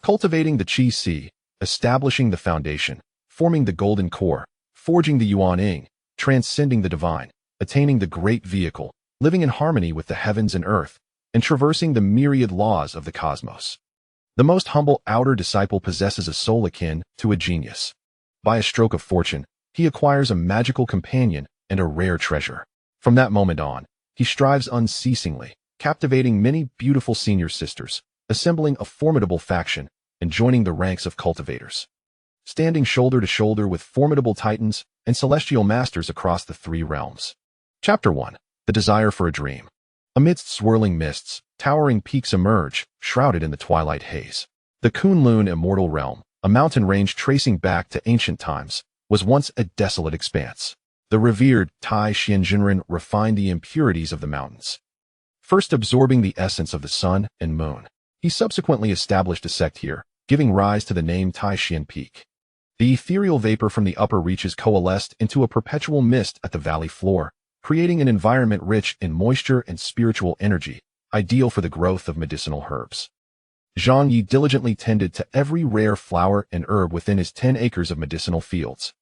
cultivating the Qi Si, establishing the foundation, forming the golden core, forging the Yuan Ying, transcending the divine, attaining the great vehicle, living in harmony with the heavens and earth, and traversing the myriad laws of the cosmos. The most humble outer disciple possesses a soul akin to a genius. By a stroke of fortune, he acquires a magical companion and a rare treasure. From that moment on, he strives unceasingly, captivating many beautiful senior sisters, assembling a formidable faction, and joining the ranks of cultivators. Standing shoulder to shoulder with formidable titans and celestial masters across the three realms. Chapter 1. The Desire for a Dream. Amidst swirling mists, towering peaks emerge, shrouded in the twilight haze. The Kunlun immortal realm, a mountain range tracing back to ancient times, was once a desolate expanse. The revered Tai Xuan refined the impurities of the mountains, first absorbing the essence of the sun and moon. He subsequently established a sect here, giving rise to the name Tai Xuan Peak. The ethereal vapor from the upper reaches coalesced into a perpetual mist at the valley floor, creating an environment rich in moisture and spiritual energy, ideal for the growth of medicinal herbs. Zhang Ye diligently tended to every rare flower and herb within his 10 acres of medicinal fields.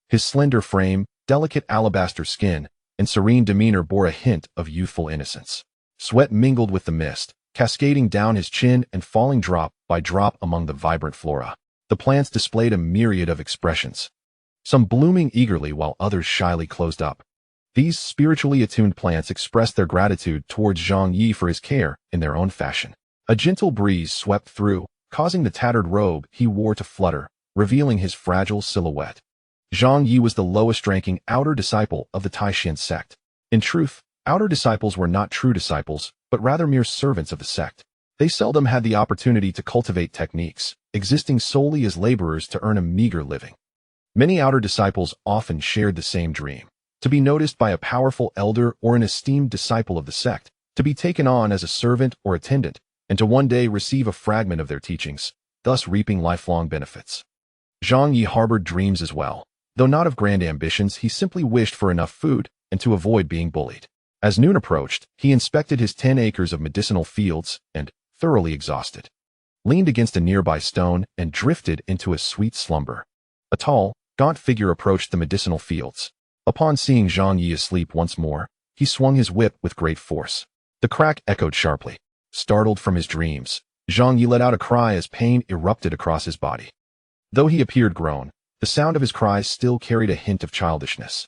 His slender frame, delicate alabaster skin, and serene demeanor bore a hint of youthful innocence. Sweat mingled with the mist, cascading down his chin and falling drop by drop among the vibrant flora. The plants displayed a myriad of expressions, some blooming eagerly while others shyly closed up. These spiritually attuned plants expressed their gratitude towards Zhang Ye for his care in their own fashion. A gentle breeze swept through, causing the tattered robe he wore to flutter, revealing his fragile silhouette. Zhang Ye was the lowest-ranking outer disciple of the Tai Xuan Sect. In truth, outer disciples were not true disciples, but rather mere servants of the sect. They seldom had the opportunity to cultivate techniques, existing solely as laborers to earn a meager living. Many outer disciples often shared the same dream: to be noticed by a powerful elder or an esteemed disciple of the sect, to be taken on as a servant or attendant, and to one day receive a fragment of their teachings, thus reaping lifelong benefits. Zhang Ye harbored dreams as well. Though not of grand ambitions, he simply wished for enough food and to avoid being bullied. As noon approached, he inspected his 10 acres of medicinal fields and, thoroughly exhausted, leaned against a nearby stone and drifted into a sweet slumber. A tall, gaunt figure approached the medicinal fields. Upon seeing Zhang Ye asleep once more, he swung his whip with great force. The crack echoed sharply. Startled from his dreams, Zhang Ye let out a cry as pain erupted across his body. Though he appeared grown, the sound of his cries still carried a hint of childishness.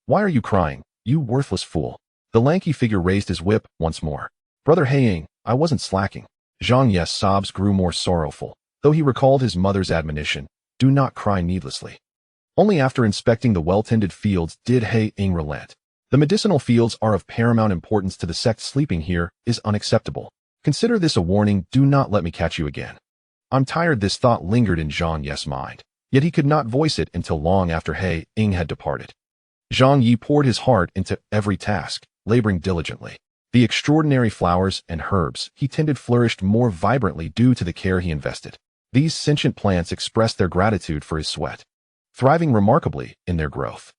"Why are you crying, you worthless fool?" The lanky figure raised his whip once more. "Brother Heiying, I wasn't slacking." Zhang Ye's sobs grew more sorrowful, though he recalled his mother's admonition, "Do not cry needlessly." Only after inspecting the well-tended fields did Heiying relent. "The medicinal fields are of paramount importance to the sect. Sleeping here is unacceptable. Consider this a warning. Do not let me catch you again." "I'm tired." This thought lingered in Zhang Ye's mind, yet he could not voice it until long after Heiying had departed. Zhang Ye poured his heart into every task, laboring diligently. The extraordinary flowers and herbs he tended flourished more vibrantly due to the care he invested. These sentient plants expressed their gratitude for his sweat, thriving remarkably in their growth.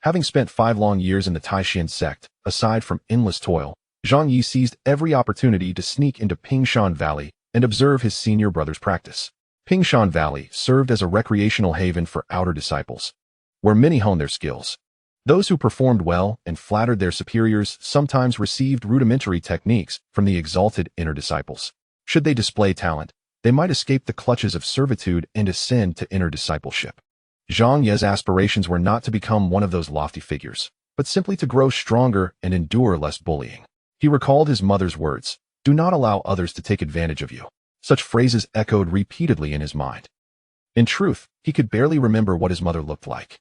Having spent 5 long years in the Tai Xuan Sect, aside from endless toil, Zhang Ye seized every opportunity to sneak into Pingshan Valley and observe his senior brother's practice. Pingshan Valley served as a recreational haven for outer disciples, where many honed their skills. Those who performed well and flattered their superiors sometimes received rudimentary techniques from the exalted inner disciples. Should they display talent, they might escape the clutches of servitude and ascend to inner discipleship. Zhang Ye's aspirations were not to become one of those lofty figures, but simply to grow stronger and endure less bullying. He recalled his mother's words, "Do not allow others to take advantage of you." Such phrases echoed repeatedly in his mind. In truth, he could barely remember what his mother looked like.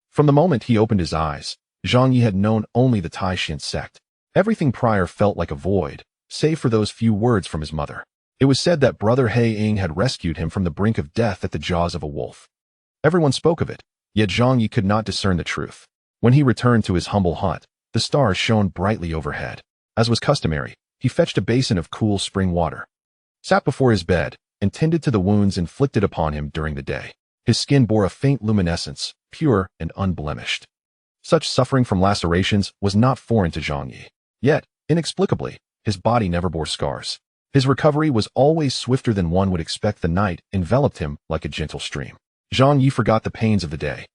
From the moment he opened his eyes, Zhang Ye had known only the Tai Xuan Sect. Everything prior felt like a void, save for those few words from his mother. It was said that brother Heiying had rescued him from the brink of death at the jaws of a wolf. Everyone spoke of it, yet Zhang Ye could not discern the truth. When he returned to his humble hut, the stars shone brightly overhead. As was customary, he fetched a basin of cool spring water, sat before his bed, and tended to the wounds inflicted upon him during the day. His skin bore a faint luminescence, pure and unblemished. Such suffering from lacerations was not foreign to Zhang Ye. Yet, inexplicably, his body never bore scars. His recovery was always swifter than one would expect. The night enveloped him like a gentle stream. Zhang Ye forgot the pains of the day,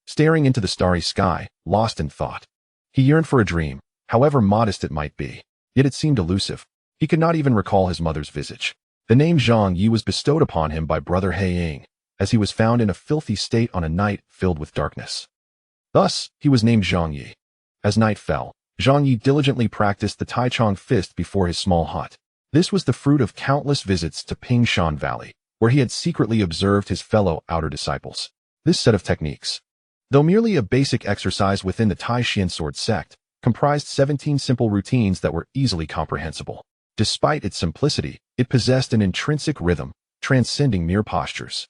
staring into the starry sky, lost in thought. He yearned for a dream, however modest it might be. Yet it seemed elusive. He could not even recall his mother's visage. The name Zhang Ye was bestowed upon him by brother He Ying, as he was found in a filthy state on a night filled with darkness. Thus, he was named Zhang Ye. As night fell, Zhang Ye diligently practiced the Tai Xuan Fist before his small hut. This was the fruit of countless visits to Pingshan Valley, where he had secretly observed his fellow outer disciples. This set of techniques, though merely a basic exercise within the Tai Xuan Sect, comprised 17 simple routines that were easily comprehensible. Despite its simplicity, it possessed an intrinsic rhythm, transcending mere postures.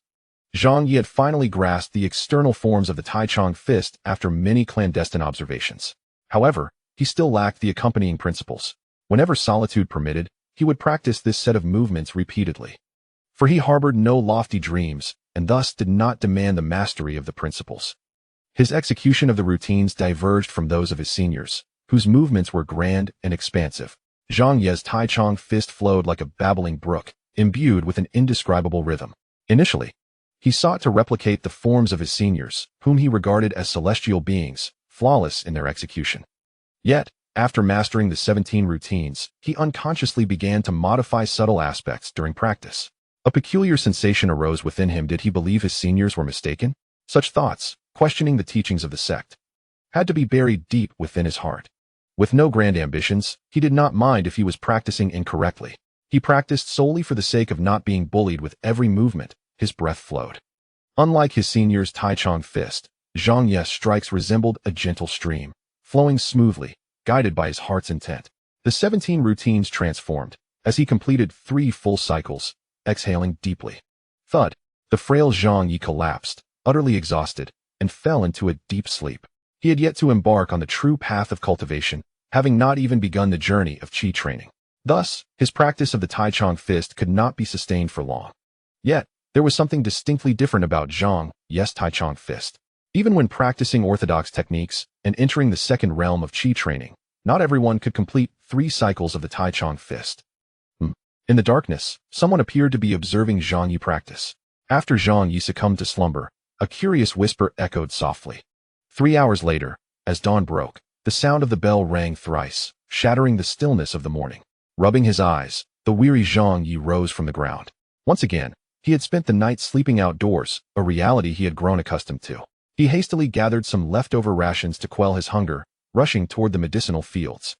Zhang Ye had finally grasped the external forms of the Tai Xuan Fist after many clandestine observations. However, he still lacked the accompanying principles. Whenever solitude permitted, he would practice this set of movements repeatedly. For he harbored no lofty dreams, and thus did not demand the mastery of the principles. His execution of the routines diverged from those of his seniors, whose movements were grand and expansive. Zhang Ye's Tai Xuan Fist flowed like a babbling brook, imbued with an indescribable rhythm. Initially, he sought to replicate the forms of his seniors, whom he regarded as celestial beings, flawless in their execution. Yet, after mastering the 17 routines, he unconsciously began to modify subtle aspects during practice. A peculiar sensation arose within him. Did he believe his seniors were mistaken? Such thoughts, questioning the teachings of the sect, had to be buried deep within his heart. With no grand ambitions, he did not mind if he was practicing incorrectly. He practiced solely for the sake of not being bullied. With every movement, his breath flowed. Unlike his senior's Tai Xuan Fist, Zhang Ye's strikes resembled a gentle stream, flowing smoothly, guided by his heart's intent. The 17 routines transformed, as he completed 3 full cycles, exhaling deeply. Thud! The frail Zhang Ye collapsed, utterly exhausted, and fell into a deep sleep. He had yet to embark on the true path of cultivation, having not even begun the journey of Qi training. Thus, his practice of the Tai Xuan Fist could not be sustained for long. Yet, there was something distinctly different about Zhang Ye's Tai Xuan Fist. Even when practicing orthodox techniques and entering the second realm of Qi training, not everyone could complete 3 cycles of the Tai Xuan Fist. In the darkness, someone appeared to be observing Zhang Ye practice. After Zhang Ye succumbed to slumber, a curious whisper echoed softly. 3 hours later, as dawn broke, the sound of the bell rang thrice, shattering the stillness of the morning. Rubbing his eyes, the weary Zhang Ye rose from the ground. Once again, he had spent the night sleeping outdoors, a reality he had grown accustomed to. He hastily gathered some leftover rations to quell his hunger, rushing toward the medicinal fields.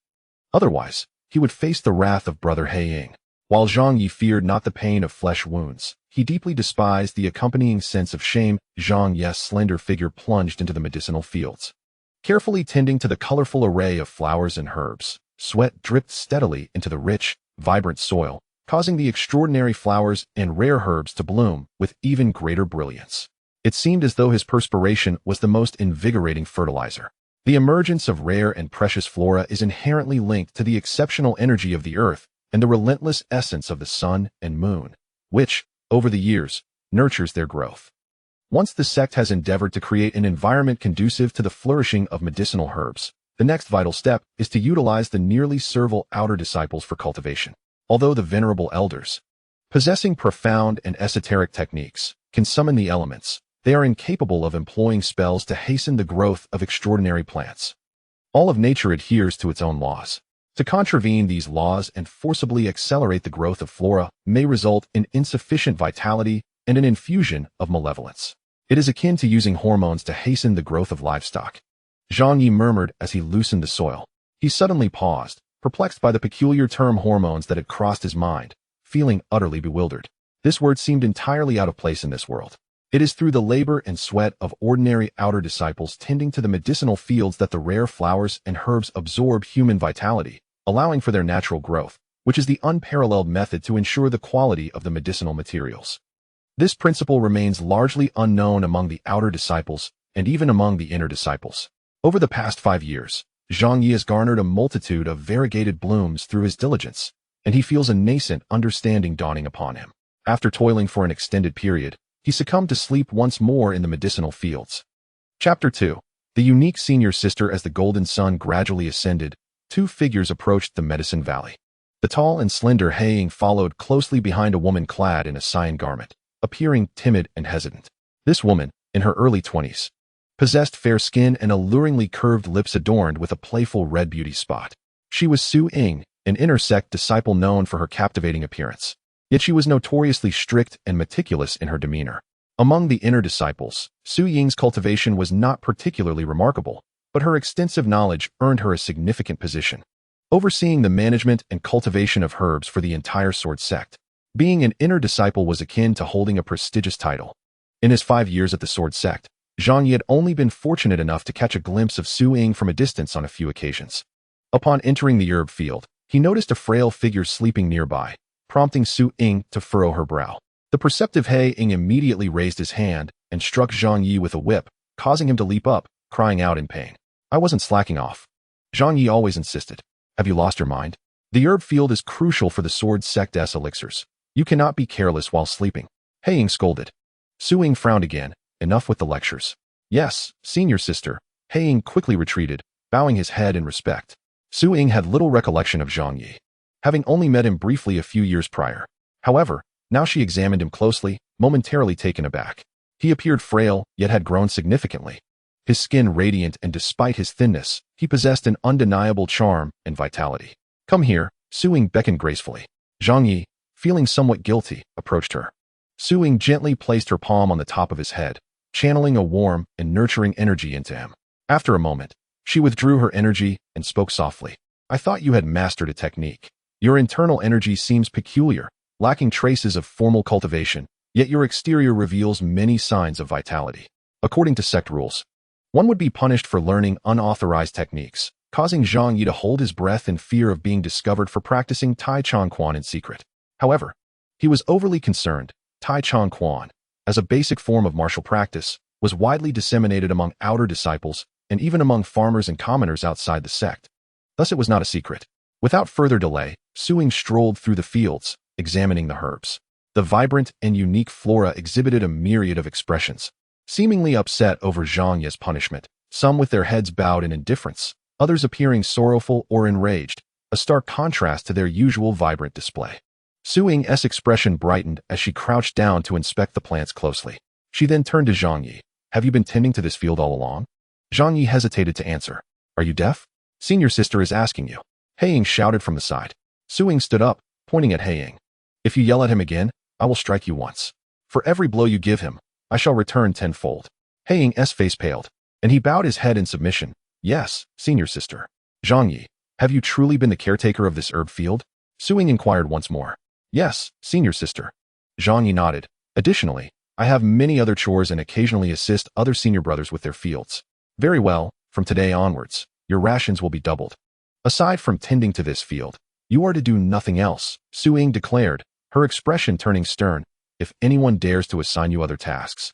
Otherwise, he would face the wrath of brother He Ying. While Zhang Ye feared not the pain of flesh wounds, he deeply despised the accompanying sense of shame. Zhang Ye's slender figure plunged into the medicinal fields. Carefully tending to the colorful array of flowers and herbs, sweat dripped steadily into the rich, vibrant soil, causing the extraordinary flowers and rare herbs to bloom with even greater brilliance. It seemed as though his perspiration was the most invigorating fertilizer. The emergence of rare and precious flora is inherently linked to the exceptional energy of the earth and the relentless essence of the sun and moon, which, over the years, nurtures their growth. Once the sect has endeavored to create an environment conducive to the flourishing of medicinal herbs, the next vital step is to utilize the nearly servile outer disciples for cultivation. Although the venerable elders, possessing profound and esoteric techniques, can summon the elements, they are incapable of employing spells to hasten the growth of extraordinary plants. All of nature adheres to its own laws. To contravene these laws and forcibly accelerate the growth of flora may result in insufficient vitality and an infusion of malevolence. It is akin to using hormones to hasten the growth of livestock. Zhang Ye murmured as he loosened the soil. He suddenly paused, perplexed by the peculiar term hormones that had crossed his mind, feeling utterly bewildered. This word seemed entirely out of place in this world. It is through the labor and sweat of ordinary outer disciples tending to the medicinal fields that the rare flowers and herbs absorb human vitality, allowing for their natural growth, which is the unparalleled method to ensure the quality of the medicinal materials. This principle remains largely unknown among the outer disciples and even among the inner disciples. Over the past 5 years, Zhang Ye has garnered a multitude of variegated blooms through his diligence, and he feels a nascent understanding dawning upon him. After toiling for an extended period, he succumbed to sleep once more in the medicinal fields. Chapter 2. The unique senior sister. As the golden sun gradually ascended, 2 figures approached the medicine valley. The tall and slender He followed closely behind a woman clad in a cyan garment, appearing timid and hesitant. This woman, in her early 20s, possessed fair skin and alluringly curved lips adorned with a playful red beauty spot. She was Su Ying, an inner sect disciple known for her captivating appearance. Yet she was notoriously strict and meticulous in her demeanor. Among the inner disciples, Su Ying's cultivation was not particularly remarkable, but her extensive knowledge earned her a significant position, overseeing the management and cultivation of herbs for the entire Sword Sect. Being an inner disciple was akin to holding a prestigious title. In his 5 years at the Sword Sect, Zhang Ye had only been fortunate enough to catch a glimpse of Su Ying from a distance on a few occasions. Upon entering the herb field, he noticed a frail figure sleeping nearby, prompting Su Ying to furrow her brow. The perceptive He Ying immediately raised his hand and struck Zhang Ye with a whip, causing him to leap up, crying out in pain. I wasn't slacking off. Zhang Ye always insisted. Have you lost your mind? The herb field is crucial for the Sword Sect's elixirs. You cannot be careless while sleeping. He Ying scolded. Su Ying frowned again. Enough with the lectures. Yes, senior sister. He Ying quickly retreated, bowing his head in respect. Su Ying had little recollection of Zhang Ye, having only met him briefly a few years prior. However, now she examined him closely, momentarily taken aback. He appeared frail, yet had grown significantly. His skin radiant, and despite his thinness, he possessed an undeniable charm and vitality. Come here, Su Ying beckoned gracefully. Zhang Ye, feeling somewhat guilty, approached her. Su Ying gently placed her palm on the top of his head, channeling a warm and nurturing energy into him. After a moment, she withdrew her energy and spoke softly. I thought you had mastered a technique. Your internal energy seems peculiar, lacking traces of formal cultivation, yet your exterior reveals many signs of vitality. According to sect rules, one would be punished for learning unauthorized techniques, causing Zhang Ye to hold his breath in fear of being discovered for practicing Tai Xuan Quan in secret. However, he was overly concerned. Tai Xuan Quan, as a basic form of martial practice, was widely disseminated among outer disciples and even among farmers and commoners outside the sect. Thus it was not a secret. Without further delay, Su Ying strolled through the fields, examining the herbs. The vibrant and unique flora exhibited a myriad of expressions, seemingly upset over Zhang Ye's punishment, some with their heads bowed in indifference, others appearing sorrowful or enraged, a stark contrast to their usual vibrant display. Su Ying's expression brightened as she crouched down to inspect the plants closely. She then turned to Zhang Ye. Have you been tending to this field all along? Zhang Ye hesitated to answer. Are you deaf? Senior sister is asking you. He Ying shouted from the side. Su Ying stood up, pointing at He Ying. If you yell at him again, I will strike you once. For every blow you give him, I shall return tenfold. He Ying's face paled, and he bowed his head in submission. Yes, senior sister. Zhang Ye, have you truly been the caretaker of this herb field? Su Ying inquired once more. Yes, senior sister. Zhang Ye nodded. Additionally, I have many other chores and occasionally assist other senior brothers with their fields. Very well, from today onwards, your rations will be doubled. Aside from tending to this field, you are to do nothing else, Su Ying declared, her expression turning stern. If anyone dares to assign you other tasks,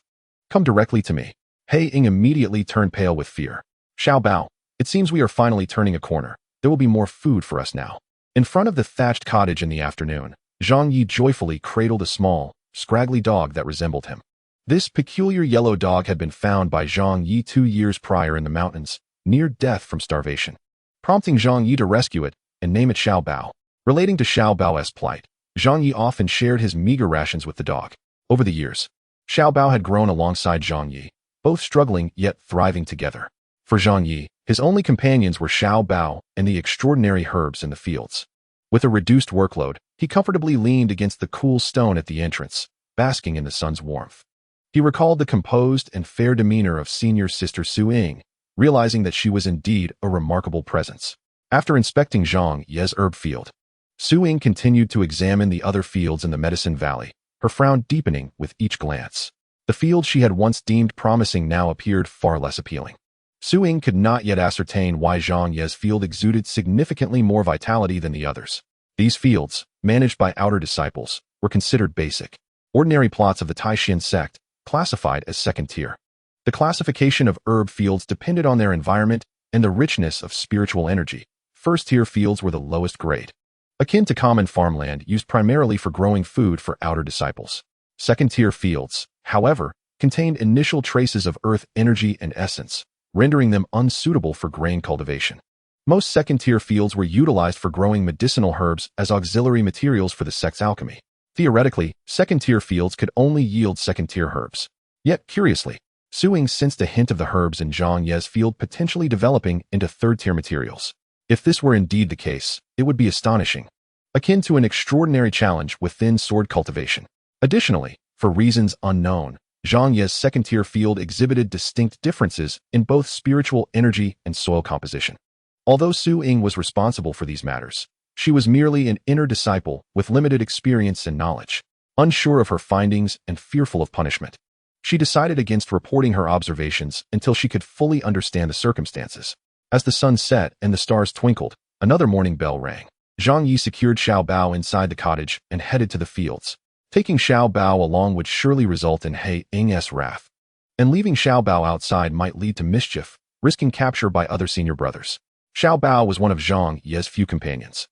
come directly to me. He Ying immediately turned pale with fear. Xiao Bao, it seems we are finally turning a corner. There will be more food for us now. In front of the thatched cottage in the afternoon, Zhang Ye joyfully cradled a small, scraggly dog that resembled him. This peculiar yellow dog had been found by Zhang Ye 2 years prior in the mountains, near death from starvation, prompting Zhang Ye to rescue it and name it Xiao Bao. Relating to Xiao Bao's plight, Zhang Ye often shared his meager rations with the dog. Over the years, Xiao Bao had grown alongside Zhang Ye, both struggling yet thriving together. For Zhang Ye, his only companions were Xiao Bao and the extraordinary herbs in the fields. With a reduced workload, he comfortably leaned against the cool stone at the entrance, basking in the sun's warmth. He recalled the composed and fair demeanor of senior sister Su Ying, realizing that she was indeed a remarkable presence. After inspecting Zhang Ye's herb field, Su Ying continued to examine the other fields in the Medicine Valley, her frown deepening with each glance. The field she had once deemed promising now appeared far less appealing. Su Ying could not yet ascertain why Zhang Ye's field exuded significantly more vitality than the others. These fields, managed by outer disciples, were considered basic, ordinary plots of the Tai Xuan Sect, classified as second tier. The classification of herb fields depended on their environment and the richness of spiritual energy. First-tier fields were the lowest grade, akin to common farmland used primarily for growing food for outer disciples. Second-tier fields, however, contained initial traces of earth energy and essence, rendering them unsuitable for grain cultivation. Most second-tier fields were utilized for growing medicinal herbs as auxiliary materials for the sect's alchemy. Theoretically, second-tier fields could only yield second-tier herbs. Yet, curiously, Su Ying sensed a hint of the herbs in Zhang Ye's field potentially developing into third-tier materials. If this were indeed the case, it would be astonishing, akin to an extraordinary challenge within sword cultivation. Additionally, for reasons unknown, Zhang Ye's second-tier field exhibited distinct differences in both spiritual energy and soil composition. Although Su Ying was responsible for these matters, she was merely an inner disciple with limited experience and knowledge. Unsure of her findings and fearful of punishment, she decided against reporting her observations until she could fully understand the circumstances. As the sun set and the stars twinkled, another morning bell rang. Zhang Ye secured Xiao Bao inside the cottage and headed to the fields. Taking Xiao Bao along would surely result in He Ying's wrath, and leaving Xiao Bao outside might lead to mischief, risking capture by other senior brothers. Xiao Bao was one of Zhang Ye's few companions,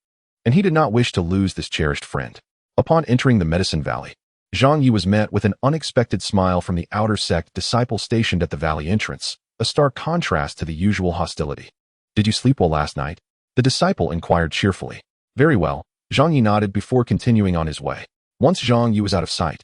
and he did not wish to lose this cherished friend. Upon entering the Medicine Valley, Zhang Ye was met with an unexpected smile from the outer sect disciple stationed at the valley entrance, a stark contrast to the usual hostility. "Did you sleep well last night?" the disciple inquired cheerfully. "Very well," Zhang Ye nodded before continuing on his way. Once Zhang Ye was out of sight,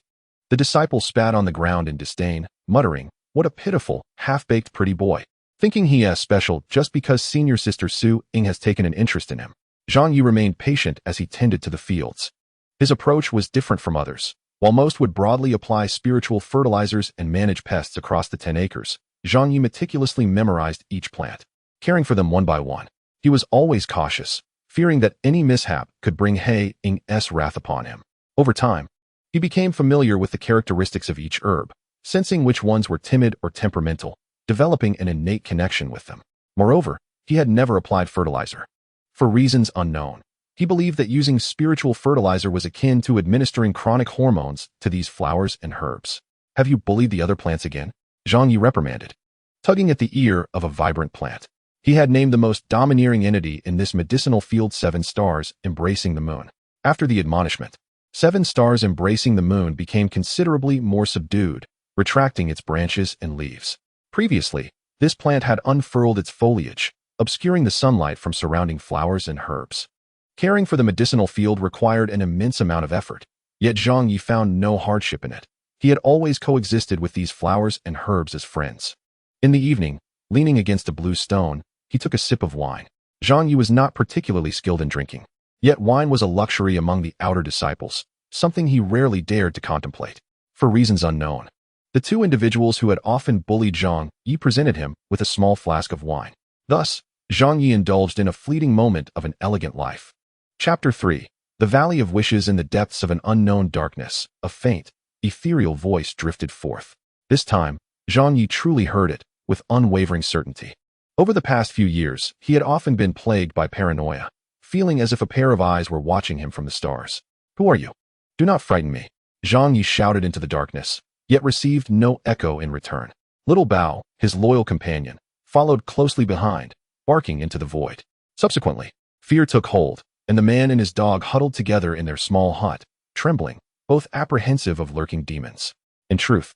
the disciple spat on the ground in disdain, muttering, "What a pitiful, half-baked pretty boy." Thinking he is special just because senior sister Su Ying has taken an interest in him, Zhang Ye remained patient as he tended to the fields. His approach was different from others. While most would broadly apply spiritual fertilizers and manage pests across the 10 acres, Zhang Ye meticulously memorized each plant, caring for them one by one. He was always cautious, fearing that any mishap could bring He Ying's wrath upon him. Over time, he became familiar with the characteristics of each herb, sensing which ones were timid or temperamental, developing an innate connection with them. Moreover, he had never applied fertilizer. For reasons unknown, he believed that using spiritual fertilizer was akin to administering chronic hormones to these flowers and herbs. "Have you bullied the other plants again?" Zhang Ye reprimanded, tugging at the ear of a vibrant plant. He had named the most domineering entity in this medicinal field 7 stars embracing the moon. After the admonishment, 7 stars embracing the moon became considerably more subdued, retracting its branches and leaves. Previously, this plant had unfurled its foliage, obscuring the sunlight from surrounding flowers and herbs. Caring for the medicinal field required an immense amount of effort, yet Zhang Ye found no hardship in it. He had always coexisted with these flowers and herbs as friends. In the evening, leaning against a blue stone, he took a sip of wine. Zhang Ye was not particularly skilled in drinking, yet wine was a luxury among the outer disciples, something he rarely dared to contemplate. For reasons unknown, the 2 individuals who had often bullied Zhang Ye presented him with a small flask of wine. Thus, Zhang Ye indulged in a fleeting moment of an elegant life. Chapter 3. The Valley of Wishes. In the depths of an unknown darkness, a faint, ethereal voice drifted forth. This time, Zhang Ye truly heard it, with unwavering certainty. Over the past few years, he had often been plagued by paranoia, feeling as if a pair of eyes were watching him from the stars. "Who are you? Do not frighten me," Zhang Ye shouted into the darkness, yet received no echo in return. Little Bao, his loyal companion, followed closely behind, barking into the void. Subsequently, fear took hold, and the man and his dog huddled together in their small hut, trembling, both apprehensive of lurking demons. In truth,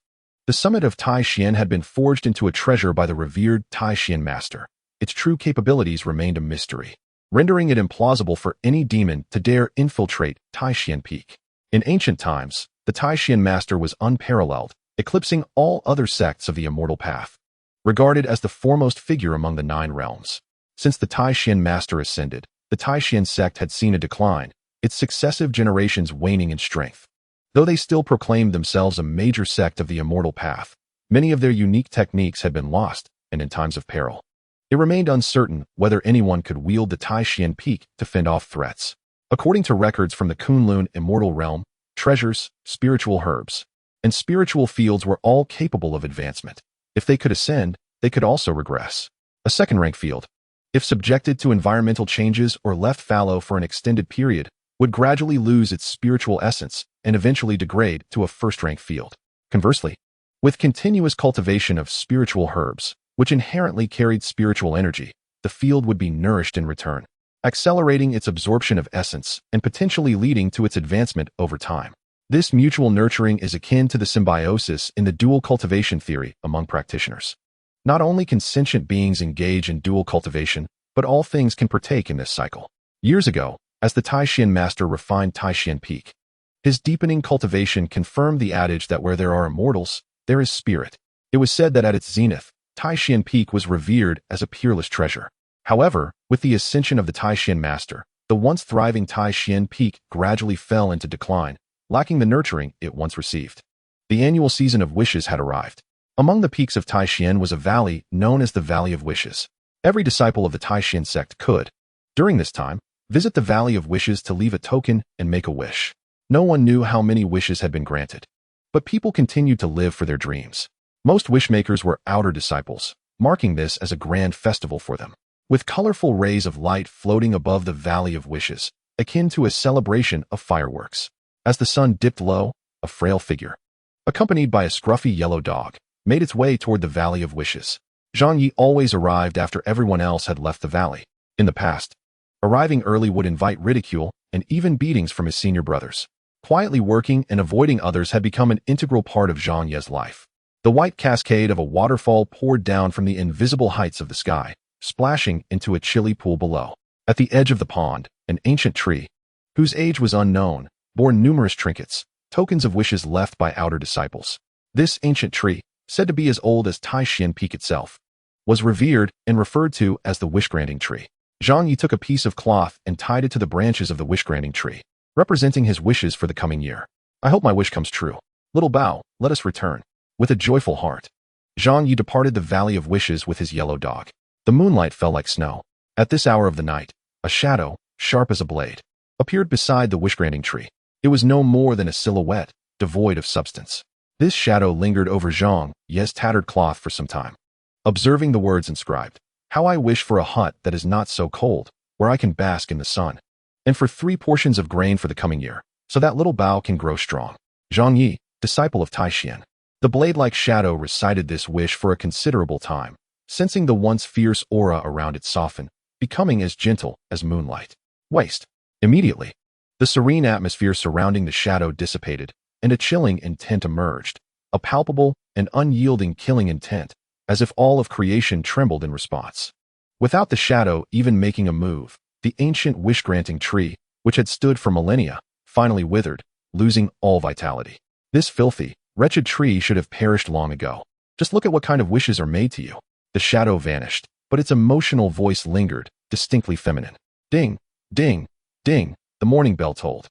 the summit of Tai Xuan had been forged into a treasure by the revered Tai Xuan master. Its true capabilities remained a mystery, rendering it implausible for any demon to dare infiltrate Tai Xuan Peak. In ancient times, the Tai Xuan master was unparalleled, eclipsing all other sects of the immortal path, regarded as the foremost figure among the 9 realms. Since the Tai Xuan master ascended, the Tai Xuan sect had seen a decline, its successive generations waning in strength. Though they still proclaimed themselves a major sect of the immortal path, many of their unique techniques had been lost, and in times of peril, it remained uncertain whether anyone could wield the Tai Xuan Peak to fend off threats. According to records from the Kunlun immortal realm, treasures, spiritual herbs, and spiritual fields were all capable of advancement. If they could ascend, they could also regress. A second-rank field, if subjected to environmental changes or left fallow for an extended period, would gradually lose its spiritual essence and eventually degrade to a first-rank field. Conversely, with continuous cultivation of spiritual herbs, which inherently carried spiritual energy, the field would be nourished in return, accelerating its absorption of essence and potentially leading to its advancement over time. This mutual nurturing is akin to the symbiosis in the dual cultivation theory among practitioners. Not only can sentient beings engage in dual cultivation, but all things can partake in this cycle. Years ago, as the Tai Xuan master refined Tai Xuan Peak, his deepening cultivation confirmed the adage that where there are immortals, there is spirit. It was said that at its zenith, Tai Xuan Peak was revered as a peerless treasure. However, with the ascension of the Tai Xuan master, the once thriving Tai Xuan Peak gradually fell into decline, lacking the nurturing it once received. The annual season of wishes had arrived. Among the peaks of Tai Xuan was a valley known as the Valley of Wishes. Every disciple of the Tai Xuan Sect could, during this time, visit the Valley of Wishes to leave a token and make a wish. No one knew how many wishes had been granted, but people continued to live for their dreams. Most wishmakers were outer disciples, marking this as a grand festival for them, with colorful rays of light floating above the Valley of Wishes, akin to a celebration of fireworks. As the sun dipped low, a frail figure, accompanied by a scruffy yellow dog, made its way toward the Valley of Wishes. Zhang Ye always arrived after everyone else had left the valley. In the past, arriving early would invite ridicule and even beatings from his senior brothers. Quietly working and avoiding others had become an integral part of Zhang Ye's life. The white cascade of a waterfall poured down from the invisible heights of the sky, splashing into a chilly pool below. At the edge of the pond, an ancient tree, whose age was unknown, bore numerous trinkets, tokens of wishes left by outer disciples. This ancient tree, said to be as old as Tai Xuan Peak itself, was revered and referred to as the wish-granting tree. Zhang Ye took a piece of cloth and tied it to the branches of the wish-granting tree, representing his wishes for the coming year. I hope my wish comes true. Little Bao, let us return. With a joyful heart, Zhang Ye departed the Valley of Wishes with his yellow dog. The moonlight fell like snow. At this hour of the night, a shadow, sharp as a blade, appeared beside the wish-granting tree. It was no more than a silhouette, devoid of substance. This shadow lingered over Zhang Ye's tattered cloth for some time, observing the words inscribed, "How I wish for a hut that is not so cold, where I can bask in the sun, and for 3 portions of grain for the coming year, so that little Bao can grow strong." Zhang Ye, disciple of Tai Xuan. The blade-like shadow recited this wish for a considerable time, sensing the once fierce aura around it soften, becoming as gentle as moonlight. Waste. Immediately, the serene atmosphere surrounding the shadow dissipated, and a chilling intent emerged, a palpable and unyielding killing intent, as if all of creation trembled in response. Without the shadow even making a move, the ancient wish-granting tree, which had stood for millennia, finally withered, losing all vitality. This filthy, wretched tree should have perished long ago. Just look at what kind of wishes are made to you. The shadow vanished, but its emotional voice lingered, distinctly feminine. Ding, ding, ding, the morning bell tolled.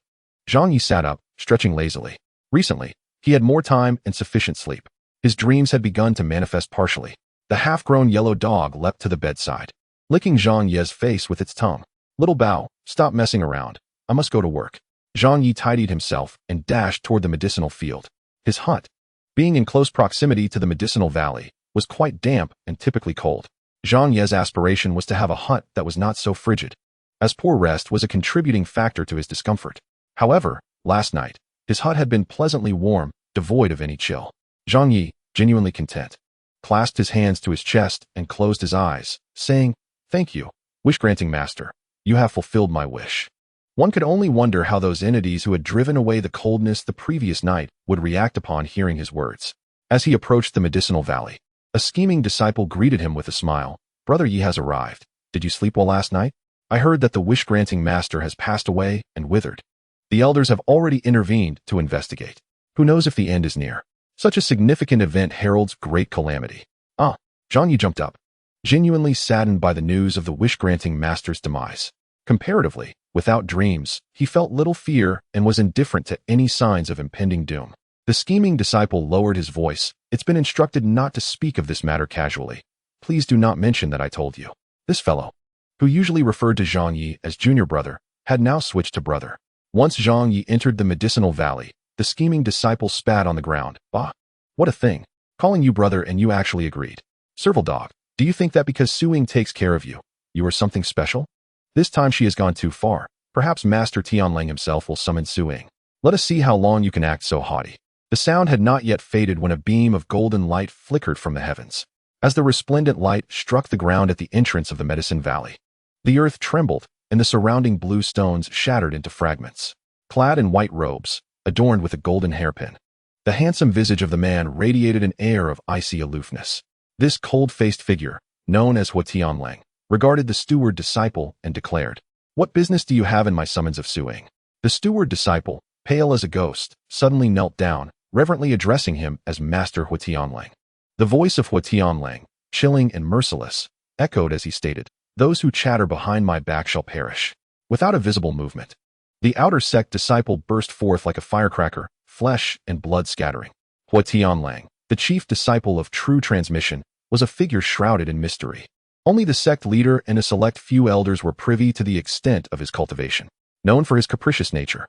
Zhang Ye sat up, stretching lazily. Recently, he had more time and sufficient sleep. His dreams had begun to manifest partially. The half-grown yellow dog leapt to the bedside, licking Zhang Ye's face with its tongue. Little Bao, stop messing around. I must go to work. Zhang Ye tidied himself and dashed toward the medicinal field. His hut, being in close proximity to the medicinal valley, was quite damp and typically cold. Zhang Ye's aspiration was to have a hut that was not so frigid, as poor rest was a contributing factor to his discomfort. However, last night, his hut had been pleasantly warm, devoid of any chill. Zhang Ye, genuinely content, clasped his hands to his chest and closed his eyes, saying, "Thank you, wish-granting master. You have fulfilled my wish." One could only wonder how those entities who had driven away the coldness the previous night would react upon hearing his words. As he approached the medicinal valley, a scheming disciple greeted him with a smile. "Brother Yi has arrived. Did you sleep well last night? I heard that the wish-granting master has passed away and withered. The elders have already intervened to investigate. Who knows if the end is near? Such a significant event heralds great calamity." Ah, Zhang Ye jumped up, genuinely saddened by the news of the wish-granting master's demise. Comparatively, without dreams, he felt little fear and was indifferent to any signs of impending doom. The scheming disciple lowered his voice. "It's been instructed not to speak of this matter casually. Please do not mention that I told you." This fellow, who usually referred to Zhang Ye as junior brother, had now switched to brother. Once Zhang Ye entered the medicinal valley, the scheming disciple spat on the ground. "Bah, what a thing. Calling you brother and you actually agreed. Serval dog, do you think that because Suing takes care of you, you are something special? This time she has gone too far. Perhaps Master Tianlang himself will summon Suing. Let us see how long you can act so haughty." The sound had not yet faded when a beam of golden light flickered from the heavens. As the resplendent light struck the ground at the entrance of the medicine valley, the earth trembled and the surrounding blue stones shattered into fragments. Clad in white robes, adorned with a golden hairpin, the handsome visage of the man radiated an air of icy aloofness. This cold-faced figure, known as Tianlang, regarded the steward disciple and declared, "What business do you have in my summons of suing?" The steward disciple, pale as a ghost, suddenly knelt down, reverently addressing him as Master Hua Tianlang. The voice of Hua Tianlang, chilling and merciless, echoed as he stated, "Those who chatter behind my back shall perish." Without a visible movement, the outer sect disciple burst forth like a firecracker, flesh and blood scattering. Hua Tianlang, the chief disciple of true transmission, was a figure shrouded in mystery. Only the sect leader and a select few elders were privy to the extent of his cultivation. Known for his capricious nature,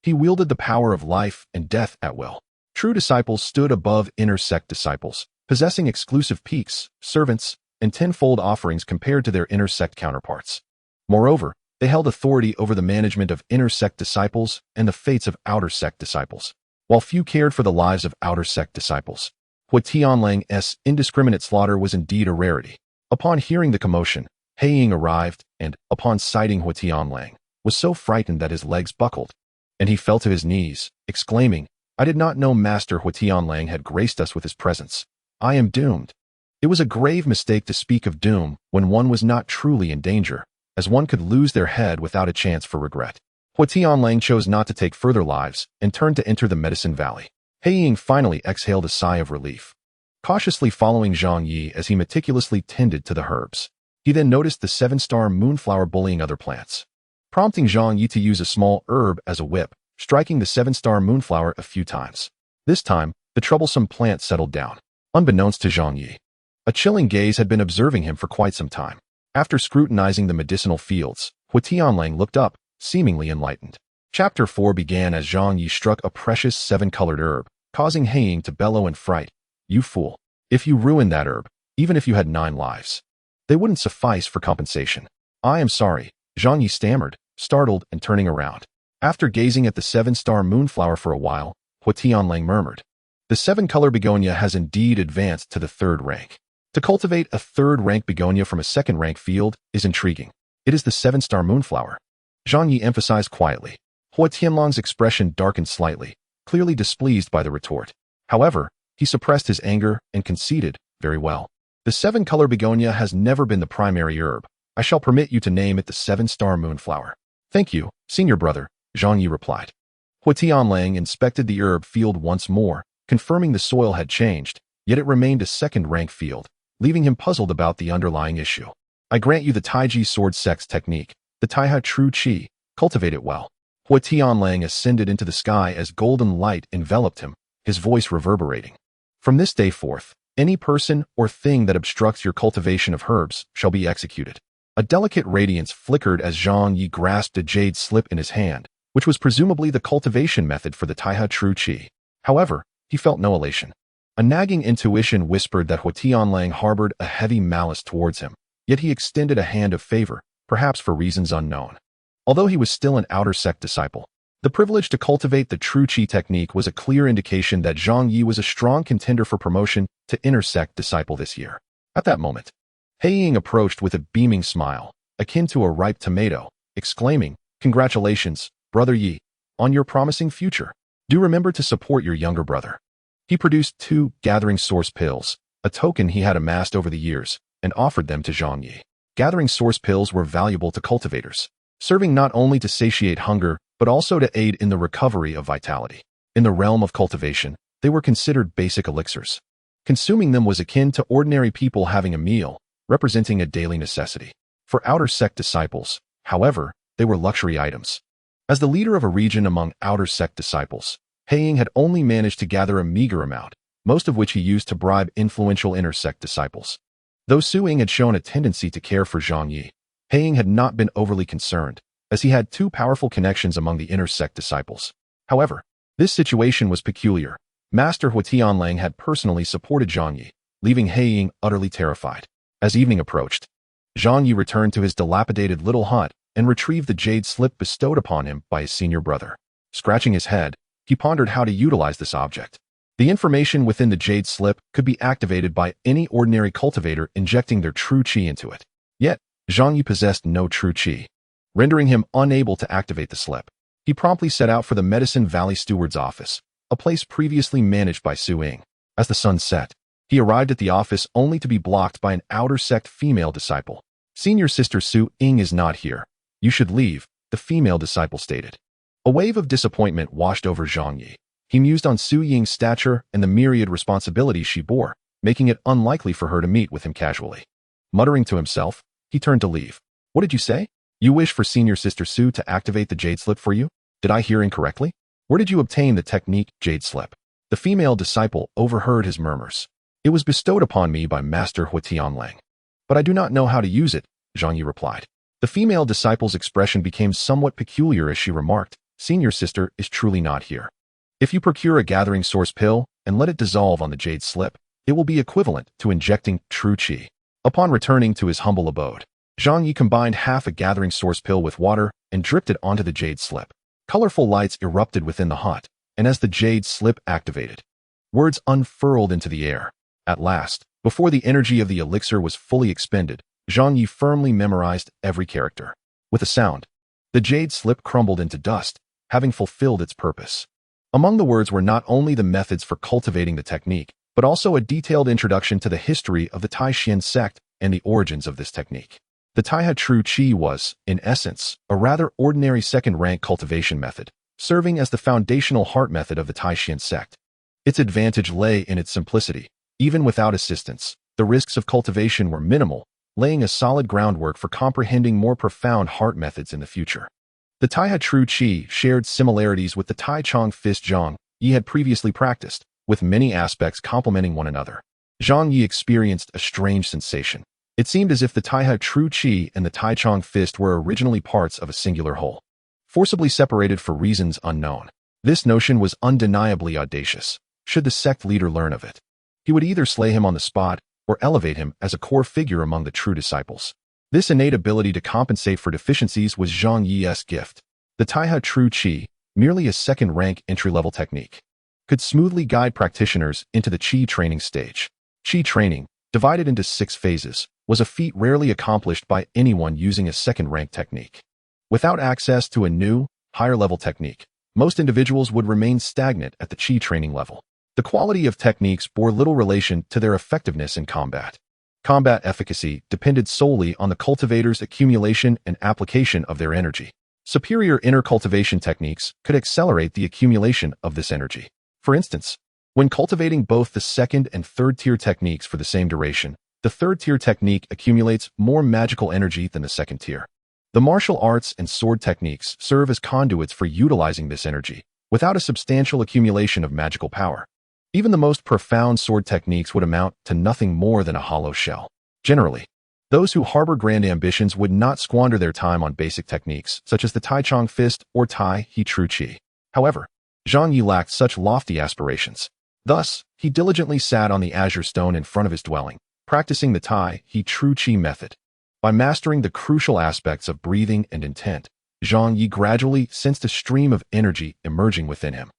he wielded the power of life and death at will. True disciples stood above inner sect disciples, possessing exclusive peaks, servants, and tenfold offerings compared to their inner sect counterparts. Moreover, they held authority over the management of inner sect disciples and the fates of outer sect disciples, while few cared for the lives of outer sect disciples. Hua Tianlang's indiscriminate slaughter was indeed a rarity. Upon hearing the commotion, He Ying arrived and, upon sighting Hua Tianlang, was so frightened that his legs buckled, and he fell to his knees, exclaiming, "I did not know Master Hua Tianlang had graced us with his presence. I am doomed." It was a grave mistake to speak of doom when one was not truly in danger, as one could lose their head without a chance for regret. Hua Tianlang chose not to take further lives and turned to enter the Medicine Valley. He Ying finally exhaled a sigh of relief, cautiously following Zhang Ye as he meticulously tended to the herbs. He then noticed the seven-star moonflower bullying other plants, prompting Zhang Ye to use a small herb as a whip, striking the seven-star moonflower a few times. This time, the troublesome plant settled down. Unbeknownst to Zhang Ye, a chilling gaze had been observing him for quite some time. After scrutinizing the medicinal fields, Hua Tianlang looked up, seemingly enlightened. Chapter 4 began as Zhang Ye struck a precious seven-colored herb, causing He Ying to bellow in fright. "You fool! If you ruined that herb, even if you had 9 lives, they wouldn't suffice for compensation." "I am sorry," Zhang Ye stammered, startled and turning around. After gazing at the seven-star moonflower for a while, Hua Tianlang murmured, "The 7-color begonia has indeed advanced to the 3rd rank. To cultivate a 3rd-rank begonia from a 2nd-rank field is intriguing. It is the 7-star moonflower." Zhang Ye emphasized quietly. Hua Tianlang's expression darkened slightly, clearly displeased by the retort. However, he suppressed his anger and conceded, "Very well. The 7-color begonia has never been the primary herb. I shall permit you to name it the 7-star moonflower." "Thank you, senior brother," Zhang Ye replied. Hua Tianlang inspected the herb field once more, confirming the soil had changed, yet it remained a 2nd-rank field, leaving him puzzled about the underlying issue. "I grant you the Tai Xuan Sect's technique, the Taiha True Qi. Cultivate it well." Hua Tianlang ascended into the sky as golden light enveloped him, his voice reverberating. "From this day forth, any person or thing that obstructs your cultivation of herbs shall be executed." A delicate radiance flickered as Zhang Ye grasped a jade slip in his hand, which was presumably the cultivation method for the Taiha True Qi. However, he felt no elation. A nagging intuition whispered that Hua Tianlang harbored a heavy malice towards him, yet he extended a hand of favor, perhaps for reasons unknown. Although he was still an outer sect disciple, the privilege to cultivate the True Qi technique was a clear indication that Zhang Ye was a strong contender for promotion to inner sect disciple this year. At that moment, He Ying approached with a beaming smile, akin to a ripe tomato, exclaiming, "Congratulations, Brother Yi, on your promising future. Do remember to support your younger brother." He produced 2 gathering source pills, a token he had amassed over the years, and offered them to Zhang Ye. Gathering source pills were valuable to cultivators, serving not only to satiate hunger, but also to aid in the recovery of vitality. In the realm of cultivation, they were considered basic elixirs. Consuming them was akin to ordinary people having a meal, representing a daily necessity. For outer sect disciples, however, they were luxury items. As the leader of a region among outer sect disciples, He Ying had only managed to gather a meager amount, most of which he used to bribe influential inner sect disciples. Though Su Ying had shown a tendency to care for Zhang Ye, He Ying had not been overly concerned, as he had 2 powerful connections among the inner sect disciples. However, this situation was peculiar. Master Hua Tianlang had personally supported Zhang Ye, leaving He Ying utterly terrified. As evening approached, Zhang Ye returned to his dilapidated little hut and retrieved the jade slip bestowed upon him by his senior brother. Scratching his head, he pondered how to utilize this object. The information within the jade slip could be activated by any ordinary cultivator injecting their true qi into it. Yet, Zhang Ye possessed no true qi, rendering him unable to activate the slip. He promptly set out for the Medicine Valley Steward's office, a place previously managed by Su Ying. As the sun set, he arrived at the office only to be blocked by an outer sect female disciple. Senior Sister Su Ying is not here. You should leave, the female disciple stated. A wave of disappointment washed over Zhang Ye. He mused on Su Ying's stature and the myriad responsibilities she bore, making it unlikely for her to meet with him casually. Muttering to himself, he turned to leave. What did you say? You wish for Senior Sister Su to activate the Jade Slip for you? Did I hear incorrectly? Where did you obtain the technique Jade Slip? The female disciple overheard his murmurs. It was bestowed upon me by Master Hu Tianlang. But I do not know how to use it, Zhang Ye replied. The female disciple's expression became somewhat peculiar as she remarked, Senior Sister is truly not here. If you procure a gathering source pill and let it dissolve on the Jade Slip, it will be equivalent to injecting true Qi. Upon returning to his humble abode, Zhang Ye combined half a gathering source pill with water and dripped it onto the Jade Slip. Colorful lights erupted within the hut, and as the Jade Slip activated, words unfurled into the air. At last, before the energy of the elixir was fully expended, Zhang Ye firmly memorized every character. With a sound, the Jade Slip crumbled into dust, having fulfilled its purpose. Among the words were not only the methods for cultivating the technique, but also a detailed introduction to the history of the Tai Xuan Sect and the origins of this technique. The Tai True Qi was, in essence, a rather ordinary second-rank cultivation method, serving as the foundational heart method of the Tai Xuan Sect. Its advantage lay in its simplicity. Even without assistance, the risks of cultivation were minimal, laying a solid groundwork for comprehending more profound heart methods in the future. The Tai True Qi shared similarities with the Tai Chong Fist Zhang Ye had previously practiced, with many aspects complementing one another. Zhang Ye experienced a strange sensation. It seemed as if the Tai True Qi and the Tai Chong Fist were originally parts of a singular whole, forcibly separated for reasons unknown. This notion was undeniably audacious. Should the sect leader learn of it, he would either slay him on the spot or elevate him as a core figure among the true disciples. This innate ability to compensate for deficiencies was Zhang Ye's gift. The Tai True Qi, merely a second-rank entry-level technique, could smoothly guide practitioners into the Qi training stage. Qi training, divided into 6 phases, was a feat rarely accomplished by anyone using a second-rank technique. Without access to a new, higher-level technique, most individuals would remain stagnant at the Qi training level. The quality of techniques bore little relation to their effectiveness in combat. Combat efficacy depended solely on the cultivator's accumulation and application of their energy. Superior inner cultivation techniques could accelerate the accumulation of this energy. For instance, when cultivating both the second and third-tier techniques for the same duration, the third-tier technique accumulates more magical energy than the second tier. The martial arts and sword techniques serve as conduits for utilizing this energy, without a substantial accumulation of magical power. Even the most profound sword techniques would amount to nothing more than a hollow shell. Generally, those who harbor grand ambitions would not squander their time on basic techniques, such as the Tai Chong Fist or Tai True Qi. However, Zhang Ye lacked such lofty aspirations. Thus, he diligently sat on the azure stone in front of his dwelling, practicing the Tai True Qi method. By mastering the crucial aspects of breathing and intent, Zhang Ye gradually sensed a stream of energy emerging within him.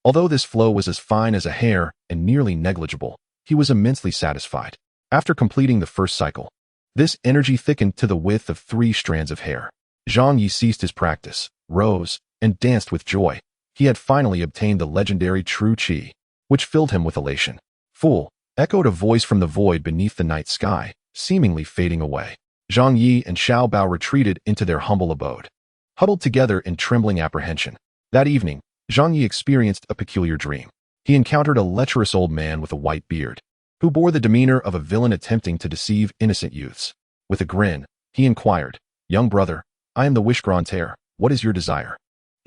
Although this flow was as fine as a hair and nearly negligible, he was immensely satisfied. After completing the first cycle, this energy thickened to the width of 3 strands of hair. Zhang Ye ceased his practice, rose, and danced with joy. He had finally obtained the legendary True Qi, which filled him with elation. Fool, echoed a voice from the void beneath the night sky, seemingly fading away. Zhang Ye and Xiao Bao retreated into their humble abode, huddled together in trembling apprehension. That evening, Zhang Ye experienced a peculiar dream. He encountered a lecherous old man with a white beard, who bore the demeanor of a villain attempting to deceive innocent youths. With a grin, he inquired, "Young brother, I am the wish grantaire. What is your desire?"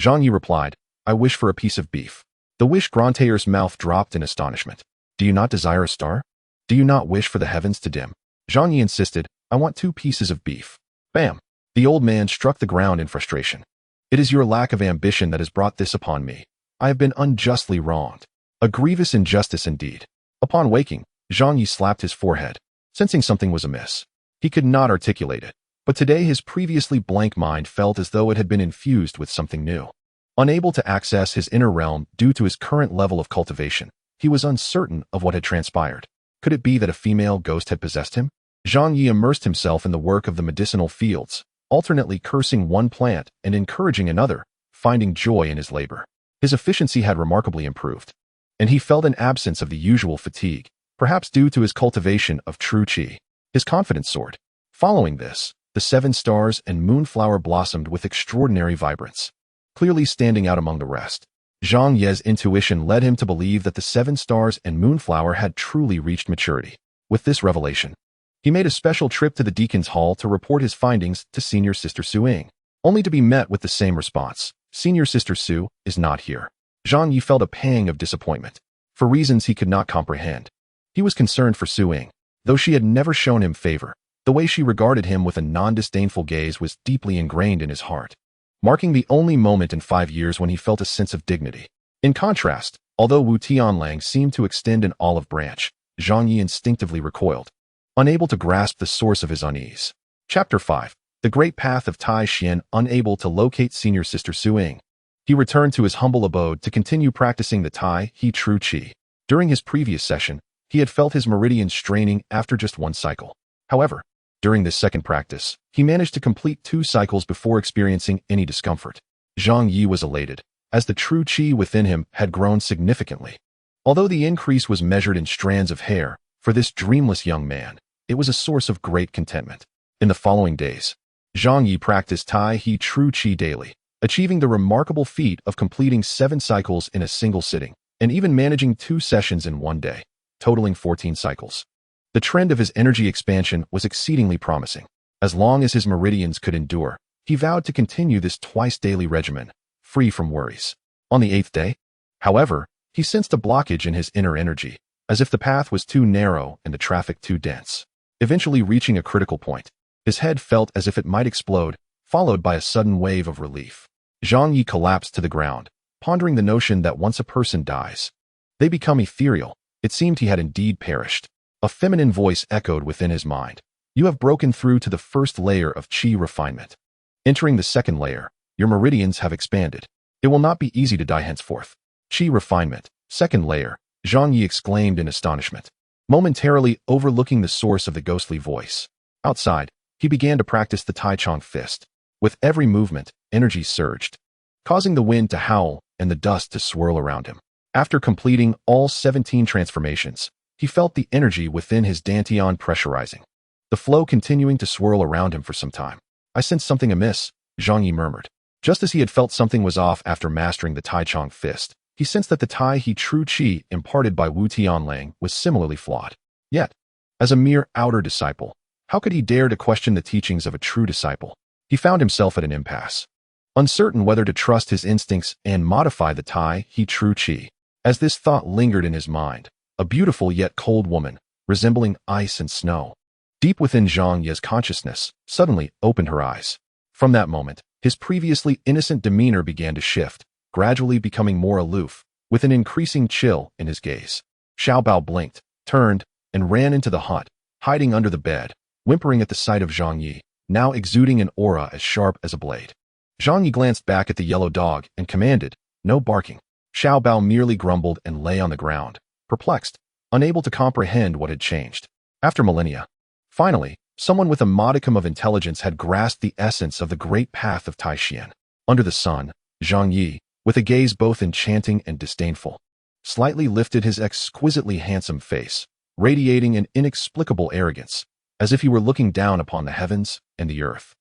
Zhang Ye replied, "I wish for a piece of beef." The wish grantaire's mouth dropped in astonishment. "Do you not desire a star? Do you not wish for the heavens to dim?" Zhang Ye insisted, "I want 2 pieces of beef." Bam! The old man struck the ground in frustration. "It is your lack of ambition that has brought this upon me. I have been unjustly wronged. A grievous injustice indeed." Upon waking, Zhang Ye slapped his forehead, sensing something was amiss. He could not articulate it, but today his previously blank mind felt as though it had been infused with something new. Unable to access his inner realm due to his current level of cultivation, he was uncertain of what had transpired. Could it be that a female ghost had possessed him? Zhang Ye immersed himself in the work of the medicinal fields, alternately cursing one plant and encouraging another, finding joy in his labor. His efficiency had remarkably improved, and he felt an absence of the usual fatigue, perhaps due to his cultivation of true Qi. His confidence soared. Following this, the 7 stars and moonflower blossomed with extraordinary vibrance, clearly standing out among the rest. Zhang Ye's intuition led him to believe that the 7 stars and moonflower had truly reached maturity. With this revelation, he made a special trip to the Deacon's Hall to report his findings to Senior Sister Su Ying, only to be met with the same response. Senior Sister Su is not here. Zhang Ye felt a pang of disappointment, for reasons he could not comprehend. He was concerned for Su Ying, though she had never shown him favor. The way she regarded him with a non-disdainful gaze was deeply ingrained in his heart, marking the only moment in 5 years when he felt a sense of dignity. In contrast, although Wu Tianlang seemed to extend an olive branch, Zhang Ye instinctively recoiled, unable to grasp the source of his unease. Chapter 5. The Great Path of Tai Xuan. Unable to locate Senior Sister Su Ying, he returned to his humble abode to continue practicing the Tai He True Qi. During his previous session, he had felt his meridians straining after just 1 cycle. However, during this second practice, he managed to complete 2 cycles before experiencing any discomfort. Zhang Ye was elated, as the true Qi within him had grown significantly. Although the increase was measured in strands of hair, for this dreamless young man, it was a source of great contentment. In the following days, Zhang Ye practiced Tai He True Qi daily, achieving the remarkable feat of completing 7 cycles in a single sitting, and even managing 2 sessions in 1 day, totaling 14 cycles. The trend of his energy expansion was exceedingly promising. As long as his meridians could endure, he vowed to continue this twice-daily regimen, free from worries. On the 8th day, however, he sensed a blockage in his inner energy, as if the path was too narrow and the traffic too dense. Eventually reaching a critical point, his head felt as if it might explode, followed by a sudden wave of relief. Zhang Ye collapsed to the ground, pondering the notion that once a person dies, they become ethereal. It seemed he had indeed perished. A feminine voice echoed within his mind. You have broken through to the first layer of Qi refinement. Entering the second layer, your meridians have expanded. It will not be easy to die henceforth. Qi refinement, second layer, Zhang Ye exclaimed in astonishment, momentarily overlooking the source of the ghostly voice. Outside, he began to practice the Tai Chong fist. With every movement, energy surged, causing the wind to howl and the dust to swirl around him. After completing all 17 transformations, he felt the energy within his dantian pressurizing, the flow continuing to swirl around him for some time. I sensed something amiss, Zhang Ye murmured. Just as he had felt something was off after mastering the Tai Chong fist, he sensed that the Tai He True Qi imparted by Wu Tianlang was similarly flawed. Yet, as a mere outer disciple, how could he dare to question the teachings of a true disciple? He found himself at an impasse, uncertain whether to trust his instincts and modify the Tai He True Qi. As this thought lingered in his mind, a beautiful yet cold woman, resembling ice and snow, deep within Zhang Ye's consciousness, suddenly opened her eyes. From that moment, his previously innocent demeanor began to shift, gradually becoming more aloof, with an increasing chill in his gaze. Xiao Bao blinked, turned, and ran into the hut, hiding under the bed, whimpering at the sight of Zhang Ye, now exuding an aura as sharp as a blade. Zhang Ye glanced back at the yellow dog and commanded, "No barking." Xiao Bao merely grumbled and lay on the ground, perplexed, unable to comprehend what had changed. After millennia, finally, someone with a modicum of intelligence had grasped the essence of the great path of Tai Xuan. Under the sun, Zhang Ye, with a gaze both enchanting and disdainful, slightly lifted his exquisitely handsome face, radiating an inexplicable arrogance, as if he were looking down upon the heavens and the earth.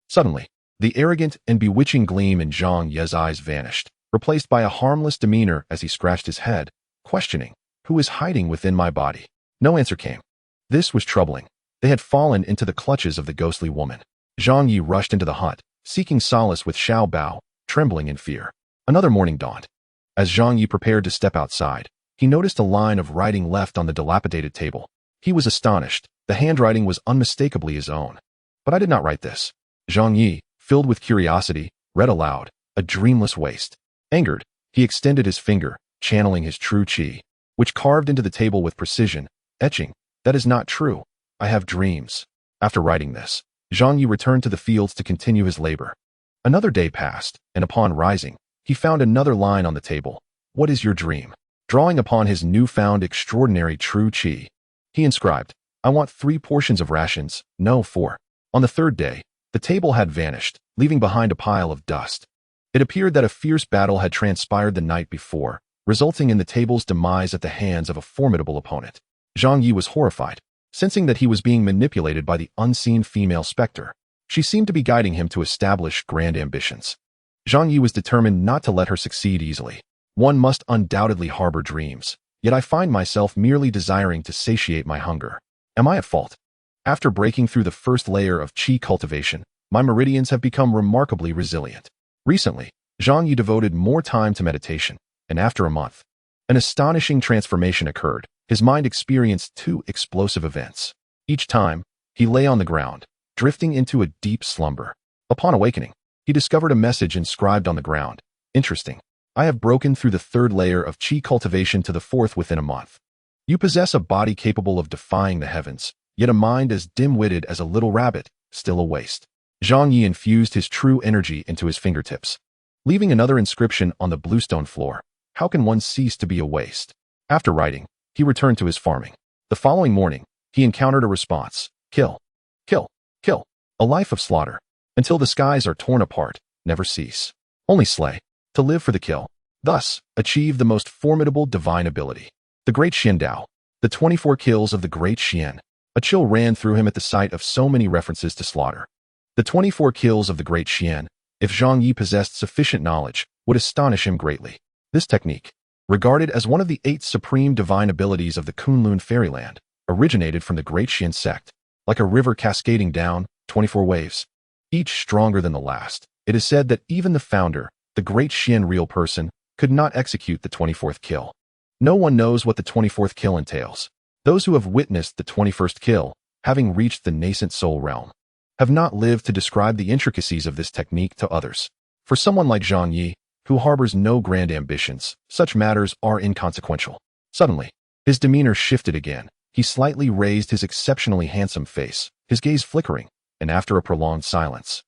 Suddenly, the arrogant and bewitching gleam in Zhang Ye's eyes vanished, replaced by a harmless demeanor as he scratched his head, questioning, "Who is hiding within my body?" No answer came. This was troubling. They had fallen into the clutches of the ghostly woman. Zhang Ye rushed into the hut, seeking solace with Xiao Bao, trembling in fear. Another morning dawned. As Zhang Ye prepared to step outside, he noticed a line of writing left on the dilapidated table. He was astonished. The handwriting was unmistakably his own. "But I did not write this." Zhang Ye, filled with curiosity, read aloud, "A dreamless waste." Angered, he extended his finger, channeling his true Qi, which carved into the table with precision, etching, "That is not true. I have dreams." After writing this, Zhang Ye returned to the fields to continue his labor. Another day passed, and upon rising, he found another line on the table. "What is your dream?" Drawing upon his newfound extraordinary true Qi, he inscribed, "I want 3 portions of rations, no 4. On the 3rd day, the table had vanished, leaving behind a pile of dust. It appeared that a fierce battle had transpired the night before, resulting in the table's demise at the hands of a formidable opponent. Zhang Ye was horrified. sensing that he was being manipulated by the unseen female specter. She seemed to be guiding him to establish grand ambitions. Zhang Ye was determined not to let her succeed easily. One must undoubtedly harbor dreams, yet I find myself merely desiring to satiate my hunger. Am I at fault? After breaking through the first layer of Qi cultivation, my meridians have become remarkably resilient. Recently, Zhang Ye devoted more time to meditation, and after a month, an astonishing transformation occurred. His mind experienced two explosive events. Each time, he lay on the ground, drifting into a deep slumber. Upon awakening, he discovered a message inscribed on the ground. Interesting. I have broken through the third layer of Qi cultivation to the fourth within a month. You possess a body capable of defying the heavens, yet a mind as dim-witted as a little rabbit, still a waste. Zhang Ye infused his true energy into his fingertips, leaving another inscription on the bluestone floor. How can one cease to be a waste? After writing, he returned to his farming. The following morning, he encountered a response. Kill. Kill. Kill. A life of slaughter. Until the skies are torn apart, never cease. Only slay. To live for the kill. Thus, achieve the most formidable divine ability. The Great Xian Dao. The 24 kills of the Great Xian. A chill ran through him at the sight of so many references to slaughter. The 24 kills of the Great Xian, if Zhang Ye possessed sufficient knowledge, would astonish him greatly. This technique, regarded as one of the 8 supreme divine abilities of the Kunlun fairyland, originated from the Great Xian Sect. Like a river cascading down, 24 waves, each stronger than the last. It is said that even the founder, the Great Xian real person, could not execute the 24th kill. No one knows what the 24th kill entails. Those who have witnessed the 21st kill, having reached the Nascent Soul realm, have not lived to describe the intricacies of this technique to others. For someone like Zhang Ye, who harbors no grand ambitions, such matters are inconsequential. Suddenly, his demeanor shifted again. He slightly raised his exceptionally handsome face, his gaze flickering, and after a prolonged silence,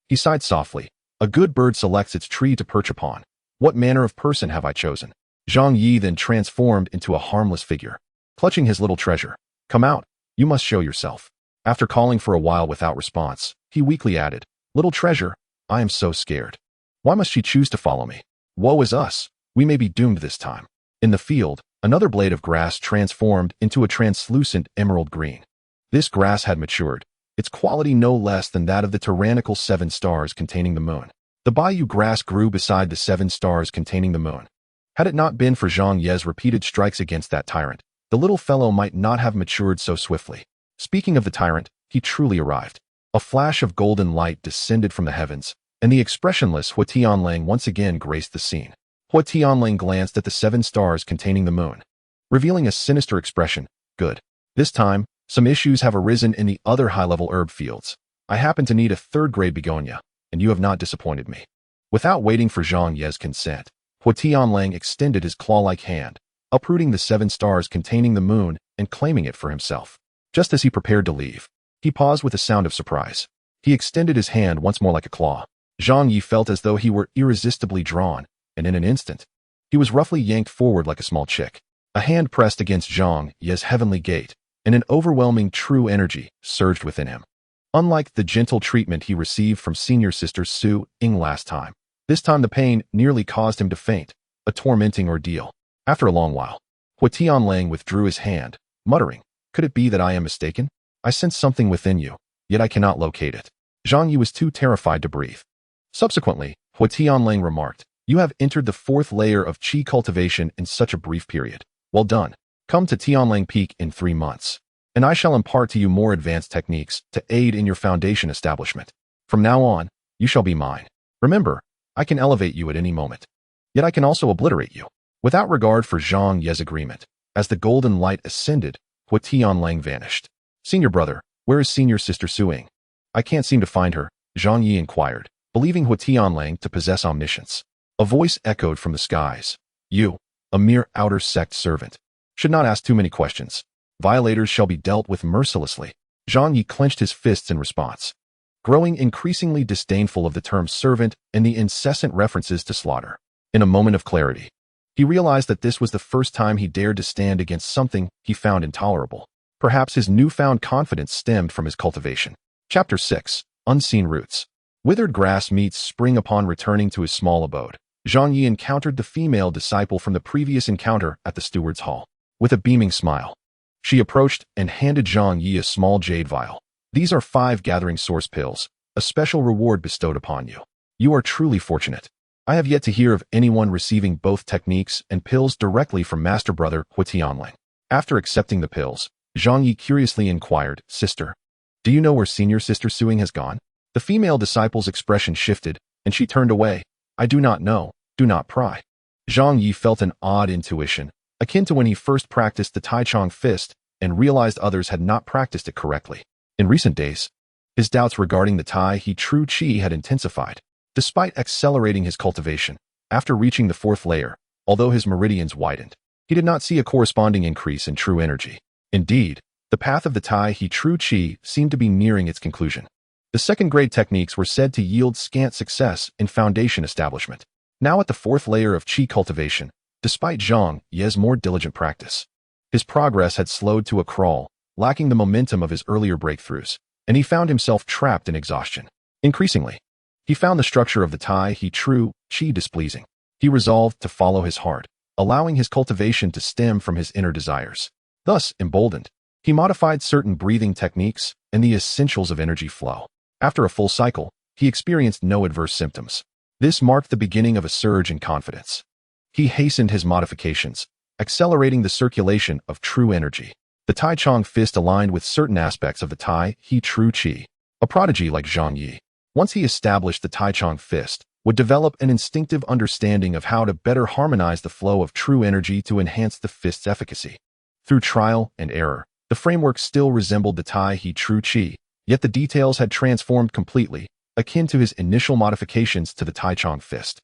he sighed softly. A good bird selects its tree to perch upon. What manner of person have I chosen? Zhang Ye then transformed into a harmless figure, clutching his little treasure. Come out, you must show yourself. After calling for a while without response, he weakly added, Little treasure, I am so scared. Why must she choose to follow me? Woe is us, we may be doomed this time. In the field, another blade of grass transformed into a translucent emerald green. This grass had matured, its quality no less than that of the tyrannical 7 stars containing the moon. The bayou grass grew beside the 7 stars containing the moon. Had it not been for Zhang Ye's repeated strikes against that tyrant, the little fellow might not have matured so swiftly. Speaking of the tyrant, he truly arrived. A flash of golden light descended from the heavens, and the expressionless Hua Tianlang once again graced the scene. Hua Tianlang glanced at the 7 stars containing the moon, revealing a sinister expression. Good. This time, some issues have arisen in the other high-level herb fields. I happen to need a 3rd-grade begonia, and you have not disappointed me. Without waiting for Zhang Ye's consent, Hua Tianlang extended his claw-like hand, uprooting the 7 stars containing the moon and claiming it for himself. Just as he prepared to leave, he paused with a sound of surprise. He extended his hand once more like a claw. Zhang Ye felt as though he were irresistibly drawn, and in an instant, he was roughly yanked forward like a small chick. A hand pressed against Zhang Ye's heavenly gate, and an overwhelming true energy surged within him. Unlike the gentle treatment he received from senior sister Su Ying last time, this time the pain nearly caused him to faint, a tormenting ordeal. After a long while, Hua Tianlang withdrew his hand, muttering, Could it be that I am mistaken? I sense something within you, yet I cannot locate it. Zhang Ye was too terrified to breathe. Subsequently, Hua Tianlang remarked, You have entered the 4th layer of Qi cultivation in such a brief period. Well done. Come to Tianlang Peak in 3 months, and I shall impart to you more advanced techniques to aid in your foundation establishment. From now on, you shall be mine. Remember, I can elevate you at any moment. Yet I can also obliterate you. Without regard for Zhang Ye's agreement, as the golden light ascended, Hua Tianlang vanished. Senior brother, where is senior sister Su Ying? I can't seem to find her, Zhang Ye inquired, believing Hua Tianlang to possess omniscience. A voice echoed from the skies. You, a mere outer sect servant, should not ask too many questions. Violators shall be dealt with mercilessly. Zhang Ye clenched his fists in response, growing increasingly disdainful of the term servant and the incessant references to slaughter. In a moment of clarity, he realized that this was the first time he dared to stand against something he found intolerable. Perhaps his newfound confidence stemmed from his cultivation. Chapter 6. Unseen Roots. Withered grass meets spring. Upon returning to his small abode, Zhang Ye encountered the female disciple from the previous encounter at the steward's hall. With a beaming smile, She approached and handed Zhang Ye a small jade vial. These are 5 gathering source pills, a special reward bestowed upon you. You are truly fortunate. I have yet to hear of anyone receiving both techniques and pills directly from Master Brother Tianling. After accepting the pills, Zhang Ye curiously inquired, Sister, do you know where Senior Sister Suing has gone? The female disciple's expression shifted, and she turned away. I do not know, do not pry. Zhang Ye felt an odd intuition, akin to when he first practiced the Tai Chong fist and realized others had not practiced it correctly. In recent days, his doubts regarding the Tai True Qi had intensified. Despite accelerating his cultivation, after reaching the 4th layer, although his meridians widened, he did not see a corresponding increase in true energy. Indeed, the path of the Tai True Qi seemed to be nearing its conclusion. The second-grade techniques were said to yield scant success in foundation establishment. Now at the 4th layer of Qi cultivation, despite Zhang Ye's more diligent practice, his progress had slowed to a crawl, lacking the momentum of his earlier breakthroughs, and he found himself trapped in exhaustion. Increasingly, he found the structure of the Tai True Qi displeasing. He resolved to follow his heart, allowing his cultivation to stem from his inner desires. Thus, emboldened, he modified certain breathing techniques and the essentials of energy flow. After a full cycle, he experienced no adverse symptoms. This marked the beginning of a surge in confidence. He hastened his modifications, accelerating the circulation of true energy. The Tai Chong fist aligned with certain aspects of the Tai True Qi. A prodigy like Zhang Ye, once he established the Tai Chong fist, would develop an instinctive understanding of how to better harmonize the flow of true energy to enhance the fist's efficacy. Through trial and error, the framework still resembled the Tai True Qi, yet the details had transformed completely, akin to his initial modifications to the Tai Chong fist.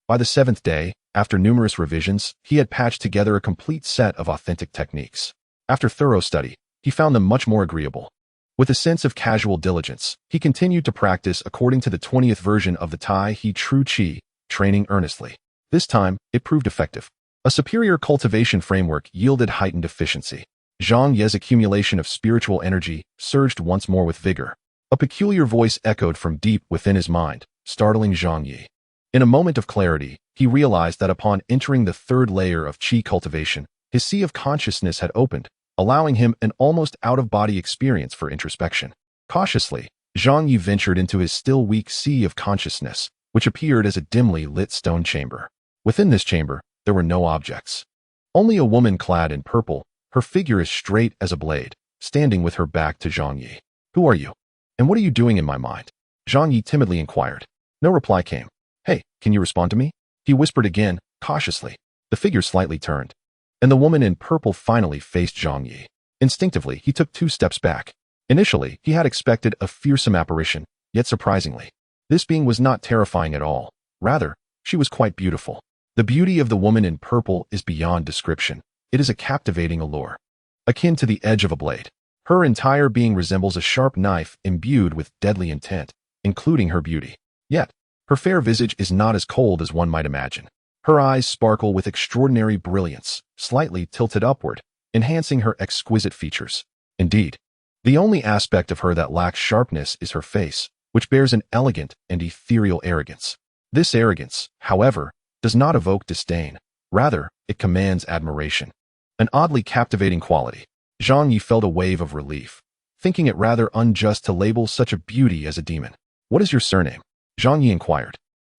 By the 7th day, after numerous revisions, he had patched together a complete set of authentic techniques. After thorough study, he found them much more agreeable. With a sense of casual diligence, he continued to practice according to the 20th version of the Tai True Qi, training earnestly. This time, it proved effective. A superior cultivation framework yielded heightened efficiency. Zhang Ye's accumulation of spiritual energy surged once more with vigor. A peculiar voice echoed from deep within his mind, startling Zhang Ye. In a moment of clarity, he realized that upon entering the 3rd layer of Qi cultivation, his sea of consciousness had opened, allowing him an almost out-of-body experience for introspection. Cautiously, Zhang Ye ventured into his still weak sea of consciousness, which appeared as a dimly lit stone chamber. Within this chamber, there were no objects. Only a woman clad in purple, her figure as straight as a blade, standing with her back to Zhang Ye. Who are you? And what are you doing in my mind? Zhang Ye timidly inquired. No reply came. Hey, can you respond to me? He whispered again, cautiously. The figure slightly turned, and the woman in purple finally faced Zhang Ye. Instinctively, he took 2 steps back. Initially, he had expected a fearsome apparition, yet surprisingly, this being was not terrifying at all. Rather, she was quite beautiful. The beauty of the woman in purple is beyond description. It is a captivating allure, akin to the edge of a blade. Her entire being resembles a sharp knife imbued with deadly intent, including her beauty. Yet, her fair visage is not as cold as one might imagine. Her eyes sparkle with extraordinary brilliance, slightly tilted upward, enhancing her exquisite features. Indeed, the only aspect of her that lacks sharpness is her face, which bears an elegant and ethereal arrogance. This arrogance, however, does not evoke disdain. Rather, it commands admiration. An oddly captivating quality. Zhang Ye felt a wave of relief, thinking it rather unjust to label such a beauty as a demon. What is your surname? Zhang Ye inquired.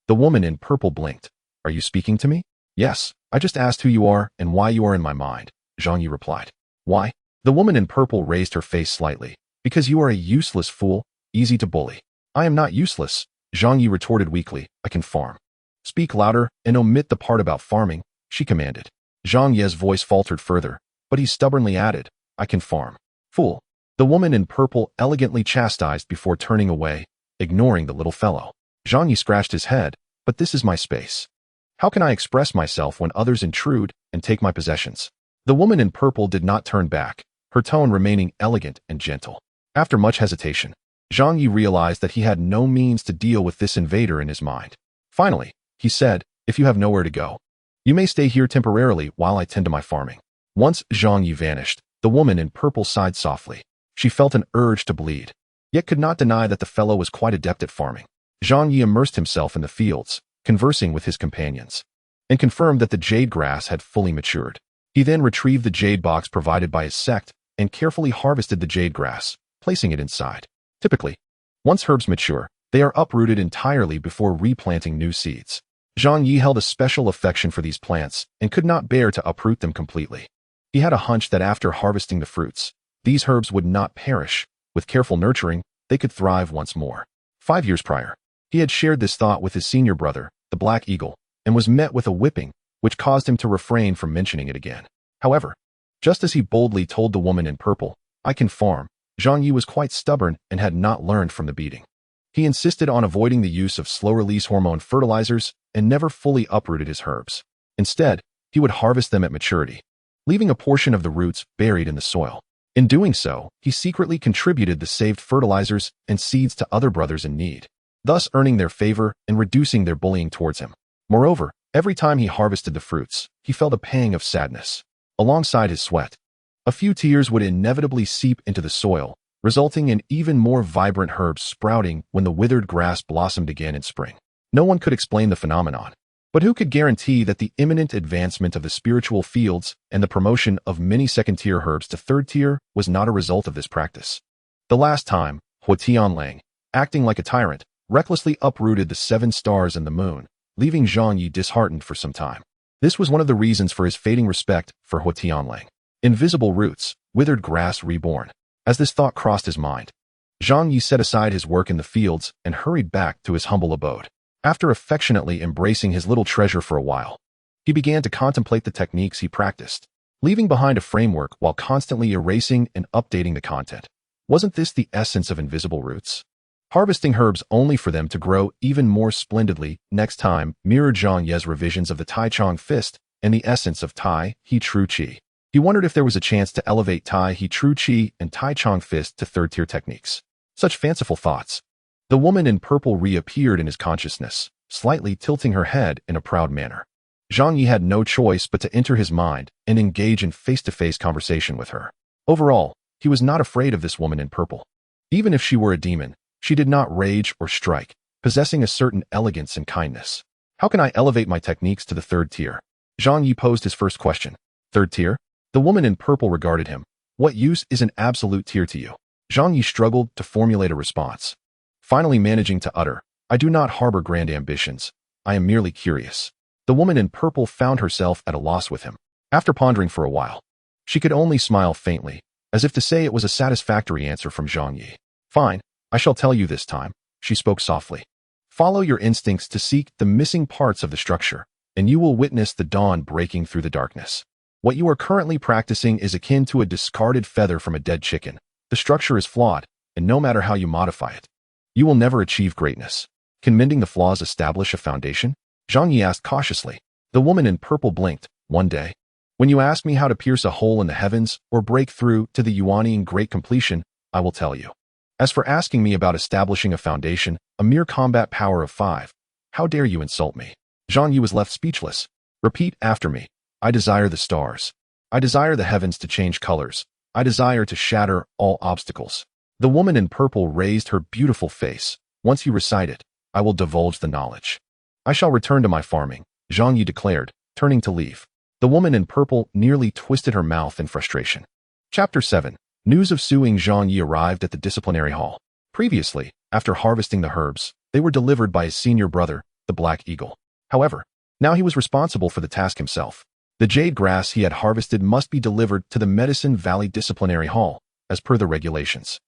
The woman in purple blinked. Are you speaking to me? Yes, I just asked who you are and why you are in my mind, Zhang Ye replied. Why? The woman in purple raised her face slightly. Because you are a useless fool, easy to bully. I am not useless, Zhang Ye retorted weakly. I can farm. Speak louder and omit the part about farming, she commanded. Zhang Ye's voice faltered further, but he stubbornly added, I can farm. Fool. The woman in purple elegantly chastised before turning away, ignoring the little fellow. Zhang Ye scratched his head, but this is my space. How can I express myself when others intrude and take my possessions? The woman in purple did not turn back, her tone remaining elegant and gentle. After much hesitation, Zhang Ye realized that he had no means to deal with this invader in his mind. Finally, he said, if you have nowhere to go, you may stay here temporarily while I tend to my farming. Once Zhang Ye vanished, the woman in purple sighed softly. She felt an urge to bleed, yet could not deny that the fellow was quite adept at farming. Zhang Ye immersed himself in the fields, conversing with his companions, and confirmed that the jade grass had fully matured. He then retrieved the jade box provided by his sect and carefully harvested the jade grass, placing it inside. Typically, once herbs mature, they are uprooted entirely before replanting new seeds. Zhang Ye held a special affection for these plants and could not bear to uproot them completely. He had a hunch that after harvesting the fruits, these herbs would not perish. With careful nurturing, they could thrive once more. 5 years prior, he had shared this thought with his senior brother, the Black Eagle, and was met with a whipping, which caused him to refrain from mentioning it again. However, just as he boldly told the woman in purple, "I can farm," Zhang Ye was quite stubborn and had not learned from the beating. He insisted on avoiding the use of slow-release hormone fertilizers and never fully uprooted his herbs. Instead, he would harvest them at maturity, leaving a portion of the roots buried in the soil. In doing so, he secretly contributed the saved fertilizers and seeds to other brothers in need, thus earning their favor and reducing their bullying towards him. Moreover, every time he harvested the fruits, he felt a pang of sadness. Alongside his sweat, a few tears would inevitably seep into the soil, resulting in even more vibrant herbs sprouting when the withered grass blossomed again in spring. No one could explain the phenomenon, but who could guarantee that the imminent advancement of the spiritual fields and the promotion of many second-tier herbs to third-tier was not a result of this practice? The last time, Tianlang, acting like a tyrant, recklessly uprooted the 7 stars and the moon, leaving Zhang Ye disheartened for some time. This was one of the reasons for his fading respect for Tianlang. Invisible roots, withered grass reborn. As this thought crossed his mind, Zhang Ye set aside his work in the fields and hurried back to his humble abode. After affectionately embracing his little treasure for a while, he began to contemplate the techniques he practiced, leaving behind a framework while constantly erasing and updating the content. Wasn't this the essence of invisible roots? Harvesting herbs only for them to grow even more splendidly next time mirrored Zhang Ye's revisions of the Tai Chong Fist and the essence of Tai He True Qi. He wondered if there was a chance to elevate Tai He True Qi and Tai Chong Fist to third-tier techniques. Such fanciful thoughts. The woman in purple reappeared in his consciousness, slightly tilting her head in a proud manner. Zhang Ye had no choice but to enter his mind and engage in face-to-face conversation with her. Overall, he was not afraid of this woman in purple. Even if she were a demon, she did not rage or strike, possessing a certain elegance and kindness. How can I elevate my techniques to the third tier? Zhang Ye posed his first question. Third tier? The woman in purple regarded him. What use is an absolute tier to you? Zhang Ye struggled to formulate a response, finally managing to utter, "I do not harbor grand ambitions. I am merely curious." The woman in purple found herself at a loss with him. After pondering for a while, she could only smile faintly, as if to say it was a satisfactory answer from Zhang Ye. "Fine, I shall tell you this time," she spoke softly. "Follow your instincts to seek the missing parts of the structure, and you will witness the dawn breaking through the darkness. What you are currently practicing is akin to a discarded feather from a dead chicken. The structure is flawed, and no matter how you modify it, you will never achieve greatness. Can mending the flaws establish a foundation?" Zhang Ye asked cautiously. The woman in purple blinked. "One day, when you ask me how to pierce a hole in the heavens or break through to the Yuanian great completion, I will tell you. As for asking me about establishing a foundation, a mere combat power of 5, how dare you insult me?" Zhang Ye was left speechless. "Repeat after me. I desire the stars. I desire the heavens to change colors. I desire to shatter all obstacles." The woman in purple raised her beautiful face. "Once you recite it, I will divulge the knowledge. I shall return to my farming," Zhang Ye declared, turning to leave. The woman in purple nearly twisted her mouth in frustration. Chapter 7. News of suing Zhang Ye arrived at the disciplinary hall. Previously, after harvesting the herbs, they were delivered by his senior brother, the Black Eagle. However, now he was responsible for the task himself. The jade grass he had harvested must be delivered to the Medicine Valley Disciplinary Hall, as per the regulations.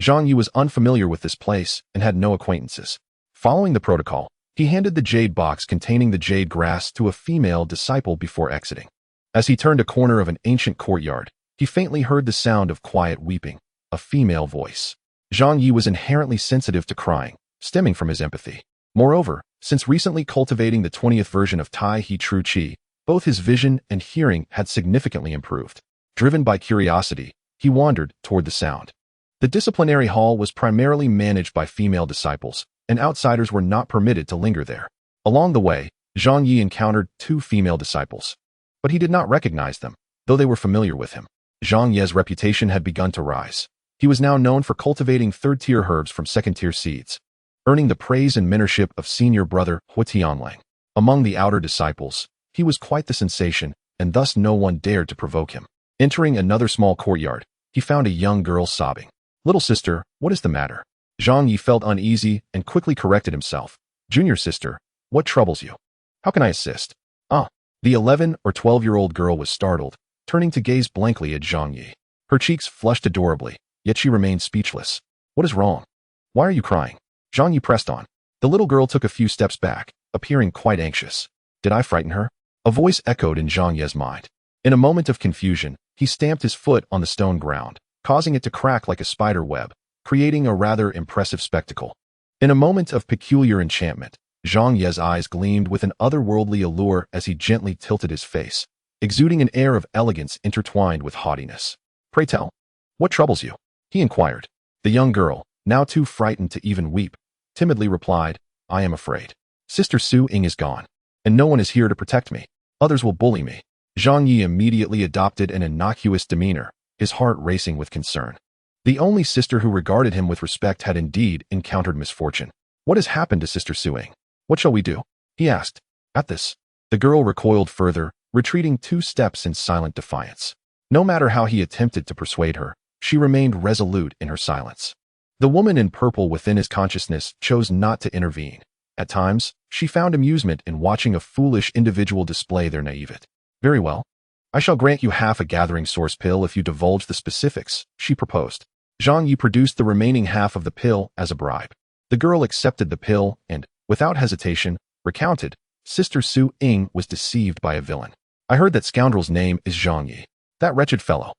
Zhang Ye was unfamiliar with this place and had no acquaintances. Following the protocol, he handed the jade box containing the jade grass to a female disciple before exiting. As he turned a corner of an ancient courtyard, he faintly heard the sound of quiet weeping, a female voice. Zhang Ye was inherently sensitive to crying, stemming from his empathy. Moreover, since recently cultivating the 20th version of Tai He True Qi, both his vision and hearing had significantly improved. Driven by curiosity, he wandered toward the sound. The disciplinary hall was primarily managed by female disciples, and outsiders were not permitted to linger there. Along the way, Zhang Ye encountered 2 female disciples, but he did not recognize them, though they were familiar with him. Zhang Ye's reputation had begun to rise. He was now known for cultivating third-tier herbs from second-tier seeds, earning the praise and mentorship of senior brother Tianlang. Among the outer disciples, he was quite the sensation, and thus no one dared to provoke him. Entering another small courtyard, he found a young girl sobbing. "Little sister, what is the matter?" Zhang Ye felt uneasy and quickly corrected himself. "Junior sister, what troubles you? How can I assist?" "Ah." The 11 or 12-year-old girl was startled, turning to gaze blankly at Zhang Ye. Her cheeks flushed adorably, yet she remained speechless. "What is wrong? Why are you crying?" Zhang Ye pressed on. The little girl took a few steps back, appearing quite anxious. "Did I frighten her?" A voice echoed in Zhang Ye's mind. In a moment of confusion, he stamped his foot on the stone ground, causing it to crack like a spider web, creating a rather impressive spectacle. In a moment of peculiar enchantment, Zhang Ye's eyes gleamed with an otherworldly allure as he gently tilted his face, exuding an air of elegance intertwined with haughtiness. "Pray tell, what troubles you?" he inquired. The young girl, now too frightened to even weep, timidly replied, "I am afraid. Sister Su Ying is gone, and no one is here to protect me. Others will bully me." Zhang Ye immediately adopted an innocuous demeanor, his heart racing with concern. The only sister who regarded him with respect had indeed encountered misfortune. "What has happened to Sister Su Ying? What shall we do?" he asked. At this, the girl recoiled further, retreating 2 steps in silent defiance. No matter how he attempted to persuade her, she remained resolute in her silence. The woman in purple within his consciousness chose not to intervene. At times, she found amusement in watching a foolish individual display their naivete. "Very well. I shall grant you half a gathering source pill if you divulge the specifics," she proposed. Zhang Ye produced the remaining half of the pill as a bribe. The girl accepted the pill and, without hesitation, recounted, "Sister Su Ying was deceived by a villain. I heard that scoundrel's name is Zhang Ye. That wretched fellow."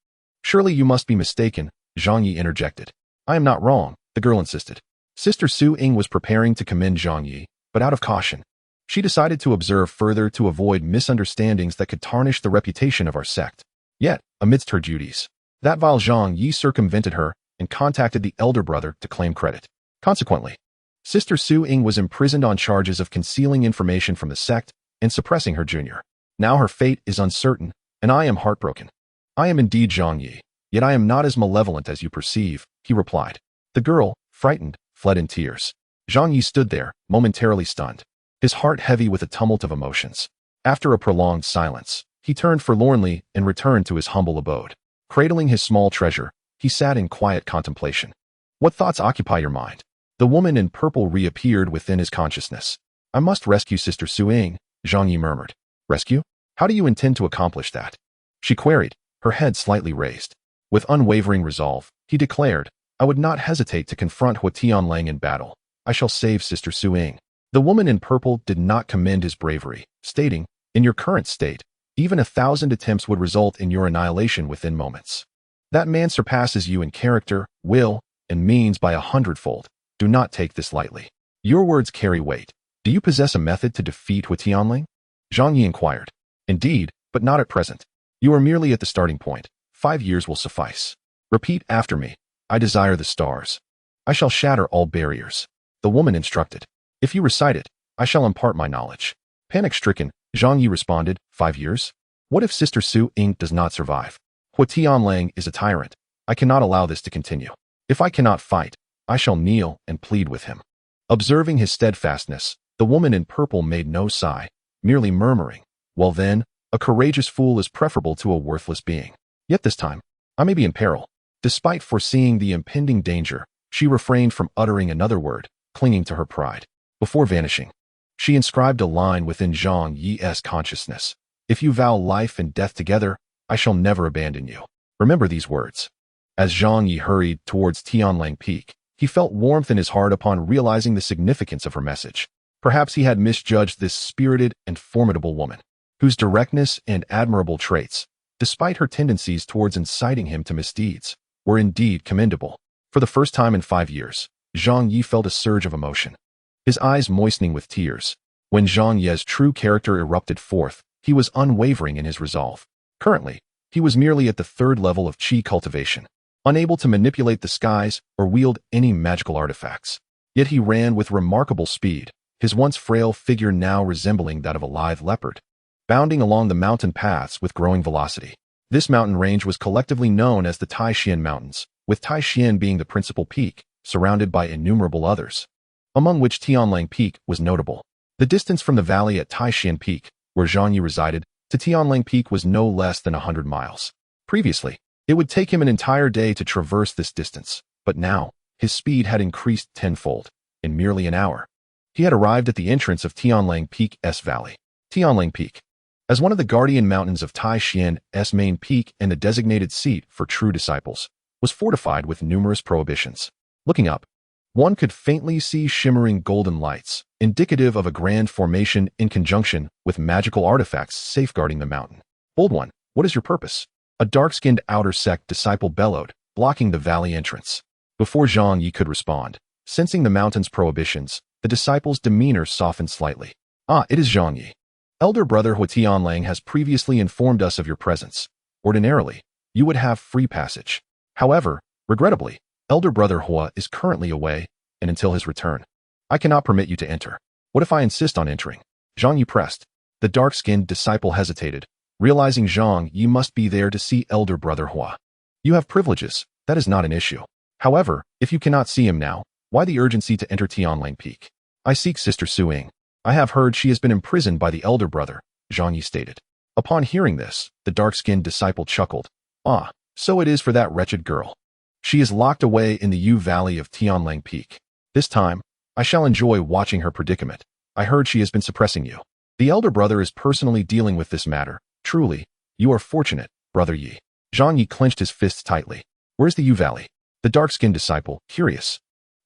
"Surely you must be mistaken," Zhang Ye interjected. "I am not wrong," the girl insisted. Sister Su Ying was preparing to commend Zhang Ye, but out of caution, she decided to observe further to avoid misunderstandings that could tarnish the reputation of our sect. Yet, amidst her duties, that vile Zhang Ye circumvented her and contacted the elder brother to claim credit. Consequently, Sister Su Ying was imprisoned on charges of concealing information from the sect and suppressing her junior. Now her fate is uncertain, and I am heartbroken. "I am indeed Zhang Ye, yet I am not as malevolent as you perceive," he replied. The girl, frightened, fled in tears. Zhang Ye stood there, momentarily stunned, his heart heavy with a tumult of emotions. After a prolonged silence, he turned forlornly and returned to his humble abode. Cradling his small treasure, he sat in quiet contemplation. "What thoughts occupy your mind?" The woman in purple reappeared within his consciousness. "I must rescue Sister Su Ying," Zhang Ye murmured. "Rescue? How do you intend to accomplish that?" she queried, her head slightly raised. With unwavering resolve, he declared, "I would not hesitate to confront Tianlang in battle. I shall save Sister Su Ying." The woman in purple did not commend his bravery, stating, "In your current state, even 1,000 attempts would result in your annihilation within moments. That man surpasses you in character, will, and means by 100-fold. Do not take this lightly. Your words carry weight. Do you possess a method to defeat Tianlang?" Zhang Ye inquired. "Indeed, but not at present. You are merely at the starting point. 5 years will suffice. Repeat after me. I desire the stars. I shall shatter all barriers." The woman instructed. "If you recite it, I shall impart my knowledge." Panic-stricken, Zhang Ye responded, 5 years? What if Sister Su Ying does not survive? Tianlang is a tyrant. I cannot allow this to continue. If I cannot fight, I shall kneel and plead with him." Observing his steadfastness, the woman in purple made no sigh, merely murmuring, "Well then, a courageous fool is preferable to a worthless being. Yet this time, I may be in peril." Despite foreseeing the impending danger, she refrained from uttering another word, clinging to her pride. Before vanishing, she inscribed a line within Zhang Ye's consciousness. "If you vow life and death together, I shall never abandon you. Remember these words." As Zhang Ye hurried towards Tianlang Peak, he felt warmth in his heart upon realizing the significance of her message. Perhaps he had misjudged this spirited and formidable woman, whose directness and admirable traits, despite her tendencies towards inciting him to misdeeds, were indeed commendable. For the first time in 5 years, Zhang Ye felt a surge of emotion, his eyes moistening with tears. When Zhang Ye's true character erupted forth, he was unwavering in his resolve. Currently, he was merely at the 3rd level of Qi cultivation, unable to manipulate the skies or wield any magical artifacts. Yet he ran with remarkable speed, his once frail figure now resembling that of a lithe leopard, bounding along the mountain paths with growing velocity. This mountain range was collectively known as the Tai Xuan Mountains, with Tai Xuan being the principal peak, surrounded by innumerable others, among which Tianlang Peak was notable. The distance from the valley at Tai Xuan Peak, where Zhang Ye resided, to Tianlang Peak was no less than 100 miles. Previously, It would take him an entire day to traverse this distance, but now, his speed had increased tenfold. In merely an hour, he had arrived at the entrance of Tianlang Peak's valley. Tianlang Peak, as one of the guardian mountains of Tai Xuan's main peak and the designated seat for true disciples, was fortified with numerous prohibitions. Looking up, one could faintly see shimmering golden lights, indicative of a grand formation in conjunction with magical artifacts safeguarding the mountain. Bold one, what is your purpose? A dark-skinned outer sect disciple bellowed, blocking the valley entrance. Before Zhang Ye could respond, sensing the mountain's prohibitions, the disciple's demeanor softened slightly. Ah, it is Zhang Ye. Elder brother Hua Tianlang has previously informed us of your presence. Ordinarily, you would have free passage. However, regrettably, Elder brother Hua is currently away, and until his return, I cannot permit you to enter. What if I insist on entering? Zhang Ye pressed. The dark-skinned disciple hesitated, realizing Zhang Ye must be there to see Elder brother Hua. You have privileges, that is not an issue. However, if you cannot see him now, why the urgency to enter Tianlang Peak? I seek Sister Suing. I have heard she has been imprisoned by the elder brother, Zhang Ye stated. Upon hearing this, the dark-skinned disciple chuckled. Ah, so it is for that wretched girl. She is locked away in the valley of Tianlang Peak. This time, I shall enjoy watching her predicament. I heard she has been suppressing you. The elder brother is personally dealing with this matter. Truly, you are fortunate, Brother Yi. Zhang Ye clenched his fists tightly. Where's the valley? The dark-skinned disciple, curious,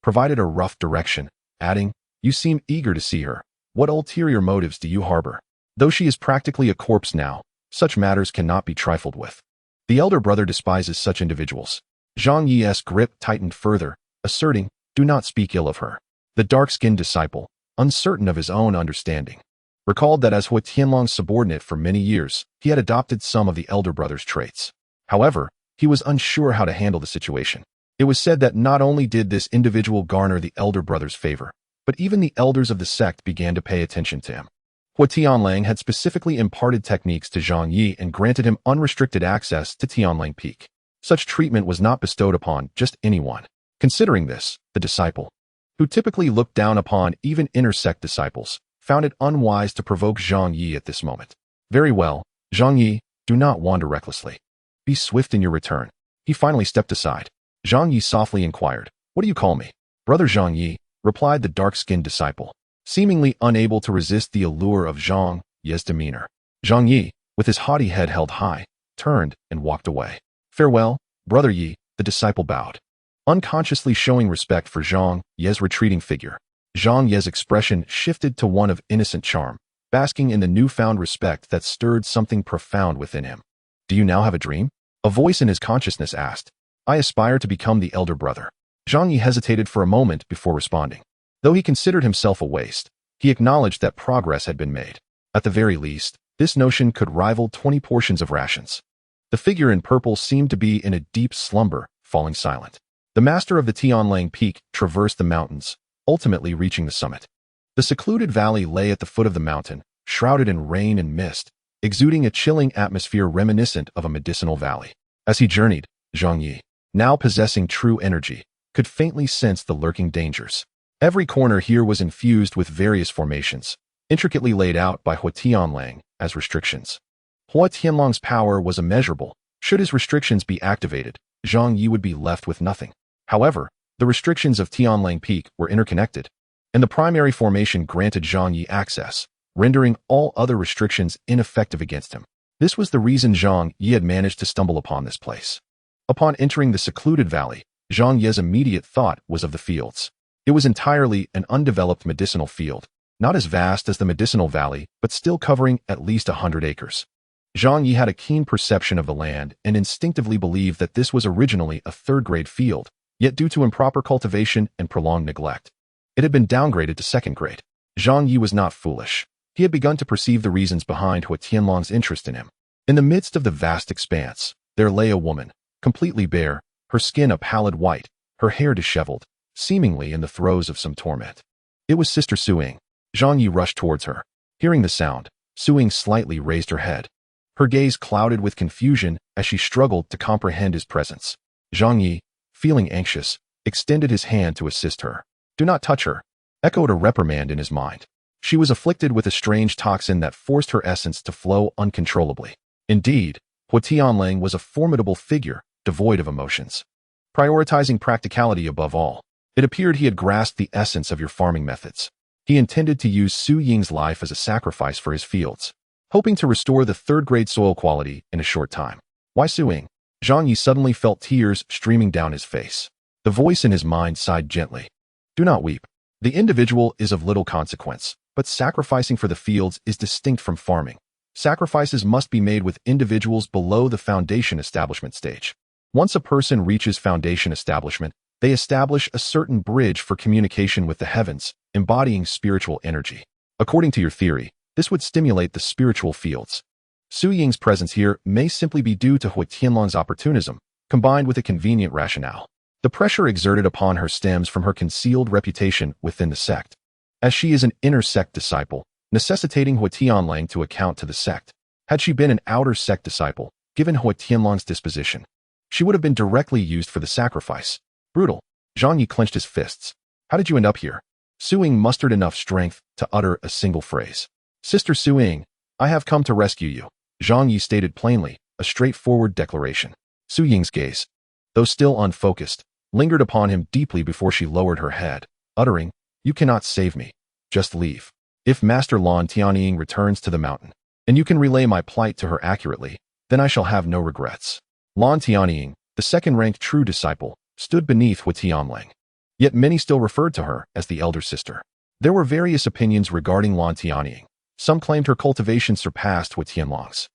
provided a rough direction, adding, you seem eager to see her. What ulterior motives do you harbor? Though she is practically a corpse now, such matters cannot be trifled with. The elder brother despises such individuals. Zhang Ye's grip tightened further, asserting, do not speak ill of her. The dark-skinned disciple, uncertain of his own understanding, recalled that as Hua Tianlang's subordinate for many years, he had adopted some of the elder brother's traits. However, he was unsure how to handle the situation. It was said that not only did this individual garner the elder brother's favor, but even the elders of the sect began to pay attention to him. Hua Tianlang had specifically imparted techniques to Zhang Ye and granted him unrestricted access to Tianlang Peak. Such treatment was not bestowed upon just anyone. Considering this, the disciple, who typically looked down upon even inner sect disciples, found it unwise to provoke Zhang Ye at this moment. Very well, Zhang Ye, do not wander recklessly. Be swift in your return. He finally stepped aside. Zhang Ye softly inquired, what do you call me? Brother Zhang Ye, replied the dark-skinned disciple, seemingly unable to resist the allure of Zhang Ye's demeanor. Zhang Ye, with his haughty head held high, turned and walked away. Farewell, Brother Ye, the disciple bowed, unconsciously showing respect for Zhang Ye's retreating figure. Zhang Ye's expression shifted to one of innocent charm, basking in the newfound respect that stirred something profound within him. Do you now have a dream? A voice in his consciousness asked. I aspire to become the elder brother. Zhang Ye hesitated for a moment before responding. Though he considered himself a waste, he acknowledged that progress had been made. At the very least, this notion could rival 20 portions of rations. The figure in purple seemed to be in a deep slumber, falling silent. The master of the Tianlang Peak traversed the mountains, ultimately reaching the summit. The secluded valley lay at the foot of the mountain, shrouded in rain and mist, exuding a chilling atmosphere reminiscent of a medicinal valley. As he journeyed, Zhang Ye, now possessing true energy, could faintly sense the lurking dangers. Every corner here was infused with various formations, intricately laid out by Hua Tianlang as restrictions. Hua Tianlang's power was immeasurable. Should his restrictions be activated, Zhang Ye would be left with nothing. However, the restrictions of Tianlang Peak were interconnected, and the primary formation granted Zhang Ye access, rendering all other restrictions ineffective against him. This was the reason Zhang Ye had managed to stumble upon this place. Upon entering the secluded valley, Zhang Ye's immediate thought was of the fields. It was entirely an undeveloped medicinal field, not as vast as the medicinal valley, but still covering at least 100 acres. Zhang Ye had a keen perception of the land and instinctively believed that this was originally a third-grade field, yet due to improper cultivation and prolonged neglect, it had been downgraded to second grade. Zhang Ye was not foolish. He had begun to perceive the reasons behind Hua Tianlang's interest in him. In the midst of the vast expanse, there lay a woman, completely bare, her skin a pallid white, her hair disheveled, seemingly in the throes of some torment. It was Sister Suing. Zhang Ye rushed towards her. Hearing the sound, Suing slightly raised her head. Her gaze clouded with confusion as she struggled to comprehend his presence. Zhang Ye, feeling anxious, extended his hand to assist her. Do not touch her, echoed a reprimand in his mind. She was afflicted with a strange toxin that forced her essence to flow uncontrollably. Indeed, Hua Tianlang was a formidable figure, devoid of emotions. Prioritizing practicality above all, it appeared he had grasped the essence of your farming methods. He intended to use Su Ying's life as a sacrifice for his fields, hoping to restore the third-grade soil quality in a short time. Why Su Ying? Zhang Ye suddenly felt tears streaming down his face. The voice in his mind sighed gently. Do not weep. The individual is of little consequence, but sacrificing for the fields is distinct from farming. Sacrifices must be made with individuals below the foundation establishment stage. Once a person reaches foundation establishment, they establish a certain bridge for communication with the heavens, embodying spiritual energy. According to your theory, this would stimulate the spiritual fields. Su Ying's presence here may simply be due to Hui Tianlong's opportunism, combined with a convenient rationale. The pressure exerted upon her stems from her concealed reputation within the sect, as she is an inner sect disciple, necessitating Hui Tianlang to account to the sect. Had she been an outer sect disciple, given Hui Tianlong's disposition, she would have been directly used for the sacrifice. Brutal. Zhang Ye clenched his fists. How did you end up here? Su Ying mustered enough strength to utter a single phrase. Sister Su Ying, I have come to rescue you. Zhang Ye stated plainly, a straightforward declaration. Su Ying's gaze, though still unfocused, lingered upon him deeply before she lowered her head, uttering, You cannot save me. Just leave. If Master Lan Tianying returns to the mountain, and you can relay my plight to her accurately, then I shall have no regrets. Lan Tianying, the second-ranked true disciple, stood beneath Hui Tianlang. Yet many still referred to her as the elder sister. There were various opinions regarding Lan Tianying. Some claimed her cultivation surpassed Hui Tianlong's,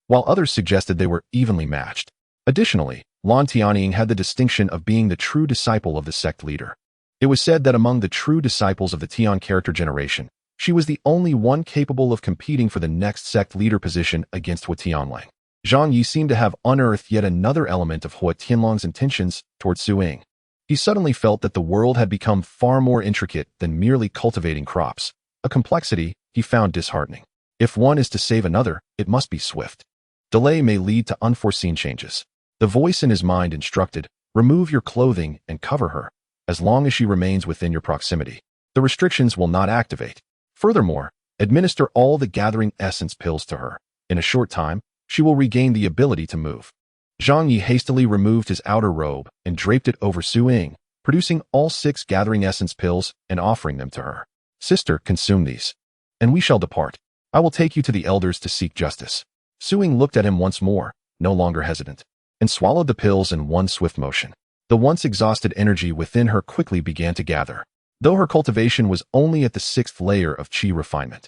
while others suggested they were evenly matched. Additionally, Lan Tianying had the distinction of being the true disciple of the sect leader. It was said that among the true disciples of the Tian character generation, she was the only one capable of competing for the next sect leader position against Hui Tianlang. Zhang Ye seemed to have unearthed yet another element of Hui Tianlong's intentions towards Su Ying. He suddenly felt that the world had become far more intricate than merely cultivating crops, a complexity he found disheartening. If one is to save another, it must be swift. Delay may lead to unforeseen changes. The voice in his mind instructed, remove your clothing and cover her. As long as she remains within your proximity, the restrictions will not activate. Furthermore, administer all the gathering essence pills to her. In a short time, she will regain the ability to move. Zhang Ye hastily removed his outer robe and draped it over Su Ying, producing all 6 gathering essence pills and offering them to her. Sister, consume these, and we shall depart. I will take you to the elders to seek justice. Su Ying looked at him once more, no longer hesitant, and swallowed the pills in one swift motion. The once exhausted energy within her quickly began to gather. Though her cultivation was only at the 6th layer of Qi refinement,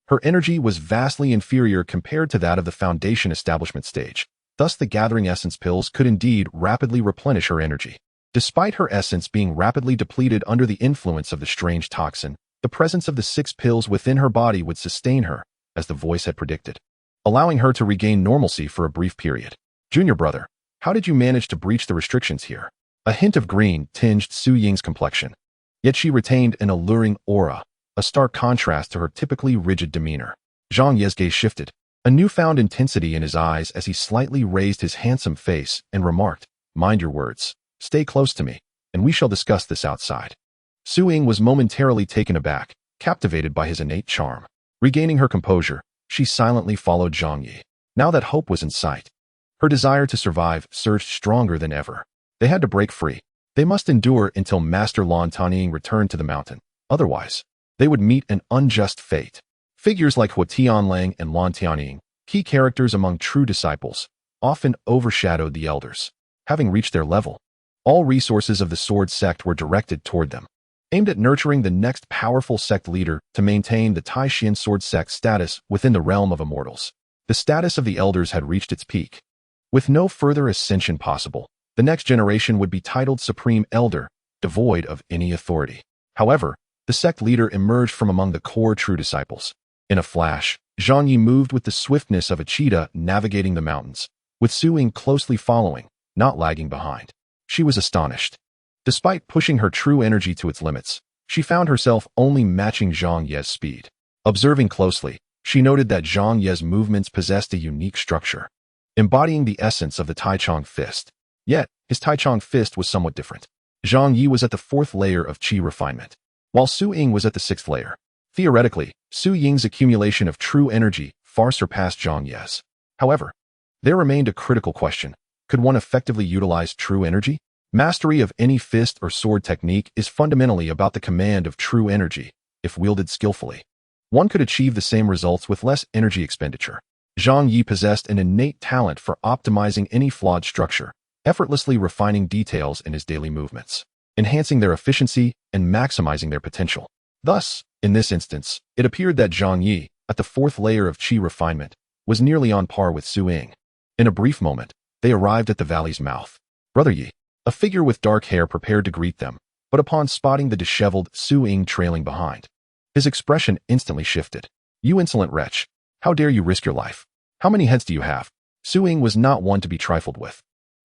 her energy was vastly inferior compared to that of the foundation establishment stage. Thus the gathering essence pills could indeed rapidly replenish her energy. Despite her essence being rapidly depleted under the influence of the strange toxin, the presence of the 6 pills within her body would sustain her, as the voice had predicted, allowing her to regain normalcy for a brief period. Junior brother, how did you manage to breach the restrictions here? A hint of green tinged Su Ying's complexion. Yet she retained an alluring aura, a stark contrast to her typically rigid demeanor. Zhang Ye's gaze shifted, a newfound intensity in his eyes as he slightly raised his handsome face and remarked, Mind your words, stay close to me, and we shall discuss this outside. Su Ying was momentarily taken aback, captivated by his innate charm. Regaining her composure, she silently followed Zhang Ye. Now that hope was in sight, her desire to survive surged stronger than ever. They had to break free. They must endure until Master Lan Tianying returned to the mountain. Otherwise, they would meet an unjust fate. Figures like Hui Tianlang and Lan Tianying, key characters among true disciples, often overshadowed the elders. Having reached their level, all resources of the Sword Sect were directed toward them, aimed at nurturing the next powerful sect leader to maintain the Tai Xuan Sword Sect status within the realm of immortals. The status of the elders had reached its peak. With no further ascension possible, the next generation would be titled Supreme Elder, devoid of any authority. However, the sect leader emerged from among the core true disciples. In a flash, Zhang Ye moved with the swiftness of a cheetah navigating the mountains, with Su Ying closely following, not lagging behind. She was astonished. Despite pushing her true energy to its limits, she found herself only matching Zhang Ye's speed. Observing closely, she noted that Zhang Ye's movements possessed a unique structure, embodying the essence of the Tai Chong fist. Yet, his Tai Chong fist was somewhat different. Zhang Ye was at the 4th layer of Qi refinement, while Su Ying was at the 6th layer. Theoretically, Su Ying's accumulation of true energy far surpassed Zhang Ye's. However, there remained a critical question. Could one effectively utilize true energy? Mastery of any fist or sword technique is fundamentally about the command of true energy, if wielded skillfully. One could achieve the same results with less energy expenditure. Zhang Ye possessed an innate talent for optimizing any flawed structure, effortlessly refining details in his daily movements, enhancing their efficiency and maximizing their potential. Thus, in this instance, it appeared that Zhang Ye, at the fourth layer of Qi refinement, was nearly on par with Su Ying. In a brief moment, they arrived at the valley's mouth. Brother Ye, a figure with dark hair prepared to greet them, but upon spotting the disheveled Su Ying trailing behind, his expression instantly shifted. You insolent wretch, how dare you risk your life? How many heads do you have? Su Ying was not one to be trifled with.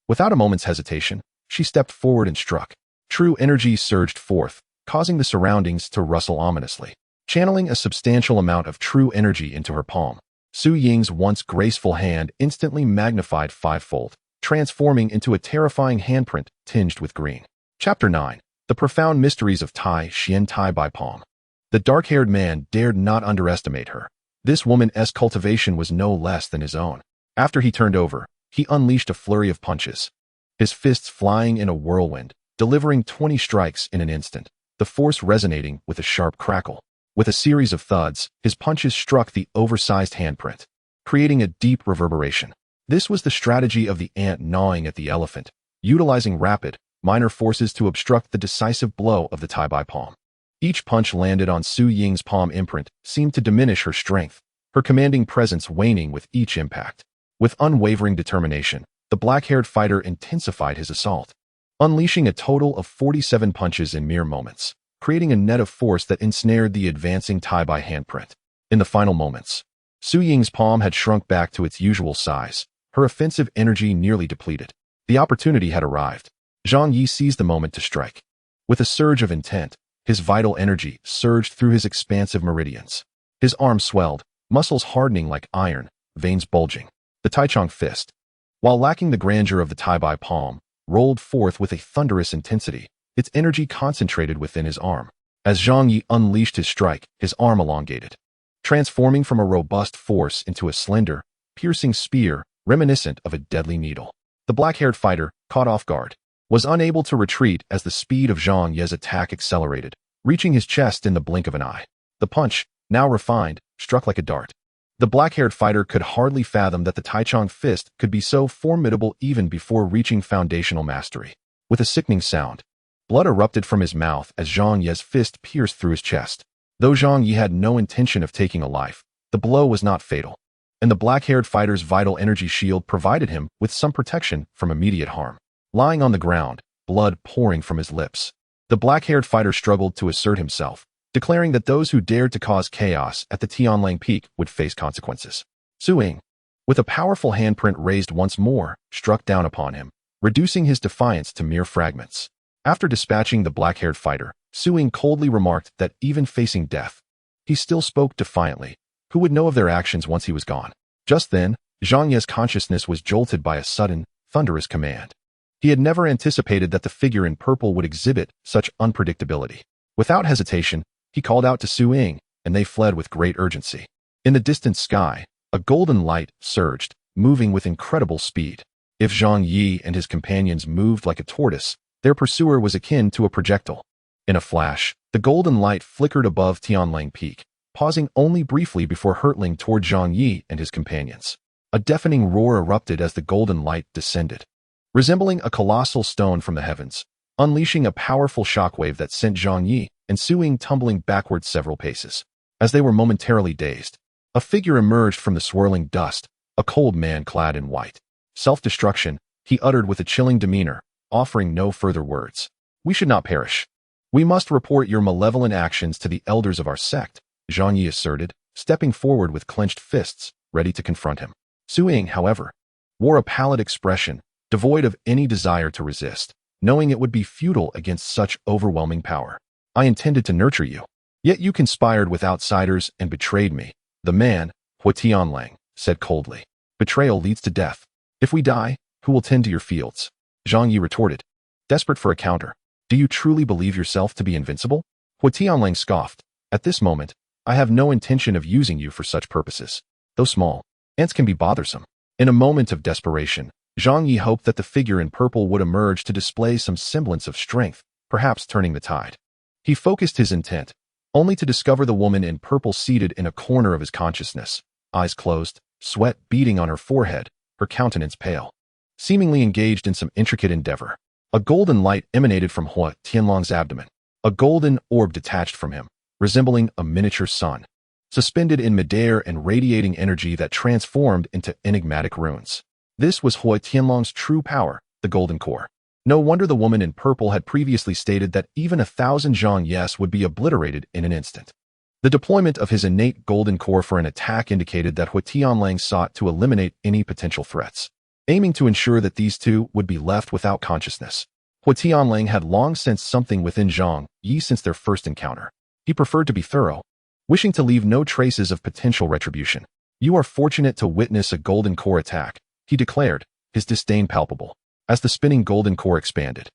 Without a moment's hesitation, she stepped forward and struck. True energy surged forth, causing the surroundings to rustle ominously. Channeling a substantial amount of true energy into her palm, Su Ying's once graceful hand instantly magnified fivefold, transforming into a terrifying handprint tinged with green. Chapter 9. The Profound Mysteries of Tai Xuan Tai Palm. The dark-haired man dared not underestimate her. This woman's cultivation was no less than his own. After he turned over, he unleashed a flurry of punches, his fists flying in a whirlwind, delivering 20 strikes in an instant, the force resonating with a sharp crackle. With a series of thuds, his punches struck the oversized handprint, creating a deep reverberation. This was the strategy of the ant gnawing at the elephant, utilizing rapid, minor forces to obstruct the decisive blow of the Tai palm. Each punch landed on Su Ying's palm imprint seemed to diminish her strength, her commanding presence waning with each impact. With unwavering determination, the black-haired fighter intensified his assault, unleashing a total of 47 punches in mere moments, creating a net of force that ensnared the advancing Tai handprint. In the final moments, Su Ying's palm had shrunk back to its usual size, her offensive energy nearly depleted. The opportunity had arrived. Zhang Ye seized the moment to strike. With a surge of intent, his vital energy surged through his expansive meridians. His arms swelled, muscles hardening like iron, veins bulging. The Tai Xuan fist, while lacking the grandeur of the Tai palm, rolled forth with a thunderous intensity, its energy concentrated within his arm. As Zhang Ye unleashed his strike, his arm elongated, transforming from a robust force into a slender, piercing spear reminiscent of a deadly needle. The black-haired fighter, caught off guard, was unable to retreat as the speed of Zhang Ye's attack accelerated, reaching his chest in the blink of an eye. The punch, now refined, struck like a dart. The black-haired fighter could hardly fathom that the Tai Xuan fist could be so formidable even before reaching foundational mastery. With a sickening sound, blood erupted from his mouth as Zhang Ye's fist pierced through his chest. Though Zhang Ye had no intention of taking a life, the blow was not fatal, and the black-haired fighter's vital energy shield provided him with some protection from immediate harm. Lying on the ground, blood pouring from his lips, the black-haired fighter struggled to assert himself, declaring that those who dared to cause chaos at the Tianlang Peak would face consequences. Su Ying, with a powerful handprint raised once more, struck down upon him, reducing his defiance to mere fragments. After dispatching the black-haired fighter, Su Ying coldly remarked that even facing death, he still spoke defiantly. Who would know of their actions once he was gone? Just then, Zhang Ye's consciousness was jolted by a sudden, thunderous command. He had never anticipated that the figure in purple would exhibit such unpredictability. Without hesitation, he called out to Su Ying, and they fled with great urgency. In the distant sky, a golden light surged, moving with incredible speed. If Zhang Ye and his companions moved like a tortoise, their pursuer was akin to a projectile. In a flash, the golden light flickered above Tianlang Peak, pausing only briefly before hurtling toward Zhang Ye and his companions. A deafening roar erupted as the golden light descended, resembling a colossal stone from the heavens, unleashing a powerful shockwave that sent Zhang Ye and Su Ying tumbling backward several paces. As they were momentarily dazed, a figure emerged from the swirling dust, a cold man clad in white. Self-destruction, he uttered with a chilling demeanor, offering no further words. We should not perish. We must report your malevolent actions to the elders of our sect, Zhang Ye asserted, stepping forward with clenched fists, ready to confront him. Su Ying, however, wore a pallid expression, devoid of any desire to resist, knowing it would be futile against such overwhelming power. I intended to nurture you, yet you conspired with outsiders and betrayed me. The man, Hua Tianlang, said coldly. Betrayal leads to death. If we die, who will tend to your fields? Zhang Ye retorted, desperate for a counter. Do you truly believe yourself to be invincible? Hua Tianlang scoffed. At this moment, I have no intention of using you for such purposes. Though small, ants can be bothersome. In a moment of desperation, Zhang Ye hoped that the figure in purple would emerge to display some semblance of strength, perhaps turning the tide. He focused his intent, only to discover the woman in purple seated in a corner of his consciousness, eyes closed, sweat beading on her forehead, her countenance pale, seemingly engaged in some intricate endeavor. A golden light emanated from Hua Tianlong's abdomen. A golden orb detached from him, resembling a miniature sun, suspended in midair and radiating energy that transformed into enigmatic runes. This was Hua Tianlong's true power, the golden core. No wonder the woman in purple had previously stated that even 1,000 Zhang Yes would be obliterated in an instant. The deployment of his innate golden core for an attack indicated that Hua Tianlang sought to eliminate any potential threats, aiming to ensure that these two would be left without consciousness. Hua Tianlang had long sensed something within Zhang Ye since their first encounter. He preferred to be thorough, wishing to leave no traces of potential retribution. "You are fortunate to witness a golden core attack," he declared, his disdain palpable, as the spinning golden core expanded,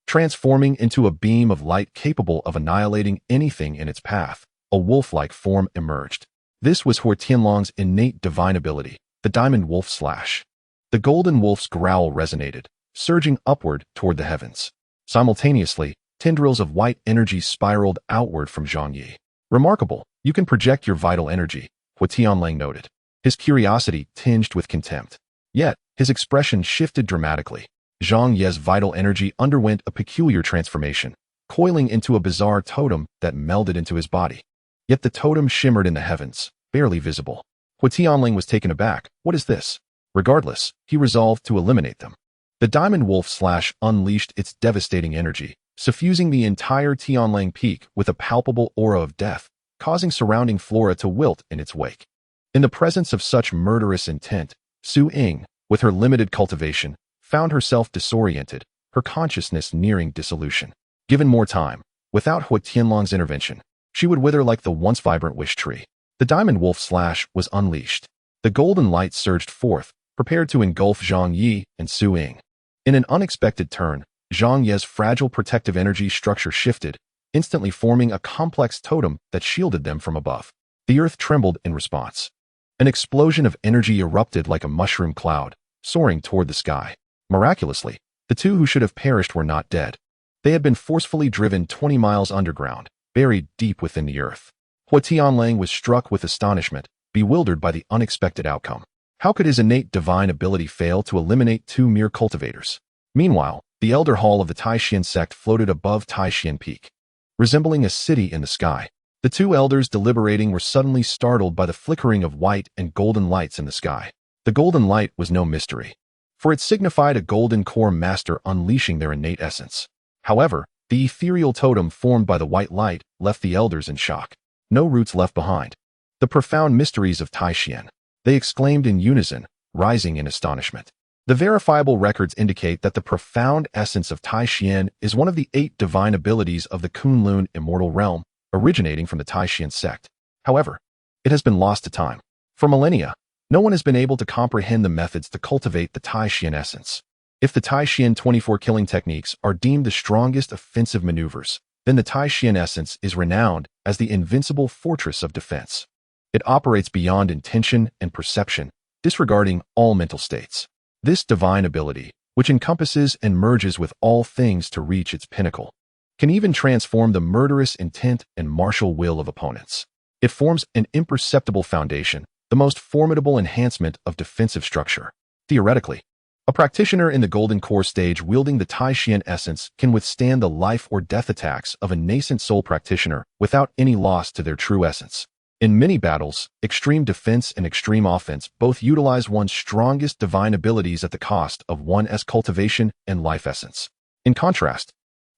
transforming into a beam of light capable of annihilating anything in its path. A wolf-like form emerged. This was Hua Tianlong's innate divine ability, the diamond wolf slash. The golden wolf's growl resonated, surging upward toward the heavens. Simultaneously, tendrils of white energy spiraled outward from Zhang Ye. "Remarkable, you can project your vital energy," Hua Tianlang noted, his curiosity tinged with contempt. Yet, his expression shifted dramatically. Zhang Ye's vital energy underwent a peculiar transformation, coiling into a bizarre totem that melded into his body. Yet the totem shimmered in the heavens, barely visible. Hua Tianlang was taken aback. "What is this?" Regardless, he resolved to eliminate them. The diamond wolf slash unleashed its devastating energy, suffusing the entire Tianlang peak with a palpable aura of death, causing surrounding flora to wilt in its wake. In the presence of such murderous intent, Su Ying, with her limited cultivation, found herself disoriented, her consciousness nearing dissolution. Given more time, without Hua Tianlong's intervention, she would wither like the once vibrant wish tree. The diamond wolf slash was unleashed. The golden light surged forth, prepared to engulf Zhang Ye and Su Ying. In an unexpected turn, Zhang Ye's fragile protective energy structure shifted, instantly forming a complex totem that shielded them from above. The earth trembled in response. An explosion of energy erupted like a mushroom cloud, soaring toward the sky. Miraculously, the two who should have perished were not dead. They had been forcefully driven 20 miles underground, buried deep within the earth. Hua Tianlang was struck with astonishment, bewildered by the unexpected outcome. How could his innate divine ability fail to eliminate two mere cultivators? Meanwhile, the elder hall of the Tai Xuan Sect floated above Tai Xuan Peak, resembling a city in the sky. The two elders deliberating were suddenly startled by the flickering of white and golden lights in the sky. The golden light was no mystery, for it signified a golden core master unleashing their innate essence. However, the ethereal totem formed by the white light left the elders in shock. No roots left behind. The profound mysteries of Tai Xuan, they exclaimed in unison, rising in astonishment. The verifiable records indicate that the profound essence of Tai Xuan is one of the 8 divine abilities of the Kunlun immortal realm, originating from the Tai Xuan Sect. However, it has been lost to time. For millennia, no one has been able to comprehend the methods to cultivate the Tai Xuan essence. If the Tai Xuan 24 killing techniques are deemed the strongest offensive maneuvers, then the Tai Xuan essence is renowned as the invincible fortress of defense. It operates beyond intention and perception, disregarding all mental states. This divine ability, which encompasses and merges with all things to reach its pinnacle, can even transform the murderous intent and martial will of opponents. It forms an imperceptible foundation, the most formidable enhancement of defensive structure. Theoretically, a practitioner in the Golden Core stage wielding the Tai Xuan essence can withstand the life or death attacks of a Nascent Soul practitioner without any loss to their true essence. In many battles, extreme defense and extreme offense both utilize one's strongest divine abilities at the cost of one's cultivation and life essence. In contrast,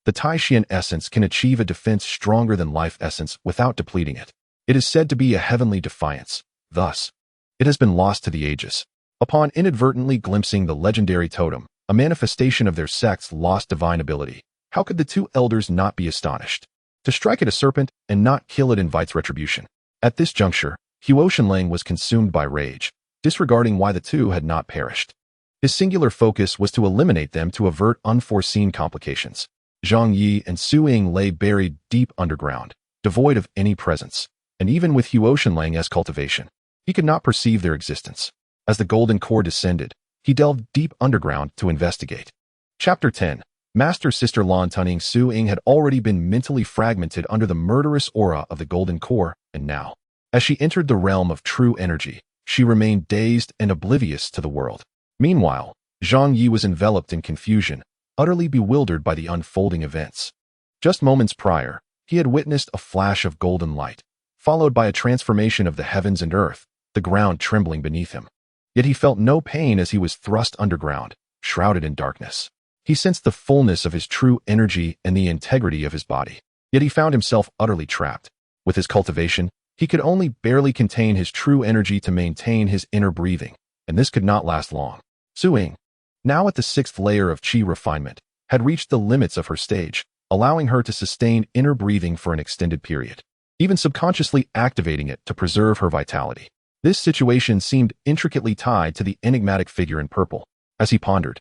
the Tai Xuan essence can achieve a defense stronger than life essence without depleting it. It is said to be a heavenly defiance. Thus, it has been lost to the ages. Upon inadvertently glimpsing the legendary totem, a manifestation of their sect's lost divine ability, how could the two elders not be astonished? To strike at a serpent and not kill it invites retribution. At this juncture, Huo Shenlang was consumed by rage, disregarding why the two had not perished. His singular focus was to eliminate them to avert unforeseen complications. Zhang Ye and Su Ying lay buried deep underground, devoid of any presence, and even with Huo Shenlang's cultivation, he could not perceive their existence. As the golden core descended, he delved deep underground to investigate. Chapter 10. Master Sister Lan Tuning Su Ying had already been mentally fragmented under the murderous aura of the golden core, and now, as she entered the realm of true energy, she remained dazed and oblivious to the world. Meanwhile, Zhang Ye was enveloped in confusion, utterly bewildered by the unfolding events. Just moments prior, he had witnessed a flash of golden light, followed by a transformation of the heavens and earth, the ground trembling beneath him. Yet he felt no pain as he was thrust underground, shrouded in darkness. He sensed the fullness of his true energy and the integrity of his body. Yet he found himself utterly trapped. With his cultivation, he could only barely contain his true energy to maintain his inner breathing, and this could not last long. Su Ying, now at the 6th layer of Qi refinement, had reached the limits of her stage, allowing her to sustain inner breathing for an extended period, even subconsciously activating it to preserve her vitality. This situation seemed intricately tied to the enigmatic figure in purple. As he pondered,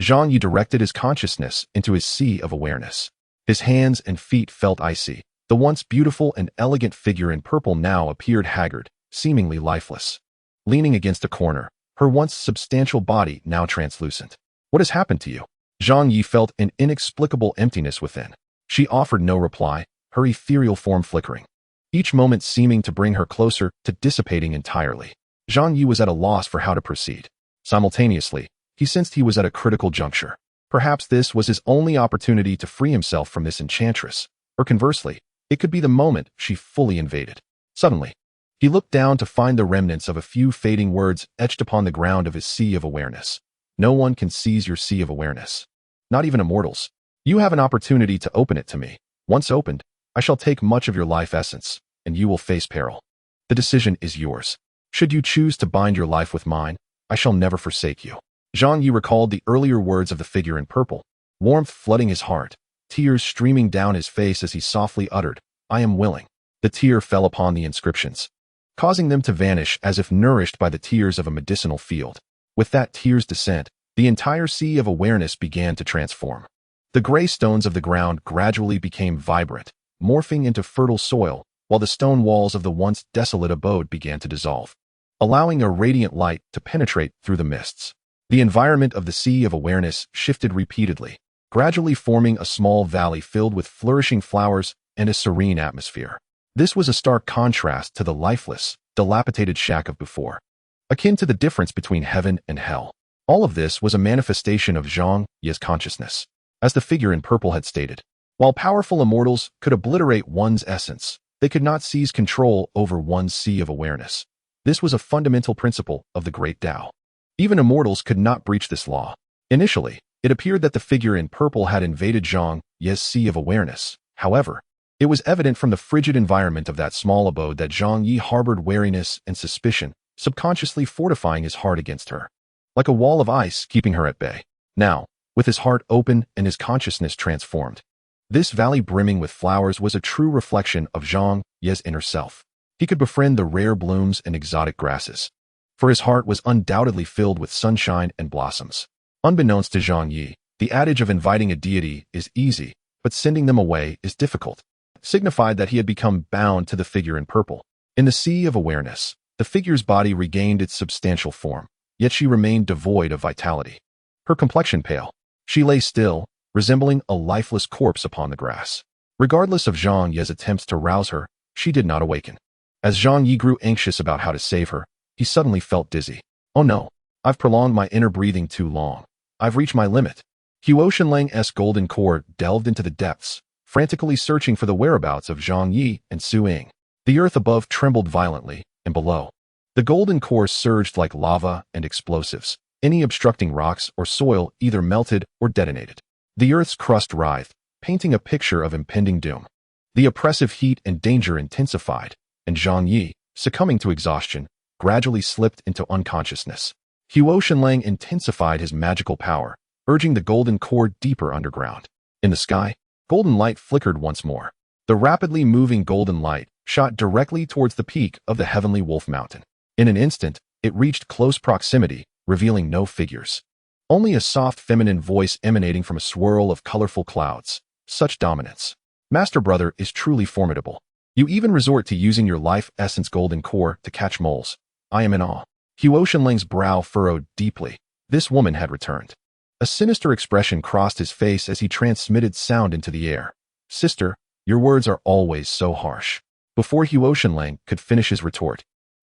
Zhang Ye directed his consciousness into his sea of awareness. His hands and feet felt icy. The once beautiful and elegant figure in purple now appeared haggard, seemingly lifeless. Leaning against a corner, her once substantial body now translucent. What has happened to you? Zhang Ye felt an inexplicable emptiness within. She offered no reply, her ethereal form flickering, each moment seeming to bring her closer to dissipating entirely. Zhang Ye was at a loss for how to proceed. Simultaneously, he sensed he was at a critical juncture. Perhaps this was his only opportunity to free himself from this enchantress, or conversely, it could be the moment she fully invaded. Suddenly, he looked down to find the remnants of a few fading words etched upon the ground of his sea of awareness. No one can seize your sea of awareness. Not even immortals. You have an opportunity to open it to me. Once opened, I shall take much of your life essence, and you will face peril. The decision is yours. Should you choose to bind your life with mine, I shall never forsake you. Zhang Ye recalled the earlier words of the figure in purple, warmth flooding his heart, tears streaming down his face as he softly uttered, I am willing. The tear fell upon the inscriptions, causing them to vanish as if nourished by the tears of a medicinal field. With that tear's descent, the entire sea of awareness began to transform. The gray stones of the ground gradually became vibrant, morphing into fertile soil, while the stone walls of the once desolate abode began to dissolve, allowing a radiant light to penetrate through the mists. The environment of the sea of awareness shifted repeatedly, gradually forming a small valley filled with flourishing flowers and a serene atmosphere. This was a stark contrast to the lifeless, dilapidated shack of before, akin to the difference between heaven and hell. All of this was a manifestation of Zhang Ye's consciousness. As the figure in purple had stated, while powerful immortals could obliterate one's essence, they could not seize control over one's sea of awareness. This was a fundamental principle of the Great Tao. Even immortals could not breach this law. Initially, it appeared that the figure in purple had invaded Zhang Ye's sea of awareness. However, it was evident from the frigid environment of that small abode that Zhang Ye harbored wariness and suspicion, subconsciously fortifying his heart against her, like a wall of ice keeping her at bay. Now, with his heart open and his consciousness transformed, this valley brimming with flowers was a true reflection of Zhang Ye's inner self. He could befriend the rare blooms and exotic grasses, for his heart was undoubtedly filled with sunshine and blossoms. Unbeknownst to Zhang Ye, the adage of inviting a deity is easy, but sending them away is difficult, signified that he had become bound to the figure in purple. In the sea of awareness, the figure's body regained its substantial form, yet she remained devoid of vitality. Her complexion pale, she lay still, resembling a lifeless corpse upon the grass. Regardless of Zhang Ye's attempts to rouse her, she did not awaken. As Zhang Ye grew anxious about how to save her, he suddenly felt dizzy. Oh no, I've prolonged my inner breathing too long. I've reached my limit. Huo Shenlang's golden core delved into the depths, frantically searching for the whereabouts of Zhang Ye and Su Ying. The earth above trembled violently, and below, the golden core surged like lava and explosives. Any obstructing rocks or soil either melted or detonated. The earth's crust writhed, painting a picture of impending doom. The oppressive heat and danger intensified, and Zhang Ye, succumbing to exhaustion, gradually slipped into unconsciousness. Huo Shenlang intensified his magical power, urging the golden core deeper underground. In the sky, golden light flickered once more. The rapidly moving golden light shot directly towards the peak of the heavenly wolf mountain. In an instant, it reached close proximity, revealing no figures. Only a soft feminine voice emanating from a swirl of colorful clouds. Such dominance. Master Brother is truly formidable. You even resort to using your life essence golden core to catch moles. I am in awe. Huo Shenlang's brow furrowed deeply, This woman had returned. A sinister expression crossed his face as he transmitted sound into the air. Sister, your words are always so harsh. Before Huoshenlang could finish his retort,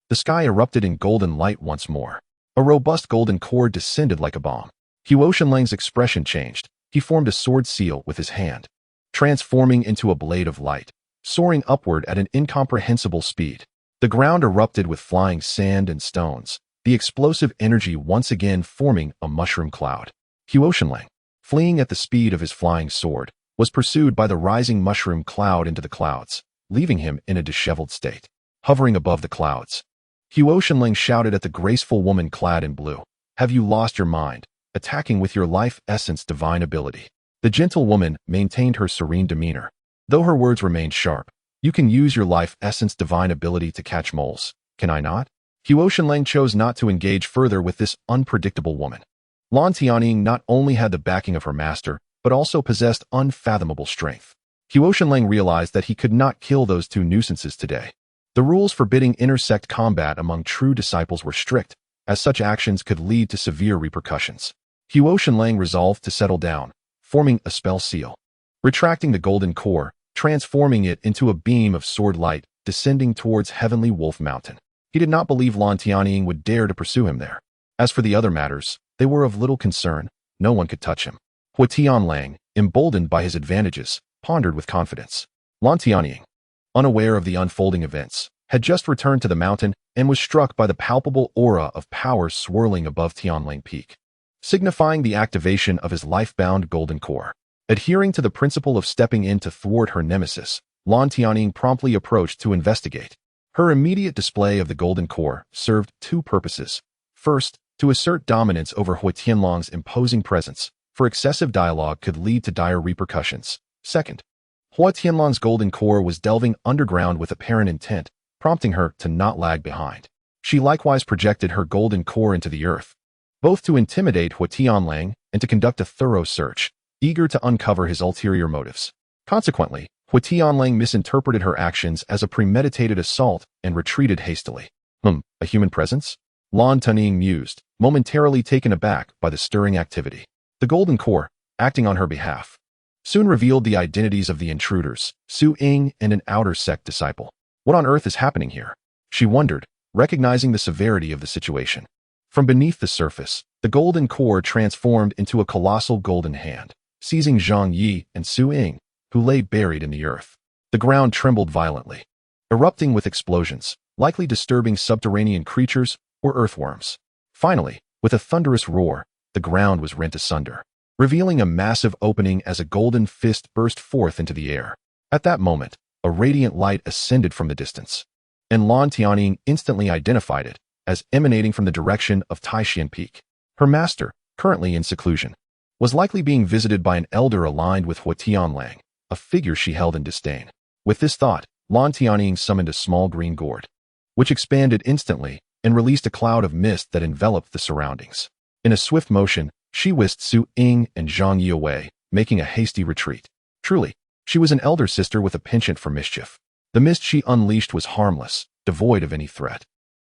the sky erupted in golden light once more. A robust golden core descended like a bomb. Huoshenlang's expression changed. He formed a sword seal with his hand, transforming into a blade of light, soaring upward at an incomprehensible speed. The ground erupted with flying sand and stones, the explosive energy once again forming a mushroom cloud. Huoshenlang, fleeing at the speed of his flying sword, was pursued by the rising mushroom cloud into the clouds, leaving him in a disheveled state. Hovering above the clouds, Huoshenlang shouted at the graceful woman clad in blue, "Have you lost your mind, attacking with your life essence divine ability?" The gentle woman maintained her serene demeanor, though her words remained sharp. "You can use your life essence divine ability to catch moles, can I not?" Huoshenlang chose not to engage further with this unpredictable woman. Lan Tianying not only had the backing of her master, but also possessed unfathomable strength. Huoshenlang realized that he could not kill those two nuisances today. The rules forbidding intersect combat among true disciples were strict, as such actions could lead to severe repercussions. Huoshenlang resolved to settle down, forming a spell seal. Retracting the golden core, transforming it into a beam of sword light, descending towards Heavenly Wolf Mountain. He did not believe Lan Tianying would dare to pursue him there. As for the other matters, they were of little concern. No one could touch him. Huotianlang, emboldened by his advantages, pondered with confidence. Lan Tianying, unaware of the unfolding events, had just returned to the mountain and was struck by the palpable aura of power swirling above Tianlang Peak, signifying the activation of his life-bound golden core. Adhering to the principle of stepping in to thwart her nemesis, Lan Tianying promptly approached to investigate. Her immediate display of the golden core served two purposes. First, to assert dominance over Huotianlang's imposing presence, for excessive dialogue could lead to dire repercussions. Second, Huotianlang's golden core was delving underground with apparent intent, prompting her to not lag behind. She likewise projected her golden core into the earth, both to intimidate Huotianlang and to conduct a thorough search, eager to uncover his ulterior motives. Consequently, Huotianlang misinterpreted her actions as a premeditated assault and retreated hastily. A human presence? Lan Tianying mused, momentarily taken aback by the stirring activity. The golden core, acting on her behalf, soon revealed the identities of the intruders, Su Ying and an outer sect disciple. What on earth is happening here? She wondered, recognizing the severity of the situation. From beneath the surface, the golden core transformed into a colossal golden hand, seizing Zhang Ye and Su Ying, who lay buried in the earth. The ground trembled violently, erupting with explosions, likely disturbing subterranean creatures or earthworms. Finally, with a thunderous roar, the ground was rent asunder, revealing a massive opening as a golden fist burst forth into the air. At that moment, a radiant light ascended from the distance, and Lan Tianying instantly identified it as emanating from the direction of Taishan Peak. Her master, currently in seclusion, was likely being visited by an elder aligned with Huotianlang, a figure she held in disdain. With this thought, Lan Tianying summoned a small green gourd, which expanded instantly and released a cloud of mist that enveloped the surroundings. In a swift motion, she whisked Su Ying and Zhang Ye away, making a hasty retreat. Truly, she was an elder sister with a penchant for mischief. The mist she unleashed was harmless, devoid of any threat.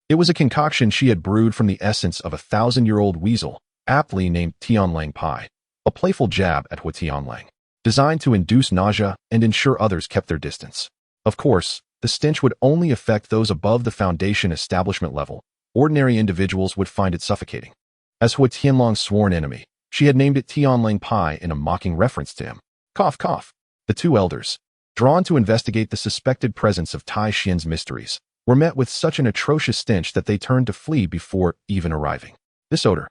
It was a concoction she had brewed from the essence of a 1,000-year-old weasel, aptly named Tianlang Pai, a playful jab at Huotianlang, designed to induce nausea and ensure others kept their distance. Of course, the stench would only affect those above the Foundation establishment level. Ordinary individuals would find it suffocating. As Huotianlang's sworn enemy, she had named it Tianlang Pai in a mocking reference to him. Cough, cough. The two elders, drawn to investigate the suspected presence of Tai Xian's mysteries, were met with such an atrocious stench that they turned to flee before even arriving. This odor,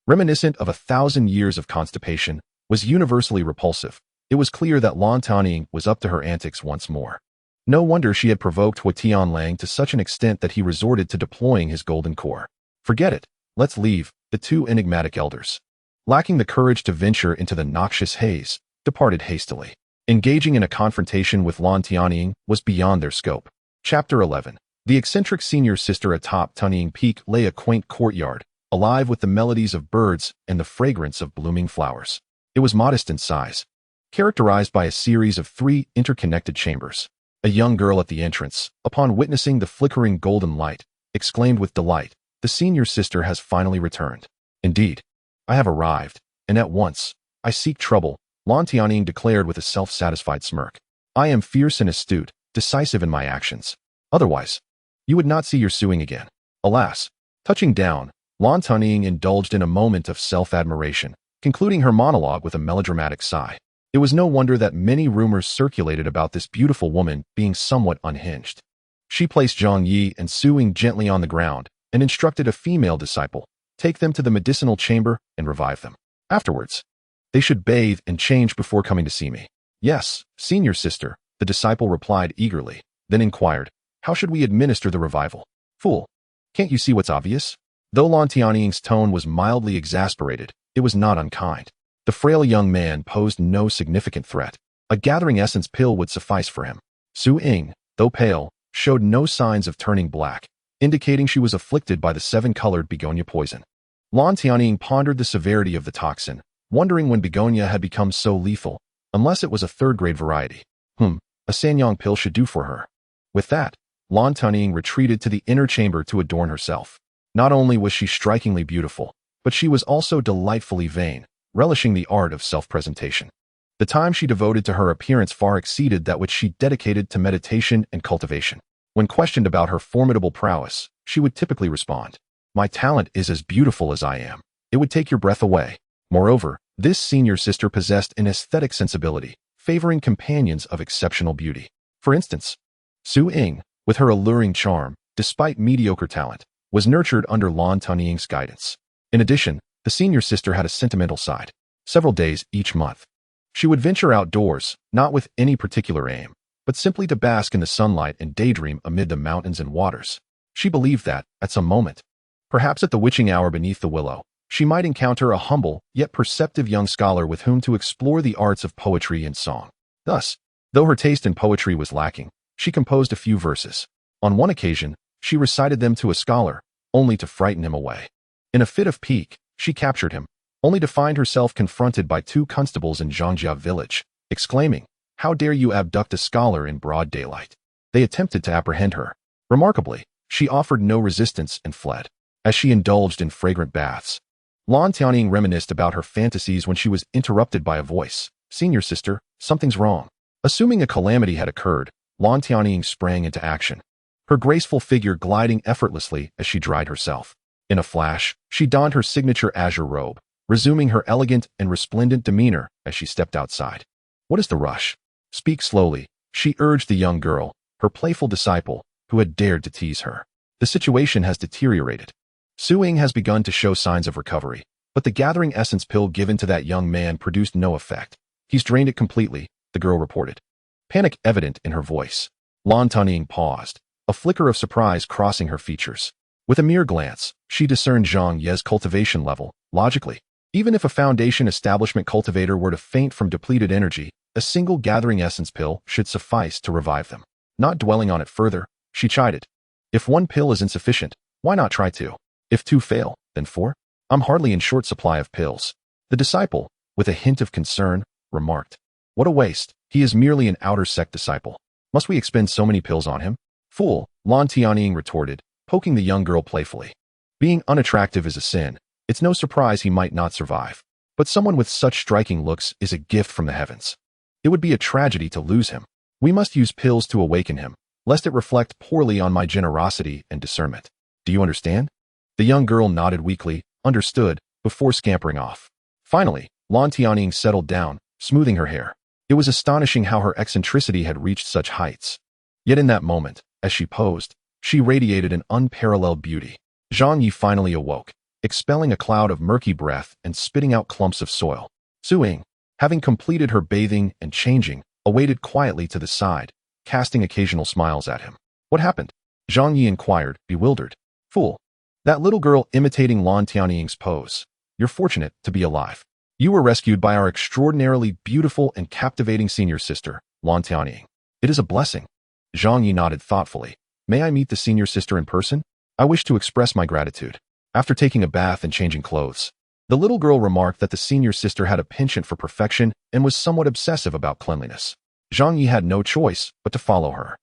reminiscent of 1,000 years of constipation, was universally repulsive. It was clear that Lan Tianying was up to her antics once more. No wonder she had provoked Huotianlang to such an extent that he resorted to deploying his golden core. Forget it, let's leave. The two enigmatic elders, lacking the courage to venture into the noxious haze, departed hastily. Engaging in a confrontation with Lan Tianying was beyond their scope. Chapter 11. The eccentric senior sister atop Tianying Peak lay a quaint courtyard, alive with the melodies of birds and the fragrance of blooming flowers. It was modest in size, characterized by a series of 3 interconnected chambers. A young girl at the entrance, upon witnessing the flickering golden light, exclaimed with delight, "The senior sister has finally returned." Indeed, I have arrived, and at once, I seek trouble, Lan Tianying declared with a self-satisfied smirk. I am fierce and astute, decisive in my actions. Otherwise, you would not see your suing again. Alas, touching down, Lan Tianying indulged in a moment of self-admiration, concluding her monologue with a melodramatic sigh. It was no wonder that many rumors circulated about this beautiful woman being somewhat unhinged. She placed Zhang Ye and Su Ying gently on the ground and instructed a female disciple, take them to the medicinal chamber and revive them. Afterwards, they should bathe and change before coming to see me. Yes, senior sister, the disciple replied eagerly, then inquired, how should we administer the revival? Fool, can't you see what's obvious? Though Lan Tianying's tone was mildly exasperated, it was not unkind. The frail young man posed no significant threat. A gathering essence pill would suffice for him. Su Ying, though pale, showed no signs of turning black, indicating she was afflicted by the seven-colored begonia poison. Lan Tianying pondered the severity of the toxin, wondering when begonia had become so lethal, unless it was a third-grade variety. A Sanyang pill should do for her. With that, Lan Tianying retreated to the inner chamber to adorn herself. Not only was she strikingly beautiful, but she was also delightfully vain, relishing the art of self-presentation. The time she devoted to her appearance far exceeded that which she dedicated to meditation and cultivation. When questioned about her formidable prowess, she would typically respond, my talent is as beautiful as I am. It would take your breath away. Moreover, this senior sister possessed an aesthetic sensibility, favoring companions of exceptional beauty. For instance, Su Ying, with her alluring charm, despite mediocre talent, was nurtured under Lan Tianying's guidance. In addition, the senior sister had a sentimental side. Several days each month, she would venture outdoors, not with any particular aim, but simply to bask in the sunlight and daydream amid the mountains and waters. She believed that, at some moment, perhaps at the witching hour beneath the willow, she might encounter a humble yet perceptive young scholar with whom to explore the arts of poetry and song. Thus, though her taste in poetry was lacking, she composed a few verses. On one occasion, she recited them to a scholar, only to frighten him away. In a fit of pique, she captured him, only to find herself confronted by two constables in Zhangye village, exclaiming, how dare you abduct a scholar in broad daylight? They attempted to apprehend her. Remarkably, she offered no resistance and fled. As she indulged in fragrant baths, Lan Tianying reminisced about her fantasies when she was interrupted by a voice. Senior sister, something's wrong. Assuming a calamity had occurred, Lan Tianying sprang into action, her graceful figure gliding effortlessly as she dried herself. In a flash, she donned her signature azure robe, resuming her elegant and resplendent demeanor as she stepped outside. What is the rush? Speak slowly, she urged the young girl, her playful disciple, who had dared to tease her. The situation has deteriorated. Su Ying has begun to show signs of recovery, but the gathering essence pill given to that young man produced no effect. He's drained it completely, the girl reported. Panic evident in her voice. Lan Tianying paused, a flicker of surprise crossing her features. With a mere glance, she discerned Zhang Ye's cultivation level. Logically, even if a foundation establishment cultivator were to faint from depleted energy, a single gathering essence pill should suffice to revive them. Not dwelling on it further, she chided. If one pill is insufficient, why not try two? If two fail, then four? I'm hardly in short supply of pills. The disciple, with a hint of concern, remarked. What a waste. He is merely an outer sect disciple. Must we expend so many pills on him? Fool, Lan Tianying retorted, poking the young girl playfully. Being unattractive is a sin. It's no surprise he might not survive. But someone with such striking looks is a gift from the heavens. It would be a tragedy to lose him. We must use pills to awaken him, lest it reflect poorly on my generosity and discernment. Do you understand? The young girl nodded weakly, understood, before scampering off. Finally, Lan Tianying settled down, smoothing her hair. It was astonishing how her eccentricity had reached such heights. Yet in that moment, as she posed, she radiated an unparalleled beauty. Zhang Ye finally awoke, expelling a cloud of murky breath and spitting out clumps of soil. Su Ying, having completed her bathing and changing, awaited quietly to the side, casting occasional smiles at him. What happened? Zhang Ye inquired, bewildered. Fool. That little girl imitating Lan Tianying's pose. You're fortunate to be alive. You were rescued by our extraordinarily beautiful and captivating senior sister, Lan Tianying. It is a blessing. Zhang Ye nodded thoughtfully. May I meet the senior sister in person? I wish to express my gratitude. After taking a bath and changing clothes, the little girl remarked that the senior sister had a penchant for perfection and was somewhat obsessive about cleanliness. Zhang Ye had no choice but to follow her.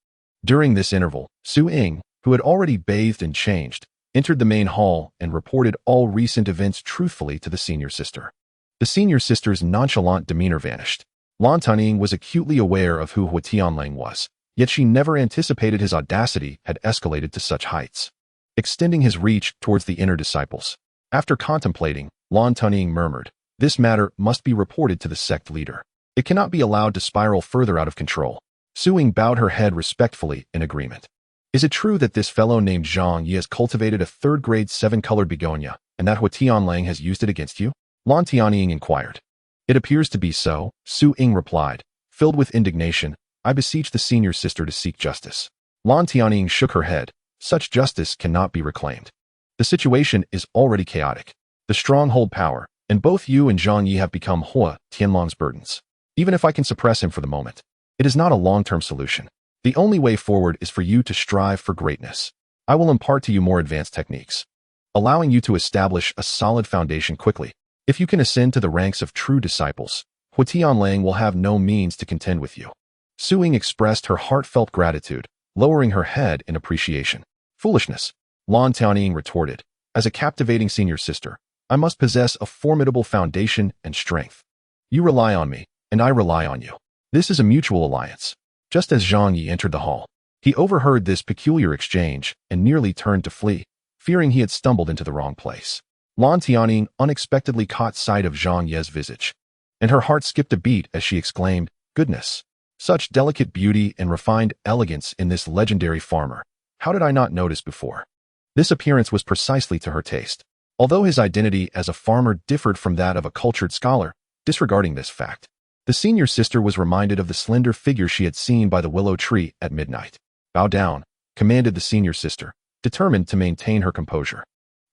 During this interval, Su Ying, who had already bathed and changed, entered the main hall and reported all recent events truthfully to the senior sister. The senior sister's nonchalant demeanor vanished. Lan Tunying was acutely aware of who Hua Tianlang was, yet she never anticipated his audacity had escalated to such heights. Extending his reach towards the inner disciples. After contemplating, Lan Tunying murmured, "This matter must be reported to the sect leader. It cannot be allowed to spiral further out of control." Su Ying bowed her head respectfully in agreement. "Is it true that this fellow named Zhang Ye has cultivated a third-grade 7-colored begonia, and that Hua Tianlang has used it against you?" Lan Tianying inquired. "It appears to be so," Su Ying replied, filled with indignation. "I beseech the senior sister to seek justice." Lan Tianying shook her head. "Such justice cannot be reclaimed. The situation is already chaotic. The strong hold power, and both you and Zhang Ye have become Hua Tianlang's burdens. Even if I can suppress him for the moment, it is not a long-term solution. The only way forward is for you to strive for greatness. I will impart to you more advanced techniques, allowing you to establish a solid foundation quickly. If you can ascend to the ranks of true disciples, Hua Tianlang will have no means to contend with you." Su Ying expressed her heartfelt gratitude, lowering her head in appreciation. "Foolishness," Lan Tianying retorted. "As a captivating senior sister, I must possess a formidable foundation and strength. You rely on me, and I rely on you. This is a mutual alliance." Just as Zhang Ye entered the hall, he overheard this peculiar exchange and nearly turned to flee, fearing he had stumbled into the wrong place. Lan Tianying unexpectedly caught sight of Zhang Ye's visage, and her heart skipped a beat as she exclaimed, "Goodness! Such delicate beauty and refined elegance in this legendary farmer. How did I not notice before?" This appearance was precisely to her taste. Although his identity as a farmer differed from that of a cultured scholar, disregarding this fact, the senior sister was reminded of the slender figure she had seen by the willow tree at midnight. "Bow down," commanded the senior sister, determined to maintain her composure.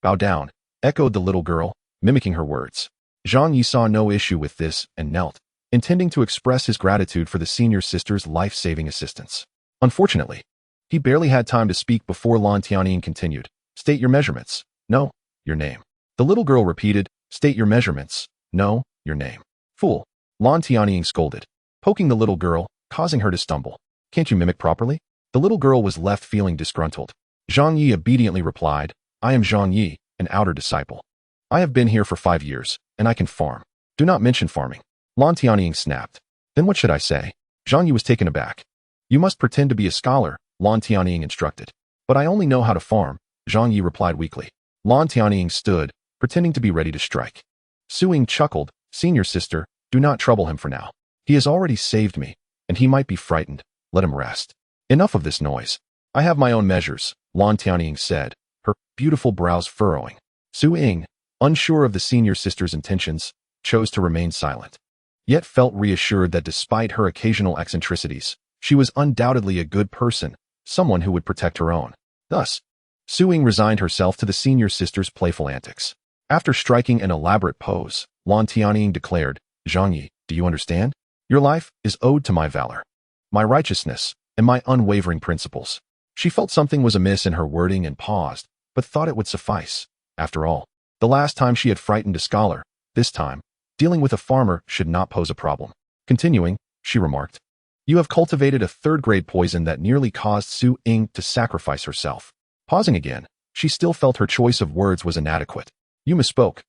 "Bow down," echoed the little girl, mimicking her words. Zhang Ye saw no issue with this and knelt, intending to express his gratitude for the senior sister's life-saving assistance. Unfortunately, he barely had time to speak before Lan Tianying continued, "State your measurements." "No, your name." The little girl repeated, "State your measurements." "No, your name." "Fool," Lan Tianying scolded, poking the little girl, causing her to stumble. "Can't you mimic properly?" The little girl was left feeling disgruntled. Zhang Ye obediently replied, "I am Zhang Ye, an outer disciple. I have been here for 5 years, and I can farm." "Do not mention farming," Lan Tianying snapped. "Then what should I say?" Zhang Ye was taken aback. "You must pretend to be a scholar," Lan Tianying instructed. "But I only know how to farm," Zhang Ye replied weakly. Lan Tianying stood, pretending to be ready to strike. Su Ying chuckled, "Senior sister, do not trouble him for now. He has already saved me, and he might be frightened. Let him rest." "Enough of this noise. I have my own measures," Lan Tianying said, her beautiful brows furrowing. Su Ying, unsure of the senior sister's intentions, chose to remain silent, yet felt reassured that despite her occasional eccentricities, she was undoubtedly a good person, someone who would protect her own. Thus, Su Ying resigned herself to the senior sister's playful antics. After striking an elaborate pose, Lan Tianying declared, "Zhang Ye, do you understand? Your life is owed to my valor, my righteousness, and my unwavering principles." She felt something was amiss in her wording and paused, but thought it would suffice. After all, the last time she had frightened a scholar, this time, dealing with a farmer should not pose a problem. Continuing, she remarked, "You have cultivated a third-grade poison that nearly caused Su Ying to sacrifice herself." Pausing again, she still felt her choice of words was inadequate. "You misspoke,"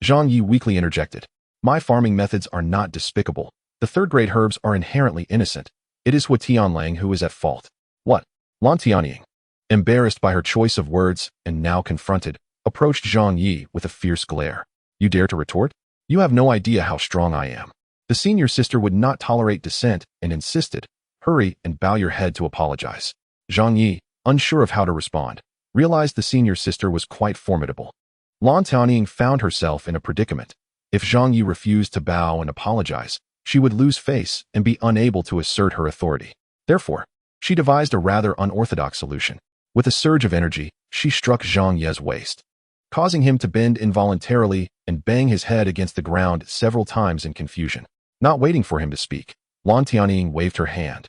Zhang Ye weakly interjected. "My farming methods are not despicable. The third-grade herbs are inherently innocent. It is Hua Tianlang who is at fault." "What?" Lan Tianying, embarrassed by her choice of words and now confronted, approached Zhang Ye with a fierce glare. "You dare to retort? You have no idea how strong I am." The senior sister would not tolerate dissent and insisted, "Hurry and bow your head to apologize." Zhang Ye, unsure of how to respond, realized the senior sister was quite formidable. Lan Tianying found herself in a predicament. If Zhang Ye refused to bow and apologize, she would lose face and be unable to assert her authority. Therefore, she devised a rather unorthodox solution. With a surge of energy, she struck Zhang Ye's waist, causing him to bend involuntarily and bang his head against the ground several times in confusion. Not waiting for him to speak, Lan Tianying waved her hand.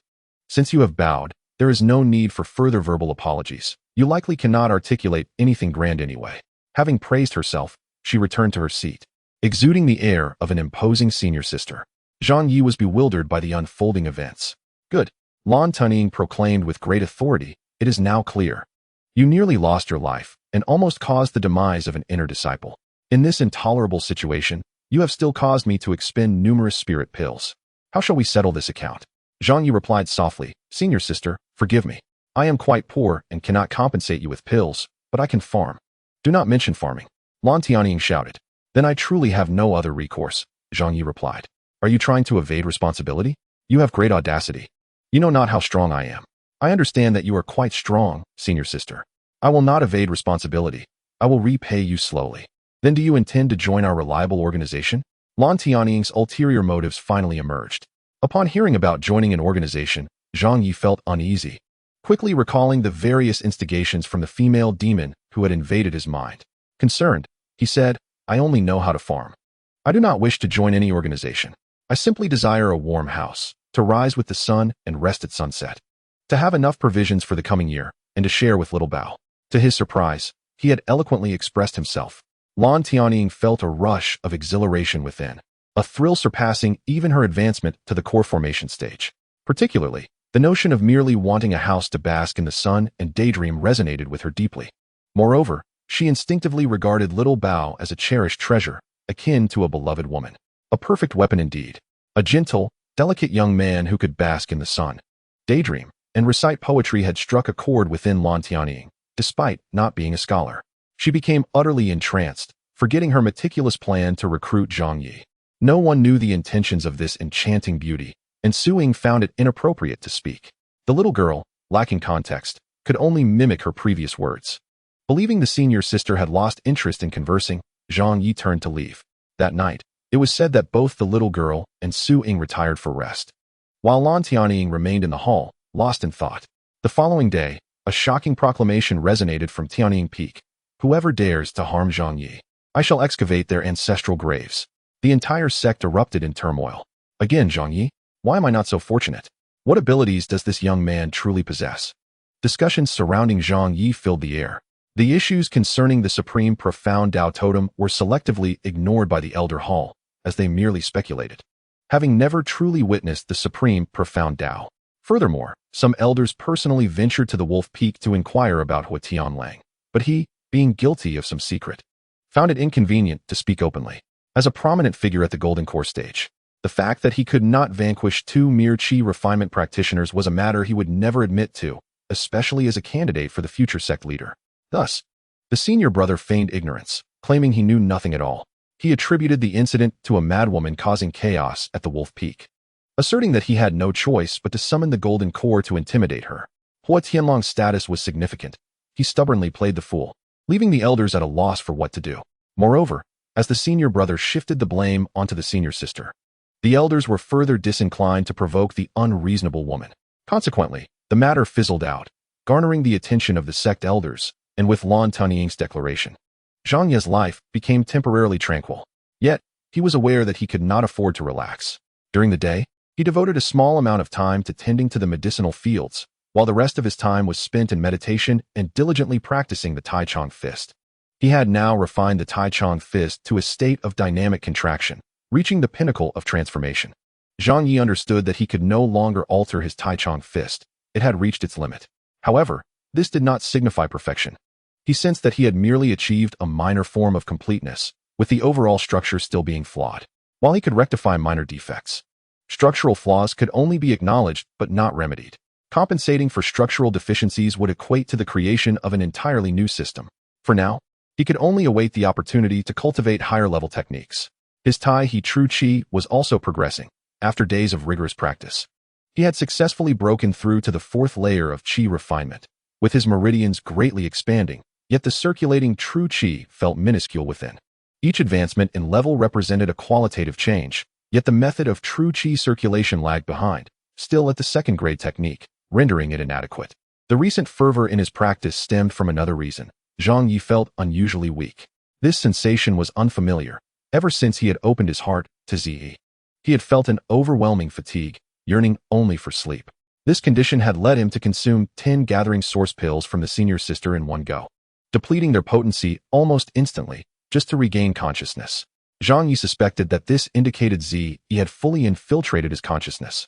"Since you have bowed, there is no need for further verbal apologies. You likely cannot articulate anything grand anyway." Having praised herself, she returned to her seat, exuding the air of an imposing senior sister. Zhang Ye was bewildered by the unfolding events. "Good," Lan Tunying proclaimed with great authority, "it is now clear. You nearly lost your life and almost caused the demise of an inner disciple. In this intolerable situation, you have still caused me to expend numerous spirit pills. How shall we settle this account? Zhang Ye replied softly, Senior sister, forgive me. I am quite poor and cannot compensate you with pills, but I can farm. Do not mention farming. Lan Tianying shouted. Then I truly have no other recourse, Zhang Ye replied. Are you trying to evade responsibility? You have great audacity. You know not how strong I am. I understand that you are quite strong, senior sister. I will not evade responsibility. I will repay you slowly. Then do you intend to join our reliable organization? Lan Tianying's ulterior motives finally emerged. Upon hearing about joining an organization, Zhang Ye felt uneasy, quickly recalling the various instigations from the female demon who had invaded his mind. Concerned, he said, I only know how to farm. I do not wish to join any organization. I simply desire a warm house, to rise with the sun and rest at sunset, to have enough provisions for the coming year, and to share with little Bao. To his surprise, he had eloquently expressed himself. Lan Tianying felt a rush of exhilaration within, a thrill surpassing even her advancement to the core formation stage. Particularly, the notion of merely wanting a house to bask in the sun and daydream resonated with her deeply. Moreover, she instinctively regarded little Bao as a cherished treasure, akin to a beloved woman. A perfect weapon indeed. A gentle, delicate young man who could bask in the sun, daydream, and recite poetry had struck a chord within Lan Tianying, despite not being a scholar. She became utterly entranced, forgetting her meticulous plan to recruit Zhang Ye. No one knew the intentions of this enchanting beauty, and Su Ying found it inappropriate to speak. The little girl, lacking context, could only mimic her previous words. Believing the senior sister had lost interest in conversing, Zhang Ye turned to leave. That night, it was said that both the little girl and Su Ying retired for rest, while Lan Tianying remained in the hall, lost in thought. The following day, a shocking proclamation resonated from Tianying Peak. Whoever dares to harm Zhang Ye, I shall excavate their ancestral graves. The entire sect erupted in turmoil. Again, Zhang Ye, why am I not so fortunate? What abilities does this young man truly possess? Discussions surrounding Zhang Ye filled the air. The issues concerning the supreme profound Tao totem were selectively ignored by the elder hall, as they merely speculated, having never truly witnessed the supreme profound Tao. Furthermore, some elders personally ventured to the Wolf Peak to inquire about Hua Tianlang, but he, being guilty of some secret, found it inconvenient to speak openly. As a prominent figure at the Golden Core stage, the fact that he could not vanquish two mere Qi refinement practitioners was a matter he would never admit to, especially as a candidate for the future sect leader. Thus, the senior brother feigned ignorance, claiming he knew nothing at all. He attributed the incident to a madwoman causing chaos at the Wolf Peak, asserting that he had no choice but to summon the Golden Core to intimidate her. Hua Tianlong's status was significant. He stubbornly played the fool, leaving the elders at a loss for what to do. Moreover, as the senior brother shifted the blame onto the senior sister, the elders were further disinclined to provoke the unreasonable woman. Consequently, the matter fizzled out, garnering the attention of the sect elders, and with Lan Tianying's declaration, Zhang Ye's life became temporarily tranquil. Yet, he was aware that he could not afford to relax. During the day, he devoted a small amount of time to tending to the medicinal fields, while the rest of his time was spent in meditation and diligently practicing the Tai Chong fist. He had now refined the Tai Chong fist to a state of dynamic contraction, reaching the pinnacle of transformation. Zhang Ye understood that he could no longer alter his Tai Chong fist. It had reached its limit. However, this did not signify perfection. He sensed that he had merely achieved a minor form of completeness, with the overall structure still being flawed. While he could rectify minor defects, structural flaws could only be acknowledged but not remedied. Compensating for structural deficiencies would equate to the creation of an entirely new system. For now, he could only await the opportunity to cultivate higher-level techniques. His Tai He True Qi was also progressing, after days of rigorous practice. He had successfully broken through to the fourth layer of Qi refinement, with his meridians greatly expanding, yet the circulating true Qi felt minuscule within. Each advancement in level represented a qualitative change, yet the method of true Qi circulation lagged behind, still at the second-grade technique, rendering it inadequate. The recent fervor in his practice stemmed from another reason. Zhang Ye felt unusually weak. This sensation was unfamiliar, ever since he had opened his heart to Zi. He had felt an overwhelming fatigue, yearning only for sleep. This condition had led him to consume 10 gathering source pills from the senior sister in one go, depleting their potency almost instantly, just to regain consciousness. Zhang Ye suspected that this indicated Zi had fully infiltrated his consciousness,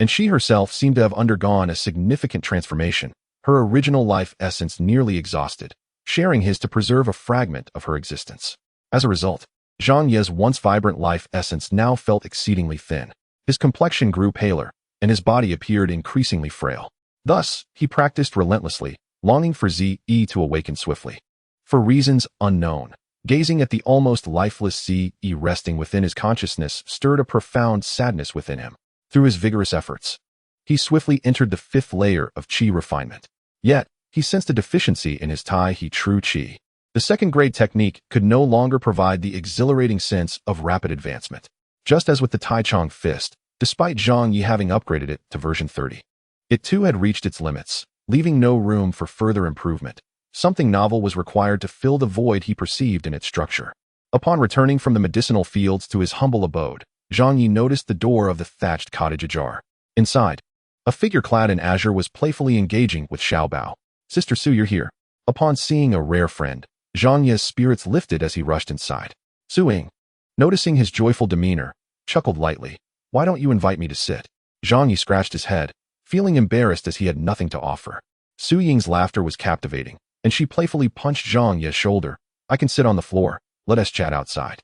and she herself seemed to have undergone a significant transformation, her original life essence nearly exhausted, sharing his to preserve a fragment of her existence. As a result, Zhang Ye's once vibrant life essence now felt exceedingly thin. His complexion grew paler, and his body appeared increasingly frail. Thus, he practiced relentlessly, longing for Zhang Ye to awaken swiftly. For reasons unknown, gazing at the almost lifeless Zhang Ye resting within his consciousness stirred a profound sadness within him. Through his vigorous efforts, he swiftly entered the 5th layer of Qi refinement. Yet, he sensed a deficiency in his Tai True Qi. The second-grade technique could no longer provide the exhilarating sense of rapid advancement. Just as with the Tai Chong Fist, despite Zhang Ye having upgraded it to version 30, it too had reached its limits, leaving no room for further improvement. Something novel was required to fill the void he perceived in its structure. Upon returning from the medicinal fields to his humble abode, Zhang Ye noticed the door of the thatched cottage ajar. Inside, a figure clad in azure was playfully engaging with Xiao Bao. "Sister Su, you're here." Upon seeing a rare friend, Zhang Ye's spirits lifted as he rushed inside. Su Ying, noticing his joyful demeanor, chuckled lightly. "Why don't you invite me to sit?" Zhang Ye scratched his head, feeling embarrassed as he had nothing to offer. Su Ying's laughter was captivating, and she playfully punched Zhang Ye's shoulder. "I can sit on the floor. Let us chat outside."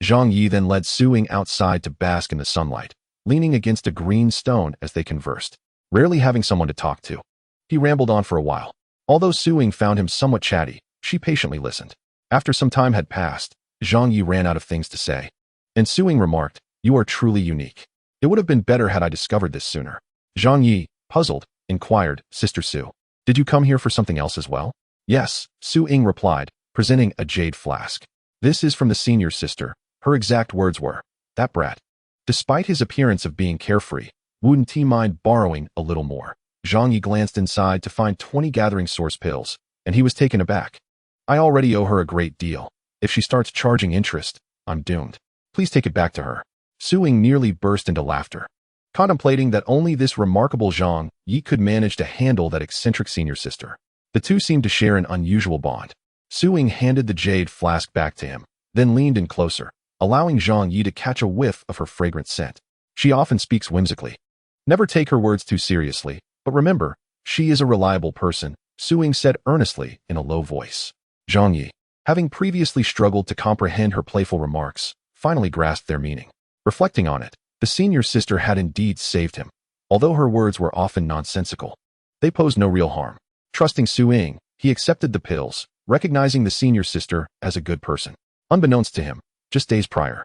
Zhang Ye then led Su Ying outside to bask in the sunlight, leaning against a green stone as they conversed, rarely having someone to talk to. He rambled on for a while. Although Su Ying found him somewhat chatty, she patiently listened. After some time had passed, Zhang Ye ran out of things to say. And Su Ying remarked, "You are truly unique. It would have been better had I discovered this sooner." Zhang Ye, puzzled, inquired, "Sister Su, did you come here for something else as well?" "Yes," Su Ying replied, presenting a jade flask. "This is from the senior sister." Her exact words were, "That brat." Despite his appearance of being carefree, wouldn't he mind borrowing a little more? Zhang Ye glanced inside to find 20 gathering source pills, and he was taken aback. "I already owe her a great deal. If she starts charging interest, I'm doomed. Please take it back to her." Su Ying nearly burst into laughter, contemplating that only this remarkable Zhang Ye could manage to handle that eccentric senior sister. The two seemed to share an unusual bond. Su Ying handed the jade flask back to him, then leaned in closer, allowing Zhang Ye to catch a whiff of her fragrant scent. "She often speaks whimsically. Never take her words too seriously, but remember, she is a reliable person," Su Ying said earnestly in a low voice. Zhang Ye, having previously struggled to comprehend her playful remarks, finally grasped their meaning. Reflecting on it, the senior sister had indeed saved him. Although her words were often nonsensical, they posed no real harm. Trusting Su Ying, he accepted the pills, recognizing the senior sister as a good person. Unbeknownst to him, just days prior,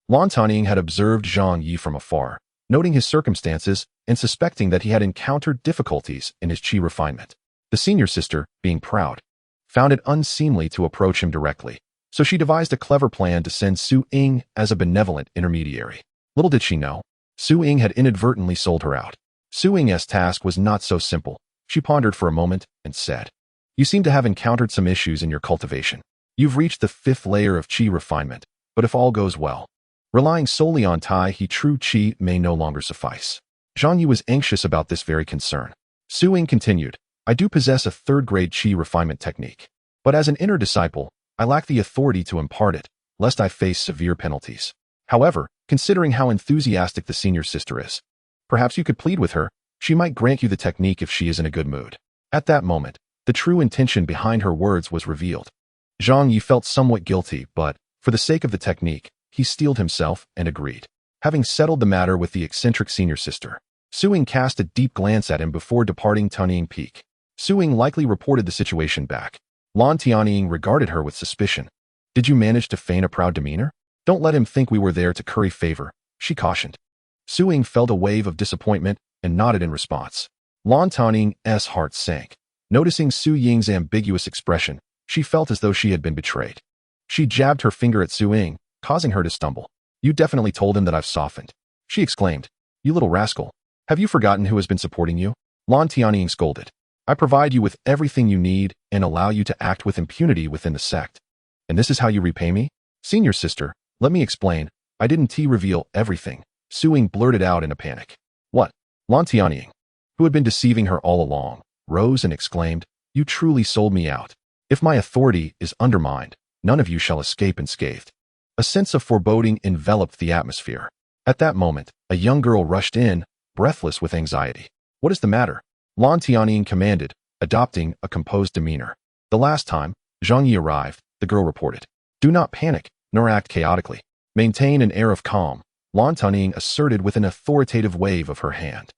Lan Tanying had observed Zhang Ye from afar, noting his circumstances and suspecting that he had encountered difficulties in his Qi refinement. The senior sister, being proud, found it unseemly to approach him directly, so she devised a clever plan to send Su Ying as a benevolent intermediary. Little did she know, Su Ying had inadvertently sold her out. Su Ying's task was not so simple. She pondered for a moment and said, "You seem to have encountered some issues in your cultivation. You've reached the 5th layer of Qi refinement, but if all goes well, relying solely on Tai True Qi may no longer suffice." Zhang Ye was anxious about this very concern. Su Ying continued, "I do possess a 3rd-grade Qi refinement technique, but as an inner disciple, I lack the authority to impart it, lest I face severe penalties. However, considering how enthusiastic the senior sister is, perhaps you could plead with her. She might grant you the technique if she is in a good mood." At that moment, the true intention behind her words was revealed. Zhang Ye felt somewhat guilty, but, for the sake of the technique, he steeled himself and agreed. Having settled the matter with the eccentric senior sister, Su Ying cast a deep glance at him before departing Tunying Peak. Su Ying likely reported the situation back. Lan Tianying regarded her with suspicion. "Did you manage to feign a proud demeanor? Don't let him think we were there to curry favor," she cautioned. Su Ying felt a wave of disappointment and nodded in response. Lan Tianying's heart sank. Noticing Su Ying's ambiguous expression, she felt as though she had been betrayed. She jabbed her finger at Su Ying, causing her to stumble. "You definitely told him that I've softened," she exclaimed. "You little rascal. Have you forgotten who has been supporting you?" Lan Tianying scolded. "I provide you with everything you need and allow you to act with impunity within the sect. And this is how you repay me?" "Senior sister, let me explain. I didn't reveal everything," Su Ying blurted out in a panic. "What?" Lan Tianying, who had been deceiving her all along, rose and exclaimed, "You truly sold me out. If my authority is undermined, none of you shall escape unscathed." A sense of foreboding enveloped the atmosphere. At that moment, a young girl rushed in, breathless with anxiety. "What is the matter?" Lan Tianying commanded, adopting a composed demeanor. The last time Zhang Ye arrived, the girl reported, "Do not panic, nor act chaotically. Maintain an air of calm," Lan Tunying asserted with an authoritative wave of her hand.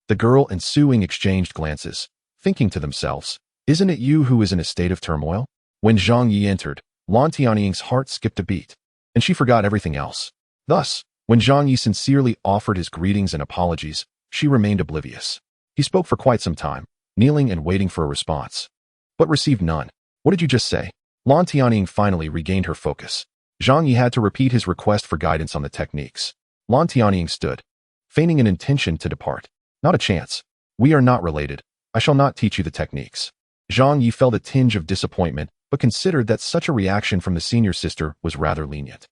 The girl and Su Ying exchanged glances, thinking to themselves, "Isn't it you who is in a state of turmoil?" When Zhang Ye entered, Lan Tianying's heart skipped a beat, and she forgot everything else. Thus, when Zhang Ye sincerely offered his greetings and apologies, she remained oblivious. He spoke for quite some time, kneeling and waiting for a response, but received none. "What did you just say?" Lan Tianying finally regained her focus. Zhang Ye had to repeat his request for guidance on the techniques. Lan Tianying stood, feigning an intention to depart. "Not a chance. We are not related. I shall not teach you the techniques." Zhang Ye felt a tinge of disappointment, but considered that such a reaction from the senior sister was rather lenient.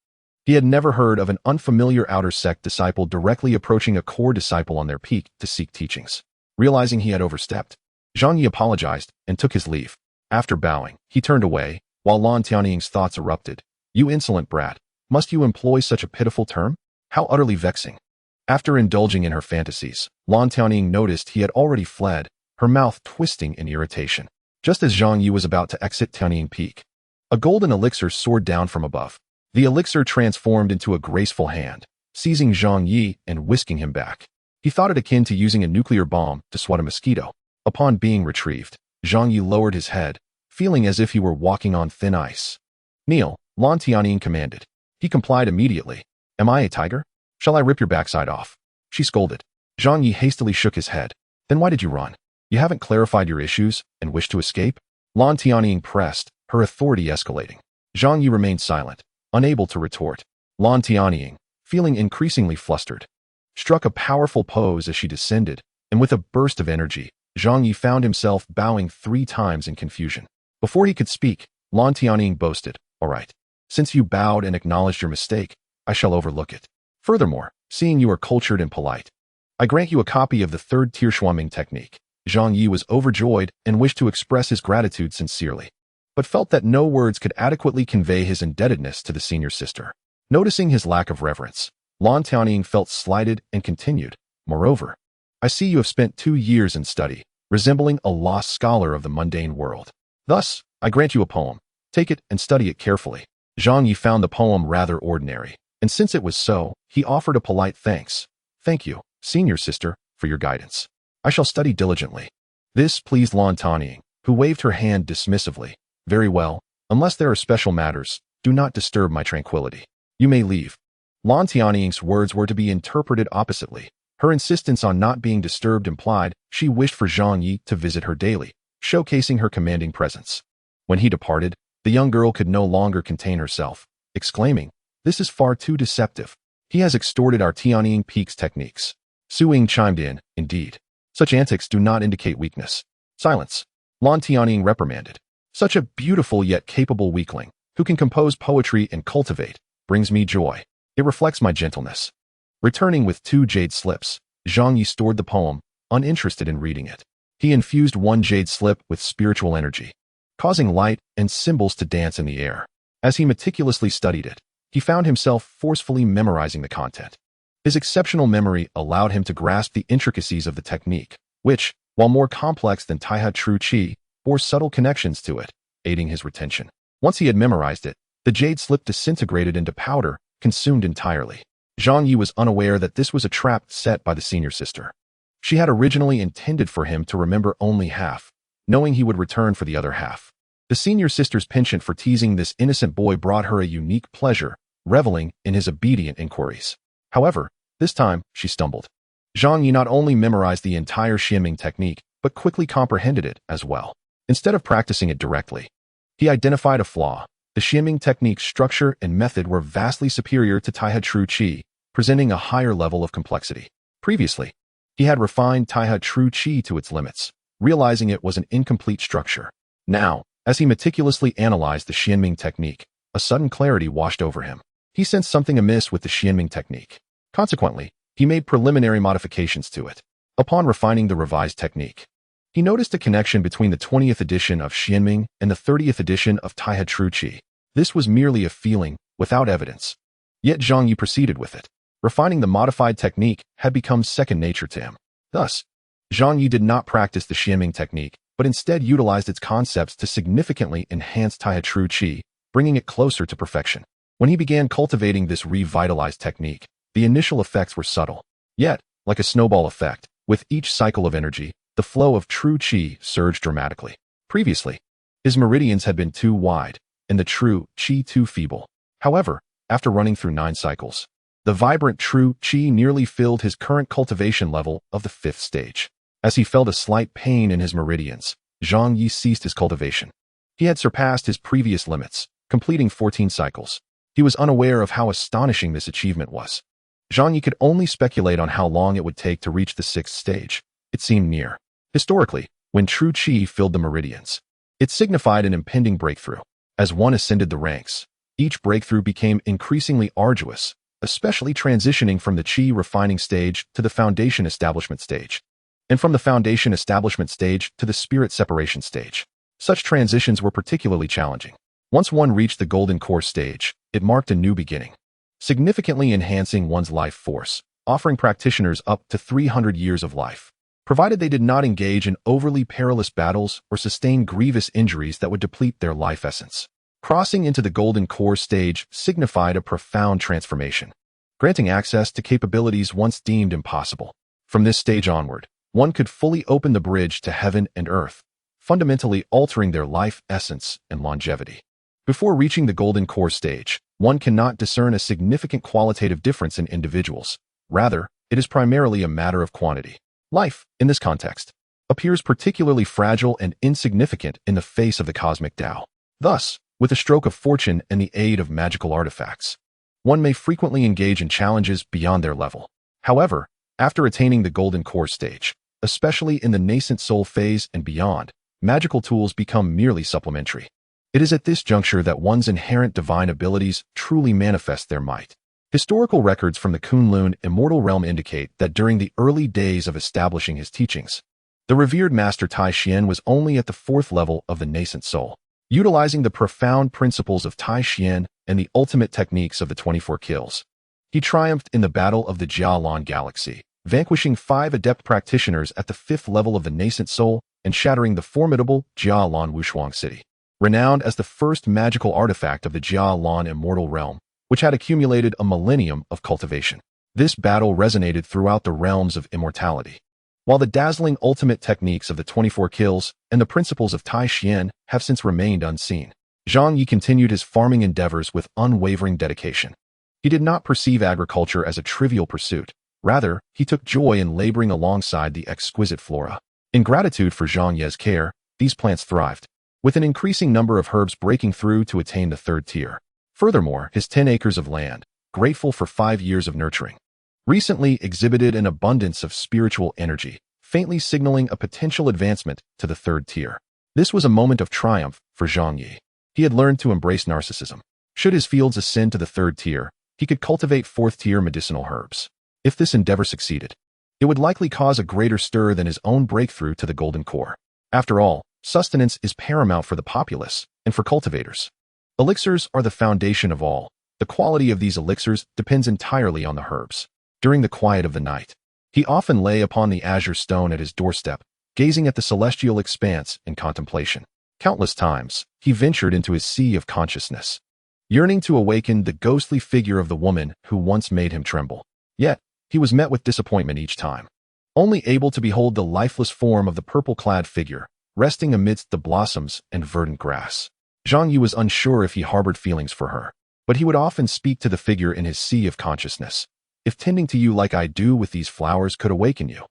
He had never heard of an unfamiliar outer sect disciple directly approaching a core disciple on their peak to seek teachings. Realizing he had overstepped, Zhang Ye apologized and took his leave. After bowing, he turned away, while Lan Tianying's thoughts erupted. "You insolent brat, must you employ such a pitiful term? How utterly vexing." After indulging in her fantasies, Lan Tianying noticed he had already fled, her mouth twisting in irritation. Just as Zhang Ye was about to exit Tianying Peak, a golden elixir soared down from above. The elixir transformed into a graceful hand, seizing Zhang Ye and whisking him back. He thought it akin to using a nuclear bomb to swat a mosquito. Upon being retrieved, Zhang Ye lowered his head, feeling as if he were walking on thin ice. "Kneel," Lan Tianying commanded. He complied immediately. "Am I a tiger? Shall I rip your backside off?" she scolded. Zhang Ye hastily shook his head. "Then why did you run? You haven't clarified your issues and wish to escape?" Lan Tianying pressed, her authority escalating. Zhang Ye remained silent, unable to retort. Lan Tianying, feeling increasingly flustered, struck a powerful pose as she descended, and with a burst of energy, Zhang Ye found himself bowing 3 times in confusion. Before he could speak, Lan Tianying boasted, "All right. Since you bowed and acknowledged your mistake, I shall overlook it. Furthermore, seeing you are cultured and polite, I grant you a copy of the 3rd tier Xuanming technique." Zhang Ye was overjoyed and wished to express his gratitude sincerely, but felt that no words could adequately convey his indebtedness to the senior sister. Noticing his lack of reverence, Lan Tianying felt slighted and continued, "Moreover, I see you have spent 2 years in study, resembling a lost scholar of the mundane world. Thus, I grant you a poem. Take it and study it carefully." Zhang Ye found the poem rather ordinary, and since it was so, he offered a polite thanks. "Thank you, senior sister, for your guidance. I shall study diligently." This pleased Lan Tianying, who waved her hand dismissively. "Very well. Unless there are special matters, do not disturb my tranquility. You may leave." Lan Tianying's words were to be interpreted oppositely. Her insistence on not being disturbed implied she wished for Zhang Ye to visit her daily, showcasing her commanding presence. When he departed, the young girl could no longer contain herself, exclaiming, "This is far too deceptive. He has extorted our Tianying Peak's techniques." Su Ying chimed in, "Indeed. Such antics do not indicate weakness." "Silence," Lan Tianying reprimanded. "Such a beautiful yet capable weakling, who can compose poetry and cultivate, brings me joy. It reflects my gentleness." Returning with 2 jade slips, Zhang Ye stored the poem, uninterested in reading it. He infused 1 jade slip with spiritual energy, causing light and symbols to dance in the air. As he meticulously studied it, he found himself forcefully memorizing the content. His exceptional memory allowed him to grasp the intricacies of the technique, which, while more complex than Taiha True Qi, bore subtle connections to it, aiding his retention. Once he had memorized it, the jade slip disintegrated into powder, consumed entirely. Zhang Ye was unaware that this was a trap set by the senior sister. She had originally intended for him to remember only half, knowing he would return for the other half. The senior sister's penchant for teasing this innocent boy brought her a unique pleasure, reveling in his obedient inquiries. However, this time, she stumbled. Zhang Ye not only memorized the entire Xianming technique, but quickly comprehended it as well. Instead of practicing it directly, he identified a flaw. The Xianming technique's structure and method were vastly superior to Taiha True Qi, presenting a higher level of complexity. Previously, he had refined Taiha True Qi to its limits, realizing it was an incomplete structure. Now, as he meticulously analyzed the Xianming technique, a sudden clarity washed over him. He sensed something amiss with the Xianming technique. Consequently, he made preliminary modifications to it. Upon refining the revised technique, he noticed a connection between the 20th edition of Xianming and the 30th edition of Taiha True Qi. This was merely a feeling, without evidence. Yet Zhang Ye proceeded with it. Refining the modified technique had become second nature to him. Thus, Zhang Ye did not practice the Xianming technique, but instead utilized its concepts to significantly enhance Tai True Qi, bringing it closer to perfection. When he began cultivating this revitalized technique, the initial effects were subtle. Yet, like a snowball effect, with each cycle of energy, the flow of true Qi surged dramatically. Previously, his meridians had been too wide, and the true Qi too feeble. However, after running through 9 cycles, the vibrant true Qi nearly filled his current cultivation level of the 5th stage. As he felt a slight pain in his meridians, Zhang Ye ceased his cultivation. He had surpassed his previous limits, completing 14 cycles. He was unaware of how astonishing this achievement was. Zhang Ye could only speculate on how long it would take to reach the 6th stage. It seemed near. Historically, when true Qi filled the meridians, it signified an impending breakthrough. As one ascended the ranks, each breakthrough became increasingly arduous, especially transitioning from the Qi refining stage to the foundation establishment stage, and from the foundation establishment stage to the spirit separation stage. Such transitions were particularly challenging. Once one reached the golden core stage, it marked a new beginning, significantly enhancing one's life force, offering practitioners up to 300 years of life, provided they did not engage in overly perilous battles or sustain grievous injuries that would deplete their life essence. Crossing into the golden core stage signified a profound transformation, granting access to capabilities once deemed impossible. From this stage onward, one could fully open the bridge to heaven and earth, fundamentally altering their life essence and longevity. Before reaching the golden core stage, one cannot discern a significant qualitative difference in individuals. Rather, it is primarily a matter of quantity. Life, in this context, appears particularly fragile and insignificant in the face of the cosmic Tao. Thus, with a stroke of fortune and the aid of magical artifacts, one may frequently engage in challenges beyond their level. However, after attaining the golden core stage, especially in the nascent soul phase and beyond, magical tools become merely supplementary. It is at this juncture that one's inherent divine abilities truly manifest their might. Historical records from the Kunlun immortal realm indicate that during the early days of establishing his teachings, the revered master Tai Xuan was only at the 4th level of the nascent soul. Utilizing the profound principles of Tai Xuan and the ultimate techniques of the 24 kills, he triumphed in the Battle of the Jialan Galaxy, vanquishing 5 adept practitioners at the 5th level of the nascent soul and shattering the formidable Jialan Wushuang city. Renowned as the first magical artifact of the Jialan immortal realm, which had accumulated a millennium of cultivation. This battle resonated throughout the realms of immortality. While the dazzling ultimate techniques of the 24 kills and the principles of Tai Xuan have since remained unseen, Zhang Ye continued his farming endeavors with unwavering dedication. He did not perceive agriculture as a trivial pursuit. Rather, he took joy in laboring alongside the exquisite flora. In gratitude for Zhang Ye's care, these plants thrived, with an increasing number of herbs breaking through to attain the 3rd tier. Furthermore, his 10 acres of land, grateful for 5 years of nurturing, recently exhibited an abundance of spiritual energy, faintly signaling a potential advancement to the 3rd tier. This was a moment of triumph for Zhang Ye. He had learned to embrace narcissism. Should his fields ascend to the 3rd tier, he could cultivate 4th tier medicinal herbs. If this endeavor succeeded, it would likely cause a greater stir than his own breakthrough to the golden core. After all, sustenance is paramount for the populace and for cultivators. Elixirs are the foundation of all. The quality of these elixirs depends entirely on the herbs. During the quiet of the night, he often lay upon the azure stone at his doorstep, gazing at the celestial expanse in contemplation. Countless times, he ventured into his sea of consciousness, yearning to awaken the ghostly figure of the woman who once made him tremble. Yet, he was met with disappointment each time, only able to behold the lifeless form of the purple-clad figure, resting amidst the blossoms and verdant grass. Zhang Ye was unsure if he harbored feelings for her, but he would often speak to the figure in his sea of consciousness. If tending to you like I do with these flowers could awaken you,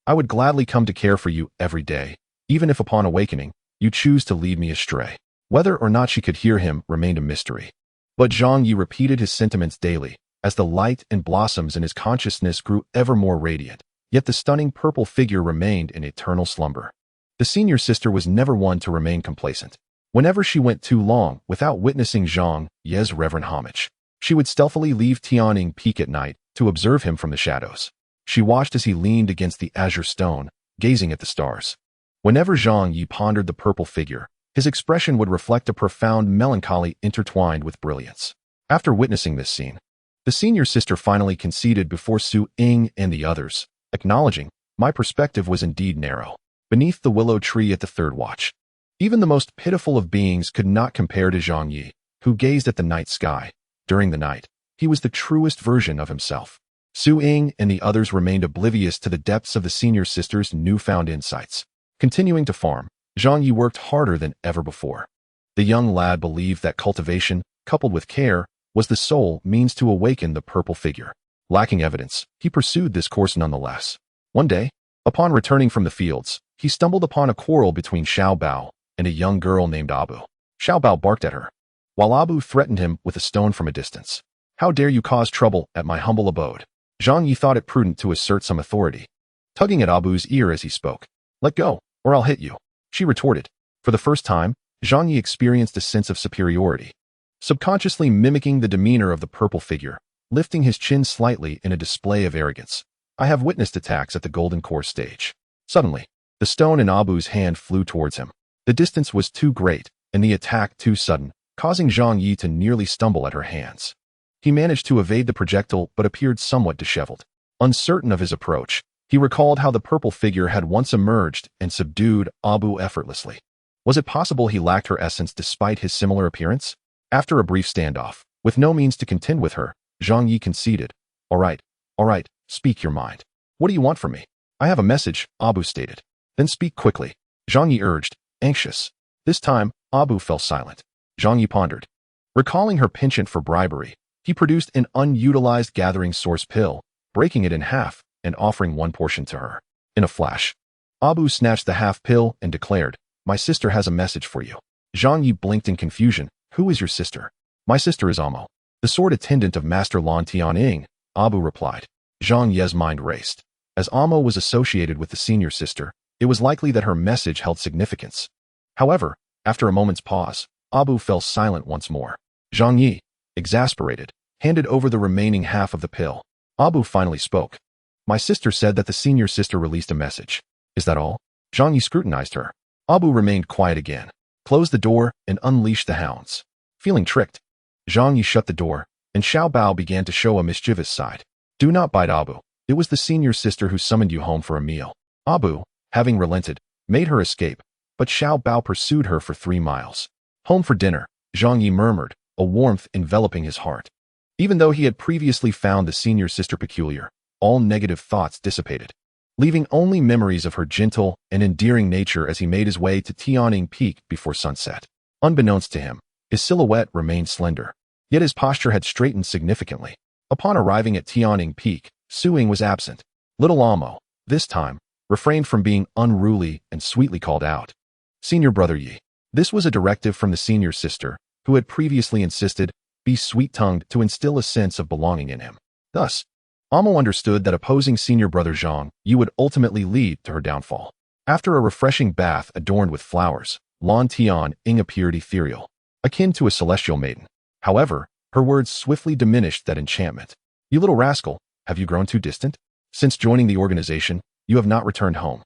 I would gladly come to care for you every day, even if upon awakening, you choose to lead me astray. Whether or not she could hear him remained a mystery. But Zhang Ye repeated his sentiments daily, as the light and blossoms in his consciousness grew ever more radiant, yet the stunning purple figure remained in eternal slumber. The senior sister was never one to remain complacent. Whenever she went too long without witnessing Zhang Ye's reverent homage, she would stealthily leave Tianing Peak at night to observe him from the shadows. She watched as he leaned against the azure stone, gazing at the stars. Whenever Zhang Ye pondered the purple figure, his expression would reflect a profound melancholy intertwined with brilliance. After witnessing this scene, the senior sister finally conceded before Su Ying and the others, acknowledging, "My perspective was indeed narrow. beneath the willow tree at the third watch. Even the most pitiful of beings could not compare to Zhang Ye, who gazed at the night sky. During the night, he was the truest version of himself. Su Ying and the others remained oblivious to the depths of the senior sister's newfound insights. Continuing to farm, Zhang Ye worked harder than ever before. The young lad believed that cultivation, coupled with care, was the sole means to awaken the purple figure. Lacking evidence, he pursued this course nonetheless. One day, upon returning from the fields, he stumbled upon a quarrel between Xiao Bao and a young girl named Abu. Xiao Bao barked at her, while Abu threatened him with a stone from a distance. "How dare you cause trouble at my humble abode?" Zhang Ye thought it prudent to assert some authority, tugging at Abu's ear as he spoke. "Let go, or I'll hit you," she retorted. For the first time, Zhang Ye experienced a sense of superiority. Subconsciously mimicking the demeanor of the purple figure, lifting his chin slightly in a display of arrogance. "I have witnessed attacks at the golden core stage." Suddenly, the stone in Abu's hand flew towards him. The distance was too great, and the attack too sudden, causing Zhang Ye to nearly stumble at her hands. He managed to evade the projectile but appeared somewhat disheveled. Uncertain of his approach, he recalled how the purple figure had once emerged and subdued Abu effortlessly. Was it possible he lacked her essence despite his similar appearance? After a brief standoff, with no means to contend with her, Zhang Ye conceded. All right, speak your mind. What do you want from me?" "I have a message," Abu stated. "Then speak quickly," Zhang Ye urged, anxious. This time, Abu fell silent. Zhang Ye pondered. Recalling her penchant for bribery, he produced an unutilized gathering source pill, breaking it in half and offering one portion to her. In a flash, Abu snatched the half pill and declared, "My sister has a message for you." Zhang Ye blinked in confusion. "Who is your sister?" "My sister is Amo, the sword attendant of Master Lan Tianying," Abu replied. Zhang Ye's mind raced. As Amo was associated with the senior sister, it was likely that her message held significance. However, after a moment's pause, Abu fell silent once more. Zhang Ye, exasperated, handed over the remaining half of the pill. Abu finally spoke. "My sister said that the senior sister released a message. Is that all?" Zhang Ye scrutinized her. Abu remained quiet again, closed the door, and unleashed the hounds. Feeling tricked, Zhang Ye shut the door, and Xiao Bao began to show a mischievous side. "Do not bite Abu. It was the senior sister who summoned you home for a meal." Abu, having relented, made her escape, but Xiao Bao pursued her for 3 miles. "Home for dinner," Zhang Ye murmured, a warmth enveloping his heart. Even though he had previously found the senior sister peculiar, all negative thoughts dissipated, leaving only memories of her gentle and endearing nature as he made his way to Tianying Peak before sunset. Unbeknownst to him, his silhouette remained slender, yet his posture had straightened significantly. Upon arriving at Tianying Peak, Su Ying was absent. Little Amo, this time, refrained from being unruly and sweetly called out, "Senior brother Yi." This was a directive from the senior sister, who had previously insisted, be sweet-tongued to instill a sense of belonging in him. Thus, Amo understood that opposing senior brother Zhang Ye would ultimately lead to her downfall. After a refreshing bath adorned with flowers, Lan Tianying appeared ethereal, akin to a celestial maiden. However, her words swiftly diminished that enchantment. "You little rascal, have you grown too distant? Since joining the organization, you have not returned home,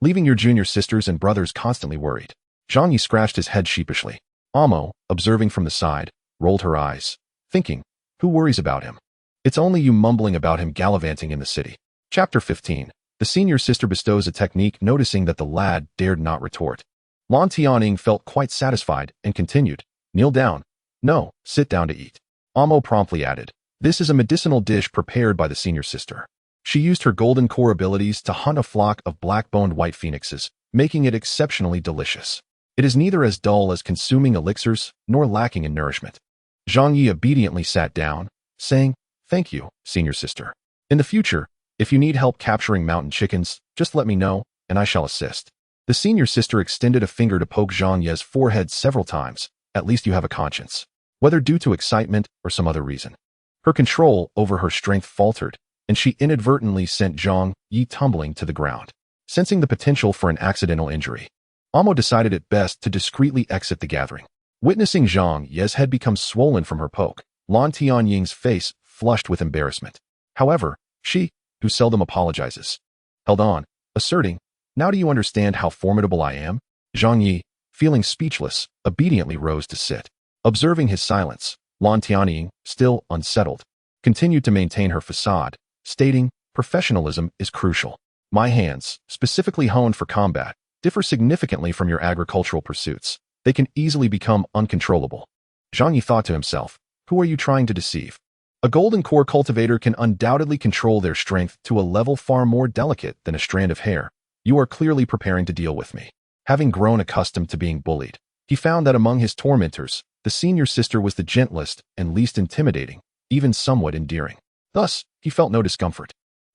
leaving your junior sisters and brothers constantly worried." Zhang Ye scratched his head sheepishly. Amo, observing from the side, rolled her eyes, thinking, "Who worries about him? It's only you mumbling about him gallivanting in the city." Chapter 15. The senior sister bestows a technique, noticing that the lad dared not retort. Lan Tianying felt quite satisfied and continued, "Kneel down." "No, sit down to eat." Amo promptly added, "This is a medicinal dish prepared by the senior sister. She used her golden core abilities to hunt a flock of black-boned white phoenixes, making it exceptionally delicious. It is neither as dull as consuming elixirs, nor lacking in nourishment." Zhang Ye obediently sat down, saying, "Thank you, senior sister. In the future, if you need help capturing mountain chickens, just let me know, and I shall assist." The senior sister extended a finger to poke Zhang Ye's forehead several times. "At least you have a conscience." Whether due to excitement or some other reason, her control over her strength faltered, and she inadvertently sent Zhang Ye tumbling to the ground. Sensing the potential for an accidental injury, Amo decided it best to discreetly exit the gathering. Witnessing Zhang Ye's head become swollen from her poke, Lan Tianying's face flushed with embarrassment. However, she, who seldom apologizes, held on, asserting, "Now do you understand how formidable I am?" Zhang Ye, feeling speechless, obediently rose to sit. Observing his silence, Lan Tianying, still unsettled, continued to maintain her facade, stating, "Professionalism is crucial. My hands, specifically honed for combat, differ significantly from your agricultural pursuits. They can easily become uncontrollable. Zhang Ye thought to himself, who are you trying to deceive? A golden core cultivator can undoubtedly control their strength to a level far more delicate than a strand of hair. You are clearly preparing to deal with me. Having grown accustomed to being bullied, he found that among his tormentors, the senior sister was the gentlest and least intimidating, even somewhat endearing. Thus, he felt no discomfort.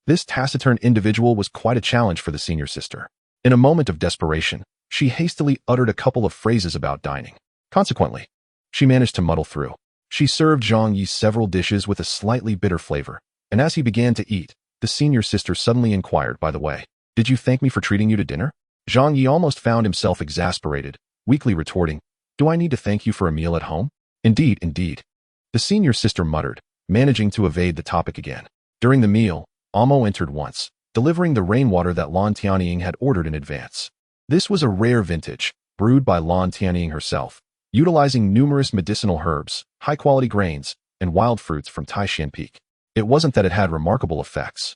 This taciturn individual was quite a challenge for the senior sister. In a moment of desperation, she hastily uttered a couple of phrases about dining. Consequently, she managed to muddle through. She served Zhang Ye several dishes with a slightly bitter flavor, and as he began to eat, the senior sister suddenly inquired, by the way, did you thank me for treating you to dinner? Zhang Ye almost found himself exasperated, weakly retorting, do I need to thank you for a meal at home? Indeed, indeed. The senior sister muttered, managing to evade the topic again. During the meal, Amo entered once, delivering the rainwater that Lan Tianying had ordered in advance. This was a rare vintage, brewed by Lan Tianying herself, utilizing numerous medicinal herbs, high-quality grains, and wild fruits from Taishan Peak. It wasn't that it had remarkable effects.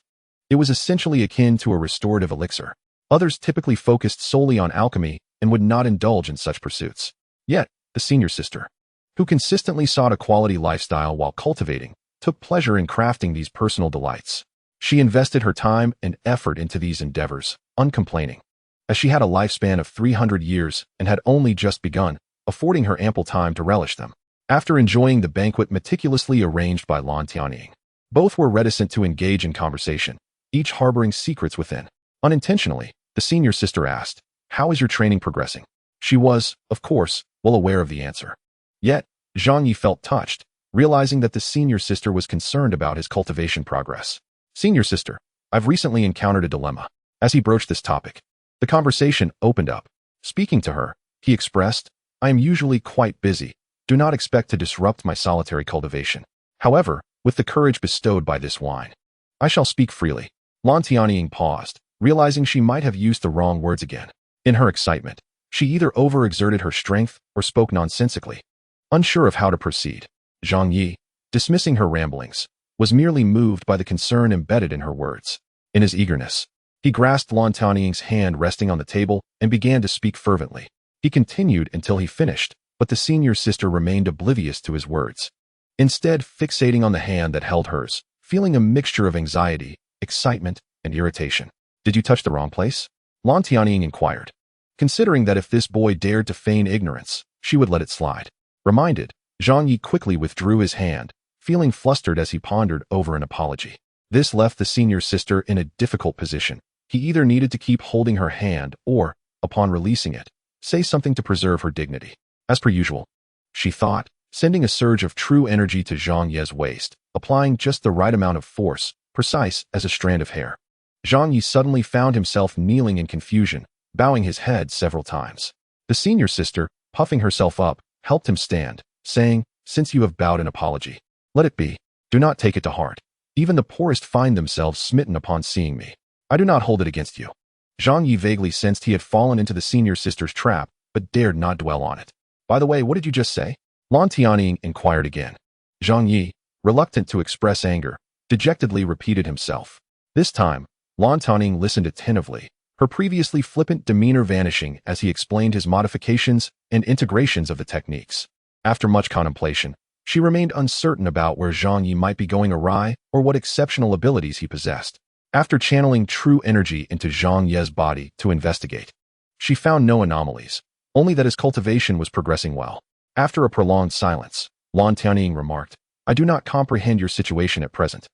It was essentially akin to a restorative elixir. Others typically focused solely on alchemy and would not indulge in such pursuits. Yet, the senior sister, who consistently sought a quality lifestyle while cultivating, took pleasure in crafting these personal delights. She invested her time and effort into these endeavors, uncomplaining, as she had a lifespan of 300 years and had only just begun, affording her ample time to relish them. After enjoying the banquet meticulously arranged by Lan Tianying, both were reticent to engage in conversation, each harboring secrets within. Unintentionally, the senior sister asked, how is your training progressing? She was, of course, well aware of the answer. Yet, Zhang Ye felt touched, realizing that the senior sister was concerned about his cultivation progress. Senior sister, I've recently encountered a dilemma. As he broached this topic, the conversation opened up. Speaking to her, he expressed, I am usually quite busy. Do not expect to disrupt my solitary cultivation. However, with the courage bestowed by this wine, I shall speak freely. Lan Tianying paused, realizing she might have used the wrong words again. In her excitement, she either overexerted her strength or spoke nonsensically. Unsure of how to proceed, Zhang Ye, dismissing her ramblings, was merely moved by the concern embedded in her words. In his eagerness, he grasped Lan Tianying's hand resting on the table and began to speak fervently. He continued until he finished, but the senior sister remained oblivious to his words, instead fixating on the hand that held hers, feeling a mixture of anxiety, excitement, and irritation. Did you touch the wrong place? Lan Tianying inquired, considering that if this boy dared to feign ignorance, she would let it slide. Reminded, Zhang Ye quickly withdrew his hand, feeling flustered as he pondered over an apology. This left the senior sister in a difficult position. He either needed to keep holding her hand or, upon releasing it, say something to preserve her dignity. As per usual, she thought, sending a surge of true energy to Zhang Ye's waist, applying just the right amount of force, precise as a strand of hair. Zhang Ye suddenly found himself kneeling in confusion, bowing his head several times. The senior sister, puffing herself up, helped him stand, saying, since you have bowed in apology, let it be. Do not take it to heart. Even the poorest find themselves smitten upon seeing me. I do not hold it against you. Zhang Ye vaguely sensed he had fallen into the senior sister's trap, but dared not dwell on it. By the way, what did you just say? Lan Tianying inquired again. Zhang Ye, reluctant to express anger, dejectedly repeated himself. This time, Lan Tianying listened attentively, her previously flippant demeanor vanishing as he explained his modifications and integrations of the techniques. After much contemplation, she remained uncertain about where Zhang Ye might be going awry or what exceptional abilities he possessed. After channeling true energy into Zhang Ye's body to investigate, she found no anomalies, only that his cultivation was progressing well. After a prolonged silence, Lan Tianying remarked, I do not comprehend your situation at present.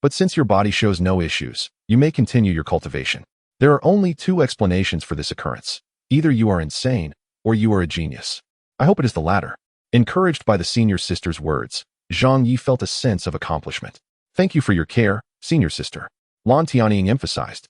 But since your body shows no issues, you may continue your cultivation. There are only two explanations for this occurrence. Either you are insane, or you are a genius. I hope it is the latter. Encouraged by the senior sister's words, Zhang Ye felt a sense of accomplishment. Thank you for your care, senior sister. Lan Tianying emphasized.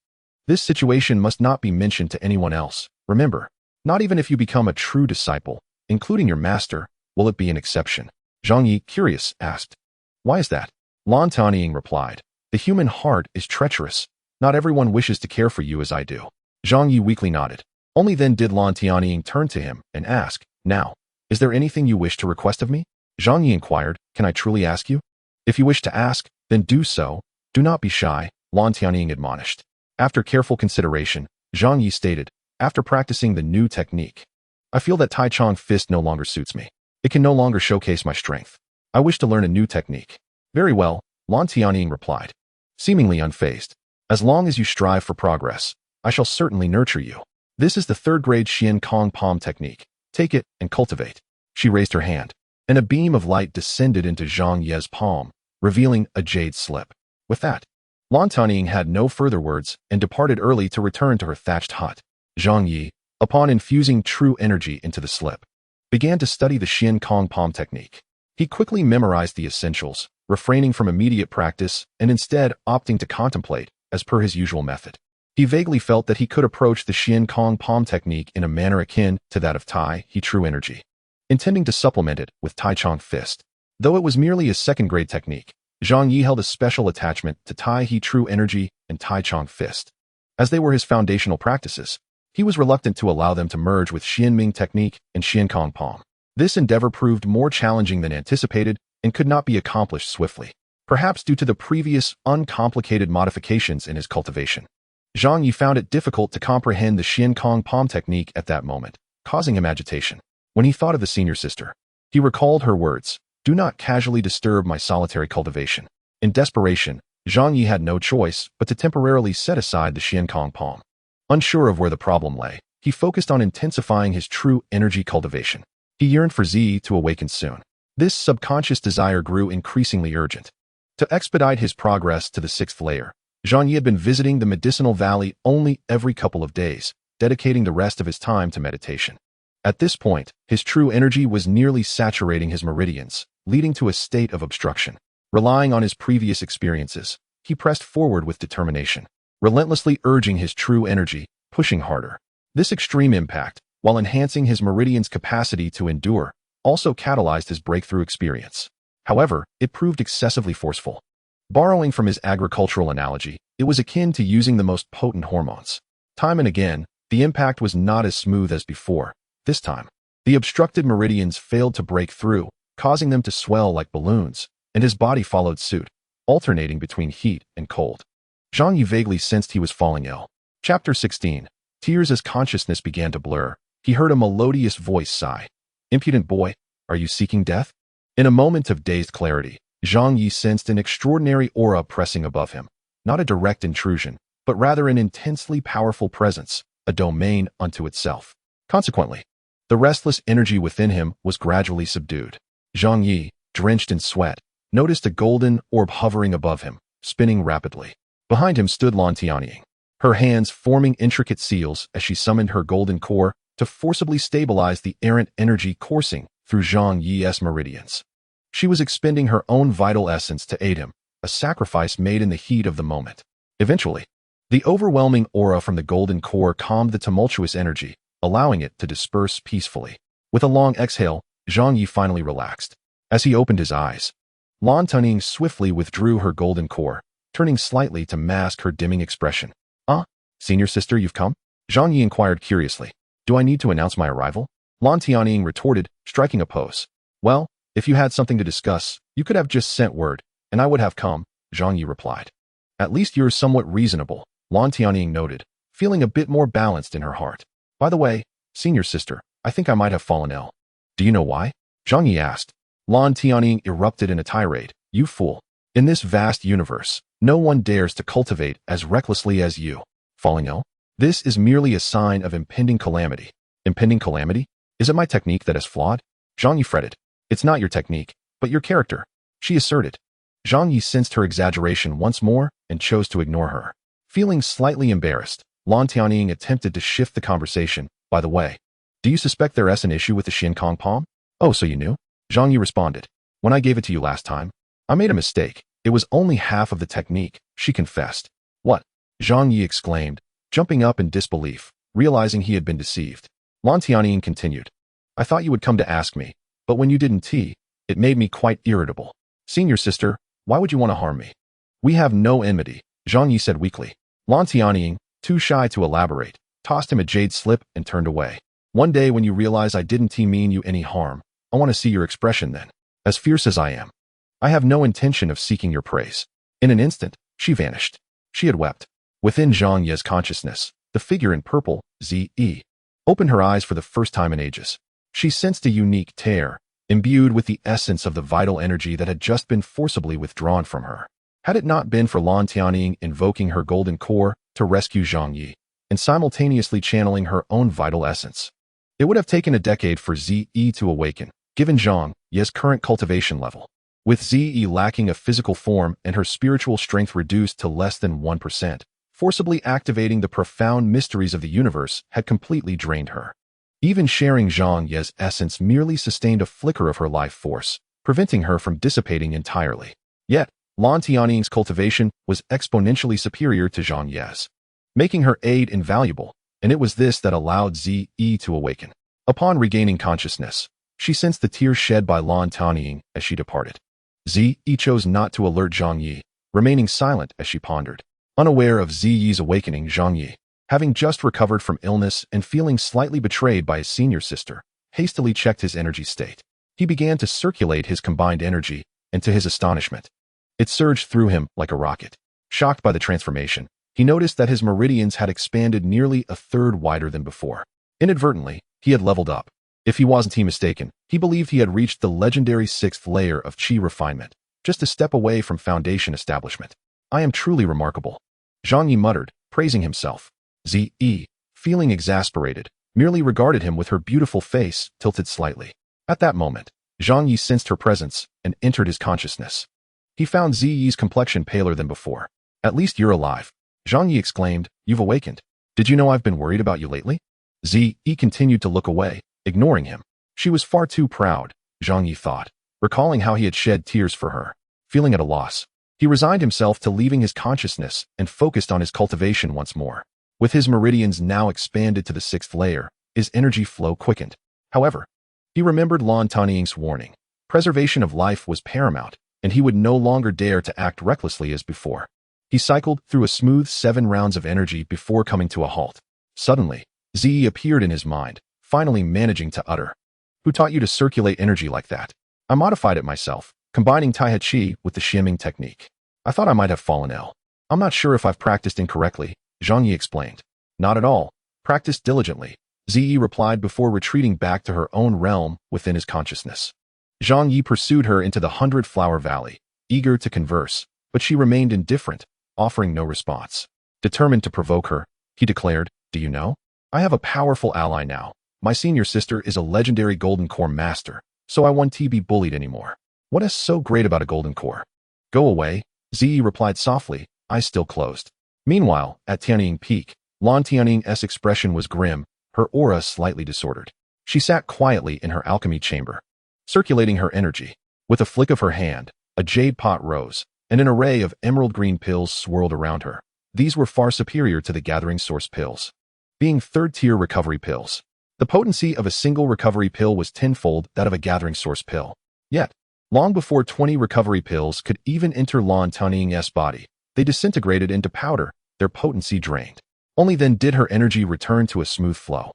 This situation must not be mentioned to anyone else. Remember, not even if you become a true disciple, including your master, will it be an exception. Zhang Ye, curious, asked, why is that? Lan Tianying replied, the human heart is treacherous. Not everyone wishes to care for you as I do. Zhang Ye weakly nodded. Only then did Lan Tianying turn to him and ask, now, is there anything you wish to request of me? Zhang Ye inquired, can I truly ask you? If you wish to ask, then do so. Do not be shy, Lan Tianying admonished. After careful consideration, Zhang Ye stated, after practicing the new technique. I feel that Tai Chong fist no longer suits me. It can no longer showcase my strength. I wish to learn a new technique. Very well, Lan Tianying replied, seemingly unfazed. As long as you strive for progress, I shall certainly nurture you. This is the third-grade Xian Kong Palm technique. Take it and cultivate. She raised her hand, and a beam of light descended into Zhang Ye's palm, revealing a jade slip. With that, Lan Tianying had no further words and departed early to return to her thatched hut. Zhang Ye, upon infusing true energy into the slip, began to study the Xian Kong Palm technique. He quickly memorized the essentials, refraining from immediate practice and instead opting to contemplate, as per his usual method. He vaguely felt that he could approach the Xian Kong Palm technique in a manner akin to that of Tai He True Energy, intending to supplement it with Tai Chong Fist. Though it was merely a second-grade technique, Zhang Ye held a special attachment to Tai He True Energy and Tai Chong Fist. As they were his foundational practices, he was reluctant to allow them to merge with Xian Ming technique and Xian Kong Palm. This endeavor proved more challenging than anticipated and could not be accomplished swiftly, perhaps due to the previous uncomplicated modifications in his cultivation. Zhang Ye found it difficult to comprehend the Xian Kong Palm technique at that moment, causing him agitation. When he thought of the senior sister, he recalled her words, "Do not casually disturb my solitary cultivation." In desperation, Zhang Ye had no choice but to temporarily set aside the Xian Kong Palm. Unsure of where the problem lay, he focused on intensifying his true energy cultivation. He yearned for Zi to awaken soon. This subconscious desire grew increasingly urgent. To expedite his progress to the 6th layer, Zhang Ye had been visiting the medicinal valley only every couple of days, dedicating the rest of his time to meditation. At this point, his true energy was nearly saturating his meridians, leading to a state of obstruction. Relying on his previous experiences, he pressed forward with determination, relentlessly urging his true energy, pushing harder. This extreme impact, while enhancing his meridian's capacity to endure, also catalyzed his breakthrough experience. However, it proved excessively forceful. Borrowing from his agricultural analogy, it was akin to using the most potent hormones. Time and again, the impact was not as smooth as before. This time, the obstructed meridians failed to break through, causing them to swell like balloons, and his body followed suit, alternating between heat and cold. Zhang Ye vaguely sensed he was falling ill. Chapter 16. Tears. As consciousness began to blur, he heard a melodious voice sigh. "Impudent boy, are you seeking death?" In a moment of dazed clarity, Zhang Ye sensed an extraordinary aura pressing above him, not a direct intrusion, but rather an intensely powerful presence, a domain unto itself. Consequently, the restless energy within him was gradually subdued. Zhang Ye, drenched in sweat, noticed a golden orb hovering above him, spinning rapidly. Behind him stood Lan Tianying, her hands forming intricate seals as she summoned her golden core to forcibly stabilize the errant energy coursing through Zhang Ye's meridians. She was expending her own vital essence to aid him, a sacrifice made in the heat of the moment. Eventually, the overwhelming aura from the golden core calmed the tumultuous energy, allowing it to disperse peacefully. With a long exhale, Zhang Ye finally relaxed. As he opened his eyes, Lan Tianying swiftly withdrew her golden core, turning slightly to mask her dimming expression. "Ah, senior sister, you've come?" Zhang Ye inquired curiously. "Do I need to announce my arrival?" Lan Tianying retorted, striking a pose. "Well, if you had something to discuss, you could have just sent word, and I would have come," Zhang Ye replied. "At least you're somewhat reasonable," Lan Tianying noted, feeling a bit more balanced in her heart. "By the way, senior sister, I think I might have fallen ill." "Do you know why?" Zhang Ye asked. Lan Tianying erupted in a tirade. "You fool. In this vast universe, no one dares to cultivate as recklessly as you. Falling ill? This is merely a sign of impending calamity." "Impending calamity? Is it my technique that is flawed?" Zhang Ye fretted. "It's not your technique, but your character," she asserted. Zhang Ye sensed her exaggeration once more and chose to ignore her. Feeling slightly embarrassed, Lan Tianying attempted to shift the conversation. "By the way, do you suspect there's an issue with the Xian Kong Palm?" "Oh, so you knew?" Zhang Ye responded. "When I gave it to you last time, I made a mistake. It was only half of the technique," she confessed. "What?" Zhang Ye exclaimed, jumping up in disbelief, realizing he had been deceived. Lan Tianying continued. "I thought you would come to ask me, but when you didn't, it made me quite irritable. Senior sister, why would you want to harm me?" "We have no enmity," Zhang Ye said weakly. Lan Tianying, too shy to elaborate, tossed him a jade slip and turned away. "One day when you realize I didn't mean you any harm, I want to see your expression then. As fierce as I am, I have no intention of seeking your praise." In an instant, she vanished. She had wept. Within Zhang Ye's consciousness, The figure in purple, Ze, opened her eyes for the first time in ages. She sensed a unique tear, imbued with the essence of the vital energy that had just been forcibly withdrawn from her. Had it not been for Lan Tianying invoking her golden core to rescue Zhang Ye, and simultaneously channeling her own vital essence, it would have taken a decade for Ze to awaken, given Zhang Ye's current cultivation level. With Ze lacking a physical form and her spiritual strength reduced to less than 1%, forcibly activating the profound mysteries of the universe had completely drained her. Even sharing Zhang Ye's essence merely sustained a flicker of her life force, preventing her from dissipating entirely. Yet, Lan Tianying's cultivation was exponentially superior to Zhang Ye's, making her aid invaluable, and it was this that allowed Ze to awaken. Upon regaining consciousness, she sensed the tears shed by Lan Tianying as she departed. Ze chose not to alert Zhang Ye, remaining silent as she pondered. Unaware of Ze's awakening, Zhang Ye, having just recovered from illness and feeling slightly betrayed by his senior sister, hastily checked his energy state. He began to circulate his combined energy, and to his astonishment, it surged through him like a rocket. Shocked by the transformation, he noticed that his meridians had expanded nearly a third wider than before. Inadvertently, he had leveled up. If he wasn't mistaken, he believed he had reached the legendary 6th layer of Qi refinement, just a step away from foundation establishment. I am truly remarkable, Zhang Ye muttered, praising himself. Ze, feeling exasperated, merely regarded him with her beautiful face tilted slightly. At that moment, Zhang Ye sensed her presence and entered his consciousness. He found Ze's complexion paler than before. At least you're alive, Zhang Ye exclaimed. You've awakened. Did you know I've been worried about you lately? Ze continued to look away, ignoring him. She was far too proud, Zhang Ye thought, recalling how he had shed tears for her. Feeling at a loss, he resigned himself to leaving his consciousness and focused on his cultivation once more. With his meridians now expanded to the 6th layer, his energy flow quickened. However, he remembered Lan Tianying's warning. Preservation of life was paramount, and he would no longer dare to act recklessly as before. He cycled through a smooth 7 rounds of energy before coming to a halt. Suddenly, Ze appeared in his mind, finally managing to utter. Who taught you to circulate energy like that? I modified it myself, combining Tai Chi with the shimming technique. I thought I might have fallen ill. I'm not sure if I've practiced incorrectly, Zhang Ye explained. Not at all. Practice diligently, Ze replied before retreating back to her own realm within his consciousness. Zhang Ye pursued her into the 100-Flower Valley, eager to converse, but she remained indifferent, offering no response. Determined to provoke her, he declared, do you know? I have a powerful ally now. My senior sister is a legendary Golden Core master, so I won't be bullied anymore. What is so great about a Golden Core? Go away, Ze replied softly, eyes still closed. Meanwhile, at Tianying Peak, Lan Tianying's expression was grim, her aura slightly disordered. She sat quietly in her alchemy chamber, circulating her energy. With a flick of her hand, a jade pot rose, and an array of emerald green pills swirled around her. These were far superior to the Gathering Source pills, being 3rd-tier recovery pills. The potency of a single recovery pill was tenfold that of a Gathering Source pill. Yet, long before 20 recovery pills could even enter Lan Tianying's body, they disintegrated into powder, their potency drained. Only then did her energy return to a smooth flow,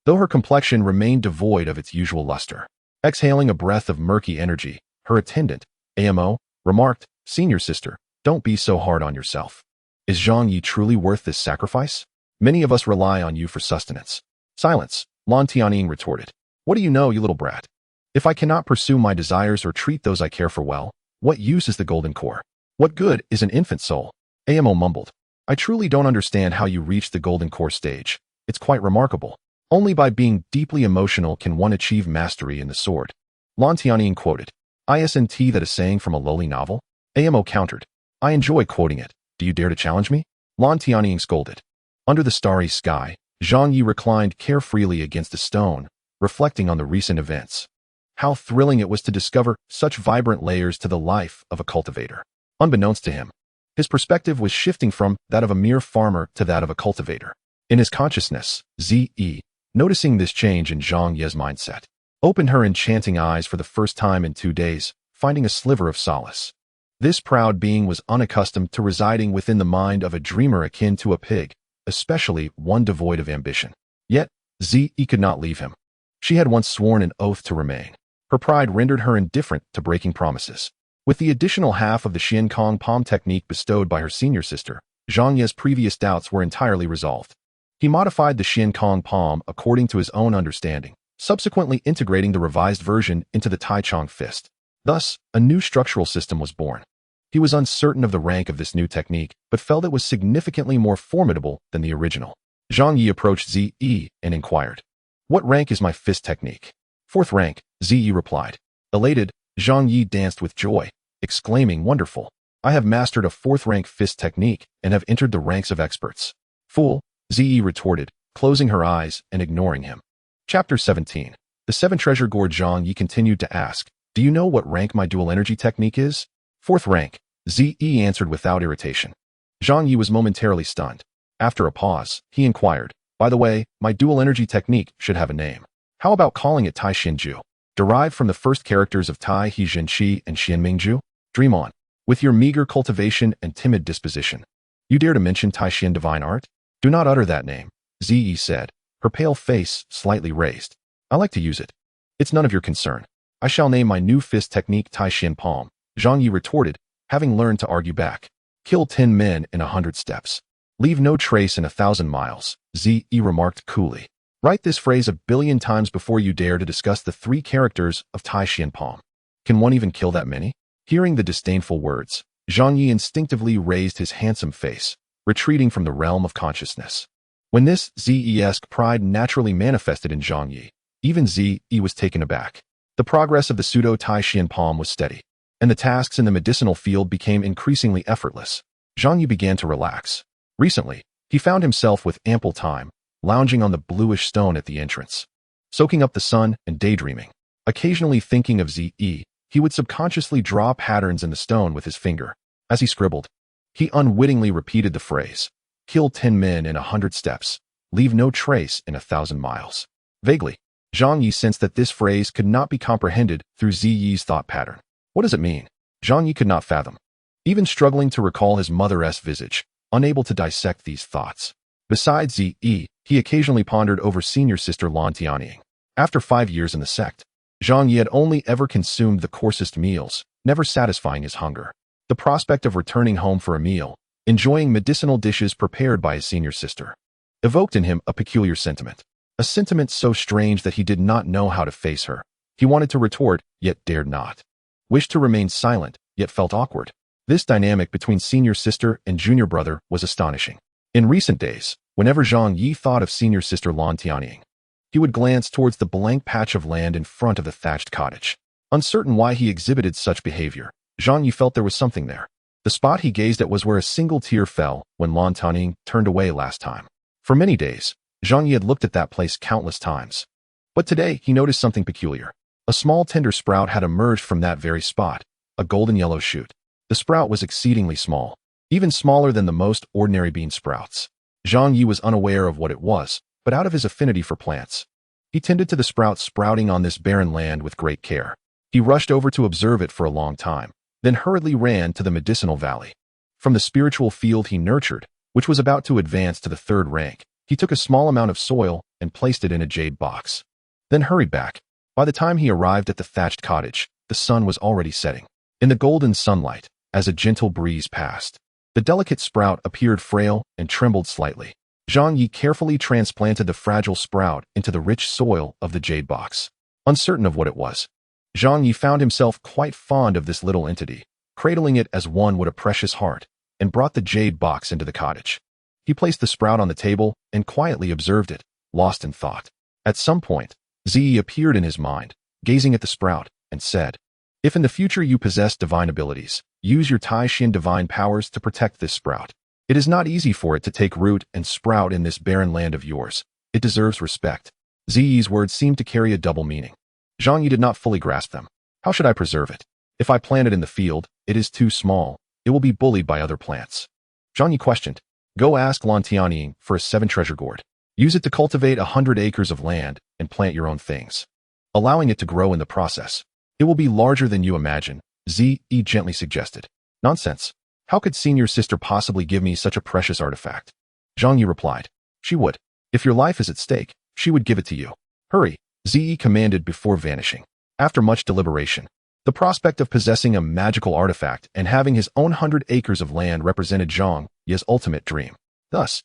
though her complexion remained devoid of its usual luster. Exhaling a breath of murky energy, her attendant, Amo, remarked, Senior sister, don't be so hard on yourself. Is Zhang Ye truly worth this sacrifice? Many of us rely on you for sustenance. Silence, Lan Tianying retorted. What do you know, you little brat? If I cannot pursue my desires or treat those I care for well, what use is the Golden Core? What good is an infant soul? Amo mumbled. I truly don't understand how you reached the Golden Core stage. It's quite remarkable. Only by being deeply emotional can one achieve mastery in the sword. Lan Tianying quoted. Isn't that a saying from a lowly novel? Amo countered. I enjoy quoting it. Do you dare to challenge me? Lan Tianying scolded. Under the starry sky, Zhang Ye reclined carefreely against a stone, reflecting on the recent events. How thrilling it was to discover such vibrant layers to the life of a cultivator. Unbeknownst to him, his perspective was shifting from that of a mere farmer to that of a cultivator. In his consciousness, Ze, noticing this change in Zhang Ye's mindset, opened her enchanting eyes for the first time in 2 days, finding a sliver of solace. This proud being was unaccustomed to residing within the mind of a dreamer akin to a pig, especially one devoid of ambition. Yet, Ze could not leave him. She had once sworn an oath to remain. Her pride rendered her indifferent to breaking promises. With the additional half of the Xian Kong palm technique bestowed by her senior sister, Zhang Ye's previous doubts were entirely resolved. He modified the Xian Kong palm according to his own understanding, subsequently integrating the revised version into the Tai Chong fist. Thus, a new structural system was born. He was uncertain of the rank of this new technique, but felt it was significantly more formidable than the original. Zhang Ye approached Zi and inquired, "What rank is my fist technique?" "Fourth rank," Zi replied. Elated, Zhang Ye danced with joy, exclaiming, "Wonderful! I have mastered a fourth-rank fist technique and have entered the ranks of experts." "Fool," Zi retorted, closing her eyes and ignoring him. Chapter 17. The Seven Treasure Gourd. Zhang Ye continued to ask, "Do you know what rank my dual energy technique is?" "Fourth rank," Zi answered without irritation. Zhang Ye was momentarily stunned. After a pause, he inquired, "By the way, my dual energy technique should have a name. How about calling it Tai Xinju, derived from the first characters of Tai He Jin Qi and Xian Mingju? Dream on. With your meager cultivation and timid disposition, you dare to mention Tai Xian divine art? Do not utter that name," Zi said, her pale face slightly raised. "I like to use it. It's none of your concern. I shall name my new fist technique Tai Xian Palm," Zhang Ye retorted, having learned to argue back. "Kill 10 men in 100 steps. Leave no trace in 1,000 miles, Zi remarked coolly. "Write this phrase 1,000,000,000 times before you dare to discuss the 3 characters of Tai Xian Palm. Can one even kill that many?" Hearing the disdainful words, Zhang Ye instinctively raised his handsome face, retreating from the realm of consciousness. When this Zi-esque pride naturally manifested in Zhang Ye, even Zi was taken aback. The progress of the pseudo-Tai Xian Palm was steady, and the tasks in the medicinal field became increasingly effortless. Zhang Ye began to relax. Recently, he found himself with ample time, lounging on the bluish stone at the entrance, soaking up the sun and daydreaming. Occasionally thinking of Zi, he would subconsciously draw patterns in the stone with his finger. As he scribbled, he unwittingly repeated the phrase, "Kill 10 men in 100 steps, leave no trace in 1,000 miles." Vaguely, Zhang Ye sensed that this phrase could not be comprehended through Zi's thought pattern. What does it mean? Zhang Ye could not fathom, even struggling to recall his mother's visage, unable to dissect these thoughts. Besides Zi, he occasionally pondered over senior sister Lan Tianying. After 5 years in the sect, Zhang Ye had only ever consumed the coarsest meals, never satisfying his hunger. The prospect of returning home for a meal, enjoying medicinal dishes prepared by his senior sister, evoked in him a peculiar sentiment. A sentiment so strange that he did not know how to face her. He wanted to retort, yet dared not. Wished to remain silent, yet felt awkward. This dynamic between senior sister and junior brother was astonishing. In recent days, whenever Zhang Ye thought of senior sister Lan Tianying, he would glance towards the blank patch of land in front of the thatched cottage. Uncertain why he exhibited such behavior, Zhang Ye felt there was something there. The spot he gazed at was where a single tear fell when Lan Tianying turned away last time. For many days, Zhang Ye had looked at that place countless times. But today, he noticed something peculiar. A small tender sprout had emerged from that very spot, a golden yellow shoot. The sprout was exceedingly small, even smaller than the most ordinary bean sprouts. Zhang Ye was unaware of what it was, but out of his affinity for plants, he tended to the sprout sprouting on this barren land with great care. He rushed over to observe it for a long time, then hurriedly ran to the medicinal valley. From the spiritual field he nurtured, which was about to advance to the 3rd rank, he took a small amount of soil and placed it in a jade box, then hurried back. By the time he arrived at the thatched cottage, the sun was already setting. In the golden sunlight, as a gentle breeze passed, the delicate sprout appeared frail and trembled slightly. Zhang Ye carefully transplanted the fragile sprout into the rich soil of the jade box. Uncertain of what it was, Zhang Ye found himself quite fond of this little entity, cradling it as one would a precious heart, and brought the jade box into the cottage. He placed the sprout on the table and quietly observed it, lost in thought. At some point, Zi appeared in his mind, gazing at the sprout, and said, "If in the future you possess divine abilities, use your Tai Xian divine powers to protect this sprout. It is not easy for it to take root and sprout in this barren land of yours. It deserves respect." Zi's words seemed to carry a double meaning. Zhang Ye did not fully grasp them. How should I preserve it? If I plant it in the field, it is too small. It will be bullied by other plants. Zhang Ye questioned. Go ask Lan Tianying for a 7 treasure gourd. Use it to cultivate 100 acres of land and plant your own things, allowing it to grow in the process. It will be larger than you imagine, Zi gently suggested. Nonsense. How could senior sister possibly give me such a precious artifact? Zhang Ye replied. She would. If your life is at stake, she would give it to you. Hurry, Zi commanded before vanishing. After much deliberation, the prospect of possessing a magical artifact and having his own 100 acres of land represented Zhang Ye's ultimate dream. Thus,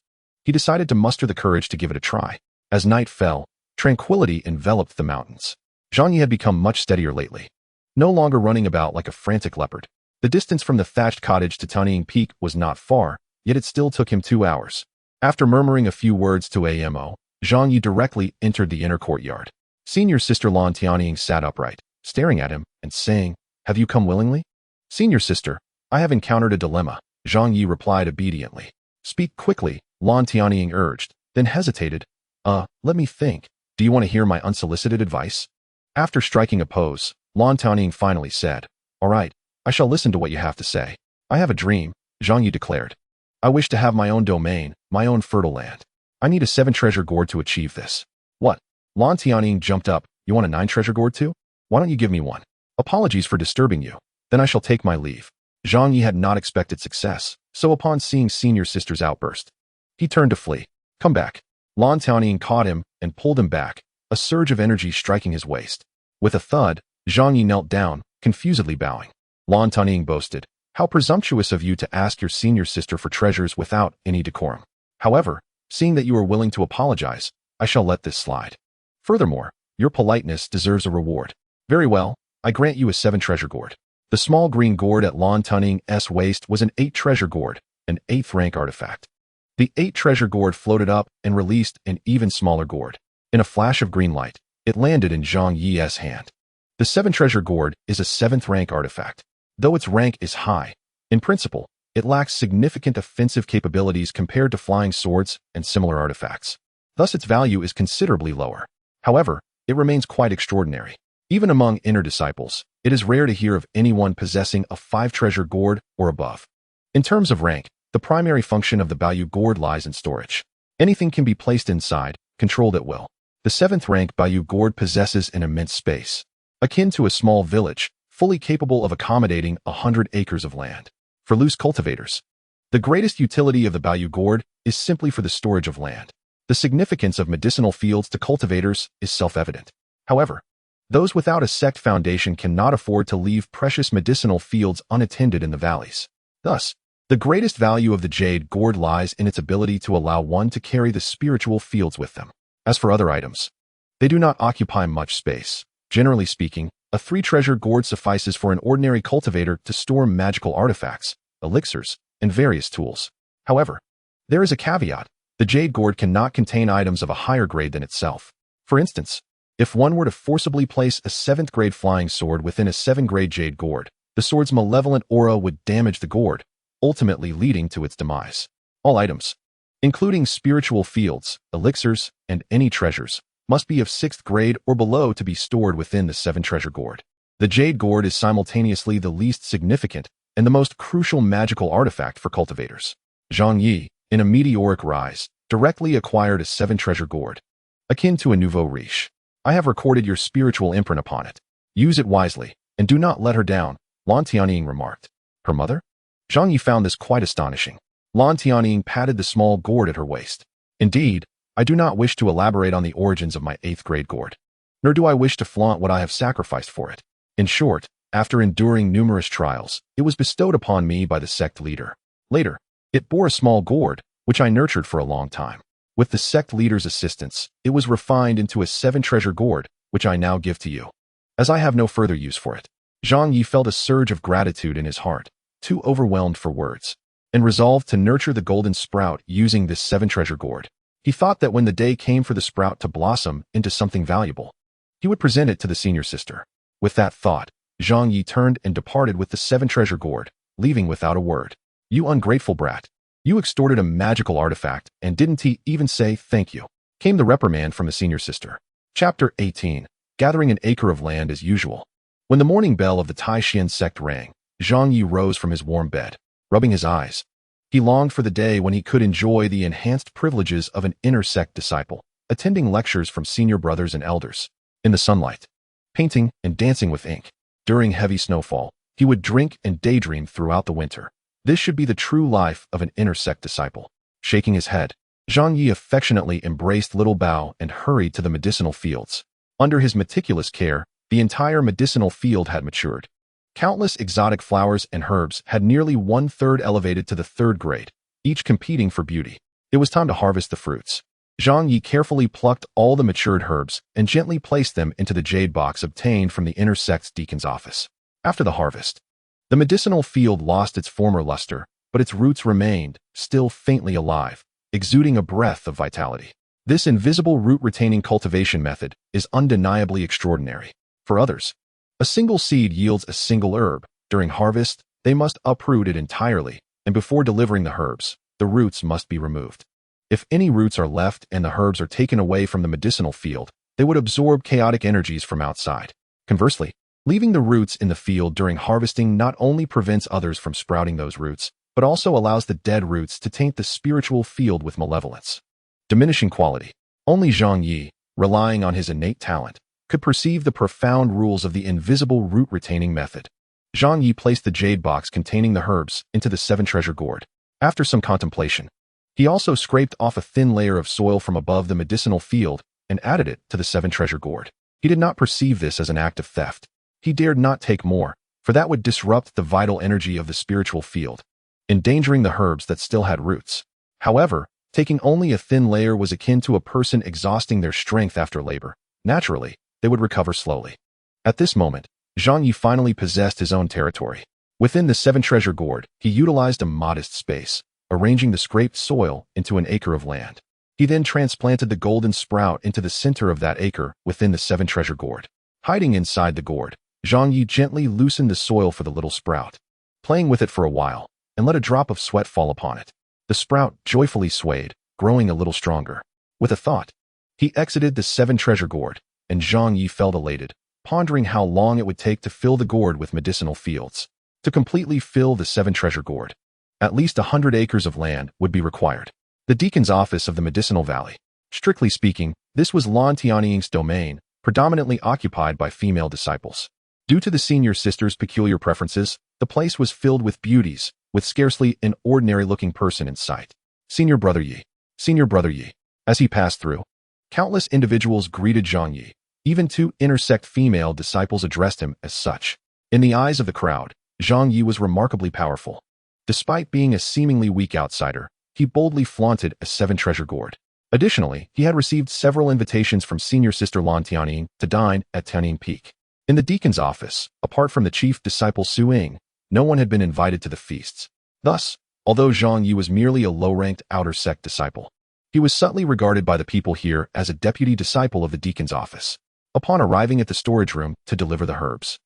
he decided to muster the courage to give it a try. As night fell, tranquility enveloped the mountains. Zhang Ye had become much steadier lately, no longer running about like a frantic leopard. The distance from the thatched cottage to Tunying Peak was not far, yet it still took him 2 hours. After murmuring a few words to Amo, Zhang Ye directly entered the inner courtyard. Senior sister Lan Tianying sat upright, staring at him and saying, "Have you come willingly?" "Senior sister, I have encountered a dilemma," Zhang Ye replied obediently. "Speak quickly," Lan Tianying urged, then hesitated. Let me think. Do you want to hear my unsolicited advice?" After striking a pose, Lan Tianying finally said, "All right, I shall listen to what you have to say." "I have a dream," Zhang Ye declared. "I wish to have my own domain, my own fertile land. I need a 7-treasure gourd to achieve this." "What?" Lan Tianying jumped up. "You want a 9-treasure gourd too? Why don't you give me one?" "Apologies for disturbing you. Then I shall take my leave." Zhang Ye had not expected success, so upon seeing senior sister's outburst, he turned to flee. "Come back." Lan Tianying caught him and pulled him back, a surge of energy striking his waist. With a thud, Zhang Ye knelt down, confusedly bowing. Lan Tianying boasted, "How presumptuous of you to ask your senior sister for treasures without any decorum. However, seeing that you are willing to apologize, I shall let this slide. Furthermore, your politeness deserves a reward." "Very well, I grant you a 7-treasure gourd." The small green gourd at Lan Tianying's waist was an 8-treasure gourd, an 8th rank artifact. The 8-treasure gourd floated up and released an even smaller gourd. In a flash of green light, it landed in Zhang Ye's hand. The 7-treasure gourd is a 7th rank artifact. Though its rank is high, in principle, it lacks significant offensive capabilities compared to flying swords and similar artifacts. Thus its value is considerably lower. However, it remains quite extraordinary. Even among inner disciples, it is rare to hear of anyone possessing a 5-treasure gourd or above. In terms of rank, the primary function of the Baoyu gourd lies in storage. Anything can be placed inside, controlled at will. The 7th rank Baoyu gourd possesses an immense space, akin to a small village, fully capable of accommodating 100 acres of land. For loose cultivators, the greatest utility of the Baoyu gourd is simply for the storage of land. The significance of medicinal fields to cultivators is self-evident. However, those without a sect foundation cannot afford to leave precious medicinal fields unattended in the valleys. Thus, the greatest value of the jade gourd lies in its ability to allow one to carry the spiritual fields with them. As for other items, they do not occupy much space. Generally speaking, a 3-treasure gourd suffices for an ordinary cultivator to store magical artifacts, elixirs, and various tools. However, there is a caveat. The jade gourd cannot contain items of a higher grade than itself. For instance, if one were to forcibly place a 7th grade flying sword within a 7th-grade jade gourd, the sword's malevolent aura would damage the gourd, ultimately leading to its demise. All items, including spiritual fields, elixirs, and any treasures, must be of 6th grade or below to be stored within the 7-treasure gourd. The jade gourd is simultaneously the least significant and the most crucial magical artifact for cultivators. Zhang Ye, in a meteoric rise, directly acquired a 7-treasure gourd, akin to a nouveau riche. "I have recorded your spiritual imprint upon it. Use it wisely, and do not let her down," Lan Tianying remarked. "Her mother?" Zhang Ye found this quite astonishing. Lan Tianying patted the small gourd at her waist. "Indeed, I do not wish to elaborate on the origins of my 8th-grade gourd, nor do I wish to flaunt what I have sacrificed for it. In short, after enduring numerous trials, it was bestowed upon me by the sect leader. Later, it bore a small gourd, which I nurtured for a long time. With the sect leader's assistance, it was refined into a 7-treasure gourd, which I now give to you, as I have no further use for it." Zhang Ye felt a surge of gratitude in his heart, too overwhelmed for words, and resolved to nurture the golden sprout using this 7-treasure gourd. He thought that when the day came for the sprout to blossom into something valuable, he would present it to the senior sister. With that thought, Zhang Ye turned and departed with the 7-treasure gourd, leaving without a word. "You ungrateful brat. You extorted a magical artifact, and didn't even say thank you," came the reprimand from the senior sister. Chapter 18. Gathering an acre of land as usual. When the morning bell of the Tai Xuan Sect rang, Zhang Ye rose from his warm bed, rubbing his eyes. He longed for the day when he could enjoy the enhanced privileges of an inner sect disciple, attending lectures from senior brothers and elders. In the sunlight, painting and dancing with ink. During heavy snowfall, he would drink and daydream throughout the winter. This should be the true life of an inner sect disciple. Shaking his head, Zhang Ye affectionately embraced little Bao and hurried to the medicinal fields. Under his meticulous care, the entire medicinal field had matured. Countless exotic flowers and herbs had nearly 1/3 elevated to the 3rd grade, each competing for beauty. It was time to harvest the fruits. Zhang Ye carefully plucked all the matured herbs and gently placed them into the jade box obtained from the inner sect's deacon's office. After the harvest, the medicinal field lost its former luster, but its roots remained, still faintly alive, exuding a breath of vitality. This invisible root-retaining cultivation method is undeniably extraordinary. For others, a single seed yields a single herb. During harvest, they must uproot it entirely, and before delivering the herbs, the roots must be removed. If any roots are left and the herbs are taken away from the medicinal field, they would absorb chaotic energies from outside. Conversely, leaving the roots in the field during harvesting not only prevents others from sprouting those roots, but also allows the dead roots to taint the spiritual field with malevolence. Diminishing quality. Only Zhang Ye, relying on his innate talent, could perceive the profound rules of the invisible root-retaining method. Zhang Ye placed the jade box containing the herbs into the 7-treasure gourd. After some contemplation, he also scraped off a thin layer of soil from above the medicinal field and added it to the 7-treasure gourd. He did not perceive this as an act of theft. He dared not take more, for that would disrupt the vital energy of the spiritual field, endangering the herbs that still had roots. However, taking only a thin layer was akin to a person exhausting their strength after labor. Naturally, they would recover slowly. At this moment, Zhang Ye finally possessed his own territory. Within the 7-treasure gourd, he utilized a modest space, arranging the scraped soil into an acre of land. He then transplanted the golden sprout into the center of that acre within the 7-treasure gourd. Hiding inside the gourd, Zhang Ye gently loosened the soil for the little sprout, playing with it for a while, and let a drop of sweat fall upon it. The sprout joyfully swayed, growing a little stronger. With a thought, he exited the 7-treasure gourd, and Zhang Ye felt elated, pondering how long it would take to fill the gourd with medicinal fields. To completely fill the 7-treasure gourd, at least 100 acres of land would be required. The deacon's office of the medicinal valley. Strictly speaking, this was Lan Tianying's domain, predominantly occupied by female disciples. Due to the senior sister's peculiar preferences, the place was filled with beauties, with scarcely an ordinary-looking person in sight. Senior Brother Ye. Senior Brother Ye. As he passed through, countless individuals greeted Zhang Ye. Even 2 inner sect female disciples addressed him as such. In the eyes of the crowd, Zhang Ye was remarkably powerful. Despite being a seemingly weak outsider, he boldly flaunted a 7-treasure gourd. Additionally, he had received several invitations from senior sister Lan Tianying to dine at Tianying Peak. In the deacon's office, apart from the chief disciple Su Ying, no one had been invited to the feasts. Thus, although Zhang Ye was merely a low-ranked outer sect disciple, he was subtly regarded by the people here as a deputy disciple of the deacon's office. Upon arriving at the storage room to deliver the herbs,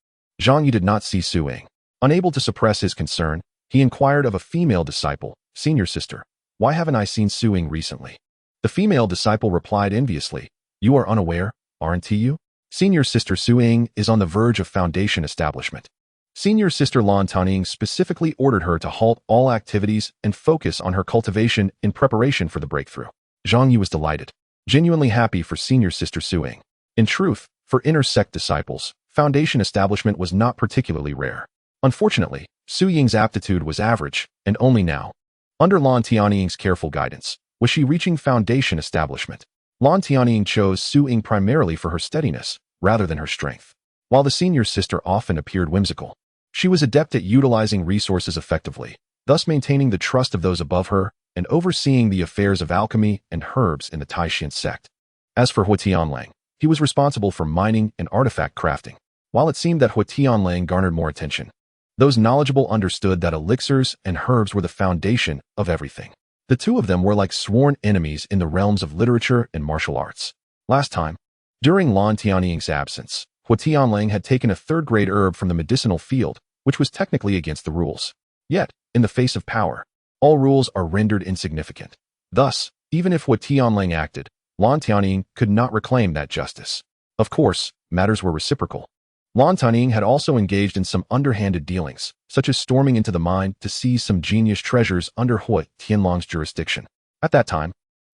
Zhang Ye did not see Su Ying. Unable to suppress his concern, he inquired of a female disciple, senior sister, "Why haven't I seen Su Ying recently?" The female disciple replied enviously, "You are unaware, aren't you? Senior sister Su Ying is on the verge of foundation establishment." Senior sister Lan Tianying specifically ordered her to halt all activities and focus on her cultivation in preparation for the breakthrough. Zhang Ye was delighted, genuinely happy for senior sister Su Ying. In truth, for inner sect disciples, foundation establishment was not particularly rare. Unfortunately, Su Ying's aptitude was average, and only now, under Lan Tianying's careful guidance, was she reaching foundation establishment. Lan Tianying chose Su Ying primarily for her steadiness, rather than her strength. While the senior sister often appeared whimsical, she was adept at utilizing resources effectively, thus maintaining the trust of those above her and overseeing the affairs of alchemy and herbs in the Tai Xuan Sect. As for Hua Tianlang, he was responsible for mining and artifact crafting. While it seemed that Hua Tianlang garnered more attention, those knowledgeable understood that elixirs and herbs were the foundation of everything. The two of them were like sworn enemies in the realms of literature and martial arts. Last time, during Lan Tianying's absence, Hua Tianlang had taken a 3rd-grade herb from the medicinal field, which was technically against the rules. Yet, in the face of power, all rules are rendered insignificant. Thus, even if Hua Tianlang acted, Lan Tianying could not reclaim that justice. Of course, matters were reciprocal. Lan Tianying had also engaged in some underhanded dealings, such as storming into the mine to seize some genius treasures under Hua Tianlang's jurisdiction. At that time,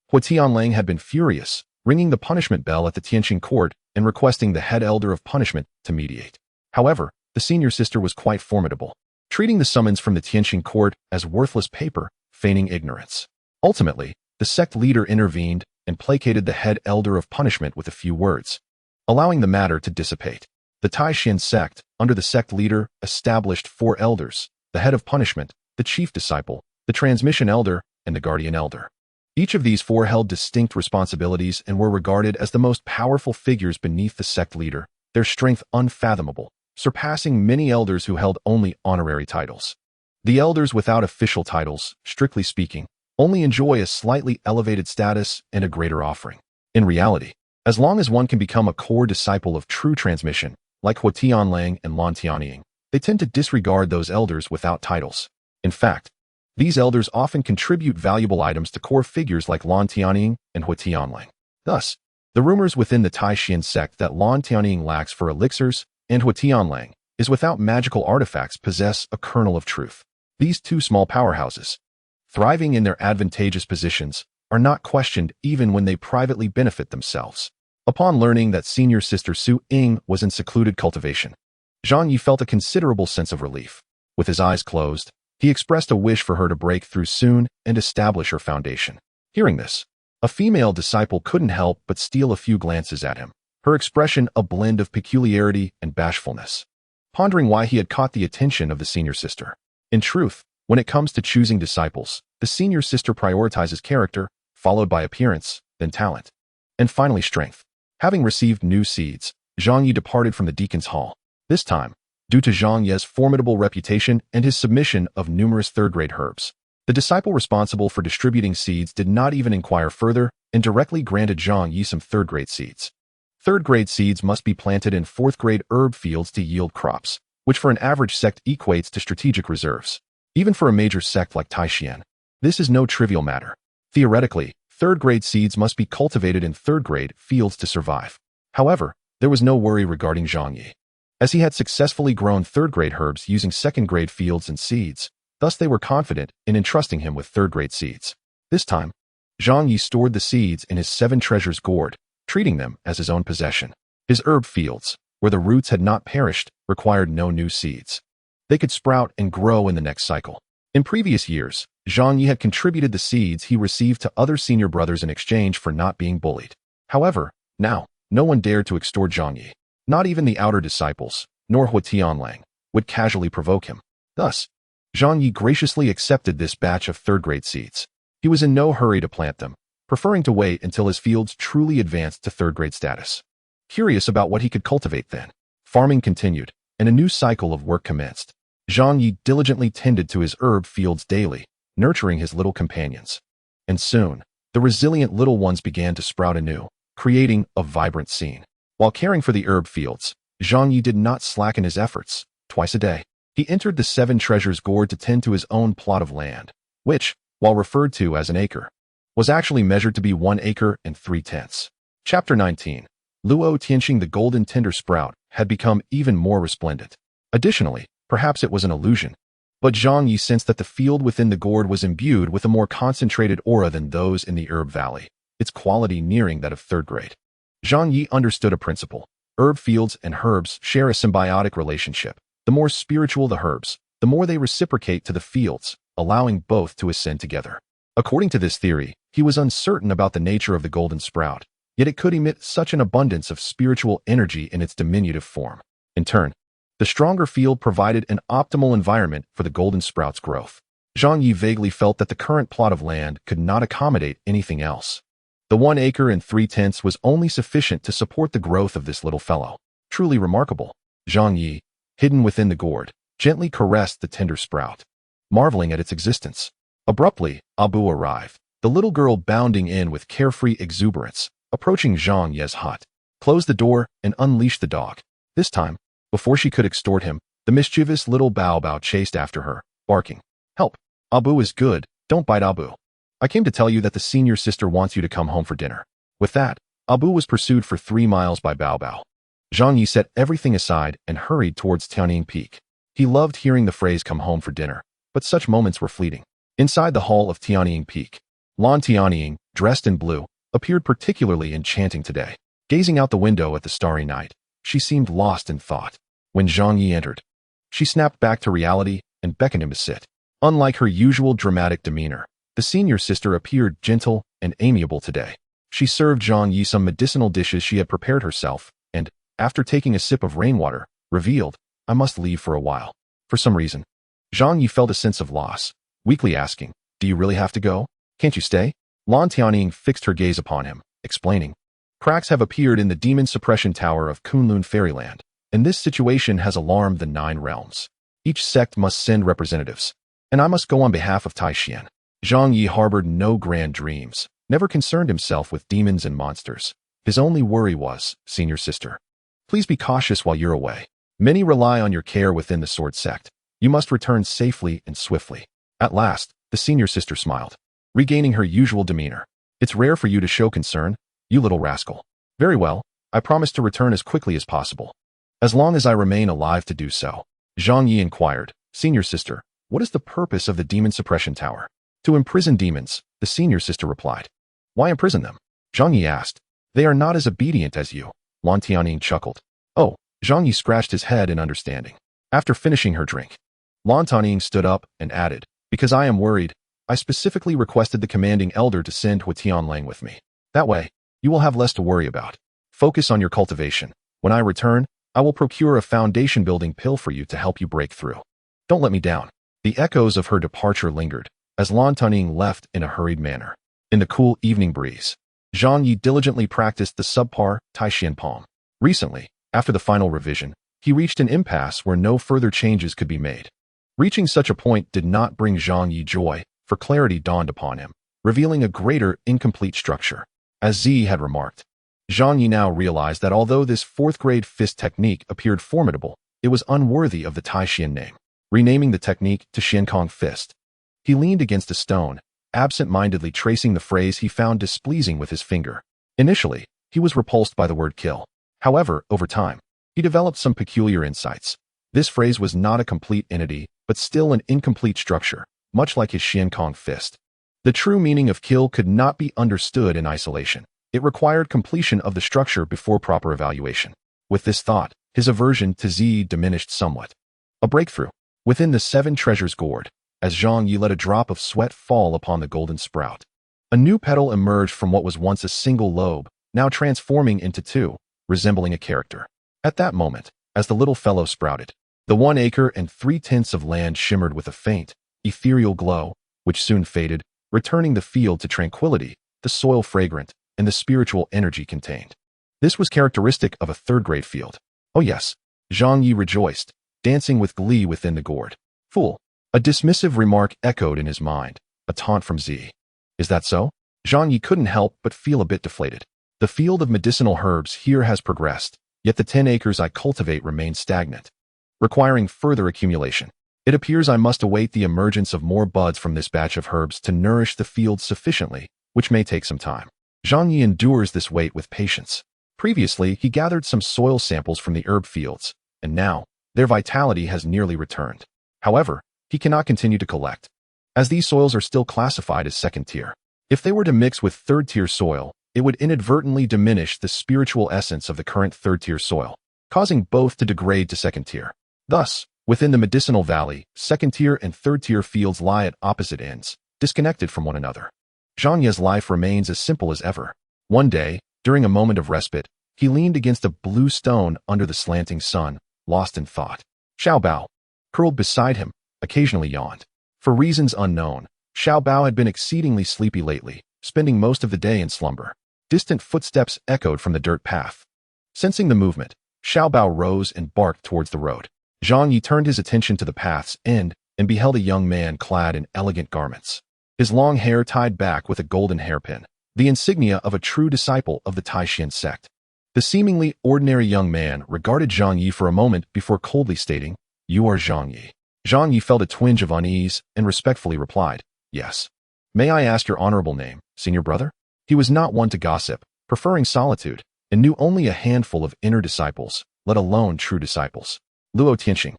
Hua Tianlang had been furious, ringing the punishment bell at the Tianqing court and requesting the head elder of punishment to mediate. However, the senior sister was quite formidable, treating the summons from the Tianqing court as worthless paper, feigning ignorance. Ultimately, the sect leader intervened and placated the head elder of punishment with a few words, allowing the matter to dissipate. The Tai Xuan Sect, under the sect leader, established 4 elders: the head of punishment, the chief disciple, the transmission elder, and the guardian elder. Each of these four held distinct responsibilities and were regarded as the most powerful figures beneath the sect leader, their strength unfathomable, surpassing many elders who held only honorary titles. The elders without official titles, strictly speaking, only enjoy a slightly elevated status and a greater offering. In reality, as long as one can become a core disciple of true transmission, like Hua Tianlang and Lan Tianying, they tend to disregard those elders without titles. In fact, these elders often contribute valuable items to core figures like Lan Tianying and Hua Tianlang. Thus, the rumors within the Tai Xuan Sect that Lan Tianying lacks for elixirs and Hua Tianlang is without magical artifacts possess a kernel of truth. These two small powerhouses, thriving in their advantageous positions, are not questioned even when they privately benefit themselves. Upon learning that senior sister Su Ying was in secluded cultivation, Zhang Ye felt a considerable sense of relief. With his eyes closed, he expressed a wish for her to break through soon and establish her foundation. Hearing this, a female disciple couldn't help but steal a few glances at him, her expression a blend of peculiarity and bashfulness, pondering why he had caught the attention of the senior sister. In truth, when it comes to choosing disciples, the senior sister prioritizes character, followed by appearance, then talent, and finally strength. Having received new seeds, Zhang Ye departed from the deacon's hall. This time, due to Zhang Ye's formidable reputation and his submission of numerous third-grade herbs, the disciple responsible for distributing seeds did not even inquire further and directly granted Zhang Ye some third-grade seeds. Third-grade seeds must be planted in fourth-grade herb fields to yield crops, which for an average sect equates to strategic reserves. Even for a major sect like Tai Xuan, this is no trivial matter. Theoretically, third-grade seeds must be cultivated in third-grade fields to survive. However, there was no worry regarding Zhang Ye, as he had successfully grown third-grade herbs using second-grade fields and seeds. Thus they were confident in entrusting him with third-grade seeds. This time, Zhang Ye stored the seeds in his 7 treasures gourd, treating them as his own possession. His herb fields, where the roots had not perished, required no new seeds. They could sprout and grow in the next cycle. In previous years, Zhang Ye had contributed the seeds he received to other senior brothers in exchange for not being bullied. However, now, no one dared to extort Zhang Ye. Not even the outer disciples, nor Hua Tianlang, would casually provoke him. Thus, Zhang Ye graciously accepted this batch of third-grade seeds. He was in no hurry to plant them, preferring to wait until his fields truly advanced to third-grade status. Curious about what he could cultivate then, farming continued, and a new cycle of work commenced. Zhang Ye diligently tended to his herb fields daily, nurturing his little companions. And soon, the resilient little ones began to sprout anew, creating a vibrant scene. While caring for the herb fields, Zhang Ye did not slacken his efforts. Twice a day, he entered the 7 treasures gourd to tend to his own plot of land, which, while referred to as an acre, was actually measured to be 1 acre and 3/10. Chapter 19. Luo Tianxing, the golden tender sprout, had become even more resplendent. Additionally, perhaps it was an illusion, but Zhang Ye sensed that the field within the gourd was imbued with a more concentrated aura than those in the herb valley, its quality nearing that of third grade. Zhang Ye understood a principle. Herb fields and herbs share a symbiotic relationship. The more spiritual the herbs, the more they reciprocate to the fields, allowing both to ascend together. According to this theory, he was uncertain about the nature of the golden sprout, yet it could emit such an abundance of spiritual energy in its diminutive form. In turn, the stronger field provided an optimal environment for the golden sprout's growth. Zhang Ye vaguely felt that the current plot of land could not accommodate anything else. The 1 acre and 3/10 was only sufficient to support the growth of this little fellow. Truly remarkable. Zhang Ye, hidden within the gourd, gently caressed the tender sprout, marveling at its existence. Abruptly, Abu arrived, the little girl bounding in with carefree exuberance, approaching Zhang Ye's hut, closed the door, and unleashed the dog. This time, before she could extort him, the mischievous little Bao Bao chased after her, barking, "Help! Abu is good, don't bite Abu. I came to tell you that the senior sister wants you to come home for dinner." With that, Abu was pursued for 3 miles by Bao Bao. Zhang Ye set everything aside and hurried towards Tianying Peak. He loved hearing the phrase "come home for dinner," but such moments were fleeting. Inside the hall of Tianying Peak, Lan Tianying, dressed in blue, appeared particularly enchanting today. Gazing out the window at the starry night, she seemed lost in thought. When Zhang Ye entered, she snapped back to reality and beckoned him to sit. Unlike her usual dramatic demeanor, the senior sister appeared gentle and amiable today. She served Zhang Ye some medicinal dishes she had prepared herself, and, after taking a sip of rainwater, revealed, "I must leave for a while." For some reason, Zhang Ye felt a sense of loss, weakly asking, "Do you really have to go? Can't you stay?" Lan Tianying fixed her gaze upon him, explaining, "Cracks have appeared in the demon suppression tower of Kunlun Fairyland, and this situation has alarmed the 9 realms. Each sect must send representatives, and I must go on behalf of Tai Xuan." Zhang Ye harbored no grand dreams, never concerned himself with demons and monsters. His only worry was, "Senior sister, please be cautious while you're away. Many rely on your care within the Sword Sect. You must return safely and swiftly." At last, the senior sister smiled, regaining her usual demeanor. "It's rare for you to show concern, you little rascal." "Very well, I promise to return as quickly as possible. As long as I remain alive to do so." Zhang Ye inquired, "Senior sister, what is the purpose of the demon suppression tower?" "To imprison demons," the senior sister replied. "Why imprison them?" Zhang Ye asked. "They are not as obedient as you." Lan Tianying chuckled. "Oh," Zhang Ye scratched his head in understanding. After finishing her drink, Lan Tianying stood up and added, "Because I am worried, I specifically requested the commanding elder to send Hua Tianlang with me. That way, you will have less to worry about. Focus on your cultivation. When I return, I will procure a foundation-building pill for you to help you break through. Don't let me down." The echoes of her departure lingered, as Lan Tianying left in a hurried manner. In the cool evening breeze, Zhang Ye diligently practiced the subpar Tai Xuan palm. Recently, after the final revision, he reached an impasse where no further changes could be made. Reaching such a point did not bring Zhang Ye joy, for clarity dawned upon him, revealing a greater, incomplete structure. As Z had remarked, Zhang Ye now realized that although this 4th-grade fist technique appeared formidable, it was unworthy of the Tai Xuan name. Renaming the technique to Xiankong Fist, he leaned against a stone, absent-mindedly tracing the phrase he found displeasing with his finger. Initially, he was repulsed by the word kill. However, over time, he developed some peculiar insights. This phrase was not a complete entity, but still an incomplete structure, much like his Xiankong Fist. The true meaning of kill could not be understood in isolation. It required completion of the structure before proper evaluation. With this thought, his aversion to Z diminished somewhat. A breakthrough. Within the 7 treasures gourd, as Zhang Ye let a drop of sweat fall upon the golden sprout. A new petal emerged from what was once a single lobe, now transforming into 2, resembling a character. At that moment, as the little fellow sprouted, the 1 acre and 3 tenths of land shimmered with a faint, ethereal glow, which soon faded, returning the field to tranquility, the soil fragrant, and the spiritual energy contained. This was characteristic of a 3rd-grade field. "Oh yes," Zhang Ye rejoiced, dancing with glee within the gourd. "Fool." A dismissive remark echoed in his mind, a taunt from Z. "Is that so?" Zhang Ye couldn't help but feel a bit deflated. The field of medicinal herbs here has progressed, yet the 10 acres I cultivate remain stagnant, requiring further accumulation. It appears I must await the emergence of more buds from this batch of herbs to nourish the field sufficiently, which may take some time. Zhang Ye endures this wait with patience. Previously, he gathered some soil samples from the herb fields, and now, their vitality has nearly returned. However, he cannot continue to collect, as these soils are still classified as 2nd tier. If they were to mix with 3rd-tier soil, it would inadvertently diminish the spiritual essence of the current 3rd-tier soil, causing both to degrade to 2nd tier. Thus, within the medicinal valley, 2nd-tier and 3rd-tier fields lie at opposite ends, disconnected from one another. Zhang Ye's life remains as simple as ever. One day, during a moment of respite, he leaned against a blue stone under the slanting sun, lost in thought. Xiao Bao, curled beside him, occasionally yawned. For reasons unknown, Xiao Bao had been exceedingly sleepy lately, spending most of the day in slumber. Distant footsteps echoed from the dirt path. Sensing the movement, Xiao Bao rose and barked towards the road. Zhang Ye turned his attention to the path's end and beheld a young man clad in elegant garments. His long hair tied back with a golden hairpin, the insignia of a true disciple of the Tai Xuan Sect. The seemingly ordinary young man regarded Zhang Ye for a moment before coldly stating, "You are Zhang Ye." Zhang Ye felt a twinge of unease and respectfully replied, "Yes. May I ask your honorable name, senior brother?" He was not one to gossip, preferring solitude, and knew only a handful of inner disciples, let alone true disciples. "Luo Tianxing,"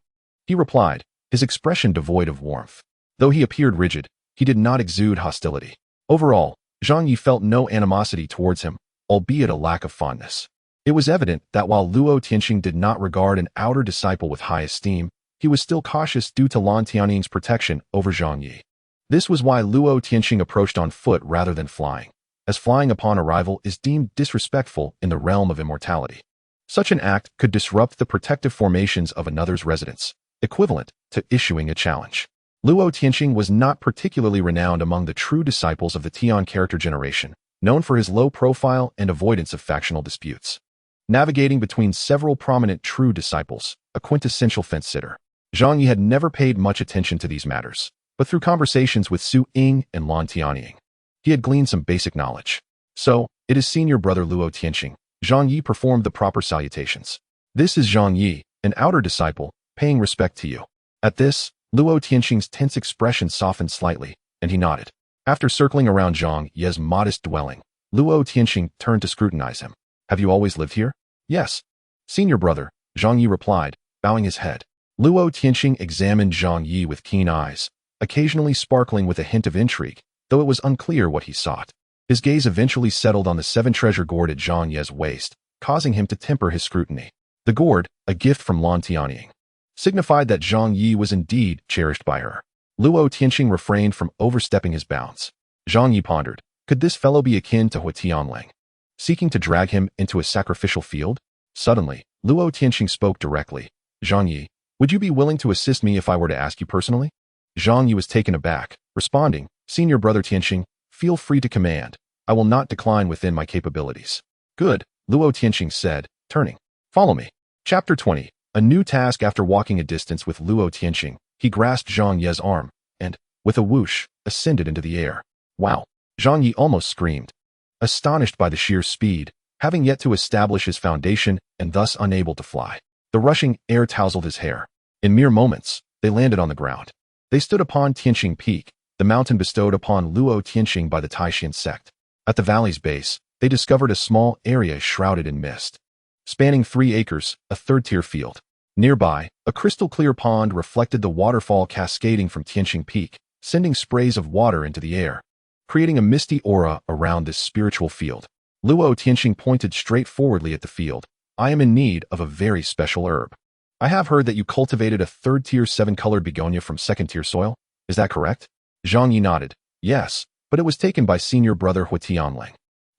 he replied, his expression devoid of warmth. Though he appeared rigid, he did not exude hostility. Overall, Zhang Ye felt no animosity towards him, albeit a lack of fondness. It was evident that while Luo Tianxing did not regard an outer disciple with high esteem, he was still cautious due to Lan Tianying's protection over Zhang Ye. This was why Luo Tianxing approached on foot rather than flying, as flying upon arrival is deemed disrespectful in the realm of immortality. Such an act could disrupt the protective formations of another's residence, equivalent to issuing a challenge. Luo Tianxing was not particularly renowned among the true disciples of the Tian character generation, known for his low profile and avoidance of factional disputes. Navigating between several prominent true disciples, a quintessential fence-sitter, Zhang Ye had never paid much attention to these matters, but through conversations with Su Ying and Lan Tianying, he had gleaned some basic knowledge. So, it is senior brother Luo Tianxing. Zhang Ye performed the proper salutations. This is Zhang Ye, an outer disciple, paying respect to you. At this, Luo Tianxing's tense expression softened slightly, and he nodded. After circling around Zhang Ye's modest dwelling, Luo Tianxing turned to scrutinize him. Have you always lived here? Yes. Senior brother, Zhang Ye replied, bowing his head. Luo Tianxing examined Zhang Ye with keen eyes, occasionally sparkling with a hint of intrigue, though it was unclear what he sought. His gaze eventually settled on the 7-treasure gourd at Zhang Ye's waist, causing him to temper his scrutiny. The gourd, a gift from Lan Tianying, signified that Zhang Ye was indeed cherished by her. Luo Tianxing refrained from overstepping his bounds. Zhang Ye pondered, could this fellow be akin to Hua Tianlang, seeking to drag him into a sacrificial field? Suddenly, Luo Tianxing spoke directly. Zhang Ye, would you be willing to assist me if I were to ask you personally? Zhang Ye was taken aback, responding, Senior brother Tianxing, feel free to command. I will not decline within my capabilities. Good, Luo Tianxing said, turning. Follow me. Chapter 20. A new task. After walking a distance with Luo Tianxing, he grasped Zhang Ye's arm, and, with a whoosh, ascended into the air. Wow! Zhang Ye almost screamed. Astonished by the sheer speed, having yet to establish his foundation and thus unable to fly. The rushing air tousled his hair. In mere moments, they landed on the ground. They stood upon Tianxing Peak, the mountain bestowed upon Luo Tianxing by the Tai Xuan Sect. At the valley's base, they discovered a small area shrouded in mist. Spanning 3 acres, a third-tier field. Nearby, a crystal-clear pond reflected the waterfall cascading from Tianxing Peak, sending sprays of water into the air, creating a misty aura around this spiritual field. Luo Tianxing pointed straightforwardly at the field. I am in need of a very special herb. I have heard that you cultivated a third-tier 7-colored begonia from second-tier soil. Is that correct? Zhang Ye nodded. Yes, but it was taken by senior brother Hua Tianlang.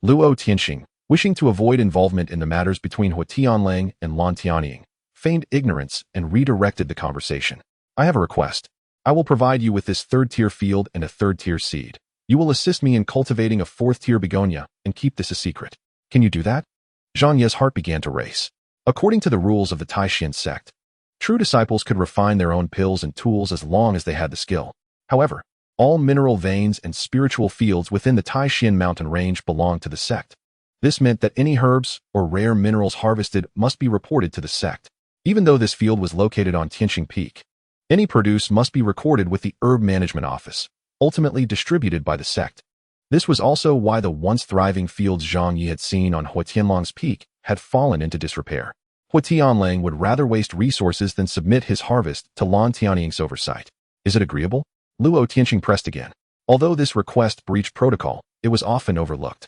Luo Tianxing, wishing to avoid involvement in the matters between Hua Tianlang and Lan Tianying, feigned ignorance and redirected the conversation. I have a request. I will provide you with this third-tier field and a third-tier seed. You will assist me in cultivating a 4th-tier begonia and keep this a secret. Can you do that? Zhang Ye's heart began to race. According to the rules of the Tai Xuan Sect, true disciples could refine their own pills and tools as long as they had the skill. However, all mineral veins and spiritual fields within the Tai Xuan mountain range belonged to the sect. This meant that any herbs or rare minerals harvested must be reported to the sect. Even though this field was located on Tianxing Peak, any produce must be recorded with the Herb Management Office, ultimately distributed by the sect. This was also why the once thriving fields Zhang Ye had seen on Hua Tianlang's peak had fallen into disrepair. Hua Tianlang would rather waste resources than submit his harvest to Lan Tianying's oversight. Is it agreeable? Luo Tianxing pressed again. Although this request breached protocol, it was often overlooked.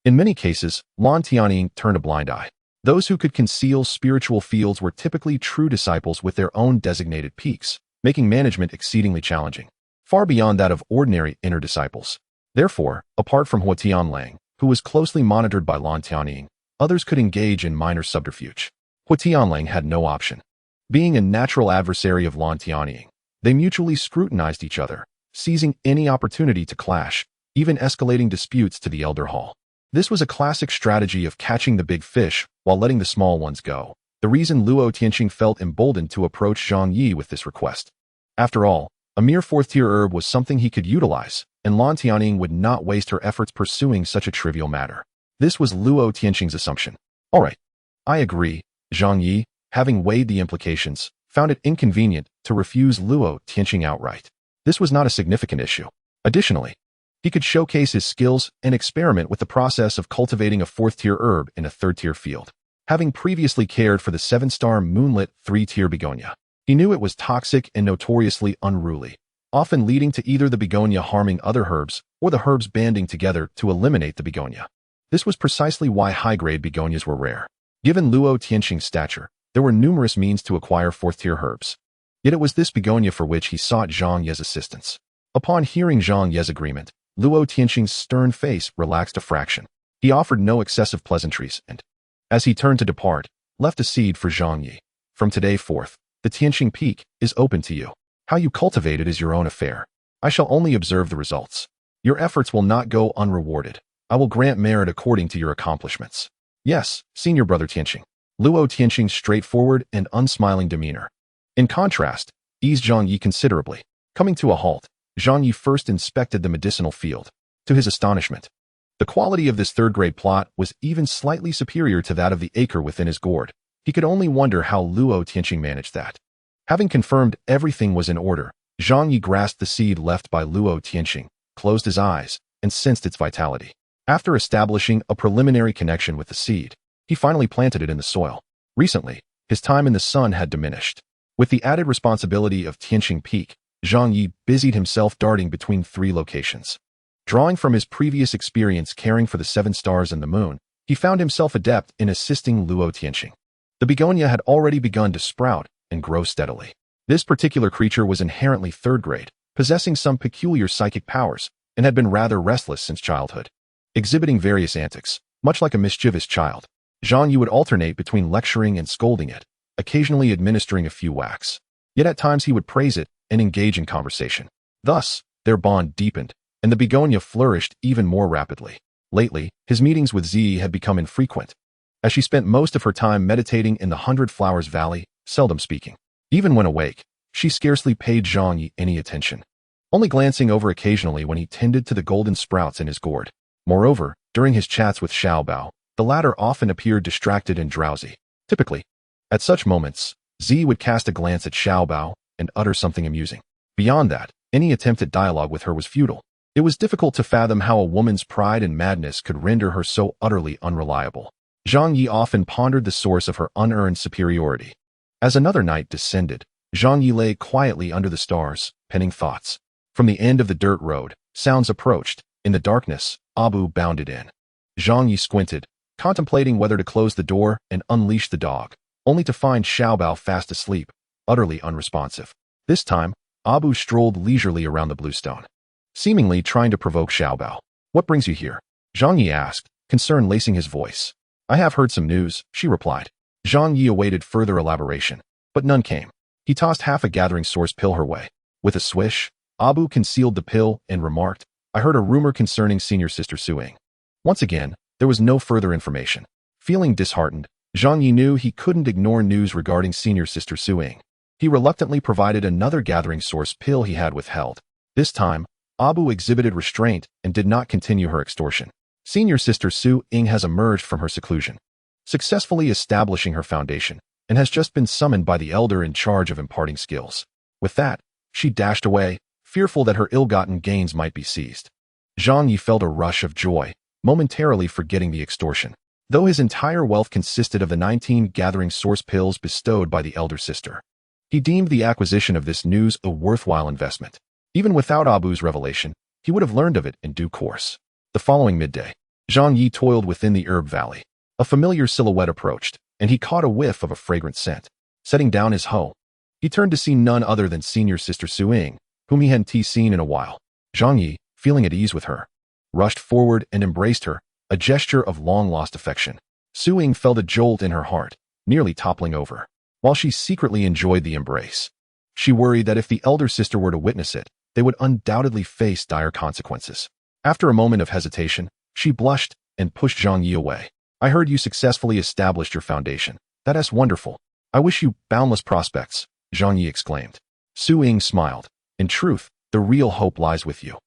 In many cases, Lan Tianying turned a blind eye. Those who could conceal spiritual fields were typically true disciples with their own designated peaks, making management exceedingly challenging, far beyond that of ordinary inner disciples. Therefore, apart from Hua Tianlang, who was closely monitored by Lan Tianying, others could engage in minor subterfuge. Hua Tianlang had no option. Being a natural adversary of Lan Tianying, they mutually scrutinized each other, seizing any opportunity to clash, even escalating disputes to the Elder Hall. This was a classic strategy of catching the big fish while letting the small ones go. The reason Luo Tianxing felt emboldened to approach Zhang Ye with this request. After all, a mere 4th-tier herb was something he could utilize, and Lan Tianying would not waste her efforts pursuing such a trivial matter. This was Luo Tianxing's assumption. All right, I agree. Zhang Ye, having weighed the implications, found it inconvenient to refuse Luo Tianxing outright. This was not a significant issue. Additionally, he could showcase his skills and experiment with the process of cultivating a 4th-tier herb in a 3rd-tier field. Having previously cared for the 7-star moonlit 3-tier begonia, he knew it was toxic and notoriously unruly, often leading to either the begonia harming other herbs or the herbs banding together to eliminate the begonia. This was precisely why high-grade begonias were rare. Given Luo Tianxing's stature, there were numerous means to acquire 4th-tier herbs. Yet it was this begonia for which he sought Zhang Ye's assistance. Upon hearing Zhang Ye's agreement, Luo Tianxing's stern face relaxed a fraction. He offered no excessive pleasantries and, as he turned to depart, left a seed for Zhang Ye. From today forth, the Tianxing Peak is open to you. How you cultivate it is your own affair. I shall only observe the results. Your efforts will not go unrewarded. I will grant merit according to your accomplishments. Yes, Senior Brother Tianqing. Luo Tianqing's straightforward and unsmiling demeanor. In contrast, eased Zhang Ye considerably. Coming to a halt, Zhang Ye first inspected the medicinal field. To his astonishment, the quality of this third-grade plot was even slightly superior to that of the acre within his gourd. He could only wonder how Luo Tianqing managed that. Having confirmed everything was in order, Zhang Ye grasped the seed left by Luo Tianqing, closed his eyes, and sensed its vitality. After establishing a preliminary connection with the seed, he finally planted it in the soil. Recently, his time in the sun had diminished. With the added responsibility of Tianqing Peak, Zhang Ye busied himself darting between 3 locations. Drawing from his previous experience caring for the 7 stars and the moon, he found himself adept in assisting Luo Tianqing. The begonia had already begun to sprout and grow steadily. This particular creature was inherently third grade, possessing some peculiar psychic powers, and had been rather restless since childhood. Exhibiting various antics, much like a mischievous child, Zhang Ye would alternate between lecturing and scolding it, occasionally administering a few whacks. Yet at times he would praise it and engage in conversation. Thus, their bond deepened, and the begonia flourished even more rapidly. Lately, his meetings with Zi had become infrequent, as she spent most of her time meditating in the 100 Flowers Valley, seldom speaking. Even when awake, she scarcely paid Zhang Ye any attention, only glancing over occasionally when he tended to the golden sprouts in his gourd. Moreover, during his chats with Xiaobao, the latter often appeared distracted and drowsy. Typically, at such moments, Zi would cast a glance at Xiaobao and utter something amusing. Beyond that, any attempt at dialogue with her was futile. It was difficult to fathom how a woman's pride and madness could render her so utterly unreliable. Zhang Ye often pondered the source of her unearned superiority. As another night descended, Zhang Ye lay quietly under the stars, penning thoughts. From the end of the dirt road, sounds approached. In the darkness, Abu bounded in. Zhang Ye squinted, contemplating whether to close the door and unleash the dog, only to find Xiaobao fast asleep, utterly unresponsive. This time, Abu strolled leisurely around the bluestone, seemingly trying to provoke Xiaobao. "What brings you here?" Zhang Ye asked, concern lacing his voice. "I have heard some news," she replied. Zhang Ye awaited further elaboration, but none came. He tossed half a gathering source pill her way. With a swish, Abu concealed the pill and remarked, "I heard a rumor concerning Senior Sister Suing." Once again, there was no further information. Feeling disheartened, Zhang Ye knew he couldn't ignore news regarding Senior Sister Suing. He reluctantly provided another gathering source pill he had withheld. This time, Abu exhibited restraint and did not continue her extortion. Senior Sister Su Ying has emerged from her seclusion, successfully establishing her foundation, and has just been summoned by the elder in charge of imparting skills. With that, she dashed away, fearful that her ill-gotten gains might be seized. Zhang Ye felt a rush of joy, momentarily forgetting the extortion. Though his entire wealth consisted of the 19 gathering source pills bestowed by the elder sister, he deemed the acquisition of this news a worthwhile investment. Even without Abu's revelation, he would have learned of it in due course. The following midday, Zhang Ye toiled within the herb valley. A familiar silhouette approached, and he caught a whiff of a fragrant scent. Setting down his hoe, he turned to see none other than Senior Sister Su Ying, whom he hadn't seen in a while. Zhang Ye, feeling at ease with her, rushed forward and embraced her, a gesture of long-lost affection. Su Ying felt a jolt in her heart, nearly toppling over. While she secretly enjoyed the embrace, she worried that if the elder sister were to witness it, they would undoubtedly face dire consequences. After a moment of hesitation, she blushed and pushed Zhang Ye away. "I heard you successfully established your foundation. That is wonderful. I wish you boundless prospects," Zhang Ye exclaimed. Su Ying smiled. "In truth, the real hope lies with you.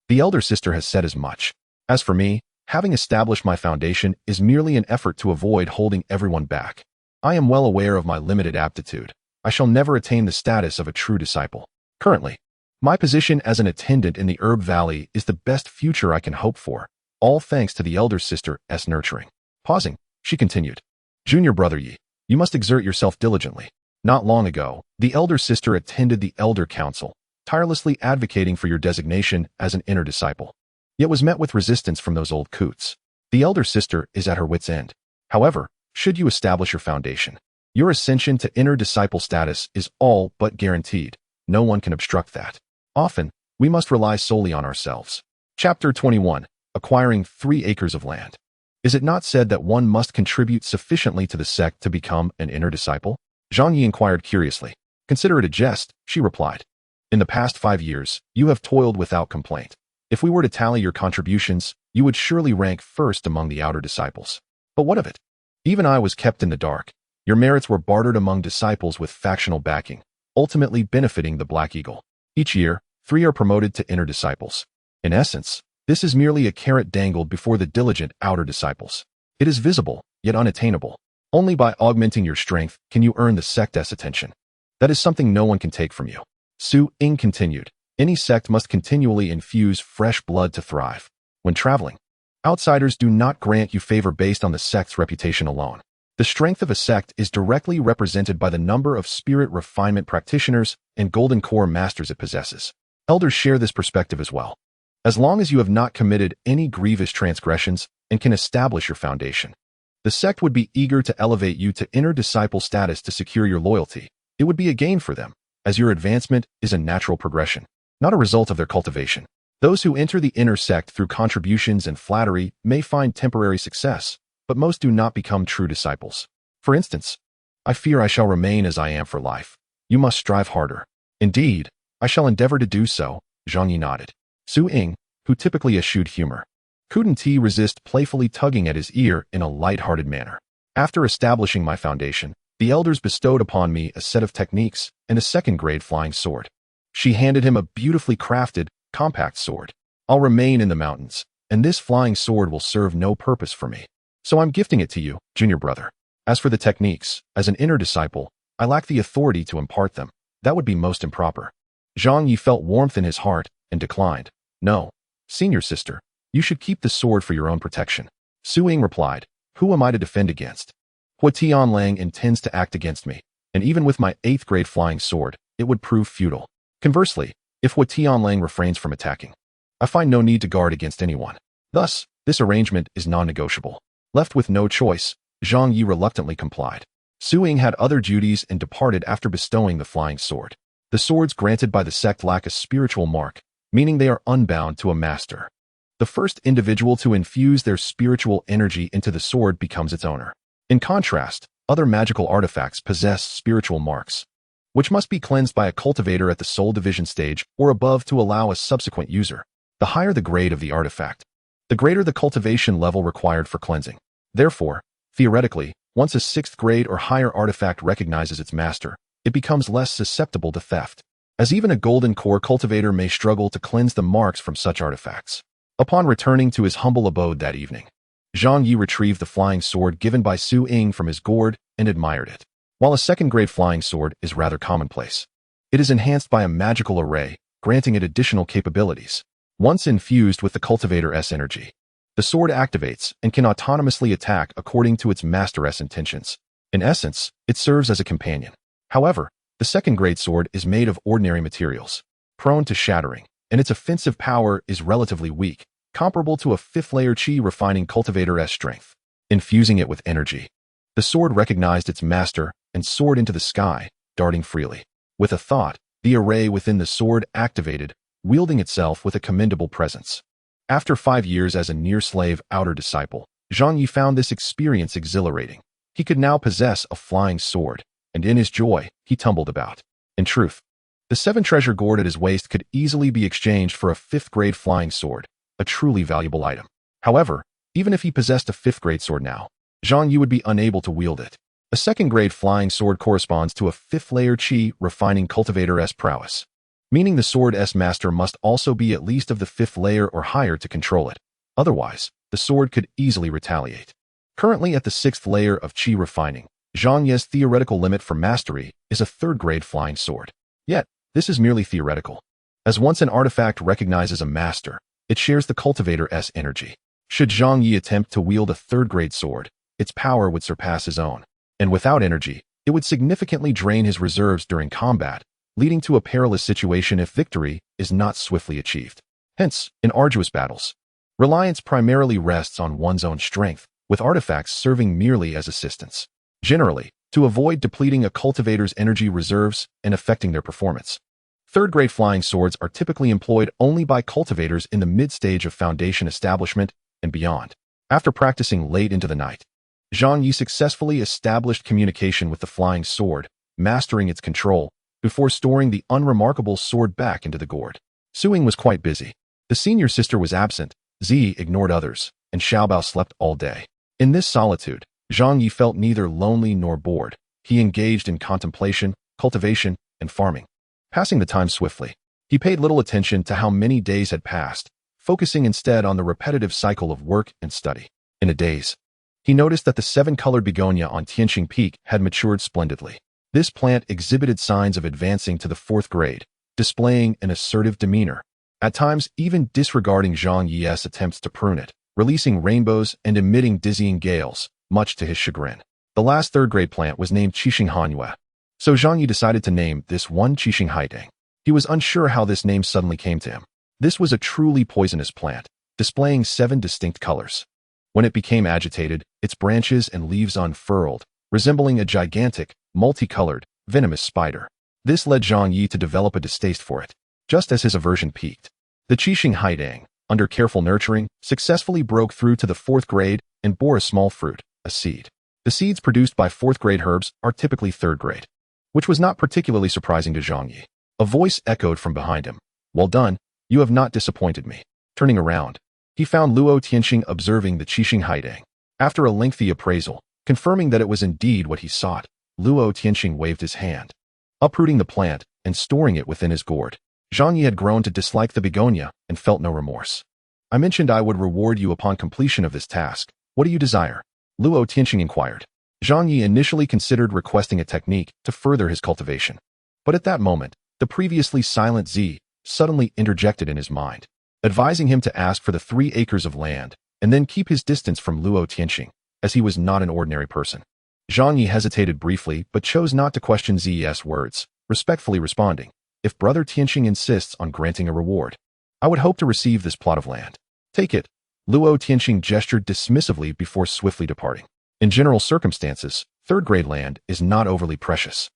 The elder sister has said as much. As for me, having established my foundation is merely an effort to avoid holding everyone back. I am well aware of my limited aptitude. I shall never attain the status of a true disciple. Currently, my position as an attendant in the Herb Valley is the best future I can hope for, all thanks to the elder sister's nurturing." Pausing, she continued, "Junior Brother Yi, you must exert yourself diligently. Not long ago, the elder sister attended the Elder Council, tirelessly advocating for your designation as an inner disciple, yet was met with resistance from those old coots. The elder sister is at her wit's end. However, should you establish your foundation, your ascension to inner disciple status is all but guaranteed. No one can obstruct that. Often, we must rely solely on ourselves." Chapter 21. Acquiring 3 acres of land. Is it not said that one must contribute sufficiently to the sect to become an inner disciple? Zhang Ye inquired curiously. "Consider it a jest," she replied. In the past 5 years, you have toiled without complaint. If we were to tally your contributions, you would surely rank first among the outer disciples. But what of it? Even I was kept in the dark. Your merits were bartered among disciples with factional backing, ultimately benefiting the Black Eagle. Each year, 3 are promoted to inner disciples. In essence, this is merely a carrot dangled before the diligent outer disciples. It is visible, yet unattainable. Only by augmenting your strength can you earn the sect's attention. That is something no one can take from you. Su Ying continued. Any sect must continually infuse fresh blood to thrive. When traveling, outsiders do not grant you favor based on the sect's reputation alone. The strength of a sect is directly represented by the number of spirit refinement practitioners and golden core masters it possesses. Elders share this perspective as well. As long as you have not committed any grievous transgressions and can establish your foundation, the sect would be eager to elevate you to inner disciple status to secure your loyalty. It would be a gain for them, as your advancement is a natural progression, not a result of their cultivation. Those who enter the inner sect through contributions and flattery may find temporary success, but most do not become true disciples. For instance, I fear I shall remain as I am for life. You must strive harder. Indeed, I shall endeavor to do so, Zhang Ye nodded. Su Ying, who typically eschewed humor, couldn't resist playfully tugging at his ear in a light-hearted manner. After establishing my foundation, the elders bestowed upon me a set of techniques and a second-grade flying sword. She handed him a beautifully crafted, compact sword. I'll remain in the mountains, and this flying sword will serve no purpose for me. So I'm gifting it to you, junior brother. As for the techniques, as an inner disciple, I lack the authority to impart them. That would be most improper. Zhang Ye felt warmth in his heart and declined. No, senior sister, you should keep the sword for your own protection. Su Ying replied, who am I to defend against? Hua Tianlang intends to act against me, and even with my 8th grade flying sword, it would prove futile. Conversely, if Hua Tianlang refrains from attacking, I find no need to guard against anyone. Thus, this arrangement is non-negotiable. Left with no choice, Zhang Ye reluctantly complied. Su Ying had other duties and departed after bestowing the flying sword. The swords granted by the sect lack a spiritual mark, meaning they are unbound to a master. The first individual to infuse their spiritual energy into the sword becomes its owner. In contrast, other magical artifacts possess spiritual marks, which must be cleansed by a cultivator at the soul division stage or above to allow a subsequent user. The higher the grade of the artifact, the greater the cultivation level required for cleansing. Therefore, theoretically, once a 6th grade or higher artifact recognizes its master, it becomes less susceptible to theft, as even a golden core cultivator may struggle to cleanse the marks from such artifacts. Upon returning to his humble abode that evening, Zhang Ye retrieved the flying sword given by Su Ying from his gourd and admired it. While a 2nd grade flying sword is rather commonplace, it is enhanced by a magical array, granting it additional capabilities. Once infused with the cultivator's energy, the sword activates and can autonomously attack according to its master's intentions. In essence, it serves as a companion. However, the 2nd grade sword is made of ordinary materials, prone to shattering, and its offensive power is relatively weak, comparable to a 5th layer Qi refining cultivator's strength. Infusing it with energy, the sword recognized its master and soared into the sky, darting freely. With a thought, the array within the sword activated, wielding itself with a commendable presence. After 5 years as a near-slave outer disciple, Zhang Ye found this experience exhilarating. He could now possess a flying sword, and in his joy, he tumbled about. In truth, the 7 treasure gourd at his waist could easily be exchanged for a 5th grade flying sword, a truly valuable item. However, even if he possessed a 5th grade sword now, Zhang Ye would be unable to wield it. A 2nd grade flying sword corresponds to a 5th layer Qi refining cultivator's prowess, meaning the sword's master must also be at least of the 5th layer or higher to control it. Otherwise, the sword could easily retaliate. Currently at the 6th layer of Qi refining, Zhang Ye's theoretical limit for mastery is a 3rd grade flying sword. Yet, this is merely theoretical, as once an artifact recognizes a master, it shares the cultivator's energy. Should Zhang Ye attempt to wield a 3rd grade sword, its power would surpass his own, and without energy, it would significantly drain his reserves during combat, leading to a perilous situation if victory is not swiftly achieved. Hence, in arduous battles, reliance primarily rests on one's own strength, with artifacts serving merely as assistance. Generally, to avoid depleting a cultivator's energy reserves and affecting their performance. 3rd grade flying swords are typically employed only by cultivators in the mid-stage of foundation establishment and beyond. After practicing late into the night, Zhang Ye successfully established communication with the flying sword, mastering its control, before storing the unremarkable sword back into the gourd. Suing was quite busy. The senior sister was absent, Zi ignored others, and Xiaobao slept all day. In this solitude, Zhang Ye felt neither lonely nor bored. He engaged in contemplation, cultivation, and farming. Passing the time swiftly, he paid little attention to how many days had passed, focusing instead on the repetitive cycle of work and study. In a daze, he noticed that the 7-colored begonia on Tianqing Peak had matured splendidly. This plant exhibited signs of advancing to the 4th grade, displaying an assertive demeanor, at times even disregarding Zhang Ye's attempts to prune it, releasing rainbows and emitting dizzying gales, much to his chagrin. The last 3rd-grade plant was named Qixing Hanyue, so Zhang Ye decided to name this one Qixing Haiding. He was unsure how this name suddenly came to him. This was a truly poisonous plant, displaying 7 distinct colors. When it became agitated, its branches and leaves unfurled, resembling a gigantic, multicolored, venomous spider. This led Zhang Ye to develop a distaste for it, just as his aversion peaked. The Qixing Haiding, under careful nurturing, successfully broke through to the 4th grade and bore a small fruit, a seed. The seeds produced by 4th-grade herbs are typically 3rd grade, which was not particularly surprising to Zhang Ye. A voice echoed from behind him. "Well done, you have not disappointed me." Turning around, he found Luo Tianqing observing the Qixing Haiding. After a lengthy appraisal, confirming that it was indeed what he sought, Luo Tianqing waved his hand, uprooting the plant and storing it within his gourd. Zhang Ye had grown to dislike the begonia and felt no remorse. "I mentioned I would reward you upon completion of this task. What do you desire?" Luo Tianqing inquired. Zhang Ye initially considered requesting a technique to further his cultivation. But at that moment, the previously silent Zi suddenly interjected in his mind, advising him to ask for the 3 acres of land and then keep his distance from Luo Tianqing, as he was not an ordinary person. Zhang Ye hesitated briefly but chose not to question Zi's words, respectfully responding, "If Brother Tianqing insists on granting a reward, I would hope to receive this plot of land." "Take it." Luo Tianqing gestured dismissively before swiftly departing. In general circumstances, 3rd-grade land is not overly precious,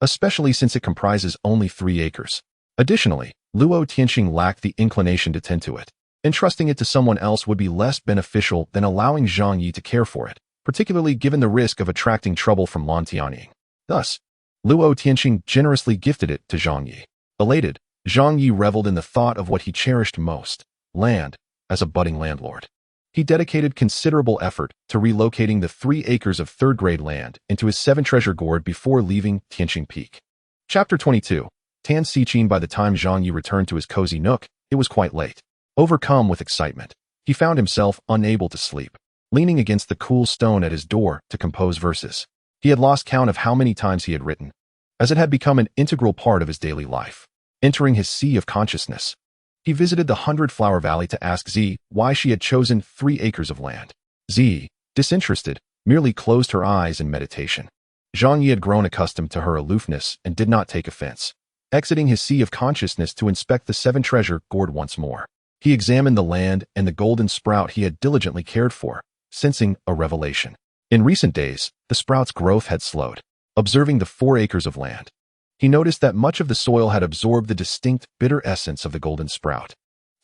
especially since it comprises only 3 acres. Additionally, Luo Tianqing lacked the inclination to tend to it. Entrusting it to someone else would be less beneficial than allowing Zhang Ye to care for it, particularly given the risk of attracting trouble from Lan Tianying. Thus, Luo Tianqing generously gifted it to Zhang Ye. Elated, Zhang Ye reveled in the thought of what he cherished most, land, as a budding landlord. He dedicated considerable effort to relocating the 3 acres of 3rd-grade land into his 7-treasure gourd before leaving Tianqing Peak. Chapter 22. Tan Xichin. By the time Zhang Ye returned to his cozy nook, it was quite late. Overcome with excitement, he found himself unable to sleep, leaning against the cool stone at his door to compose verses. He had lost count of how many times he had written, as it had become an integral part of his daily life. Entering his sea of consciousness, he visited the 100-Flower Valley to ask Zi why she had chosen 3 acres of land. Zi, disinterested, merely closed her eyes in meditation. Zhang Ye had grown accustomed to her aloofness and did not take offense. Exiting his sea of consciousness to inspect the 7-treasure gourd once more, he examined the land and the golden sprout he had diligently cared for, sensing a revelation. In recent days, the sprout's growth had slowed. Observing the 4 acres of land, he noticed that much of the soil had absorbed the distinct, bitter essence of the golden sprout.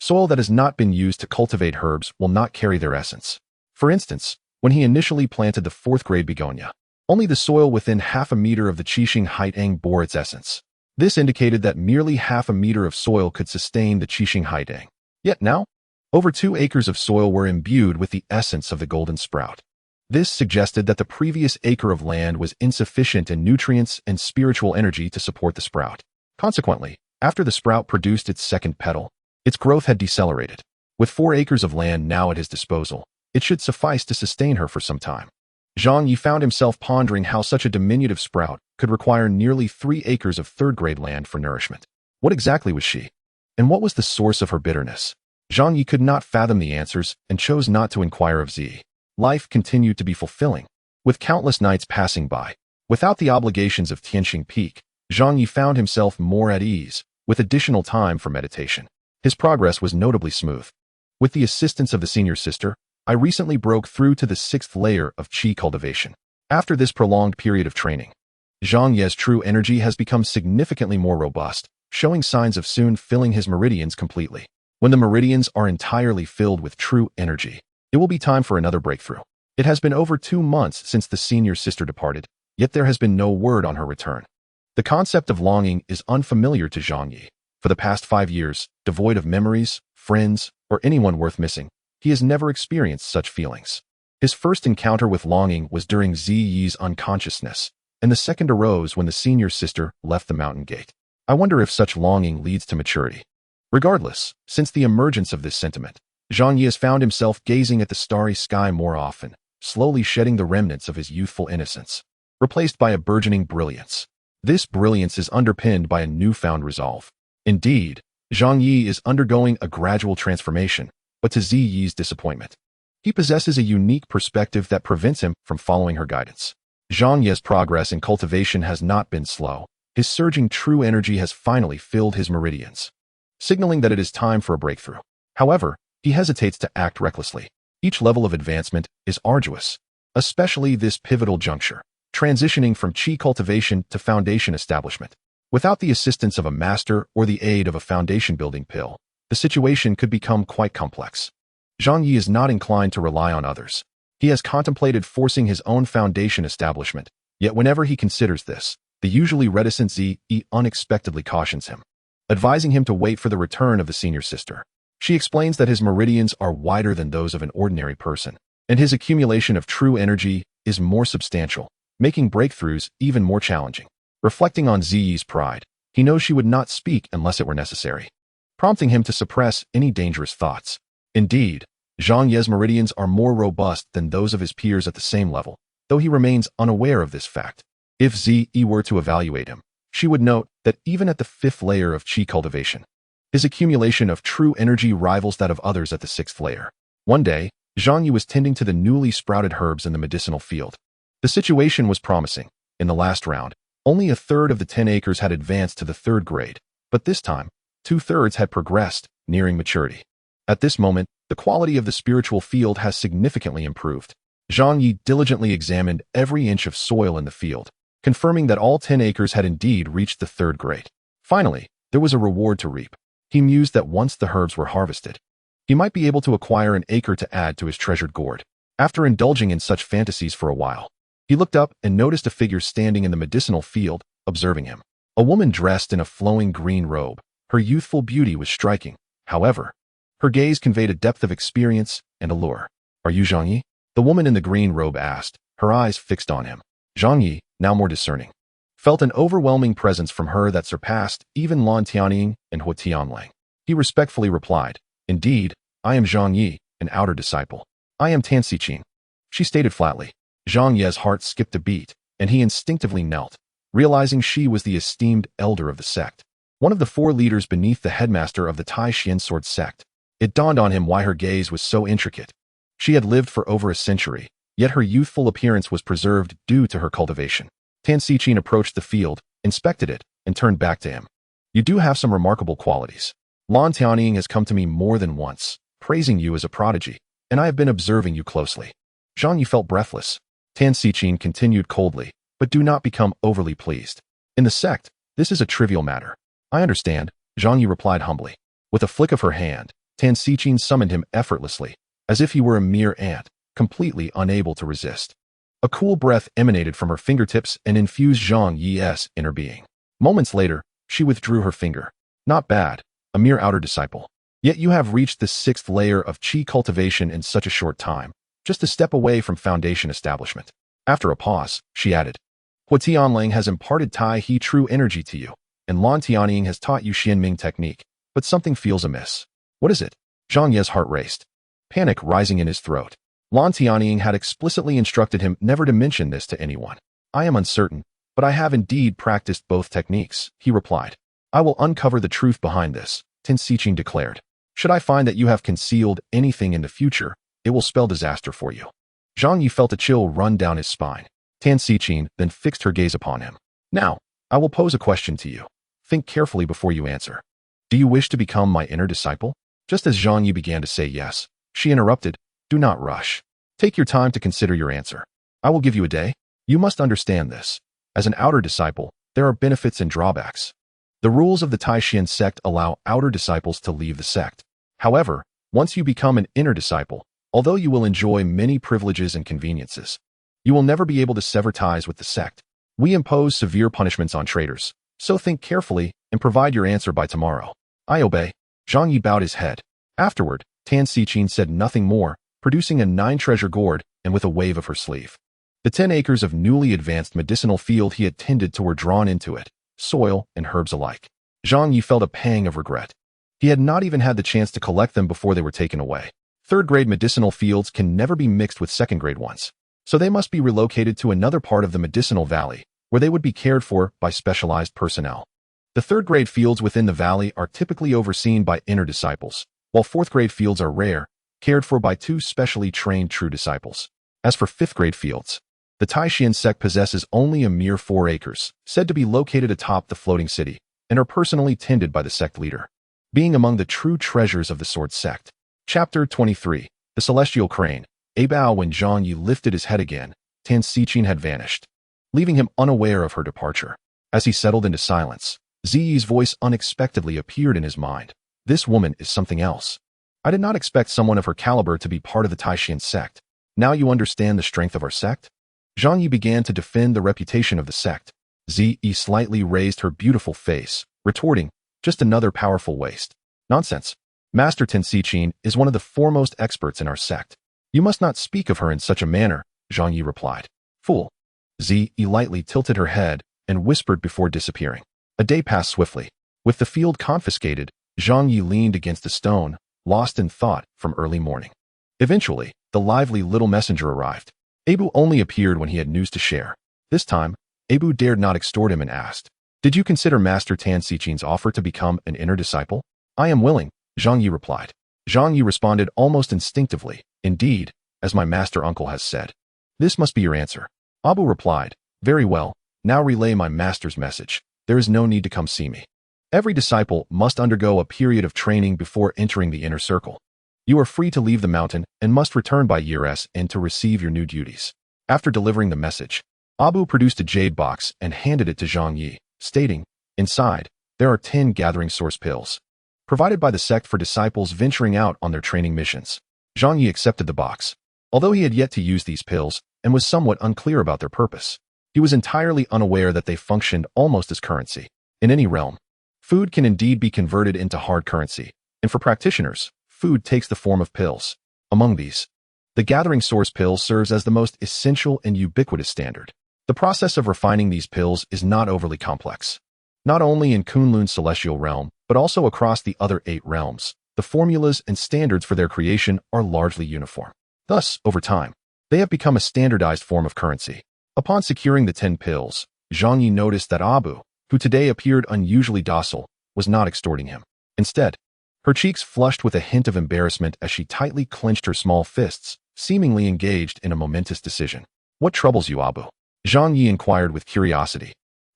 Soil that has not been used to cultivate herbs will not carry their essence. For instance, when he initially planted the 4th-grade begonia, only the soil within half a meter of the Qixing Haiding bore its essence. This indicated that merely half a meter of soil could sustain the Qixing Haiding. Yet now, over 2 acres of soil were imbued with the essence of the golden sprout. This suggested that the previous acre of land was insufficient in nutrients and spiritual energy to support the sprout. Consequently, after the sprout produced its 2nd petal, its growth had decelerated. With 4 acres of land now at his disposal, it should suffice to sustain her for some time. Zhang Ye found himself pondering how such a diminutive sprout could require nearly 3 acres of 3rd-grade land for nourishment. What exactly was she? And what was the source of her bitterness? Zhang Ye could not fathom the answers and chose not to inquire of Zi. Life continued to be fulfilling, with countless nights passing by. Without the obligations of Tianqing Peak, Zhang Ye found himself more at ease, with additional time for meditation. His progress was notably smooth. With the assistance of the senior sister, I recently broke through to the 6th layer of Qi cultivation. After this prolonged period of training, Zhang Ye's true energy has become significantly more robust, showing signs of soon filling his meridians completely. When the meridians are entirely filled with true energy, it will be time for another breakthrough. It has been over 2 months since the senior sister departed, yet there has been no word on her return. The concept of longing is unfamiliar to Zhang Ye. For the past 5 years, devoid of memories, friends, or anyone worth missing, he has never experienced such feelings. His first encounter with longing was during Zhi Yi's unconsciousness, and the second arose when the senior sister left the mountain gate. I wonder if such longing leads to maturity. Regardless, since the emergence of this sentiment, Zhang Ye has found himself gazing at the starry sky more often, slowly shedding the remnants of his youthful innocence, replaced by a burgeoning brilliance. This brilliance is underpinned by a newfound resolve. Indeed, Zhang Ye is undergoing a gradual transformation, but to Zhi Yi's disappointment. He possesses a unique perspective that prevents him from following her guidance. Zhang Ye's progress in cultivation has not been slow. His surging true energy has finally filled his meridians, signaling that it is time for a breakthrough. However, he hesitates to act recklessly. Each level of advancement is arduous, especially this pivotal juncture, transitioning from Qi cultivation to foundation establishment. Without the assistance of a master or the aid of a foundation-building pill, the situation could become quite complex. Zhang Ye is not inclined to rely on others. He has contemplated forcing his own foundation establishment, yet whenever he considers this, the usually reticent Zhi Yi unexpectedly cautions him, advising him to wait for the return of the senior sister. She explains that his meridians are wider than those of an ordinary person, and his accumulation of true energy is more substantial, making breakthroughs even more challenging. Reflecting on Zhi Yi's pride, he knows she would not speak unless it were necessary, prompting him to suppress any dangerous thoughts. Indeed, Zhang Ye's meridians are more robust than those of his peers at the same level, though he remains unaware of this fact. If Zhi Yi were to evaluate him, she would note that even at the 5th layer of Qi cultivation, his accumulation of true energy rivals that of others at the 6th layer. One day, Zhang Ye was tending to the newly sprouted herbs in the medicinal field. The situation was promising. In the last round, only a third of the 10 acres had advanced to the 3rd grade, but this time, 2/3 had progressed, nearing maturity. At this moment, the quality of the spiritual field has significantly improved. Zhang Ye diligently examined every inch of soil in the field, confirming that all 10 acres had indeed reached the 3rd grade. Finally, there was a reward to reap. He mused that once the herbs were harvested, he might be able to acquire an acre to add to his treasured gourd. After indulging in such fantasies for a while, he looked up and noticed a figure standing in the medicinal field, observing him. A woman dressed in a flowing green robe. Her youthful beauty was striking. However, her gaze conveyed a depth of experience and allure. "Are you Zhang Ye?" the woman in the green robe asked, her eyes fixed on him. Zhang Ye, now more discerning, felt an overwhelming presence from her that surpassed even Lan Tianying and Hua Tianlang. He respectfully replied, "Indeed, I am Zhang Ye, an outer disciple. I am Tan Xiqin." She stated flatly. Zhang Ye's heart skipped a beat, and he instinctively knelt, realizing she was the esteemed elder of the sect, one of the 4 leaders beneath the headmaster of the Tai Xuan Sect. It dawned on him why her gaze was so intricate. She had lived for over a century, yet her youthful appearance was preserved due to her cultivation. Tan Xiqin approached the field, inspected it, and turned back to him. "You do have some remarkable qualities. Lan Tianying has come to me more than once, praising you as a prodigy, and I have been observing you closely." Zhang Ye felt breathless. Tan Xiqin continued coldly, "But do not become overly pleased. In the sect, this is a trivial matter." "I understand," Zhang Ye replied humbly. With a flick of her hand, Tan Xiqin summoned him effortlessly, as if he were a mere ant, completely unable to resist. A cool breath emanated from her fingertips and infused Zhang Ye's inner being. Moments later, she withdrew her finger. "Not bad, a mere outer disciple. Yet you have reached the 6th layer of Qi cultivation in such a short time, just a step away from foundation establishment." After a pause, she added, "Hua Tianlang has imparted Tai He true energy to you, and Lan Tianying has taught you Xianming technique, but something feels amiss." "What is it?" Zhang Ye's heart raced, panic rising in his throat. Lan Tianying had explicitly instructed him never to mention this to anyone. "I am uncertain, but I have indeed practiced both techniques," he replied. "I will uncover the truth behind this," Tan Xiqin declared. "Should I find that you have concealed anything in the future, it will spell disaster for you." Zhang Ye felt a chill run down his spine. Tan Xiqin then fixed her gaze upon him. "Now, I will pose a question to you. Think carefully before you answer. Do you wish to become my inner disciple?" Just as Zhang Ye began to say yes, she interrupted, "Do not rush. Take your time to consider your answer. I will give you a day. You must understand this. As an outer disciple, there are benefits and drawbacks. The rules of the Tai Xuan Sect allow outer disciples to leave the sect. However, once you become an inner disciple, although you will enjoy many privileges and conveniences, you will never be able to sever ties with the sect. We impose severe punishments on traitors, so think carefully and provide your answer by tomorrow. I obey. Zhang Ye bowed his head. Afterward, Tan Xichin said nothing more, producing a 9-treasure gourd and with a wave of her sleeve. The 10 acres of newly advanced medicinal field he had tended to were drawn into it, soil and herbs alike. Zhang Ye felt a pang of regret. He had not even had the chance to collect them before they were taken away. Third-grade medicinal fields can never be mixed with second-grade ones, so they must be relocated to another part of the medicinal valley, where they would be cared for by specialized personnel. The third-grade fields within the valley are typically overseen by inner disciples, while fourth-grade fields are rare, cared for by 2 specially trained true disciples. As for fifth-grade fields, the Tai Xuan Sect possesses only a mere 4 acres, said to be located atop the floating city, and are personally tended by the sect leader, being among the true treasures of the Sword Sect. Chapter 23. The Celestial Crane. A bow. When Zhang Ye lifted his head again, Tan Xichin had vanished, leaving him unaware of her departure. As he settled into silence, Ziyi's voice unexpectedly appeared in his mind. This woman is something else. I did not expect someone of her caliber to be part of the Tai Xuan Sect. Now you understand the strength of our sect? Zhang Ye began to defend the reputation of the sect. Ziyi slightly raised her beautiful face, retorting, just another powerful waste. Nonsense. Master Tan Xichin is one of the foremost experts in our sect. You must not speak of her in such a manner, Zhang Ye replied. Fool. Ziyi lightly tilted her head and whispered before disappearing. A day passed swiftly. With the field confiscated, Zhang Ye leaned against a stone, lost in thought from early morning. Eventually, the lively little messenger arrived. Abu only appeared when he had news to share. This time, Abu dared not extort him and asked, Did you consider Master Tan Xichin's offer to become an inner disciple? I am willing, Zhang Ye replied. Zhang Ye responded almost instinctively, Indeed, as my master uncle has said. This must be your answer. Abu replied, Very well, now relay my master's message. There is no need to come see me. Every disciple must undergo a period of training before entering the inner circle. You are free to leave the mountain and must return by year's end to receive your new duties. After delivering the message, Abu produced a jade box and handed it to Zhang Ye, stating, Inside, there are 10 gathering source pills, provided by the sect for disciples venturing out on their training missions. Zhang Ye accepted the box. Although he had yet to use these pills and was somewhat unclear about their purpose, he was entirely unaware that they functioned almost as currency. In any realm, food can indeed be converted into hard currency, and for practitioners, food takes the form of pills. Among these, the gathering source pill serves as the most essential and ubiquitous standard. The process of refining these pills is not overly complex. Not only in Kunlun's celestial realm, but also across the other 8 realms, the formulas and standards for their creation are largely uniform. Thus, over time, they have become a standardized form of currency. Upon securing the 10 pills, Zhang Ye noticed that Abu, who today appeared unusually docile, was not extorting him. Instead, her cheeks flushed with a hint of embarrassment as she tightly clenched her small fists, seemingly engaged in a momentous decision. What troubles you, Abu? Zhang Ye inquired with curiosity.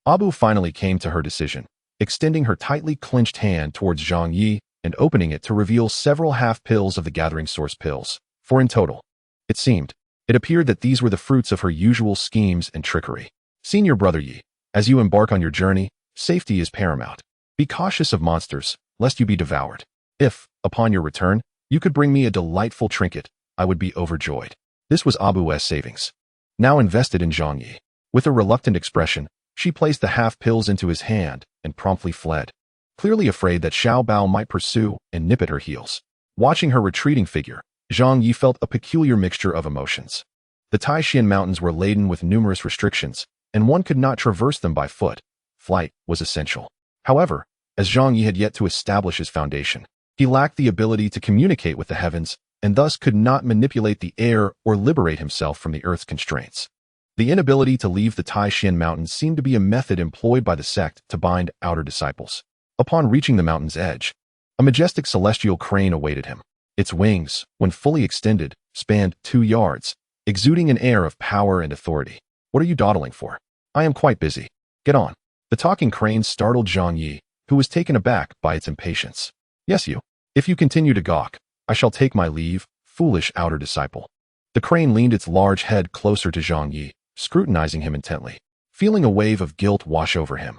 Abu finally came to her decision, extending her tightly clenched hand towards Zhang Ye and opening it to reveal several half pills of the gathering source pills, 4 in total. It appeared that these were the fruits of her usual schemes and trickery. Senior Brother Ye, as you embark on your journey, safety is paramount. Be cautious of monsters, lest you be devoured. If, upon your return, you could bring me a delightful trinket, I would be overjoyed. This was Abu's savings, now invested in Zhang Ye. With a reluctant expression, she placed the half pills into his hand and promptly fled, clearly afraid that Xiao Bao might pursue and nip at her heels. Watching her retreating figure, Zhang Ye felt a peculiar mixture of emotions. The Tai Xuan Mountains were laden with numerous restrictions, and one could not traverse them by foot. Flight was essential. However, as Zhang Ye had yet to establish his foundation, he lacked the ability to communicate with the heavens, and thus could not manipulate the air or liberate himself from the earth's constraints. The inability to leave the Tai Xuan Mountains seemed to be a method employed by the sect to bind outer disciples. Upon reaching the mountain's edge, a majestic celestial crane awaited him. Its wings, when fully extended, spanned 2 yards, exuding an air of power and authority. What are you dawdling for? I am quite busy. Get on. The talking crane startled Zhang Ye, who was taken aback by its impatience. Yes, you. If you continue to gawk, I shall take my leave, foolish outer disciple. The crane leaned its large head closer to Zhang Ye, scrutinizing him intently. Feeling a wave of guilt wash over him,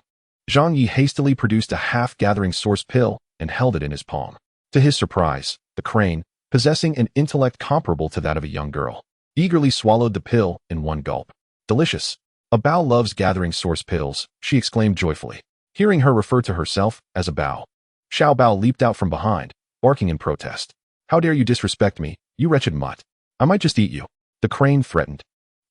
Zhang Ye hastily produced a half-gathering source pill and held it in his palm. To his surprise, the crane, possessing an intellect comparable to that of a young girl, eagerly swallowed the pill in one gulp. Delicious. A Bao loves gathering source pills, she exclaimed joyfully, hearing her refer to herself as a Bao. Xiao Bao leaped out from behind, barking in protest. How dare you disrespect me, you wretched mutt. I might just eat you. The crane threatened,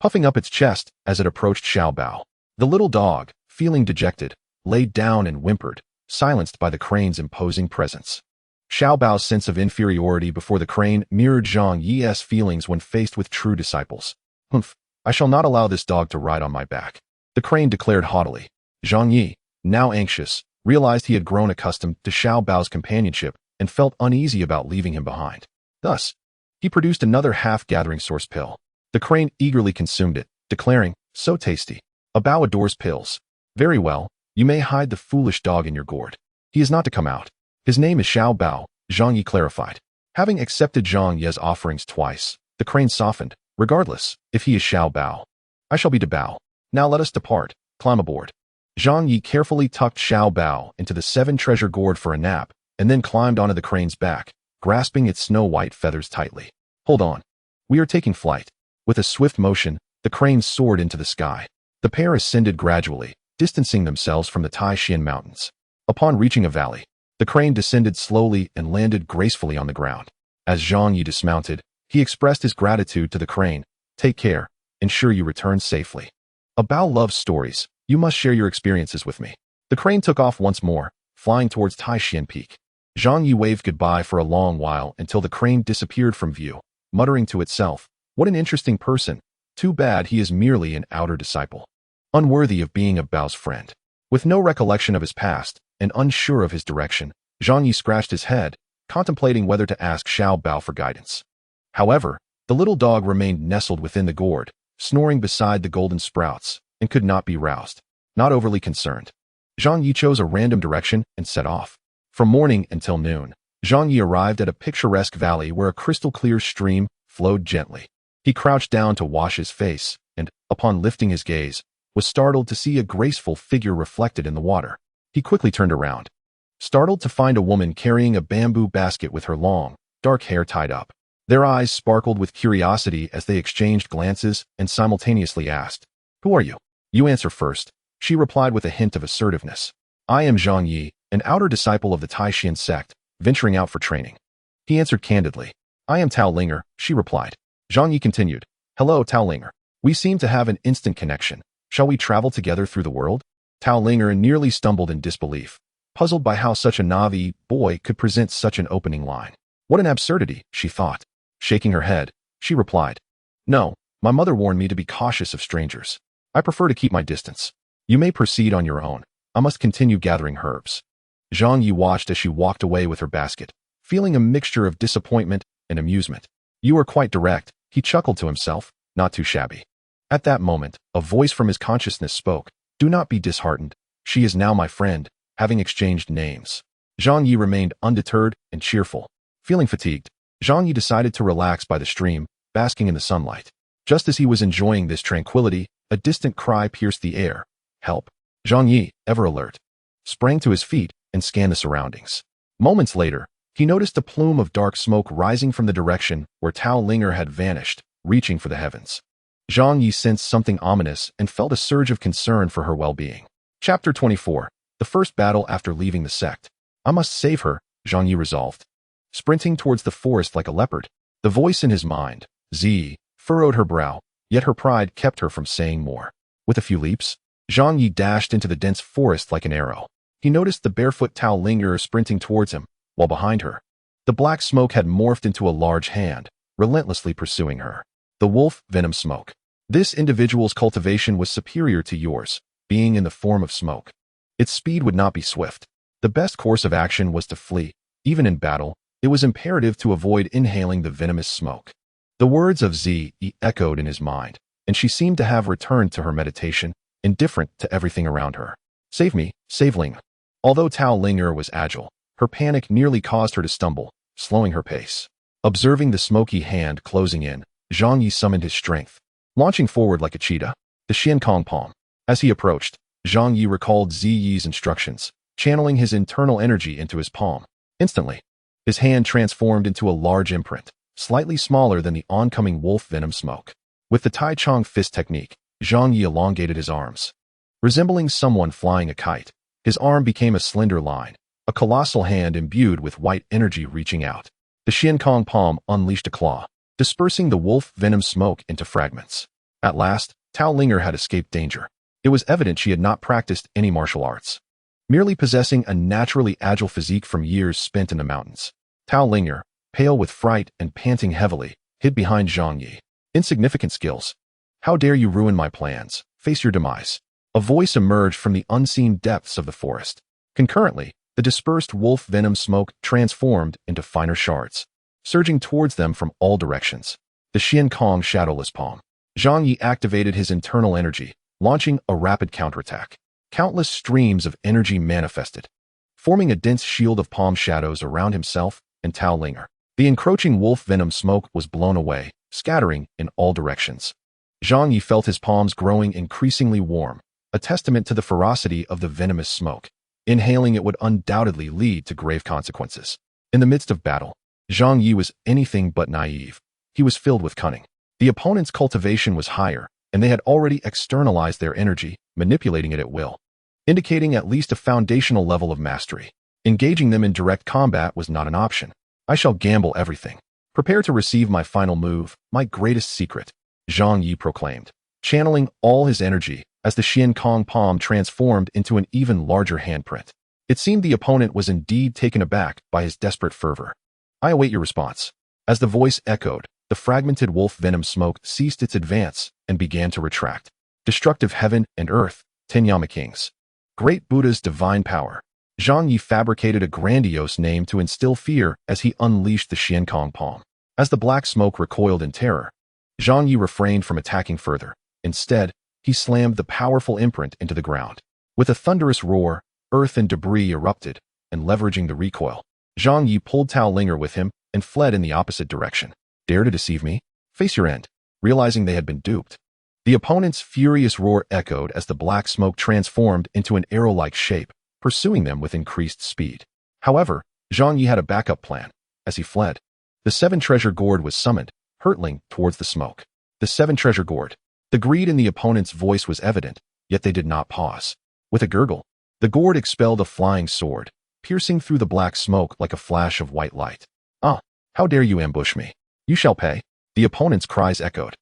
puffing up its chest as it approached Xiao Bao. The little dog, feeling dejected, laid down and whimpered, silenced by the crane's imposing presence. Xiao Bao's sense of inferiority before the crane mirrored Zhang Ye's feelings when faced with true disciples. Humph, I shall not allow this dog to ride on my back, the crane declared haughtily. Zhang Ye, now anxious, realized he had grown accustomed to Xiao Bao's companionship and felt uneasy about leaving him behind. Thus, he produced another half-gathering source pill. The crane eagerly consumed it, declaring, so tasty. A Bao adores pills. Very well, you may hide the foolish dog in your gourd. He is not to come out. His name is Xiao Bao, Zhang Ye clarified. Having accepted Zhang Ye's offerings twice, the crane softened. Regardless, if he is Xiao Bao, I shall be de Bao. Now let us depart. Climb aboard. Zhang Ye carefully tucked Xiao Bao into the 7-treasure gourd for a nap, and then climbed onto the crane's back, grasping its snow-white feathers tightly. Hold on. We are taking flight. With a swift motion, the crane soared into the sky. The pair ascended gradually, distancing themselves from the Tai Xuan Mountains. Upon reaching a valley, the crane descended slowly and landed gracefully on the ground. As Zhang Ye dismounted, he expressed his gratitude to the crane. Take care. Ensure you return safely. A Bao loves stories. You must share your experiences with me. The crane took off once more, flying towards Tai Xuan Peak. Zhang Ye waved goodbye for a long while until the crane disappeared from view, muttering to itself, what an interesting person. Too bad he is merely an outer disciple. Unworthy of being a Bao's friend. With no recollection of his past, and unsure of his direction, Zhang Ye scratched his head, contemplating whether to ask Xiao Bao for guidance. However, the little dog remained nestled within the gourd, snoring beside the golden sprouts, and could not be roused. Not overly concerned, Zhang Ye chose a random direction and set off. From morning until noon, Zhang Ye arrived at a picturesque valley where a crystal-clear stream flowed gently. He crouched down to wash his face, and, upon lifting his gaze, was startled to see a graceful figure reflected in the water. He quickly turned around, startled to find a woman carrying a bamboo basket with her long, dark hair tied up. Their eyes sparkled with curiosity as they exchanged glances and simultaneously asked, Who are you? You answer first, she replied with a hint of assertiveness. I am Zhang Ye, an outer disciple of the Tai Xuan Sect, venturing out for training. He answered candidly. I am Tao Linger, she replied. Zhang Ye continued. Hello, Tao Linger. We seem to have an instant connection. Shall we travel together through the world? Tao Linger nearly stumbled in disbelief, puzzled by how such a Navi boy could present such an opening line. What an absurdity, she thought. Shaking her head, she replied, No, my mother warned me to be cautious of strangers. I prefer to keep my distance. You may proceed on your own. I must continue gathering herbs. Zhang Ye watched as she walked away with her basket, feeling a mixture of disappointment and amusement. You are quite direct, he chuckled to himself, not too shabby. At that moment, a voice from his consciousness spoke. Do not be disheartened. She is now my friend, having exchanged names. Zhang Ye remained undeterred and cheerful. Feeling fatigued, Zhang Ye decided to relax by the stream, basking in the sunlight. Just as he was enjoying this tranquility, a distant cry pierced the air. Help. Zhang Ye, ever alert, sprang to his feet and scanned the surroundings. Moments later, he noticed a plume of dark smoke rising from the direction where Tao Linger had vanished, reaching for the heavens. Zhang Ye sensed something ominous and felt a surge of concern for her well-being. Chapter 24. The first battle after leaving the sect. I must save her, Zhang Ye resolved. Sprinting towards the forest like a leopard, the voice in his mind, Zi, furrowed her brow, yet her pride kept her from saying more. With a few leaps, Zhang Ye dashed into the dense forest like an arrow. He noticed the barefoot Tao Linger sprinting towards him, while behind her, the black smoke had morphed into a large hand, relentlessly pursuing her. The wolf venom smoke. This individual's cultivation was superior to yours, being in the form of smoke. Its speed would not be swift. The best course of action was to flee. Even in battle, it was imperative to avoid inhaling the venomous smoke. The words of Zi echoed in his mind, and she seemed to have returned to her meditation, indifferent to everything around her. Save me, save Ling. Although Tao Linger was agile, her panic nearly caused her to stumble, slowing her pace. Observing the smoky hand closing in, Zhang Ye summoned his strength, launching forward like a cheetah, the Xian Kong palm. As he approached, Zhang Ye recalled Ziyi's instructions, channeling his internal energy into his palm. Instantly, his hand transformed into a large imprint, slightly smaller than the oncoming wolf venom smoke. With the Tai Chong fist technique, Zhang Ye elongated his arms. Resembling someone flying a kite, his arm became a slender line, a colossal hand imbued with white energy reaching out. The Xiankong palm unleashed a claw, dispersing the wolf venom smoke into fragments. At last, Tao Linger had escaped danger. It was evident she had not practiced any martial arts, merely possessing a naturally agile physique from years spent in the mountains. Tao Linger, pale with fright and panting heavily, hid behind Zhang Ye. Insignificant skills. How dare you ruin my plans? Face your demise. A voice emerged from the unseen depths of the forest. Concurrently, the dispersed wolf venom smoke transformed into finer shards, surging towards them from all directions. The Xiankong shadowless palm. Zhang Ye activated his internal energy, launching a rapid counterattack. Countless streams of energy manifested, forming a dense shield of palm shadows around himself and Tao Linger. The encroaching wolf venom smoke was blown away, scattering in all directions. Zhang Ye felt his palms growing increasingly warm, a testament to the ferocity of the venomous smoke. Inhaling it would undoubtedly lead to grave consequences. In the midst of battle, Zhang Ye was anything but naive. He was filled with cunning. The opponent's cultivation was higher, and they had already externalized their energy, manipulating it at will, indicating at least a foundational level of mastery. Engaging them in direct combat was not an option. I shall gamble everything. Prepare to receive my final move, my greatest secret, Zhang Ye proclaimed, channeling all his energy as the Xiankong palm transformed into an even larger handprint. It seemed the opponent was indeed taken aback by his desperate fervor. I await your response. As the voice echoed, the fragmented wolf venom smoke ceased its advance and began to retract. Destructive heaven and earth, Tenyama Kings. Great Buddha's divine power. Zhang Ye fabricated a grandiose name to instill fear as he unleashed the Xiankong palm. As the black smoke recoiled in terror, Zhang Ye refrained from attacking further. Instead, he slammed the powerful imprint into the ground. With a thunderous roar, earth and debris erupted, and leveraging the recoil, Zhang Ye pulled Tao Linger with him and fled in the opposite direction. Dare to deceive me? Face your end. Realizing they had been duped, the opponent's furious roar echoed as the black smoke transformed into an arrow-like shape, pursuing them with increased speed. However, Zhang Ye had a backup plan. As he fled, the seven-treasure gourd was summoned, hurtling towards the smoke. The seven-treasure gourd. The greed in the opponent's voice was evident, yet they did not pause. With a gurgle, the gourd expelled a flying sword, piercing through the black smoke like a flash of white light. Ah, how dare you ambush me? You shall pay. The opponent's cries echoed.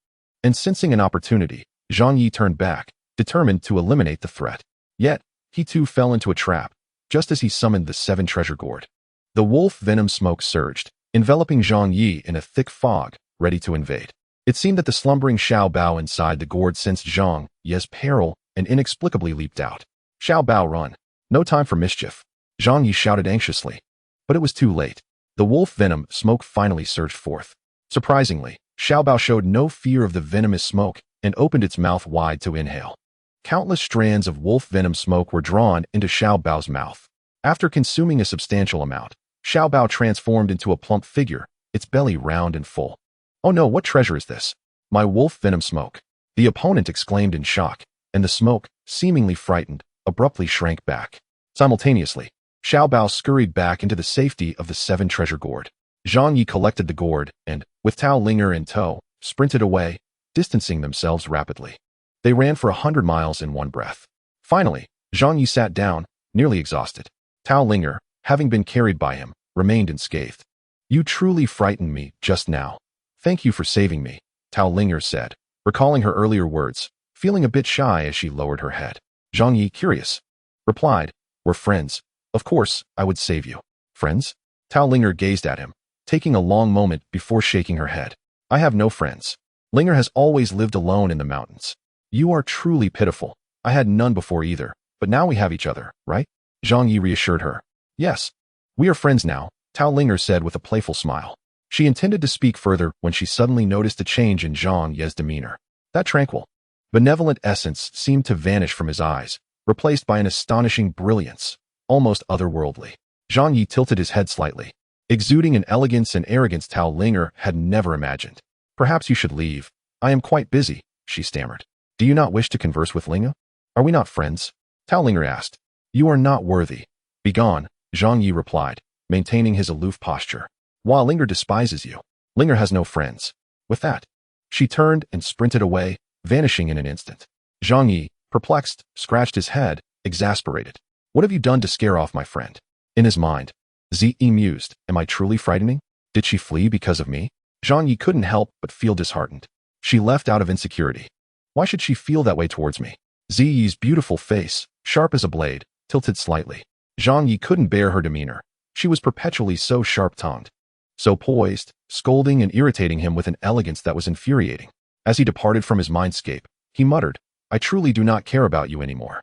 And sensing an opportunity, Zhang Ye turned back, determined to eliminate the threat. Yet, he too fell into a trap, just as he summoned the seven-treasure gourd. The wolf venom smoke surged, enveloping Zhang Ye in a thick fog, ready to invade. It seemed that the slumbering Xiao Bao inside the gourd sensed Zhang Ye's peril and inexplicably leaped out. Xiao Bao, run. No time for mischief. Zhang Ye shouted anxiously. But it was too late. The wolf venom smoke finally surged forth. Surprisingly, Xiao Bao showed no fear of the venomous smoke and opened its mouth wide to inhale. Countless strands of wolf venom smoke were drawn into Xiao Bao's mouth. After consuming a substantial amount, Xiao Bao transformed into a plump figure, its belly round and full. Oh no, what treasure is this? My wolf venom smoke. The opponent exclaimed in shock, and the smoke, seemingly frightened, abruptly shrank back. Simultaneously, Xiao Bao scurried back into the safety of the seven-treasure gourd. Zhang Ye collected the gourd and, with Tao Linger in tow, sprinted away, distancing themselves rapidly. They ran for 100 miles in one breath. Finally, Zhang Ye sat down, nearly exhausted. Tao Linger, having been carried by him, remained unscathed. You truly frightened me just now. Thank you for saving me, Tao Linger said, recalling her earlier words, feeling a bit shy as she lowered her head. Zhang Ye, curious, replied, we're friends. Of course, I would save you. Friends? Tao Linger gazed at him, taking a long moment before shaking her head. I have no friends. Linger has always lived alone in the mountains. You are truly pitiful. I had none before either, but now we have each other, right? Zhang Ye reassured her. Yes. We are friends now, Tao Linger said with a playful smile. She intended to speak further when she suddenly noticed a change in Zhang Ye's demeanor. That tranquil, benevolent essence seemed to vanish from his eyes, replaced by an astonishing brilliance, almost otherworldly. Zhang Ye tilted his head slightly, exuding an elegance and arrogance Tao Linger had never imagined. Perhaps you should leave. I am quite busy, she stammered. Do you not wish to converse with Linger? Are we not friends? Tao Linger asked. You are not worthy. Begone, Zhang Ye replied, maintaining his aloof posture. While Linger despises you, Linger has no friends. With that, she turned and sprinted away, vanishing in an instant. Zhang Ye, perplexed, scratched his head, exasperated. What have you done to scare off my friend? In his mind, Zi mused, am I truly frightening? Did she flee because of me? Zhang Ye couldn't help but feel disheartened. She left out of insecurity. Why should she feel that way towards me? Ziyi's beautiful face, sharp as a blade, tilted slightly. Zhang Ye couldn't bear her demeanor. She was perpetually so sharp-tongued, so poised, scolding and irritating him with an elegance that was infuriating. As he departed from his mindscape, he muttered, I truly do not care about you anymore.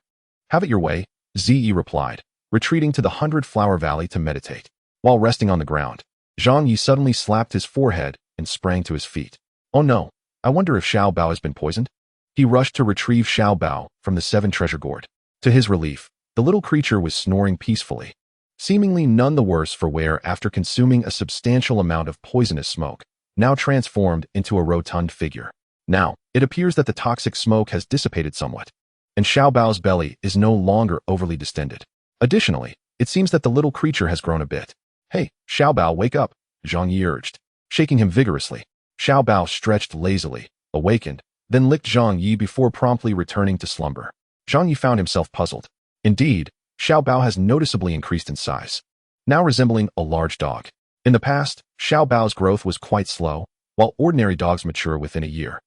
Have it your way, Ziyi replied, retreating to the 100-Flower Valley to meditate. While resting on the ground, Zhang Ye suddenly slapped his forehead and sprang to his feet. Oh no, I wonder if Xiao Bao has been poisoned? He rushed to retrieve Xiao Bao from the 7 treasure gourd. To his relief, the little creature was snoring peacefully, seemingly none the worse for wear after consuming a substantial amount of poisonous smoke, now transformed into a rotund figure. Now, it appears that the toxic smoke has dissipated somewhat, and Xiao Bao's belly is no longer overly distended. Additionally, it seems that the little creature has grown a bit. Hey, Xiao Bao, wake up, Zhang Ye urged, shaking him vigorously. Xiao Bao stretched lazily, awakened, then licked Zhang Ye before promptly returning to slumber. Zhang Ye found himself puzzled. Indeed, Xiao Bao has noticeably increased in size, now resembling a large dog. In the past, Xiao Bao's growth was quite slow, while ordinary dogs mature within a year.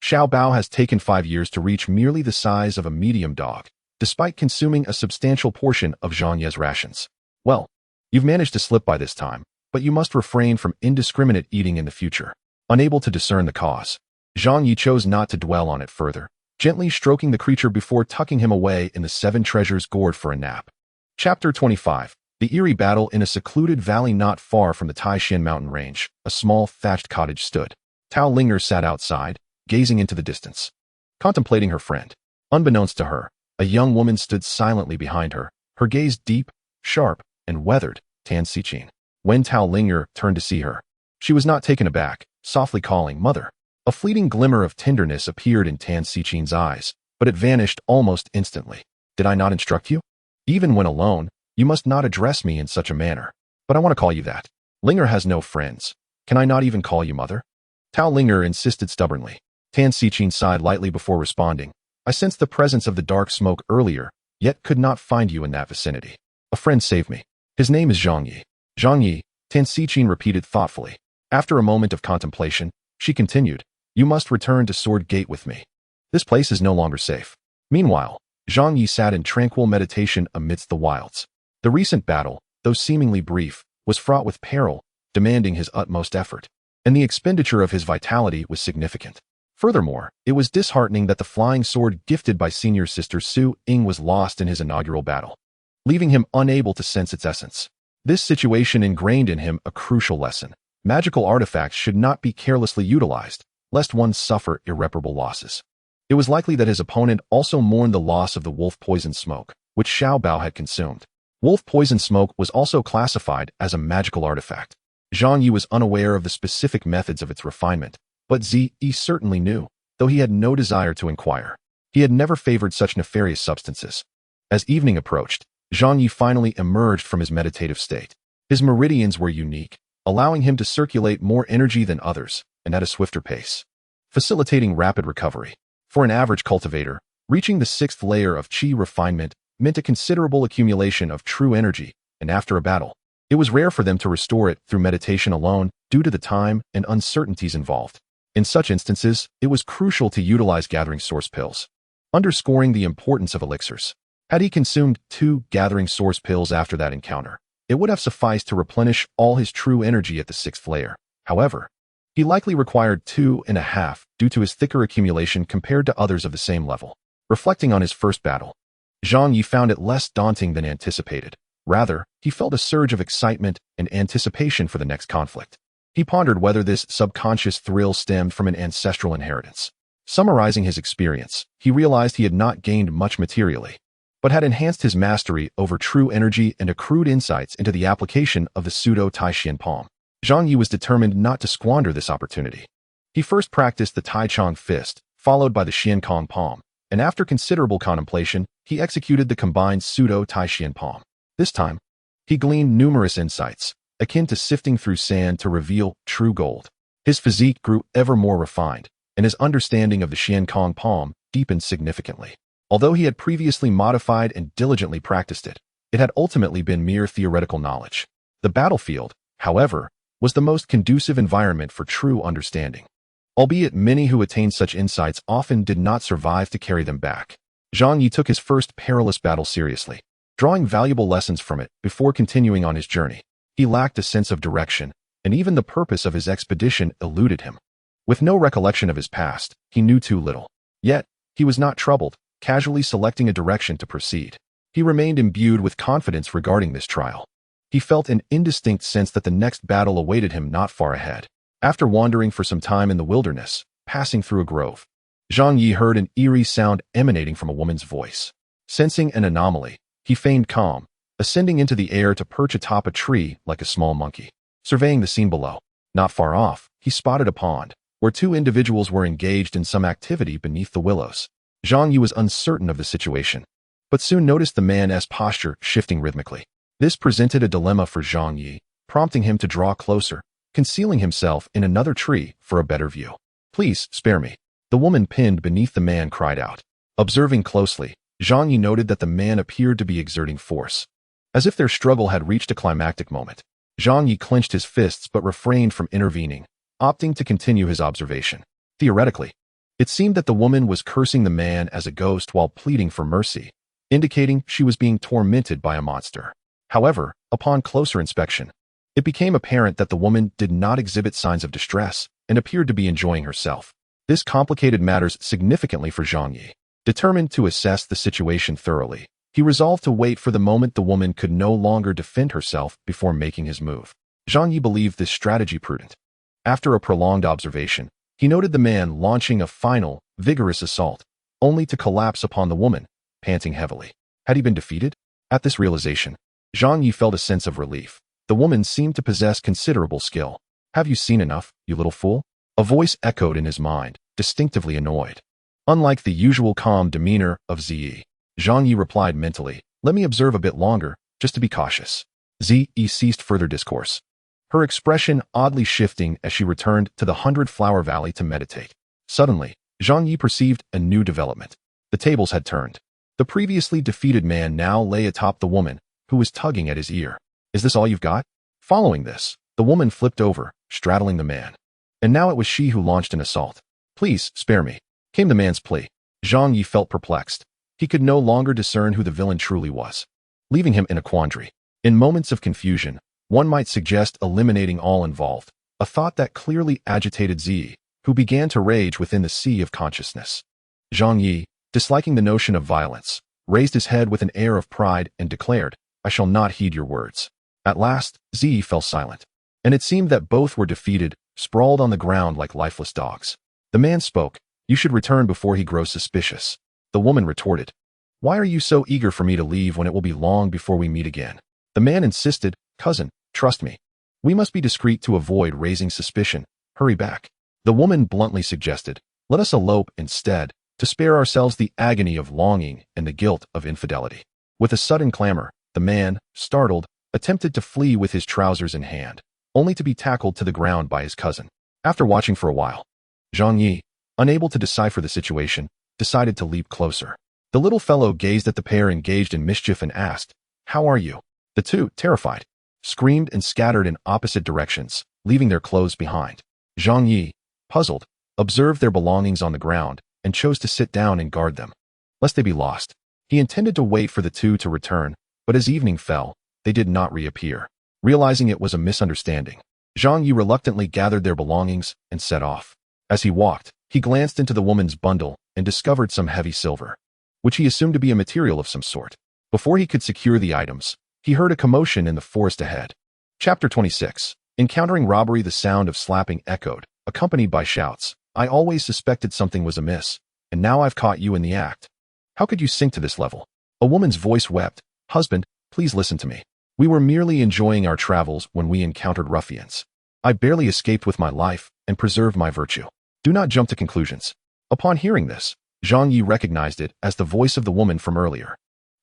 Xiao Bao has taken 5 years to reach merely the size of a medium dog, despite consuming a substantial portion of Zhang Ye's rations. Well, you've managed to slip by this time, but you must refrain from indiscriminate eating in the future. Unable to discern the cause, Zhang Ye chose not to dwell on it further, gently stroking the creature before tucking him away in the 7 treasures gourd for a nap. Chapter 25. The eerie battle in a secluded valley not far from the Tai Xuan mountain range. A small, thatched cottage stood. Tao Linger sat outside, gazing into the distance, contemplating her friend. Unbeknownst to her, a young woman stood silently behind her, her gaze deep, sharp, and weathered. Tan Xichin. When Tao Linger turned to see her, she was not taken aback, softly calling, Mother. A fleeting glimmer of tenderness appeared in Tan Xichin's eyes, but it vanished almost instantly. Did I not instruct you? Even when alone, you must not address me in such a manner. But I want to call you that. Linger has no friends. Can I not even call you Mother? Tao Linger insisted stubbornly. Tan Xichin sighed lightly before responding. I sensed the presence of the dark smoke earlier, yet could not find you in that vicinity. A friend saved me. His name is Zhang Ye. Zhang Ye, Tan Xichin repeated thoughtfully. After a moment of contemplation, she continued, You must return to Sword Gate with me. This place is no longer safe. Meanwhile, Zhang Ye sat in tranquil meditation amidst the wilds. The recent battle, though seemingly brief, was fraught with peril, demanding his utmost effort, and the expenditure of his vitality was significant. Furthermore, it was disheartening that the flying sword gifted by senior sister Su Ying was lost in his inaugural battle, leaving him unable to sense its essence. This situation ingrained in him a crucial lesson. Magical artifacts should not be carelessly utilized, lest one suffer irreparable losses. It was likely that his opponent also mourned the loss of the wolf poison smoke, which Xiao Bao had consumed. Wolf poison smoke was also classified as a magical artifact. Zhang Ye was unaware of the specific methods of its refinement, but Zi Yi certainly knew, though he had no desire to inquire. He had never favored such nefarious substances. As evening approached, Zhang Ye finally emerged from his meditative state. His meridians were unique, allowing him to circulate more energy than others, and at a swifter pace, facilitating rapid recovery. For an average cultivator, reaching the 6th layer of Qi refinement meant a considerable accumulation of true energy, and after a battle, it was rare for them to restore it through meditation alone due to the time and uncertainties involved. In such instances, it was crucial to utilize gathering source pills, underscoring the importance of elixirs. Had he consumed 2 gathering source pills after that encounter, it would have sufficed to replenish all his true energy at the 6th layer. However, he likely required 2.5 due to his thicker accumulation compared to others of the same level. Reflecting on his first battle, Zhang Ye found it less daunting than anticipated. Rather, he felt a surge of excitement and anticipation for the next conflict. He pondered whether this subconscious thrill stemmed from an ancestral inheritance. Summarizing his experience, he realized he had not gained much materially, but had enhanced his mastery over true energy and accrued insights into the application of the pseudo-Tai Xuan palm. Zhang Ye was determined not to squander this opportunity. He first practiced the Tai Chong fist, followed by the Xian Kong palm, and after considerable contemplation, he executed the combined pseudo-Tai Xuan palm. This time, he gleaned numerous insights, akin to sifting through sand to reveal true gold. His physique grew ever more refined, and his understanding of the Xiankong palm deepened significantly. Although he had previously modified and diligently practiced it, it had ultimately been mere theoretical knowledge. The battlefield, however, was the most conducive environment for true understanding. Albeit many who attained such insights often did not survive to carry them back. Zhang Ye took his first perilous battle seriously, drawing valuable lessons from it before continuing on his journey. He lacked a sense of direction, and even the purpose of his expedition eluded him. With no recollection of his past, he knew too little. Yet, he was not troubled, casually selecting a direction to proceed. He remained imbued with confidence regarding this trial. He felt an indistinct sense that the next battle awaited him not far ahead. After wandering for some time in the wilderness, passing through a grove, Zhang Ye heard an eerie sound emanating from a woman's voice. Sensing an anomaly, he feigned calm, ascending into the air to perch atop a tree like a small monkey. Surveying the scene below, not far off, he spotted a pond, where two individuals were engaged in some activity beneath the willows. Zhang Ye was uncertain of the situation, but soon noticed the man's posture shifting rhythmically. This presented a dilemma for Zhang Ye, prompting him to draw closer, concealing himself in another tree for a better view. "Please, spare me," the woman pinned beneath the man cried out. Observing closely, Zhang Ye noted that the man appeared to be exerting force. As if their struggle had reached a climactic moment, Zhang Ye clenched his fists but refrained from intervening, opting to continue his observation. Theoretically, it seemed that the woman was cursing the man as a ghost while pleading for mercy, indicating she was being tormented by a monster. However, upon closer inspection, it became apparent that the woman did not exhibit signs of distress and appeared to be enjoying herself. This complicated matters significantly for Zhang Ye. Determined to assess the situation thoroughly, he resolved to wait for the moment the woman could no longer defend herself before making his move. Zhang Ye believed this strategy prudent. After a prolonged observation, he noted the man launching a final, vigorous assault, only to collapse upon the woman, panting heavily. Had he been defeated? At this realization, Zhang Ye felt a sense of relief. The woman seemed to possess considerable skill. "Have you seen enough, you little fool?" A voice echoed in his mind, distinctly annoyed. Unlike the usual calm demeanor of Ziyi, Zhang Ye replied mentally, "Let me observe a bit longer, just to be cautious." Ziyi ceased further discourse, her expression oddly shifting as she returned to the 100-Flower Valley to meditate. Suddenly, Zhang Ye perceived a new development. The tables had turned. The previously defeated man now lay atop the woman, who was tugging at his ear. "Is this all you've got?" Following this, the woman flipped over, straddling the man. And now it was she who launched an assault. "Please, spare me," came the man's plea. Zhang Ye felt perplexed. He could no longer discern who the villain truly was, leaving him in a quandary. In moments of confusion, one might suggest eliminating all involved, a thought that clearly agitated Ziyi, who began to rage within the sea of consciousness. Zhang Ye, disliking the notion of violence, raised his head with an air of pride and declared, "I shall not heed your words." At last, Ziyi fell silent, and it seemed that both were defeated, sprawled on the ground like lifeless dogs. The man spoke, "You should return before he grows suspicious." The woman retorted, "Why are you so eager for me to leave when it will be long before we meet again?" The man insisted, "Cousin, trust me. We must be discreet to avoid raising suspicion. Hurry back." The woman bluntly suggested, "Let us elope instead, to spare ourselves the agony of longing and the guilt of infidelity." With a sudden clamor, the man, startled, attempted to flee with his trousers in hand, only to be tackled to the ground by his cousin. After watching for a while, Zhang Ye, unable to decipher the situation, decided to leap closer. The little fellow gazed at the pair engaged in mischief and asked, "How are you?" The two, terrified, screamed and scattered in opposite directions, leaving their clothes behind. Zhang Ye, puzzled, observed their belongings on the ground and chose to sit down and guard them, lest they be lost. He intended to wait for the two to return, but as evening fell, they did not reappear. Realizing it was a misunderstanding, Zhang Ye reluctantly gathered their belongings and set off. As he walked, he glanced into the woman's bundle and discovered some heavy silver, which he assumed to be a material of some sort. Before he could secure the items, he heard a commotion in the forest ahead. Chapter 26. Encountering robbery. The sound of slapping echoed, accompanied by shouts. "I always suspected something was amiss, and now I've caught you in the act. How could you sink to this level?" A woman's voice wept, "Husband, please listen to me. We were merely enjoying our travels when we encountered ruffians. I barely escaped with my life and preserved my virtue. Do not jump to conclusions." Upon hearing this, Zhang Ye recognized it as the voice of the woman from earlier.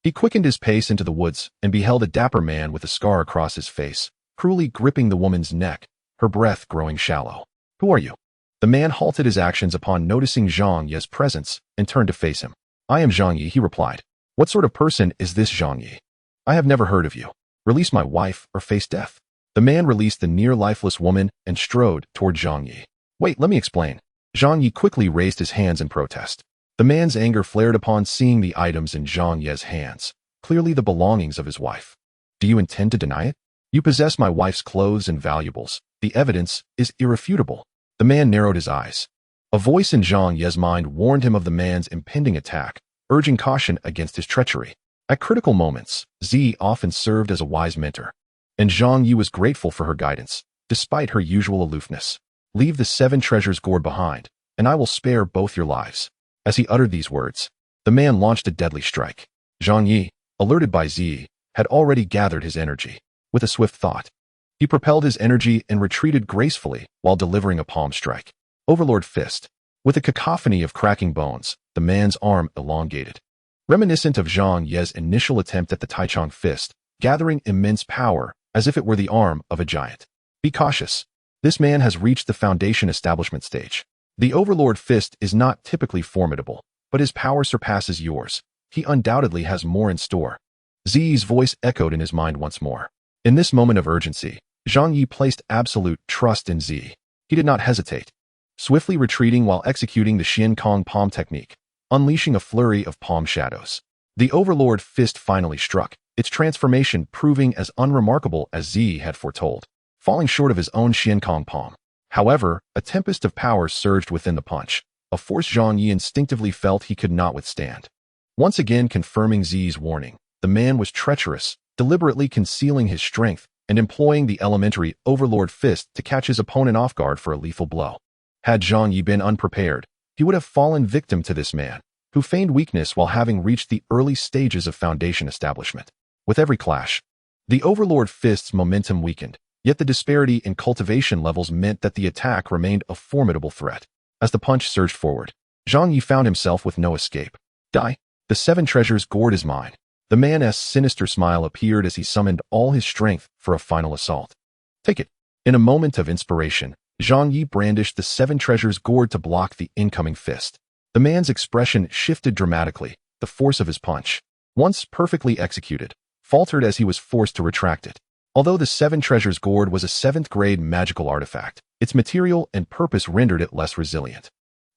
He quickened his pace into the woods and beheld a dapper man with a scar across his face, cruelly gripping the woman's neck, her breath growing shallow. "Who are you?" The man halted his actions upon noticing Zhang Ye's presence and turned to face him. "I am Zhang Ye," he replied. "What sort of person is this Zhang Ye? I have never heard of you. Release my wife or face death." The man released the near-lifeless woman and strode toward Zhang Ye. "Wait, let me explain." Zhang Ye quickly raised his hands in protest. The man's anger flared upon seeing the items in Zhang Ye's hands, clearly the belongings of his wife. "Do you intend to deny it? You possess my wife's clothes and valuables. The evidence is irrefutable." The man narrowed his eyes. A voice in Zhang Ye's mind warned him of the man's impending attack, urging caution against his treachery. At critical moments, Zi often served as a wise mentor, and Zhang Ye was grateful for her guidance, despite her usual aloofness. "Leave the 7 treasures gourd behind, and I will spare both your lives." As he uttered these words, the man launched a deadly strike. Zhang Ye, alerted by Zi, had already gathered his energy. With a swift thought, he propelled his energy and retreated gracefully while delivering a palm strike. Overlord Fist. With a cacophony of cracking bones, the man's arm elongated, reminiscent of Zhang Ye's initial attempt at the Tai Xuan Fist, gathering immense power as if it were the arm of a giant. "Be cautious. This man has reached the foundation establishment stage. The Overlord Fist is not typically formidable, but his power surpasses yours. He undoubtedly has more in store." Zi's voice echoed in his mind once more. In this moment of urgency, Zhang Ye placed absolute trust in Zi. He did not hesitate, swiftly retreating while executing the Xian Kong palm technique, unleashing a flurry of palm shadows. The Overlord Fist finally struck, its transformation proving as unremarkable as Zi had foretold, falling short of his own Xian Kong palm. However, a tempest of power surged within the punch, a force Zhang Ye instinctively felt he could not withstand. Once again confirming Zi's warning, the man was treacherous, deliberately concealing his strength and employing the elementary Overlord Fist to catch his opponent off guard for a lethal blow. Had Zhang Ye been unprepared, he would have fallen victim to this man, who feigned weakness while having reached the early stages of foundation establishment. With every clash, the Overlord Fist's momentum weakened, yet the disparity in cultivation levels meant that the attack remained a formidable threat. As the punch surged forward, Zhang Ye found himself with no escape. "Die. The 7 treasures gourd is mine." The man's sinister smile appeared as he summoned all his strength for a final assault. "Take it." In a moment of inspiration, Zhang Ye brandished the 7 treasures gourd to block the incoming fist. The man's expression shifted dramatically, the force of his punch, once perfectly executed, faltered as he was forced to retract it. Although the 7 treasures gourd was a 7th-grade magical artifact, its material and purpose rendered it less resilient.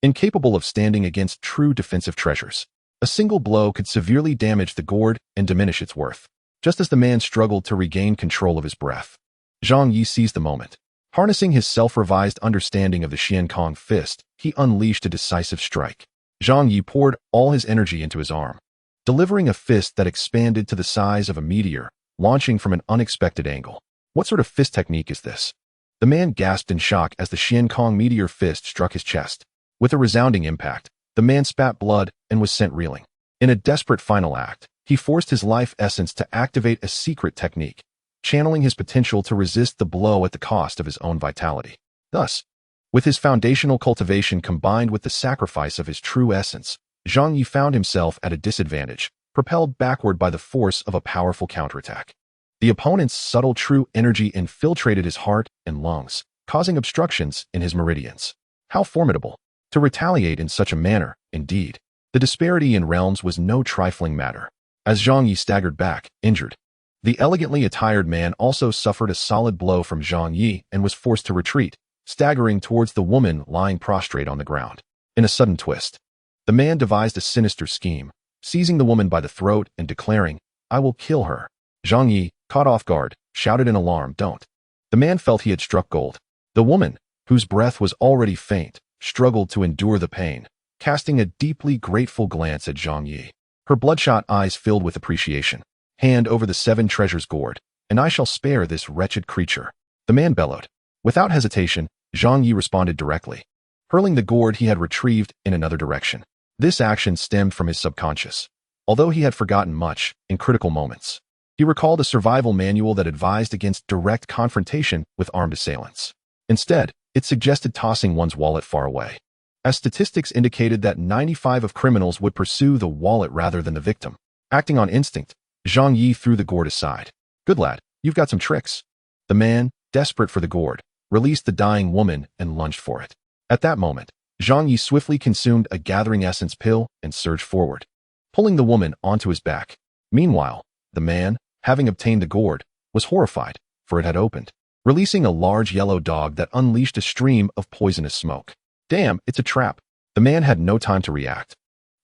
Incapable of standing against true defensive treasures, a single blow could severely damage the gourd and diminish its worth. Just as the man struggled to regain control of his breath, Zhang Ye seized the moment. Harnessing his self-revised understanding of the Xian Kong Fist, he unleashed a decisive strike. Zhang Ye poured all his energy into his arm, delivering a fist that expanded to the size of a meteor, launching from an unexpected angle. "What sort of fist technique is this?" The man gasped in shock as the Xian Kong meteor fist struck his chest. With a resounding impact, the man spat blood and was sent reeling. In a desperate final act, he forced his life essence to activate a secret technique, channeling his potential to resist the blow at the cost of his own vitality. Thus, with his foundational cultivation combined with the sacrifice of his true essence, Zhang Ye found himself at a disadvantage, propelled backward by the force of a powerful counterattack. The opponent's subtle true energy infiltrated his heart and lungs, causing obstructions in his meridians. How formidable! To retaliate in such a manner, indeed. The disparity in realms was no trifling matter. As Zhang Ye staggered back, injured, the elegantly attired man also suffered a solid blow from Zhang Ye and was forced to retreat, staggering towards the woman lying prostrate on the ground. In a sudden twist, the man devised a sinister scheme, seizing the woman by the throat and declaring, "I will kill her." Zhang Ye, caught off guard, shouted in alarm, "Don't." The man felt he had struck gold. The woman, whose breath was already faint, struggled to endure the pain, casting a deeply grateful glance at Zhang Ye. Her bloodshot eyes filled with appreciation. "Hand over the 7 treasures gourd, and I shall spare this wretched creature," the man bellowed. Without hesitation, Zhang Ye responded directly, hurling the gourd he had retrieved in another direction. This action stemmed from his subconscious. Although he had forgotten much, in critical moments, he recalled a survival manual that advised against direct confrontation with armed assailants. Instead, it suggested tossing one's wallet far away, as statistics indicated that 95% of criminals would pursue the wallet rather than the victim. Acting on instinct, Zhang Ye threw the gourd aside. "Good lad, you've got some tricks." The man, desperate for the gourd, released the dying woman and lunged for it. At that moment, Zhang Ye swiftly consumed a gathering essence pill and surged forward, pulling the woman onto his back. Meanwhile, the man, having obtained the gourd, was horrified, for it had opened, releasing a large yellow dog that unleashed a stream of poisonous smoke. Damn, it's a trap. The man had no time to react,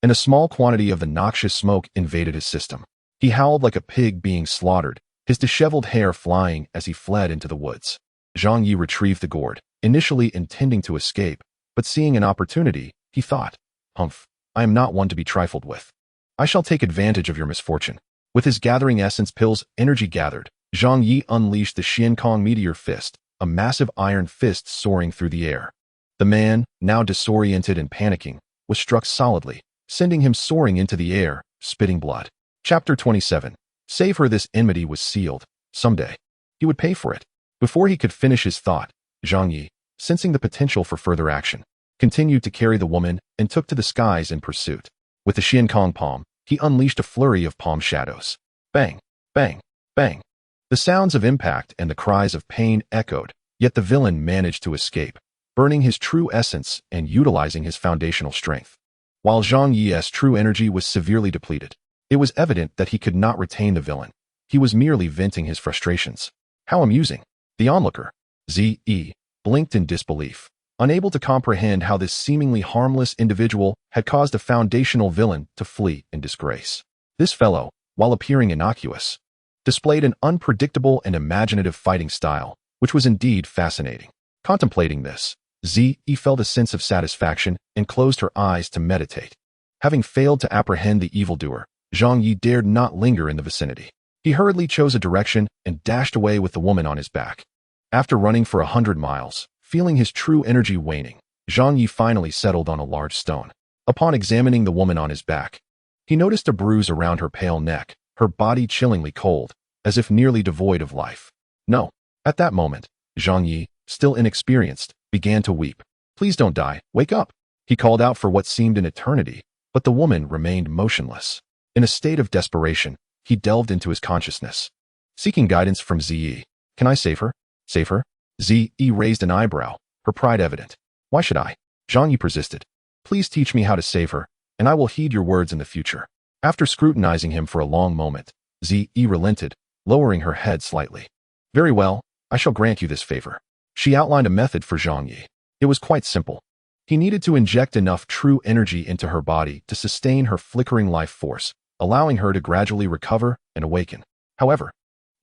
and a small quantity of the noxious smoke invaded his system. He howled like a pig being slaughtered, his disheveled hair flying as he fled into the woods. Zhang Ye retrieved the gourd, initially intending to escape, but seeing an opportunity, he thought, "Humph, I am not one to be trifled with. I shall take advantage of your misfortune." With his gathering essence pill's energy gathered, Zhang Ye unleashed the Xiankong meteor fist, a massive iron fist soaring through the air. The man, now disoriented and panicking, was struck solidly, sending him soaring into the air, spitting blood. Chapter 27. Save her. This enmity was sealed. Someday, he would pay for it. Before he could finish his thought, Zhang Ye, sensing the potential for further action, continued to carry the woman and took to the skies in pursuit. With the Xiankong palm, he unleashed a flurry of palm shadows. Bang, bang, bang. The sounds of impact and the cries of pain echoed, yet the villain managed to escape, burning his true essence and utilizing his foundational strength. While Zhang Ye's true energy was severely depleted, it was evident that he could not retain the villain. He was merely venting his frustrations. How amusing. The onlooker, Ze, blinked in disbelief, unable to comprehend how this seemingly harmless individual had caused a foundational villain to flee in disgrace. This fellow, while appearing innocuous, displayed an unpredictable and imaginative fighting style, which was indeed fascinating. Contemplating this, Ze felt a sense of satisfaction and closed her eyes to meditate. Having failed to apprehend the evildoer, Zhang Ye dared not linger in the vicinity. He hurriedly chose a direction and dashed away with the woman on his back. After running for 100 miles, feeling his true energy waning, Zhang Ye finally settled on a large stone. Upon examining the woman on his back, he noticed a bruise around her pale neck, her body chillingly cold, as if nearly devoid of life. No. At that moment, Zhang Ye, still inexperienced, began to weep. "Please don't die, wake up." He called out for what seemed an eternity, but the woman remained motionless. In a state of desperation, he delved into his consciousness, seeking guidance from Ze. "Can I save her? Save her?" Ze raised an eyebrow, her pride evident. "Why should I?" Zhang Ye persisted. "Please teach me how to save her, and I will heed your words in the future." After scrutinizing him for a long moment, Ze relented, lowering her head slightly. "Very well, I shall grant you this favor." She outlined a method for Zhang Ye. It was quite simple. He needed to inject enough true energy into her body to sustain her flickering life force, allowing her to gradually recover and awaken. However,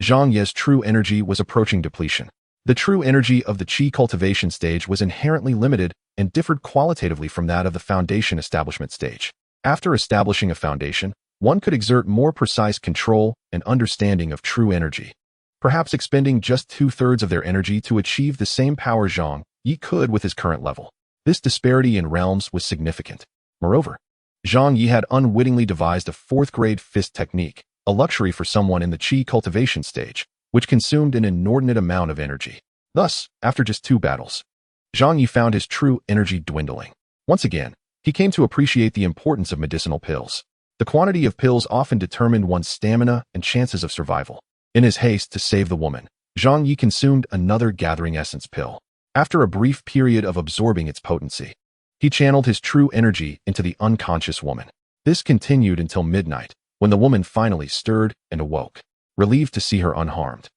Zhang Ye's true energy was approaching depletion. The true energy of the Qi cultivation stage was inherently limited and differed qualitatively from that of the foundation establishment stage. After establishing a foundation, one could exert more precise control and understanding of true energy, perhaps expending just 2/3 of their energy to achieve the same power Zhang Ye could with his current level. This disparity in realms was significant. Moreover, Zhang Ye had unwittingly devised a 4th-grade fist technique, a luxury for someone in the Qi cultivation stage, which consumed an inordinate amount of energy. Thus, after just 2 battles, Zhang Ye found his true energy dwindling. Once again, he came to appreciate the importance of medicinal pills. The quantity of pills often determined one's stamina and chances of survival. In his haste to save the woman, Zhang Ye consumed another gathering essence pill. After a brief period of absorbing its potency, he channeled his true energy into the unconscious woman. This continued until midnight, when the woman finally stirred and awoke, relieved to see her unharmed.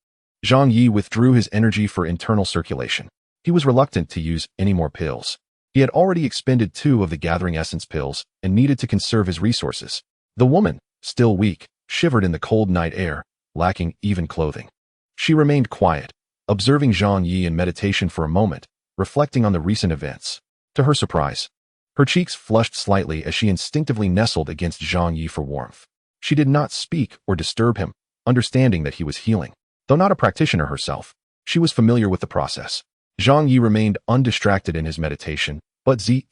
Zhang Ye withdrew his energy for internal circulation. He was reluctant to use any more pills. He had already expended 2 of the gathering essence pills and needed to conserve his resources. The woman, still weak, shivered in the cold night air, lacking even clothing. She remained quiet, observing Zhang Ye in meditation for a moment, reflecting on the recent events. To her surprise, her cheeks flushed slightly as she instinctively nestled against Zhang Ye for warmth. She did not speak or disturb him, understanding that he was healing. Though not a practitioner herself, she was familiar with the process. Zhang Ye remained undistracted in his meditation, but Ze,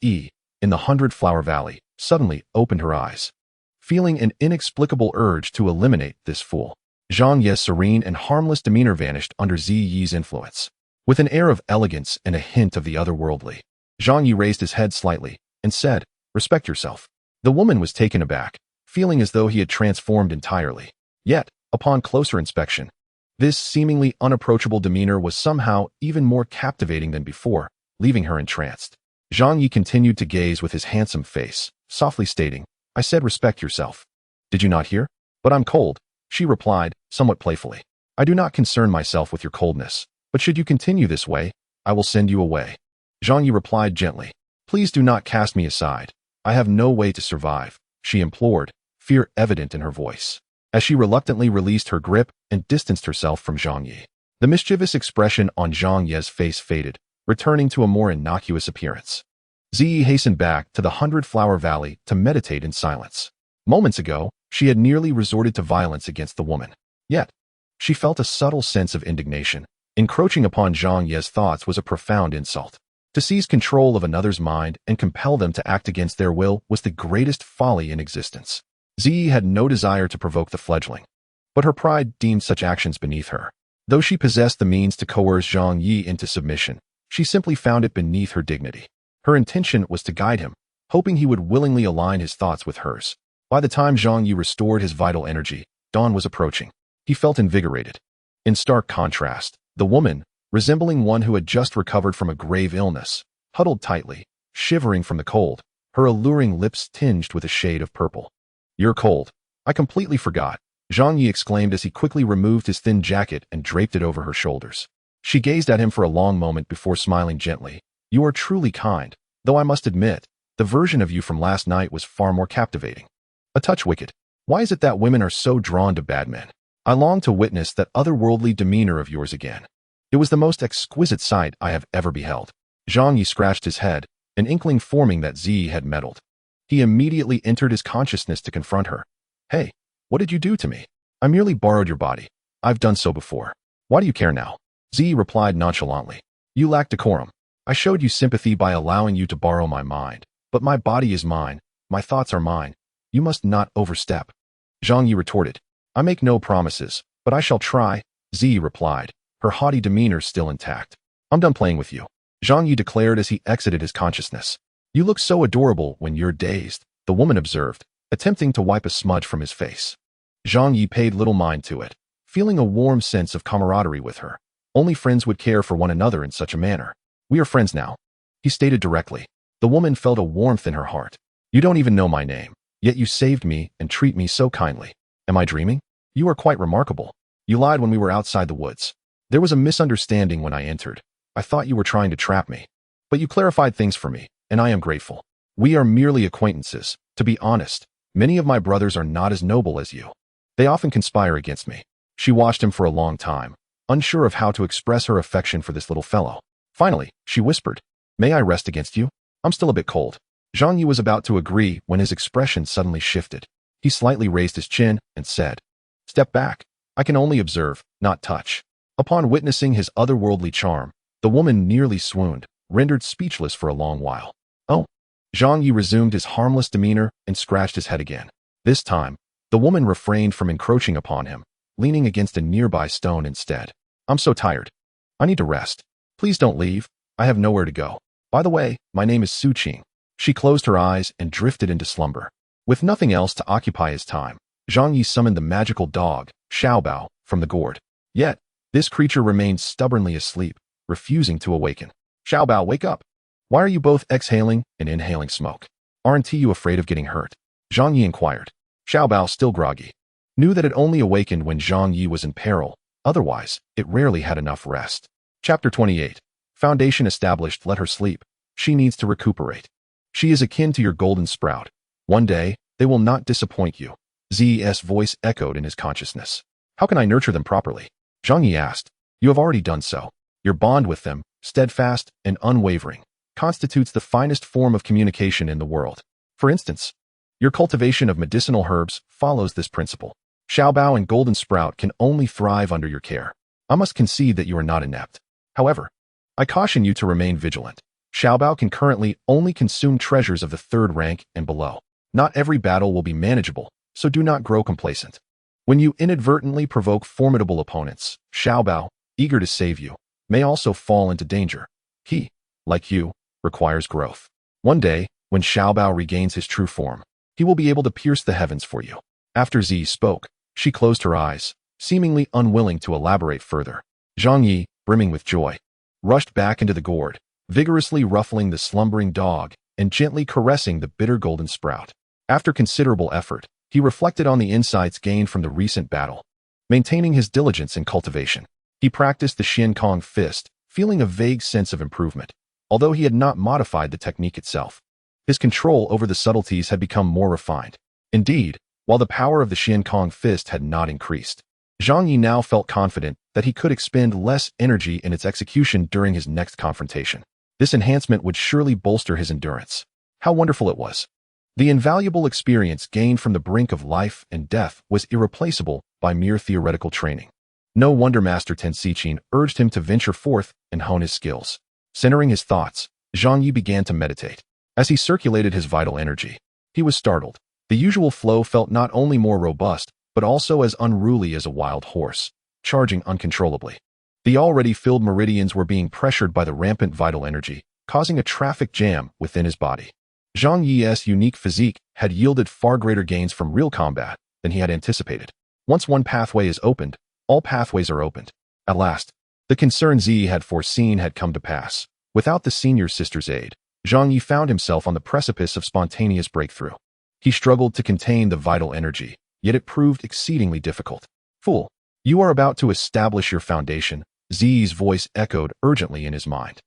in the 100-Flower Valley, suddenly opened her eyes, feeling an inexplicable urge to eliminate this fool. Zhang Ye's serene and harmless demeanor vanished under Ze's influence. With an air of elegance and a hint of the otherworldly, Zhang Ye raised his head slightly and said, "Respect yourself." The woman was taken aback, feeling as though he had transformed entirely. Yet, upon closer inspection, this seemingly unapproachable demeanor was somehow even more captivating than before, leaving her entranced. Zhang Ye continued to gaze with his handsome face, softly stating, "I said respect yourself. Did you not hear? But I'm cold," she replied, somewhat playfully. "I do not concern myself with your coldness, but should you continue this way, I will send you away." Zhang Ye replied gently, "Please do not cast me aside. I have no way to survive," she implored, fear evident in her voice, as she reluctantly released her grip and distanced herself from Zhang Ye. The mischievous expression on Zhang Ye's face faded, returning to a more innocuous appearance. Ziyi hastened back to the 100-Flower Valley to meditate in silence. Moments ago, she had nearly resorted to violence against the woman. Yet, she felt a subtle sense of indignation. Encroaching upon Zhang Ye's thoughts was a profound insult. To seize control of another's mind and compel them to act against their will was the greatest folly in existence. Ziyi had no desire to provoke the fledgling, but her pride deemed such actions beneath her. Though she possessed the means to coerce Zhang Ye into submission, she simply found it beneath her dignity. Her intention was to guide him, hoping he would willingly align his thoughts with hers. By the time Zhang Ye restored his vital energy, dawn was approaching. He felt invigorated. In stark contrast, the woman, resembling one who had just recovered from a grave illness, huddled tightly, shivering from the cold, her alluring lips tinged with a shade of purple. "You're cold. I completely forgot," Zhang Ye exclaimed as he quickly removed his thin jacket and draped it over her shoulders. She gazed at him for a long moment before smiling gently. "You are truly kind, though I must admit, the version of you from last night was far more captivating. A touch wicked. Why is it that women are so drawn to bad men? I long to witness that otherworldly demeanor of yours again. It was the most exquisite sight I have ever beheld." Zhang Ye scratched his head, an inkling forming that Ziyi had meddled. He immediately entered his consciousness to confront her. "Hey, what did you do to me? I merely borrowed your body. I've done so before. Why do you care now?" Ziyi replied nonchalantly. "You lack decorum. I showed you sympathy by allowing you to borrow my mind, but my body is mine, my thoughts are mine. You must not overstep." Zhang Ye retorted. "I make no promises, but I shall try," Ziyi replied, her haughty demeanor still intact. "I'm done playing with you," Zhang Ye declared as he exited his consciousness. "You look so adorable when you're dazed," the woman observed, attempting to wipe a smudge from his face. Zhang Ye paid little mind to it, feeling a warm sense of camaraderie with her. Only friends would care for one another in such a manner. "We are friends now," he stated directly. The woman felt a warmth in her heart. "You don't even know my name, yet you saved me and treat me so kindly. Am I dreaming? You are quite remarkable. You lied when we were outside the woods. There was a misunderstanding when I entered. I thought you were trying to trap me. But you clarified things for me, and I am grateful. We are merely acquaintances. To be honest, many of my brothers are not as noble as you. They often conspire against me." She watched him for a long time, unsure of how to express her affection for this little fellow. Finally, she whispered, "May I rest against you? I'm still a bit cold." Zhang Ye was about to agree when his expression suddenly shifted. He slightly raised his chin and said, "Step back. I can only observe, not touch." Upon witnessing his otherworldly charm, the woman nearly swooned, rendered speechless for a long while. "Oh." Zhang Ye resumed his harmless demeanor and scratched his head again. This time, the woman refrained from encroaching upon him, leaning against a nearby stone instead. "I'm so tired. I need to rest. Please don't leave. I have nowhere to go. By the way, my name is Su Qing." She closed her eyes and drifted into slumber. With nothing else to occupy his time, Zhang Ye summoned the magical dog, Xiaobao, from the gourd. Yet, this creature remained stubbornly asleep, refusing to awaken. "Xiaobao, wake up. Why are you both exhaling and inhaling smoke? Aren't you afraid of getting hurt?" Zhang Ye inquired. Xiaobao, still groggy, knew that it only awakened when Zhang Ye was in peril. Otherwise, it rarely had enough rest. Chapter 28. Foundation established, let her sleep. She needs to recuperate. She is akin to your golden sprout. One day, they will not disappoint you. Z's voice echoed in his consciousness. "How can I nurture them properly?" Zhang Ye asked. "You have already done so. Your bond with them, steadfast and unwavering, constitutes the finest form of communication in the world. For instance, your cultivation of medicinal herbs follows this principle. Xiaobao and Golden Sprout can only thrive under your care. I must concede that you are not inept. However, I caution you to remain vigilant. Xiaobao can currently only consume treasures of the 3rd rank and below. Not every battle will be manageable, so do not grow complacent. When you inadvertently provoke formidable opponents, Xiaobao, eager to save you, may also fall into danger. He, like you, requires growth. One day, when Xiaobao regains his true form, he will be able to pierce the heavens for you." After Zi spoke, she closed her eyes, seemingly unwilling to elaborate further. Zhang Ye, brimming with joy, rushed back into the gourd, vigorously ruffling the slumbering dog and gently caressing the bitter golden sprout. After considerable effort, he reflected on the insights gained from the recent battle. Maintaining his diligence in cultivation, he practiced the Xian Kong fist, feeling a vague sense of improvement, although he had not modified the technique itself. His control over the subtleties had become more refined. Indeed, while the power of the Xian Kong fist had not increased, Zhang Ye now felt confident that he could expend less energy in its execution during his next confrontation. This enhancement would surely bolster his endurance. How wonderful it was! The invaluable experience gained from the brink of life and death was irreplaceable by mere theoretical training. No wonder Master Ten Sichin urged him to venture forth and hone his skills. Centering his thoughts, Zhang Ye began to meditate. As he circulated his vital energy, he was startled. The usual flow felt not only more robust, but also as unruly as a wild horse, charging uncontrollably. The already filled meridians were being pressured by the rampant vital energy, causing a traffic jam within his body. Zhang Ye's unique physique had yielded far greater gains from real combat than he had anticipated. Once one pathway is opened, all pathways are opened. At last, the concern Zi had foreseen had come to pass. Without the senior sister's aid, Zhang Ye found himself on the precipice of spontaneous breakthrough. He struggled to contain the vital energy, yet it proved exceedingly difficult. Fool, you are about to establish your foundation, Zi's voice echoed urgently in his mind.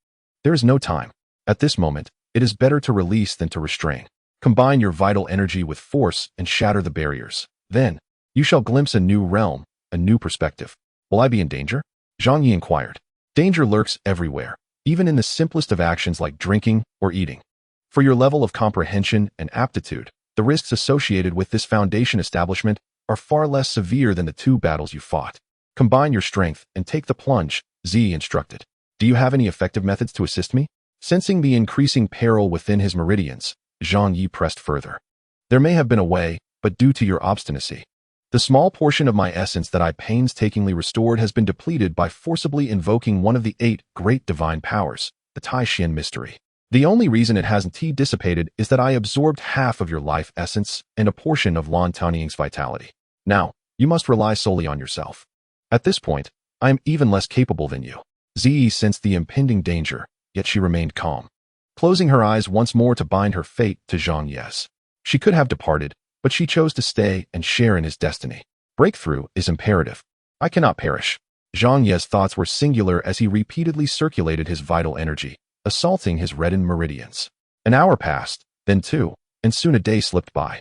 There is no time. At this moment, it is better to release than to restrain. Combine your vital energy with force and shatter the barriers. Then, you shall glimpse a new realm, a new perspective. Will I be in danger? Zhang Ye inquired. Danger lurks everywhere, even in the simplest of actions like drinking or eating. For your level of comprehension and aptitude, the risks associated with this foundation establishment are far less severe than the 2 battles you fought. Combine your strength and take the plunge, Zi instructed. Do you have any effective methods to assist me? Sensing the increasing peril within his meridians, Zhang Ye pressed further. There may have been a way, but due to your obstinacy, the small portion of my essence that I painstakingly restored has been depleted by forcibly invoking one of the 8 great divine powers, the Tai Xuan mystery. The only reason it hasn't dissipated is that I absorbed half of your life essence and a portion of Lan Tunning's vitality. Now, you must rely solely on yourself. At this point, I am even less capable than you. Zi sensed the impending danger, yet she remained calm, closing her eyes once more to bind her fate to Zhang Ye's. She could have departed, but she chose to stay and share in his destiny. Breakthrough is imperative. I cannot perish. Zhang Ye's thoughts were singular as he repeatedly circulated his vital energy, assaulting his reddened meridians. An hour passed, then 2, and soon a day slipped by.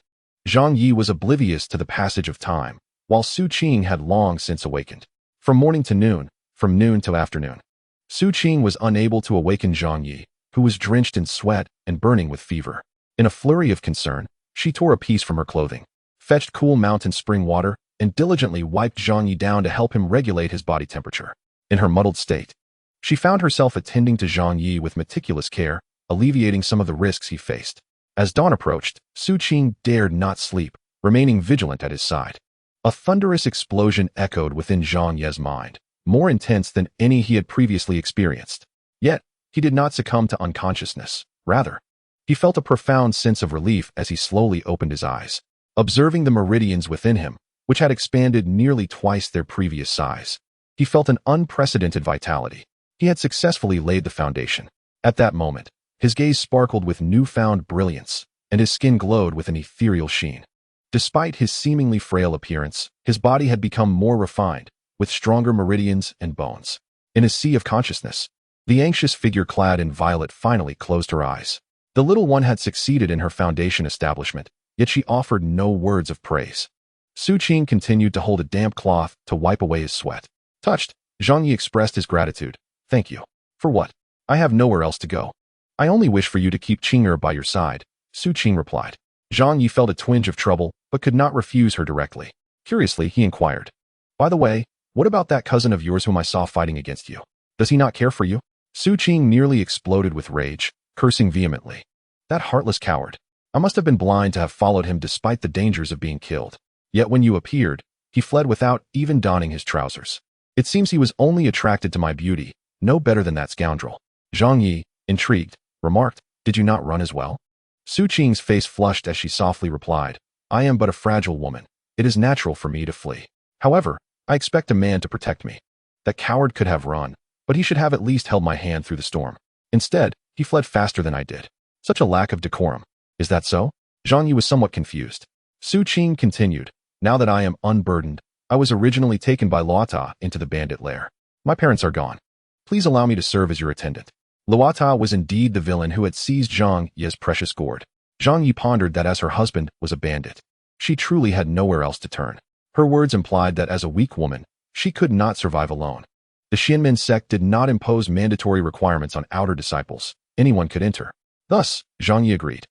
Zhang Ye was oblivious to the passage of time, while Su Qing had long since awakened. From morning to noon, from noon to afternoon, Su Qing was unable to awaken Zhang Ye, who was drenched in sweat and burning with fever. In a flurry of concern, she tore a piece from her clothing, fetched cool mountain spring water, and diligently wiped Zhang Ye down to help him regulate his body temperature. In her muddled state, she found herself attending to Zhang Ye with meticulous care, alleviating some of the risks he faced. As dawn approached, Su Qing dared not sleep, remaining vigilant at his side. A thunderous explosion echoed within Zhang Ye's mind, more intense than any he had previously experienced. Yet, he did not succumb to unconsciousness. Rather, he felt a profound sense of relief as he slowly opened his eyes, observing the meridians within him, which had expanded nearly twice their previous size. He felt an unprecedented vitality. He had successfully laid the foundation. At that moment, his gaze sparkled with newfound brilliance, and his skin glowed with an ethereal sheen. Despite his seemingly frail appearance, his body had become more refined, with stronger meridians and bones. In a sea of consciousness, the anxious figure clad in violet finally closed her eyes. The little one had succeeded in her foundation establishment, yet she offered no words of praise. Su Qing continued to hold a damp cloth to wipe away his sweat. Touched, Zhang Ye expressed his gratitude. Thank you. For what? I have nowhere else to go. I only wish for you to keep Qing'er by your side, Su Qing replied. Zhang Ye felt a twinge of trouble, but could not refuse her directly. Curiously, he inquired, by the way, what about that cousin of yours whom I saw fighting against you? Does he not care for you? Su Qing nearly exploded with rage, cursing vehemently. That heartless coward. I must have been blind to have followed him despite the dangers of being killed. Yet when you appeared, he fled without even donning his trousers. It seems he was only attracted to my beauty, no better than that scoundrel. Zhang Ye, intrigued, remarked, did you not run as well? Su Qing's face flushed as she softly replied, I am but a fragile woman. It is natural for me to flee. However, I expect a man to protect me. That coward could have run, but he should have at least held my hand through the storm. Instead, he fled faster than I did. Such a lack of decorum. Is that so? Zhang Ye was somewhat confused. Su Qing continued. Now that I am unburdened, I was originally taken by Luota into the bandit lair. My parents are gone. Please allow me to serve as your attendant. Luota was indeed the villain who had seized Zhang Ye's precious gourd. Zhang Ye pondered that as her husband was a bandit, she truly had nowhere else to turn. Her words implied that as a weak woman, she could not survive alone. The Xianmen sect did not impose mandatory requirements on outer disciples. Anyone could enter. Thus, Zhang Ye agreed,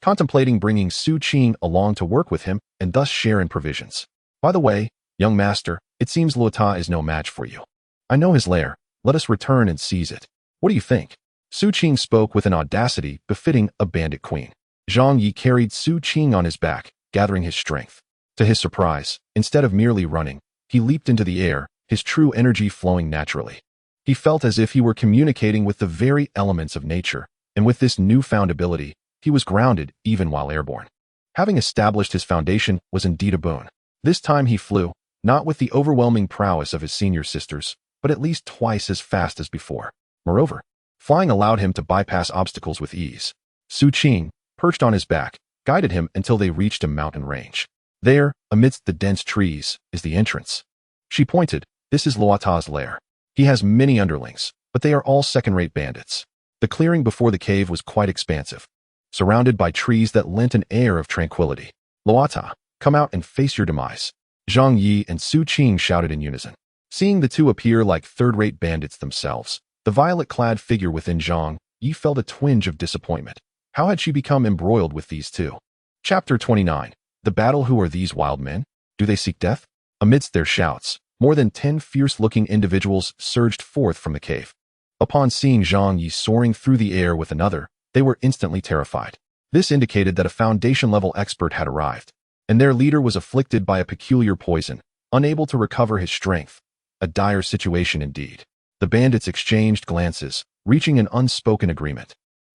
contemplating bringing Su Qing along to work with him and thus share in provisions. By the way, young master, it seems Luota is no match for you. I know his lair. Let us return and seize it. What do you think? Su Qing spoke with an audacity befitting a bandit queen. Zhang Ye carried Su Qing on his back, gathering his strength. To his surprise, instead of merely running, he leaped into the air, his true energy flowing naturally. He felt as if he were communicating with the very elements of nature, and with this newfound ability, he was grounded even while airborne. Having established his foundation was indeed a boon. This time he flew, not with the overwhelming prowess of his senior sisters, but at least twice as fast as before. Moreover, flying allowed him to bypass obstacles with ease. Su Qing, perched on his back, guided him until they reached a mountain range. There, amidst the dense trees, is the entrance. She pointed. This is Luota's lair. He has many underlings, but they are all second-rate bandits. The clearing before the cave was quite expansive, surrounded by trees that lent an air of tranquility. Luota, come out and face your demise. Zhang Ye and Su Qing shouted in unison. Seeing the two appear like third-rate bandits themselves, the violet-clad figure within Zhang Ye felt a twinge of disappointment. How had she become embroiled with these two? Chapter 29. The battle. Who are these wild men? Do they seek death? Amidst their shouts, more than 10 fierce-looking individuals surged forth from the cave. Upon seeing Zhang Ye soaring through the air with another, they were instantly terrified. This indicated that a foundation-level expert had arrived, and their leader was afflicted by a peculiar poison, unable to recover his strength. A dire situation indeed. The bandits exchanged glances, reaching an unspoken agreement,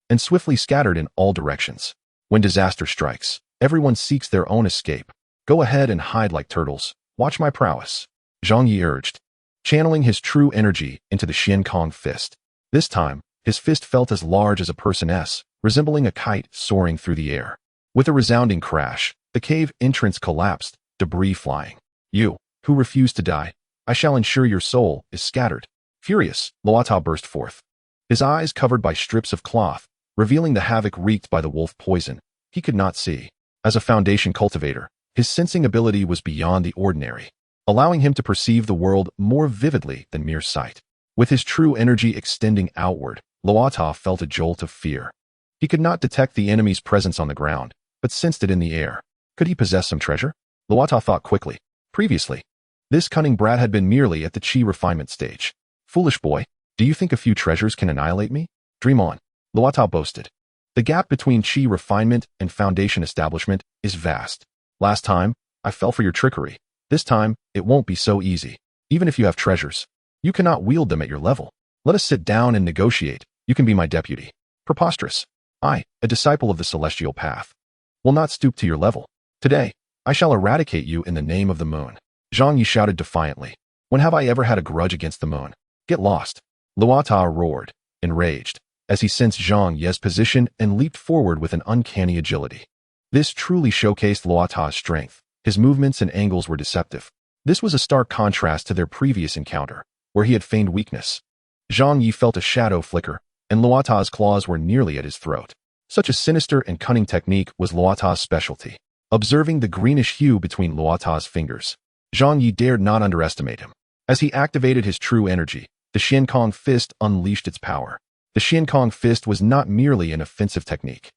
and swiftly scattered in all directions. When disaster strikes, everyone seeks their own escape. Go ahead and hide like turtles. Watch my prowess. Zhang Ye urged, channeling his true energy into the Xiankong fist. This time, his fist felt as large as a person's, resembling a kite soaring through the air. With a resounding crash, the cave entrance collapsed, debris flying. You, who refuse to die, I shall ensure your soul is scattered. Furious, Luota burst forth. His eyes covered by strips of cloth, revealing the havoc wreaked by the wolf poison. He could not see. As a foundation cultivator, his sensing ability was beyond the ordinary, allowing him to perceive the world more vividly than mere sight. With his true energy extending outward, Luota felt a jolt of fear. He could not detect the enemy's presence on the ground, but sensed it in the air. Could he possess some treasure? Luota thought quickly. Previously, this cunning brat had been merely at the Qi refinement stage. Foolish boy, do you think a few treasures can annihilate me? Dream on, Luota boasted. The gap between Qi refinement and foundation establishment is vast. Last time, I fell for your trickery. This time, it won't be so easy. Even if you have treasures, you cannot wield them at your level. Let us sit down and negotiate. You can be my deputy. Preposterous. I, a disciple of the celestial path, will not stoop to your level. Today, I shall eradicate you in the name of the moon. Zhang Ye shouted defiantly. When have I ever had a grudge against the moon? Get lost. Luota roared, enraged, as he sensed Zhang Ye's position and leaped forward with an uncanny agility. This truly showcased Luota's strength. His movements and angles were deceptive. This was a stark contrast to their previous encounter, where he had feigned weakness. Zhang Ye felt a shadow flicker, and Luota's claws were nearly at his throat. Such a sinister and cunning technique was Luota's specialty. Observing the greenish hue between Luota's fingers, Zhang Ye dared not underestimate him. As he activated his true energy, the Xiankong fist unleashed its power. The Xiankong fist was not merely an offensive technique.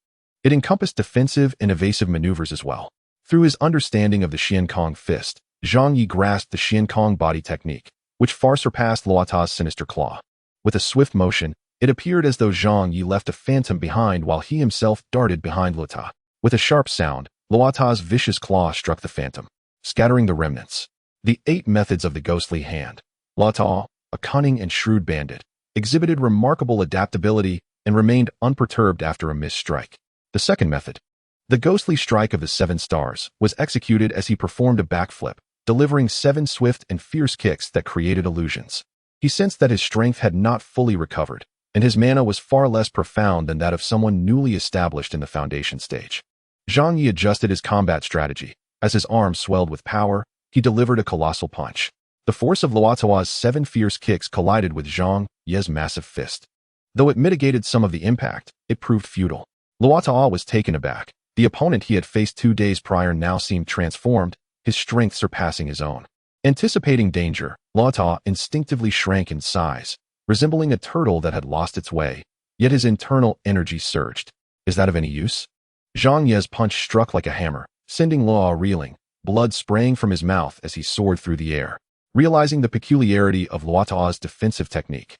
It encompassed defensive and evasive maneuvers as well. Through his understanding of the Xiankong fist, Zhang Ye grasped the Xiankong body technique, which far surpassed Luota's sinister claw. With a swift motion, it appeared as though Zhang Ye left a phantom behind while he himself darted behind Luota. With a sharp sound, Luota's vicious claw struck the phantom, scattering the remnants. The 8 methods of the ghostly hand. Luota, a cunning and shrewd bandit, exhibited remarkable adaptability and remained unperturbed after a missed strike. The second method, the ghostly strike of the 7 stars, was executed as he performed a backflip, delivering 7 swift and fierce kicks that created illusions. He sensed that his strength had not fully recovered, and his mana was far less profound than that of someone newly established in the foundation stage. Zhang Ye adjusted his combat strategy. As his arm swelled with power, he delivered a colossal punch. The force of Luotao's 7 fierce kicks collided with Zhang Ye's massive fist. Though it mitigated some of the impact, it proved futile. Luotao was taken aback. The opponent he had faced 2 days prior now seemed transformed, his strength surpassing his own. Anticipating danger, Luotao instinctively shrank in size, resembling a turtle that had lost its way, yet his internal energy surged. Is that of any use? Zhang Ye's punch struck like a hammer, sending Luo reeling, blood spraying from his mouth as he soared through the air. Realizing the peculiarity of Luotao's defensive technique,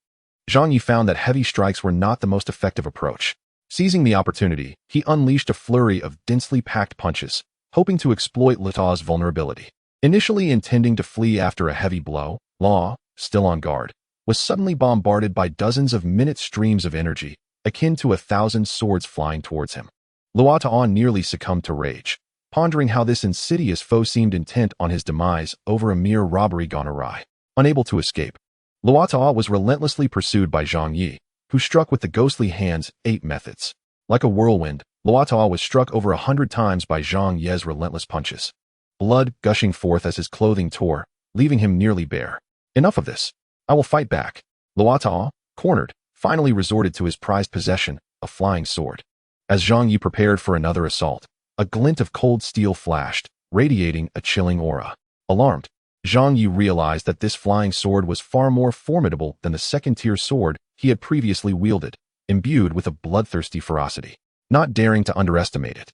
Zhang Ye found that heavy strikes were not the most effective approach. Seizing the opportunity, he unleashed a flurry of densely packed punches, hoping to exploit Luotao's vulnerability. Initially intending to flee after a heavy blow, Luo, still on guard, was suddenly bombarded by dozens of minute streams of energy, akin to 1,000 swords flying towards him. Luotao nearly succumbed to rage, pondering how this insidious foe seemed intent on his demise over a mere robbery gone awry. Unable to escape, Luotao was relentlessly pursued by Zhang Ye, who struck with the ghostly hand's 8 methods. Like a whirlwind, Luotao was struck over 100 times by Zhang Ye's relentless punches, blood gushing forth as his clothing tore, leaving him nearly bare. Enough of this. I will fight back. Luotao, cornered, finally resorted to his prized possession, a flying sword. As Zhang Ye prepared for another assault, a glint of cold steel flashed, radiating a chilling aura. Alarmed, Zhang Ye realized that this flying sword was far more formidable than the second-tier sword he had previously wielded, imbued with a bloodthirsty ferocity. Not daring to underestimate it,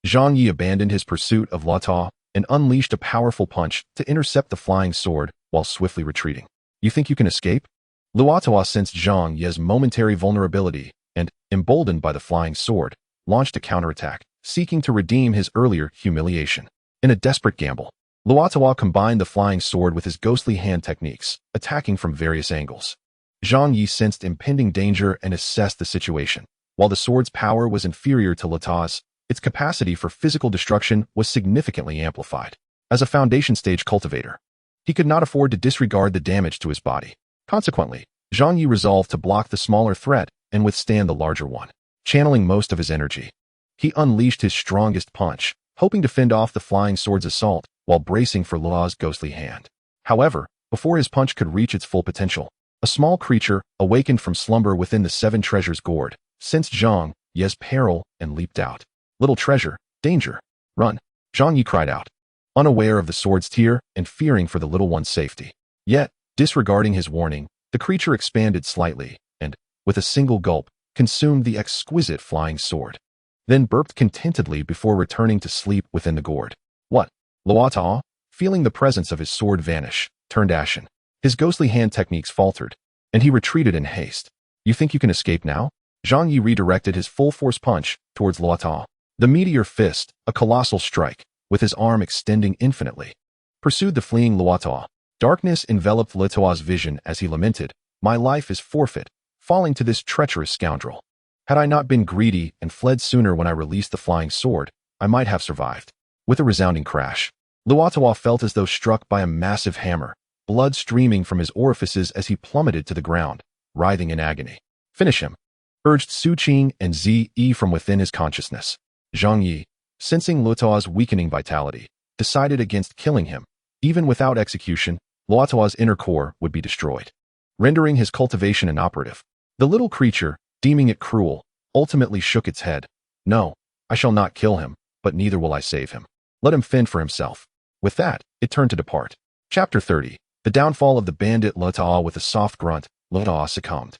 Zhang Ye abandoned his pursuit of Luotao and unleashed a powerful punch to intercept the flying sword while swiftly retreating. You think you can escape? Luotao sensed Zhang Ye's momentary vulnerability and, emboldened by the flying sword, launched a counterattack, seeking to redeem his earlier humiliation. In a desperate gamble, Luotao combined the flying sword with his ghostly hand techniques, attacking from various angles. Zhang Ye sensed impending danger and assessed the situation. While the sword's power was inferior to Luotao's, its capacity for physical destruction was significantly amplified. As a foundation stage cultivator, he could not afford to disregard the damage to his body. Consequently, Zhang Ye resolved to block the smaller threat and withstand the larger one. Channeling most of his energy, he unleashed his strongest punch, hoping to fend off the flying sword's assault while bracing for Luotao's ghostly hand. However, before his punch could reach its full potential, a small creature, awakened from slumber within the 7 treasures gourd, sensed Zhang Ye's peril and leaped out. Little treasure, danger, run, Zhang Ye cried out, unaware of the sword's tear and fearing for the little one's safety. Yet, disregarding his warning, the creature expanded slightly and, with a single gulp, consumed the exquisite flying sword, then burped contentedly before returning to sleep within the gourd. What? Luotao, feeling the presence of his sword vanish, turned ashen. His ghostly hand techniques faltered, and he retreated in haste. You think you can escape now? Zhang Ye redirected his full-force punch towards Luotao. The meteor fist, a colossal strike, with his arm extending infinitely, pursued the fleeing Luotao. Darkness enveloped Luotao's vision as he lamented, "My life is forfeit, falling to this treacherous scoundrel. Had I not been greedy and fled sooner when I released the flying sword, I might have survived." With a resounding crash, Luotao felt as though struck by a massive hammer, blood streaming from his orifices as he plummeted to the ground, writhing in agony. Finish him, urged Su Qing and Zi from within his consciousness. Zhang Ye, sensing Luotao's weakening vitality, decided against killing him. Even without execution, Luotao's inner core would be destroyed, rendering his cultivation inoperative. The little creature, deeming it cruel, ultimately shook its head. No, I shall not kill him, but neither will I save him. Let him fend for himself. With that, it turned to depart. Chapter 30. The downfall of the bandit Luotao. With a soft grunt, Luotao succumbed.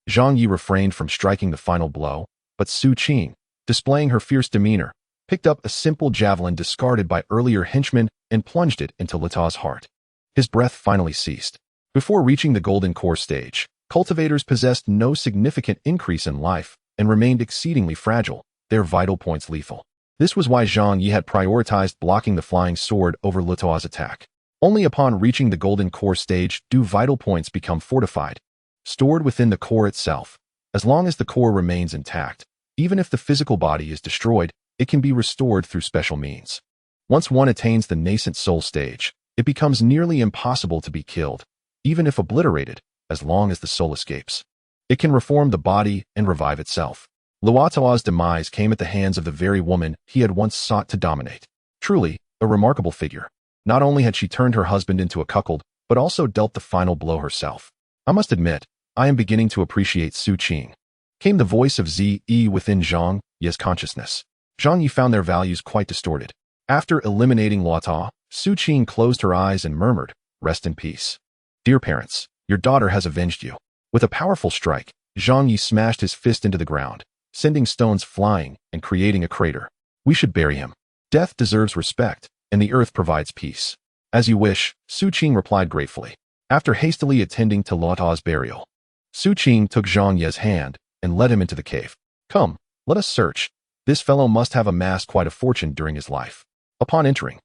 Zhang Ye refrained from striking the final blow, but Su Qing, displaying her fierce demeanor, picked up a simple javelin discarded by earlier henchmen and plunged it into Luotao's heart. His breath finally ceased. Before reaching the golden core stage, cultivators possessed no significant increase in life and remained exceedingly fragile, their vital points lethal. This was why Zhang Ye had prioritized blocking the flying sword over Luotao's attack. Only upon reaching the golden core stage do vital points become fortified, stored within the core itself. As long as the core remains intact, even if the physical body is destroyed, it can be restored through special means. Once one attains the Nascent Soul stage, it becomes nearly impossible to be killed, even if obliterated, as long as the soul escapes. It can reform the body and revive itself. Luotao's demise came at the hands of the very woman he had once sought to dominate. Truly, a remarkable figure. Not only had she turned her husband into a cuckold, but also dealt the final blow herself. I must admit, I am beginning to appreciate Su Qing. Came the voice of Zhang Ye within Zhang Ye's consciousness. Zhang Ye found their values quite distorted. After eliminating Luotao, Su Qing closed her eyes and murmured, "Rest in peace. Dear parents, your daughter has avenged you." With a powerful strike, Zhang Ye smashed his fist into the ground, sending stones flying and creating a crater. "We should bury him. Death deserves respect, and the earth provides peace." "As you wish," Su Qing replied gratefully. After hastily attending to Luotao's burial, Su Qing took Zhang Ye's hand and led him into the cave. "Come, let us search. This fellow must have amassed quite a fortune during his life." Upon entering,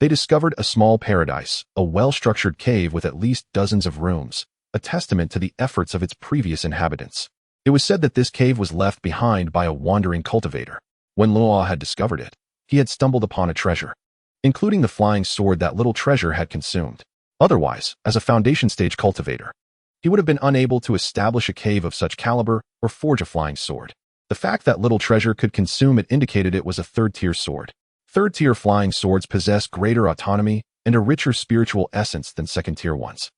they discovered a small paradise, a well-structured cave with at least dozens of rooms, a testament to the efforts of its previous inhabitants. It was said that this cave was left behind by a wandering cultivator. When Luo had discovered it, he had stumbled upon a treasure, including the flying sword that little treasure had consumed. Otherwise, as a foundation-stage cultivator, he would have been unable to establish a cave of such caliber or forge a flying sword. The fact that little treasure could consume it indicated it was a third-tier sword. Third-tier flying swords possess greater autonomy and a richer spiritual essence than second-tier ones,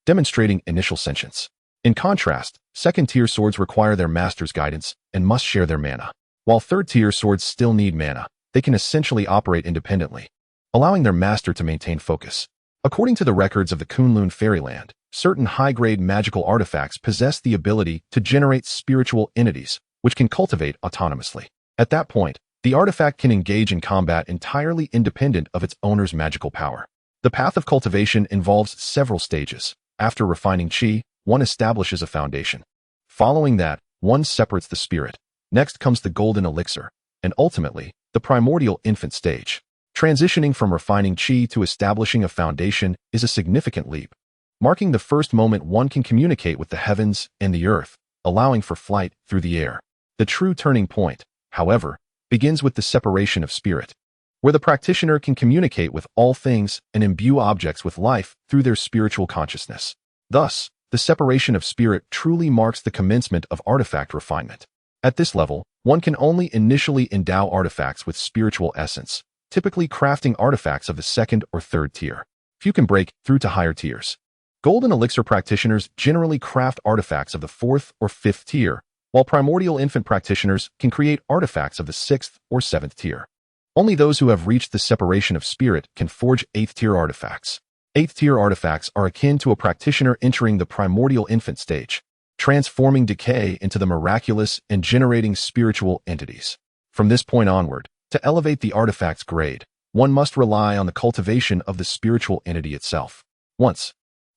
demonstrating initial sentience. In contrast, second-tier swords require their master's guidance and must share their mana. While third-tier swords still need mana, they can essentially operate independently, allowing their master to maintain focus. According to the records of the Kunlun Fairyland, certain high-grade magical artifacts possess the ability to generate spiritual entities, which can cultivate autonomously. At that point, the artifact can engage in combat entirely independent of its owner's magical power. The path of cultivation involves several stages. After refining Qi, one establishes a foundation. Following that, one separates the spirit. Next comes the golden elixir, and ultimately, the primordial infant stage. Transitioning from refining Qi to establishing a foundation is a significant leap, marking the first moment one can communicate with the heavens and the earth, allowing for flight through the air. The true turning point, however, begins with the separation of spirit, where the practitioner can communicate with all things and imbue objects with life through their spiritual consciousness. Thus, the separation of spirit truly marks the commencement of artifact refinement. At this level, one can only initially endow artifacts with spiritual essence, typically crafting artifacts of the second or third tier. Few can break through to higher tiers. Golden elixir practitioners generally craft artifacts of the fourth or fifth tier, while primordial infant practitioners can create artifacts of the sixth or seventh tier. Only those who have reached the separation of spirit can forge eighth-tier artifacts. Eighth-tier artifacts are akin to a practitioner entering the primordial infant stage, transforming decay into the miraculous and generating spiritual entities. From this point onward, to elevate the artifact's grade, one must rely on the cultivation of the spiritual entity itself. Once,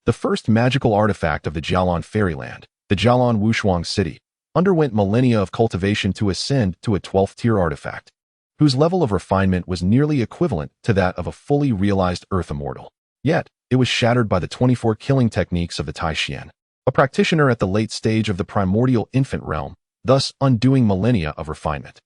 the first magical artifact of the Jialan Fairyland, the Jialan Wushuang City, underwent millennia of cultivation to ascend to a 12th-tier artifact, whose level of refinement was nearly equivalent to that of a fully realized Earth Immortal. Yet, it was shattered by the 24 killing techniques of the Tai Xuan, a practitioner at the late stage of the primordial infant realm, thus undoing millennia of refinement.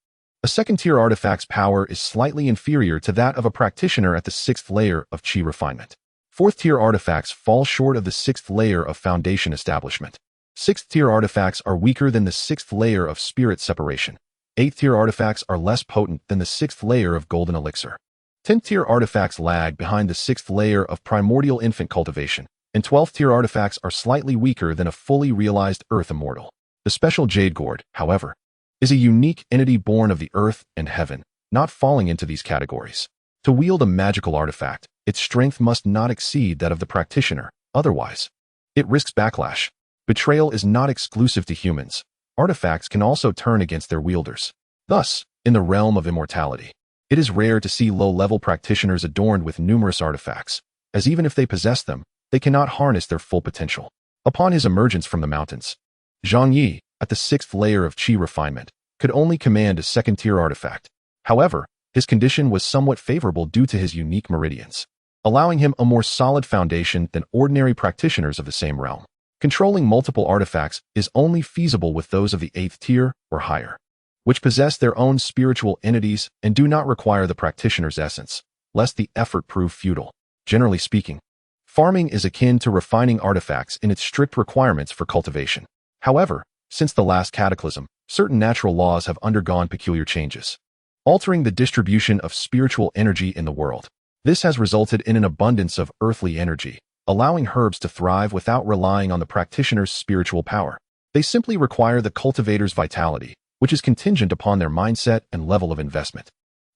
A second-tier artifact's power is slightly inferior to that of a practitioner at the 6th layer of Qi refinement. 4th-tier artifacts fall short of the 6th layer of foundation establishment. 6th-tier artifacts are weaker than the 6th layer of spirit separation. 8th-tier artifacts are less potent than the 6th layer of golden elixir. 10th-tier artifacts lag behind the 6th layer of primordial infant cultivation, and 12th-tier artifacts are slightly weaker than a fully realized Earth Immortal. The special Jade Gourd, however, is a unique entity born of the earth and heaven, not falling into these categories. To wield a magical artifact, its strength must not exceed that of the practitioner, otherwise, it risks backlash. Betrayal is not exclusive to humans. Artifacts can also turn against their wielders. Thus, in the realm of immortality, it is rare to see low-level practitioners adorned with numerous artifacts, as even if they possess them, they cannot harness their full potential. Upon his emergence from the mountains, Zhang Ye, at the 6th layer of Qi refinement, could only command a second-tier artifact. However, his condition was somewhat favorable due to his unique meridians, allowing him a more solid foundation than ordinary practitioners of the same realm. Controlling multiple artifacts is only feasible with those of the 8th tier or higher, which possess their own spiritual entities and do not require the practitioner's essence, lest the effort prove futile. Generally speaking, farming is akin to refining artifacts in its strict requirements for cultivation. However, Since the last cataclysm, certain natural laws have undergone peculiar changes, altering the distribution of spiritual energy in the world. This has resulted in an abundance of earthly energy, allowing herbs to thrive without relying on the practitioner's spiritual power. They simply require the cultivator's vitality, which is contingent upon their mindset and level of investment.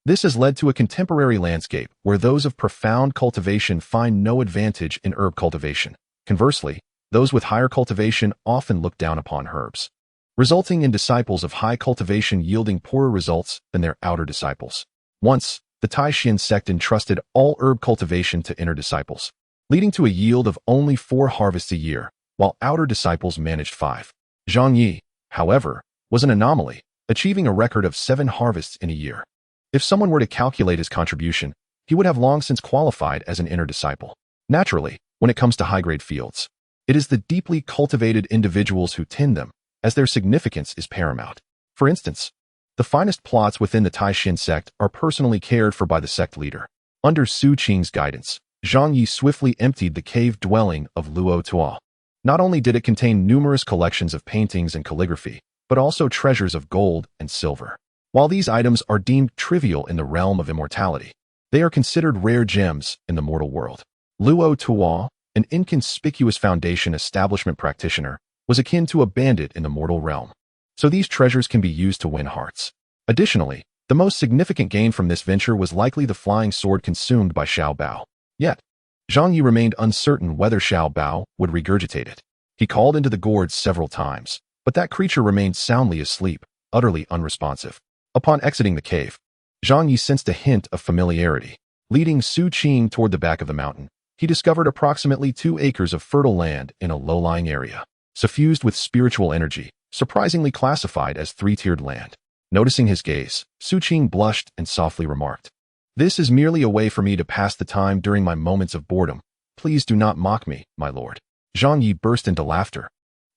This has led to a contemporary landscape where those of profound cultivation find no advantage in herb cultivation. Conversely, those with higher cultivation often look down upon herbs, resulting in disciples of high cultivation yielding poorer results than their outer disciples. Once, the Tai Xuan Sect entrusted all herb cultivation to inner disciples, leading to a yield of only 4 harvests a year, while outer disciples managed 5. Zhang Ye, however, was an anomaly, achieving a record of 7 harvests in a year. If someone were to calculate his contribution, he would have long since qualified as an inner disciple. Naturally, when it comes to high-grade fields, it is the deeply cultivated individuals who tend them, as their significance is paramount. For instance, the finest plots within the Tai Xuan Sect are personally cared for by the sect leader. Under Su Qing's guidance, Zhang Ye swiftly emptied the cave dwelling of Luo Tuo. Not only did it contain numerous collections of paintings and calligraphy, but also treasures of gold and silver. While these items are deemed trivial in the realm of immortality, they are considered rare gems in the mortal world. Luo Tuo, an inconspicuous foundation establishment practitioner, was akin to a bandit in the mortal realm. So these treasures can be used to win hearts. Additionally, the most significant gain from this venture was likely the flying sword consumed by Xiao Bao. Yet, Zhang Ye remained uncertain whether Xiao Bao would regurgitate it. He called into the gourd several times, but that creature remained soundly asleep, utterly unresponsive. Upon exiting the cave, Zhang Ye sensed a hint of familiarity. Leading Su Qing toward the back of the mountain, he discovered approximately 2 acres of fertile land in a low-lying area, suffused with spiritual energy, surprisingly classified as 3-tiered land. Noticing his gaze, Su Qing blushed and softly remarked, "This is merely a way for me to pass the time during my moments of boredom. Please do not mock me, my lord." Zhang Ye burst into laughter,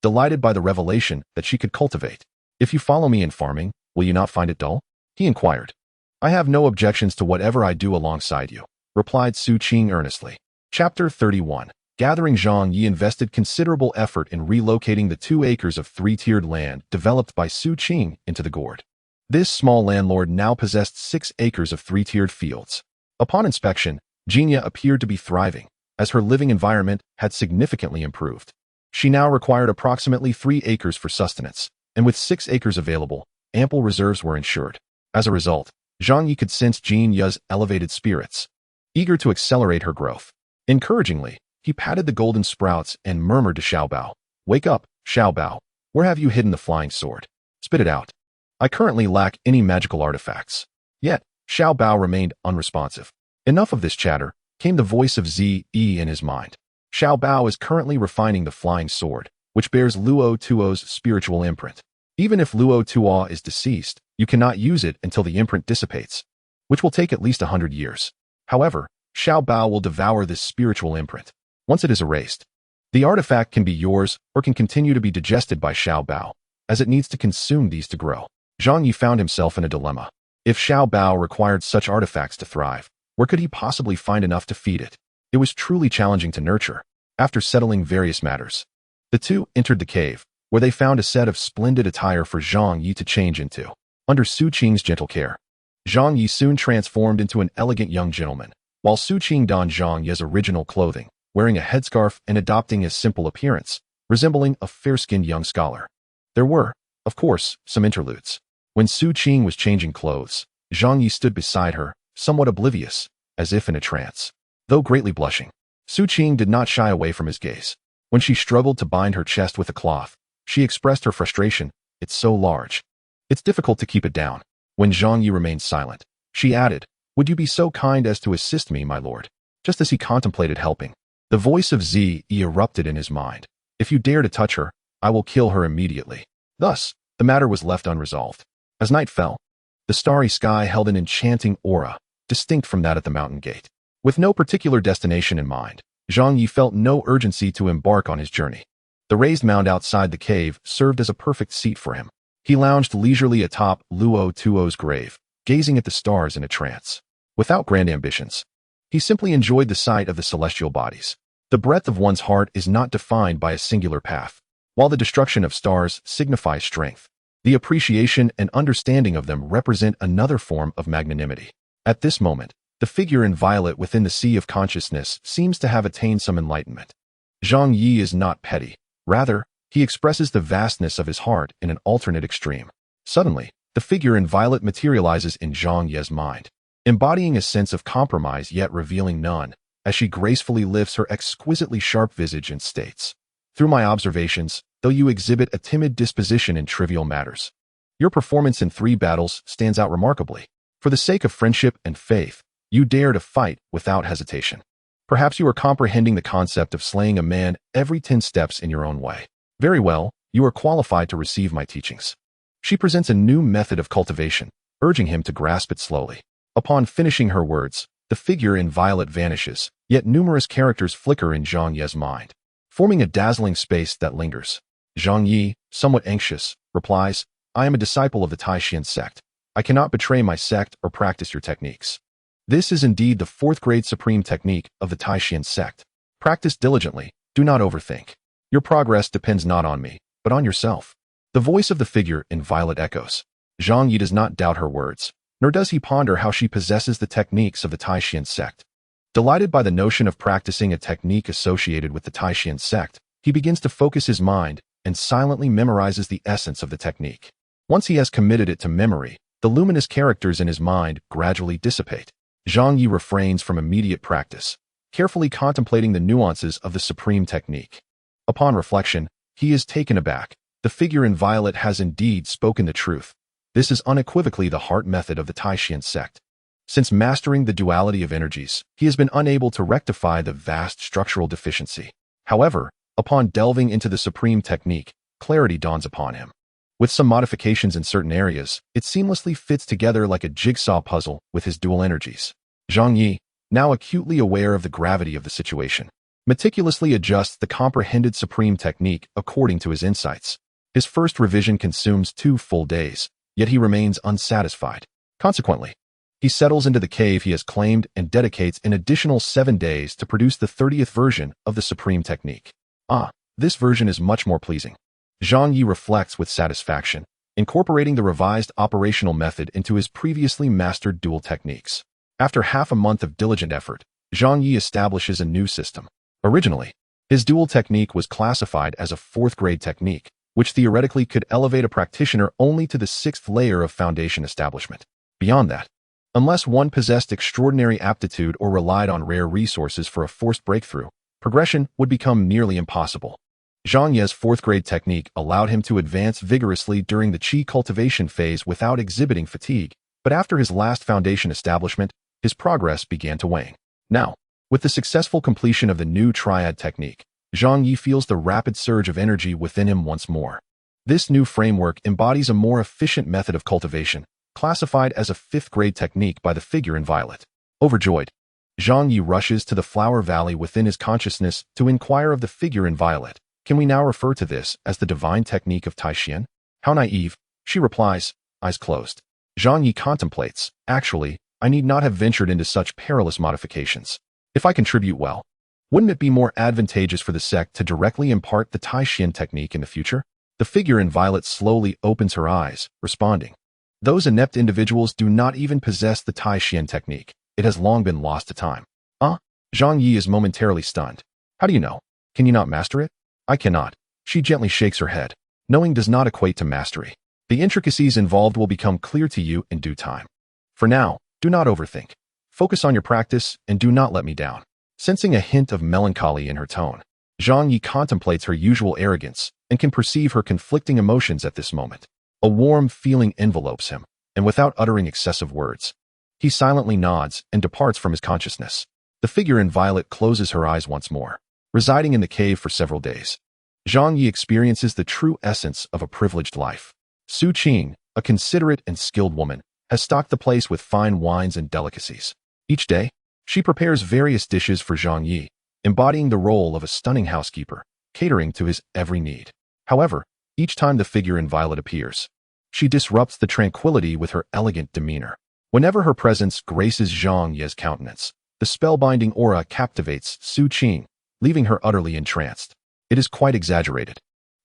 delighted by the revelation that she could cultivate. "If you follow me in farming, will you not find it dull?" he inquired. "I have no objections to whatever I do alongside you," replied Su Qing earnestly. Chapter 31. Gathering. Zhang Ye invested considerable effort in relocating the 2 acres of 3-tiered land developed by Su Qing into the gourd. This small landlord now possessed 6 acres of 3-tiered fields. Upon inspection, Zhang Ye appeared to be thriving, as her living environment had significantly improved. She now required approximately 3 acres for sustenance, and with 6 acres available, ample reserves were ensured. As a result, Zhang Ye could sense Zhang Ye's elevated spirits, eager to accelerate her growth. Encouragingly, he patted the golden sprouts and murmured to Xiao Bao, "Wake up, Xiao Bao. Where have you hidden the flying sword? Spit it out. I currently lack any magical artifacts." Yet, Xiao Bao remained unresponsive. Enough of this chatter, came the voice of Zhang Ye in his mind. "Xiao Bao is currently refining the flying sword, which bears Luo Tuo's spiritual imprint. Even if Luo Tuo is deceased, you cannot use it until the imprint dissipates, which will take at least 100 years. However, Xiao Bao will devour this spiritual imprint. Once it is erased, the artifact can be yours or can continue to be digested by Xiao Bao, as it needs to consume these to grow." Zhang Ye found himself in a dilemma. If Xiao Bao required such artifacts to thrive, where could he possibly find enough to feed it? It was truly challenging to nurture. After settling various matters, the two entered the cave, where they found a set of splendid attire for Zhang Ye to change into. Under Su Qing's gentle care, Zhang Ye soon transformed into an elegant young gentleman, while Su Qing donned Zhang Ye's original clothing, wearing a headscarf and adopting his simple appearance, resembling a fair-skinned young scholar. There were, of course, some interludes. When Su Qing was changing clothes, Zhang Ye stood beside her, somewhat oblivious, as if in a trance. Though greatly blushing, Su Qing did not shy away from his gaze. When she struggled to bind her chest with a cloth, she expressed her frustration. "It's so large. It's difficult to keep it down." When Zhang Ye remained silent, she added, "Would you be so kind as to assist me, my lord?" Just as he contemplated helping, the voice of Zhang Ye erupted in his mind. "If you dare to touch her, I will kill her immediately." Thus, the matter was left unresolved. As night fell, the starry sky held an enchanting aura, distinct from that at the mountain gate. With no particular destination in mind, Zhang Ye felt no urgency to embark on his journey. The raised mound outside the cave served as a perfect seat for him. He lounged leisurely atop Luo Tuo's grave, gazing at the stars in a trance. Without grand ambitions, he simply enjoyed the sight of the celestial bodies. The breadth of one's heart is not defined by a singular path. While the destruction of stars signifies strength, the appreciation and understanding of them represent another form of magnanimity. At this moment, the figure in violet within the sea of consciousness seems to have attained some enlightenment. Zhang Ye is not petty. Rather, he expresses the vastness of his heart in an alternate extreme. Suddenly, the figure in violet materializes in Zhang Ye's mind, embodying a sense of compromise yet revealing none, as she gracefully lifts her exquisitely sharp visage and states, "Through my observations, though you exhibit a timid disposition in trivial matters, your performance in 3 battles stands out remarkably. For the sake of friendship and faith, you dare to fight without hesitation. Perhaps you are comprehending the concept of slaying a man every 10 steps in your own way. Very well, you are qualified to receive my teachings." She presents a new method of cultivation, urging him to grasp it slowly. Upon finishing her words, the figure in violet vanishes, yet numerous characters flicker in Zhang Ye's mind, forming a dazzling space that lingers. Zhang Ye, somewhat anxious, replies, "I am a disciple of the Tai Xuan Sect. I cannot betray my sect or practice your techniques." This is indeed the 4th grade supreme technique of the Tai Xuan Sect. Practice diligently, do not overthink. Your progress depends not on me, but on yourself. The voice of the figure in violet echoes. Zhang Ye does not doubt her words, nor does he ponder how she possesses the techniques of the Tai Xuan Sect. Delighted by the notion of practicing a technique associated with the Tai Xuan Sect, he begins to focus his mind and silently memorizes the essence of the technique. Once he has committed it to memory, the luminous characters in his mind gradually dissipate. Zhang Ye refrains from immediate practice, carefully contemplating the nuances of the supreme technique. Upon reflection, he is taken aback. The figure in violet has indeed spoken the truth. This is unequivocally the heart method of the Tai Xuan Sect. Since mastering the duality of energies, he has been unable to rectify the vast structural deficiency. However, upon delving into the supreme technique, clarity dawns upon him. With some modifications in certain areas, it seamlessly fits together like a jigsaw puzzle with his dual energies. Zhang Ye, now acutely aware of the gravity of the situation, meticulously adjusts the comprehended supreme technique according to his insights. His first revision consumes 2 full days, yet he remains unsatisfied. Consequently, he settles into the cave he has claimed and dedicates an additional 7 days to produce the 30th version of the supreme technique. This version is much more pleasing. Zhang Ye reflects with satisfaction, incorporating the revised operational method into his previously mastered dual techniques. After half a month of diligent effort, Zhang Ye establishes a new system. Originally, his dual technique was classified as a 4th grade technique, which theoretically could elevate a practitioner only to the 6th layer of foundation establishment. Beyond that, unless one possessed extraordinary aptitude or relied on rare resources for a forced breakthrough, progression would become nearly impossible. Zhang Ye's 4th grade technique allowed him to advance vigorously during the Qi cultivation phase without exhibiting fatigue, but after his last foundation establishment, his progress began to wane. Now, with the successful completion of the new triad technique, Zhang Ye feels the rapid surge of energy within him once more. This new framework embodies a more efficient method of cultivation, classified as a 5th grade technique by the figure in violet. Overjoyed, Zhang Ye rushes to the flower valley within his consciousness to inquire of the figure in violet. "Can we now refer to this as the divine technique of Tai Xuan?" "How naive," she replies, eyes closed. Zhang Ye contemplates, "Actually, I need not have ventured into such perilous modifications. If I contribute well, wouldn't it be more advantageous for the sect to directly impart the Tai Xuan technique in the future?" The figure in violet slowly opens her eyes, responding, "Those inept individuals do not even possess the Tai Xuan technique. It has long been lost to time." Zhang Ye is momentarily stunned. "How do you know? Can you not master it?" "I cannot." She gently shakes her head. "Knowing does not equate to mastery. The intricacies involved will become clear to you in due time. For now, do not overthink. Focus on your practice and do not let me down." Sensing a hint of melancholy in her tone, Zhang Ye contemplates her usual arrogance and can perceive her conflicting emotions at this moment. A warm feeling envelopes him, and without uttering excessive words, he silently nods and departs from his consciousness. The figure in violet closes her eyes once more. Residing in the cave for several days, Zhang Ye experiences the true essence of a privileged life. Su Qing, a considerate and skilled woman, has stocked the place with fine wines and delicacies. Each day, she prepares various dishes for Zhang Ye, embodying the role of a stunning housekeeper, catering to his every need. However, each time the figure in violet appears, she disrupts the tranquility with her elegant demeanor. Whenever her presence graces Zhang Ye's countenance, the spellbinding aura captivates Su Qing, leaving her utterly entranced. It is quite exaggerated.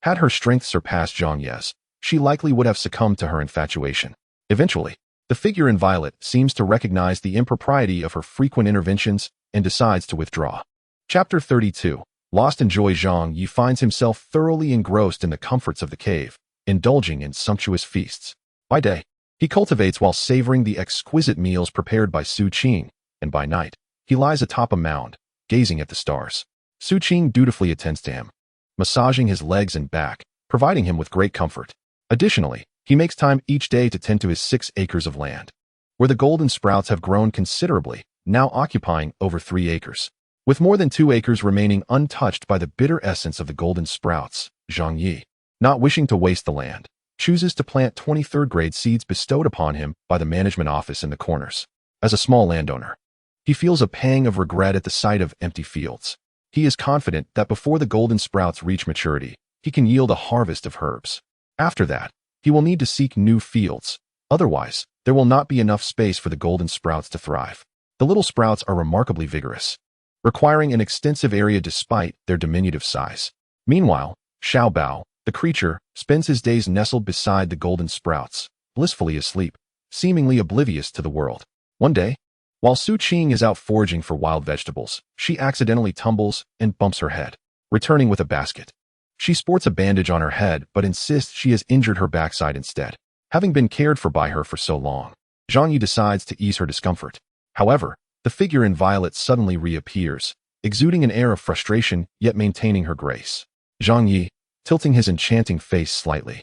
Had her strength surpassed Zhang Ye's, she likely would have succumbed to her infatuation. Eventually, the figure in violet seems to recognize the impropriety of her frequent interventions and decides to withdraw. Chapter 32. Lost in joy, Zhang Ye finds himself thoroughly engrossed in the comforts of the cave, indulging in sumptuous feasts. By day, he cultivates while savoring the exquisite meals prepared by Su Qing, and by night, he lies atop a mound, gazing at the stars. Su Qing dutifully attends to him, massaging his legs and back, providing him with great comfort. Additionally, he makes time each day to tend to his 6 acres of land, where the golden sprouts have grown considerably, now occupying over 3 acres. With more than 2 acres remaining untouched by the bitter essence of the golden sprouts, Zhang Ye, not wishing to waste the land, chooses to plant 23rd grade seeds bestowed upon him by the management office in the corners. As a small landowner, he feels a pang of regret at the sight of empty fields. He is confident that before the golden sprouts reach maturity, he can yield a harvest of herbs. After that, he will need to seek new fields. Otherwise, there will not be enough space for the golden sprouts to thrive. The little sprouts are remarkably vigorous, requiring an extensive area despite their diminutive size. Meanwhile, Xiao Bao, the creature, spends his days nestled beside the golden sprouts, blissfully asleep, seemingly oblivious to the world. One day, while Su Qing is out foraging for wild vegetables, she accidentally tumbles and bumps her head, returning with a basket. She sports a bandage on her head but insists she has injured her backside instead, having been cared for by her for so long. Zhang Ye decides to ease her discomfort. However, the figure in violet suddenly reappears, exuding an air of frustration yet maintaining her grace. Zhang Ye, tilting his enchanting face slightly,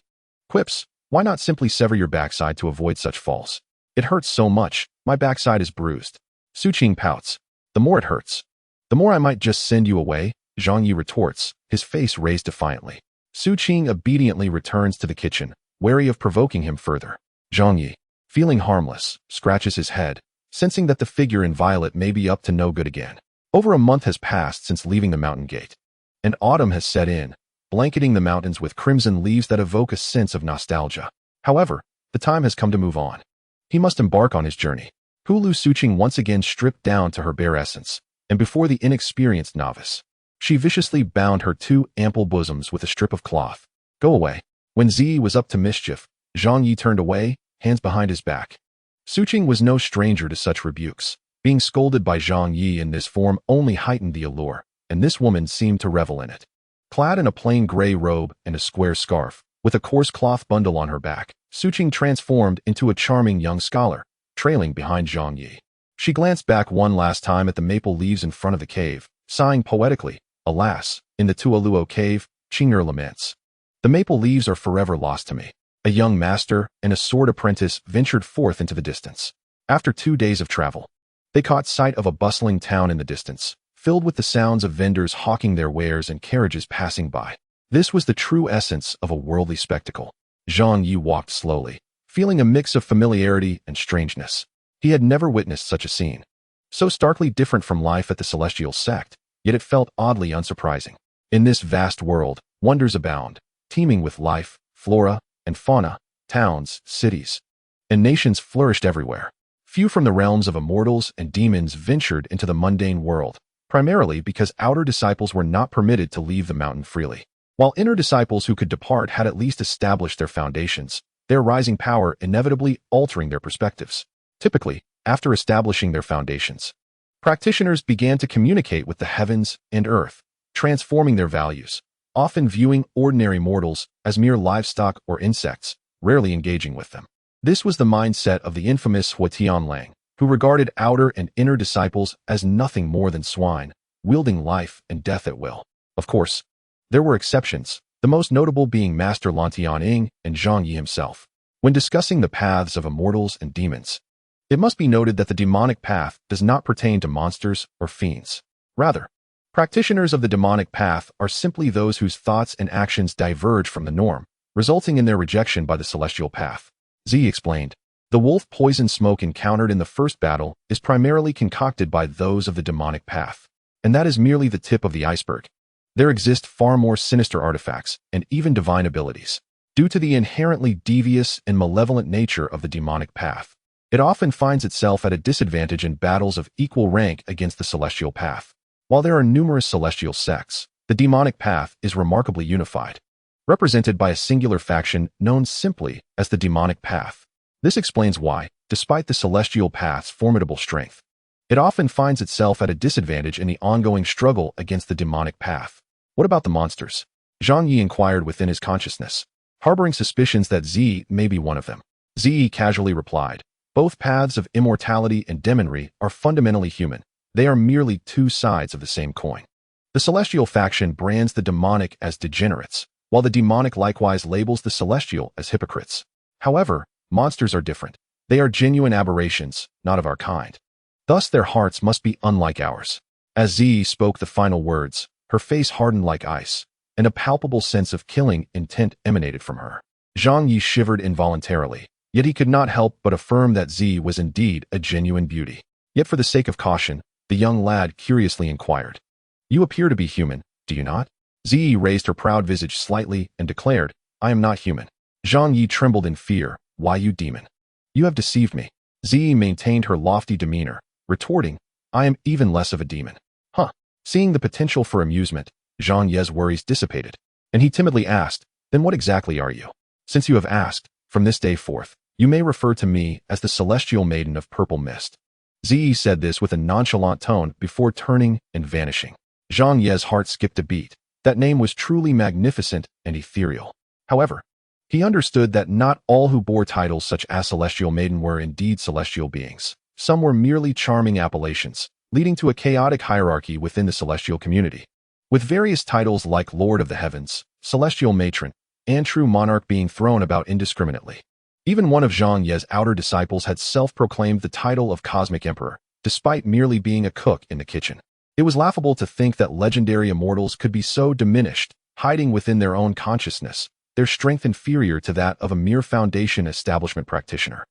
quips, "Why not simply sever your backside to avoid such falls? It hurts so much, my backside is bruised." Su Qing pouts, "The more it hurts, the more I might just send you away," Zhang Ye retorts, his face raised defiantly. Su Qing obediently returns to the kitchen, wary of provoking him further. Zhang Ye, feeling harmless, scratches his head, sensing that the figure in violet may be up to no good again. Over a month has passed since leaving the mountain gate, and autumn has set in, blanketing the mountains with crimson leaves that evoke a sense of nostalgia. However, the time has come to move on. He must embark on his journey. Hulu Su Qing once again stripped down to her bare essence, and before the inexperienced novice, she viciously bound her 2 ample bosoms with a strip of cloth. "Go away." When Zi was up to mischief, Zhang Ye turned away, hands behind his back. Su Qing was no stranger to such rebukes. Being scolded by Zhang Ye in this form only heightened the allure, and this woman seemed to revel in it. Clad in a plain gray robe and a square scarf, with a coarse cloth bundle on her back, Su Qing transformed into a charming young scholar, trailing behind Zhang Ye. She glanced back one last time at the maple leaves in front of the cave, sighing poetically, "Alas, in the Tuoluo cave, Qing'er laments. The maple leaves are forever lost to me." A young master and a sword apprentice ventured forth into the distance. After 2 days of travel, they caught sight of a bustling town in the distance, filled with the sounds of vendors hawking their wares and carriages passing by. This was the true essence of a worldly spectacle. Zhang Ye walked slowly, feeling a mix of familiarity and strangeness. He had never witnessed such a scene, so starkly different from life at the Celestial Sect, yet it felt oddly unsurprising. In this vast world, wonders abound, teeming with life, flora, and fauna. Towns, cities, and nations flourished everywhere. Few from the realms of immortals and demons ventured into the mundane world, primarily because outer disciples were not permitted to leave the mountain freely. While inner disciples who could depart had at least established their foundations, their rising power inevitably altering their perspectives. Typically, after establishing their foundations, practitioners began to communicate with the heavens and earth, transforming their values, often viewing ordinary mortals as mere livestock or insects, rarely engaging with them. This was the mindset of the infamous Hua Tianlang, who regarded outer and inner disciples as nothing more than swine, wielding life and death at will. Of course, there were exceptions, the most notable being Master Lan Tianying and Zhang Ye himself. When discussing the paths of immortals and demons, it must be noted that the demonic path does not pertain to monsters or fiends. Rather, practitioners of the demonic path are simply those whose thoughts and actions diverge from the norm, resulting in their rejection by the celestial path. Z explained, "The wolf poison smoke encountered in the first battle is primarily concocted by those of the demonic path, and that is merely the tip of the iceberg. There exist far more sinister artifacts and even divine abilities. Due to the inherently devious and malevolent nature of the demonic path, it often finds itself at a disadvantage in battles of equal rank against the celestial path. While there are numerous celestial sects, the demonic path is remarkably unified. represented by a singular faction known simply as the demonic path. This explains why, despite the celestial path's formidable strength, it often finds itself at a disadvantage in the ongoing struggle against the demonic path. What about the monsters? Zhang Ye inquired within his consciousness, harboring suspicions that Z may be one of them. Z casually replied, both paths of immortality and demonry are fundamentally human. They are merely two sides of the same coin. The celestial faction brands the demonic as degenerates, while the demonic likewise labels the celestial as hypocrites. However, monsters are different. They are genuine aberrations, not of our kind. Thus their hearts must be unlike ours. As Z spoke the final words, her face hardened like ice, and a palpable sense of killing intent emanated from her. Zhang Ye shivered involuntarily, yet he could not help but affirm that Z was indeed a genuine beauty. Yet for the sake of caution, the young lad curiously inquired, "You appear to be human, do you not?" Z raised her proud visage slightly and declared, "I am not human." Zhang Ye trembled in fear. "Why, you demon? You have deceived me." Z maintained her lofty demeanor, retorting, "I am even less of a demon." Seeing the potential for amusement, Zhang Ye's worries dissipated, and he timidly asked, "Then what exactly are you?" "Since you have asked, from this day forth, you may refer to me as the Celestial Maiden of Purple Mist." Z said this with a nonchalant tone before turning and vanishing. Zhang Ye's heart skipped a beat. That name was truly magnificent and ethereal. However, he understood that not all who bore titles such as Celestial Maiden were indeed celestial beings. Some were merely charming appellations, leading to a chaotic hierarchy within the celestial community, with various titles like Lord of the Heavens, Celestial Matron, and True Monarch being thrown about indiscriminately. Even one of Zhang Ye's outer disciples had self-proclaimed the title of Cosmic Emperor, despite merely being a cook in the kitchen. It was laughable to think that legendary immortals could be so diminished, hiding within their own consciousness, their strength inferior to that of a mere foundation establishment practitioner.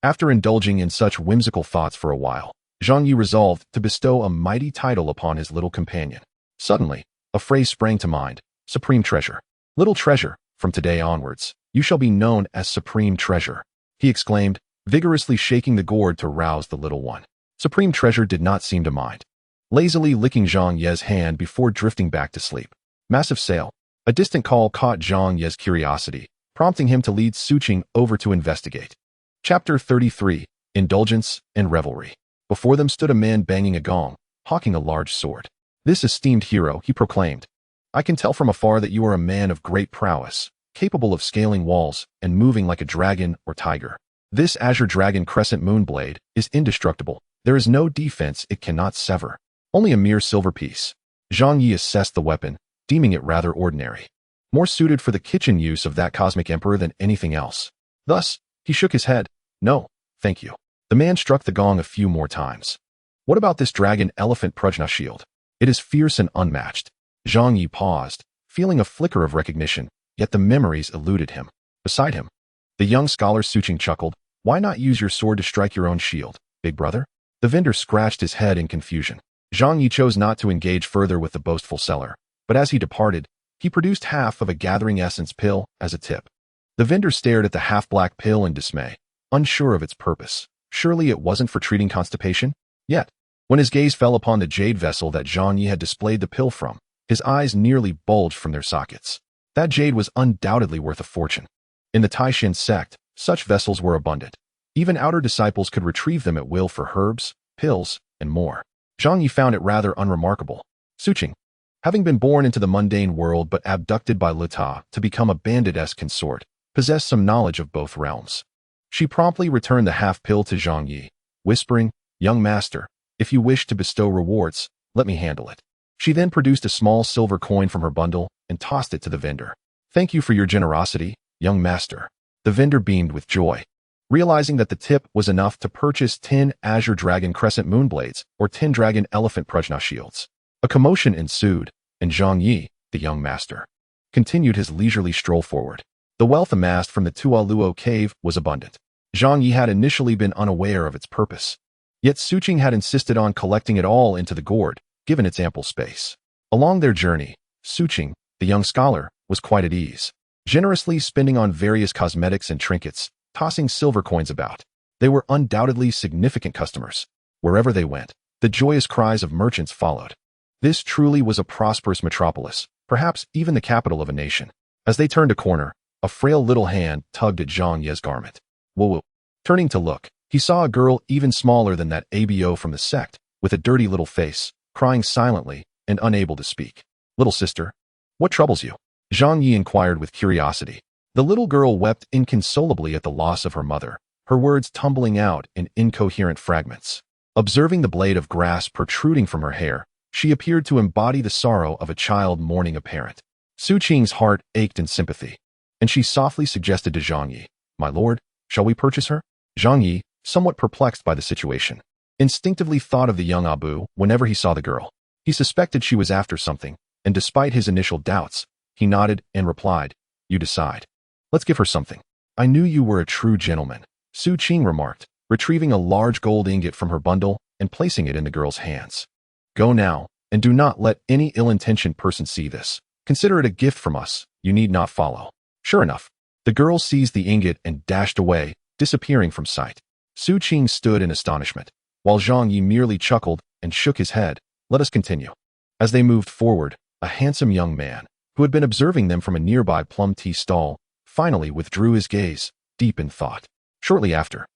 After indulging in such whimsical thoughts for a while, Zhang Ye resolved to bestow a mighty title upon his little companion. Suddenly, a phrase sprang to mind: Supreme Treasure. "Little treasure, from today onwards, you shall be known as Supreme Treasure," he exclaimed, vigorously shaking the gourd to rouse the little one. Supreme Treasure did not seem to mind, lazily licking Zhang Ye's hand before drifting back to sleep. Massive sale. A distant call caught Zhang Ye's curiosity, prompting him to lead Suqing over to investigate. Chapter 33, Indulgence and Revelry. Before them stood a man banging a gong, hawking a large sword. "This esteemed hero," he proclaimed, "I can tell from afar that you are a man of great prowess, capable of scaling walls and moving like a dragon or tiger. This azure dragon crescent moon blade is indestructible. There is no defense it cannot sever. Only a mere silver piece." Zhang Ye assessed the weapon, deeming it rather ordinary, more suited for the kitchen use of that cosmic emperor than anything else. Thus, he shook his head. "No, thank you." The man struck the gong a few more times. "What about this dragon elephant prajna shield? It is fierce and unmatched." Zhang Ye paused, feeling a flicker of recognition, yet the memories eluded him. Beside him, the young scholar Suqing chuckled. "Why not use your sword to strike your own shield, big brother?" The vendor scratched his head in confusion. Zhang Ye chose not to engage further with the boastful seller, but as he departed, he produced half of a gathering essence pill as a tip. The vendor stared at the half-black pill in dismay, unsure of its purpose. Surely it wasn't for treating constipation? Yet, when his gaze fell upon the jade vessel that Zhang Ye had displayed the pill from, his eyes nearly bulged from their sockets. That jade was undoubtedly worth a fortune. In the Tai Xuan Sect, such vessels were abundant. Even outer disciples could retrieve them at will for herbs, pills, and more. Zhang Ye found it rather unremarkable. Suqing, having been born into the mundane world but abducted by Lita to become a bandit-esque consort, possessed some knowledge of both realms. She promptly returned the half-pill to Zhang Ye, whispering, "Young master, if you wish to bestow rewards, let me handle it." She then produced a small silver coin from her bundle and tossed it to the vendor. "Thank you for your generosity, young master." The vendor beamed with joy, realizing that the tip was enough to purchase 10 Azure Dragon Crescent Moonblades or 10 Dragon Elephant Prajna Shields. A commotion ensued, and Zhang Ye, the young master, continued his leisurely stroll forward. The wealth amassed from the Tualuo cave was abundant. Zhang Ye had initially been unaware of its purpose, yet Suqing had insisted on collecting it all into the gourd, given its ample space. Along their journey, Suqing, the young scholar, was quite at ease, generously spending on various cosmetics and trinkets, tossing silver coins about. They were undoubtedly significant customers. Wherever they went, the joyous cries of merchants followed. This truly was a prosperous metropolis, perhaps even the capital of a nation. As they turned a corner, a frail little hand tugged at Zhang Ye's garment. Whoa. Turning to look, he saw a girl even smaller than that abo from the sect, with a dirty little face, crying silently and unable to speak. Little sister, what troubles you? Zhang Ye inquired with curiosity. The little girl wept inconsolably at the loss of her mother, her words tumbling out in incoherent fragments. Observing the blade of grass protruding from her hair, she appeared to embody the sorrow of a child mourning a parent. Su Qing's heart ached in sympathy, and she softly suggested to Zhang Ye, "My lord, shall we purchase her?" Zhang Ye, somewhat perplexed by the situation, instinctively thought of the young Abu whenever he saw the girl. He suspected she was after something, and despite his initial doubts, he nodded and replied, "You decide. Let's give her something." "I knew you were a true gentleman," Su Qing remarked, retrieving a large gold ingot from her bundle and placing it in the girl's hands. "Go now, and do not let any ill-intentioned person see this. Consider it a gift from us. You need not follow." Sure enough, the girl seized the ingot and dashed away, disappearing from sight. Su Qing stood in astonishment, while Zhang Ye merely chuckled and shook his head. "Let us continue." As they moved forward, a handsome young man, who had been observing them from a nearby plum tea stall, finally withdrew his gaze, deep in thought. Shortly after,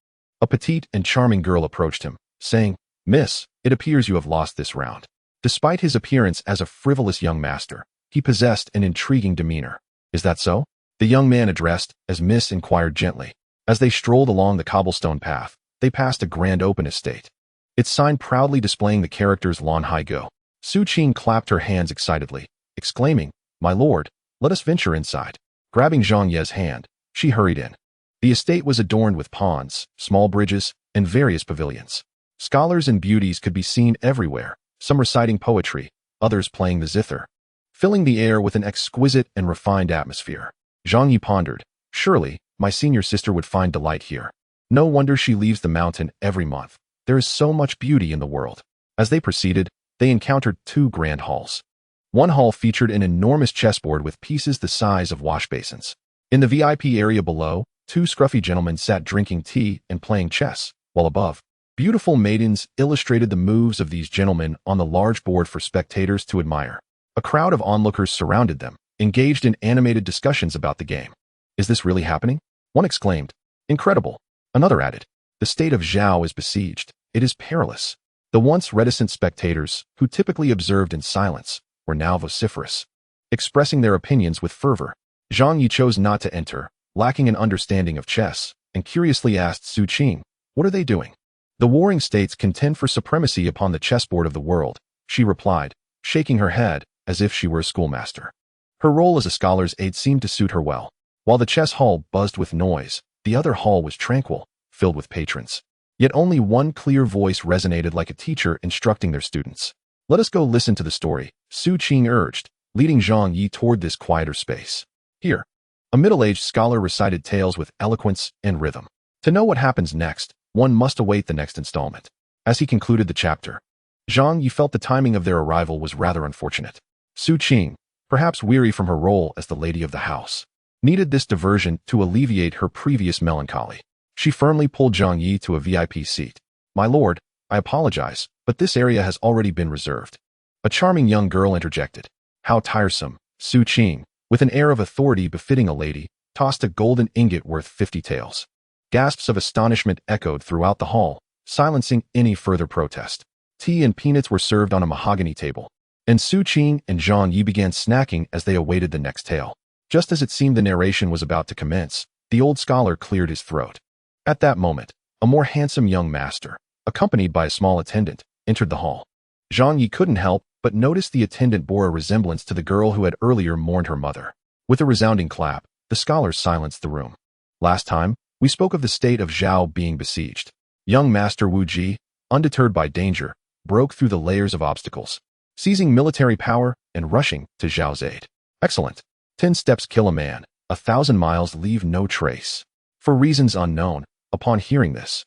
a petite and charming girl approached him, saying, "Miss, it appears you have lost this round." Despite his appearance as a frivolous young master, he possessed an intriguing demeanor. "Is that so?" The young man addressed as Miss inquired gently. As they strolled along the cobblestone path, they passed a grand open estate, its sign proudly displaying the characters Lan Hai Go. Su Qing clapped her hands excitedly, exclaiming, "My lord, let us venture inside." Grabbing Zhang Ye's hand, she hurried in. The estate was adorned with ponds, small bridges, and various pavilions. Scholars and beauties could be seen everywhere, some reciting poetry, others playing the zither, filling the air with an exquisite and refined atmosphere. Zhang Ye pondered, "Surely, my senior sister would find delight here. No wonder she leaves the mountain every month. There is so much beauty in the world." As they proceeded, they encountered two grand halls. One hall featured an enormous chessboard with pieces the size of wash basins. In the VIP area below, two scruffy gentlemen sat drinking tea and playing chess, while above, beautiful maidens illustrated the moves of these gentlemen on the large board for spectators to admire. A crowd of onlookers surrounded them, engaged in animated discussions about the game. "Is this really happening?" one exclaimed. "Incredible." Another added, "The state of Zhao is besieged. It is perilous." The once reticent spectators, who typically observed in silence, were now vociferous, expressing their opinions with fervor. Zhang Ye chose not to enter, lacking an understanding of chess, and curiously asked Su Qing, "What are they doing?" "The warring states contend for supremacy upon the chessboard of the world," she replied, shaking her head as if she were a schoolmaster. Her role as a scholar's aide seemed to suit her well. While the chess hall buzzed with noise, the other hall was tranquil, filled with patrons. Yet only one clear voice resonated like a teacher instructing their students. "Let us go listen to the story," Su Qing urged, leading Zhang Ye toward this quieter space. Here, a middle-aged scholar recited tales with eloquence and rhythm. To know what happens next, one must await the next installment. As he concluded the chapter, Zhang Ye felt the timing of their arrival was rather unfortunate. Su Qing, perhaps weary from her role as the lady of the house, needed this diversion to alleviate her previous melancholy. She firmly pulled Zhang Ye to a VIP seat. "My lord, I apologize, but this area has already been reserved." A charming young girl interjected. "How tiresome." Su Qing, with an air of authority befitting a lady, tossed a golden ingot worth 50 taels. Gasps of astonishment echoed throughout the hall, silencing any further protest. Tea and peanuts were served on a mahogany table, and Su Qing and Zhang Ye began snacking as they awaited the next tale. Just as it seemed the narration was about to commence, the old scholar cleared his throat. At that moment, a more handsome young master, accompanied by a small attendant, entered the hall. Zhang Ye couldn't help but notice the attendant bore a resemblance to the girl who had earlier mourned her mother. With a resounding clap, the scholar silenced the room. "Last time, we spoke of the state of Zhao being besieged." Young Master Wu Ji, undeterred by danger, broke through the layers of obstacles, seizing military power and rushing to Zhao's aid. "Excellent. 10 steps kill a man, 1,000 miles leave no trace." For reasons unknown, upon hearing this,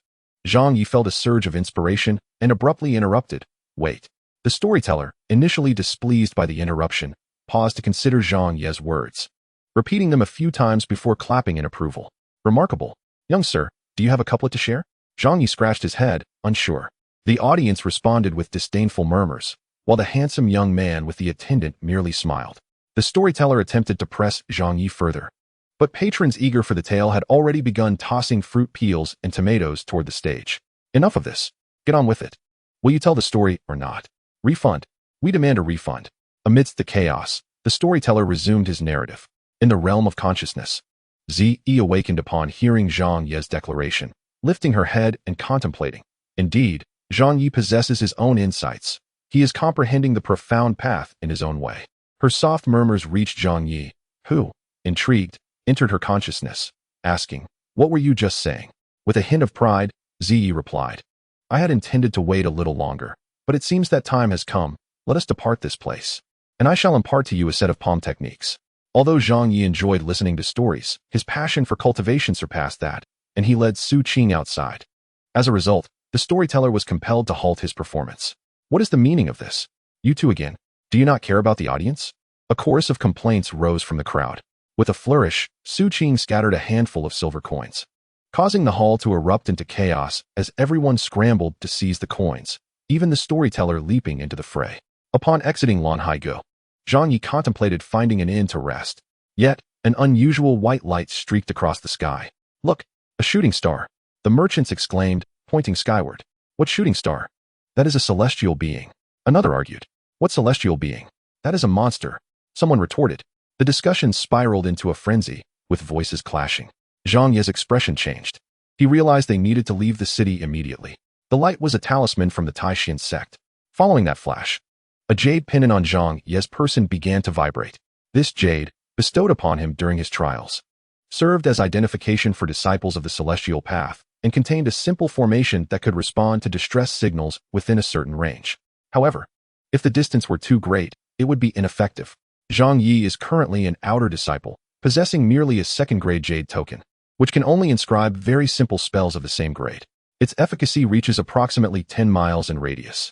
Zhang Ye felt a surge of inspiration and abruptly interrupted. "Wait." The storyteller, initially displeased by the interruption, paused to consider Zhang Ye's words, repeating them a few times before clapping in approval. "Remarkable. Young sir, do you have a couplet to share?" Zhang Ye scratched his head, unsure. The audience responded with disdainful murmurs, while the handsome young man with the attendant merely smiled. The storyteller attempted to press Zhang Ye further, but patrons eager for the tale had already begun tossing fruit peels and tomatoes toward the stage. Enough of this. Get on with it. Will you tell the story or not? Refund. We demand a refund. Amidst the chaos, the storyteller resumed his narrative. In the realm of consciousness, Zhang Ye awakened upon hearing Zhang Ye's declaration, lifting her head and contemplating. Indeed, Zhang Ye possesses his own insights. He is comprehending the profound path in his own way. Her soft murmurs reached Zhang Ye, who, intrigued, entered her consciousness, asking, "What were you just saying?" With a hint of pride, Zhang Ye replied, "I had intended to wait a little longer, but it seems that time has come. Let us depart this place, and I shall impart to you a set of palm techniques." Although Zhang Ye enjoyed listening to stories, his passion for cultivation surpassed that, and he led Su Qing outside. As a result, the storyteller was compelled to halt his performance. What is the meaning of this? You two again. Do you not care about the audience? A chorus of complaints rose from the crowd. With a flourish, Su Qing scattered a handful of silver coins, causing the hall to erupt into chaos as everyone scrambled to seize the coins, even the storyteller leaping into the fray. Upon exiting Lanhaigo, Zhang Ye contemplated finding an inn to rest. Yet, an unusual white light streaked across the sky. "Look, a shooting star!" The merchants exclaimed, pointing skyward. "What shooting star?" "That is a celestial being." Another argued. "What celestial being?" "That is a monster." Someone retorted. The discussion spiraled into a frenzy, with voices clashing. Zhang Ye's expression changed. He realized they needed to leave the city immediately. The light was a talisman from the Tai Xuan Sect. Following that flash, a jade pendant on Zhang Ye's person began to vibrate. This jade, bestowed upon him during his trials, served as identification for disciples of the celestial path and contained a simple formation that could respond to distress signals within a certain range. However, if the distance were too great, it would be ineffective. Zhang Ye is currently an outer disciple, possessing merely a second-grade jade token, which can only inscribe very simple spells of the same grade. Its efficacy reaches approximately 10 miles in radius.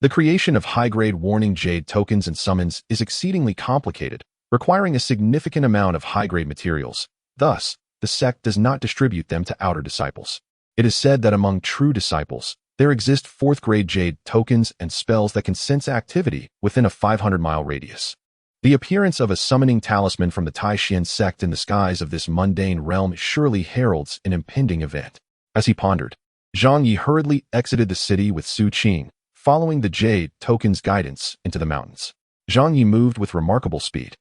The creation of high-grade warning jade tokens and summons is exceedingly complicated, requiring a significant amount of high-grade materials. Thus, the sect does not distribute them to outer disciples. It is said that among true disciples, there exist 4th-grade jade tokens and spells that can sense activity within a 500-mile radius. The appearance of a summoning talisman from the Tai Xuan Sect in the skies of this mundane realm surely heralds an impending event. As he pondered, Zhang Ye hurriedly exited the city with Su Qing, following the jade token's guidance into the mountains. Zhang Ye moved with remarkable speed,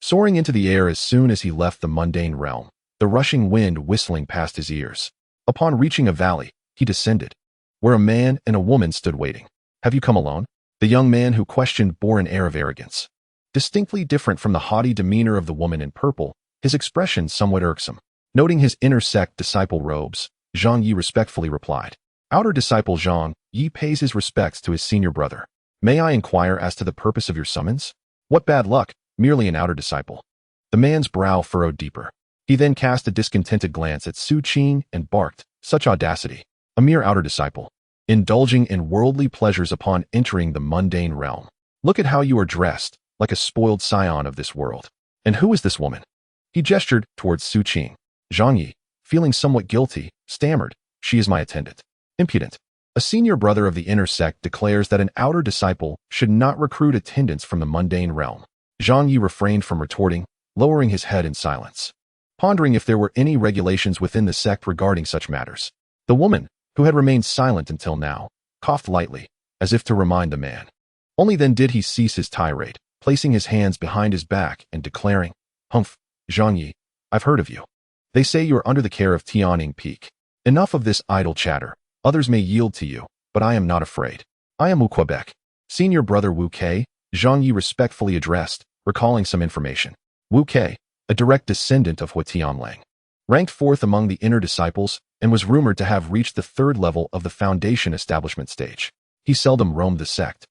soaring into the air as soon as he left the mundane realm, the rushing wind whistling past his ears. Upon reaching a valley, he descended, where a man and a woman stood waiting. "Have you come alone?" The young man who questioned bore an air of arrogance, distinctly different from the haughty demeanor of the woman in purple, his expression somewhat irksome. Noting his inner sect disciple robes, Zhang Ye respectfully replied, "Outer disciple Zhang Ye pays his respects to his senior brother. May I inquire as to the purpose of your summons?" "What bad luck, merely an outer disciple." The man's brow furrowed deeper. He then cast a discontented glance at Su Qing and barked, "Such audacity! A mere outer disciple, indulging in worldly pleasures upon entering the mundane realm. Look at how you are dressed, like a spoiled scion of this world. And who is this woman?" He gestured towards Su Qing. Zhang Ye, feeling somewhat guilty, stammered, "She is my attendant." Impudent. A senior brother of the inner sect declares that an outer disciple should not recruit attendants from the mundane realm. Zhang Ye refrained from retorting, lowering his head in silence, pondering if there were any regulations within the sect regarding such matters. The woman, who had remained silent until now, coughed lightly, as if to remind the man. Only then did he cease his tirade, placing his hands behind his back and declaring, "Humph, Zhang Ye, I've heard of you. They say you are under the care of Tianing Peak. Enough of this idle chatter. Others may yield to you, but I am not afraid. I am Wu Quebec, senior brother Wu Ke," Zhang Ye respectfully addressed, recalling some information. Wu Ke, a direct descendant of Hua Tianlang, ranked 4th among the inner disciples and was rumored to have reached the 3rd level of the foundation establishment stage. He seldom roamed the sect,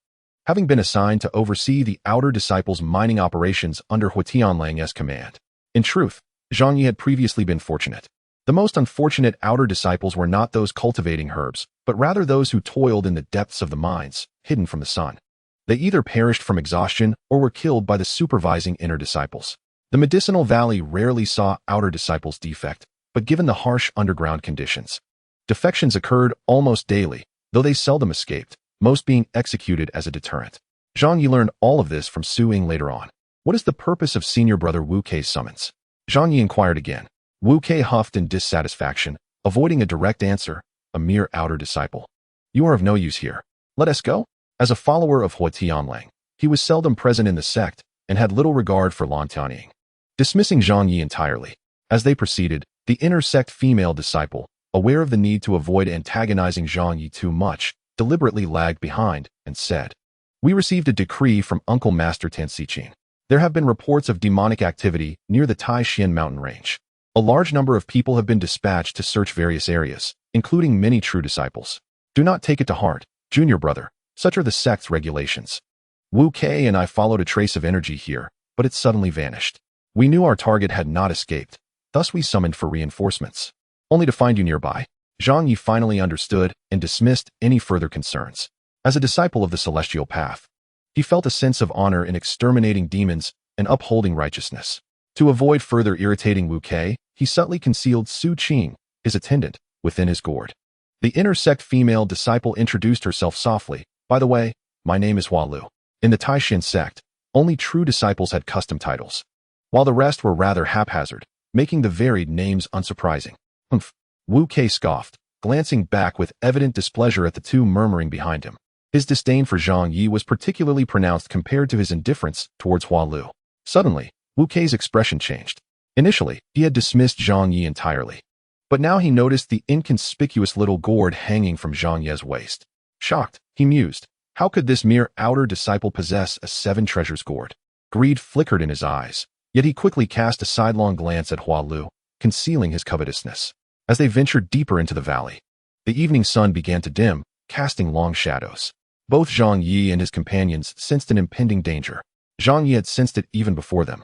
having been assigned to oversee the outer disciples' mining operations under Hua Tianlang's command. In truth, Zhang Ye had previously been fortunate. The most unfortunate outer disciples were not those cultivating herbs, but rather those who toiled in the depths of the mines, hidden from the sun. They either perished from exhaustion or were killed by the supervising inner disciples. The medicinal valley rarely saw outer disciples defect, but given the harsh underground conditions, defections occurred almost daily, though they seldom escaped, most being executed as a deterrent. Zhang Ye learned all of this from Su Ying later on. What is the purpose of senior brother Wu Kei's summons? Zhang Ye inquired again. Wu Kei huffed in dissatisfaction, avoiding a direct answer, a mere outer disciple. You are of no use here. Let us go. As a follower of Hua Tianlang, he was seldom present in the sect and had little regard for Lan Tianying. Dismissing Zhang Ye entirely, as they proceeded, the inner sect female disciple, aware of the need to avoid antagonizing Zhang Ye too much, deliberately lagged behind and said, "We received a decree from Uncle Master Tan Xichin. There have been reports of demonic activity near the Tai Xuan mountain range. A large number of people have been dispatched to search various areas, including many true disciples. Do not take it to heart, junior brother. Such are the sect's regulations. Wu Kei and I followed a trace of energy here, but it suddenly vanished. We knew our target had not escaped, thus we summoned for reinforcements. Only to find you nearby." Zhang Ye finally understood and dismissed any further concerns. As a disciple of the celestial path, he felt a sense of honor in exterminating demons and upholding righteousness. To avoid further irritating Wu Kei, he subtly concealed Su Qing, his attendant, within his gourd. The inner sect female disciple introduced herself softly. "By the way, my name is Hua Lu. In the Tai Xuan Sect, only true disciples had custom titles, while the rest were rather haphazard, making the varied names unsurprising." "Humph," Wu Kei scoffed, glancing back with evident displeasure at the two murmuring behind him. His disdain for Zhang Ye was particularly pronounced compared to his indifference towards Hua Lu. Suddenly, Wu Kei's expression changed. Initially, he had dismissed Zhang Ye entirely, but now he noticed the inconspicuous little gourd hanging from Zhang Ye's waist. Shocked, he mused, how could this mere outer disciple possess a seven treasures gourd? Greed flickered in his eyes, yet he quickly cast a sidelong glance at Hua Lu, concealing his covetousness. As they ventured deeper into the valley, the evening sun began to dim, casting long shadows. Both Zhang Ye and his companions sensed an impending danger. Zhang Ye had sensed it even before them,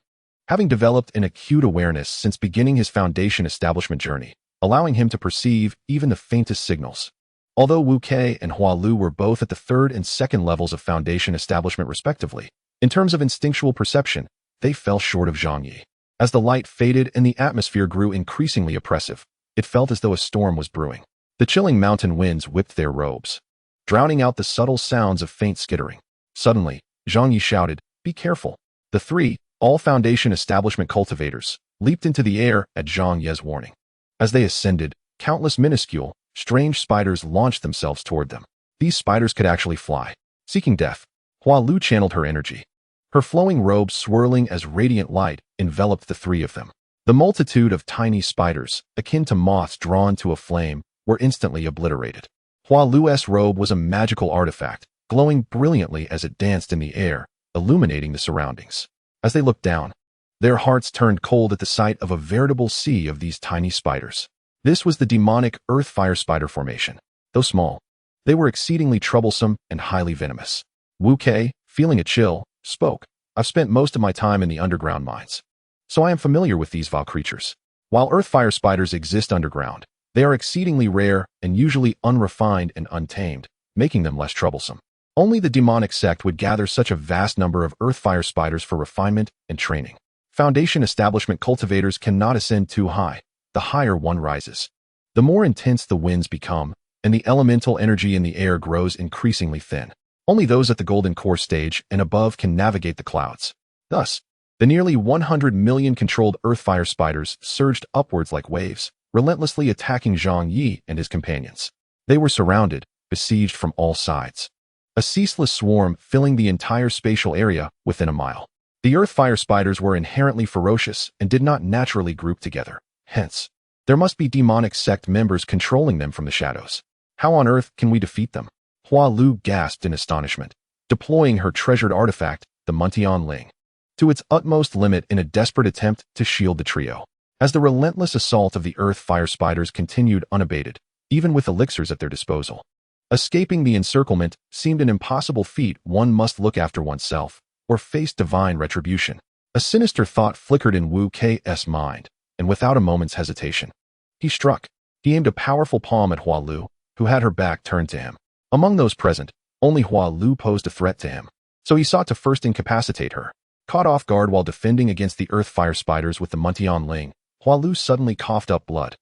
having developed an acute awareness since beginning his foundation establishment journey, allowing him to perceive even the faintest signals. Although Wu Kei and Hua Lu were both at the third and second levels of foundation establishment respectively, in terms of instinctual perception, they fell short of Zhang Ye. As the light faded and the atmosphere grew increasingly oppressive, it felt as though a storm was brewing. The chilling mountain winds whipped their robes, drowning out the subtle sounds of faint skittering. Suddenly, Zhang Ye shouted, "Be careful." The three, all foundation establishment cultivators, leaped into the air at Zhang Ye's warning. As they ascended, countless minuscule, strange spiders launched themselves toward them. These spiders could actually fly. Seeking death, Hua Lu channeled her energy. Her flowing robes swirling as radiant light enveloped the three of them. The multitude of tiny spiders, akin to moths drawn to a flame, were instantly obliterated. Hua Lu's robe was a magical artifact, glowing brilliantly as it danced in the air, illuminating the surroundings. As they looked down, their hearts turned cold at the sight of a veritable sea of these tiny spiders. This was the demonic earth-fire spider formation. Though small, they were exceedingly troublesome and highly venomous. Wu Kei, feeling a chill, spoke, "I've spent most of my time in the underground mines, so I am familiar with these vile creatures. While earth-fire spiders exist underground, they are exceedingly rare and usually unrefined and untamed, making them less troublesome. Only the demonic sect would gather such a vast number of earth-fire spiders for refinement and training. Foundation establishment cultivators cannot ascend too high. The higher one rises, the more intense the winds become, and the elemental energy in the air grows increasingly thin. Only those at the golden core stage and above can navigate the clouds. Thus, the nearly 100 million controlled earth-fire spiders surged upwards like waves, relentlessly attacking Zhang Ye and his companions. They were surrounded, besieged from all sides. A ceaseless swarm filling the entire spatial area within a mile. The earth-fire spiders were inherently ferocious and did not naturally group together. Hence, there must be demonic sect members controlling them from the shadows. How on earth can we defeat them? Hua Lu gasped in astonishment, deploying her treasured artifact, the Muntian Ling, to its utmost limit in a desperate attempt to shield the trio. As the relentless assault of the earth-fire spiders continued unabated, even with elixirs at their disposal, escaping the encirclement seemed an impossible feat. One must look after oneself, or face divine retribution. A sinister thought flickered in Wu Kei's mind, and without a moment's hesitation, he struck. He aimed a powerful palm at Hua Lu, who had her back turned to him. Among those present, only Hua Lu posed a threat to him, so he sought to first incapacitate her. Caught off guard while defending against the earth-fire spiders with the Muntian Ling, Hua Lu suddenly coughed up blood,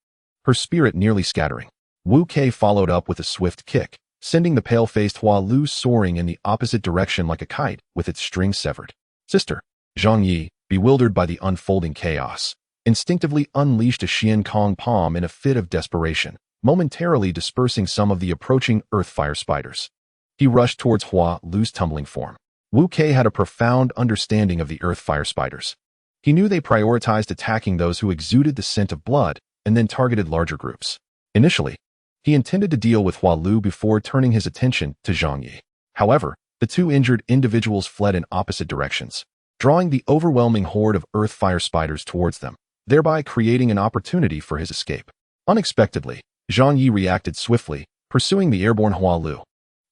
her spirit nearly scattering. Wu Kei followed up with a swift kick, sending the pale-faced Hua Lu soaring in the opposite direction like a kite with its strings severed. "Sister," Zhang Ye, bewildered by the unfolding chaos, instinctively unleashed a Qian Kong palm in a fit of desperation, momentarily dispersing some of the approaching earth fire spiders. He rushed towards Hua Lu's tumbling form. Wu Kei had a profound understanding of the earth fire spiders. He knew they prioritized attacking those who exuded the scent of blood and then targeted larger groups. Initially, he intended to deal with Hua Lu before turning his attention to Zhang Ye. However, the two injured individuals fled in opposite directions, drawing the overwhelming horde of earth fire spiders towards them, thereby creating an opportunity for his escape. Unexpectedly, Zhang Ye reacted swiftly, pursuing the airborne Hua Lu,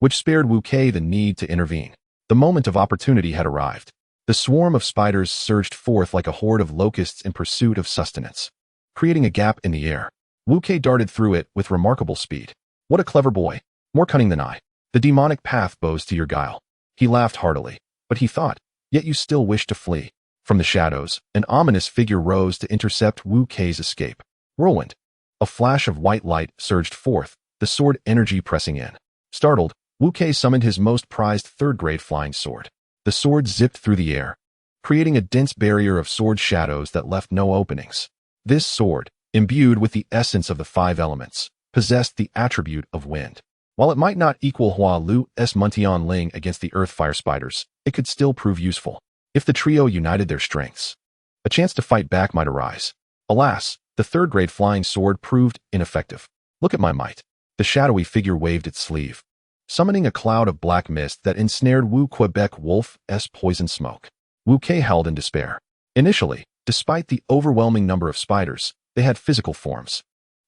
which spared Wu Kei the need to intervene. The moment of opportunity had arrived. The swarm of spiders surged forth like a horde of locusts in pursuit of sustenance, creating a gap in the air. Wu Kei darted through it with remarkable speed. What a clever boy, more cunning than I. The demonic path bows to your guile. He laughed heartily, but he thought, yet you still wish to flee. From the shadows, an ominous figure rose to intercept Wu Kei's escape. Whirlwind. A flash of white light surged forth, the sword energy pressing in. Startled, Wu Kei summoned his most prized third-grade flying sword. The sword zipped through the air, creating a dense barrier of sword shadows that left no openings. This sword, imbued with the essence of the five elements, possessed the attribute of wind. While it might not equal Hua Lu's Muntian Ling against the earth fire spiders, it could still prove useful. If the trio united their strengths, a chance to fight back might arise. Alas, the third-grade flying sword proved ineffective. Look at my might. The shadowy figure waved its sleeve, summoning a cloud of black mist that ensnared Wu Quebec Wolf's poison smoke. Wu Kei howled in despair. Initially, despite the overwhelming number of spiders, they had physical forms.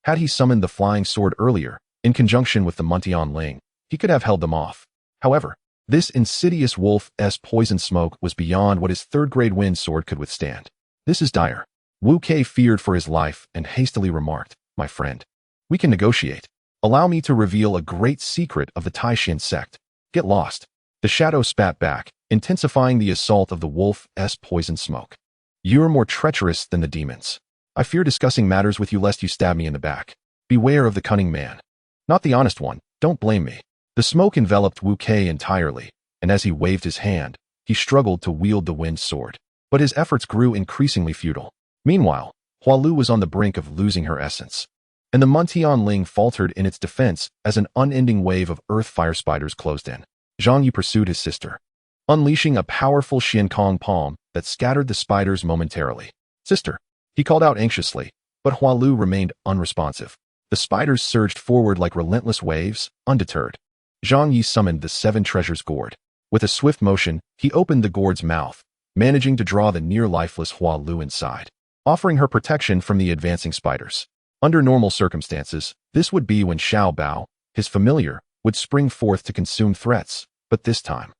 Had he summoned the flying sword earlier, in conjunction with the Muntian Ling, he could have held them off. However, this insidious wolf's poison smoke was beyond what his third-grade wind sword could withstand. This is dire. Wu Kei feared for his life and hastily remarked, my friend, we can negotiate. Allow me to reveal a great secret of the Tai Xuan Sect. Get lost. The shadow spat back, intensifying the assault of the wolf's poison smoke. You're more treacherous than the demons. I fear discussing matters with you lest you stab me in the back. Beware of the cunning man. Not the honest one, don't blame me. The smoke enveloped Wu Kei entirely, and as he waved his hand, he struggled to wield the wind sword. But his efforts grew increasingly futile. Meanwhile, Hua Lu was on the brink of losing her essence, and the Muntian Ling faltered in its defense as an unending wave of earth fire spiders closed in. Zhang Ye pursued his sister, unleashing a powerful Qian Kong palm that scattered the spiders momentarily. Sister, he called out anxiously, but Hua Lu remained unresponsive. The spiders surged forward like relentless waves, undeterred. Zhang Ye summoned the seven treasures gourd. With a swift motion, he opened the gourd's mouth, managing to draw the near-lifeless Hua Lu inside, offering her protection from the advancing spiders. Under normal circumstances, this would be when Xiao Bao, his familiar, would spring forth to consume threats, but this time,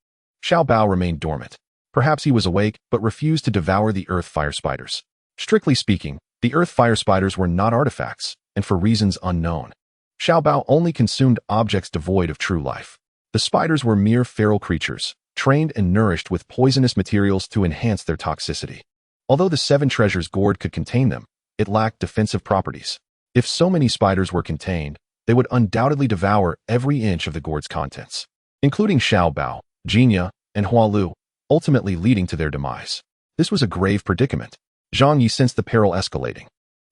Xiao Bao remained dormant. Perhaps he was awake, but refused to devour the earth fire spiders. Strictly speaking, the earth fire spiders were not artifacts, and for reasons unknown. Xiao Bao only consumed objects devoid of true life. The spiders were mere feral creatures, trained and nourished with poisonous materials to enhance their toxicity. Although the seven treasures gourd could contain them, it lacked defensive properties. If so many spiders were contained, they would undoubtedly devour every inch of the gourd's contents, including Xiao Bao, Jinya, and Hua Lu, ultimately leading to their demise. This was a grave predicament. Zhang Ye sensed the peril escalating.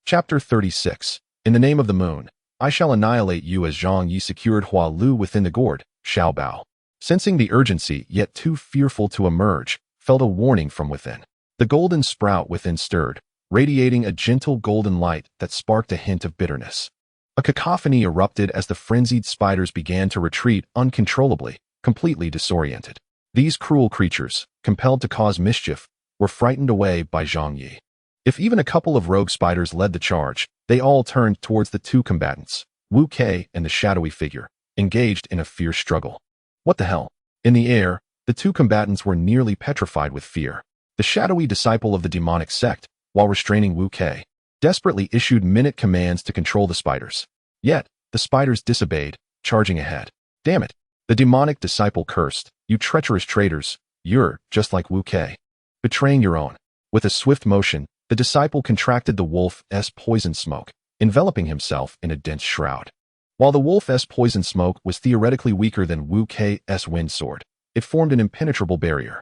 Chapter 36. In the name of the moon, I shall annihilate you. As Zhang Ye secured Hua Lu within the gourd, Xiao Bao, sensing the urgency yet too fearful to emerge, felt a warning from within. The golden sprout within stirred, radiating a gentle golden light that sparked a hint of bitterness. A cacophony erupted as the frenzied spiders began to retreat uncontrollably, completely disoriented. These cruel creatures, compelled to cause mischief, were frightened away by Zhang Ye. If even a couple of rogue spiders led the charge, they all turned towards the two combatants, Wu Kei and the shadowy figure, engaged in a fierce struggle. What the hell? In the air, the two combatants were nearly petrified with fear. The shadowy disciple of the demonic sect, while restraining Wu Kei, desperately issued minute commands to control the spiders. Yet, the spiders disobeyed, charging ahead. Damn it! The demonic disciple cursed, you treacherous traitors, you're just like Wu Kei, betraying your own. With a swift motion, the disciple contracted the wolf's poison smoke, enveloping himself in a dense shroud. While the wolf's poison smoke was theoretically weaker than Wu Kei's wind sword, it formed an impenetrable barrier,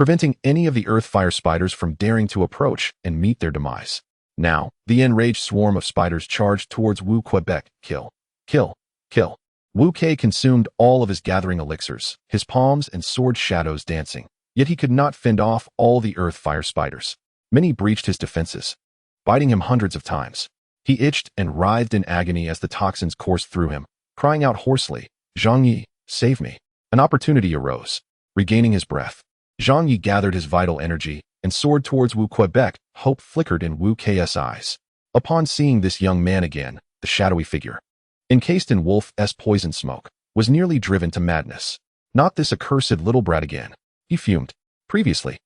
preventing any of the earth fire spiders from daring to approach and meet their demise. Now, the enraged swarm of spiders charged towards Wu Quebec. Kill, kill, kill. Wu Ke consumed all of his gathering elixirs, his palms and sword shadows dancing, yet he could not fend off all the earth fire spiders. Many breached his defenses, biting him hundreds of times. He itched and writhed in agony as the toxins coursed through him, crying out hoarsely, "Zhang Ye, save me." An opportunity arose. Regaining his breath, Zhang Ye gathered his vital energy and soared towards Wu Quebec. Hope flickered in Wu Ke's eyes. Upon seeing this young man again, the shadowy figure, encased in wolf's poison smoke, was nearly driven to madness. Not this accursed little brat again, he fumed. Previously,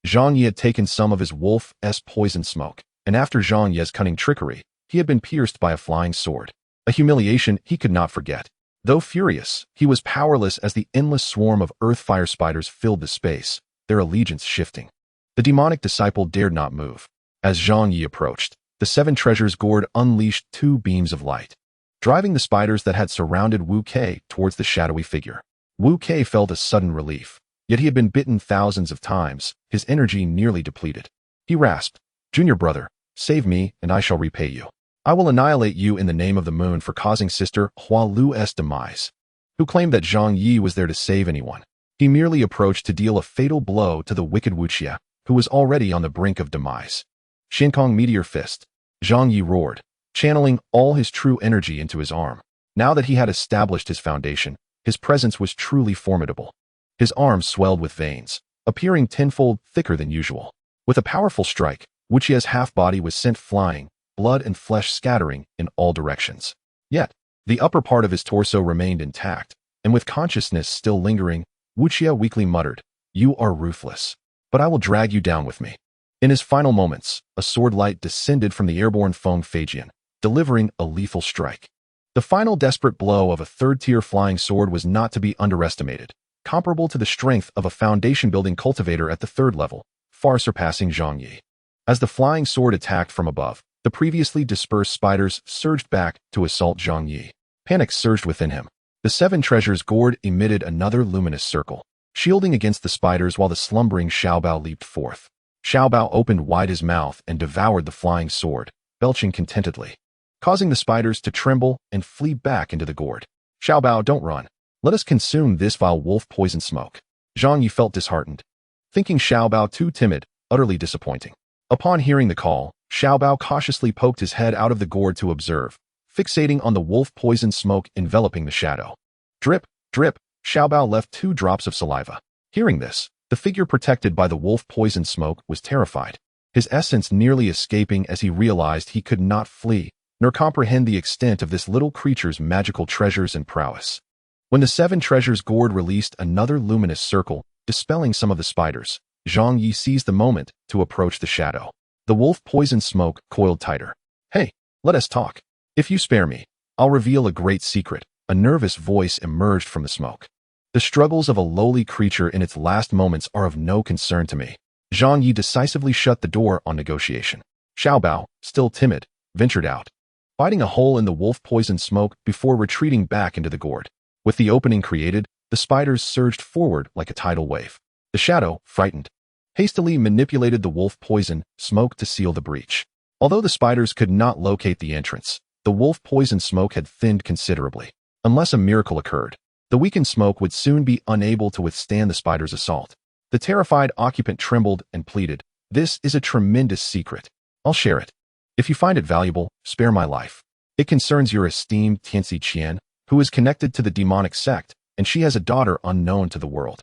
Zhang Ye had taken some of his wolf's poison smoke, and after Zhang Ye's cunning trickery, he had been pierced by a flying sword. A humiliation he could not forget. Though furious, he was powerless as the endless swarm of earth fire spiders filled the space, their allegiance shifting. The demonic disciple dared not move. As Zhang Ye approached, the seven treasures gourd unleashed two beams of light, driving the spiders that had surrounded Wu Ke towards the shadowy figure. Wu Ke felt a sudden relief, yet he had been bitten thousands of times, his energy nearly depleted. He rasped, "Junior brother, save me and I shall repay you. I will annihilate you in the name of the moon for causing Sister Hua Lu's demise." Who claimed that Zhang Ye was there to save anyone? He merely approached to deal a fatal blow to the wicked Wu Qia, who was already on the brink of demise. Shinkong Meteor Fist. Zhang Ye roared, channeling all his true energy into his arm. Now that he had established his foundation, his presence was truly formidable. His arms swelled with veins, appearing tenfold thicker than usual. With a powerful strike, Wu Qia's half-body was sent flying, blood and flesh scattering in all directions. Yet, the upper part of his torso remained intact, and with consciousness still lingering, Wu Qia weakly muttered, "You are ruthless, but I will drag you down with me." In his final moments, a sword light descended from the airborne Feng Feijian, delivering a lethal strike. The final desperate blow of a third-tier flying sword was not to be underestimated, comparable to the strength of a foundation-building cultivator at the third level, far surpassing Zhang Ye. As the flying sword attacked from above, the previously dispersed spiders surged back to assault Zhang Ye. Panic surged within him. The seven treasures gourd emitted another luminous circle, shielding against the spiders while the slumbering Xiaobao leaped forth. Xiaobao opened wide his mouth and devoured the flying sword, belching contentedly, causing the spiders to tremble and flee back into the gourd. "Xiaobao, don't run. Let us consume this vile wolf poison smoke." Zhang Ye felt disheartened, thinking Xiaobao too timid, utterly disappointing. Upon hearing the call, Xiaobao cautiously poked his head out of the gourd to observe, fixating on the wolf poison smoke enveloping the shadow. Drip, drip, Xiaobao left 2 drops of saliva. Hearing this, the figure protected by the wolf poison smoke was terrified, his essence nearly escaping as he realized he could not flee, nor comprehend the extent of this little creature's magical treasures and prowess. When the seven treasures gourd released another luminous circle, dispelling some of the spiders, Zhang Ye seized the moment to approach the shadow. The wolf poison smoke coiled tighter. "Hey, let us talk. If you spare me, I'll reveal a great secret." A nervous voice emerged from the smoke. "The struggles of a lowly creature in its last moments are of no concern to me." Zhang Ye decisively shut the door on negotiation. Xiaobao, still timid, ventured out, biting a hole in the wolf poison smoke before retreating back into the gourd. With the opening created, the spiders surged forward like a tidal wave. The shadow, frightened, hastily manipulated the wolf poison smoke to seal the breach. Although the spiders could not locate the entrance, the wolf poison smoke had thinned considerably. Unless a miracle occurred, the weakened smoke would soon be unable to withstand the spider's assault. The terrified occupant trembled and pleaded, "This is a tremendous secret. I'll share it. If you find it valuable, spare my life. It concerns your esteemed Tianxi Qian, who is connected to the demonic sect, and she has a daughter unknown to the world."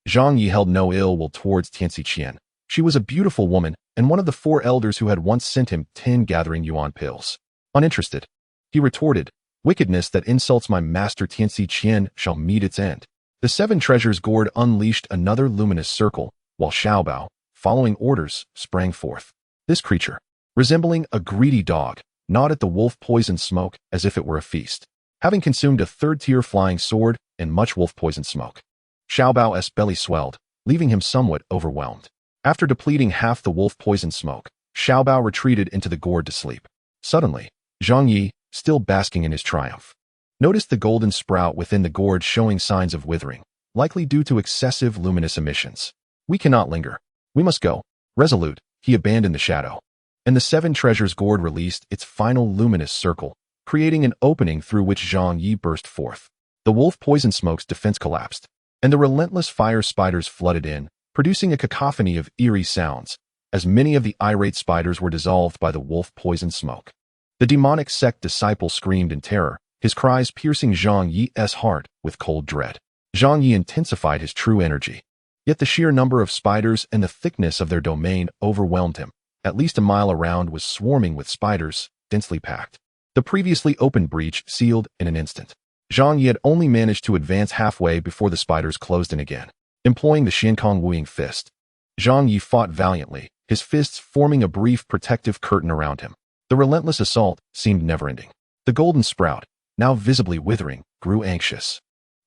Zhang Ye held no ill will towards Tianxi Qian. She was a beautiful woman and one of the 4 elders who had once sent him 10 gathering yuan pills. Uninterested, he retorted, "Wickedness that insults my master Tianxi Qian shall meet its end." The 7 treasures gourd unleashed another luminous circle, while Xiaobao, following orders, sprang forth. This creature, resembling a greedy dog, gnawed at the wolf poison smoke as if it were a feast, having consumed a third-tier flying sword and much wolf poison smoke. Xiaobao's belly swelled, leaving him somewhat overwhelmed. After depleting half the wolf poison smoke, Xiaobao retreated into the gourd to sleep. Suddenly, Zhang Ye, still basking in his triumph, noticed the golden sprout within the gourd showing signs of withering, likely due to excessive luminous emissions. We cannot linger. We must go. Resolute, he abandoned the shadow. And the 7 treasures gourd released its final luminous circle, creating an opening through which Zhang Ye burst forth. The wolf poison smoke's defense collapsed, and the relentless fire spiders flooded in, producing a cacophony of eerie sounds, as many of the irate spiders were dissolved by the wolf poison smoke. The demonic sect disciple screamed in terror, his cries piercing Zhang Ye's heart with cold dread. Zhang Ye intensified his true energy. Yet the sheer number of spiders and the thickness of their domain overwhelmed him. At least a mile around was swarming with spiders, densely packed. The previously opened breach sealed in an instant. Zhang Ye had only managed to advance halfway before the spiders closed in again. Employing the Xiankong Wuing fist, Zhang Ye fought valiantly, his fists forming a brief protective curtain around him. The relentless assault seemed never-ending. The golden sprout, now visibly withering, grew anxious.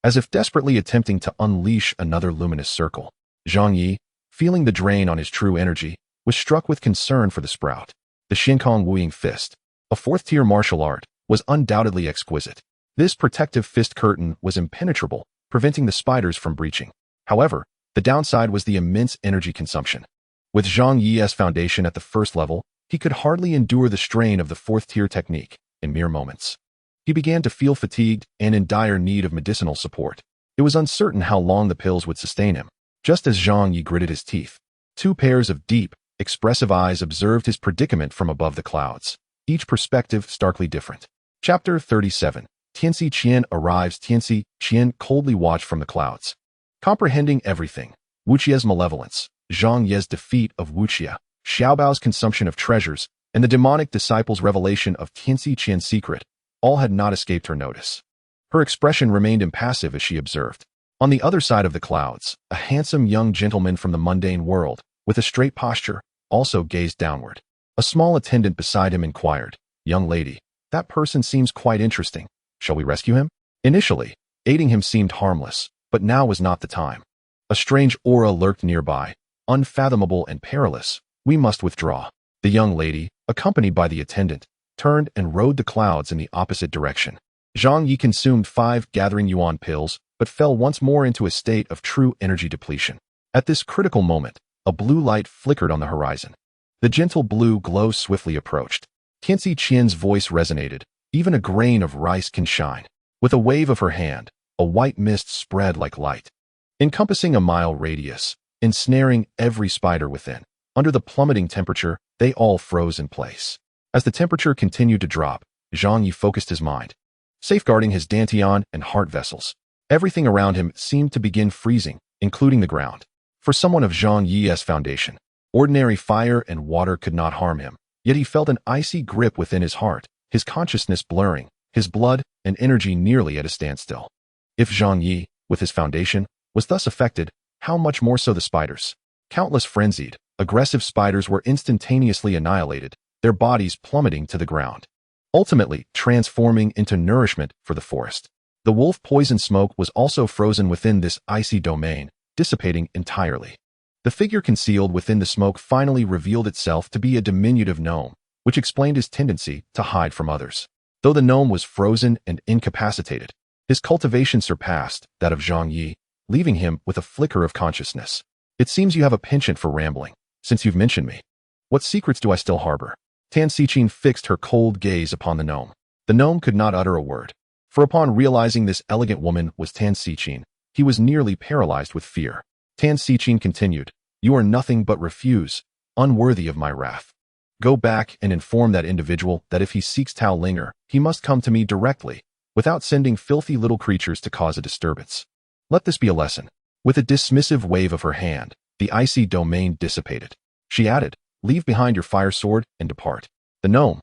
As if desperately attempting to unleash another luminous circle, Zhang Ye, feeling the drain on his true energy, was struck with concern for the sprout. The Xiankong Wuing fist, a 4th-tier martial art, was undoubtedly exquisite. This protective fist curtain was impenetrable, preventing the spiders from breaching. However, the downside was the immense energy consumption. With Zhang Ye's foundation at the 1st level, he could hardly endure the strain of the 4th-tier technique in mere moments. He began to feel fatigued and in dire need of medicinal support. It was uncertain how long the pills would sustain him. Just as Zhang Ye gritted his teeth, 2 pairs of deep, expressive eyes observed his predicament from above the clouds, each perspective starkly different. Chapter 37. Tianxi Qian arrives. Tianxi Qian coldly watched from the clouds. Comprehending everything, Wuqia's malevolence, Zhang Ye's defeat of Wuqia, Xiaobao's consumption of treasures, and the demonic disciple's revelation of Tianxi Qian's secret, all had not escaped her notice. Her expression remained impassive as she observed. On the other side of the clouds, a handsome young gentleman from the mundane world, with a straight posture, also gazed downward. A small attendant beside him inquired, "Young lady, that person seems quite interesting. Shall we rescue him?" Initially, aiding him seemed harmless, but now was not the time. A strange aura lurked nearby, unfathomable and perilous. We must withdraw. The young lady, accompanied by the attendant, turned and rode the clouds in the opposite direction. Zhang Ye consumed 5 gathering yuan pills, but fell once more into a state of true energy depletion. At this critical moment, a blue light flickered on the horizon. The gentle blue glow swiftly approached. Tianxi Qian's voice resonated. Even a grain of rice can shine. With a wave of her hand, a white mist spread like light, encompassing a mile radius, ensnaring every spider within. Under the plummeting temperature, they all froze in place. As the temperature continued to drop, Zhang Ye focused his mind, safeguarding his dantian and heart vessels. Everything around him seemed to begin freezing, including the ground. For someone of Zhang Ye's foundation, ordinary fire and water could not harm him, yet he felt an icy grip within his heart, his consciousness blurring, his blood and energy nearly at a standstill. If Zhang Ye, with his foundation, was thus affected, how much more so the spiders? Countless frenzied, aggressive spiders were instantaneously annihilated, their bodies plummeting to the ground, ultimately transforming into nourishment for the forest. The wolf poison smoke was also frozen within this icy domain, dissipating entirely. The figure concealed within the smoke finally revealed itself to be a diminutive gnome, which explained his tendency to hide from others. Though the gnome was frozen and incapacitated, his cultivation surpassed that of Zhang Ye, leaving him with a flicker of consciousness. "It seems you have a penchant for rambling, since you've mentioned me. What secrets do I still harbor?" Tan Xichin fixed her cold gaze upon the gnome. The gnome could not utter a word, for upon realizing this elegant woman was Tan Xichin, he was nearly paralyzed with fear. Tan Xichin continued, "You are nothing but refuse, unworthy of my wrath. Go back and inform that individual that if he seeks Tao Linger, he must come to me directly, without sending filthy little creatures to cause a disturbance. Let this be a lesson." With a dismissive wave of her hand, the icy domain dissipated. She added, "Leave behind your fire sword and depart." The gnome,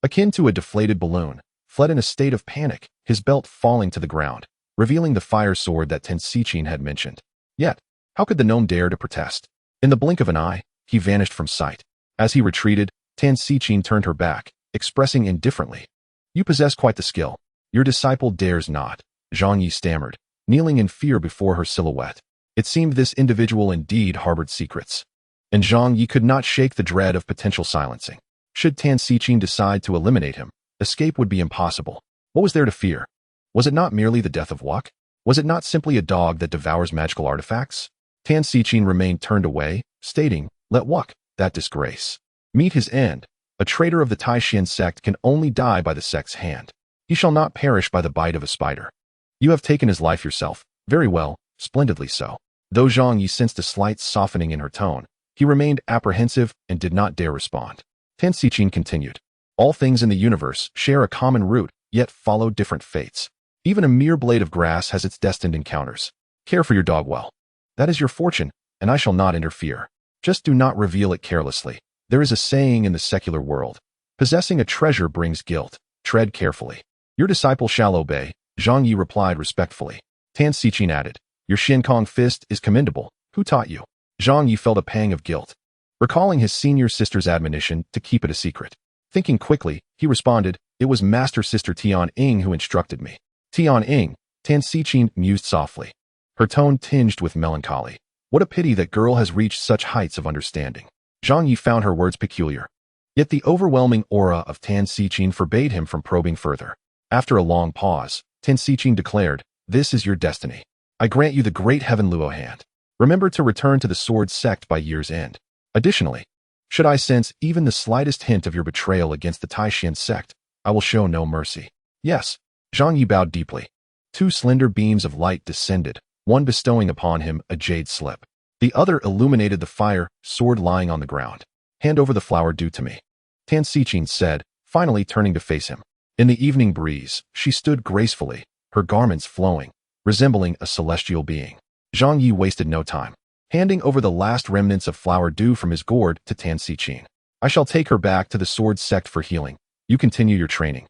akin to a deflated balloon, fled in a state of panic, his belt falling to the ground, revealing the fire sword that Tan Xichin had mentioned. Yet, how could the gnome dare to protest? In the blink of an eye, he vanished from sight. As he retreated, Tan Xichin turned her back, expressing indifferently, "You possess quite the skill. Your disciple dares not," Zhang Ye stammered, kneeling in fear before her silhouette. It seemed this individual indeed harbored secrets, and Zhang Ye could not shake the dread of potential silencing. Should Tan Xichin decide to eliminate him, escape would be impossible. What was there to fear? Was it not merely the death of Wak? Was it not simply a dog that devours magical artifacts? Tan Xichin remained turned away, stating, "Let Wuk, that disgrace, meet his end. A traitor of the Tai Xuan Sect can only die by the sect's hand. He shall not perish by the bite of a spider. You have taken his life yourself. Very well, splendidly so." Though Zhang Ye sensed a slight softening in her tone, he remained apprehensive and did not dare respond. Tan Xichin continued, "All things in the universe share a common root, yet follow different fates. Even a mere blade of grass has its destined encounters. Care for your dog well. That is your fortune, and I shall not interfere. Just do not reveal it carelessly. There is a saying in the secular world, possessing a treasure brings guilt. Tread carefully." "Your disciple shall obey," Zhang Ye replied respectfully. Tan Xichin added, "Your Xiankong fist is commendable. Who taught you?" Zhang Ye felt a pang of guilt, recalling his senior sister's admonition to keep it a secret. Thinking quickly, he responded, "It was Master Sister Tian Ying who instructed me." "Tian Ying," Tan Xichin mused softly, her tone tinged with melancholy. What a pity that girl has reached such heights of understanding. Zhang Ye found her words peculiar. Yet the overwhelming aura of Tan Xichin forbade him from probing further. After a long pause, Tan Xichin declared, "This is your destiny. I grant you the great heaven Luo hand. Remember to return to the Sword Sect by year's end. Additionally, should I sense even the slightest hint of your betrayal against the Tai Xuan Sect, I will show no mercy." "Yes." Zhang Ye bowed deeply. Two slender beams of light descended, one bestowing upon him a jade slip. The other illuminated the fire sword lying on the ground. "Hand over the flower due to me," Tan Xichin said, finally turning to face him. In the evening breeze, she stood gracefully, her garments flowing, resembling a celestial being. Zhang Ye wasted no time, handing over the last remnants of flower dew from his gourd to Tan Xichin. "I shall take her back to the Sword Sect for healing. You continue your training.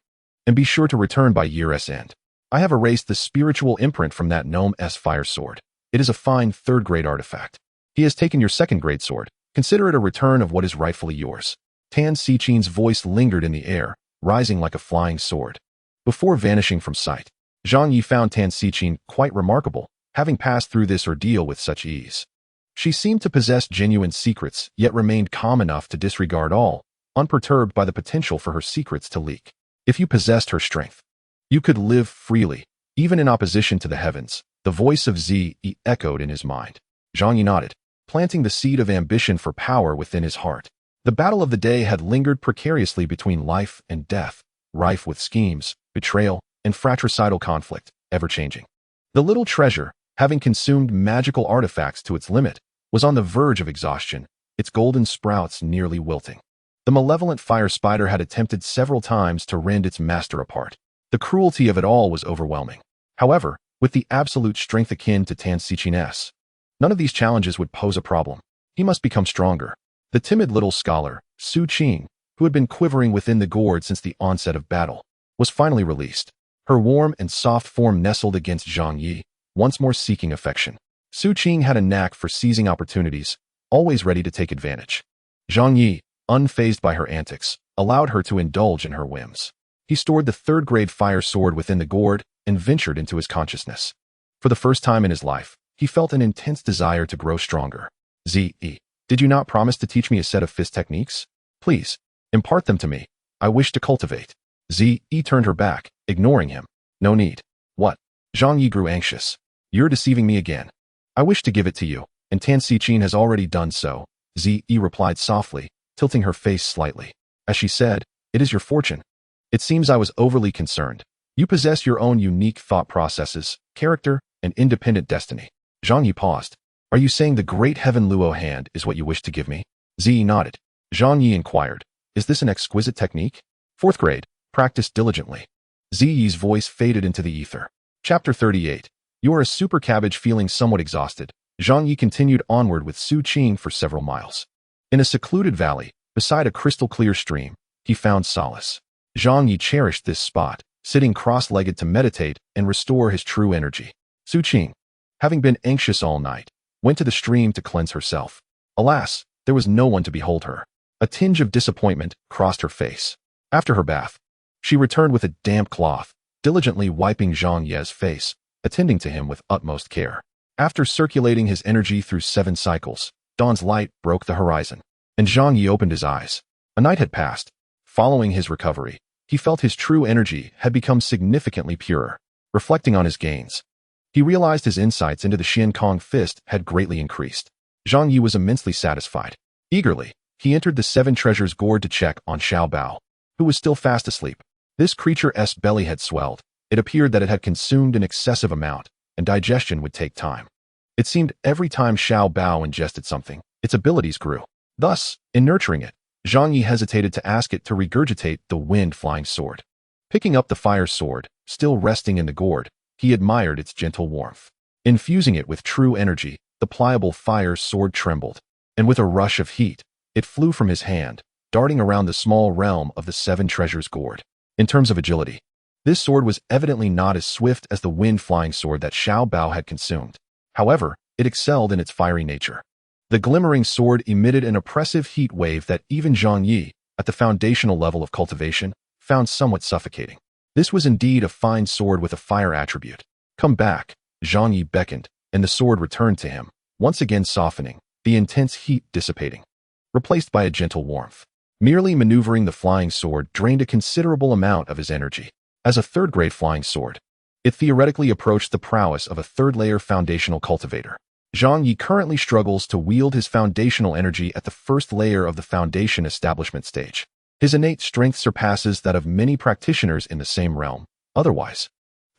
And be sure to return by year's end. I have erased the spiritual imprint from that gnome's fire sword. It is a fine third-grade artifact. He has taken your second-grade sword. Consider it a return of what is rightfully yours." Tan Xichin's voice lingered in the air, rising like a flying sword. Before vanishing from sight, Zhang Ye found Tan Xichin quite remarkable, having passed through this ordeal with such ease. She seemed to possess genuine secrets, yet remained calm enough to disregard all, unperturbed by the potential for her secrets to leak. If you possessed her strength, you could live freely, even in opposition to the heavens. The voice of Zhi Yi echoed in his mind. Zhang Ye nodded, planting the seed of ambition for power within his heart. The battle of the day had lingered precariously between life and death, rife with schemes, betrayal, and fratricidal conflict, ever-changing. The little treasure, having consumed magical artifacts to its limit, was on the verge of exhaustion, its golden sprouts nearly wilting. The malevolent fire spider had attempted several times to rend its master apart. The cruelty of it all was overwhelming. However, with the absolute strength akin to Tan Xichin's, none of these challenges would pose a problem. He must become stronger. The timid little scholar, Su Qing, who had been quivering within the gourd since the onset of battle, was finally released. Her warm and soft form nestled against Zhang Ye, once more seeking affection. Su Qing had a knack for seizing opportunities, always ready to take advantage. Zhang Ye, unfazed by her antics, allowed her to indulge in her whims. He stored the third-grade fire sword within the gourd and ventured into his consciousness. For the first time in his life, he felt an intense desire to grow stronger. "Zhi Yi, did you not promise to teach me a set of fist techniques? Please, impart them to me. I wish to cultivate." Zhi Yi turned her back, ignoring him. "No need." "What?" Zhang Yi grew anxious. "You're deceiving me again. I wish to give it to you, and Tan Xichin has already done so," Zhi Yi replied softly, tilting her face slightly. As she said, "It is your fortune. It seems I was overly concerned. You possess your own unique thought processes, character, and independent destiny." Zhang Yi paused. "Are you saying the great heaven Luo hand is what you wish to give me?" Zhi Yi nodded. Zhang Yi inquired, "Is this an exquisite technique?" "Fourth grade. Practice diligently." Zhi Yi's voice faded into the ether. Chapter 38. You are a super cabbage feeling somewhat exhausted. Zhang Yi continued onward with Su Qing for several miles. In a secluded valley, beside a crystal-clear stream, he found solace. Zhang Yi cherished this spot, sitting cross-legged to meditate and restore his true energy. Su Qing, having been anxious all night, went to the stream to cleanse herself. Alas, there was no one to behold her. A tinge of disappointment crossed her face. After her bath, she returned with a damp cloth, diligently wiping Zhang Ye's face, attending to him with utmost care. After circulating his energy through 7 cycles, dawn's light broke the horizon, and Zhang Ye opened his eyes. A night had passed. Following his recovery, he felt his true energy had become significantly purer. Reflecting on his gains, He realized his insights into the Xian Kong fist had greatly increased. Zhang Ye was immensely satisfied. Eagerly, he entered the Seven Treasures gourd to check on Xiao Bao, who was still fast asleep. This creature's belly had swelled. It appeared that it had consumed an excessive amount, and digestion would take time. It seemed every time Xiao Bao ingested something, its abilities grew. Thus, in nurturing it, Zhang Ye hesitated to ask it to regurgitate the wind-flying sword. Picking up the fire sword, still resting in the gourd, he admired its gentle warmth. Infusing it with true energy, the pliable fire sword trembled, and with a rush of heat, it flew from his hand, darting around the small realm of the Seven Treasures gourd. In terms of agility, this sword was evidently not as swift as the wind-flying sword that Xiao Bao had consumed. However, it excelled in its fiery nature. The glimmering sword emitted an oppressive heat wave that even Zhang Ye, at the foundational level of cultivation, found somewhat suffocating. This was indeed a fine sword with a fire attribute. Come back, Zhang Ye beckoned, and the sword returned to him, once again softening, the intense heat dissipating, replaced by a gentle warmth. Merely maneuvering the flying sword drained a considerable amount of his energy. As a third-grade flying sword, it theoretically approached the prowess of a third-layer foundational cultivator. Zhang Ye currently struggles to wield his foundational energy at the first layer of the foundation establishment stage. His innate strength surpasses that of many practitioners in the same realm. Otherwise,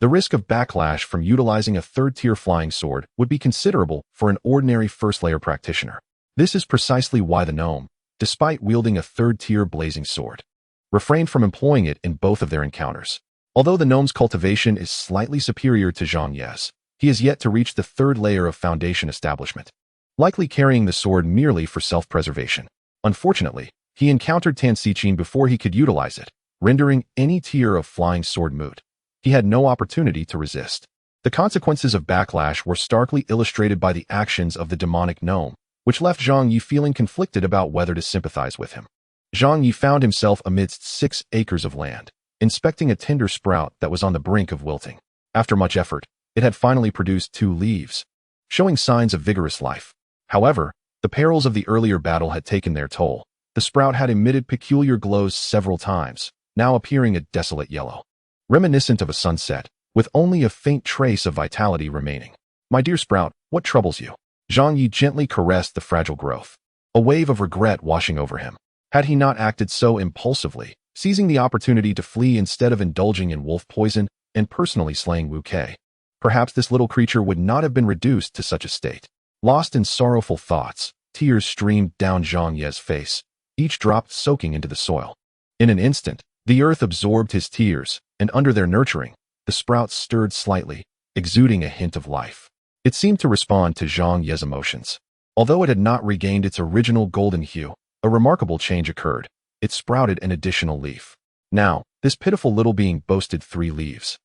the risk of backlash from utilizing a third-tier flying sword would be considerable for an ordinary first-layer practitioner. This is precisely why the gnome, despite wielding a third-tier blazing sword, refrained from employing it in both of their encounters. Although the gnome's cultivation is slightly superior to Zhang Ye's, he is yet to reach the third layer of foundation establishment, likely carrying the sword merely for self-preservation. Unfortunately, he encountered Tan Xichin before he could utilize it, rendering any tier of flying sword moot. He had no opportunity to resist. The consequences of backlash were starkly illustrated by the actions of the demonic gnome, which left Zhang Ye feeling conflicted about whether to sympathize with him. Zhang Ye found himself amidst 6 acres of land, inspecting a tender sprout that was on the brink of wilting. After much effort, it had finally produced 2 leaves, showing signs of vigorous life. However, the perils of the earlier battle had taken their toll. The sprout had emitted peculiar glows several times, now appearing a desolate yellow, reminiscent of a sunset, with only a faint trace of vitality remaining. "My dear sprout, what troubles you?" Zhang Ye gently caressed the fragile growth, a wave of regret washing over him. Had he not acted so impulsively, seizing the opportunity to flee instead of indulging in wolf poison and personally slaying Wu Kei, perhaps this little creature would not have been reduced to such a state. Lost in sorrowful thoughts, tears streamed down Zhang Ye's face, each drop soaking into the soil. In an instant, the earth absorbed his tears, and under their nurturing, the sprout stirred slightly, exuding a hint of life. It seemed to respond to Zhang Ye's emotions. Although it had not regained its original golden hue, a remarkable change occurred. It sprouted an additional leaf. Now, this pitiful little being boasted 3 leaves.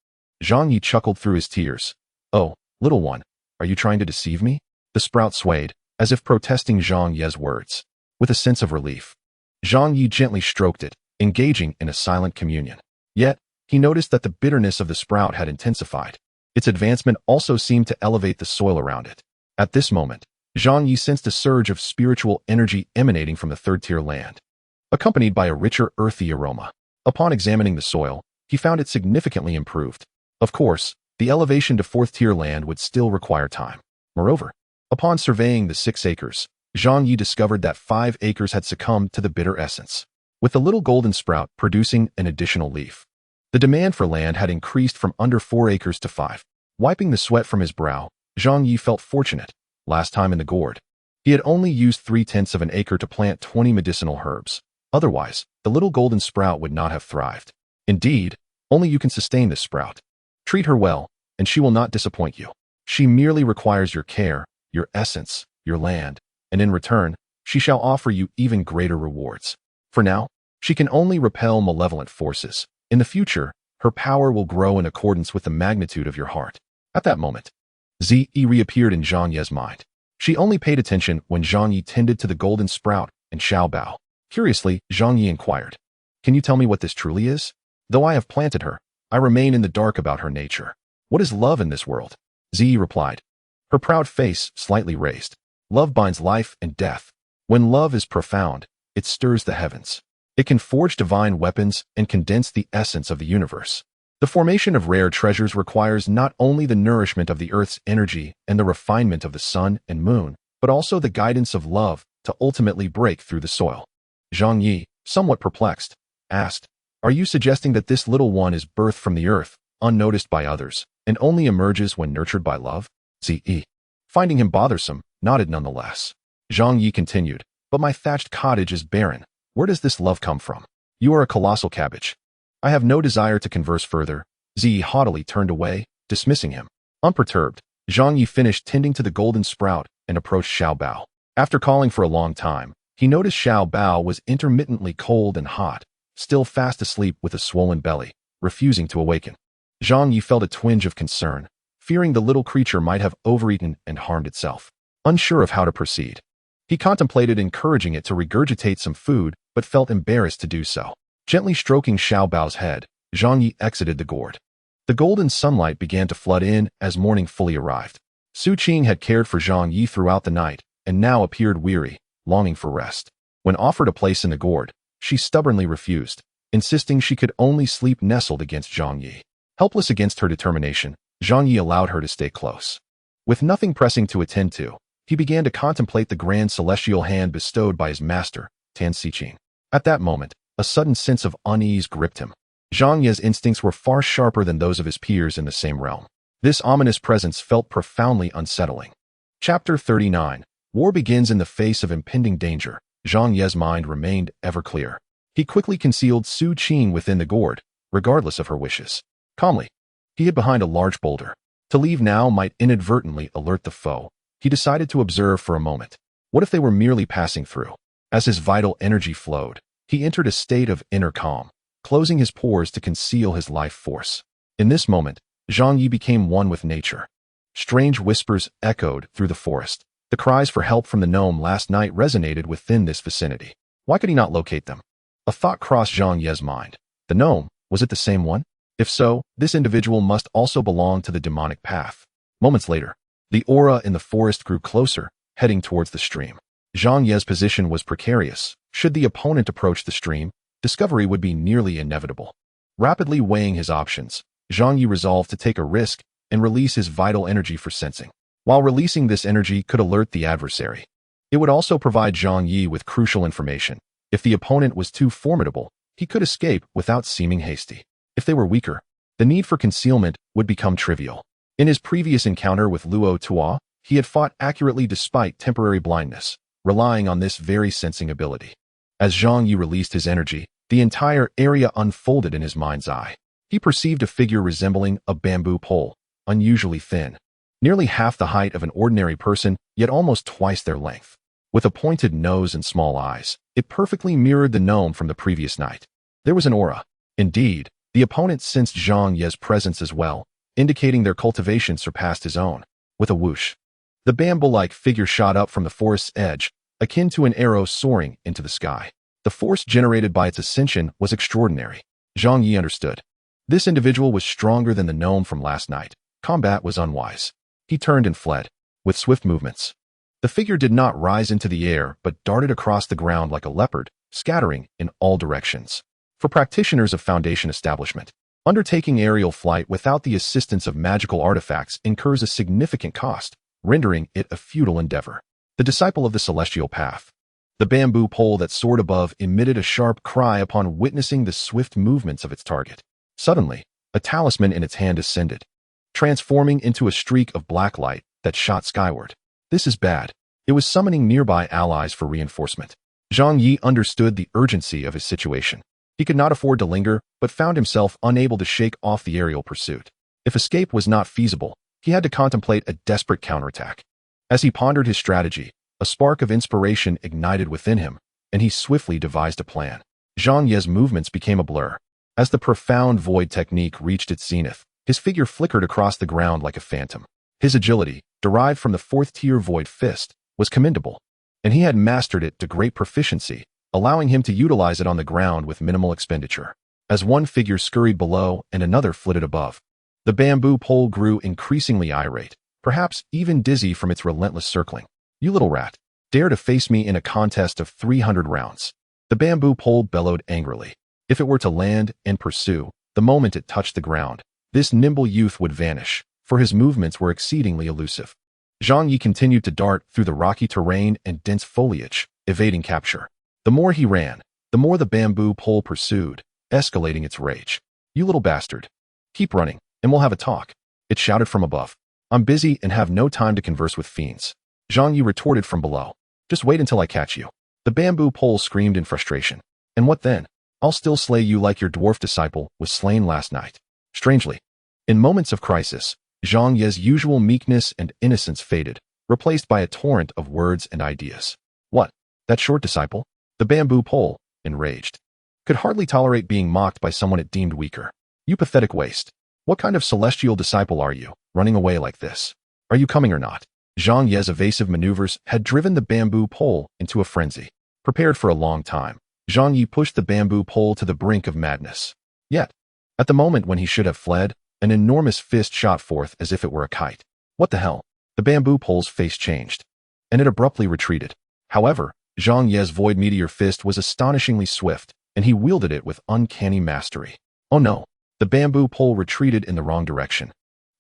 Zhang Ye chuckled through his tears. "Oh, little one, are you trying to deceive me?" The sprout swayed, as if protesting Zhang Ye's words. With a sense of relief, Zhang Ye gently stroked it, engaging in a silent communion. Yet, he noticed that the bitterness of the sprout had intensified. Its advancement also seemed to elevate the soil around it. At this moment, Zhang Ye sensed a surge of spiritual energy emanating from the third-tier land, accompanied by a richer earthy aroma. Upon examining the soil, he found it significantly improved. Of course, the elevation to 4th-tier land would still require time. Moreover, upon surveying the 6 acres, Zhang Ye discovered that 5 acres had succumbed to the bitter essence, with the little golden sprout producing an additional leaf. The demand for land had increased from under 4 acres to 5. Wiping the sweat from his brow, Zhang Ye felt fortunate. Last time in the gourd, he had only used 3/10 of an acre to plant 20 medicinal herbs. Otherwise, the little golden sprout would not have thrived. Indeed, only you can sustain this sprout. Treat her well, and she will not disappoint you. She merely requires your care, your essence, your land, and in return, she shall offer you even greater rewards. For now, she can only repel malevolent forces. In the future, her power will grow in accordance with the magnitude of your heart. At that moment, Zhe reappeared in Zhang Ye's mind. She only paid attention when Zhang Ye tended to the golden sprout and Xiao Bao. Curiously, Zhang Ye inquired, "Can you tell me what this truly is? Though I have planted her, I remain in the dark about her nature. What is love in this world?" Zhe replied, her proud face slightly raised. "Love binds life and death. When love is profound, it stirs the heavens. It can forge divine weapons and condense the essence of the universe. The formation of rare treasures requires not only the nourishment of the earth's energy and the refinement of the sun and moon, but also the guidance of love to ultimately break through the soil. Zhang Ye, somewhat perplexed, asked, "Are you suggesting that this little one is birthed from the earth, unnoticed by others, and only emerges when nurtured by love?" Zi, finding him bothersome, nodded nonetheless. Zhang Ye continued, "But my thatched cottage is barren. Where does this love come from? You are a colossal cabbage." "I have no desire to converse further." Zi haughtily turned away, dismissing him. Unperturbed, Zhang Ye finished tending to the golden sprout and approached Xiao Bao. After calling for a long time, he noticed Xiao Bao was intermittently cold and hot, still fast asleep with a swollen belly, refusing to awaken. Zhang Ye felt a twinge of concern, fearing the little creature might have overeaten and harmed itself. Unsure of how to proceed, he contemplated encouraging it to regurgitate some food, but felt embarrassed to do so. Gently stroking Xiao Bao's head, Zhang Ye exited the gourd. The golden sunlight began to flood in as morning fully arrived. Su Qing had cared for Zhang Ye throughout the night, and now appeared weary, longing for rest. When offered a place in the gourd, she stubbornly refused, insisting she could only sleep nestled against Zhang Ye. Helpless against her determination, Zhang Ye allowed her to stay close. With nothing pressing to attend to, he began to contemplate the grand celestial hand bestowed by his master, Tan Siqing. At that moment, a sudden sense of unease gripped him. Zhang Ye's instincts were far sharper than those of his peers in the same realm. This ominous presence felt profoundly unsettling. Chapter 39. War begins in the face of impending danger. Zhang Ye's mind remained ever clear. He quickly concealed Su Qing within the gourd, regardless of her wishes. Calmly, he hid behind a large boulder. To leave now might inadvertently alert the foe. He decided to observe for a moment. What if they were merely passing through? As his vital energy flowed, he entered a state of inner calm, closing his pores to conceal his life force. In this moment, Zhang Ye became one with nature. Strange whispers echoed through the forest. The cries for help from the gnome last night resonated within this vicinity. Why could he not locate them? A thought crossed Zhang Ye's mind. The gnome, was it the same one? If so, this individual must also belong to the demonic path. Moments later, the aura in the forest grew closer, heading towards the stream. Zhang Ye's position was precarious. Should the opponent approach the stream, discovery would be nearly inevitable. Rapidly weighing his options, Zhang Ye resolved to take a risk and release his vital energy for sensing. While releasing this energy could alert the adversary, it would also provide Zhang Ye with crucial information. If the opponent was too formidable, he could escape without seeming hasty. If they were weaker, the need for concealment would become trivial. In his previous encounter with Luo Tua, he had fought accurately despite temporary blindness, relying on this very sensing ability. As Zhang Ye released his energy, the entire area unfolded in his mind's eye. He perceived a figure resembling a bamboo pole, unusually thin, nearly half the height of an ordinary person, yet almost twice their length. With a pointed nose and small eyes, it perfectly mirrored the gnome from the previous night. There was an aura. Indeed, the opponent sensed Zhang Ye's presence as well, indicating their cultivation surpassed his own. With a whoosh, the bamboo-like figure shot up from the forest's edge, akin to an arrow soaring into the sky. The force generated by its ascension was extraordinary. Zhang Ye understood. This individual was stronger than the gnome from last night. Combat was unwise. He turned and fled. With swift movements, the figure did not rise into the air but darted across the ground like a leopard, scattering in all directions. For practitioners of Foundation establishment, undertaking aerial flight without the assistance of magical artifacts incurs a significant cost, rendering it a futile endeavor. The disciple of the celestial path. The bamboo pole that soared above emitted a sharp cry upon witnessing the swift movements of its target. Suddenly, a talisman in its hand ascended, transforming into a streak of black light that shot skyward. This is bad. It was summoning nearby allies for reinforcement. Zhang Ye understood the urgency of his situation. He could not afford to linger, but found himself unable to shake off the aerial pursuit. If escape was not feasible, he had to contemplate a desperate counterattack. As he pondered his strategy, a spark of inspiration ignited within him, and he swiftly devised a plan. Zhang Ye's movements became a blur. As the profound void technique reached its zenith, his figure flickered across the ground like a phantom. His agility, derived from the fourth-tier void fist, was commendable, and he had mastered it to great proficiency, allowing him to utilize it on the ground with minimal expenditure. As one figure scurried below and another flitted above, the bamboo pole grew increasingly irate, perhaps even dizzy from its relentless circling. "You little rat, dare to face me in a contest of 300 rounds." The bamboo pole bellowed angrily. If it were to land and pursue, The moment it touched the ground, this nimble youth would vanish, for his movements were exceedingly elusive. Zhang Ye continued to dart through the rocky terrain and dense foliage, evading capture. The more he ran, the more the bamboo pole pursued, escalating its rage. "You little bastard. Keep running, and we'll have a talk," it shouted from above. "I'm busy and have no time to converse with fiends." Zhang Ye retorted from below. "Just wait until I catch you." The bamboo pole screamed in frustration. "And what then? I'll still slay you like your dwarf disciple was slain last night." Strangely, in moments of crisis, Zhang Ye's usual meekness and innocence faded, replaced by a torrent of words and ideas. "What? That short disciple?" The bamboo pole, enraged, could hardly tolerate being mocked by someone it deemed weaker. "You pathetic waste. What kind of celestial disciple are you, running away like this? Are you coming or not?" Zhang Ye's evasive maneuvers had driven the bamboo pole into a frenzy. Prepared for a long time, Zhang Ye pushed the bamboo pole to the brink of madness. Yet, at the moment when he should have fled, an enormous fist shot forth as if it were a kite. What the hell? The bamboo pole's face changed, and it abruptly retreated. However, Zhang Ye's void meteor fist was astonishingly swift, and he wielded it with uncanny mastery. Oh no! The bamboo pole retreated in the wrong direction,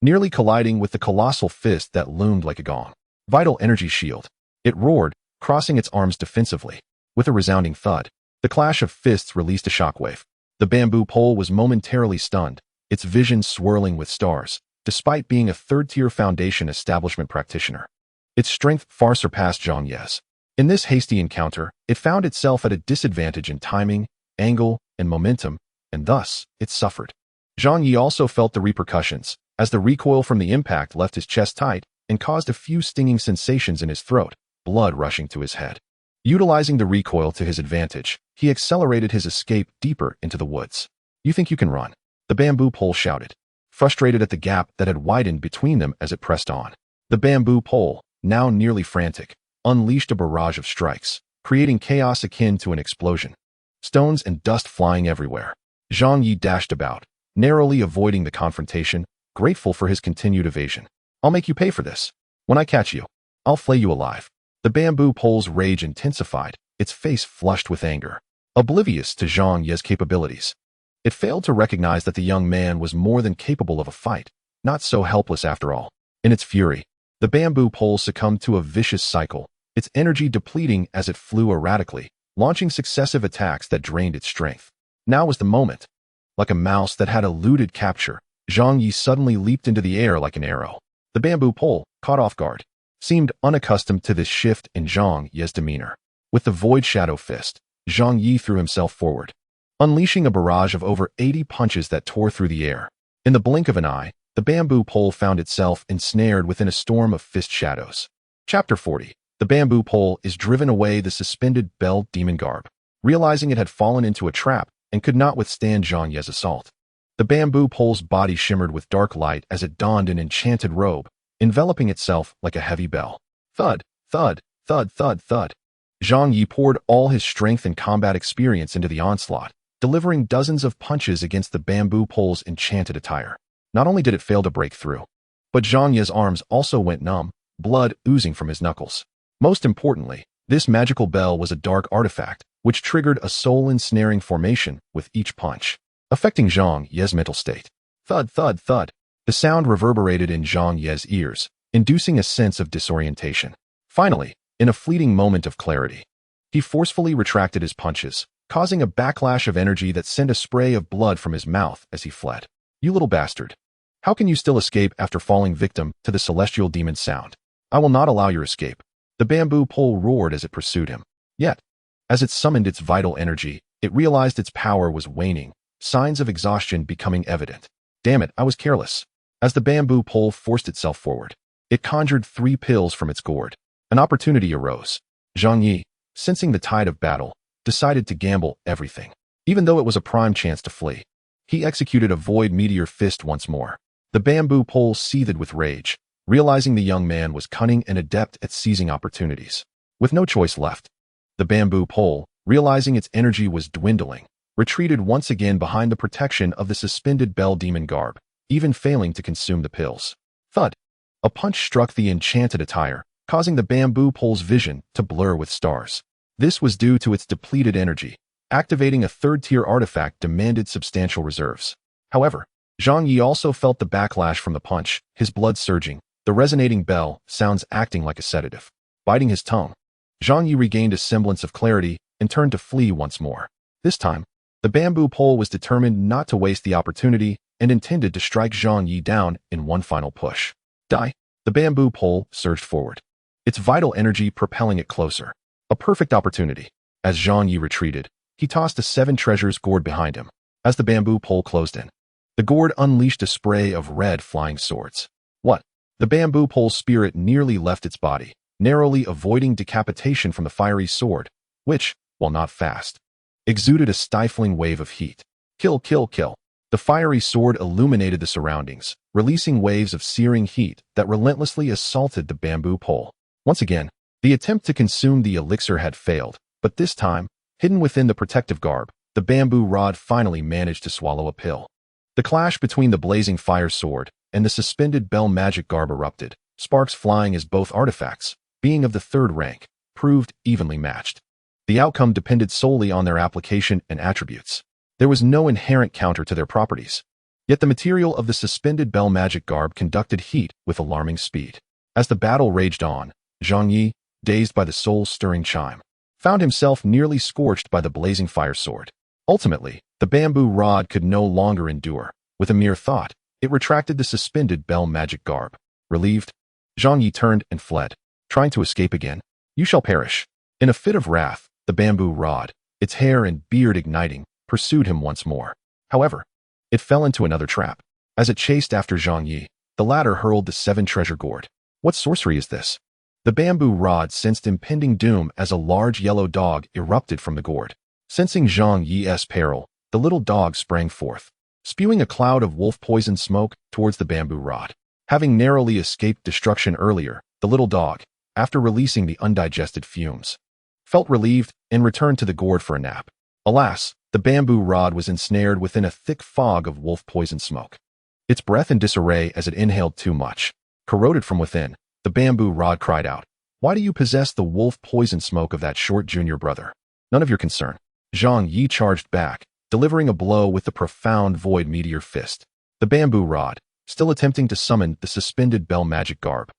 nearly colliding with the colossal fist that loomed like a gong. Vital energy shield. It roared, crossing its arms defensively. With a resounding thud, the clash of fists released a shockwave. The bamboo pole was momentarily stunned, its vision swirling with stars, despite being a third-tier Foundation establishment practitioner. Its strength far surpassed Zhang Ye's. In this hasty encounter, it found itself at a disadvantage in timing, angle, and momentum, and thus, it suffered. Zhang Ye also felt the repercussions, as the recoil from the impact left his chest tight and caused a few stinging sensations in his throat, blood rushing to his head. Utilizing the recoil to his advantage, he accelerated his escape deeper into the woods. "You think you can run?" the bamboo pole shouted, frustrated at the gap that had widened between them as it pressed on. The bamboo pole, now nearly frantic, unleashed a barrage of strikes, creating chaos akin to an explosion. Stones and dust flying everywhere. Zhang Ye dashed about, narrowly avoiding the confrontation, grateful for his continued evasion. "I'll make you pay for this. When I catch you, I'll flay you alive." The bamboo pole's rage intensified, its face flushed with anger. Oblivious to Zhang Ye's capabilities, it failed to recognize that the young man was more than capable of a fight, not so helpless after all. In its fury, the bamboo pole succumbed to a vicious cycle, its energy depleting as it flew erratically, launching successive attacks that drained its strength. Now was the moment. Like a mouse that had eluded capture, Zhang Ye suddenly leaped into the air like an arrow. The bamboo pole, caught off guard, seemed unaccustomed to this shift in Zhang Ye's demeanor. With the void shadow fist, Zhang Ye threw himself forward, unleashing a barrage of over 80 punches that tore through the air. In the blink of an eye, the bamboo pole found itself ensnared within a storm of fist shadows. Chapter 40. The bamboo pole is driven away the suspended bell demon garb, realizing it had fallen into a trap and could not withstand Zhang Ye's assault. The bamboo pole's body shimmered with dark light as it donned an enchanted robe, enveloping itself like a heavy bell. Thud, thud, thud, thud, thud. Zhang Ye poured all his strength and combat experience into the onslaught, delivering dozens of punches against the bamboo pole's enchanted attire. Not only did it fail to break through, but Zhang Ye's arms also went numb, blood oozing from his knuckles. Most importantly, this magical bell was a dark artifact, which triggered a soul-ensnaring formation with each punch, affecting Zhang Ye's mental state. Thud, thud, thud. The sound reverberated in Zhang Ye's ears, inducing a sense of disorientation. Finally, in a fleeting moment of clarity, he forcefully retracted his punches, causing a backlash of energy that sent a spray of blood from his mouth as he fled. "You little bastard. How can you still escape after falling victim to the celestial demon's sound? I will not allow your escape." The bamboo pole roared as it pursued him. Yet, as it summoned its vital energy, it realized its power was waning, signs of exhaustion becoming evident. "Damn it, I was careless." As the bamboo pole forced itself forward, it conjured 3 pills from its gourd. An opportunity arose. Zhang Ye, sensing the tide of battle, decided to gamble everything. Even though it was a prime chance to flee, he executed a void meteor fist once more. The bamboo pole seethed with rage, realizing the young man was cunning and adept at seizing opportunities. With no choice left, the bamboo pole, realizing its energy was dwindling, retreated once again behind the protection of the suspended bell demon garb, even failing to consume the pills. Thud! A punch struck the enchanted attire, causing the bamboo pole's vision to blur with stars. This was due to its depleted energy. Activating a third-tier artifact demanded substantial reserves. However, Zhang Ye also felt the backlash from the punch, his blood surging, the resonating bell sounds acting like a sedative. Biting his tongue, Zhang Ye regained a semblance of clarity and turned to flee once more. This time, the bamboo pole was determined not to waste the opportunity and intended to strike Zhang Ye down in one final push. Die! The bamboo pole surged forward, its vital energy propelling it closer. A perfect opportunity. As Zhang Ye retreated, he tossed a seven treasures gourd behind him. As the bamboo pole closed in, the gourd unleashed a spray of red flying swords. What? The bamboo pole's spirit nearly left its body, narrowly avoiding decapitation from the fiery sword, which, while not fast, exuded a stifling wave of heat. Kill, kill, kill. The fiery sword illuminated the surroundings, releasing waves of searing heat that relentlessly assaulted the bamboo pole. Once again, the attempt to consume the elixir had failed, but this time, hidden within the protective garb, the bamboo rod finally managed to swallow a pill. The clash between the blazing fire sword and the suspended bell magic garb erupted, sparks flying as both artifacts, being of the third rank, proved evenly matched. The outcome depended solely on their application and attributes. There was no inherent counter to their properties. Yet the material of the suspended bell magic garb conducted heat with alarming speed. As the battle raged on, Zhang Ye, dazed by the soul-stirring chime, found himself nearly scorched by the blazing fire sword. Ultimately, the bamboo rod could no longer endure. With a mere thought, it retracted the suspended bell magic garb. Relieved, Zhang Ye turned and fled, trying to escape again. You shall perish. In a fit of wrath, the bamboo rod, its hair and beard igniting, pursued him once more. However, it fell into another trap. As it chased after Zhang Ye, the latter hurled the seven treasure gourd. What sorcery is this? The bamboo rod sensed impending doom as a large yellow dog erupted from the gourd. Sensing Zhang Ye's peril, the little dog sprang forth, spewing a cloud of wolf-poison smoke towards the bamboo rod. Having narrowly escaped destruction earlier, the little dog, after releasing the undigested fumes, felt relieved and returned to the gourd for a nap. Alas, the bamboo rod was ensnared within a thick fog of wolf-poison smoke. Its breath in disarray as it inhaled too much. Corroded from within, the bamboo rod cried out, "Why do you possess the wolf-poison smoke of that short junior brother? None of your concern." Zhang Ye charged back, delivering a blow with the profound void meteor fist. The bamboo rod, still attempting to summon the suspended bell magic garb,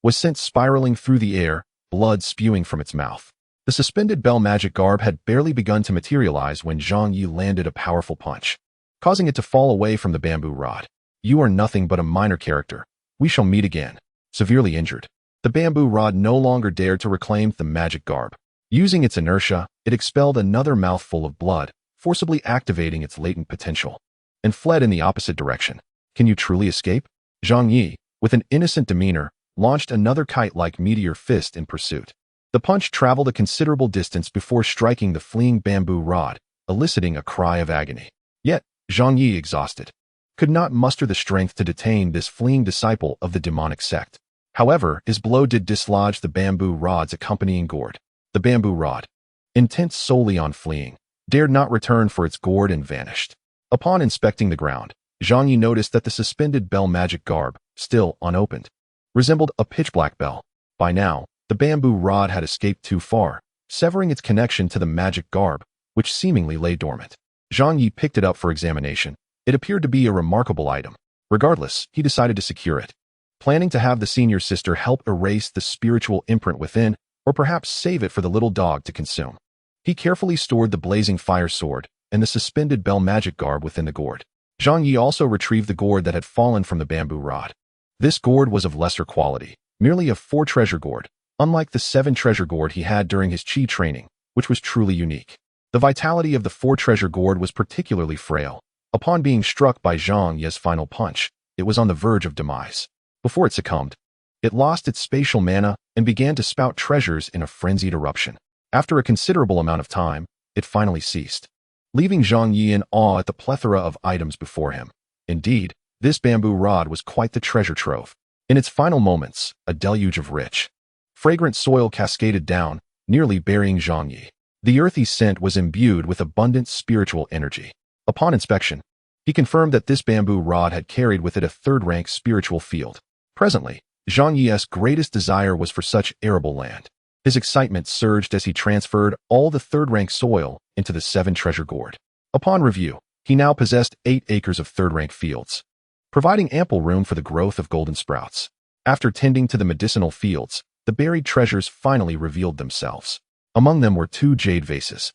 was sent spiraling through the air, blood spewing from its mouth. The suspended bell magic garb had barely begun to materialize when Zhang Ye landed a powerful punch, causing it to fall away from the bamboo rod. You are nothing but a minor character. We shall meet again. Severely injured, the bamboo rod no longer dared to reclaim the magic garb. Using its inertia, it expelled another mouthful of blood, forcibly activating its latent potential, and fled in the opposite direction. Can you truly escape? Zhang Ye, with an innocent demeanor, launched another kite-like meteor fist in pursuit. The punch traveled a considerable distance before striking the fleeing bamboo rod, eliciting a cry of agony. Yet, Zhang Ye, exhausted, could not muster the strength to detain this fleeing disciple of the demonic sect. However, his blow did dislodge the bamboo rod's accompanying gourd. The bamboo rod, intent solely on fleeing, dared not return for its gourd and vanished. Upon inspecting the ground, Zhang Ye noticed that the suspended bell magic garb, still unopened, resembled a pitch-black bell. By now, the bamboo rod had escaped too far, severing its connection to the magic garb, which seemingly lay dormant. Zhang Ye picked it up for examination. It appeared to be a remarkable item. Regardless, he decided to secure it, planning to have the senior sister help erase the spiritual imprint within, or perhaps save it for the little dog to consume. He carefully stored the blazing fire sword and the suspended bell magic garb within the gourd. Zhang Ye also retrieved the gourd that had fallen from the bamboo rod. This gourd was of lesser quality, merely a 4 treasure gourd, unlike the 7 treasure gourd he had during his Qi training, which was truly unique. The vitality of the 4 treasure gourd was particularly frail. Upon being struck by Zhang Ye's final punch, it was on the verge of demise. Before it succumbed, it lost its spatial mana and began to spout treasures in a frenzied eruption. After a considerable amount of time, it finally ceased, leaving Zhang Ye in awe at the plethora of items before him. Indeed, this bamboo rod was quite the treasure trove. In its final moments, a deluge of rich, fragrant soil cascaded down, nearly burying Zhang Ye. The earthy scent was imbued with abundant spiritual energy. Upon inspection, he confirmed that this bamboo rod had carried with it a third-rank spiritual field. Presently, Zhang Ye's greatest desire was for such arable land. His excitement surged as he transferred all the third-rank soil into the 7 treasure gourd. Upon review, He now possessed 8 acres of third-rank fields, providing ample room for the growth of golden sprouts. After tending to the medicinal fields, the buried treasures finally revealed themselves. Among them were 2 jade vases,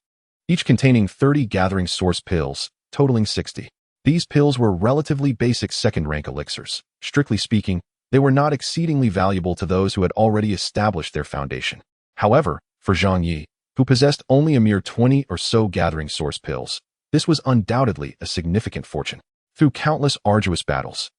each containing 30 gathering source pills, totaling 60. These pills were relatively basic second-rank elixirs. Strictly speaking, they were not exceedingly valuable to those who had already established their foundation. However, for Zhang Ye, who possessed only a mere 20 or so gathering source pills, this was undoubtedly a significant fortune. Through countless arduous battles,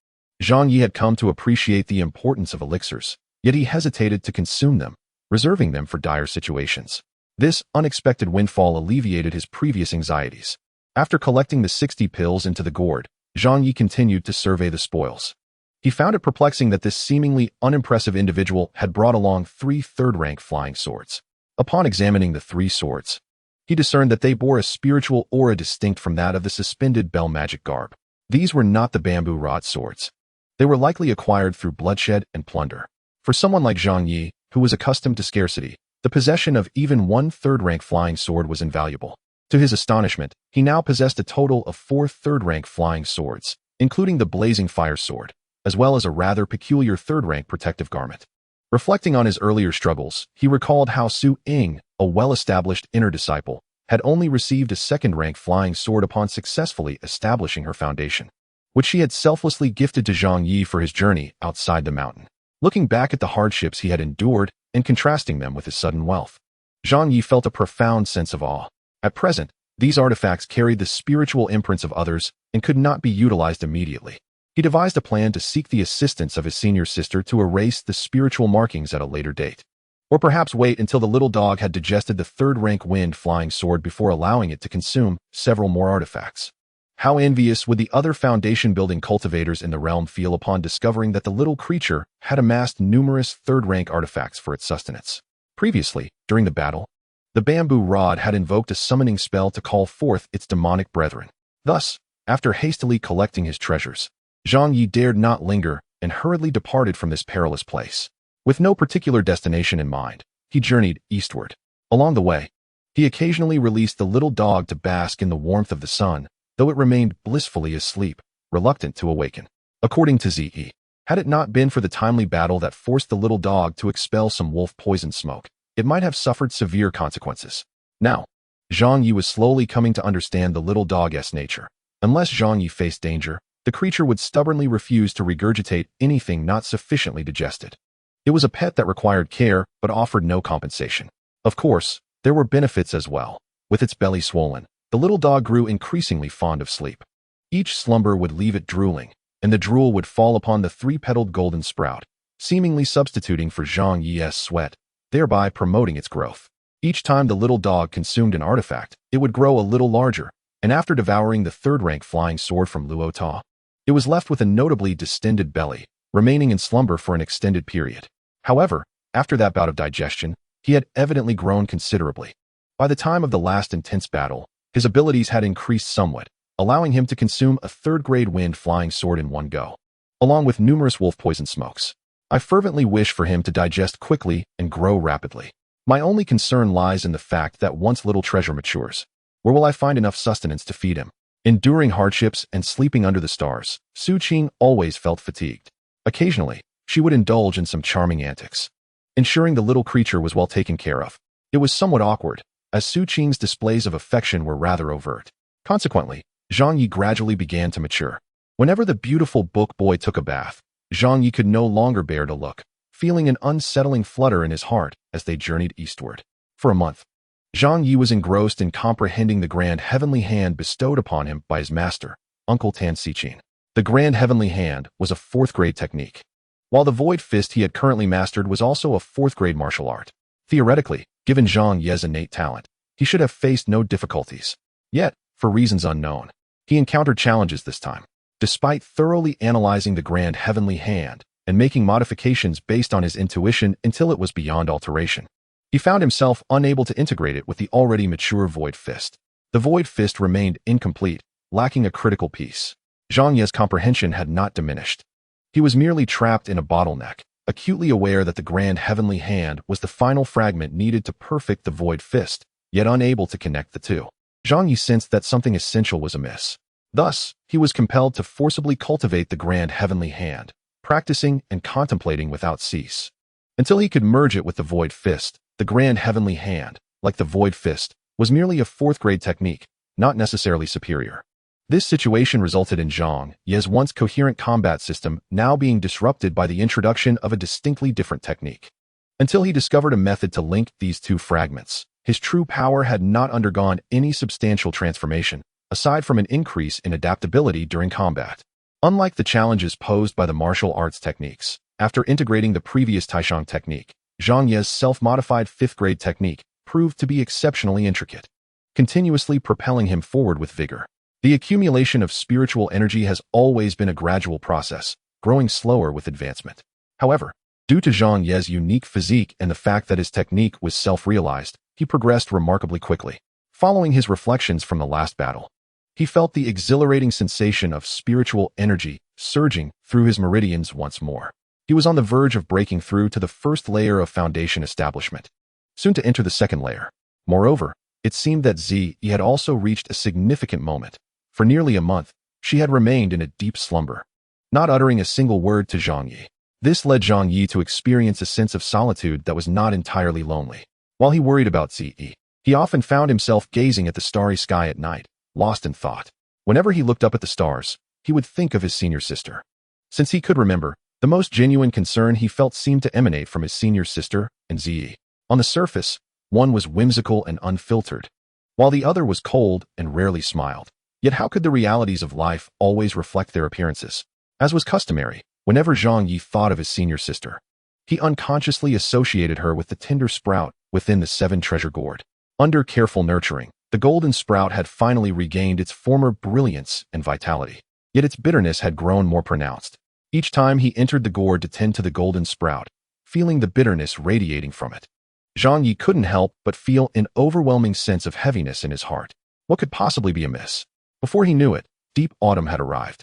Zhang Ye had come to appreciate the importance of elixirs, yet he hesitated to consume them, reserving them for dire situations. This unexpected windfall alleviated his previous anxieties. After collecting the 60 pills into the gourd, Zhang Ye continued to survey the spoils. He found it perplexing that this seemingly unimpressive individual had brought along 3 third-rank flying swords. Upon examining the 3 swords, he discerned that they bore a spiritual aura distinct from that of the suspended bell magic garb. These were not the bamboo rod swords. They were likely acquired through bloodshed and plunder. For someone like Zhang Ye, who was accustomed to scarcity, the possession of even 1 third-rank flying sword was invaluable. To his astonishment, he now possessed a total of 4 third-rank flying swords, including the blazing fire sword, as well as a rather peculiar third-rank protective garment. Reflecting on his earlier struggles, he recalled how Su Ying, a well-established inner disciple, had only received a second-rank flying sword upon successfully establishing her foundation, which she had selflessly gifted to Zhang Ye for his journey outside the mountain. Looking back at the hardships he had endured and contrasting them with his sudden wealth, Zhang Ye felt a profound sense of awe. At present, these artifacts carried the spiritual imprints of others and could not be utilized immediately. He devised a plan to seek the assistance of his senior sister to erase the spiritual markings at a later date. Or perhaps wait until the little dog had digested the third-rank wind flying sword before allowing it to consume several more artifacts. How envious would the other foundation-building cultivators in the realm feel upon discovering that the little creature had amassed numerous third-rank artifacts for its sustenance. Previously, during the battle, the bamboo rod had invoked a summoning spell to call forth its demonic brethren. Thus, after hastily collecting his treasures, Zhang Ye dared not linger and hurriedly departed from this perilous place. With no particular destination in mind, he journeyed eastward. Along the way, he occasionally released the little dog to bask in the warmth of the sun, though it remained blissfully asleep, reluctant to awaken. According to Zhang Ye, had it not been for the timely battle that forced the little dog to expel some wolf poison smoke, it might have suffered severe consequences. Now, Zhang Ye was slowly coming to understand the little dog's nature. Unless Zhang Ye faced danger, the creature would stubbornly refuse to regurgitate anything not sufficiently digested. It was a pet that required care but offered no compensation. Of course, there were benefits as well. With its belly swollen, the little dog grew increasingly fond of sleep. Each slumber would leave it drooling, and the drool would fall upon the 3-petaled golden sprout, seemingly substituting for Zhang Ye's sweat, thereby promoting its growth. Each time the little dog consumed an artifact, it would grow a little larger, and after devouring the third-rank flying sword from Luo Ta, it was left with a notably distended belly, remaining in slumber for an extended period. However, after that bout of digestion, he had evidently grown considerably. By the time of the last intense battle, his abilities had increased somewhat, allowing him to consume a third-grade wind flying sword in one go, along with numerous wolf poison smokes. I fervently wish for him to digest quickly and grow rapidly. My only concern lies in the fact that once little treasure matures, where will I find enough sustenance to feed him? Enduring hardships and sleeping under the stars, Su Qing always felt fatigued. Occasionally, she would indulge in some charming antics, ensuring the little creature was well taken care of. It was somewhat awkward, as Su Qing's displays of affection were rather overt. Consequently, Zhang Ye gradually began to mature. Whenever the beautiful book boy took a bath, Zhang Ye could no longer bear to look, feeling an unsettling flutter in his heart as they journeyed eastward. For a month, Zhang Ye was engrossed in comprehending the grand heavenly hand bestowed upon him by his master, Uncle Tan Xichin. The grand heavenly hand was a 4th-grade technique, while the void fist he had currently mastered was also a 4th-grade martial art. Theoretically, given Zhang Ye's innate talent, he should have faced no difficulties. Yet, for reasons unknown, he encountered challenges this time. Despite thoroughly analyzing the grand heavenly hand and making modifications based on his intuition until it was beyond alteration, he found himself unable to integrate it with the already mature void fist. The void fist remained incomplete, lacking a critical piece. Zhang Ye's comprehension had not diminished. He was merely trapped in a bottleneck, acutely aware that the grand heavenly hand was the final fragment needed to perfect the void fist, yet unable to connect the two. Zhang Ye sensed that something essential was amiss. Thus, he was compelled to forcibly cultivate the grand heavenly hand, practicing and contemplating without cease, until he could merge it with the void fist. The grand heavenly hand, like the void fist, was merely a fourth-grade technique, not necessarily superior. This situation resulted in Zhang Ye's once coherent combat system now being disrupted by the introduction of a distinctly different technique. Until he discovered a method to link these two fragments, his true power had not undergone any substantial transformation, aside from an increase in adaptability during combat. Unlike the challenges posed by the martial arts techniques, after integrating the previous Tai Xuan technique, Zhang Ye's self-modified fifth-grade technique proved to be exceptionally intricate, continuously propelling him forward with vigor. The accumulation of spiritual energy has always been a gradual process, growing slower with advancement. However, due to Zhang Ye's unique physique and the fact that his technique was self-realized, he progressed remarkably quickly. Following his reflections from the last battle, he felt the exhilarating sensation of spiritual energy surging through his meridians once more. He was on the verge of breaking through to the first layer of foundation establishment, soon to enter the second layer. Moreover, it seemed that Zhang Ye had also reached a significant moment. For nearly a month, she had remained in a deep slumber, not uttering a single word to Zhang Ye. This led Zhang Ye to experience a sense of solitude that was not entirely lonely. While he worried about Zhang Ye, he often found himself gazing at the starry sky at night, lost in thought. Whenever he looked up at the stars, he would think of his senior sister. Since he could remember, the most genuine concern he felt seemed to emanate from his senior sister and Zhang Ye. On the surface, one was whimsical and unfiltered, while the other was cold and rarely smiled. Yet how could the realities of life always reflect their appearances? As was customary, whenever Zhang Ye thought of his senior sister, he unconsciously associated her with the tender sprout within the seven treasure gourd. Under careful nurturing, the golden sprout had finally regained its former brilliance and vitality. Yet its bitterness had grown more pronounced. Each time he entered the gourd to tend to the golden sprout, feeling the bitterness radiating from it, Zhang Ye couldn't help but feel an overwhelming sense of heaviness in his heart. What could possibly be amiss? Before he knew it, deep autumn had arrived.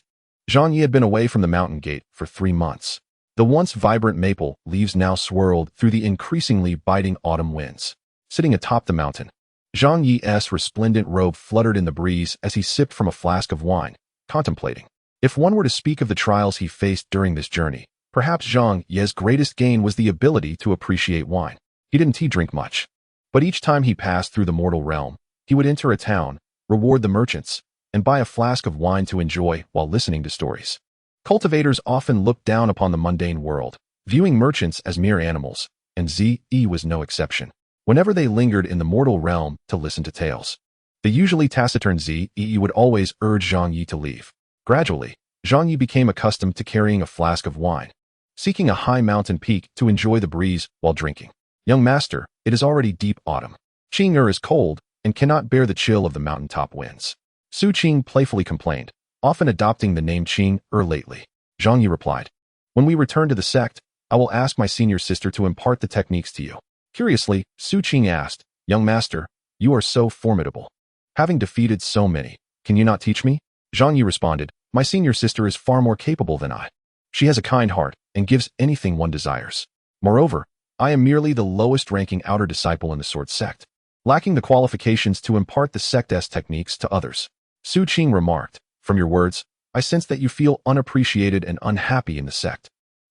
Zhang Ye had been away from the mountain gate for 3 months. The once vibrant maple leaves now swirled through the increasingly biting autumn winds. Sitting atop the mountain, Zhang Ye's resplendent robe fluttered in the breeze as he sipped from a flask of wine, contemplating. If one were to speak of the trials he faced during this journey, perhaps Zhang Ye's greatest gain was the ability to appreciate wine. He didn't drink much, but each time he passed through the mortal realm, he would enter a town, reward the merchants, and buy a flask of wine to enjoy while listening to stories. Cultivators often looked down upon the mundane world, viewing merchants as mere animals, and Zhang Ye was no exception. Whenever they lingered in the mortal realm to listen to tales, the usually taciturn Zhang Ye would always urge Zhang Ye to leave. Gradually, Zhang Ye became accustomed to carrying a flask of wine, seeking a high mountain peak to enjoy the breeze while drinking. Young master, it is already deep autumn. Qing'er is cold and cannot bear the chill of the mountaintop winds. Su Qing playfully complained, often adopting the name Qing'er lately. Zhang Ye replied, when we return to the sect, I will ask my senior sister to impart the techniques to you. Curiously, Su Qing asked, young master, you are so formidable. Having defeated so many, can you not teach me? Zhang Ye responded, my senior sister is far more capable than I. She has a kind heart and gives anything one desires. Moreover, I am merely the lowest-ranking outer disciple in the sword sect, lacking the qualifications to impart the sect's techniques to others. Su Qing remarked, from your words, I sense that you feel unappreciated and unhappy in the sect.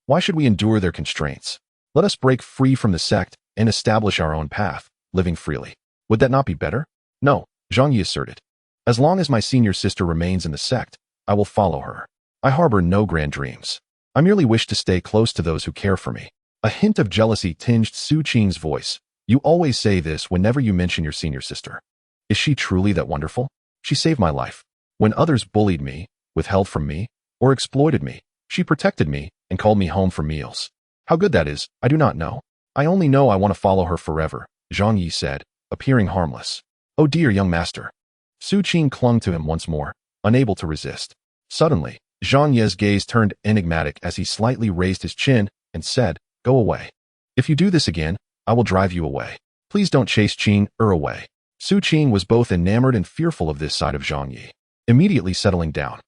Why should we endure their constraints? Let us break free from the sect and establish our own path, living freely. Would that not be better? No, Zhang Ye asserted. As long as my senior sister remains in the sect, I will follow her. I harbor no grand dreams. I merely wish to stay close to those who care for me. A hint of jealousy tinged Su Qing's voice. You always say this whenever you mention your senior sister. Is she truly that wonderful? She saved my life. When others bullied me, withheld from me, or exploited me, she protected me and called me home for meals. How good that is, I do not know. I only know I want to follow her forever, Zhang Ye said, appearing harmless. Oh dear young master. Su Qing clung to him once more, unable to resist. Suddenly, Zhang Ye's gaze turned enigmatic as he slightly raised his chin and said, go away. If you do this again, I will drive you away. Please don't chase Qing'er away. Su Qing was both enamored and fearful of this side of Zhang Ye. Immediately settling down.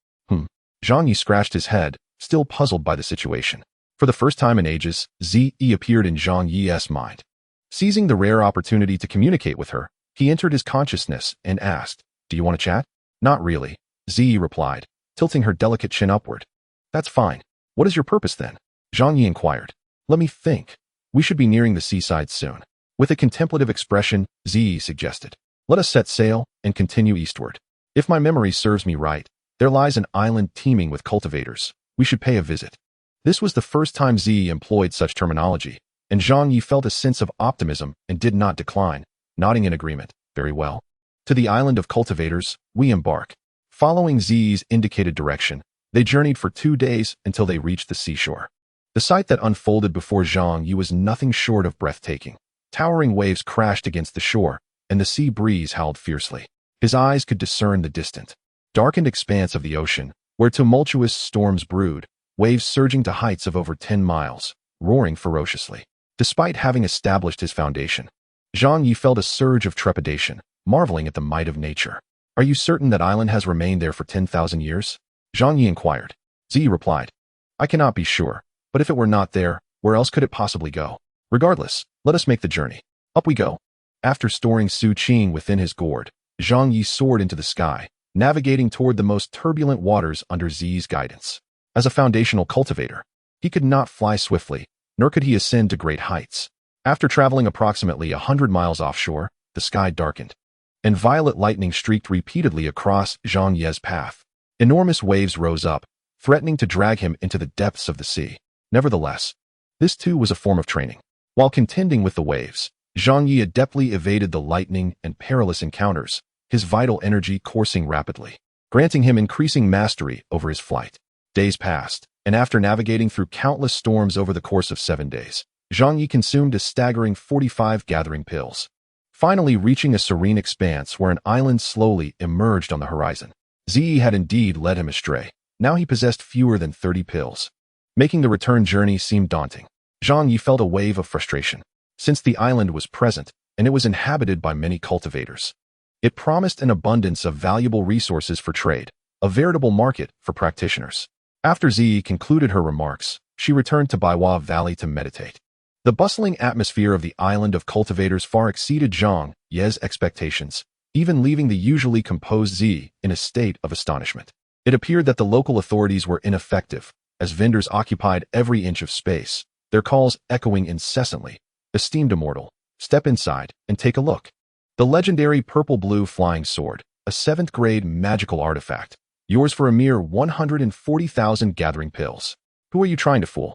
Zhang Ye scratched his head, still puzzled by the situation. For the first time in ages, Zhang Ye appeared in Zhang Ye's mind. Seizing the rare opportunity to communicate with her, he entered his consciousness and asked, do you want to chat? Not really, Ziyi replied, tilting her delicate chin upward. That's fine. What is your purpose then? Zhang Ye inquired. Let me think. We should be nearing the seaside soon. With a contemplative expression, Ziyi suggested. Let us set sail and continue eastward. If my memory serves me right, there lies an island teeming with cultivators. We should pay a visit. This was the first time Ziyi employed such terminology, and Zhang Ye felt a sense of optimism and did not decline, nodding in agreement. Very well. To the island of cultivators, we embark. Following Ziyi's indicated direction, they journeyed for 2 days until they reached the seashore. The sight that unfolded before Zhang Ye was nothing short of breathtaking. Towering waves crashed against the shore, and the sea breeze howled fiercely. His eyes could discern the distant, darkened expanse of the ocean, where tumultuous storms brewed, waves surging to heights of over 10 miles, roaring ferociously. Despite having established his foundation, Zhang Ye felt a surge of trepidation, marveling at the might of nature. Are you certain that island has remained there for 10,000 years? Zhang Ye inquired. Ziyi replied. I cannot be sure, but if it were not there, where else could it possibly go? Regardless, let us make the journey. Up we go. After storing Su Qing within his gourd, Zhang Ye soared into the sky, navigating toward the most turbulent waters under Ziyi's guidance. As a foundational cultivator, he could not fly swiftly, nor could he ascend to great heights. After traveling approximately 100 miles offshore, the sky darkened, and violet lightning streaked repeatedly across Zhang Ye's path. Enormous waves rose up, threatening to drag him into the depths of the sea. Nevertheless, this too was a form of training. While contending with the waves, Zhang Ye adeptly evaded the lightning and perilous encounters, his vital energy coursing rapidly, granting him increasing mastery over his flight. Days passed, and after navigating through countless storms over the course of 7 days, Zhang Ye consumed a staggering 45 gathering pills, finally reaching a serene expanse where an island slowly emerged on the horizon. Ziyi had indeed led him astray. Now he possessed fewer than 30 pills, making the return journey seem daunting. Zhang Ye felt a wave of frustration, since the island was present and it was inhabited by many cultivators. It promised an abundance of valuable resources for trade, a veritable market for practitioners. After Ziyi concluded her remarks, she returned to Baiwa Valley to meditate. The bustling atmosphere of the island of cultivators far exceeded Zhang Ye's expectations, even leaving the usually composed Ziyi in a state of astonishment. It appeared that the local authorities were ineffective, as vendors occupied every inch of space, their calls echoing incessantly. Esteemed immortal, step inside and take a look. The legendary purple-blue flying sword, a 7th grade magical artifact, yours for a mere 140,000 gathering pills. Who are you trying to fool?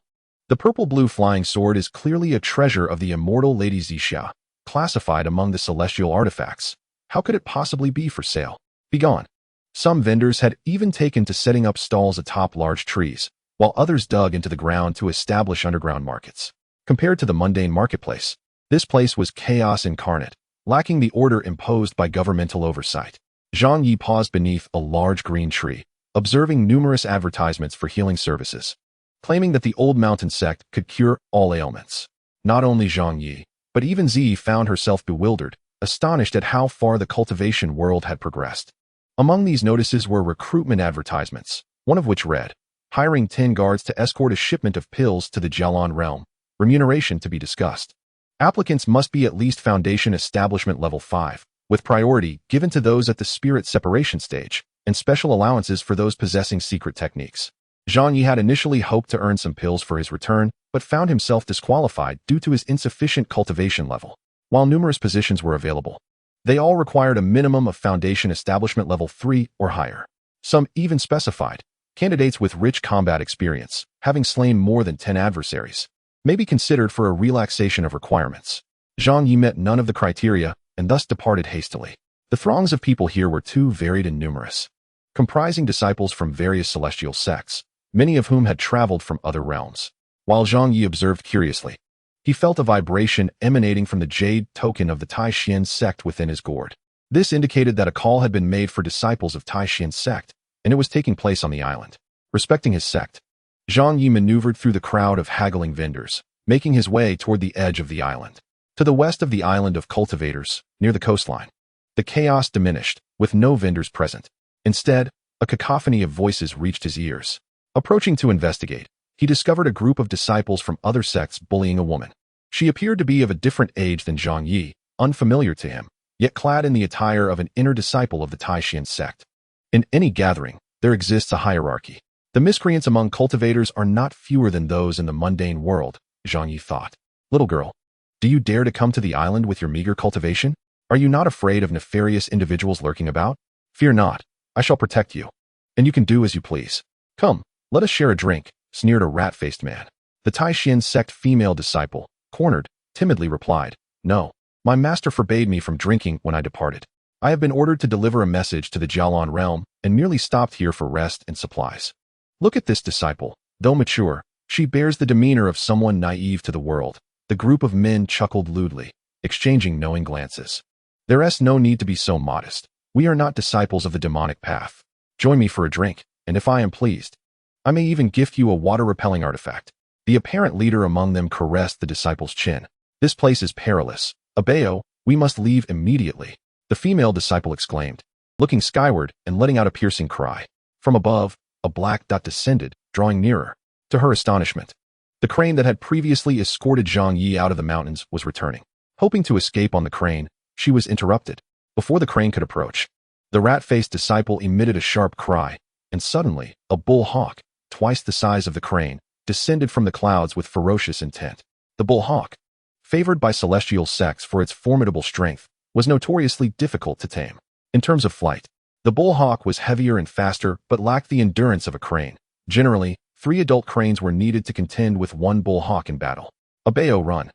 The purple-blue flying sword is clearly a treasure of the immortal Lady Zixia, classified among the celestial artifacts. How could it possibly be for sale? Begone. Some vendors had even taken to setting up stalls atop large trees, while others dug into the ground to establish underground markets. Compared to the mundane marketplace, this place was chaos incarnate, lacking the order imposed by governmental oversight. Zhang Ye paused beneath a large green tree, observing numerous advertisements for healing services, claiming that the old mountain sect could cure all ailments. Not only Zhang Ye, but even Ziyi found herself bewildered, astonished at how far the cultivation world had progressed. Among these notices were recruitment advertisements, one of which read, hiring 10 guards to escort a shipment of pills to the Jialan realm, remuneration to be discussed. Applicants must be at least Foundation Establishment Level 5, with priority given to those at the spirit separation stage, and special allowances for those possessing secret techniques. Zhang Ye had initially hoped to earn some pills for his return, but found himself disqualified due to his insufficient cultivation level. While numerous positions were available, they all required a minimum of Foundation Establishment Level 3 or higher. Some even specified candidates with rich combat experience, having slain more than 10 adversaries, may be considered for a relaxation of requirements. Zhang Ye met none of the criteria and thus departed hastily. The throngs of people here were too varied and numerous, comprising disciples from various celestial sects, many of whom had traveled from other realms. While Zhang Ye observed curiously, he felt a vibration emanating from the jade token of the Tai Xuan Sect within his gourd. This indicated that a call had been made for disciples of Tai Xuan Sect, and it was taking place on the island. Respecting his sect, Zhang Ye maneuvered through the crowd of haggling vendors, making his way toward the edge of the island. To the west of the island of cultivators, near the coastline, the chaos diminished, with no vendors present. Instead, a cacophony of voices reached his ears. Approaching to investigate, he discovered a group of disciples from other sects bullying a woman. She appeared to be of a different age than Zhang Ye, unfamiliar to him, yet clad in the attire of an inner disciple of the Tai Xuan Sect. In any gathering, there exists a hierarchy. The miscreants among cultivators are not fewer than those in the mundane world, Zhang Ye thought. Little girl, do you dare to come to the island with your meager cultivation? Are you not afraid of nefarious individuals lurking about? Fear not, I shall protect you. And you can do as you please. Come, let us share a drink, sneered a rat-faced man. The Tai Xuan Sect female disciple, cornered, timidly replied, No, my master forbade me from drinking when I departed. I have been ordered to deliver a message to the Jialan realm and merely stopped here for rest and supplies. Look at this disciple. Though mature, she bears the demeanor of someone naive to the world. The group of men chuckled lewdly, exchanging knowing glances. There's no need to be so modest. We are not disciples of the demonic path. Join me for a drink, and if I am pleased, I may even gift you a water-repelling artifact. The apparent leader among them caressed the disciple's chin. This place is perilous. Abayo, we must leave immediately. The female disciple exclaimed, looking skyward and letting out a piercing cry. From above, a black dot descended, drawing nearer. To her astonishment, the crane that had previously escorted Zhang Ye out of the mountains was returning. Hoping to escape on the crane, she was interrupted. Before the crane could approach, the rat-faced disciple emitted a sharp cry, and suddenly, a bull hawk, twice the size of the crane, descended from the clouds with ferocious intent. The bull hawk, favored by celestial sects for its formidable strength, was notoriously difficult to tame. In terms of flight, the bull hawk was heavier and faster but lacked the endurance of a crane. Generally, 3 adult cranes were needed to contend with 1 bull hawk in battle. Abayo run.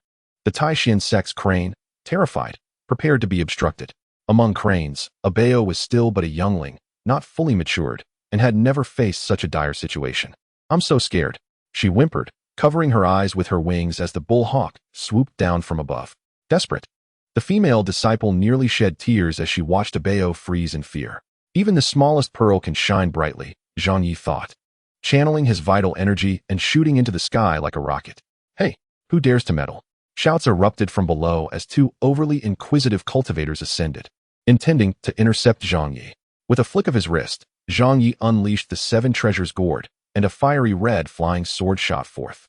The Tai Xuan Sect's crane, terrified, prepared to be obstructed. Among cranes, Abayo was still but a youngling, not fully matured, and had never faced such a dire situation. I'm so scared, she whimpered, covering her eyes with her wings as the bull hawk swooped down from above. Desperate, the female disciple nearly shed tears as she watched Abayo freeze in fear. Even the smallest pearl can shine brightly, Zhang Ye thought, channeling his vital energy and shooting into the sky like a rocket. Hey, who dares to meddle? Shouts erupted from below as 2 overly inquisitive cultivators ascended, intending to intercept Zhang Ye. With a flick of his wrist, Zhang Ye unleashed the 7 treasures gourd, and a fiery red flying sword shot forth.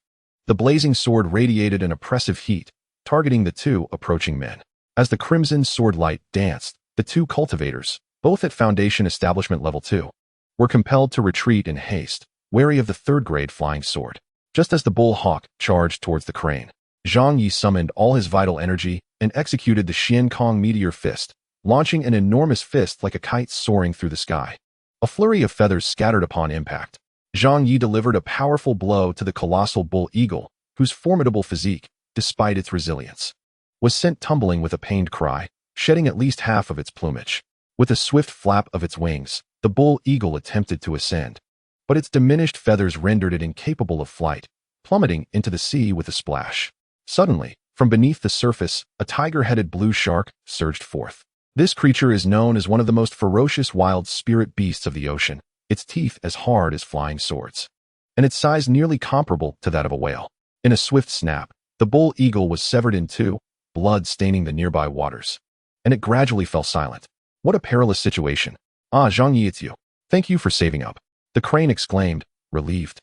The blazing sword radiated an oppressive heat, targeting the 2 approaching men. As the crimson sword light danced, the 2 cultivators, both at Foundation Establishment Level 2, were compelled to retreat in haste, wary of the 3rd-grade flying sword. Just as the bull hawk charged towards the crane, Zhang Ye summoned all his vital energy and executed the Xian Kong Meteor Fist, launching an enormous fist like a kite soaring through the sky. A flurry of feathers scattered upon impact. Zhang Ye delivered a powerful blow to the colossal bull eagle, whose formidable physique, despite its resilience, was sent tumbling with a pained cry, shedding at least half of its plumage. With a swift flap of its wings, the bull eagle attempted to ascend, but its diminished feathers rendered it incapable of flight, plummeting into the sea with a splash. Suddenly, from beneath the surface, a tiger-headed blue shark surged forth. This creature is known as one of the most ferocious wild spirit beasts of the ocean, its teeth as hard as flying swords, and its size nearly comparable to that of a whale. In a swift snap, the bull eagle was severed in 2, blood staining the nearby waters, and it gradually fell silent. What a perilous situation. Ah, Zhang Ye, it's you. Thank you for saving up. The crane exclaimed, relieved,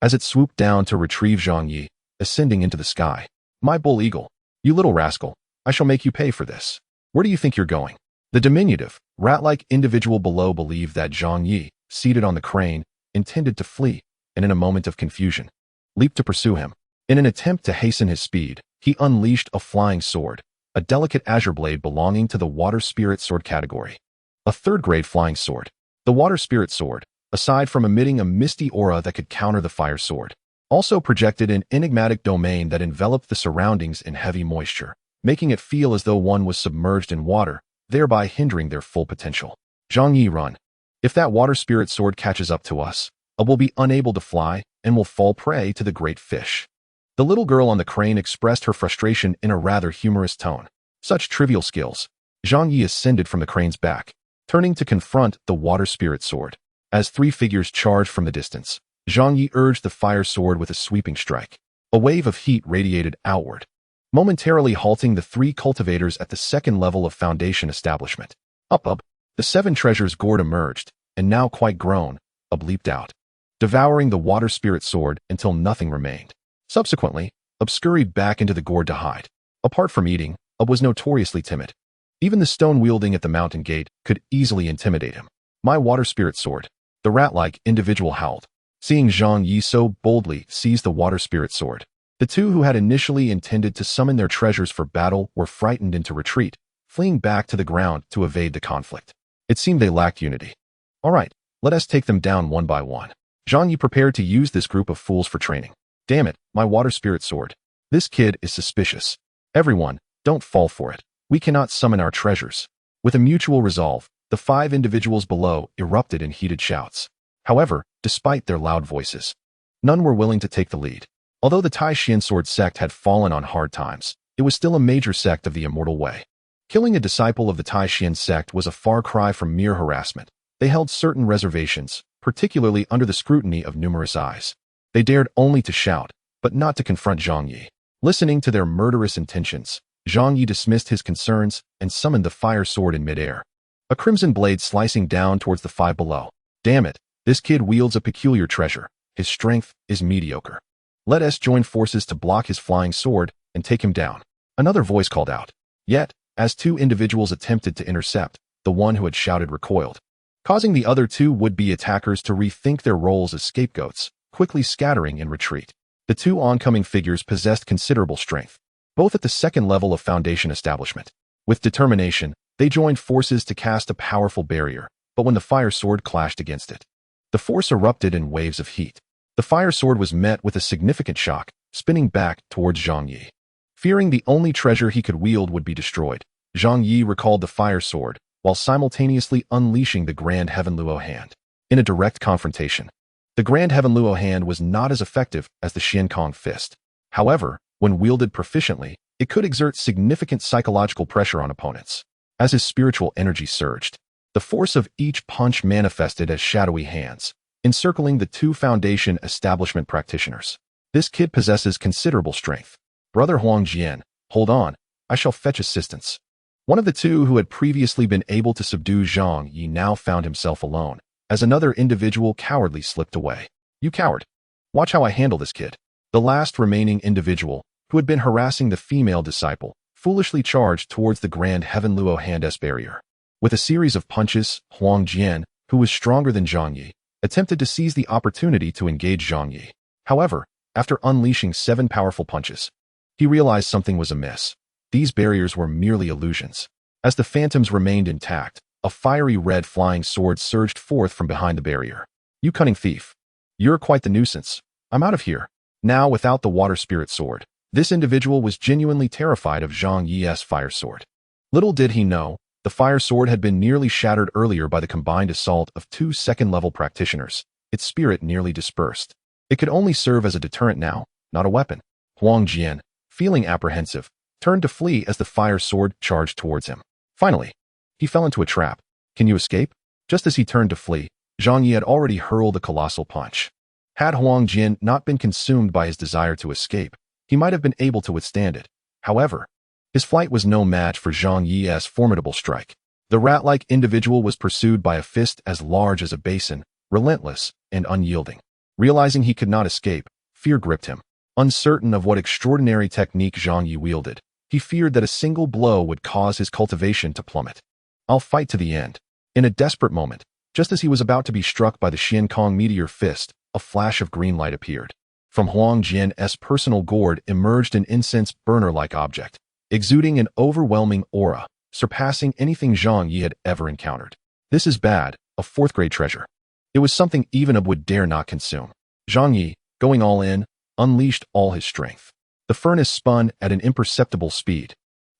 as it swooped down to retrieve Zhang Ye, ascending into the sky. My bull eagle, you little rascal, I shall make you pay for this. Where do you think you're going? The diminutive, rat-like individual below believed that Zhang Ye, seated on the crane, intended to flee, and in a moment of confusion, leaped to pursue him. In an attempt to hasten his speed, he unleashed a flying sword, a delicate azure blade belonging to the water spirit sword category. A 3rd-grade flying sword. The water spirit sword, aside from emitting a misty aura that could counter the fire sword, also projected an enigmatic domain that enveloped the surroundings in heavy moisture, making it feel as though one was submerged in water, thereby hindering their full potential. Zhang Ye, run. If that water spirit sword catches up to us, we'll be unable to fly and will fall prey to the great fish. The little girl on the crane expressed her frustration in a rather humorous tone. Such trivial skills. Zhang Ye ascended from the crane's back, turning to confront the water spirit sword. As 3 figures charged from the distance, Zhang Ye urged the fire sword with a sweeping strike. A wave of heat radiated outward, momentarily halting the 3 cultivators at the 2nd level of Foundation Establishment. Up, the 7 treasures gourd emerged, and now quite grown, leaped out, devouring the water spirit sword until nothing remained. Subsequently, scurried back into the gourd to hide. Apart from eating, was notoriously timid. Even the stone wielding at the mountain gate could easily intimidate him. My water spirit sword. The rat-like individual howled. Seeing Zhang Ye so boldly seize the water spirit sword, the two who had initially intended to summon their treasures for battle were frightened into retreat, fleeing back to the ground to evade the conflict. It seemed they lacked unity. All right, let us take them down one by one. Zhang Ye prepared to use this group of fools for training. Damn it, my water spirit sword. This kid is suspicious. Everyone, don't fall for it. We cannot summon our treasures. With a mutual resolve, the 5 individuals below erupted in heated shouts. However, despite their loud voices, none were willing to take the lead. Although the Tai Xuan Sect had fallen on hard times, it was still a major sect of the immortal way. Killing a disciple of the Tai Xuan Sect was a far cry from mere harassment. They held certain reservations, particularly under the scrutiny of numerous eyes. They dared only to shout, but not to confront Zhang Ye. Listening to their murderous intentions, Zhang Ye dismissed his concerns and summoned the fire sword in midair. A crimson blade slicing down towards the 5 below. Damn it, this kid wields a peculiar treasure. His strength is mediocre. Let us join forces to block his flying sword and take him down. Another voice called out. Yet, as 2 individuals attempted to intercept, the one who had shouted recoiled, causing the other 2 would-be attackers to rethink their roles as scapegoats, quickly scattering in retreat. The 2 oncoming figures possessed considerable strength, both at the second level of Foundation establishment. With determination, they joined forces to cast a powerful barrier, but when the fire sword clashed against it, the force erupted in waves of heat. The fire sword was met with a significant shock, spinning back towards Zhang Ye. Fearing the only treasure he could wield would be destroyed, Zhang Ye recalled the fire sword, while simultaneously unleashing the Grand Heaven Luo hand. In a direct confrontation, the Grand Heaven Luo hand was not as effective as the Xian Kong fist. However, when wielded proficiently, it could exert significant psychological pressure on opponents. As his spiritual energy surged, the force of each punch manifested as shadowy hands, encircling the 2 Foundation establishment practitioners. This kid possesses considerable strength. Brother Huang Jian, hold on, I shall fetch assistance. One of the 2 who had previously been able to subdue Zhang Ye now found himself alone, as another individual cowardly slipped away. You coward! Watch how I handle this kid. The last remaining individual, who had been harassing the female disciple, foolishly charged towards the Grand Heaven Luo hand's barrier. With a series of punches, Huang Jian, who was stronger than Zhang Ye, attempted to seize the opportunity to engage Zhang Ye. However, after unleashing 7 powerful punches, he realized something was amiss. These barriers were merely illusions. As the phantoms remained intact, a fiery red flying sword surged forth from behind the barrier. You cunning thief! You're quite the nuisance. I'm out of here. Now without the water spirit sword, this individual was genuinely terrified of Zhang Ye's fire sword. Little did he know, the fire sword had been nearly shattered earlier by the combined assault of 2 second-level practitioners. Its spirit nearly dispersed. It could only serve as a deterrent now, not a weapon. Huang Jian, feeling apprehensive, turned to flee as the fire sword charged towards him. Finally, he fell into a trap. Can you escape? Just as he turned to flee, Zhang Ye had already hurled a colossal punch. Had Huang Jian not been consumed by his desire to escape, he might have been able to withstand it. However, his flight was no match for Zhang Ye's formidable strike. The rat-like individual was pursued by a fist as large as a basin, relentless and unyielding. Realizing he could not escape, fear gripped him. Uncertain of what extraordinary technique Zhang Ye wielded, he feared that a single blow would cause his cultivation to plummet. I'll fight to the end. In a desperate moment, just as he was about to be struck by the Xian Kong meteor fist, a flash of green light appeared. From Huang Jian's personal gourd emerged an incense burner-like object, exuding an overwhelming aura, surpassing anything Zhang Ye had ever encountered. This is bad, a 4th-grade treasure. It was something even a would dare not consume. Zhang Ye, going all in, unleashed all his strength. The furnace spun at an imperceptible speed,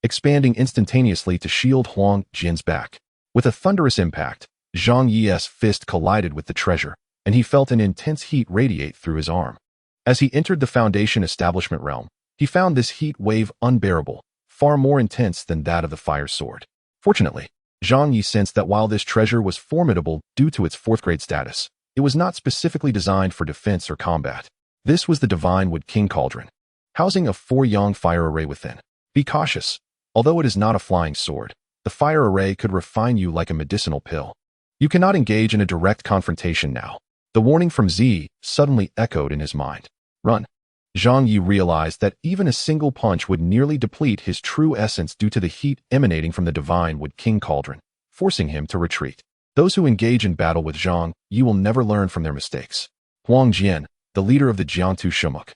expanding instantaneously to shield Huang Jian's back. With a thunderous impact, Zhang Ye's fist collided with the treasure, and he felt an intense heat radiate through his arm. As he entered the Foundation establishment realm, he found this heat wave unbearable, far more intense than that of the fire sword. Fortunately, Zhang Ye sensed that while this treasure was formidable due to its 4th-grade status, it was not specifically designed for defense or combat. This was the Divine Wood King Cauldron, housing a 4-yang fire array within. Be cautious. Although it is not a flying sword, the fire array could refine you like a medicinal pill. You cannot engage in a direct confrontation now. The warning from Z suddenly echoed in his mind. Run. Zhang Ye realized that even a single punch would nearly deplete his true essence due to the heat emanating from the Divine Wood King Cauldron, forcing him to retreat. Those who engage in battle with Zhang Ye will never learn from their mistakes. Huang Jian, the leader of the Jiangtu Shumuk,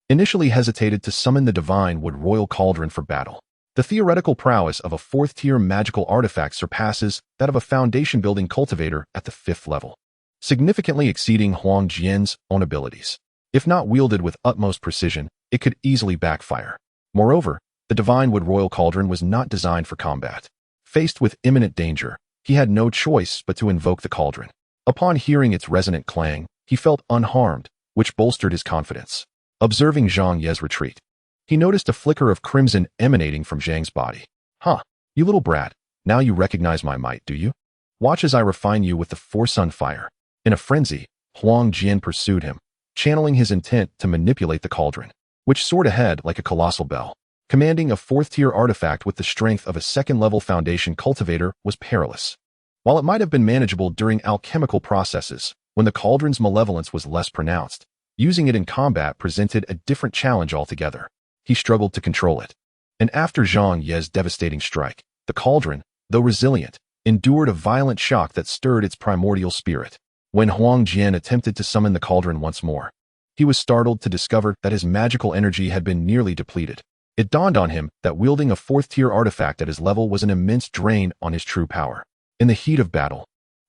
initially hesitated to summon the divine wood royal cauldron for battle. The theoretical prowess of a fourth-tier magical artifact surpasses that of a foundation-building cultivator at the 5th level, significantly exceeding Huang Jian's own abilities. If not wielded with utmost precision, it could easily backfire. Moreover, the divine wood royal cauldron was not designed for combat. Faced with imminent danger, he had no choice but to invoke the cauldron. Upon hearing its resonant clang, he felt unharmed, which bolstered his confidence. Observing Zhang Ye's retreat, he noticed a flicker of crimson emanating from Zhang's body. "Huh, you little brat, now you recognize my might, do you? Watch as I refine you with the four-sun fire." In a frenzy, Huang Jian pursued him, channeling his intent to manipulate the cauldron, which soared ahead like a colossal bell. Commanding a 4th-tier artifact with the strength of a 2nd-level foundation cultivator was perilous. While it might have been manageable during alchemical processes, when the cauldron's malevolence was less pronounced, using it in combat presented a different challenge altogether. He struggled to control it. And after Zhang Ye's devastating strike, the cauldron, though resilient, endured a violent shock that stirred its primordial spirit. When Huang Jian attempted to summon the cauldron once more, he was startled to discover that his magical energy had been nearly depleted. It dawned on him that wielding a 4th-tier artifact at his level was an immense drain on his true power. In the heat of battle,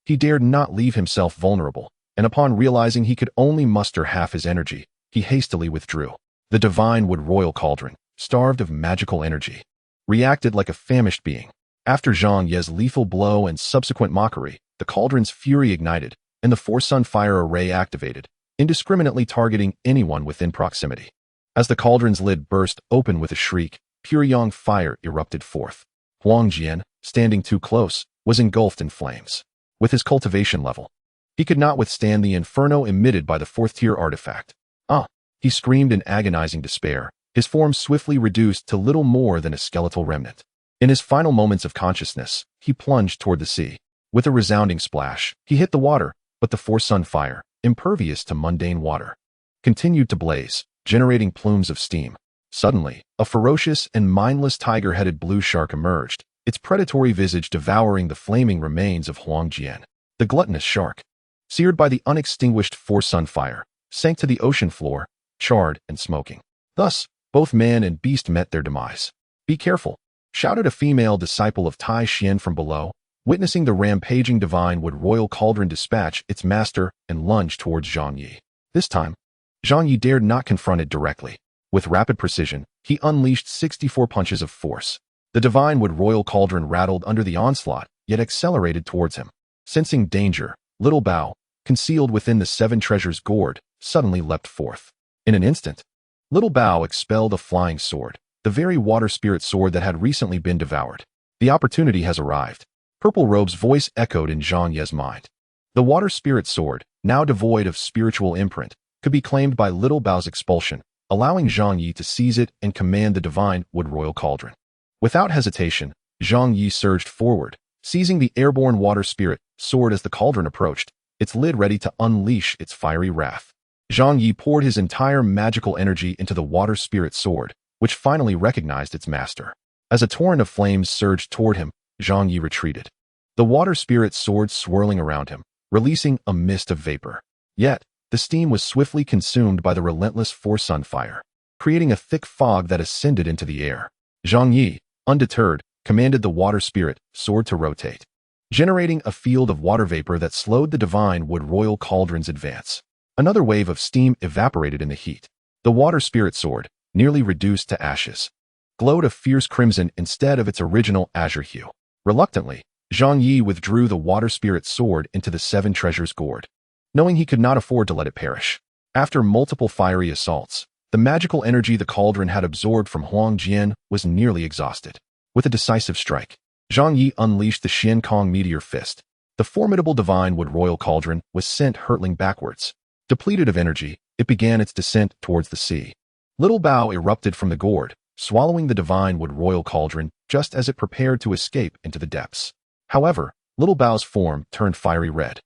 he dared not leave himself vulnerable, and upon realizing he could only muster half his energy, he hastily withdrew. The divine wood royal cauldron, starved of magical energy, reacted like a famished being. After Zhang Ye's lethal blow and subsequent mockery, the cauldron's fury ignited, and the four-sun fire array activated, indiscriminately targeting anyone within proximity. As the cauldron's lid burst open with a shriek, pure yang fire erupted forth. Huang Jian, standing too close, was engulfed in flames. With his cultivation level, he could not withstand the inferno emitted by the 4th-tier artifact. He screamed in agonizing despair, his form swiftly reduced to little more than a skeletal remnant. In his final moments of consciousness, he plunged toward the sea. With a resounding splash, he hit the water, but the four-sun fire, impervious to mundane water, continued to blaze, generating plumes of steam. Suddenly, a ferocious and mindless tiger-headed blue shark emerged, its predatory visage devouring the flaming remains of Huang Jian. The gluttonous shark, seared by the unextinguished four-sun fire, sank to the ocean floor, charred and smoking. Thus, both man and beast met their demise. "Be careful," shouted a female disciple of Tai Xuan from below, witnessing the rampaging divine wood royal cauldron dispatch its master and lunge towards Zhang Ye. This time, Zhang Ye dared not confront it directly. With rapid precision, he unleashed 64 punches of force. The divine wood royal cauldron rattled under the onslaught, yet accelerated towards him. Sensing danger, Little Bao, concealed within the 7 treasures gourd, suddenly leapt forth. In an instant, Little Bao expelled a flying sword, the very water spirit sword that had recently been devoured. "The opportunity has arrived," Purple Robe's voice echoed in Zhang Ye's mind. The water spirit sword, now devoid of spiritual imprint, could be claimed by Little Bao's expulsion, allowing Zhang Ye to seize it and command the divine wood royal cauldron. Without hesitation, Zhang Ye surged forward, seizing the airborne water spirit sword as the cauldron approached, its lid ready to unleash its fiery wrath. Zhang Ye poured his entire magical energy into the water spirit sword, which finally recognized its master. As a torrent of flames surged toward him, Zhang Ye retreated, the water spirit sword swirling around him, releasing a mist of vapor. Yet, the steam was swiftly consumed by the relentless four-sun fire, creating a thick fog that ascended into the air. Zhang Ye, undeterred, commanded the water spirit sword to rotate, generating a field of water vapor that slowed the divine wood royal cauldron's advance. Another wave of steam evaporated in the heat. The water spirit sword, nearly reduced to ashes, glowed a fierce crimson instead of its original azure hue. Reluctantly, Zhang Ye withdrew the water spirit sword into the 7 treasures gourd, knowing he could not afford to let it perish. After multiple fiery assaults, the magical energy the cauldron had absorbed from Huang Jian was nearly exhausted. With a decisive strike, Zhang Ye unleashed the Xian Kong meteor fist. The formidable divine wood royal cauldron was sent hurtling backwards. Depleted of energy, it began its descent towards the sea. Little Bao erupted from the gourd, swallowing the divine wood royal cauldron just as it prepared to escape into the depths. However, Little Bao's form turned fiery red,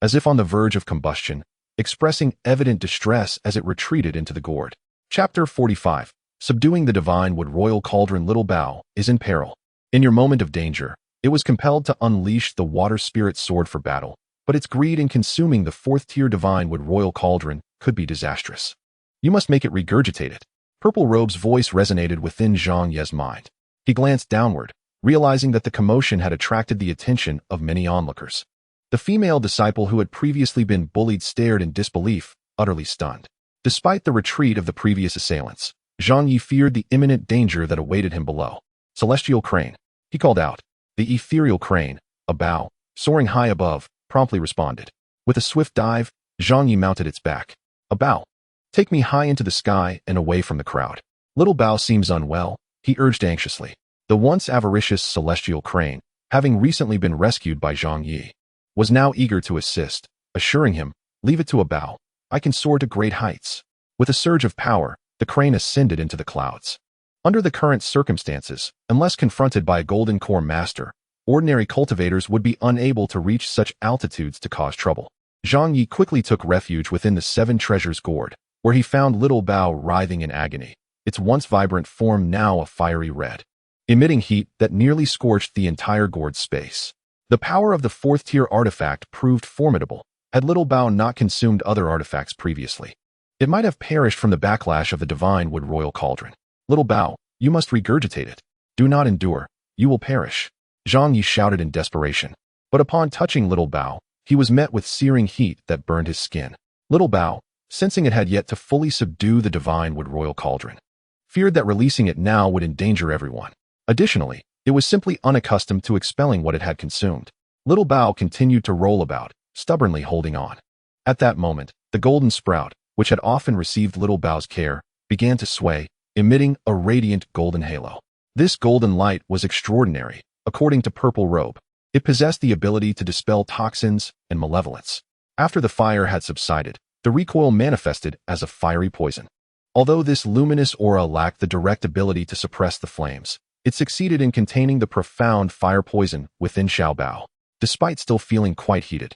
as if on the verge of combustion, expressing evident distress as it retreated into the gourd. Chapter 45. Subduing the divine wood royal cauldron. Little Bao is in peril. In your moment of danger, It was compelled to unleash the water spirit sword for battle, but its greed in consuming the fourth-tier divine wood royal cauldron could be disastrous. You must make it regurgitate it. Purple Robe's voice resonated within Zhang Ye's mind. He glanced downward, realizing that the commotion had attracted the attention of many onlookers. The female disciple who had previously been bullied stared in disbelief, utterly stunned. Despite the retreat of the previous assailants, Zhang Ye feared the imminent danger that awaited him below. Celestial crane, he called out. The ethereal crane, a bow, soaring high above, promptly responded. With a swift dive, Zhang Ye mounted its back. A bow. Take me high into the sky and away from the crowd. Little Bao seems unwell, he urged anxiously. The once avaricious celestial crane, having recently been rescued by Zhang Ye, was now eager to assist, assuring him, leave it to a bow. I can soar to great heights. With a surge of power, the crane ascended into the clouds. Under the current circumstances, unless confronted by a golden core master, ordinary cultivators would be unable to reach such altitudes to cause trouble. Zhang Ye quickly took refuge within the Seven Treasures Gourd, where he found Little Bao writhing in agony, its once vibrant form now a fiery red, emitting heat that nearly scorched the entire gourd space. The power of the fourth-tier artifact proved formidable, had Little Bao not consumed other artifacts previously. It might have perished from the backlash of the divine wood royal cauldron. Little Bao, you must regurgitate it. Do not endure, you will perish. Zhang Ye shouted in desperation. But upon touching Little Bao, he was met with searing heat that burned his skin. Little Bao, sensing it had yet to fully subdue the divine wood royal cauldron, feared that releasing it now would endanger everyone. Additionally, it was simply unaccustomed to expelling what it had consumed. Little Bao continued to roll about, stubbornly holding on. At that moment, the golden sprout, which had often received Little Bao's care, began to sway, emitting a radiant golden halo. This golden light was extraordinary, according to Purple Robe. It possessed the ability to dispel toxins and malevolence. After the fire had subsided, the recoil manifested as a fiery poison. Although this luminous aura lacked the direct ability to suppress the flames, it succeeded in containing the profound fire poison within Xiao Bao, despite still feeling quite heated.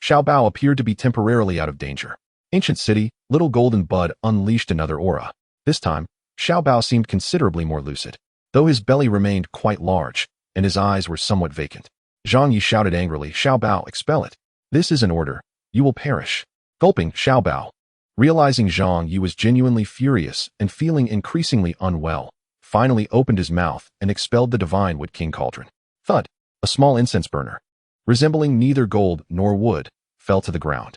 Xiao Bao appeared to be temporarily out of danger. Ancient City, Little Golden Bud unleashed another aura. This time, Xiao Bao seemed considerably more lucid, though his belly remained quite large, and his eyes were somewhat vacant. Zhang Ye shouted angrily, Xiao Bao, expel it. This is an order. You will perish. Gulping, Xiao Bao, realizing Zhang Ye was genuinely furious and feeling increasingly unwell, finally opened his mouth and expelled the divine wood king cauldron. Thud! A small incense burner, resembling neither gold nor wood, fell to the ground.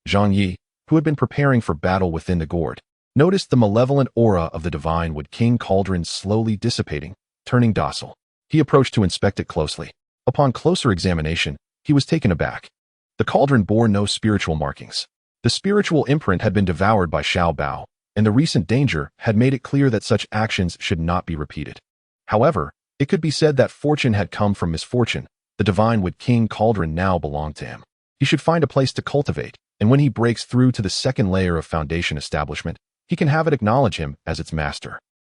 Zhang Ye, who had been preparing for battle within the gourd, noticed the malevolent aura of the divine wood king cauldron slowly dissipating, turning docile. He approached to inspect it closely. Upon closer examination, he was taken aback. The cauldron bore no spiritual markings. The spiritual imprint had been devoured by Xiao Bao, and the recent danger had made it clear that such actions should not be repeated. However, it could be said that fortune had come from misfortune. The divine wood king cauldron now belonged to him. He should find a place to cultivate, and when he breaks through to the second layer of foundation establishment, he can have it acknowledge him as its master.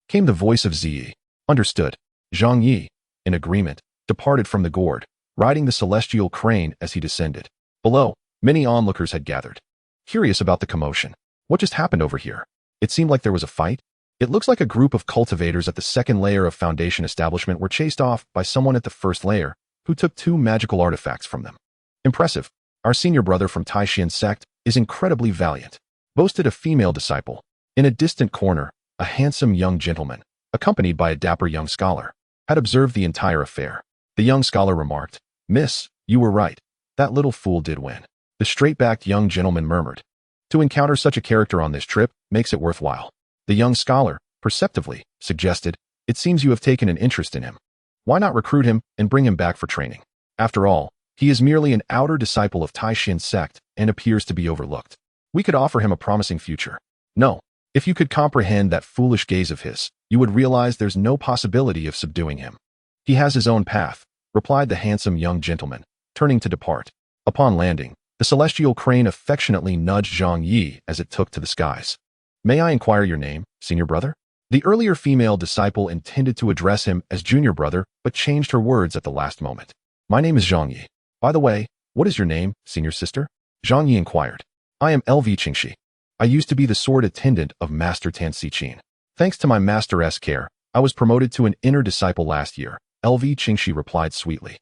Came the voice of Ziyi. Understood. Zhang Ye, in agreement, departed from the gourd, riding the celestial crane as he descended. Below, many onlookers had gathered, curious about the commotion. What just happened over here? It seemed like there was a fight. It looks like a group of cultivators at the second layer of foundation establishment were chased off by someone at the first layer, who took 2 magical artifacts from them. Impressive. Our senior brother from Tai Xuan Sect is incredibly valiant, boasted a female disciple. In a distant corner, a handsome young gentleman, accompanied by a dapper young scholar, had observed the entire affair. The young scholar remarked, Miss, you were right. That little fool did win. The straight-backed young gentleman murmured, to encounter such a character on this trip makes it worthwhile. The young scholar, perceptively, suggested, it seems you have taken an interest in him. Why not recruit him and bring him back for training? After all, he is merely an outer disciple of Tai Xuan Sect and appears to be overlooked. We could offer him a promising future. No, if you could comprehend that foolish gaze of his, you would realize there's no possibility of subduing him. He has his own path, replied the handsome young gentleman, turning to depart. Upon landing, the celestial crane affectionately nudged Zhang Ye as it took to the skies. May I inquire your name, senior brother? The earlier female disciple intended to address him as junior brother, but changed her words at the last moment. My name is Zhang Ye. By the way, what is your name, senior sister? Zhang Ye inquired. I am LV Qingxi. I used to be the sword attendant of Master Tan Xichin. Thanks to my master's care, I was promoted to an inner disciple last year, LV Qingxi replied sweetly.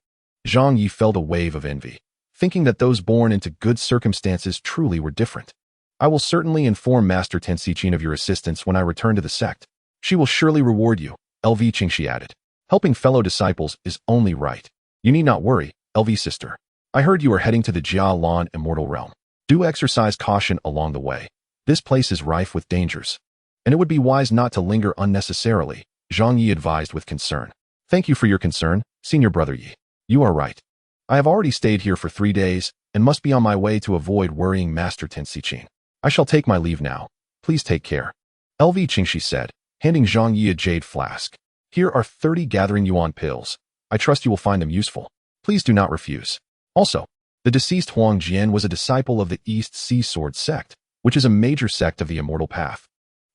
Zhang Ye felt a wave of envy, thinking that those born into good circumstances truly were different. I will certainly inform Master Tensichin of your assistance when I return to the sect. She will surely reward you, LV Qingxi added. Helping fellow disciples is only right. You need not worry, LV sister. I heard you are heading to the Jia Lan immortal realm. Do exercise caution along the way. This place is rife with dangers, and it would be wise not to linger unnecessarily, Zhang Ye advised with concern. Thank you for your concern, Senior Brother Yi. You are right. I have already stayed here for 3 days and must be on my way to avoid worrying Master Tensichin. I shall take my leave now. Please take care. LV Qingxi said, handing Zhang Ye a jade flask. Here are 30 gathering yuan pills. I trust you will find them useful. Please do not refuse. Also, the deceased Huang Jian was a disciple of the East Sea Sword Sect, which is a major sect of the Immortal Path,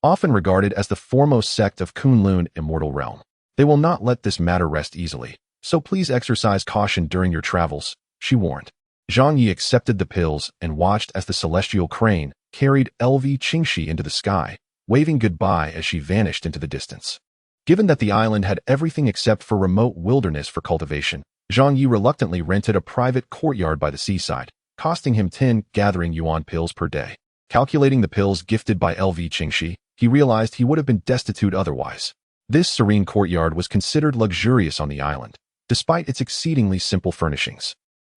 often regarded as the foremost sect of Kunlun Immortal Realm. They will not let this matter rest easily, so please exercise caution during your travels, she warned. Zhang Ye accepted the pills and watched as the celestial crane carried LV Qingxi into the sky, waving goodbye as she vanished into the distance. Given that the island had everything except for remote wilderness for cultivation, Zhang Ye reluctantly rented a private courtyard by the seaside, costing him 10 gathering yuan pills per day. Calculating the pills gifted by LV Qingxi, he realized he would have been destitute otherwise. This serene courtyard was considered luxurious on the island, despite its exceedingly simple furnishings.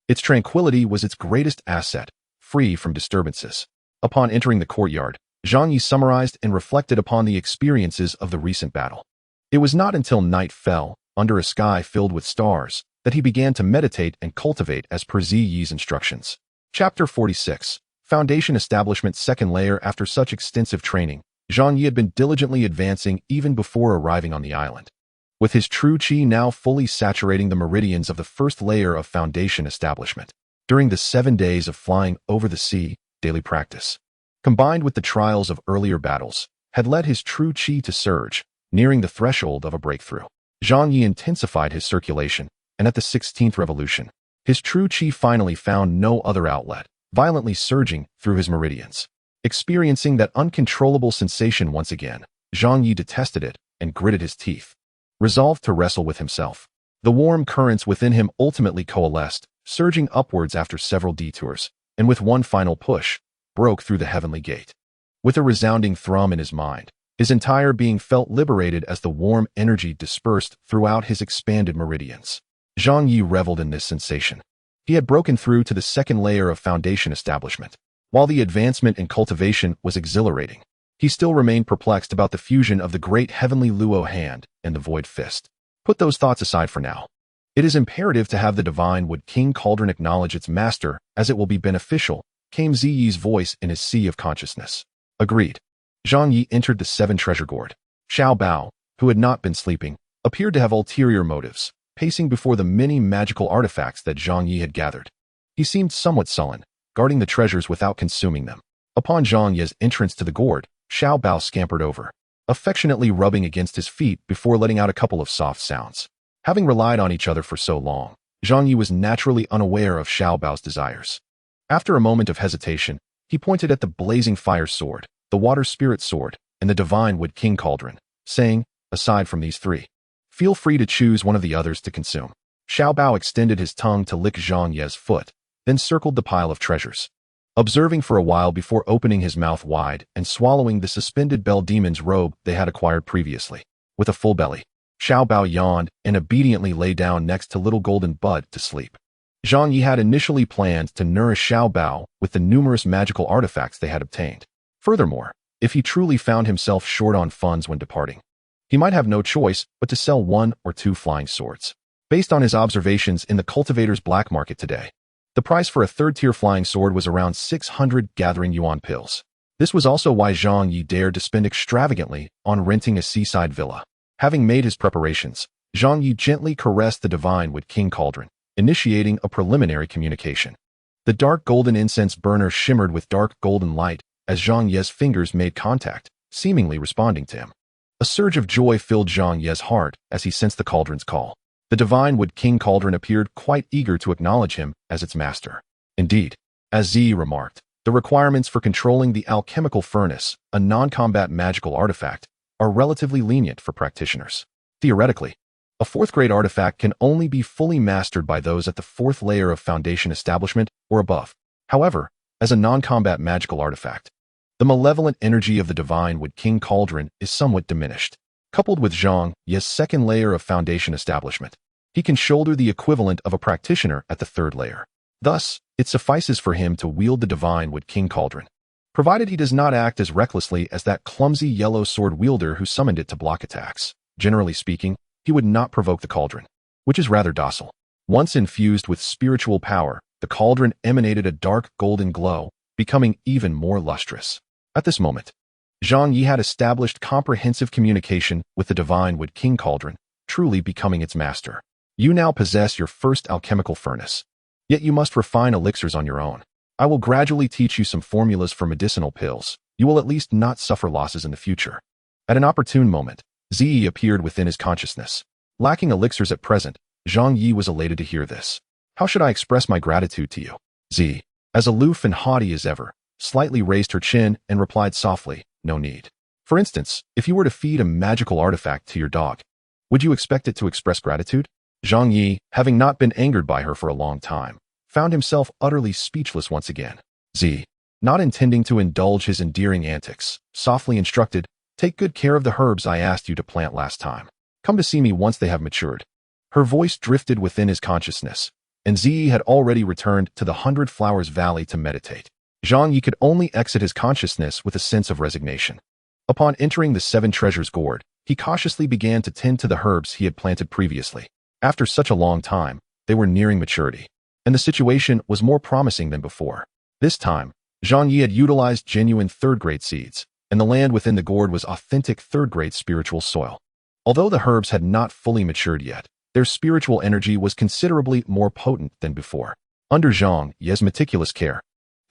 Its tranquility was its greatest asset, free from disturbances. Upon entering the courtyard, Zhang Ye summarized and reflected upon the experiences of the recent battle. It was not until night fell, under a sky filled with stars, that he began to meditate and cultivate as per Zi Yi's instructions. Chapter 46. Foundation Establishment. Second layer. After such extensive training, Zhang Ye had been diligently advancing even before arriving on the island. With his true Qi now fully saturating the meridians of the first layer of Foundation Establishment. During the 7 days of flying over the sea, daily practice, combined with the trials of earlier battles, had led his true Qi to surge, nearing the threshold of a breakthrough. Zhang Ye intensified his circulation, and at the 16th revolution, his true Qi finally found no other outlet, violently surging through his meridians. Experiencing that uncontrollable sensation once again, Zhang Ye detested it and gritted his teeth. Resolved to wrestle with himself, the warm currents within him ultimately coalesced, surging upwards after several detours, and with one final push, broke through the heavenly gate. With a resounding thrum in his mind, his entire being felt liberated as the warm energy dispersed throughout his expanded meridians. Zhang Ye reveled in this sensation. He had broken through to the second layer of Foundation Establishment. While the advancement in cultivation was exhilarating, he still remained perplexed about the fusion of the great heavenly Luo hand and the void fist. Put those thoughts aside for now. It is imperative to have the divine Wood King Cauldron acknowledge its master, as it will be beneficial, came Zi Yi's voice in his sea of consciousness. Agreed. Zhang Ye entered the 7 treasure gourd. Xiao Bao, who had not been sleeping, appeared to have ulterior motives, pacing before the many magical artifacts that Zhang Ye had gathered. He seemed somewhat sullen, guarding the treasures without consuming them. Upon Zhang Ye's entrance to the gourd, Xiao Bao scampered over, affectionately rubbing against his feet before letting out a couple of soft sounds. Having relied on each other for so long, Zhang Ye was naturally unaware of Xiao Bao's desires. After a moment of hesitation, he pointed at the blazing fire sword, the water spirit sword, and the divine Wood King Cauldron, saying, aside from these 3, feel free to choose one of the others to consume. Xiao Bao extended his tongue to lick Zhang Ye's foot, then circled the pile of treasures. Observing for a while before opening his mouth wide and swallowing the suspended bell demon's robe they had acquired previously. With a full belly, Xiao Bao yawned and obediently lay down next to little golden Bud to sleep. Zhang Ye had initially planned to nourish Xiao Bao with the numerous magical artifacts they had obtained. Furthermore, if he truly found himself short on funds when departing, he might have no choice but to sell 1 or 2 flying swords. Based on his observations in the cultivator's black market today, the price for a 3rd-tier flying sword was around 600 gathering yuan pills. This was also why Zhang Ye dared to spend extravagantly on renting a seaside villa. Having made his preparations, Zhang Ye gently caressed the divine Wood King Cauldron, initiating a preliminary communication. The dark golden incense burner shimmered with dark golden light as Zhang Ye's fingers made contact, seemingly responding to him. A surge of joy filled Zhang Ye's heart as he sensed the cauldron's call. The divine Wood King Cauldron appeared quite eager to acknowledge him as its master. Indeed, as Zi remarked, the requirements for controlling the alchemical furnace, a non-combat magical artifact, are relatively lenient for practitioners. Theoretically, A fourth-grade artifact can only be fully mastered by those at the fourth layer of foundation establishment or above. However, as a non-combat magical artifact, the malevolent energy of the divine wood king cauldron is somewhat diminished. Coupled with Zhang Ye's second layer of foundation establishment, he can shoulder the equivalent of a practitioner at the third layer. Thus, it suffices for him to wield the divine wood king cauldron, provided he does not act as recklessly as that clumsy yellow sword wielder who summoned it to block attacks. Generally speaking, he would not provoke the cauldron, which is rather docile. Once infused with spiritual power, the cauldron emanated a dark golden glow, becoming even more lustrous. At this moment, Zhang Ye had established comprehensive communication with the divine wood king cauldron, truly becoming its master. You now possess your first alchemical furnace. Yet you must refine elixirs on your own. I will gradually teach you some formulas for medicinal pills. You will at least not suffer losses in the future. At an opportune moment, Zi appeared within his consciousness. Lacking elixirs at present, Zhang Ye was elated to hear this. How should I express my gratitude to you? Zi, as aloof and haughty as ever, slightly raised her chin and replied softly, no need. For instance, if you were to feed a magical artifact to your dog, would you expect it to express gratitude? Zhang Ye, having not been angered by her for a long time, found himself utterly speechless once again. Zi, not intending to indulge his endearing antics, softly instructed, take good care of the herbs I asked you to plant last time. Come to see me once they have matured. Her voice drifted within his consciousness, and Zi had already returned to the 100 Flowers Valley to meditate. Zhang Ye could only exit his consciousness with a sense of resignation. Upon entering the Seven Treasures gourd, he cautiously began to tend to the herbs he had planted previously. After such a long time, they were nearing maturity, and the situation was more promising than before. This time, Zhang Ye had utilized genuine third-grade seeds, and the land within the gourd was authentic third-grade spiritual soil. Although the herbs had not fully matured yet, their spiritual energy was considerably more potent than before. Under Zhang Ye's meticulous care,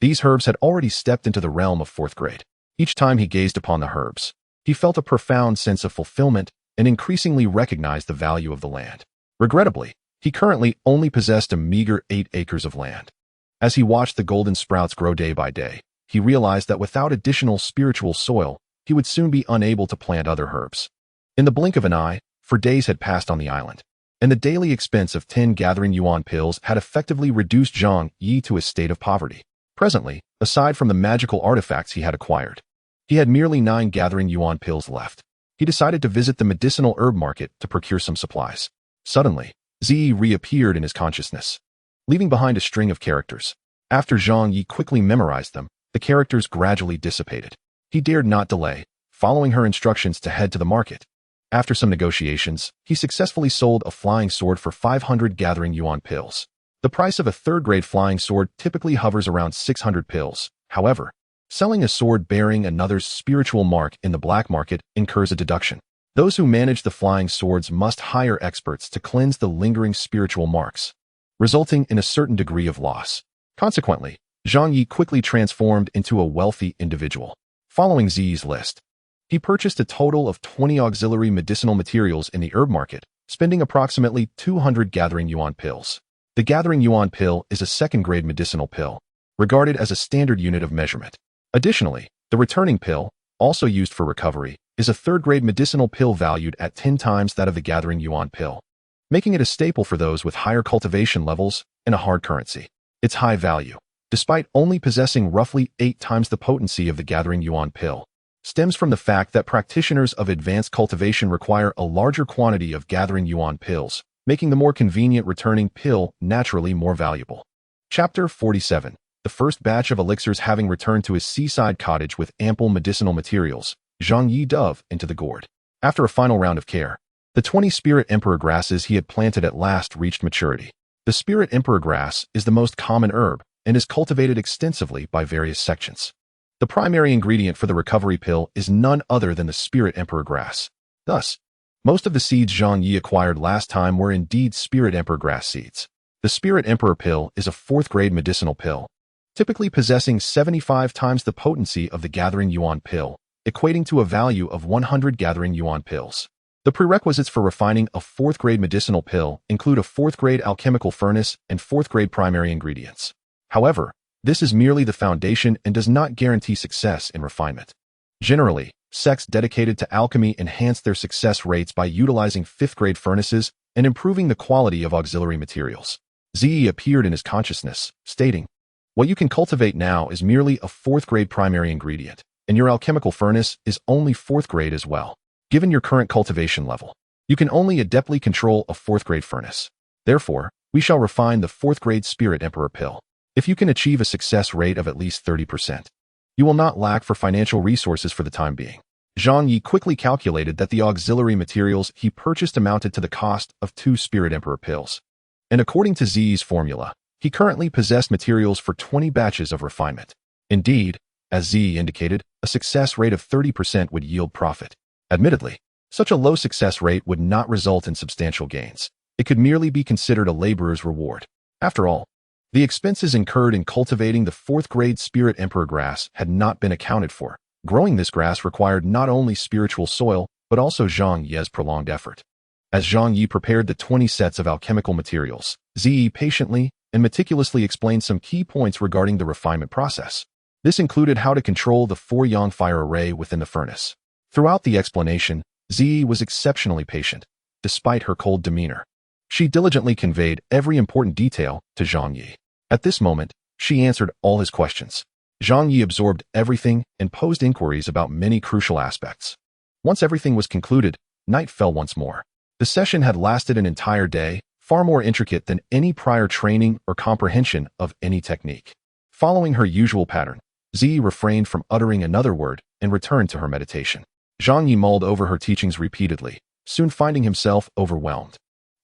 these herbs had already stepped into the realm of fourth grade. Each time he gazed upon the herbs, he felt a profound sense of fulfillment and increasingly recognized the value of the land. Regrettably, he currently only possessed a meager 8 acres of land. As he watched the golden sprouts grow day by day, he realized that without additional spiritual soil, he would soon be unable to plant other herbs. In the blink of an eye, for days had passed on the island, and the daily expense of 10 gathering yuan pills had effectively reduced Zhang Ye to a state of poverty. Presently, aside from the magical artifacts he had acquired, he had merely 9 gathering yuan pills left. He decided to visit the medicinal herb market to procure some supplies. Suddenly, Zi reappeared in his consciousness, leaving behind a string of characters. After Zhang Ye quickly memorized them, the characters gradually dissipated. He dared not delay, following her instructions to head to the market. After some negotiations, he successfully sold a flying sword for 500 gathering yuan pills. The price of a third-grade flying sword typically hovers around 600 pills. However, selling a sword bearing another's spiritual mark in the black market incurs a deduction. Those who manage the flying swords must hire experts to cleanse the lingering spiritual marks, resulting in a certain degree of loss. Consequently, Zhang Ye quickly transformed into a wealthy individual. Following Zi's list, he purchased a total of 20 auxiliary medicinal materials in the herb market, spending approximately 200 gathering yuan pills. The gathering yuan pill is a second-grade medicinal pill, regarded as a standard unit of measurement. Additionally, the returning pill, also used for recovery, is a third-grade medicinal pill valued at 10 times that of the gathering yuan pill, making it a staple for those with higher cultivation levels and a hard currency. Its high value, despite only possessing roughly 8 times the potency of the gathering yuan pill, stems from the fact that practitioners of advanced cultivation require a larger quantity of gathering yuan pills, making the more convenient returning pill naturally more valuable. Chapter 47. The first batch of elixirs having returned to his seaside cottage with ample medicinal materials, Zhang Ye dove into the gourd. After a final round of care, the 20 Spirit Emperor grasses he had planted at last reached maturity. The Spirit Emperor grass is the most common herb and is cultivated extensively by various sections. The primary ingredient for the recovery pill is none other than the Spirit Emperor grass. Thus, most of the seeds Zhang Ye acquired last time were indeed Spirit Emperor grass seeds. The Spirit Emperor pill is a 4th-grade medicinal pill, typically possessing 75 times the potency of the gathering yuan pill, equating to a value of 100 gathering yuan pills. The prerequisites for refining a 4th-grade medicinal pill include a 4th-grade alchemical furnace and 4th-grade primary ingredients. However, this is merely the foundation and does not guarantee success in refinement. Generally, Sects dedicated to alchemy enhanced their success rates by utilizing fifth-grade furnaces and improving the quality of auxiliary materials. Zhang Ye appeared in his consciousness, stating, "What you can cultivate now is merely a fourth-grade primary ingredient, and your alchemical furnace is only fourth-grade as well. Given your current cultivation level, you can only adeptly control a fourth-grade furnace. Therefore, we shall refine the fourth-grade Spirit Emperor pill. If you can achieve a success rate of at least 30%, you will not lack for financial resources for the time being." Zhang Ye quickly calculated that the auxiliary materials he purchased amounted to the cost of 2 Spirit Emperor pills. And according to Z's formula, he currently possessed materials for 20 batches of refinement. Indeed, as Z indicated, a success rate of 30% would yield profit. Admittedly, such a low success rate would not result in substantial gains. It could merely be considered a laborer's reward. After all, the expenses incurred in cultivating the fourth-grade Spirit Emperor grass had not been accounted for. Growing this grass required not only spiritual soil, but also Zhang Ye's prolonged effort. As Zhang Ye prepared the 20 sets of alchemical materials, Zi patiently and meticulously explained some key points regarding the refinement process. This included how to control the 4-yang fire array within the furnace. Throughout the explanation, Zi was exceptionally patient, despite her cold demeanor. She diligently conveyed every important detail to Zhang Ye. At this moment, she answered all his questions. Zhang Ye absorbed everything and posed inquiries about many crucial aspects. Once everything was concluded, night fell once more. The session had lasted an entire day, far more intricate than any prior training or comprehension of any technique. Following her usual pattern, Zi refrained from uttering another word and returned to her meditation. Zhang Ye mulled over her teachings repeatedly, soon finding himself overwhelmed.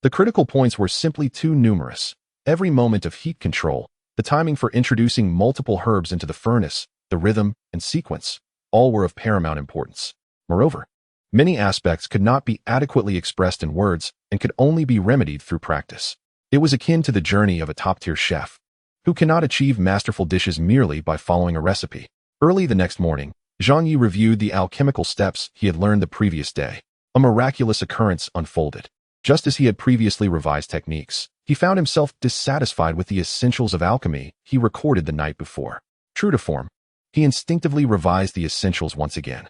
The critical points were simply too numerous. Every moment of heat control, the timing for introducing multiple herbs into the furnace, the rhythm and sequence, all were of paramount importance. Moreover, many aspects could not be adequately expressed in words and could only be remedied through practice. It was akin to the journey of a top-tier chef, who cannot achieve masterful dishes merely by following a recipe. Early the next morning, Zhang Ye reviewed the alchemical steps he had learned the previous day. A miraculous occurrence unfolded. Just as he had previously revised techniques, he found himself dissatisfied with the essentials of alchemy he recorded the night before. True to form, he instinctively revised the essentials once again.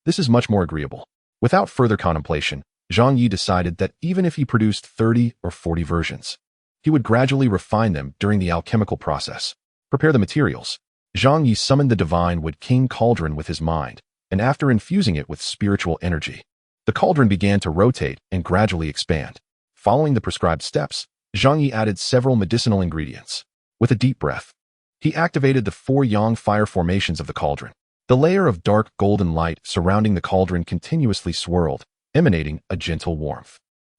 This is much more agreeable. Without further contemplation, Zhang Ye decided that even if he produced 30 or 40 versions, he would gradually refine them during the alchemical process. Prepare the materials. Zhang Ye summoned the divine wood king cauldron with his mind, and after infusing it with spiritual energy, the cauldron began to rotate and gradually expand. Following the prescribed steps, Zhang Ye added several medicinal ingredients. With a deep breath, he activated the 4-yang fire formations of the cauldron. The layer of dark golden light surrounding the cauldron continuously swirled, emanating a gentle warmth.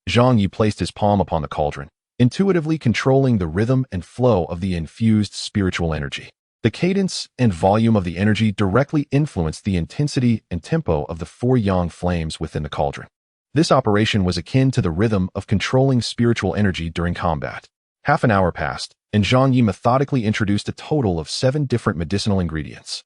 Zhang Ye placed his palm upon the cauldron, intuitively controlling the rhythm and flow of the infused spiritual energy. The cadence and volume of the energy directly influenced the intensity and tempo of the 4-yang flames within the cauldron. This operation was akin to the rhythm of controlling spiritual energy during combat. Half an hour passed, and Zhang Ye methodically introduced a total of 7 different medicinal ingredients.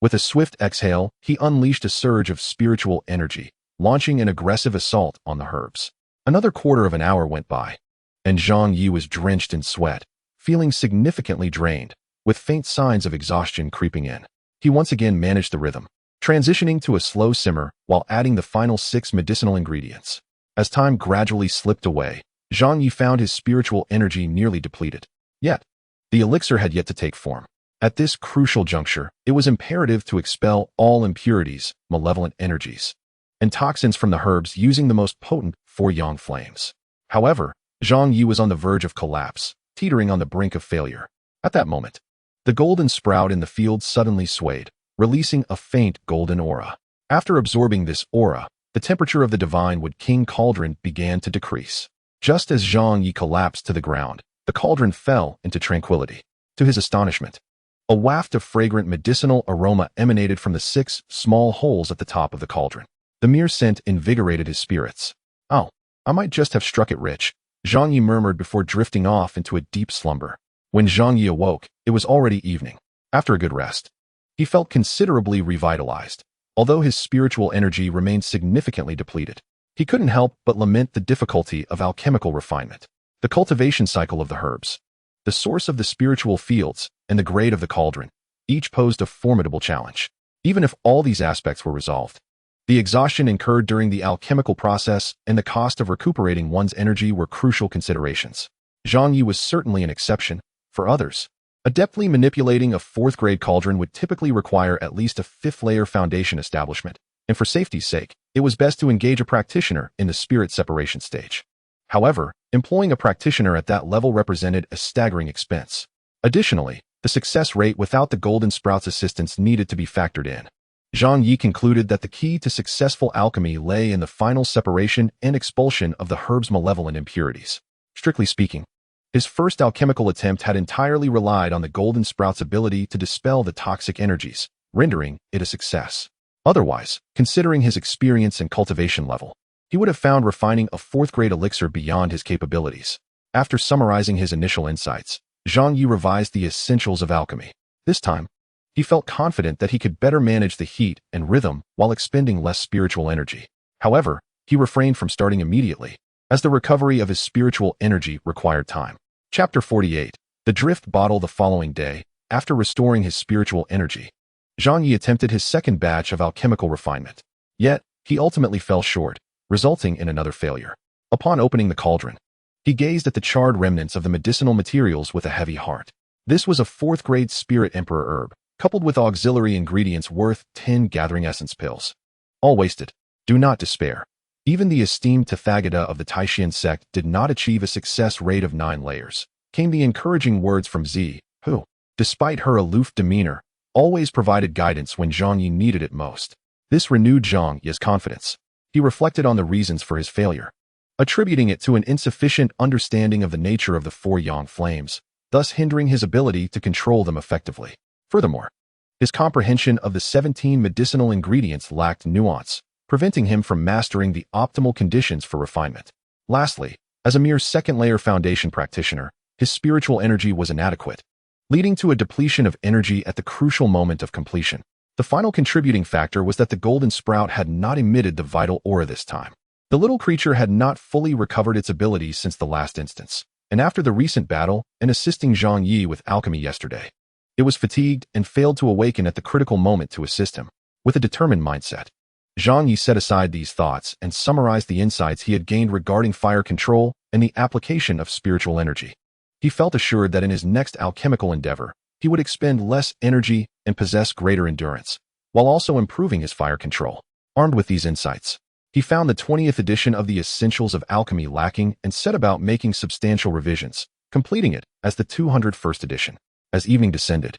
With a swift exhale, he unleashed a surge of spiritual energy, launching an aggressive assault on the herbs. Another quarter of an hour went by, and Zhang Ye was drenched in sweat, feeling significantly drained, with faint signs of exhaustion creeping in. He once again managed the rhythm, transitioning to a slow simmer while adding the final 6 medicinal ingredients. As time gradually slipped away, Zhang Ye found his spiritual energy nearly depleted. Yet, the elixir had yet to take form. At this crucial juncture, it was imperative to expel all impurities, malevolent energies, and toxins from the herbs using the most potent 4-yang flames. However, Zhang Ye was on the verge of collapse, teetering on the brink of failure. At that moment, the golden sprout in the field suddenly swayed, releasing a faint golden aura. After absorbing this aura, the temperature of the divine wood king cauldron began to decrease. Just as Zhang Ye collapsed to the ground, the cauldron fell into tranquility. To his astonishment, a waft of fragrant medicinal aroma emanated from the 6 small holes at the top of the cauldron. The mere scent invigorated his spirits. "Oh, I might just have struck it rich," Zhang Ye murmured before drifting off into a deep slumber. When Zhang Ye awoke, it was already evening. After a good rest, he felt considerably revitalized, although his spiritual energy remained significantly depleted. He couldn't help but lament the difficulty of alchemical refinement. The cultivation cycle of the herbs, the source of the spiritual fields, and the grade of the cauldron, each posed a formidable challenge. even if all these aspects were resolved. The exhaustion incurred during the alchemical process and the cost of recuperating one's energy were crucial considerations. Zhang Ye was certainly an exception. For others, adeptly manipulating a fourth-grade cauldron would typically require at least a fifth-layer foundation establishment, and for safety's sake, it was best to engage a practitioner in the spirit separation stage. However, employing a practitioner at that level represented a staggering expense. Additionally, the success rate without the golden sprout's assistance needed to be factored in. Zhang Ye concluded that the key to successful alchemy lay in the final separation and expulsion of the herb's malevolent impurities. Strictly speaking, his first alchemical attempt had entirely relied on the golden sprout's ability to dispel the toxic energies, rendering it a success. Otherwise, considering his experience and cultivation level, he would have found refining a fourth-grade elixir beyond his capabilities. After summarizing his initial insights, Zhang Ye revised the essentials of alchemy. This time, he felt confident that he could better manage the heat and rhythm while expending less spiritual energy. However, he refrained from starting immediately, as the recovery of his spiritual energy required time. Chapter 48. The Drift Bottle. The following day, after restoring his spiritual energy, Zhang Ye attempted his second batch of alchemical refinement. Yet, he ultimately fell short, resulting in another failure. Upon opening the cauldron, he gazed at the charred remnants of the medicinal materials with a heavy heart. This was a fourth-grade spirit emperor herb, coupled with auxiliary ingredients worth 10 gathering essence pills. All wasted. Do not despair. Even the esteemed Tathagata of the Tai Xuan Sect did not achieve a success rate of 9 layers, came the encouraging words from Zi, who, despite her aloof demeanor, always provided guidance when Zhang Ye needed it most. This renewed Zhang Ye's confidence. He reflected on the reasons for his failure, attributing it to an insufficient understanding of the nature of the 4 yang flames, thus hindering his ability to control them effectively. Furthermore, his comprehension of the 17 medicinal ingredients lacked nuance, preventing him from mastering the optimal conditions for refinement. Lastly, as a mere second-layer foundation practitioner, his spiritual energy was inadequate, leading to a depletion of energy at the crucial moment of completion. The final contributing factor was that the golden sprout had not emitted the vital aura this time. The little creature had not fully recovered its abilities since the last instance, and after the recent battle and assisting Zhang Ye with alchemy yesterday, it was fatigued and failed to awaken at the critical moment to assist him. With a determined mindset, Zhang Ye set aside these thoughts and summarized the insights he had gained regarding fire control and the application of spiritual energy. He felt assured that in his next alchemical endeavor, he would expend less energy and possess greater endurance, while also improving his fire control. Armed with these insights, he found the 20th edition of the Essentials of Alchemy lacking and set about making substantial revisions, completing it as the 201st edition. As evening descended,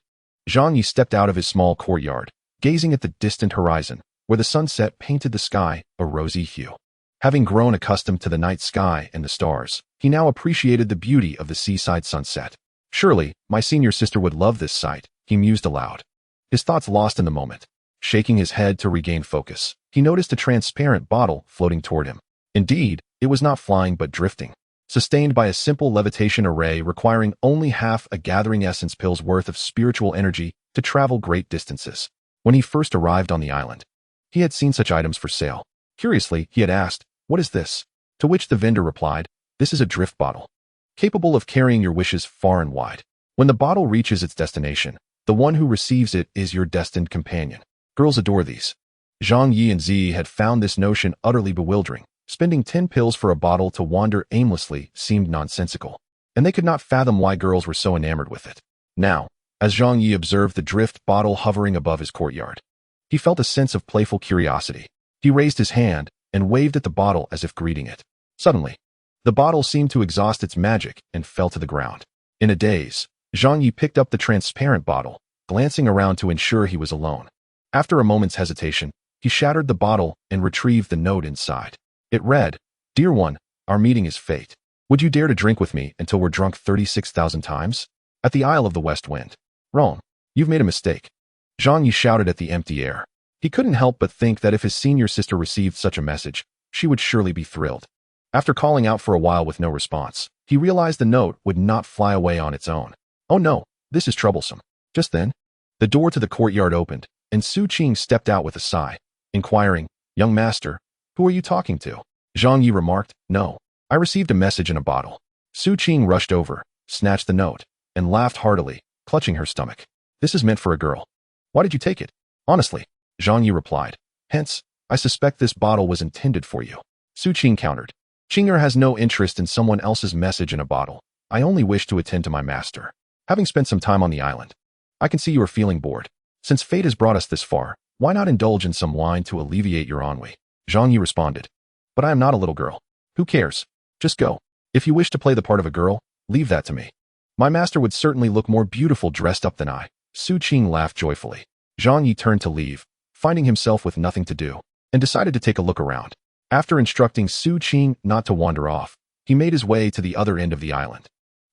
Zhang Ye stepped out of his small courtyard, gazing at the distant horizon, where the sunset painted the sky a rosy hue. Having grown accustomed to the night sky and the stars, he now appreciated the beauty of the seaside sunset. Surely, my senior sister would love this sight, he mused aloud. His thoughts lost in the moment. Shaking his head to regain focus, he noticed a transparent bottle floating toward him. Indeed, it was not flying but drifting, sustained by a simple levitation array requiring only half a gathering essence pill's worth of spiritual energy to travel great distances. When he first arrived on the island, he had seen such items for sale. Curiously, he had asked, "What is this?" To which the vendor replied, "This is a drift bottle, capable of carrying your wishes far and wide. When the bottle reaches its destination, the one who receives it is your destined companion." Girls adore these. Zhang Ye and Zi had found this notion utterly bewildering. Spending 10 pills for a bottle to wander aimlessly seemed nonsensical, and they could not fathom why girls were so enamored with it. Now, as Zhang Ye observed the drift bottle hovering above his courtyard, he felt a sense of playful curiosity. He raised his hand and waved at the bottle as if greeting it. Suddenly, the bottle seemed to exhaust its magic and fell to the ground. In a daze, Zhang Ye picked up the transparent bottle, glancing around to ensure he was alone. After a moment's hesitation, he shattered the bottle and retrieved the note inside. It read, "Dear one, our meeting is fate. Would you dare to drink with me until we're drunk 36,000 times? At the Isle of the West Wind." "Wrong. You've made a mistake." Zhang Ye shouted at the empty air. He couldn't help but think that if his senior sister received such a message, she would surely be thrilled. After calling out for a while with no response, he realized the note would not fly away on its own. Oh no, this is troublesome. Just then, the door to the courtyard opened, and Su Qing stepped out with a sigh, inquiring, "Young master, who are you talking to?" Zhang Ye remarked, "No, I received a message in a bottle." Su Qing rushed over, snatched the note, and laughed heartily, clutching her stomach. "This is meant for a girl. Why did you take it? Honestly, Zhang Ye replied. Hence, I suspect this bottle was intended for you. Su Qing countered. Qing'er has no interest in someone else's message in a bottle. I only wish to attend to my master. Having spent some time on the island, I can see you are feeling bored. Since fate has brought us this far, why not indulge in some wine to alleviate your ennui? Zhang Ye responded. But I am not a little girl. Who cares? Just go. If you wish to play the part of a girl, leave that to me. My master would certainly look more beautiful dressed up than I. Su Qing laughed joyfully. Zhang Ye turned to leave, finding himself with nothing to do, and decided to take a look around. After instructing Su Qing not to wander off, he made his way to the other end of the island,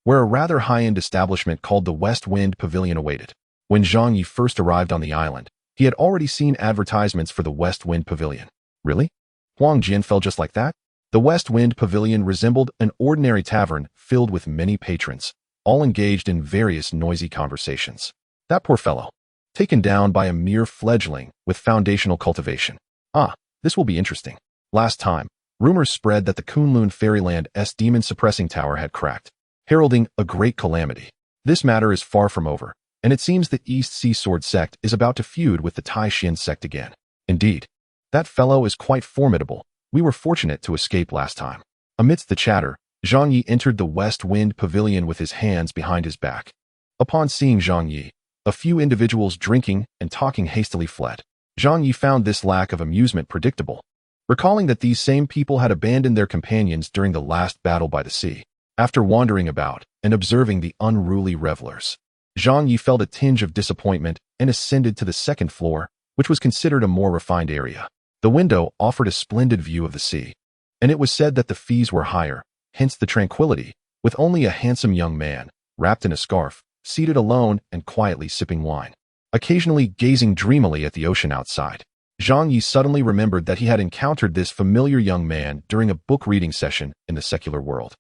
where a rather high-end establishment called the West Wind Pavilion awaited. When Zhang Ye first arrived on the island, he had already seen advertisements for the West Wind Pavilion. Really? Huang Jian fell just like that? The West Wind Pavilion resembled an ordinary tavern filled with many patrons, all engaged in various noisy conversations. That poor fellow. Taken down by a mere fledgling with foundational cultivation. Ah, this will be interesting. Last time, rumors spread that the Kunlun Fairyland's demon-suppressing tower had cracked, heralding a great calamity. This matter is far from over, and it seems the East Sea Sword Sect is about to feud with the Tai Xuan Sect again. Indeed, that fellow is quite formidable. We were fortunate to escape last time. Amidst the chatter, Zhang Ye entered the West Wind Pavilion with his hands behind his back. Upon seeing Zhang Ye, a few individuals drinking and talking hastily fled. Zhang Ye found this lack of amusement predictable, recalling that these same people had abandoned their companions during the last battle by the sea. After wandering about and observing the unruly revelers, Zhang Ye felt a tinge of disappointment and ascended to the second floor, which was considered a more refined area. The window offered a splendid view of the sea, and it was said that the fees were higher, hence the tranquility, with only a handsome young man, wrapped in a scarf, seated alone and quietly sipping wine, occasionally gazing dreamily at the ocean outside. Zhang Ye suddenly remembered that he had encountered this familiar young man during a book reading session in the secular world.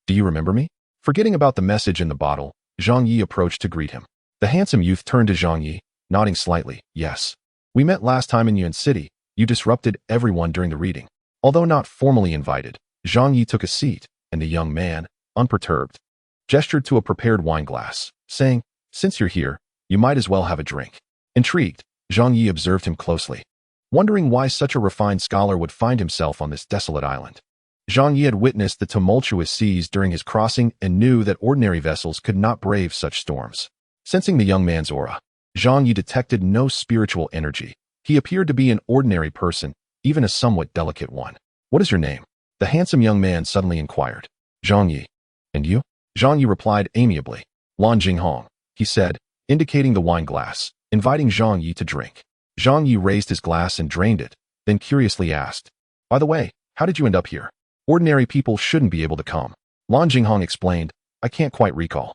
Do you remember me? Forgetting about the message in the bottle, Zhang Ye approached to greet him. The handsome youth turned to Zhang Ye, nodding slightly. Yes. We met last time in Yuan City. You disrupted everyone during the reading. Although not formally invited, Zhang Ye took a seat, and the young man, unperturbed, gestured to a prepared wine glass, saying, Since you're here, you might as well have a drink. Intrigued, Zhang Ye observed him closely, wondering why such a refined scholar would find himself on this desolate island. Zhang Ye had witnessed the tumultuous seas during his crossing and knew that ordinary vessels could not brave such storms. Sensing the young man's aura, Zhang Ye detected no spiritual energy. He appeared to be an ordinary person, even a somewhat delicate one. What is your name? The handsome young man suddenly inquired. Zhang Ye. And you? Zhang Ye replied amiably. Lan Jinghong, he said, indicating the wine glass, inviting Zhang Ye to drink. Zhang Ye raised his glass and drained it, then curiously asked, By the way, how did you end up here? Ordinary people shouldn't be able to come. Lan Jinghong explained, I can't quite recall.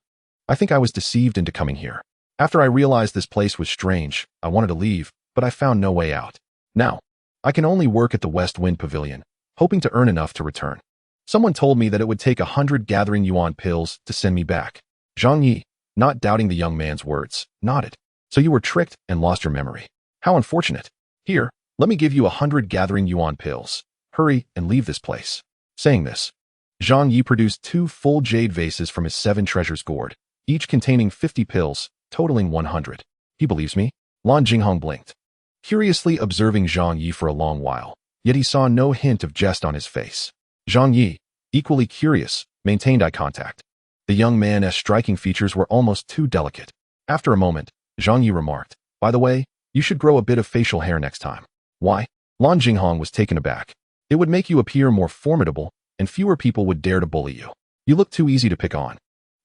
I think I was deceived into coming here. After I realized this place was strange, I wanted to leave, but I found no way out. Now, I can only work at the West Wind Pavilion, hoping to earn enough to return. Someone told me that it would take 100 gathering yuan pills to send me back. Zhang Ye, not doubting the young man's words, nodded. So you were tricked and lost your memory. How unfortunate. Here, let me give you 100 gathering yuan pills. Hurry and leave this place. Saying this, Zhang Ye produced 2 full jade vases from his 7 treasures gourd, each containing 50 pills, totaling 100. He believes me? Lan Jinghong blinked, curiously observing Zhang Ye for a long while, yet he saw no hint of jest on his face. Zhang Ye, equally curious, maintained eye contact. The young man's striking features were almost too delicate. After a moment, Zhang Ye remarked, By the way, you should grow a bit of facial hair next time. Why? Lan Jinghong was taken aback. It would make you appear more formidable, and fewer people would dare to bully you. You look too easy to pick on.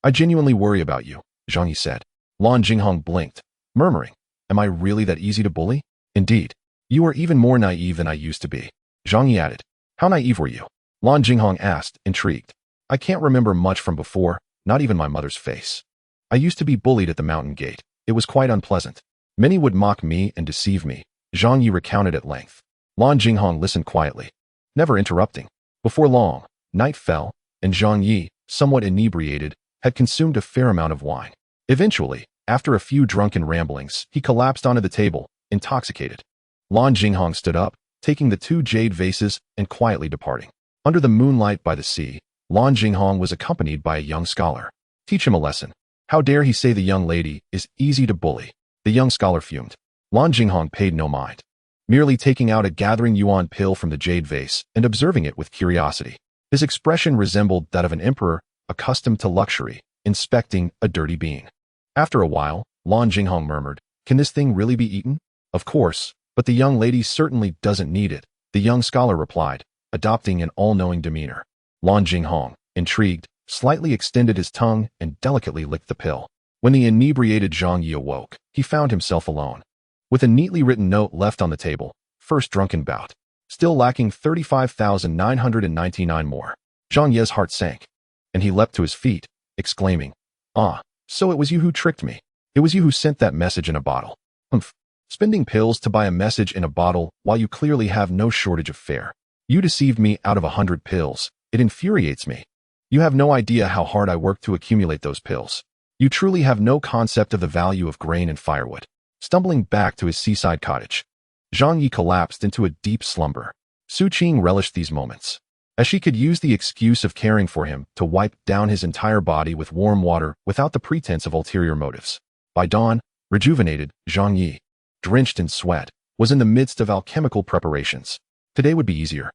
I genuinely worry about you, Zhang Ye said. Lan Jinghong blinked, murmuring, Am I really that easy to bully? Indeed. You are even more naive than I used to be. Zhang Ye added, How naive were you? Lan Jinghong asked, intrigued. I can't remember much from before, not even my mother's face. I used to be bullied at the mountain gate. It was quite unpleasant. Many would mock me and deceive me, Zhang Ye recounted at length. Lan Jinghong listened quietly, never interrupting. Before long, night fell, and Zhang Ye, somewhat inebriated, had consumed a fair amount of wine. Eventually, after a few drunken ramblings, he collapsed onto the table, intoxicated. Lan Jinghong stood up, taking the 2 jade vases and quietly departing. Under the moonlight by the sea, Lan Jinghong was accompanied by a young scholar. Teach him a lesson. How dare he say the young lady is easy to bully? The young scholar fumed. Lan Jinghong paid no mind. merely taking out a gathering yuan pill from the jade vase and observing it with curiosity. His expression resembled that of an emperor accustomed to luxury, inspecting a dirty bean. After a while, Lan Jinghong murmured, "Can this thing really be eaten?" "Of course, but the young lady certainly doesn't need it," the young scholar replied, adopting an all-knowing demeanor. Lan Jinghong, intrigued, slightly extended his tongue and delicately licked the pill. When the inebriated Zhang Ye awoke, he found himself alone. With a neatly written note left on the table, "First drunken bout. Still lacking 35,999 more." Zhang Ye's heart sank, and he leapt to his feet, exclaiming, "Ah, so it was you who tricked me. It was you who sent that message in a bottle. Humph. Spending pills to buy a message in a bottle while you clearly have no shortage of fare. You deceived me out of 100 pills. It infuriates me. You have no idea how hard I worked to accumulate those pills. You truly have no concept of the value of grain and firewood." Stumbling back to his seaside cottage, Zhang Ye collapsed into a deep slumber. Su Qing relished these moments, as she could use the excuse of caring for him to wipe down his entire body with warm water without the pretense of ulterior motives. By dawn, rejuvenated, Zhang Ye, drenched in sweat, was in the midst of alchemical preparations. Today would be easier,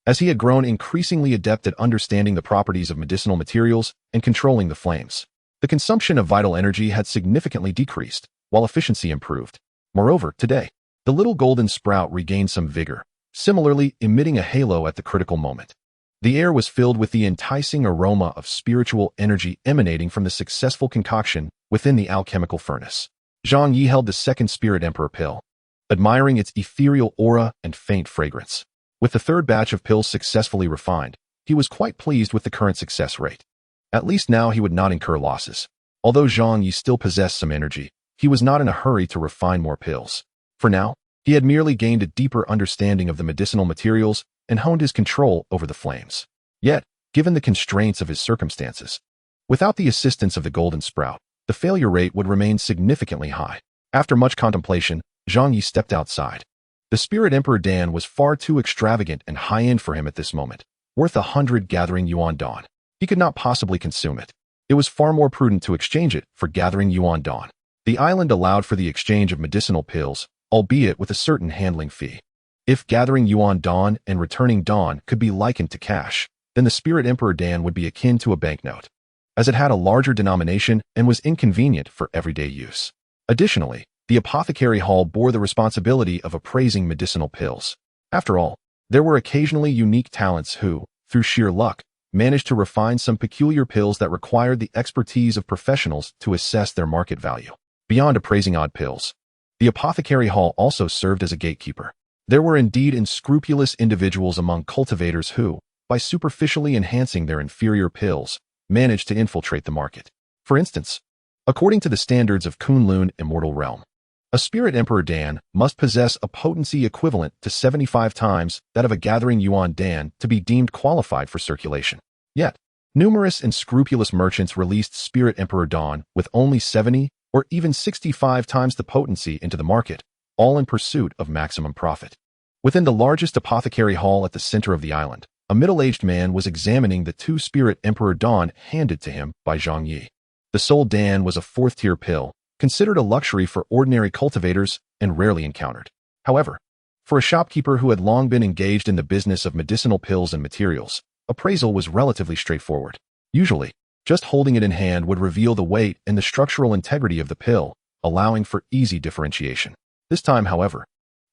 as he had grown increasingly adept at understanding the properties of medicinal materials and controlling the flames. The consumption of vital energy had significantly decreased, while efficiency improved. Moreover, today, the little golden sprout regained some vigor, similarly emitting a halo at the critical moment. The air was filled with the enticing aroma of spiritual energy emanating from the successful concoction within the alchemical furnace. Zhang Ye held the second Spirit Emperor pill, admiring its ethereal aura and faint fragrance. With the third batch of pills successfully refined, he was quite pleased with the current success rate. At least now he would not incur losses. Although Zhang Ye still possessed some energy, he was not in a hurry to refine more pills. For now, he had merely gained a deeper understanding of the medicinal materials and honed his control over the flames. Yet, given the constraints of his circumstances, without the assistance of the golden sprout, the failure rate would remain significantly high. After much contemplation, Zhang Ye stepped outside. The Spirit Emperor Dan was far too extravagant and high-end for him at this moment, worth 100 gathering yuan dawn. He could not possibly consume it. It was far more prudent to exchange it for gathering yuan dawn. The island allowed for the exchange of medicinal pills, albeit with a certain handling fee. If gathering yuan dawn and returning dawn could be likened to cash, then the Spirit Emperor Dan would be akin to a banknote, as it had a larger denomination and was inconvenient for everyday use. Additionally, the apothecary hall bore the responsibility of appraising medicinal pills. After all, there were occasionally unique talents who, through sheer luck, managed to refine some peculiar pills that required the expertise of professionals to assess their market value. Beyond appraising odd pills, the apothecary hall also served as a gatekeeper. There were indeed unscrupulous individuals among cultivators who, by superficially enhancing their inferior pills, managed to infiltrate the market. For instance, according to the standards of Kunlun Immortal Realm, a Spirit Emperor Dan must possess a potency equivalent to 75 times that of a gathering yuan Dan to be deemed qualified for circulation. Yet, numerous and scrupulous merchants released Spirit Emperor Dan with only 70 or even 65 times the potency into the market, all in pursuit of maximum profit. Within the largest apothecary hall at the center of the island, a middle-aged man was examining the 2 Spirit Emperor Dan handed to him by Zhang Ye. The Soul Dan was a 4th-tier pill, considered a luxury for ordinary cultivators and rarely encountered. However, for a shopkeeper who had long been engaged in the business of medicinal pills and materials, appraisal was relatively straightforward. Usually, just holding it in hand would reveal the weight and the structural integrity of the pill, allowing for easy differentiation. This time, however,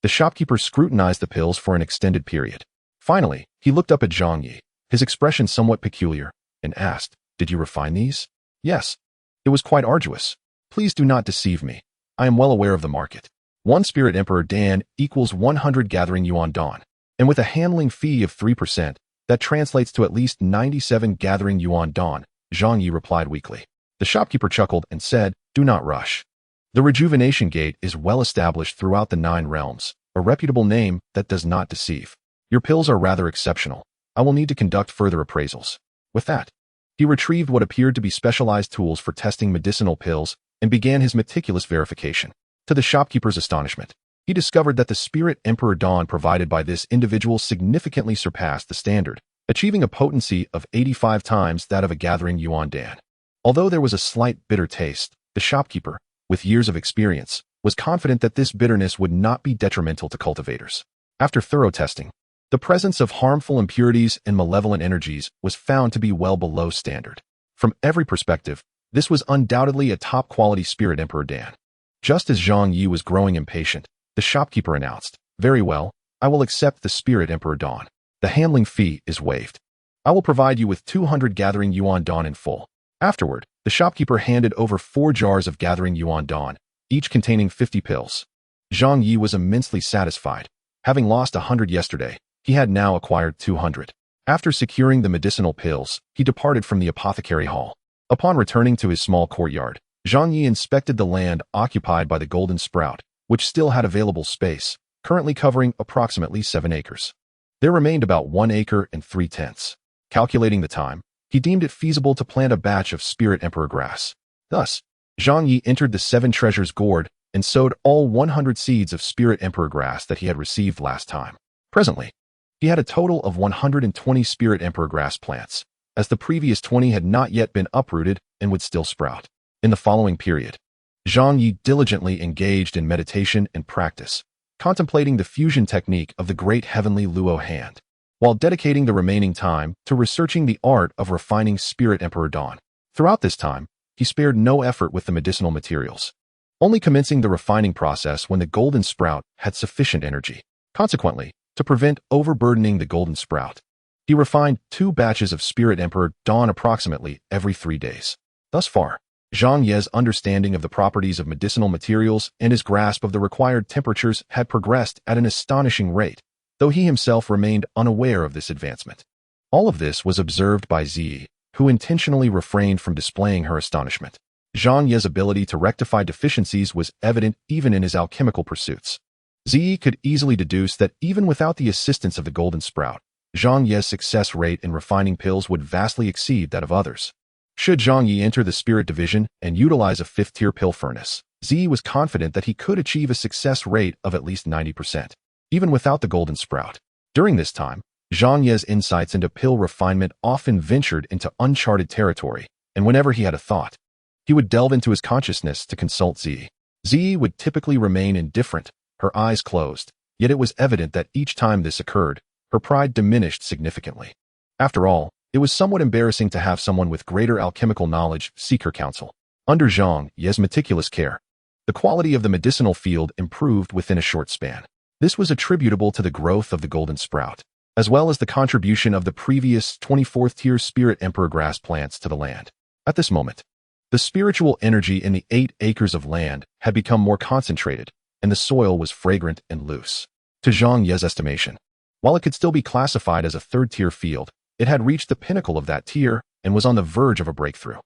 the shopkeeper scrutinized the pills for an extended period. Finally, he looked up at Zhang Ye, his expression somewhat peculiar, and asked, "Did you refine these?" "Yes. It was quite arduous. Please do not deceive me. I am well aware of the market. 1 Spirit Emperor Dan equals 100 gathering yuan dawn, and with a handling fee of 3%, that translates to at least 97 gathering yuan dawn," Zhang Ye replied weakly. The shopkeeper chuckled and said, "Do not rush. The rejuvenation gate is well established throughout the 9 realms, a reputable name that does not deceive. Your pills are rather exceptional. I will need to conduct further appraisals." With that, he retrieved what appeared to be specialized tools for testing medicinal pills and began his meticulous verification. To the shopkeeper's astonishment, he discovered that the Spirit Emperor Dawn provided by this individual significantly surpassed the standard, achieving a potency of 85 times that of a gathering yuan Dan. Although there was a slight bitter taste, the shopkeeper, with years of experience, was confident that this bitterness would not be detrimental to cultivators. After thorough testing, the presence of harmful impurities and malevolent energies was found to be well below standard. From every perspective, this was undoubtedly a top-quality Spirit Emperor Dan. Just as Zhang Ye was growing impatient, the shopkeeper announced, "Very well, I will accept the Spirit Emperor Dawn. The handling fee is waived. I will provide you with 200 Gathering Yuan Dawn in full." Afterward, the shopkeeper handed over 4 jars of Gathering Yuan Dawn, each containing 50 pills. Zhang Ye was immensely satisfied. Having lost 100 yesterday, he had now acquired 200. After securing the medicinal pills, he departed from the apothecary hall. Upon returning to his small courtyard, Zhang Ye inspected the land occupied by the Golden Sprout, which still had available space, currently covering approximately 7 acres. There remained about 1 acre and 3/10. Calculating the time, he deemed it feasible to plant a batch of Spirit Emperor grass. Thus, Zhang Ye entered the 7 treasures gourd and sowed all 100 seeds of Spirit Emperor grass that he had received last time. Presently, he had a total of 120 Spirit Emperor grass plants, as the previous 20 had not yet been uprooted and would still sprout. In the following period, Zhang Ye diligently engaged in meditation and practice, contemplating the fusion technique of the great heavenly Luo hand, while dedicating the remaining time to researching the art of refining Spirit Emperor Dawn. Throughout this time, he spared no effort with the medicinal materials, only commencing the refining process when the Golden Sprout had sufficient energy. Consequently, to prevent overburdening the Golden Sprout, he refined 2 batches of Spirit Emperor Dawn approximately every 3 days. Thus far, Zhang Ye's understanding of the properties of medicinal materials and his grasp of the required temperatures had progressed at an astonishing rate, though he himself remained unaware of this advancement. All of this was observed by Ziyi, who intentionally refrained from displaying her astonishment. Zhang Ye's ability to rectify deficiencies was evident even in his alchemical pursuits. Ziyi could easily deduce that even without the assistance of the Golden Sprout, Zhang Ye's success rate in refining pills would vastly exceed that of others. Should Zhang Ye enter the Spirit Division and utilize a 5th-tier pill furnace, Ziyi was confident that he could achieve a success rate of at least 90%, even without the Golden Sprout. During this time, Zhang Ye's insights into pill refinement often ventured into uncharted territory, and whenever he had a thought, he would delve into his consciousness to consult Ziyi. Ziyi would typically remain indifferent, her eyes closed, yet it was evident that each time this occurred, her pride diminished significantly. After all, it was somewhat embarrassing to have someone with greater alchemical knowledge seek her counsel. Under Zhang Ye's meticulous care, the quality of the medicinal field improved within a short span. This was attributable to the growth of the Golden Sprout, as well as the contribution of the previous 24th-tier Spirit Emperor grass plants to the land. At this moment, the spiritual energy in the 8 acres of land had become more concentrated, and the soil was fragrant and loose. To Zhang Ye's estimation, while it could still be classified as a 3rd-tier field, it had reached the pinnacle of that tier and was on the verge of a breakthrough.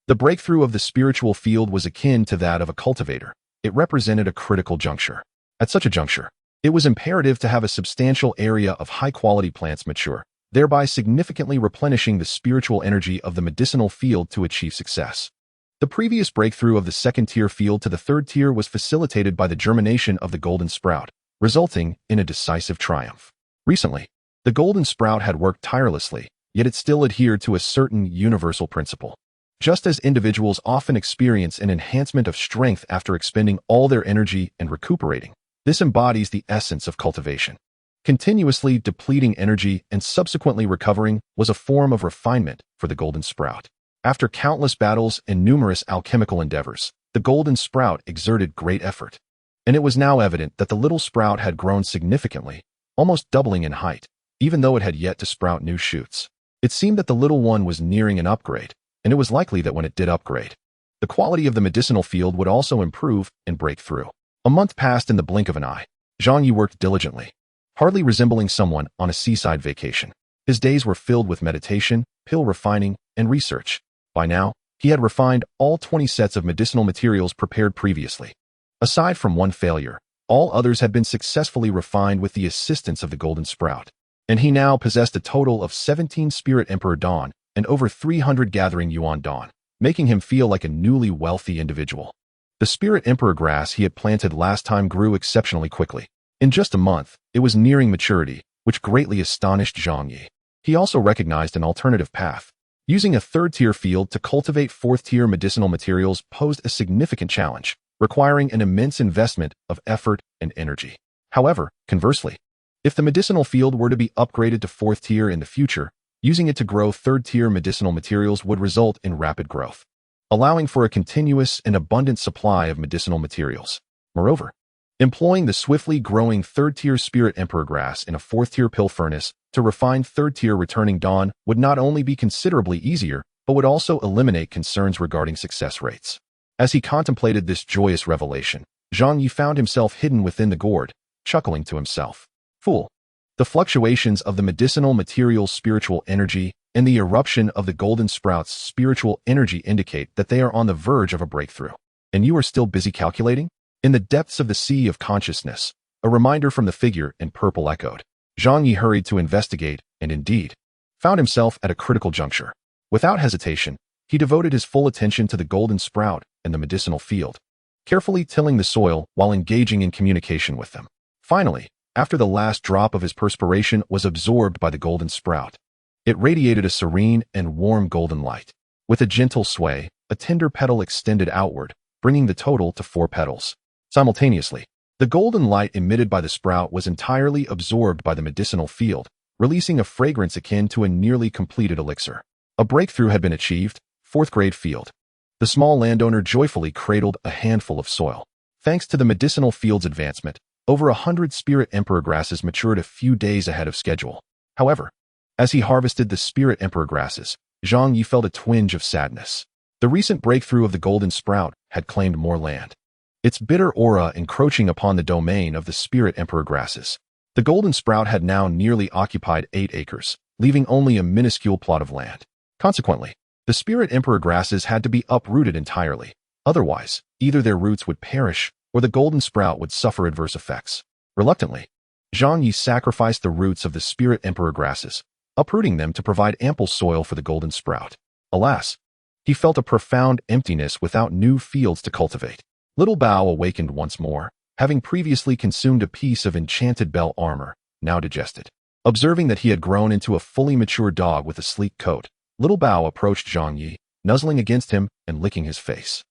The breakthrough of the spiritual field was akin to that of a cultivator. It represented a critical juncture. At such a juncture, it was imperative to have a substantial area of high-quality plants mature, thereby significantly replenishing the spiritual energy of the medicinal field to achieve success. The previous breakthrough of the 2nd-tier field to the 3rd tier was facilitated by the germination of the Golden Sprout, resulting in a decisive triumph. Recently, the Golden Sprout had worked tirelessly, yet it still adhered to a certain universal principle. Just as individuals often experience an enhancement of strength after expending all their energy and recuperating, this embodies the essence of cultivation. Continuously depleting energy and subsequently recovering was a form of refinement for the Golden Sprout. After countless battles and numerous alchemical endeavors, the Golden Sprout exerted great effort. And it was now evident that the little sprout had grown significantly, almost doubling in height, even though it had yet to sprout new shoots. It seemed that the little one was nearing an upgrade, and it was likely that when it did upgrade, the quality of the medicinal field would also improve and break through. A month passed in the blink of an eye. Zhang Ye worked diligently, hardly resembling someone on a seaside vacation. His days were filled with meditation, pill refining, and research. By now, he had refined all 20 sets of medicinal materials prepared previously. Aside from one failure, all others had been successfully refined with the assistance of the Golden Sprout, and he now possessed a total of 17 Spirit Emperor Dawn and over 300 Gathering Yuan Dawn, making him feel like a newly wealthy individual. The Spirit Emperor grass he had planted last time grew exceptionally quickly. In just a month, it was nearing maturity, which greatly astonished Zhang Ye. He also recognized an alternative path. Using a 3rd-tier field to cultivate 4th-tier medicinal materials posed a significant challenge. requiring an immense investment of effort and energy. However, conversely, if the medicinal field were to be upgraded to 4th tier in the future, using it to grow 3rd-tier medicinal materials would result in rapid growth, allowing for a continuous and abundant supply of medicinal materials. Moreover, employing the swiftly growing 3rd-tier Spirit Emperor grass in a 4th-tier pill furnace to refine 3rd-tier returning dawn would not only be considerably easier, but would also eliminate concerns regarding success rates. As he contemplated this joyous revelation, Zhang Ye found himself hidden within the gourd, chuckling to himself. Fool! The fluctuations of the medicinal material's spiritual energy and the eruption of the golden sprout's spiritual energy indicate that they are on the verge of a breakthrough. And you are still busy calculating? In the depths of the sea of consciousness, a reminder from the figure in purple echoed. Zhang Ye hurried to investigate and indeed found himself at a critical juncture. Without hesitation, he devoted his full attention to the golden sprout and the medicinal field, carefully tilling the soil while engaging in communication with them. Finally, after the last drop of his perspiration was absorbed by the golden sprout, it radiated a serene and warm golden light. With a gentle sway, a tender petal extended outward, bringing the total to 4 petals. Simultaneously, the golden light emitted by the sprout was entirely absorbed by the medicinal field, releasing a fragrance akin to a nearly completed elixir. A breakthrough had been achieved. 4th-grade field. The small landowner joyfully cradled a handful of soil. Thanks to the medicinal field's advancement, over 100 Spirit Emperor grasses matured a few days ahead of schedule. However, as he harvested the Spirit Emperor grasses, Zhang Ye felt a twinge of sadness. The recent breakthrough of the golden sprout had claimed more land, its bitter aura encroaching upon the domain of the Spirit Emperor grasses. The golden sprout had now nearly occupied 8 acres, leaving only a minuscule plot of land. Consequently, the Spirit Emperor grasses had to be uprooted entirely. Otherwise, either their roots would perish or the golden sprout would suffer adverse effects. Reluctantly, Zhang Ye sacrificed the roots of the Spirit Emperor grasses, uprooting them to provide ample soil for the golden sprout. Alas, he felt a profound emptiness without new fields to cultivate. Little Bao awakened once more, having previously consumed a piece of enchanted bell armor, now digested. Observing that he had grown into a fully mature dog with a sleek coat, Little Bao approached Zhang Ye, nuzzling against him and licking his face.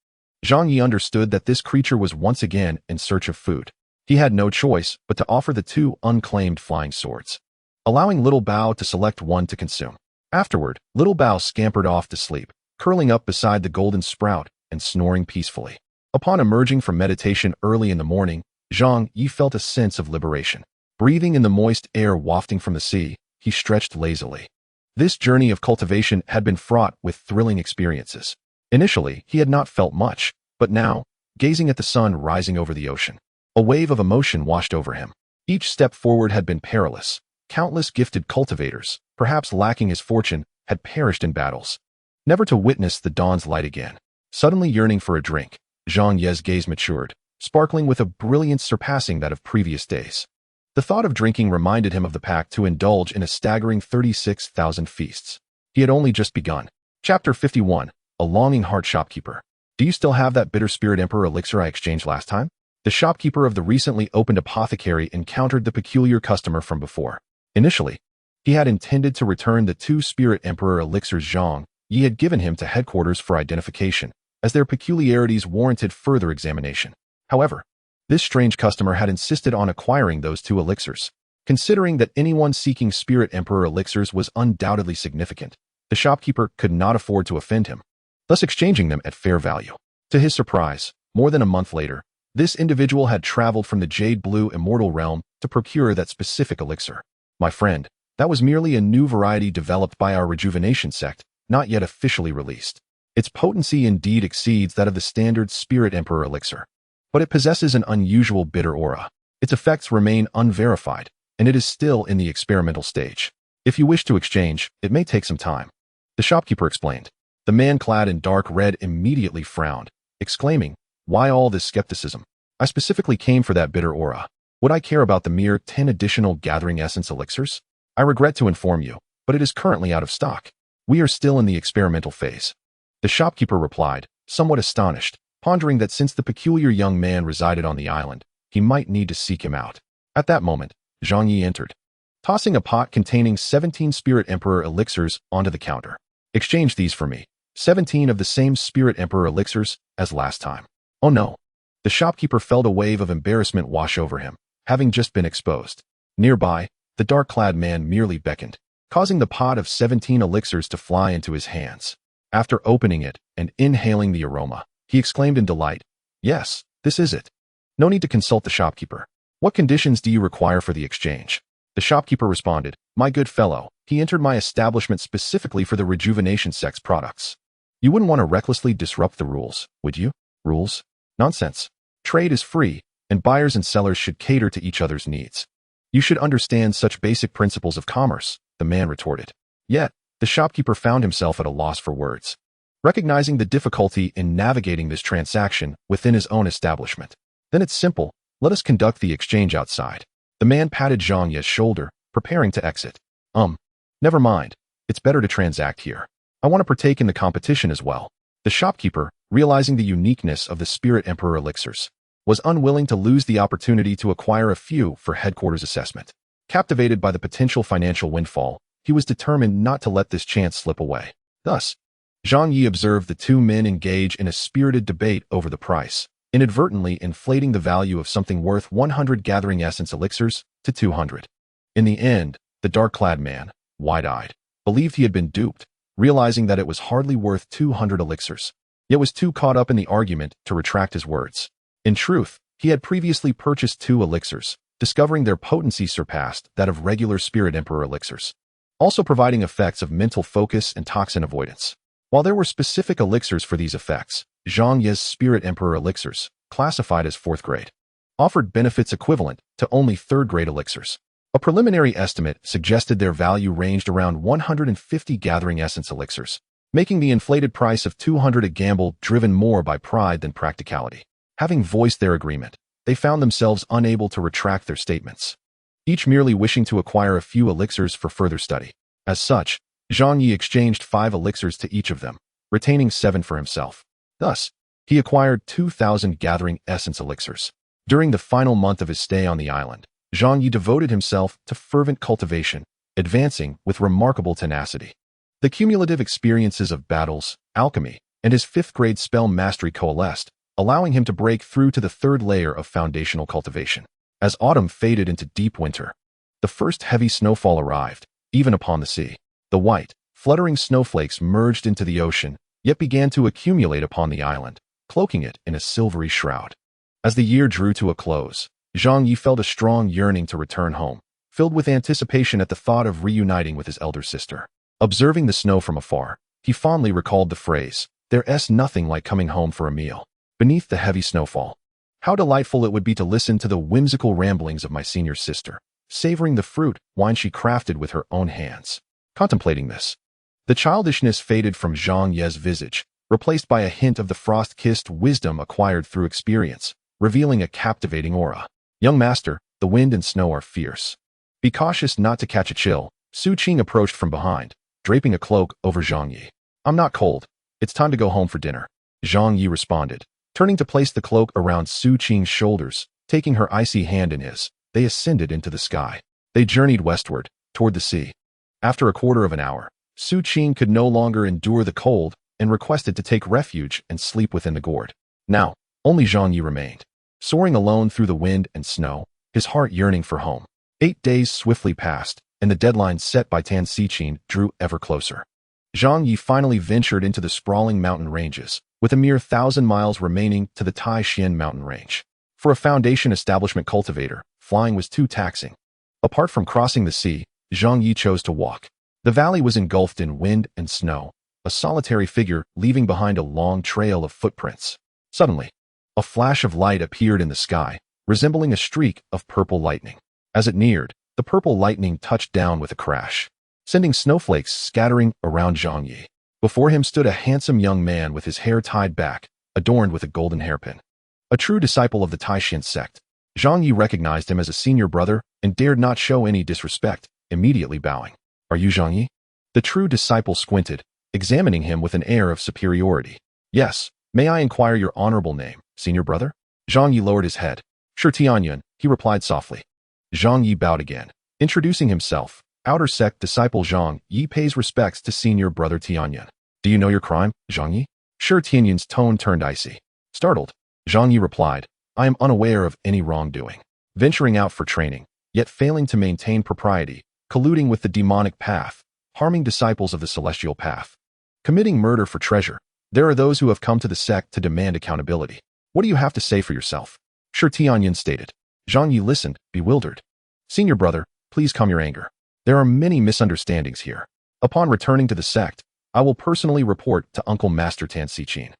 Zhang Ye understood that this creature was once again in search of food. He had no choice but to offer the 2 unclaimed flying swords, allowing Little Bao to select one to consume. Afterward, Little Bao scampered off to sleep, curling up beside the golden sprout and snoring peacefully. Upon emerging from meditation early in the morning, Zhang Ye felt a sense of liberation. Breathing in the moist air wafting from the sea, he stretched lazily. This journey of cultivation had been fraught with thrilling experiences. Initially, he had not felt much, but now, gazing at the sun rising over the ocean, a wave of emotion washed over him. Each step forward had been perilous. Countless gifted cultivators, perhaps lacking his fortune, had perished in battles, never to witness the dawn's light again. Suddenly yearning for a drink, Zhang Ye's gaze matured, sparkling with a brilliance surpassing that of previous days. The thought of drinking reminded him of the pact to indulge in a staggering 36,000 feasts. He had only just begun. Chapter 51. A longing heart shopkeeper. Do you still have that bitter Spirit Emperor elixir I exchanged last time? The shopkeeper of the recently opened apothecary encountered the peculiar customer from before. Initially, he had intended to return the 2 Spirit Emperor elixirs Zhang Ye had given him to headquarters for identification, as their peculiarities warranted further examination. However, this strange customer had insisted on acquiring those 2 elixirs. Considering that anyone seeking Spirit Emperor elixirs was undoubtedly significant, the shopkeeper could not afford to offend him, thus exchanging them at fair value. To his surprise, more than a month later, this individual had traveled from the Jade Blue Immortal Realm to procure that specific elixir. My friend, that was merely a new variety developed by our rejuvenation sect, not yet officially released. Its potency indeed exceeds that of the standard Spirit Emperor elixir, but it possesses an unusual bitter aura. Its effects remain unverified, and it is still in the experimental stage. If you wish to exchange, it may take some time, the shopkeeper explained. The man clad in dark red immediately frowned, exclaiming, "Why all this skepticism? I specifically came for that bitter aura. Would I care about the mere 10 additional gathering essence elixirs? I regret to inform you, but it is currently out of stock. We are still in the experimental phase." The shopkeeper replied, somewhat astonished, pondering that since the peculiar young man resided on the island, he might need to seek him out. At that moment, Zhang Ye entered, tossing a pot containing 17 Spirit Emperor elixirs onto the counter. "Exchange these for me. 17 of the same Spirit Emperor elixirs as last time." "Oh no." The shopkeeper felt a wave of embarrassment wash over him, having just been exposed. Nearby, the dark-clad man merely beckoned, causing the pot of 17 elixirs to fly into his hands. After opening it and inhaling the aroma, he exclaimed in delight, "Yes, this is it. No need to consult the shopkeeper. What conditions do you require for the exchange?" The shopkeeper responded, "My good fellow, he entered my establishment specifically for the Rejuvenation Sect's products. You wouldn't want to recklessly disrupt the rules, would you? Rules? Nonsense. Trade is free, and buyers and sellers should cater to each other's needs. You should understand such basic principles of commerce," the man retorted. Yet, the shopkeeper found himself at a loss for words. Recognizing the difficulty in navigating this transaction within his own establishment. "Then it's simple. Let us conduct the exchange outside." The man patted Zhang Ye's shoulder, preparing to exit. Never mind. It's better to transact here. I want to partake in the competition as well." The shopkeeper, realizing the uniqueness of the Spirit Emperor elixirs, was unwilling to lose the opportunity to acquire a few for headquarters assessment. Captivated by the potential financial windfall, he was determined not to let this chance slip away. Thus, Zhang Ye observed the two men engage in a spirited debate over the price, inadvertently inflating the value of something worth 100 gathering essence elixirs to 200. In the end, the dark-clad man, wide-eyed, believed he had been duped, realizing that it was hardly worth 200 elixirs, yet was too caught up in the argument to retract his words. In truth, he had previously purchased 2 elixirs, discovering their potency surpassed that of regular Spirit Emperor elixirs, also providing effects of mental focus and toxin avoidance. While there were specific elixirs for these effects, Zhang Ye's Spirit Emperor elixirs, classified as 4th grade, offered benefits equivalent to only 3rd grade elixirs. A preliminary estimate suggested their value ranged around 150 gathering essence elixirs, making the inflated price of 200 a gamble driven more by pride than practicality. Having voiced their agreement, they found themselves unable to retract their statements, each merely wishing to acquire a few elixirs for further study. As such, Zhang Ye exchanged 5 elixirs to each of them, retaining 7 for himself. Thus, he acquired 2,000 gathering essence elixirs. During the final month of his stay on the island, Zhang Ye devoted himself to fervent cultivation, advancing with remarkable tenacity. The cumulative experiences of battles, alchemy, and his 5th grade spell mastery coalesced, allowing him to break through to the 3rd layer of foundational cultivation. As autumn faded into deep winter, the first heavy snowfall arrived, even upon the sea. The white, fluttering snowflakes merged into the ocean, yet began to accumulate upon the island, cloaking it in a silvery shroud. As the year drew to a close, Zhang Ye felt a strong yearning to return home, filled with anticipation at the thought of reuniting with his elder sister. Observing the snow from afar, he fondly recalled the phrase, "There's nothing like coming home for a meal." Beneath the heavy snowfall, how delightful it would be to listen to the whimsical ramblings of my senior sister, savoring the fruit wine she crafted with her own hands. Contemplating this, the childishness faded from Zhang Ye's visage, replaced by a hint of the frost-kissed wisdom acquired through experience, revealing a captivating aura. "Young master, the wind and snow are fierce. Be cautious not to catch a chill." Su Qing approached from behind, draping a cloak over Zhang Ye. "I'm not cold. It's time to go home for dinner," Zhang Ye responded, turning to place the cloak around Su Qing's shoulders. Taking her icy hand in his, they ascended into the sky. They journeyed westward, toward the sea. After a quarter of an hour, Su Qing could no longer endure the cold and requested to take refuge and sleep within the gourd. Now, only Zhang Ye remained, soaring alone through the wind and snow, his heart yearning for home. 8 days swiftly passed, and the deadline set by Tan Xichin drew ever closer. Zhang Ye finally ventured into the sprawling mountain ranges, with a mere 1,000 miles remaining to the Tai Xuan mountain range. For a foundation establishment cultivator, flying was too taxing. Apart from crossing the sea, Zhang Ye chose to walk. The valley was engulfed in wind and snow, a solitary figure leaving behind a long trail of footprints. Suddenly, a flash of light appeared in the sky, resembling a streak of purple lightning. As it neared, the purple lightning touched down with a crash, sending snowflakes scattering around Zhang Ye. Before him stood a handsome young man with his hair tied back, adorned with a golden hairpin. A true disciple of the Tai Xuan Sect, Zhang Ye recognized him as a senior brother and dared not show any disrespect, immediately bowing. "Are you Zhang Ye?" The true disciple squinted, examining him with an air of superiority. "Yes, may I inquire your honorable name, senior brother?" Zhang Ye lowered his head. "Sure, Tianyun," he replied softly. Zhang Ye bowed again, introducing himself. "Outer sect disciple Zhang Ye pays respects to senior brother Tianyun." "Do you know your crime, Zhang Ye?" Sure, Tianyun's tone turned icy. Startled, Zhang Ye replied, I am unaware of any wrongdoing. Venturing out for training, yet failing to maintain propriety, colluding with the demonic path, harming disciples of the celestial path. Committing murder for treasure. There are those who have come to the sect to demand accountability. What do you have to say for yourself? Shi Tianyin stated. Zhang Ye listened, bewildered. Senior brother, please calm your anger. There are many misunderstandings here. Upon returning to the sect, I will personally report to Uncle Master Tan Xichin,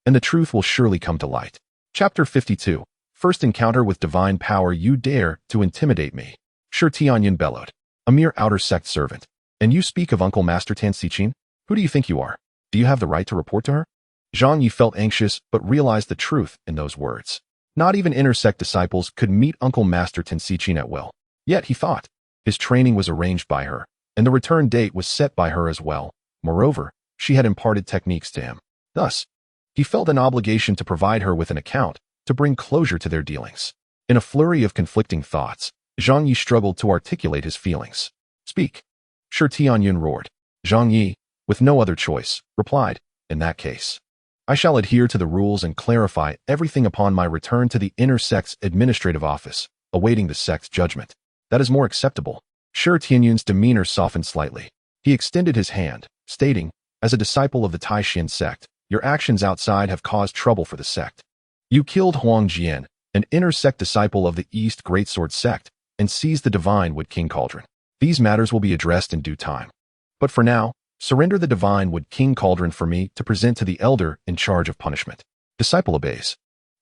and the truth will surely come to light. Chapter 52. First encounter with divine power. You dare to intimidate me. Shi Tianyin bellowed. A mere outer sect servant. And you speak of Uncle Master Tan Xichin? Who do you think you are? Do you have the right to report to her? Zhang Ye felt anxious but realized the truth in those words. Not even inner sect disciples could meet Uncle Master Tan Xichin at will. Yet, he thought, his training was arranged by her, and the return date was set by her as well. Moreover, she had imparted techniques to him. Thus, he felt an obligation to provide her with an account, to bring closure to their dealings. In a flurry of conflicting thoughts, Zhang Ye struggled to articulate his feelings. Speak. Shi Tianyin roared. Zhang Ye, with no other choice, replied, in that case, I shall adhere to the rules and clarify everything upon my return to the inner sect's administrative office, awaiting the sect's judgment. That is more acceptable. Shi Tianyin's demeanor softened slightly. He extended his hand, stating, as a disciple of the Tai Xuan Sect, your actions outside have caused trouble for the sect. You killed Huang Jian, an inner sect disciple of the East Greatsword Sect, and seized the Divine Wood King Cauldron. These matters will be addressed in due time. But for now, surrender the Divine Wood King Cauldron for me to present to the elder in charge of punishment. Disciple obeys.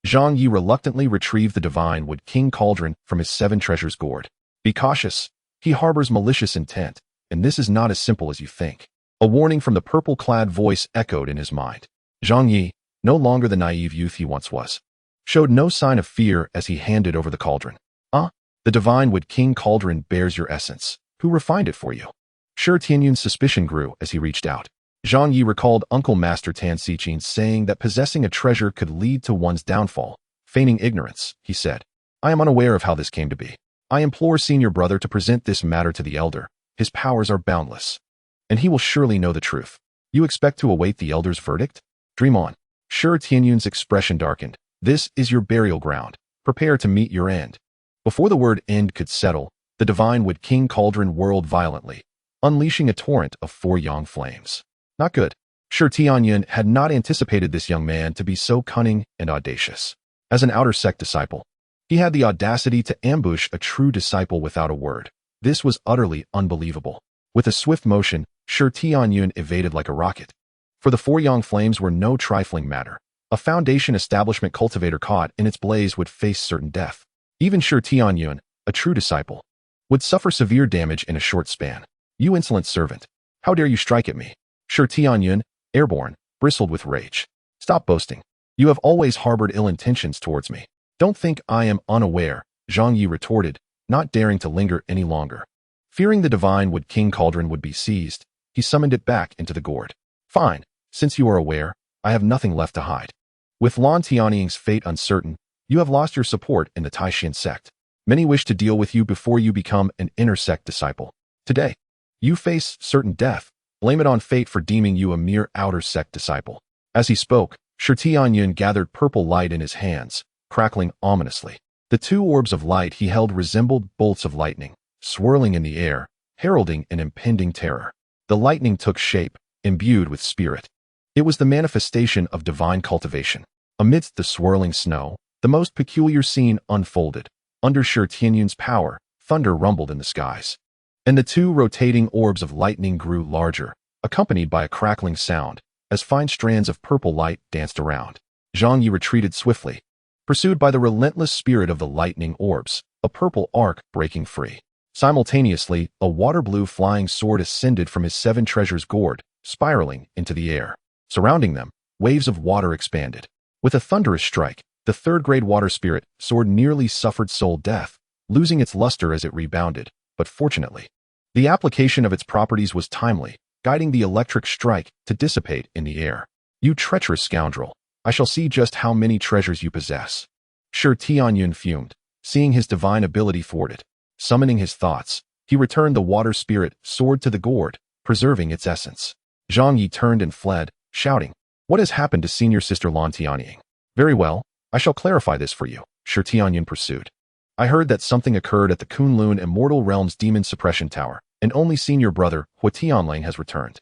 Zhang Ye reluctantly retrieved the Divine Wood King Cauldron from his 7 treasures gourd. Be cautious. He harbors malicious intent, and this is not as simple as you think. A warning from the purple-clad voice echoed in his mind. Zhang Ye, no longer the naive youth he once was, showed no sign of fear as he handed over the cauldron. The Divine Wood King Cauldron bears your essence. Who refined it for you? Shi Tianyin's suspicion grew as he reached out. Zhang Ye recalled Uncle Master Tan Xichin saying that possessing a treasure could lead to one's downfall. Feigning ignorance, he said, I am unaware of how this came to be. I implore senior brother to present this matter to the elder. His powers are boundless, and he will surely know the truth. You expect to await the elder's verdict? Dream on. Shi Tianyin's expression darkened. This is your burial ground. Prepare to meet your end. Before the word end could settle, the Divine Wood King Cauldron whirled violently, unleashing a torrent of 4 yang flames. Not good. Shi Tianyin had not anticipated this young man to be so cunning and audacious. As an outer sect disciple, he had the audacity to ambush a true disciple without a word. This was utterly unbelievable. With a swift motion, Shi Tianyin evaded like a rocket. For the 4 yang flames were no trifling matter. A Foundation establishment cultivator caught in its blaze would face certain death. Even Shi Tianyin, a true disciple, would suffer severe damage in a short span. You insolent servant. How dare you strike at me? Shi Tianyin, airborne, bristled with rage. Stop boasting. You have always harbored ill intentions towards me. Don't think I am unaware, Zhang Ye retorted, not daring to linger any longer. Fearing the Divine Wood King Cauldron would be seized, he summoned it back into the gourd. Fine, since you are aware, I have nothing left to hide. With Lan Tianying's fate uncertain, you have lost your support in the Tai Xuan Sect. Many wish to deal with you before you become an inner sect disciple. Today, you face certain death. Blame it on fate for deeming you a mere outer sect disciple. As he spoke, Shi Tianyin gathered purple light in his hands, crackling ominously. The 2 orbs of light he held resembled bolts of lightning, swirling in the air, heralding an impending terror. The lightning took shape, imbued with spirit. It was the manifestation of divine cultivation. Amidst the swirling snow, the most peculiar scene unfolded. Under Shi Tianyin's power, thunder rumbled in the skies, and the 2 rotating orbs of lightning grew larger, accompanied by a crackling sound, as fine strands of purple light danced around. Zhang Ye retreated swiftly, pursued by the relentless spirit of the lightning orbs, a purple arc breaking free. Simultaneously, a water-blue flying sword ascended from his 7 treasures gourd, spiraling into the air. Surrounding them, waves of water expanded. With a thunderous strike, the 3rd-grade water spirit sword nearly suffered soul death, losing its luster as it rebounded, but fortunately, the application of its properties was timely, guiding the electric strike to dissipate in the air. You treacherous scoundrel, I shall see just how many treasures you possess. Shi Tianyin fumed, seeing his divine ability thwarted. Summoning his thoughts, he returned the water spirit sword to the gourd, preserving its essence. Zhang Ye turned and fled, shouting, What has happened to senior sister Lan Tianying? Very well, I shall clarify this for you. Shi Tianyun pursued. I heard that something occurred at the Kunlun Immortal Realm's Demon Suppression Tower, and only senior brother, Hua Tianlang, has returned.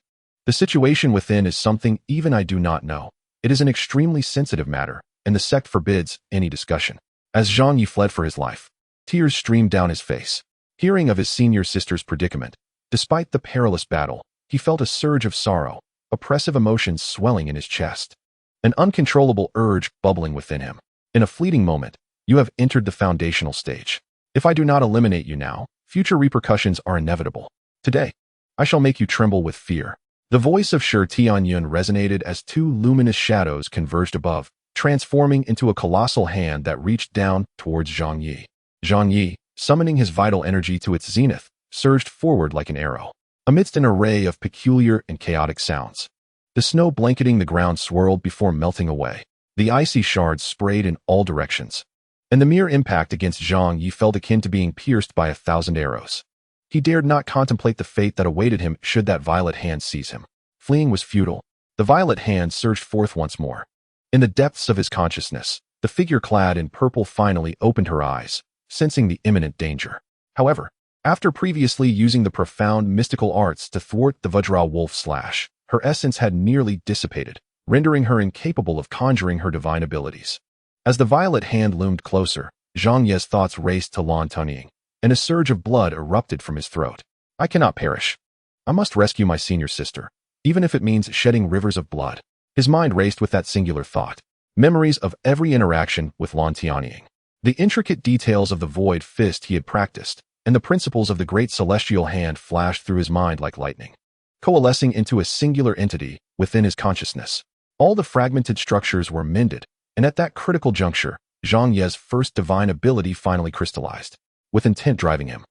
The situation within is something even I do not know. It is an extremely sensitive matter, and the sect forbids any discussion. As Zhang Ye fled for his life, tears streamed down his face. Hearing of his senior sister's predicament, despite the perilous battle, he felt a surge of sorrow, oppressive emotions swelling in his chest. An uncontrollable urge bubbling within him. In a fleeting moment, you have entered the foundational stage. If I do not eliminate you now, future repercussions are inevitable. Today, I shall make you tremble with fear. The voice of Shi Tianyun resonated as two luminous shadows converged above, transforming into a colossal hand that reached down towards Zhang Ye. Zhang Ye, summoning his vital energy to its zenith, surged forward like an arrow. Amidst an array of peculiar and chaotic sounds, the snow blanketing the ground swirled before melting away. The icy shards sprayed in all directions, and the mere impact against Zhang Ye felt akin to being pierced by 1,000 arrows. He dared not contemplate the fate that awaited him should that violet hand seize him. Fleeing was futile. The violet hand surged forth once more. In the depths of his consciousness, the figure clad in purple finally opened her eyes, sensing the imminent danger. However, after previously using the profound mystical arts to thwart the Vajra wolf slash, her essence had nearly dissipated, rendering her incapable of conjuring her divine abilities. As the violet hand loomed closer, Zhang Ye's thoughts raced to Lan Tunying, and a surge of blood erupted from his throat. I cannot perish. I must rescue my senior sister, even if it means shedding rivers of blood. His mind raced with that singular thought. Memories of every interaction with Lan Tunying, the intricate details of the void fist he had practiced, and the principles of the great celestial hand flashed through his mind like lightning, coalescing into a singular entity within his consciousness. All the fragmented structures were mended, and at that critical juncture, Zhang Ye's first divine ability finally crystallized, with intent driving him.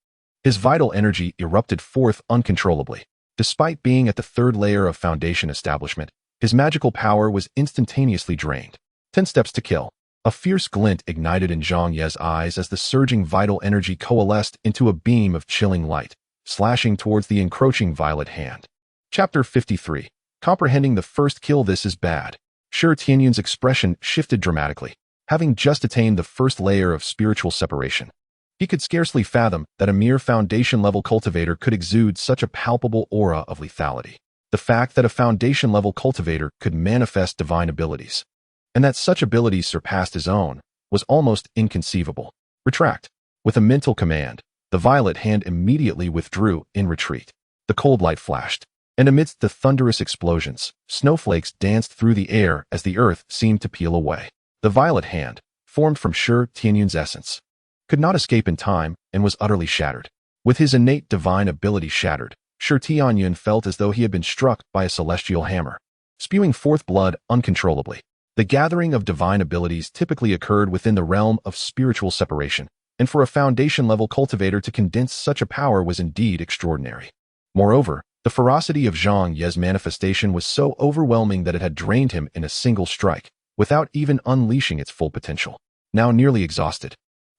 His vital energy erupted forth uncontrollably. Despite being at the third layer of foundation establishment, his magical power was instantaneously drained. 10 steps to kill. A fierce glint ignited in Zhang Ye's eyes as the surging vital energy coalesced into a beam of chilling light, slashing towards the encroaching violet hand. Chapter 53. Comprehending the first kill. This is bad. Shi Tianyun's expression shifted dramatically. Having just attained the first layer of spiritual separation, he could scarcely fathom that a mere foundation-level cultivator could exude such a palpable aura of lethality. The fact that a foundation-level cultivator could manifest divine abilities, and that such abilities surpassed his own, was almost inconceivable. Retract. With a mental command, the violet hand immediately withdrew in retreat. The cold light flashed, and amidst the thunderous explosions, snowflakes danced through the air as the earth seemed to peel away. The violet hand, formed from Shi Tianyun's essence, could not escape in time and was utterly shattered. With his innate divine ability shattered, Shi Tianyun felt as though he had been struck by a celestial hammer, spewing forth blood uncontrollably. The gathering of divine abilities typically occurred within the realm of spiritual separation, and for a foundation-level cultivator to condense such a power was indeed extraordinary. Moreover, the ferocity of Zhang Ye's manifestation was so overwhelming that it had drained him in a single strike, without even unleashing its full potential. Now nearly exhausted,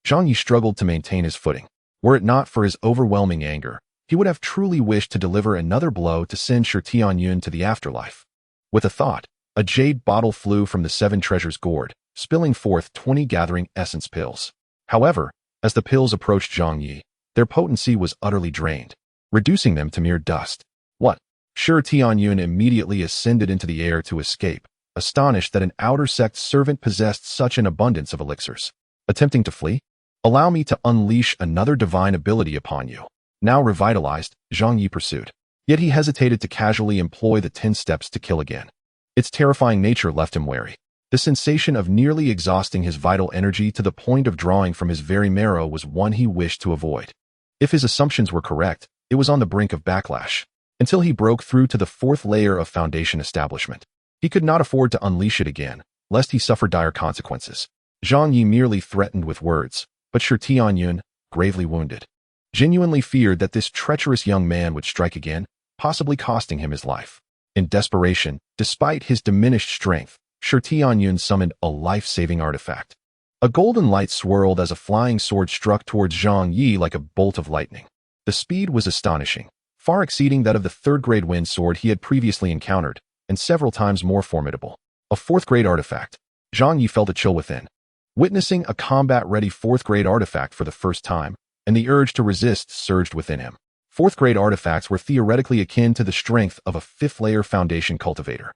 Zhang Ye struggled to maintain his footing. Were it not for his overwhelming anger, he would have truly wished to deliver another blow to send Shi Tianyun to the afterlife. With a thought, a jade bottle flew from the 7 treasures gourd, spilling forth 20 gathering essence pills. However, as the pills approached Zhang Ye, their potency was utterly drained, reducing them to mere dust. What? Shi Tianyun immediately ascended into the air to escape, astonished that an outer sect servant possessed such an abundance of elixirs. Attempting to flee? Allow me to unleash another divine ability upon you. Now revitalized, Zhang Ye pursued. Yet he hesitated to casually employ the 10 steps to kill again. Its terrifying nature left him wary. The sensation of nearly exhausting his vital energy to the point of drawing from his very marrow was one he wished to avoid. If his assumptions were correct, it was on the brink of backlash. Until he broke through to the 4th layer of foundation establishment, he could not afford to unleash it again, lest he suffer dire consequences. Zhang Ye merely threatened with words, but Shi Tianyun, gravely wounded, genuinely feared that this treacherous young man would strike again, possibly costing him his life. In desperation, despite his diminished strength, Shi Tianyun summoned a life-saving artifact. A golden light swirled as a flying sword struck towards Zhang Ye like a bolt of lightning. The speed was astonishing, far exceeding that of the 3rd-grade wind sword he had previously encountered, and several times more formidable. A 4th-grade artifact. Zhang Ye felt a chill within. witnessing a combat-ready fourth-grade artifact for the first time, and the urge to resist surged within him. Fourth-grade artifacts were theoretically akin to the strength of a fifth-layer foundation cultivator.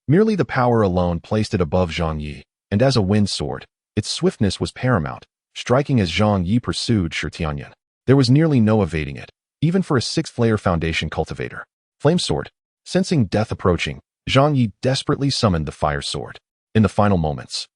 Merely the power alone placed it above Zhang Ye, and as a wind sword, its swiftness was paramount, striking as Zhang Ye pursued Shi Tianyun. There was nearly no evading it, even for a sixth-layer foundation cultivator. Flame sword. Sensing death approaching, Zhang Ye desperately summoned the fire sword. In the final moments,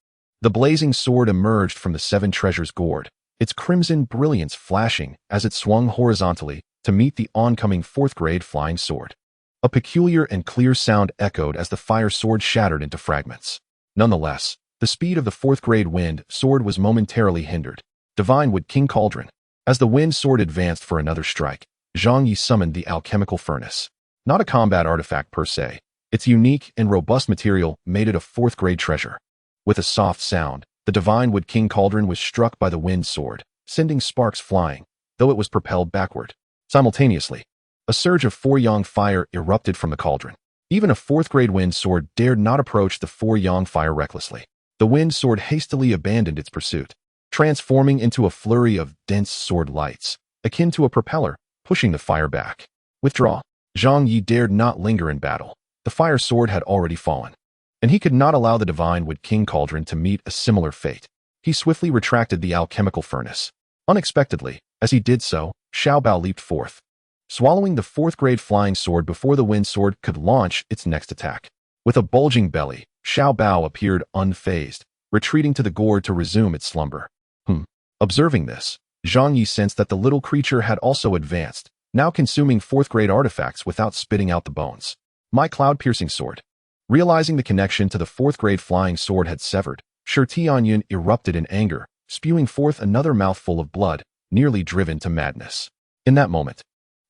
the blazing sword emerged from the seven treasures gourd, its crimson brilliance flashing as it swung horizontally to meet the oncoming fourth-grade flying sword. A peculiar and clear sound echoed as the fire sword shattered into fragments. Nonetheless, the speed of the fourth-grade wind sword was momentarily hindered. Divine Wood King Cauldron. As the wind sword advanced for another strike, Zhang Ye summoned the alchemical furnace. Not a combat artifact per se, its unique and robust material made it a fourth-grade treasure. With a soft sound, the Divine Wood King Cauldron was struck by the wind sword, sending sparks flying, though it was propelled backward. Simultaneously, a surge of four-yang fire erupted from the cauldron. Even a fourth-grade wind sword dared not approach the four-yang fire recklessly. The wind sword hastily abandoned its pursuit, transforming into a flurry of dense sword lights, akin to a propeller, pushing the fire back. Withdraw. Zhang Ye dared not linger in battle. The fire sword had already fallen, and he could not allow the Divine Wood King Cauldron to meet a similar fate. He swiftly retracted the alchemical furnace. Unexpectedly, as he did so, Xiao Bao leaped forth, swallowing the fourth-grade flying sword before the wind sword could launch its next attack. With a bulging belly, Xiao Bao appeared unfazed, retreating to the gourd to resume its slumber. Observing this, Zhang Ye sensed that the little creature had also advanced, now consuming fourth-grade artifacts without spitting out the bones. My cloud-piercing sword. Realizing the connection to the fourth-grade flying sword had severed, Shi Tianyun erupted in anger, spewing forth another mouthful of blood, nearly driven to madness. In that moment,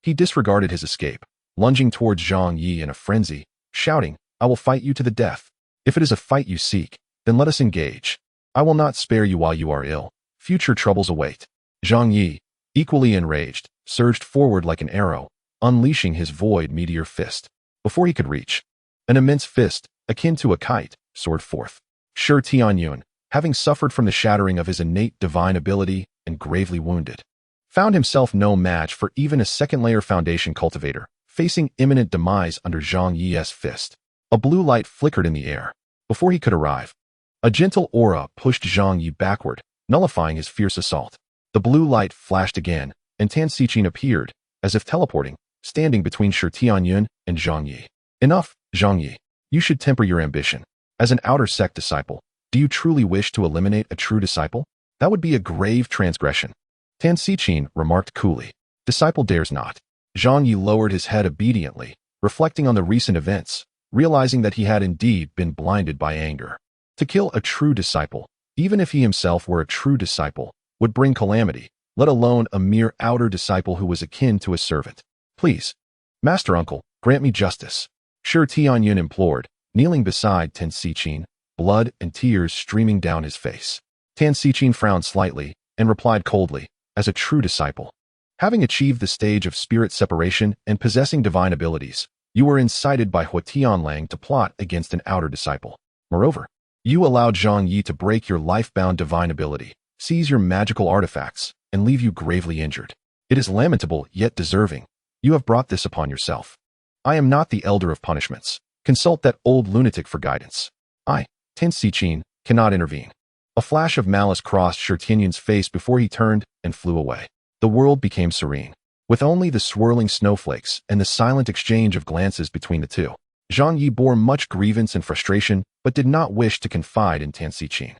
he disregarded his escape, lunging towards Zhang Ye in a frenzy, shouting, "I will fight you to the death. If it is a fight you seek, then let us engage. I will not spare you while you are ill. Future troubles await." Zhang Ye, equally enraged, surged forward like an arrow, unleashing his void meteor fist. Before he could reach, an immense fist, akin to a kite, soared forth. Shi Tianyun, having suffered from the shattering of his innate divine ability and gravely wounded, found himself no match for even a second-layer foundation cultivator, facing imminent demise under Zhang Ye's fist. A blue light flickered in the air. Before he could arrive, a gentle aura pushed Zhang Ye backward, nullifying his fierce assault. The blue light flashed again, and Tan Xichin appeared, as if teleporting, standing between Shi Tianyun and Zhang Ye. Enough, Zhang Ye. You should temper your ambition. As an outer sect disciple, do you truly wish to eliminate a true disciple? That would be a grave transgression. Tan Xichin remarked coolly. Disciple dares not. Zhang Ye lowered his head obediently, reflecting on the recent events, realizing that he had indeed been blinded by anger. To kill a true disciple, even if he himself were a true disciple, would bring calamity, let alone a mere outer disciple who was akin to a servant. Please, Master Uncle, grant me justice. Shi Tianyun implored, kneeling beside Tan Xichin, blood and tears streaming down his face. Tan Xichin frowned slightly and replied coldly, as a true disciple, having achieved the stage of spirit separation and possessing divine abilities, you were incited by Hua Tianlang to plot against an outer disciple. Moreover, you allowed Zhang Ye to break your life-bound divine ability, seize your magical artifacts, and leave you gravely injured. It is lamentable yet deserving. You have brought this upon yourself. I am not the elder of punishments. Consult that old lunatic for guidance. I, Tan Xichin, cannot intervene. A flash of malice crossed Shi Tianyun's face before he turned and flew away. The world became serene, with only the swirling snowflakes and the silent exchange of glances between the two. Zhang Ye bore much grievance and frustration, but did not wish to confide in Tan Xichin.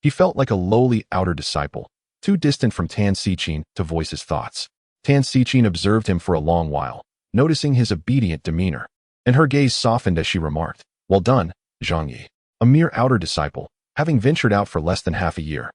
He felt like a lowly outer disciple, too distant from Tan Xichin to voice his thoughts. Tan Xichin observed him for a long while, noticing his obedient demeanor, and her gaze softened as she remarked, "Well done, Zhang Ye. A mere outer disciple, having ventured out for less than half a year,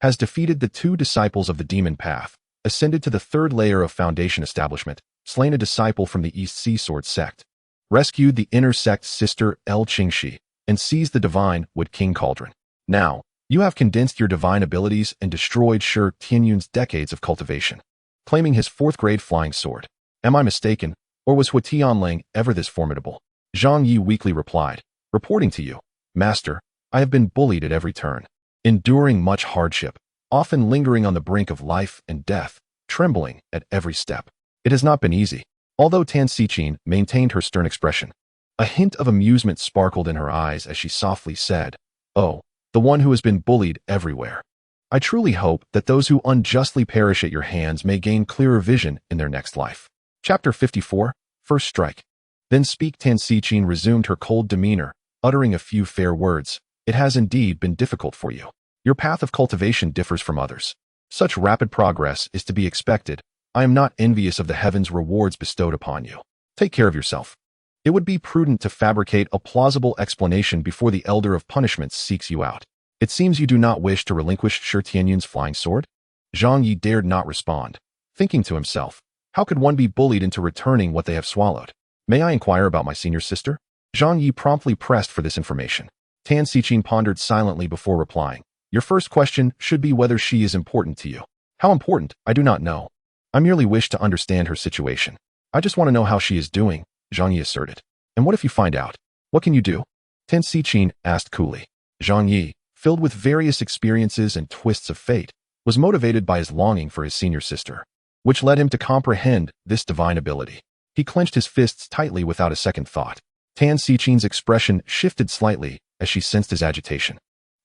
has defeated the two disciples of the demon path, ascended to the third layer of foundation establishment, slain a disciple from the East Sea Sword Sect, rescued the inner sect sister El Qingxi, and seized the Divine Wood King Cauldron. Now, you have condensed your divine abilities and destroyed Shi Tianyun's decades of cultivation, claiming his fourth-grade flying sword. Am I mistaken, or was Hua Tianlang ever this formidable?" Zhang Ye weakly replied, "Reporting to you, Master, I have been bullied at every turn. enduring much hardship, often lingering on the brink of life and death, trembling at every step. It has not been easy. Although Tan Xuan maintained her stern expression, a hint of amusement sparkled in her eyes as she softly said, "Oh, the one who has been bullied everywhere. I truly hope that those who unjustly perish at your hands may gain clearer vision in their next life." Chapter 54, First Strike. Then speak. Tan Xuan resumed her cold demeanor, uttering a few fair words. "It has indeed been difficult for you. Your path of cultivation differs from others. Such rapid progress is to be expected. I am not envious of the heavens' rewards bestowed upon you. Take care of yourself. It would be prudent to fabricate a plausible explanation before the Elder of Punishments seeks you out. It seems you do not wish to relinquish Shi Tianyun's flying sword?" Zhang Ye dared not respond, thinking to himself, how could one be bullied into returning what they have swallowed? "May I inquire about my senior sister?" Zhang Ye promptly pressed for this information. Tan Xuan pondered silently before replying. "Your first question should be whether she is important to you. How important, I do not know. I merely wish to understand her situation. I just want to know how she is doing," Zhang Ye asserted. "And what if you find out? What can you do?" Tan Xuan asked coolly. Zhang Ye, filled with various experiences and twists of fate, was motivated by his longing for his senior sister, which led him to comprehend this divine ability. He clenched his fists tightly without a second thought. Tan Xuan's expression shifted slightly as she sensed his agitation.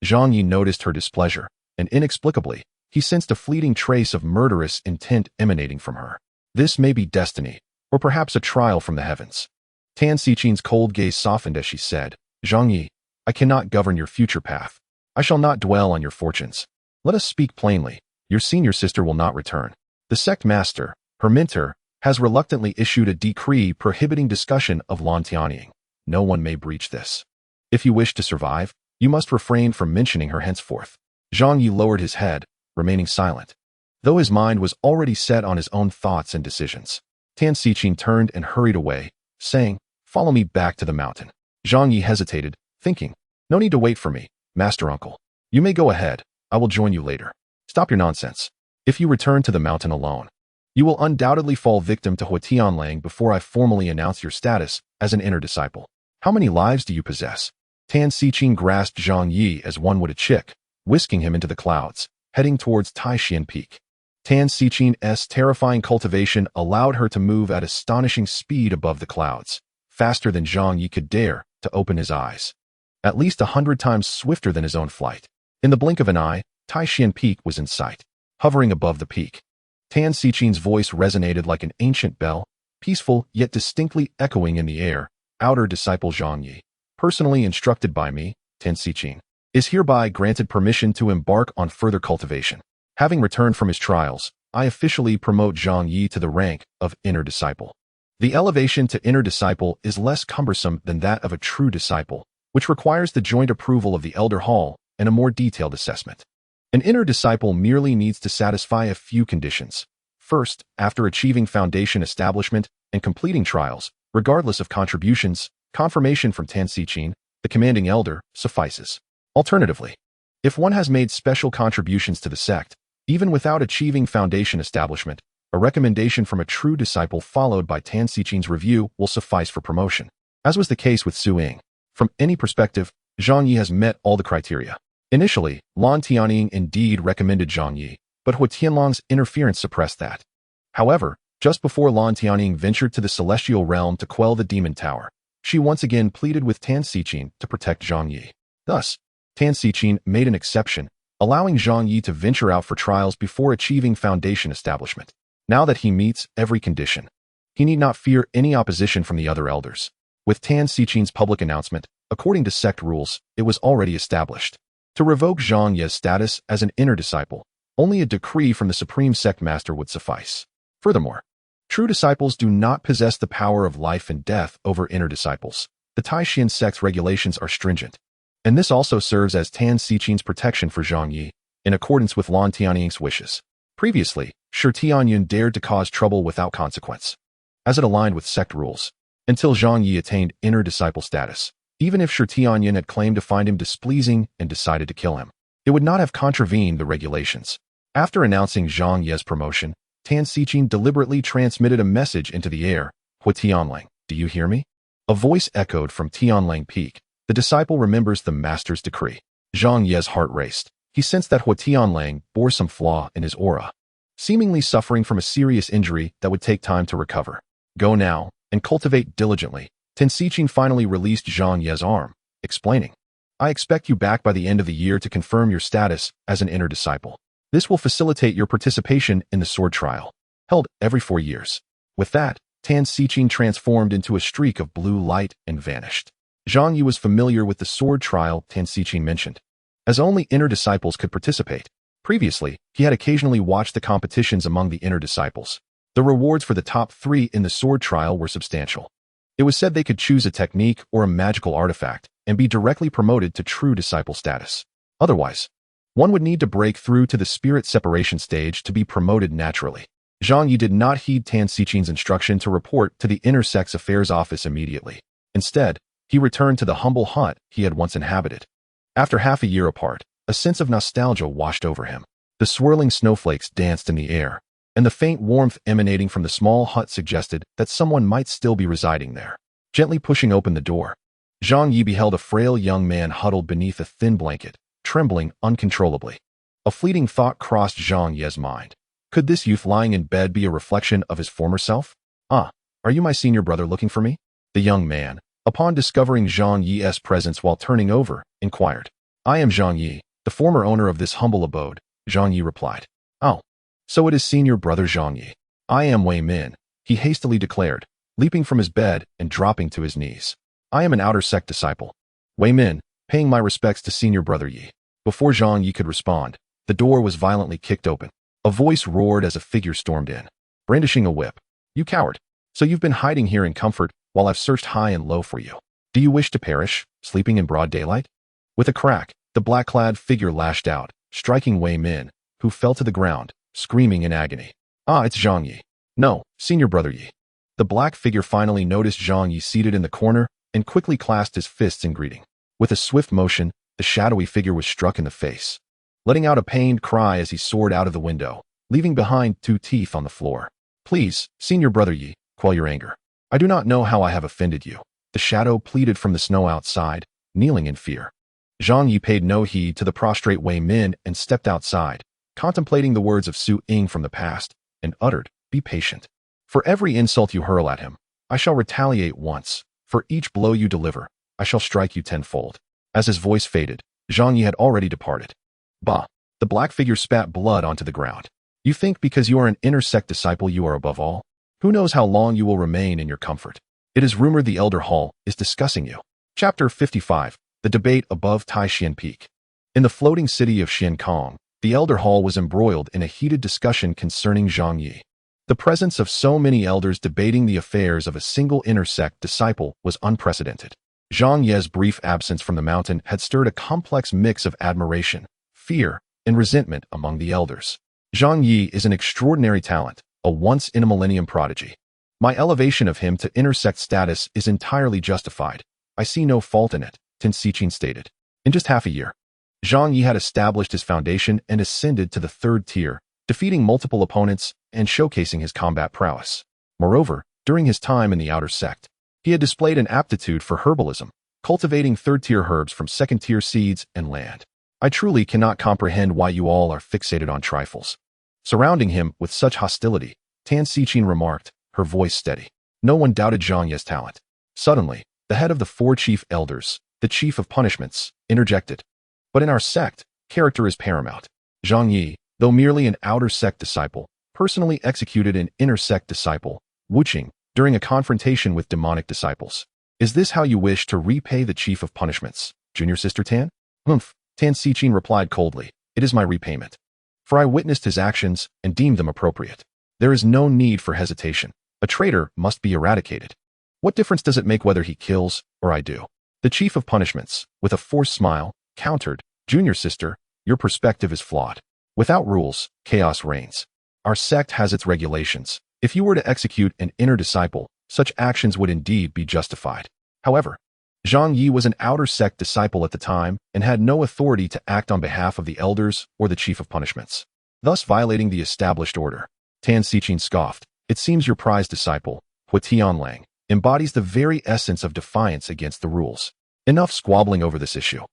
Zhang Ye noticed her displeasure, and inexplicably, he sensed a fleeting trace of murderous intent emanating from her. This may be destiny, or perhaps a trial from the heavens. Tan Xuan's cold gaze softened as she said, "Zhang Ye, I cannot govern your future path. I shall not dwell on your fortunes. Let us speak plainly. Your senior sister will not return. The sect master, her mentor, has reluctantly issued a decree prohibiting discussion of Lantianying. No one may breach this. If you wish to survive, you must refrain from mentioning her henceforth." Zhang Ye lowered his head, remaining silent, though his mind was already set on his own thoughts and decisions. Tan Xuan turned and hurried away, saying, "Follow me back to the mountain." Zhang Ye hesitated, thinking, "No need to wait for me, Master Uncle. You may go ahead, I will join you later." "Stop your nonsense. If you return to the mountain alone, you will undoubtedly fall victim to Tianlang before I formally announce your status as an inner disciple. How many lives do you possess?" Tan Xuan grasped Zhang Ye as one would a chick, whisking him into the clouds, heading towards Tai Xuan Peak. Tan Xuan's terrifying cultivation allowed her to move at astonishing speed above the clouds, faster than Zhang Ye could dare to open his eyes. At least 100 times swifter than his own flight. In the blink of an eye, Tai Xuan Peak was in sight. Hovering above the peak, Tan Xuan's voice resonated like an ancient bell, peaceful yet distinctly echoing in the air. "Outer disciple Zhang Ye, personally instructed by me, Tan Xuan, is hereby granted permission to embark on further cultivation. Having returned from his trials, I officially promote Zhang Ye to the rank of inner disciple. The elevation to inner disciple is less cumbersome than that of a true disciple, which requires the joint approval of the Elder Hall and a more detailed assessment. An inner disciple merely needs to satisfy a few conditions. First, after achieving foundation establishment and completing trials, regardless of contributions, confirmation from Tan Xuan, the commanding elder, suffices. Alternatively, if one has made special contributions to the sect, even without achieving foundation establishment, a recommendation from a true disciple followed by Tan Xuan's review will suffice for promotion. As was the case with Su Ying. From any perspective, Zhang Ye has met all the criteria. Initially, Lan Tianying indeed recommended Zhang Ye, but Hua Tianlong's interference suppressed that. However, just before Lan Tianying ventured to the celestial realm to quell the demon tower, she once again pleaded with Tan Xuan to protect Zhang Ye. Thus, Tan Xuan made an exception, allowing Zhang Ye to venture out for trials before achieving foundation establishment. Now that he meets every condition, he need not fear any opposition from the other elders. With Tan Xuan's public announcement, according to sect rules, it was already established. To revoke Zhang Ye's status as an inner disciple, only a decree from the Supreme Sect Master would suffice. Furthermore, true disciples do not possess the power of life and death over inner disciples. The Tai Xuan Sect's regulations are stringent, and this also serves as Tan Xuan's protection for Zhang Ye, in accordance with Lan Tianying's wishes. Previously, Shi Tianyun dared to cause trouble without consequence, as it aligned with sect rules, until Zhang Ye attained inner disciple status. Even if Shi Tianyun had claimed to find him displeasing and decided to kill him, it would not have contravened the regulations. After announcing Zhang Ye's promotion, Tan Xuan deliberately transmitted a message into the air. "Hua Tianlang, do you hear me?" A voice echoed from Tianlang Peak. "The disciple remembers the master's decree." Zhang Ye's heart raced. He sensed that Tianlang bore some flaw in his aura, seemingly suffering from a serious injury that would take time to recover. Go now, and cultivate diligently. Tan Xichin finally released Zhang Ye's arm, explaining, I expect you back by the end of the year to confirm your status as an inner disciple. This will facilitate your participation in the sword trial, held every 4 years. With that, Tan Xichin transformed into a streak of blue light and vanished. Zhang Ye was familiar with the sword trial Tan Xichin mentioned, as only inner disciples could participate. Previously, he had occasionally watched the competitions among the inner disciples. The rewards for the top 3 in the sword trial were substantial. It was said they could choose a technique or a magical artifact and be directly promoted to true disciple status. Otherwise, one would need to break through to the spirit separation stage to be promoted naturally. Zhang Ye did not heed Tan Xichin's instruction to report to the Inner Sect's affairs office immediately. Instead, he returned to the humble hut he had once inhabited. After half a year apart, a sense of nostalgia washed over him. The swirling snowflakes danced in the air, and the faint warmth emanating from the small hut suggested that someone might still be residing there. Gently pushing open the door, Zhang Ye beheld a frail young man huddled beneath a thin blanket, trembling uncontrollably. A fleeting thought crossed Zhang Ye's mind. Could this youth lying in bed be a reflection of his former self? Ah, are you my senior brother looking for me? The young man, upon discovering Zhang Ye's presence while turning over, inquired. I am Zhang Ye, the former owner of this humble abode, Zhang Ye replied. Oh, so it is senior brother Zhang Ye. I am Wei Min, he hastily declared, leaping from his bed and dropping to his knees. I am an outer sect disciple. Wei Min, paying my respects to senior brother Ye. Before Zhang Ye could respond, the door was violently kicked open. A voice roared as a figure stormed in, brandishing a whip. You coward! So you've been hiding here in comfort while I've searched high and low for you. Do you wish to perish, sleeping in broad daylight? With a crack, the black-clad figure lashed out, striking Wei Min, who fell to the ground, screaming in agony. Ah, it's Zhang Ye. No, senior brother Ye. The black figure finally noticed Zhang Ye seated in the corner and quickly clasped his fists in greeting. With a swift motion, the shadowy figure was struck in the face, letting out a pained cry as he soared out of the window, leaving behind 2 teeth on the floor. Please, senior brother Ye, quell your anger. I do not know how I have offended you. The shadow pleaded from the snow outside, kneeling in fear. Zhang Ye paid no heed to the prostrate Wei Min and stepped outside, contemplating the words of Su Ying from the past, and uttered, Be patient. For every insult you hurl at him, I shall retaliate once. For each blow you deliver, I shall strike you tenfold. As his voice faded, Zhang Ye had already departed. Bah! The black figure spat blood onto the ground. You think because you are an inner sect disciple you are above all? Who knows how long you will remain in your comfort? It is rumored the Elder Hall is discussing you. Chapter 55. The Debate Above Tai Xuan Peak. In the floating city of Xiankong, the Elder Hall was embroiled in a heated discussion concerning Zhang Ye. The presence of so many elders debating the affairs of a single inner sect disciple was unprecedented. Zhang Ye's brief absence from the mountain had stirred a complex mix of admiration, fear, and resentment among the elders. Zhang Ye is an extraordinary talent, a once-in-a-millennium prodigy. My elevation of him to inner sect status is entirely justified. I see no fault in it, Tan Xichin stated. In just half a year, Zhang Ye had established his foundation and ascended to the 3rd tier, defeating multiple opponents and showcasing his combat prowess. Moreover, during his time in the outer sect, he had displayed an aptitude for herbalism, cultivating 3rd-tier herbs from 2nd-tier seeds and land. I truly cannot comprehend why you all are fixated on trifles. Surrounding him with such hostility, Tan Xichin remarked, her voice steady. No one doubted Zhang Ye's talent. Suddenly, the head of the 4 chief elders, the chief of punishments, interjected. But in our sect, character is paramount. Zhang Ye, though merely an outer sect disciple, personally executed an inner sect disciple, Wuqing, during a confrontation with demonic disciples. Is this how you wish to repay the chief of punishments, junior sister Tan? Humph, Tan Xichin replied coldly. It is my repayment. For I witnessed his actions and deemed them appropriate. There is no need for hesitation. A traitor must be eradicated. What difference does it make whether he kills or I do? The chief of punishments, with a forced smile, countered, Junior sister, your perspective is flawed. Without rules, chaos reigns. Our sect has its regulations. If you were to execute an inner disciple, such actions would indeed be justified. However, Zhang Ye was an outer sect disciple at the time and had no authority to act on behalf of the elders or the chief of punishments, thus violating the established order. Tan Xichin scoffed. It seems your prized disciple, Tianlang, embodies the very essence of defiance against the rules. Enough squabbling over this issue.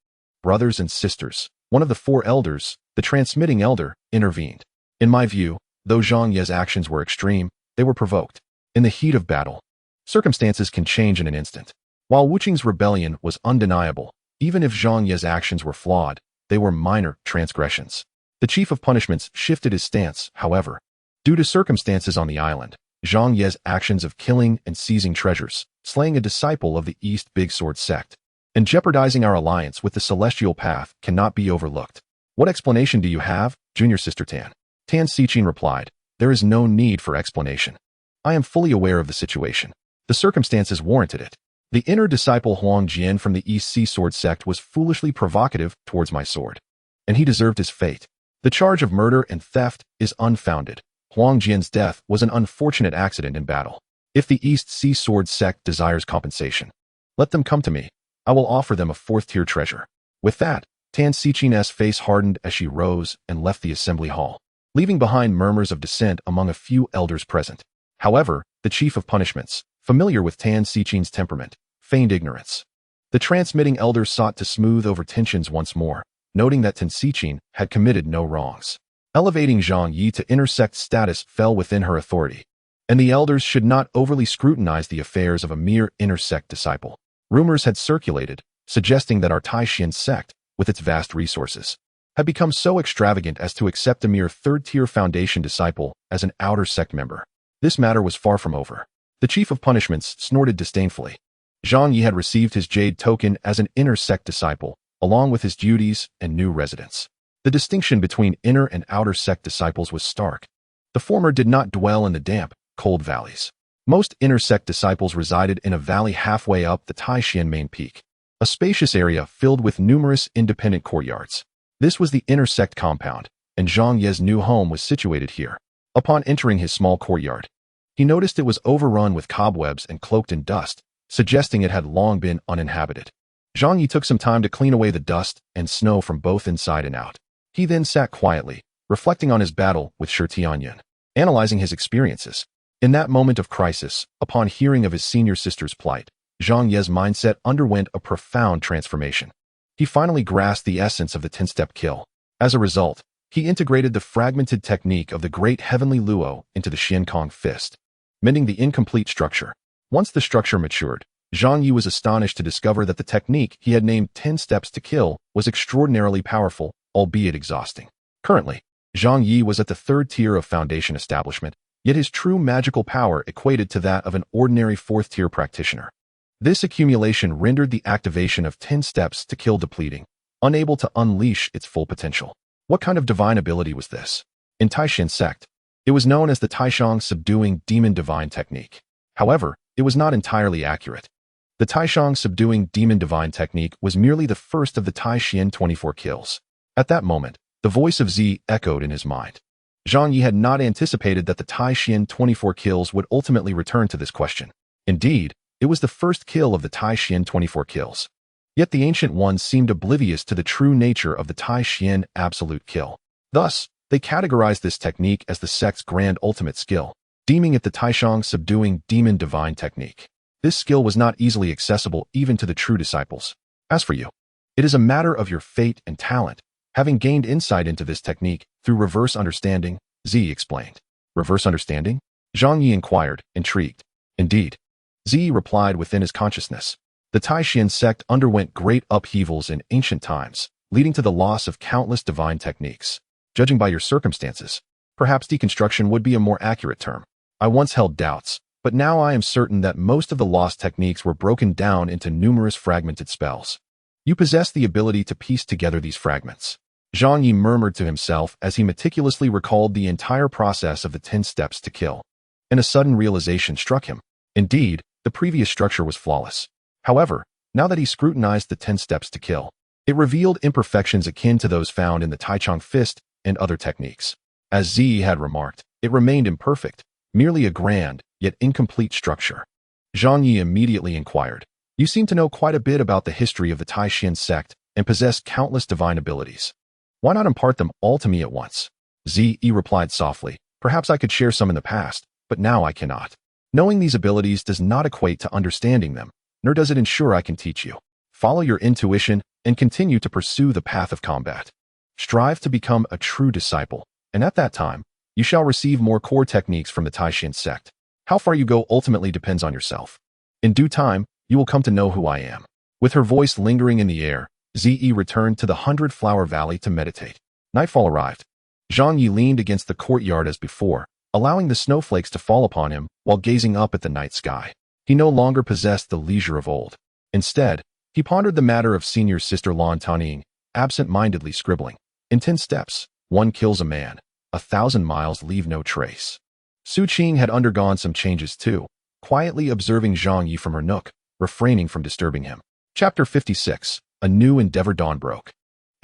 Brothers and sisters, One of the four elders, the transmitting elder, intervened. In my view, though Zhang Ye's actions were extreme, they were provoked. In the heat of battle, circumstances can change in an instant. While Wuqing's rebellion was undeniable, even if Zhang Ye's actions were flawed, they were minor transgressions. The chief of punishments shifted his stance, however. Due to circumstances on the island, Zhang Ye's actions of killing and seizing treasures, slaying a disciple of the East Big Sword Sect, and jeopardizing our alliance with the Celestial Path cannot be overlooked. What explanation do you have, Junior Sister Tan? Tan Xichin replied, there is no need for explanation. I am fully aware of the situation. The circumstances warranted it. The inner disciple Huang Jian from the East Sea Sword Sect was foolishly provocative towards my sword, and he deserved his fate. The charge of murder and theft is unfounded. Huang Jian's death was an unfortunate accident in battle. If the East Sea Sword Sect desires compensation, let them come to me. I will offer them a fourth-tier treasure. With that, Tan Xichin's face hardened as she rose and left the assembly hall, leaving behind murmurs of dissent among a few elders present. However, the chief of punishments, familiar with Tan Xichin's temperament, feigned ignorance. The transmitting elder sought to smooth over tensions once more, noting that Tan Xichin had committed no wrongs. Elevating Zhang Ye to intersect status fell within her authority, and the elders should not overly scrutinize the affairs of a mere intersect disciple. Rumors had circulated, suggesting that our Tai Xuan Sect, with its vast resources, had become so extravagant as to accept a mere third-tier foundation disciple as an outer sect member. This matter was far from over. The chief of punishments snorted disdainfully. Zhang Ye had received his jade token as an inner sect disciple, along with his duties and new residence. The distinction between inner and outer sect disciples was stark. The former did not dwell in the damp, cold valleys. Most inner sect disciples resided in a valley halfway up the Tai Xuan main peak, a spacious area filled with numerous independent courtyards. This was the inner sect compound, and Zhang Ye's new home was situated here. Upon entering his small courtyard, he noticed it was overrun with cobwebs and cloaked in dust, suggesting it had long been uninhabited. Zhang Ye took some time to clean away the dust and snow from both inside and out. He then sat quietly, reflecting on his battle with Shi Tianyan, analyzing his experiences. In that moment of crisis, upon hearing of his senior sister's plight, Zhang Ye's mindset underwent a profound transformation. He finally grasped the essence of the 10-step kill. As a result, he integrated the fragmented technique of the great heavenly Luo into the Xiankong fist, mending the incomplete structure. Once the structure matured, Zhang Ye was astonished to discover that the technique he had named 10 steps to kill was extraordinarily powerful, albeit exhausting. Currently, Zhang Ye was at the third tier of foundation establishment, yet his true magical power equated to that of an ordinary fourth-tier practitioner. This accumulation rendered the activation of 10 steps to kill depleting, unable to unleash its full potential. What kind of divine ability was this? In Tai Xuan Sect, it was known as the Tai Xuan Subduing Demon Divine Technique. However, it was not entirely accurate. The Tai Xuan Subduing Demon Divine Technique was merely the first of the Tai Xuan 24 kills. At that moment, the voice of Z echoed in his mind. Zhang Ye had not anticipated that the Tai Xuan 24 kills would ultimately return to this question. Indeed, it was the first kill of the Tai Xuan 24 kills. Yet the Ancient Ones seemed oblivious to the true nature of the Tai Xuan absolute kill. Thus, they categorized this technique as the sect's grand ultimate skill, deeming it the Tai Xuan Subduing Demon Divine Technique. This skill was not easily accessible even to the true disciples. As for you, it is a matter of your fate and talent. Having gained insight into this technique through reverse understanding, Z explained. Reverse understanding? Zhang Ye inquired, intrigued. Indeed. Z replied within his consciousness. The Tai Xuan sect underwent great upheavals in ancient times, leading to the loss of countless divine techniques. Judging by your circumstances, perhaps deconstruction would be a more accurate term. I once held doubts, but now I am certain that most of the lost techniques were broken down into numerous fragmented spells. You possess the ability to piece together these fragments. Zhang Ye murmured to himself as he meticulously recalled the entire process of the 10 steps to kill. And a sudden realization struck him. Indeed, the previous structure was flawless. However, now that he scrutinized the 10 steps to kill, it revealed imperfections akin to those found in the Tai Chong fist and other techniques. As Z had remarked, it remained imperfect, merely a grand, yet incomplete structure. Zhang Ye immediately inquired, "You seem to know quite a bit about the history of the Tai Xuan sect and possess countless divine abilities. Why not impart them all to me at once?" Z replied softly, "Perhaps I could share some in the past, but now I cannot. Knowing these abilities does not equate to understanding them, nor does it ensure I can teach you. Follow your intuition and continue to pursue the path of combat." Strive to become a true disciple, and at that time, you shall receive more core techniques from the Tai Xuan Sect. How far you go ultimately depends on yourself. In due time, you will come to know who I am." With her voice lingering in the air, Ze returned to the 100-Flower Valley to meditate. Nightfall arrived. Zhang Ye leaned against the courtyard as before, allowing the snowflakes to fall upon him while gazing up at the night sky. He no longer possessed the leisure of old. Instead, he pondered the matter of senior sister Lan Tanying, absent-mindedly scribbling. "In 10 steps, one kills a man. 1,000 miles leave no trace." Su Qing had undergone some changes too, quietly observing Zhang Ye from her nook, refraining from disturbing him. Chapter 56. A new endeavor dawn broke.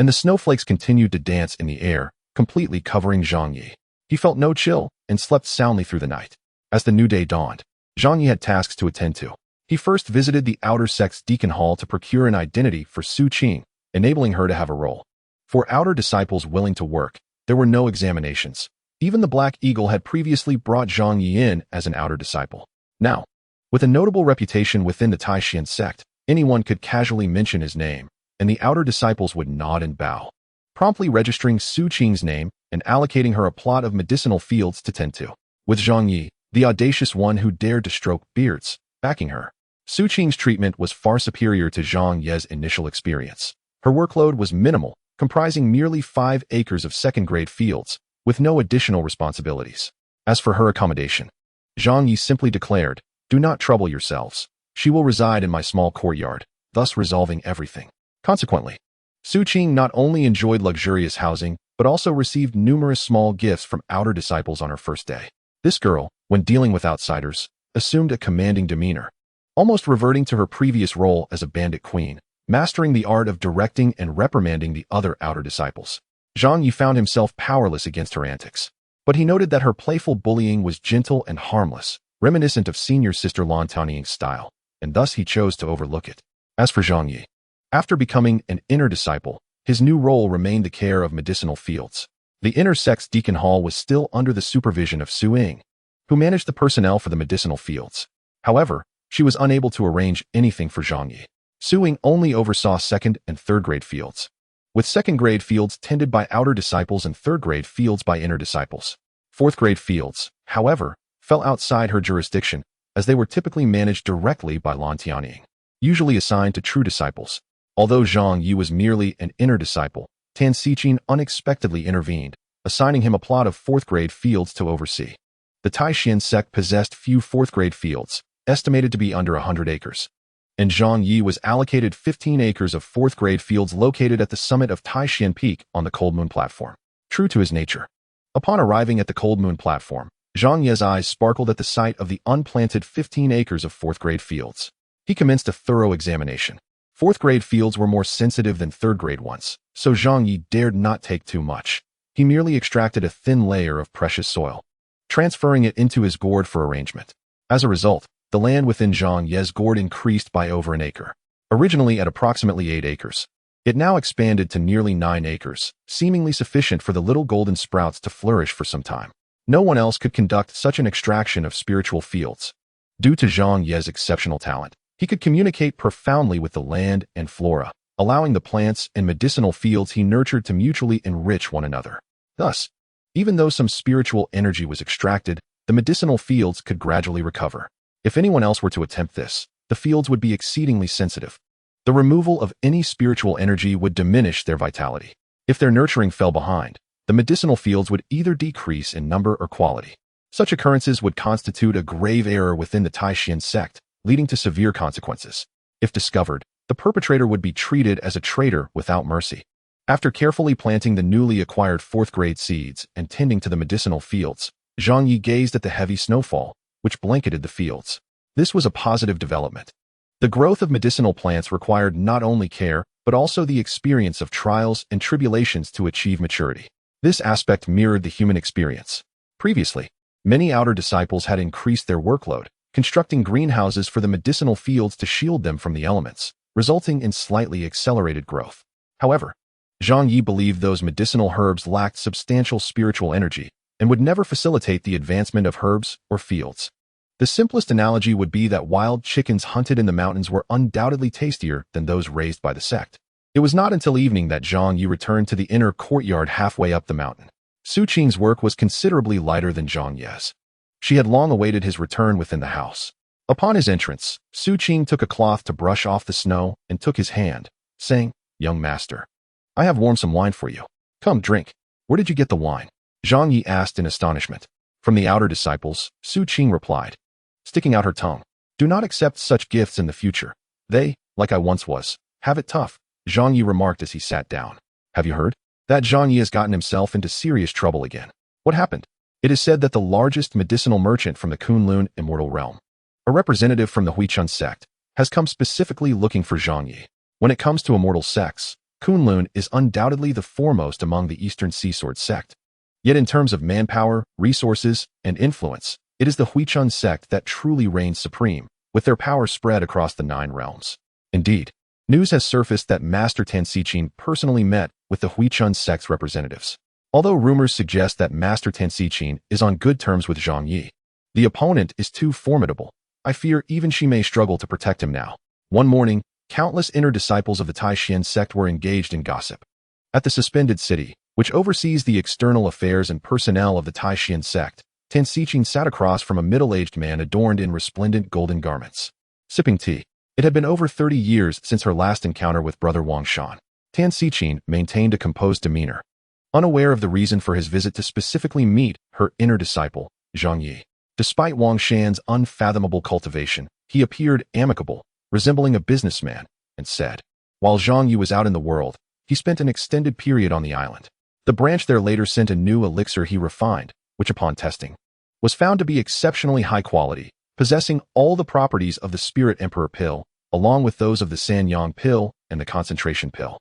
And the snowflakes continued to dance in the air, completely covering Zhang Ye. He felt no chill and slept soundly through the night. As the new day dawned, Zhang Ye had tasks to attend to. He first visited the outer sect's deacon hall to procure an identity for Su Qing, enabling her to have a role. For outer disciples willing to work, there were no examinations. Even the Black Eagle had previously brought Zhang Ye in as an outer disciple. Now, with a notable reputation within the Tai Xuan Sect, anyone could casually mention his name, and the outer disciples would nod and bow, promptly registering Su Qing's name and allocating her a plot of medicinal fields to tend to. With Zhang Ye, the audacious one who dared to stroke beards, backing her, Su Qing's treatment was far superior to Zhang Ye's initial experience. Her workload was minimal, comprising merely 5 acres of second-grade fields, with no additional responsibilities. As for her accommodation, Zhang Ye simply declared, "Do not trouble yourselves. She will reside in my small courtyard," thus resolving everything. Consequently, Su Qing not only enjoyed luxurious housing, but also received numerous small gifts from outer disciples on her first day. This girl, when dealing with outsiders, assumed a commanding demeanor, almost reverting to her previous role as a bandit queen, mastering the art of directing and reprimanding the other outer disciples. Zhang Ye found himself powerless against her antics, but he noted that her playful bullying was gentle and harmless, reminiscent of senior sister Lan Tanying's style, and thus he chose to overlook it. As for Zhang Ye, after becoming an inner disciple, his new role remained the care of medicinal fields. The inner sect's deacon hall was still under the supervision of Su Ying, who managed the personnel for the medicinal fields. However, she was unable to arrange anything for Zhang Ye. Su Ying only oversaw second and third-grade fields, with second-grade fields tended by outer disciples and third-grade fields by inner disciples. Fourth-grade fields, however, fell outside her jurisdiction, as they were typically managed directly by Lan Tianying, usually assigned to true disciples. Although Zhang Ye was merely an inner disciple, Tan Xichin unexpectedly intervened, assigning him a plot of fourth-grade fields to oversee. The Tai Xuan Sect possessed few fourth-grade fields, estimated to be under 100 acres, and Zhang Ye was allocated 15 acres of fourth-grade fields located at the summit of Tai Xuan Peak on the Cold Moon Platform. True to his nature, upon arriving at the Cold Moon Platform, Zhang Ye's eyes sparkled at the sight of the unplanted 15 acres of fourth-grade fields. He commenced a thorough examination. Fourth-grade fields were more sensitive than third-grade ones, so Zhang Ye dared not take too much. He merely extracted a thin layer of precious soil, transferring it into his gourd for arrangement. As a result, the land within Zhang Ye's gourd increased by over an acre. Originally at approximately 8 acres, it now expanded to nearly 9 acres, seemingly sufficient for the little golden sprouts to flourish for some time. No one else could conduct such an extraction of spiritual fields. Due to Zhang Ye's exceptional talent, he could communicate profoundly with the land and flora, allowing the plants and medicinal fields he nurtured to mutually enrich one another. Thus, even though some spiritual energy was extracted, the medicinal fields could gradually recover. If anyone else were to attempt this, the fields would be exceedingly sensitive. The removal of any spiritual energy would diminish their vitality. If their nurturing fell behind, the medicinal fields would either decrease in number or quality. Such occurrences would constitute a grave error within the Tai Xuan Sect, leading to severe consequences. If discovered, the perpetrator would be treated as a traitor without mercy. After carefully planting the newly acquired fourth-grade seeds and tending to the medicinal fields, Zhang Ye gazed at the heavy snowfall, which blanketed the fields. This was a positive development. The growth of medicinal plants required not only care, but also the experience of trials and tribulations to achieve maturity. This aspect mirrored the human experience. Previously, many outer disciples had increased their workload, constructing greenhouses for the medicinal fields to shield them from the elements, resulting in slightly accelerated growth. However, Zhang Ye believed those medicinal herbs lacked substantial spiritual energy and would never facilitate the advancement of herbs or fields. The simplest analogy would be that wild chickens hunted in the mountains were undoubtedly tastier than those raised by the sect. It was not until evening that Zhang Ye returned to the inner courtyard halfway up the mountain. Su Qing's work was considerably lighter than Zhang Ye's. She had long awaited his return within the house. Upon his entrance, Su Qing took a cloth to brush off the snow and took his hand, saying, "Young master, I have warmed some wine for you. Come, drink." "Where did you get the wine?" Zhang Ye asked in astonishment. "From the outer disciples," Su Qing replied, sticking out her tongue. "Do not accept such gifts in the future. They, like I once was, have it tough," Zhang Ye remarked as he sat down. "Have you heard? That Zhang Ye has gotten himself into serious trouble again." "What happened?" "It is said that the largest medicinal merchant from the Kunlun immortal realm, a representative from the Tai Xuan Sect, has come specifically looking for Zhang Ye. When it comes to immortal sects, Kunlun is undoubtedly the foremost among the Eastern Sea Sword Sect. Yet in terms of manpower, resources, and influence, it is the Tai Xuan Sect that truly reigns supreme, with their power spread across the 9 realms. Indeed, news has surfaced that Master Tan Xichin personally met with the Tai Xuan Sect's representatives. Although rumors suggest that Master Tan Xichin is on good terms with Zhang Ye, the opponent is too formidable. I fear even she may struggle to protect him now. One morning, countless inner disciples of the Tai Xuan Sect were engaged in gossip. At the suspended city, which oversees the external affairs and personnel of the Tai Xuan Sect, Tan Xichin sat across from a middle-aged man adorned in resplendent golden garments, sipping tea. It had been over 30 years since her last encounter with Brother Wang Shan. Tan Xichin maintained a composed demeanor, unaware of the reason for his visit to specifically meet her inner disciple, Zhang Ye. Despite Wang Shan's unfathomable cultivation, he appeared amicable, resembling a businessman, and said, while Zhang Ye was out in the world, he spent an extended period on the island. The branch there later sent a new elixir he refined, which upon testing, was found to be exceptionally high quality, possessing all the properties of the Spirit Emperor pill, along with those of the Sanyang pill and the concentration pill.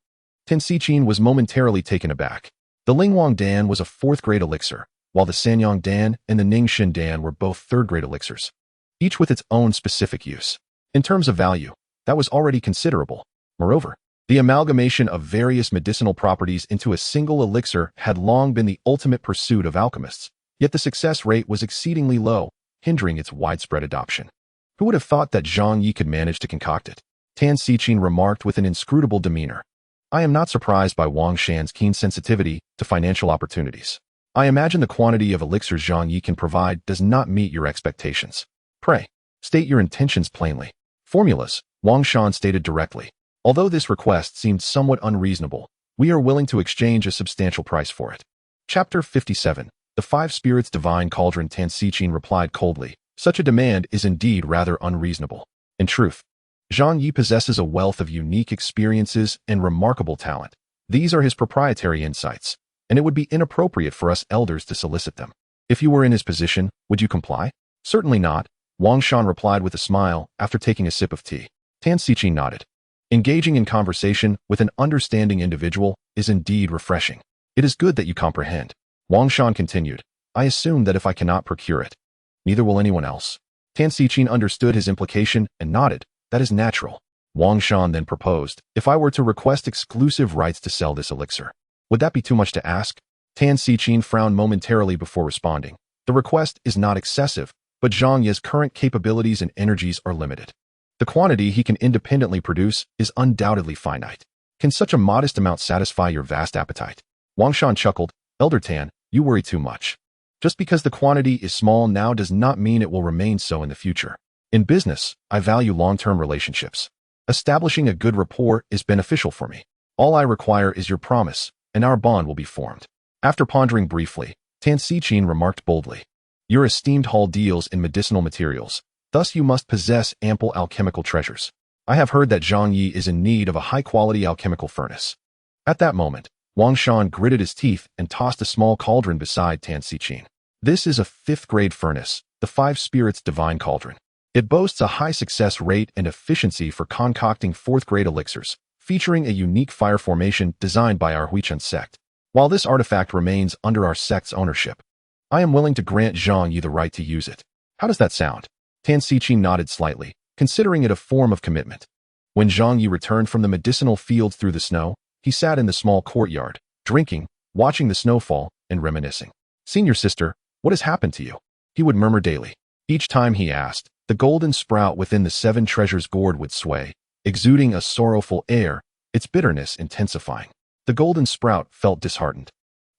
Tan Xichin was momentarily taken aback. The Lingwang Dan was a 4th-grade elixir, while the Sanyang Dan and the Ningxin Dan were both 3rd-grade elixirs, each with its own specific use. In terms of value, that was already considerable. Moreover, the amalgamation of various medicinal properties into a single elixir had long been the ultimate pursuit of alchemists, yet the success rate was exceedingly low, hindering its widespread adoption. Who would have thought that Zhang Ye could manage to concoct it? Tan Xichin remarked with an inscrutable demeanor. I am not surprised by Wang Shan's keen sensitivity to financial opportunities. I imagine the quantity of elixirs Zhang Ye can provide does not meet your expectations. Pray, state your intentions plainly. Formulas, Wang Shan stated directly. Although this request seemed somewhat unreasonable, we are willing to exchange a substantial price for it. Chapter 57. The 5 Spirits Divine Cauldron. Tan Xichin replied coldly. Such a demand is indeed rather unreasonable. In truth, Zhang Ye possesses a wealth of unique experiences and remarkable talent. These are his proprietary insights, and it would be inappropriate for us elders to solicit them. If you were in his position, would you comply? Certainly not, Wang Shan replied with a smile after taking a sip of tea. Tan Xichin nodded. Engaging in conversation with an understanding individual is indeed refreshing. It is good that you comprehend. Wang Shan continued. I assume that if I cannot procure it, neither will anyone else. Tan Xichin understood his implication and nodded. That is natural. Wang Shan then proposed, if I were to request exclusive rights to sell this elixir, would that be too much to ask? Tan Xichin frowned momentarily before responding. The request is not excessive, but Zhang Ye's current capabilities and energies are limited. The quantity he can independently produce is undoubtedly finite. Can such a modest amount satisfy your vast appetite? Wang Shan chuckled. Elder Tan, you worry too much. Just because the quantity is small now does not mean it will remain so in the future. In business, I value long-term relationships. Establishing a good rapport is beneficial for me. All I require is your promise, and our bond will be formed. After pondering briefly, Tan Xichin remarked boldly. Your esteemed hall deals in medicinal materials. Thus you must possess ample alchemical treasures. I have heard that Zhang Ye is in need of a high-quality alchemical furnace. At that moment, Wang Shan gritted his teeth and tossed a small cauldron beside Tan Xichin. This is a 5th-grade furnace, the 5 Spirits Divine Cauldron. It boasts a high success rate and efficiency for concocting 4th-grade elixirs, featuring a unique fire formation designed by our Tai Xuan Sect. While this artifact remains under our sect's ownership, I am willing to grant Zhang Ye the right to use it. How does that sound? Tan Xichin nodded slightly, considering it a form of commitment. When Zhang Ye returned from the medicinal fields through the snow, he sat in the small courtyard, drinking, watching the snowfall, and reminiscing. Senior sister, what has happened to you? He would murmur daily. Each time he asked, the golden sprout within the 7 treasures gourd would sway, exuding a sorrowful air, its bitterness intensifying. The golden sprout felt disheartened.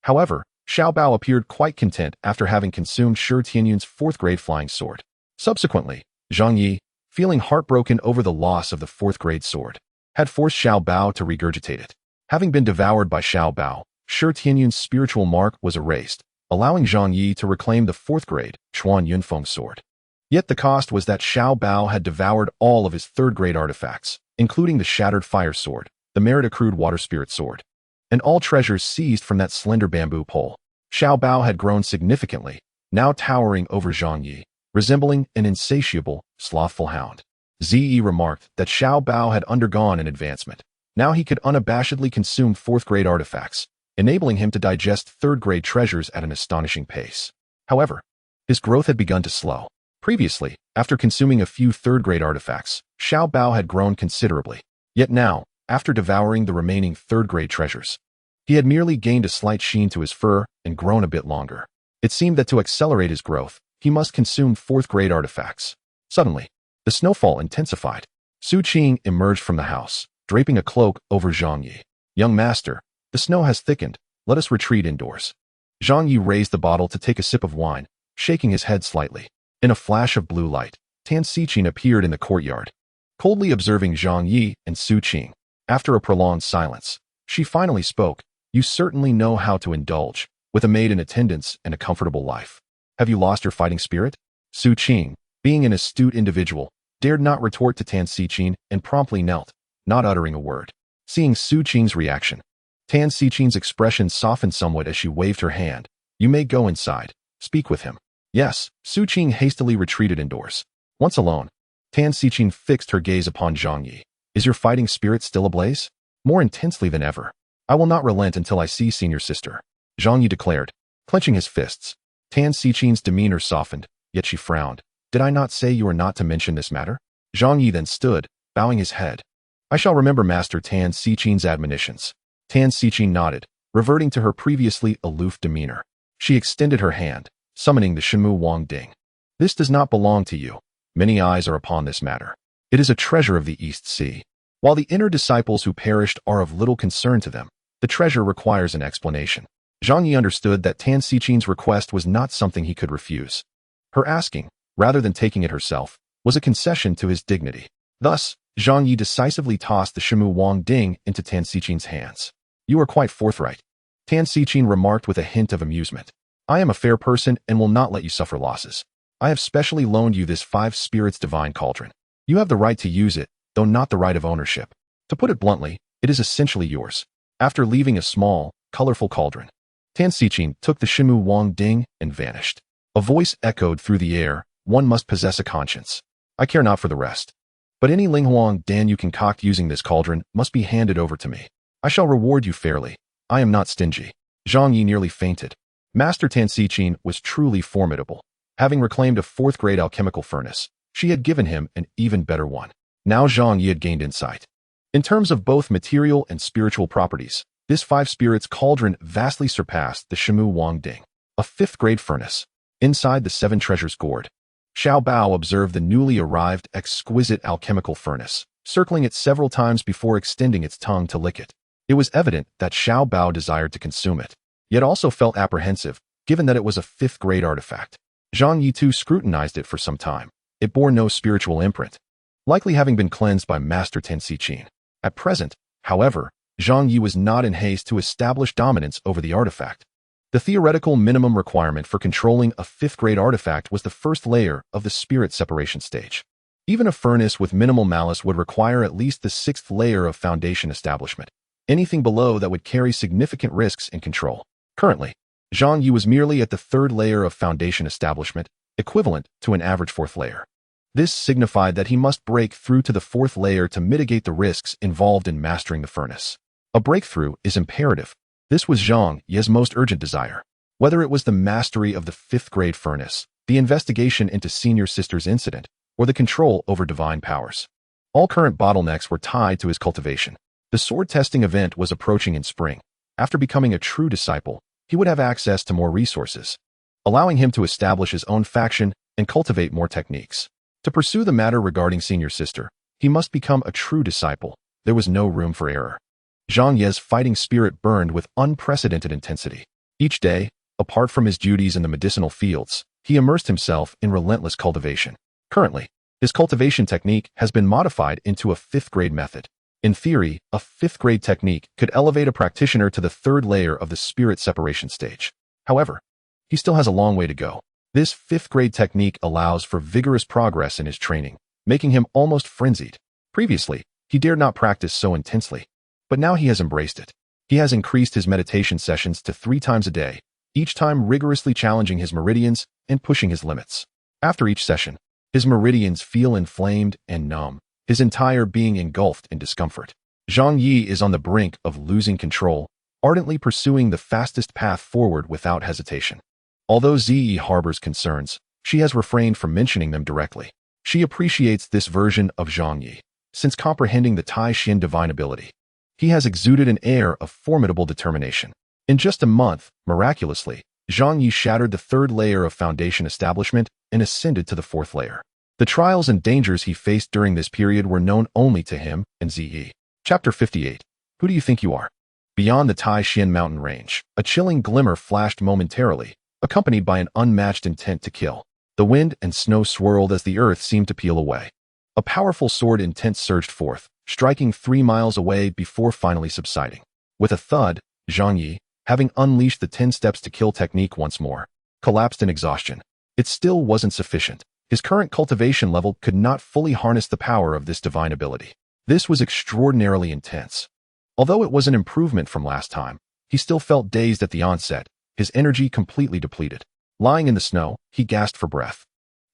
However, Xiao Bao appeared quite content after having consumed Shi Tianyun's fourth-grade flying sword. Subsequently, Zhang Ye, feeling heartbroken over the loss of the fourth-grade sword, had forced Xiao Bao to regurgitate it. Having been devoured by Xiao Bao, Shi Tianyun's spiritual mark was erased, allowing Zhang Ye to reclaim the fourth-grade Chuan Yunfeng sword. Yet the cost was that Xiao Bao had devoured all of his third-grade artifacts, including the shattered fire sword, the Merida crude water spirit sword, and all treasures seized from that slender bamboo pole. Xiao Bao had grown significantly, now towering over Zhang Ye, resembling an insatiable, slothful hound. Zi remarked that Xiao Bao had undergone an advancement. Now he could unabashedly consume fourth-grade artifacts, enabling him to digest third-grade treasures at an astonishing pace. However, his growth had begun to slow. Previously, after consuming a few third-grade artifacts, Xiao Bao had grown considerably. Yet now, after devouring the remaining third-grade treasures, he had merely gained a slight sheen to his fur and grown a bit longer. It seemed that to accelerate his growth, he must consume fourth-grade artifacts. Suddenly, the snowfall intensified. Su Qing emerged from the house, draping a cloak over Zhang Ye. "Young master, the snow has thickened. Let us retreat indoors." Zhang Ye raised the bottle to take a sip of wine, shaking his head slightly. In a flash of blue light, Tan Xichin appeared in the courtyard, coldly observing Zhang Ye and Su Qing. After a prolonged silence, she finally spoke. "You certainly know how to indulge, with a maid in attendance and a comfortable life. Have you lost your fighting spirit?" Su Qing, being an astute individual, dared not retort to Tan Xichin and promptly knelt, not uttering a word. Seeing Su Qing's reaction, Tan Xichin's expression softened somewhat as she waved her hand. "You may go inside. Speak with him." "Yes." Su Qing hastily retreated indoors. Once alone, Tan Xichin fixed her gaze upon Zhang Ye. "Is your fighting spirit still ablaze?" "More intensely than ever. I will not relent until I see senior sister," Zhang Ye declared, clenching his fists. Tan Xichin's demeanor softened, yet she frowned. "Did I not say you are not to mention this matter?" Zhang Ye then stood, bowing his head. "I shall remember Master Tan Xichin's admonitions." Tan Xichin nodded, reverting to her previously aloof demeanor. She extended her hand, summoning the Shenmu Wang Ding. "This does not belong to you. Many eyes are upon this matter. It is a treasure of the East Sea. While the inner disciples who perished are of little concern to them, the treasure requires an explanation." Zhang Ye understood that Tan Xichin's request was not something he could refuse. Her asking, rather than taking it herself, was a concession to his dignity. Thus, Zhang Ye decisively tossed the Shenmu Wang Ding into Tan Xichin's hands. "You are quite forthright," Tan Xichin remarked with a hint of amusement. "I am a fair person and will not let you suffer losses. I have specially loaned you this 5 spirits divine cauldron. You have the right to use it, though not the right of ownership. To put it bluntly, it is essentially yours." After leaving a small, colorful cauldron, Tan Xichin took the Shenmu Wang Ding and vanished. A voice echoed through the air. "One must possess a conscience. I care not for the rest. But any Linghuang Dan you concoct using this cauldron must be handed over to me. I shall reward you fairly. I am not stingy." Zhang Ye nearly fainted. Master Tan Xichin was truly formidable. Having reclaimed a fourth-grade alchemical furnace, she had given him an even better one. Now Zhang Ye had gained insight. In terms of both material and spiritual properties, this 5 spirits cauldron vastly surpassed the Shenmu Wang Ding, a 5th-grade furnace. Inside the 7 treasures gourd, Xiao Bao observed the newly arrived exquisite alchemical furnace, circling it several times before extending its tongue to lick it. It was evident that Xiao Bao desired to consume it, yet also felt apprehensive, given that it was a 5th-grade artifact. Zhang Yi too scrutinized it for some time. It bore no spiritual imprint, likely having been cleansed by Master Tan Xichin. At present, however, Zhang Yi was not in haste to establish dominance over the artifact. The theoretical minimum requirement for controlling a 5th-grade artifact was the first layer of the spirit separation stage. Even a furnace with minimal malice would require at least the 6th layer of foundation establishment. Anything below that would carry significant risks in control. Currently, Zhang Yi was merely at the 3rd layer of foundation establishment, equivalent to an average 4th layer. This signified that he must break through to the 4th layer to mitigate the risks involved in mastering the furnace. A breakthrough is imperative. This was Zhang Ye's most urgent desire. Whether it was the mastery of the 5th-grade furnace, the investigation into Senior Sister's incident, or the control over divine powers. All current bottlenecks were tied to his cultivation. The sword testing event was approaching in spring. After becoming a true disciple, he would have access to more resources, allowing him to establish his own faction and cultivate more techniques. To pursue the matter regarding Senior Sister, he must become a true disciple. There was no room for error. Zhang Ye's fighting spirit burned with unprecedented intensity. Each day, apart from his duties in the medicinal fields, he immersed himself in relentless cultivation. Currently, his cultivation technique has been modified into a fifth-grade method. In theory, a fifth-grade technique could elevate a practitioner to the third layer of the spirit separation stage. However, he still has a long way to go. This fifth-grade technique allows for vigorous progress in his training, making him almost frenzied. Previously, he dared not practice so intensely, but now he has embraced it. He has increased his meditation sessions to 3 times a day, each time rigorously challenging his meridians and pushing his limits. After each session, his meridians feel inflamed and numb, his entire being engulfed in discomfort. Zhang Ye is on the brink of losing control, ardently pursuing the fastest path forward without hesitation. Although Ziyi harbors concerns, she has refrained from mentioning them directly. She appreciates this version of Zhang Ye, since comprehending the Tai Xuan divine ability. He has exuded an air of formidable determination. In just a month, miraculously, Zhang Ye shattered the 3rd layer of foundation establishment and ascended to the 4th layer. The trials and dangers he faced during this period were known only to him and Ziyi. Chapter 58. Who do you think you are? Beyond the Tai Xuan mountain range, a chilling glimmer flashed momentarily, accompanied by an unmatched intent to kill. The wind and snow swirled as the earth seemed to peel away. A powerful sword intent surged forth, striking 3 miles away before finally subsiding. With a thud, Zhang Ye, having unleashed the 10 steps to kill technique once more, collapsed in exhaustion. It still wasn't sufficient. His current cultivation level could not fully harness the power of this divine ability. This was extraordinarily intense. Although it was an improvement from last time, he still felt dazed at the onset, his energy completely depleted. Lying in the snow, he gasped for breath.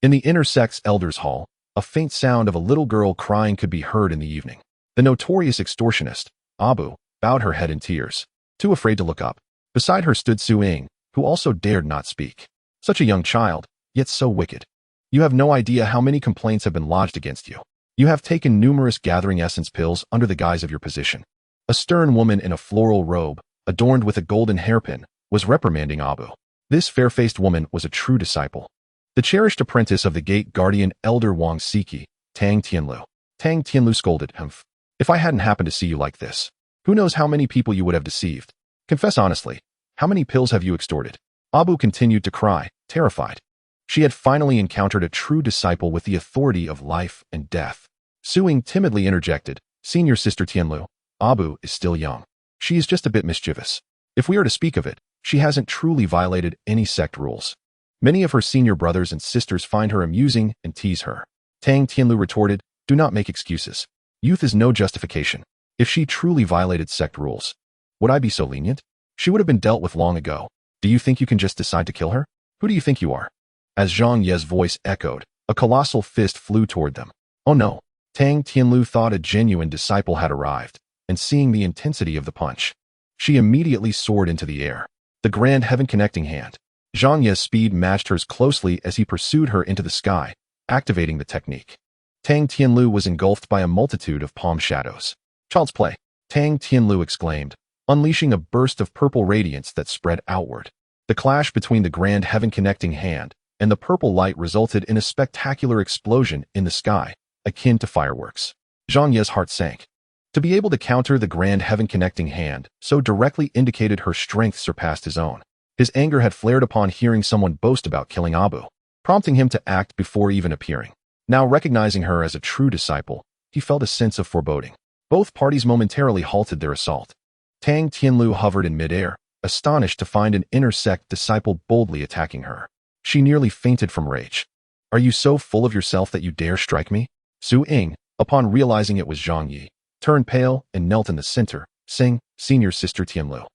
In the inner sect's elders' hall, a faint sound of a little girl crying could be heard in the evening. The notorious extortionist, Abu, bowed her head in tears, too afraid to look up. Beside her stood Su Ying, who also dared not speak. Such a young child, yet so wicked. You have no idea how many complaints have been lodged against you. You have taken numerous gathering essence pills under the guise of your position. A stern woman in a floral robe, adorned with a golden hairpin, was reprimanding Abu. This fair-faced woman was a true disciple. The cherished apprentice of the gate guardian Elder Wang Siki, Tang Tianlu. Tang Tianlu scolded, "Humph. If I hadn't happened to see you like this, who knows how many people you would have deceived? Confess honestly, how many pills have you extorted?" Abu continued to cry, terrified. She had finally encountered a true disciple with the authority of life and death. Su Ying timidly interjected, "Senior Sister Tianlu, Abu is still young. She is just a bit mischievous. If we are to speak of it, she hasn't truly violated any sect rules. Many of her senior brothers and sisters find her amusing and tease her." Tang Tianlu retorted, "Do not make excuses. Youth is no justification. If she truly violated sect rules, would I be so lenient? She would have been dealt with long ago. Do you think you can just decide to kill her? Who do you think you are?" As Zhang Ye's voice echoed, a colossal fist flew toward them. Oh no! Tang Tianlu thought a genuine disciple had arrived, and seeing the intensity of the punch, she immediately soared into the air. The grand heaven-connecting hand. Zhang Ye's speed matched hers closely as he pursued her into the sky, activating the technique. Tang Tianlu was engulfed by a multitude of palm shadows. "Child's play!" Tang Tianlu exclaimed, unleashing a burst of purple radiance that spread outward. The clash between the grand heaven-connecting hand and the purple light resulted in a spectacular explosion in the sky, akin to fireworks. Zhang Ye's heart sank. To be able to counter the grand heaven-connecting hand so directly indicated her strength surpassed his own. His anger had flared upon hearing someone boast about killing Abu, prompting him to act before even appearing. Now recognizing her as a true disciple, he felt a sense of foreboding. Both parties momentarily halted their assault. Tang Tianlu hovered in midair, astonished to find an inner sect disciple boldly attacking her. She nearly fainted from rage. "Are you so full of yourself that you dare strike me?" Su Ying, upon realizing it was Zhang Ye, turned pale and knelt in the center, saying, "Senior Sister Tianlu,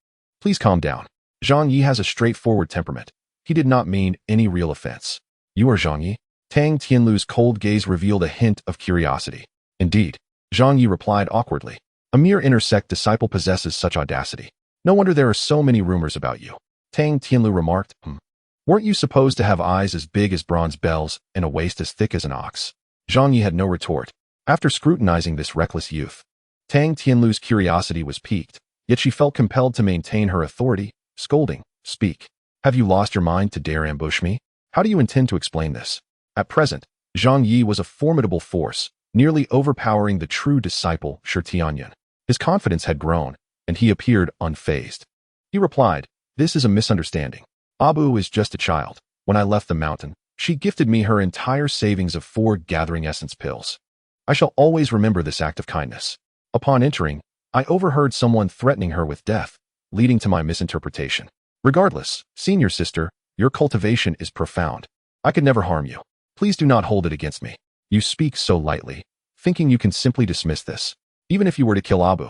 please calm down. Zhang Ye has a straightforward temperament. He did not mean any real offense." "You are Zhang Ye?" Tang Tianlu's cold gaze revealed a hint of curiosity. "Indeed," Zhang Ye replied awkwardly. "A mere inner sect disciple possesses such audacity. No wonder there are so many rumors about you." Tang Tianlu remarked, "Weren't you supposed to have eyes as big as bronze bells and a waist as thick as an ox?" Zhang Ye had no retort. After scrutinizing this reckless youth, Tang Tianlu's curiosity was piqued, yet she felt compelled to maintain her authority, scolding, "Speak. Have you lost your mind to dare ambush me? How do you intend to explain this?" At present, Zhang Ye was a formidable force, nearly overpowering the true disciple, Shi Tianyan. His confidence had grown, and he appeared unfazed. He replied, "This is a misunderstanding. Abu is just a child. When I left the mountain, she gifted me her entire savings of 4 gathering essence pills. I shall always remember this act of kindness. Upon entering, I overheard someone threatening her with death, leading to my misinterpretation. Regardless, senior sister, your cultivation is profound. I could never harm you. Please do not hold it against me. You speak so lightly, thinking you can simply dismiss this, even if you were to kill Abu.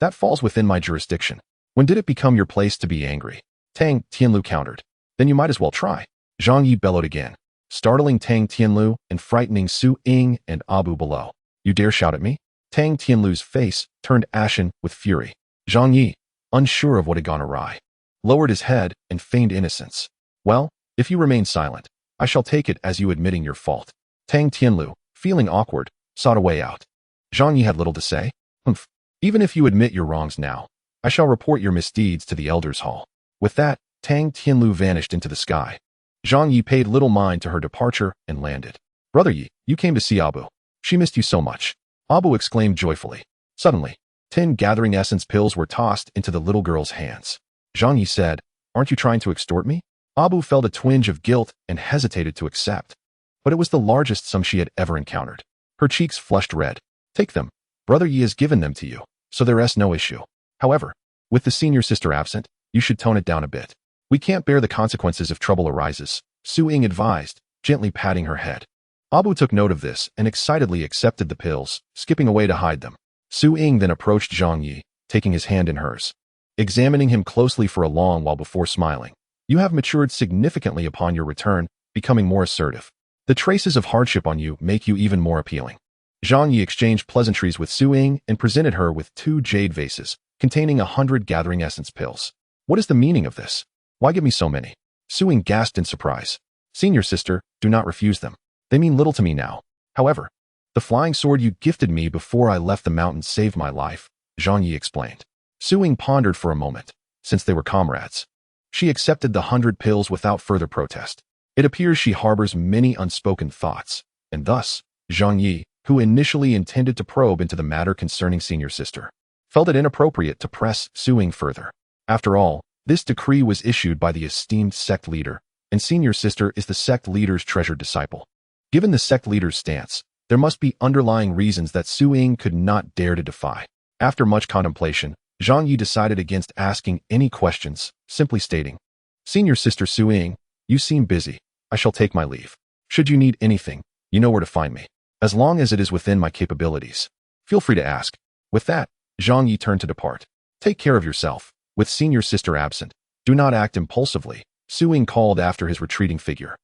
That falls within my jurisdiction. When did it become your place to be angry?" Tang Tianlu countered. "Then you might as well try." Zhang Ye bellowed again, startling Tang Tianlu and frightening Su Ying and Abu below. "You dare shout at me?" Tang Tianlu's face turned ashen with fury. Zhang Ye, unsure of what had gone awry, lowered his head and feigned innocence. "Well, if you remain silent, I shall take it as you admitting your fault." Tang Tianlu, feeling awkward, sought a way out. Zhang Ye had little to say. "Humph. Even if you admit your wrongs now, I shall report your misdeeds to the Elders' Hall." With that, Tang Tianlu vanished into the sky. Zhang Ye paid little mind to her departure and landed. "Brother Ye, you came to see Abu. She missed you so much." Abu exclaimed joyfully. Suddenly, 10 gathering essence pills were tossed into the little girl's hands. Zhang Ye said, "Aren't you trying to extort me?" Abu felt a twinge of guilt and hesitated to accept. But it was the largest sum she had ever encountered. Her cheeks flushed red. "Take them. Brother Yi has given them to you, so there is no issue. However, with the senior sister absent, you should tone it down a bit. We can't bear the consequences if trouble arises," Su Ying advised, gently patting her head. Abu took note of this and excitedly accepted the pills, skipping away to hide them. Su Ying then approached Zhang Ye, taking his hand in hers, examining him closely for a long while before smiling. "You have matured significantly upon your return, becoming more assertive. The traces of hardship on you make you even more appealing." Zhang Ye exchanged pleasantries with Su Ying and presented her with 2 jade vases containing 100 gathering essence pills. "What is the meaning of this? Why give me so many?" Su Ying gasped in surprise. "Senior sister, do not refuse them. They mean little to me now. However, the flying sword you gifted me before I left the mountain saved my life," Zhang Ye explained. Su Ying pondered for a moment, since they were comrades. She accepted the 100 pills without further protest. It appears she harbors many unspoken thoughts, and thus, Zhang Ye, who initially intended to probe into the matter concerning senior sister, felt it inappropriate to press Su Ying further. After all, this decree was issued by the esteemed sect leader, and senior sister is the sect leader's treasured disciple. Given the sect leader's stance, there must be underlying reasons that Su Ying could not dare to defy. After much contemplation, Zhang Ye decided against asking any questions, simply stating, "Senior sister Su Ying, you seem busy. I shall take my leave. Should you need anything, you know where to find me. As long as it is within my capabilities, feel free to ask." With that, Zhang Ye turned to depart. "Take care of yourself. With senior sister absent, do not act impulsively," Su Ying called after his retreating figure.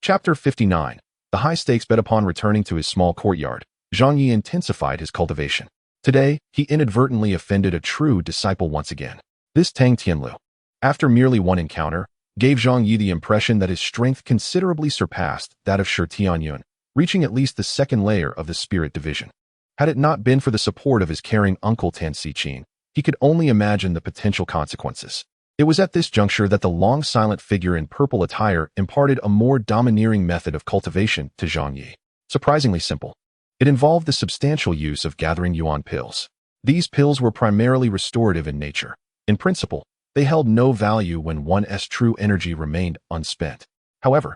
Chapter 59. The high stakes bet. Upon returning to his small courtyard, Zhang Ye intensified his cultivation. Today, he inadvertently offended a true disciple once again. This Tang Tianlu, after merely one encounter, gave Zhang Ye the impression that his strength considerably surpassed that of Shi Tianyun, reaching at least the 2nd layer of the spirit division. Had it not been for the support of his caring uncle Tan Siqin, he could only imagine the potential consequences. It was at this juncture that the long silent figure in purple attire imparted a more domineering method of cultivation to Zhang Ye. Surprisingly simple. It involved the substantial use of gathering yuan pills. These pills were primarily restorative in nature. In principle, they held no value when one's true energy remained unspent. However,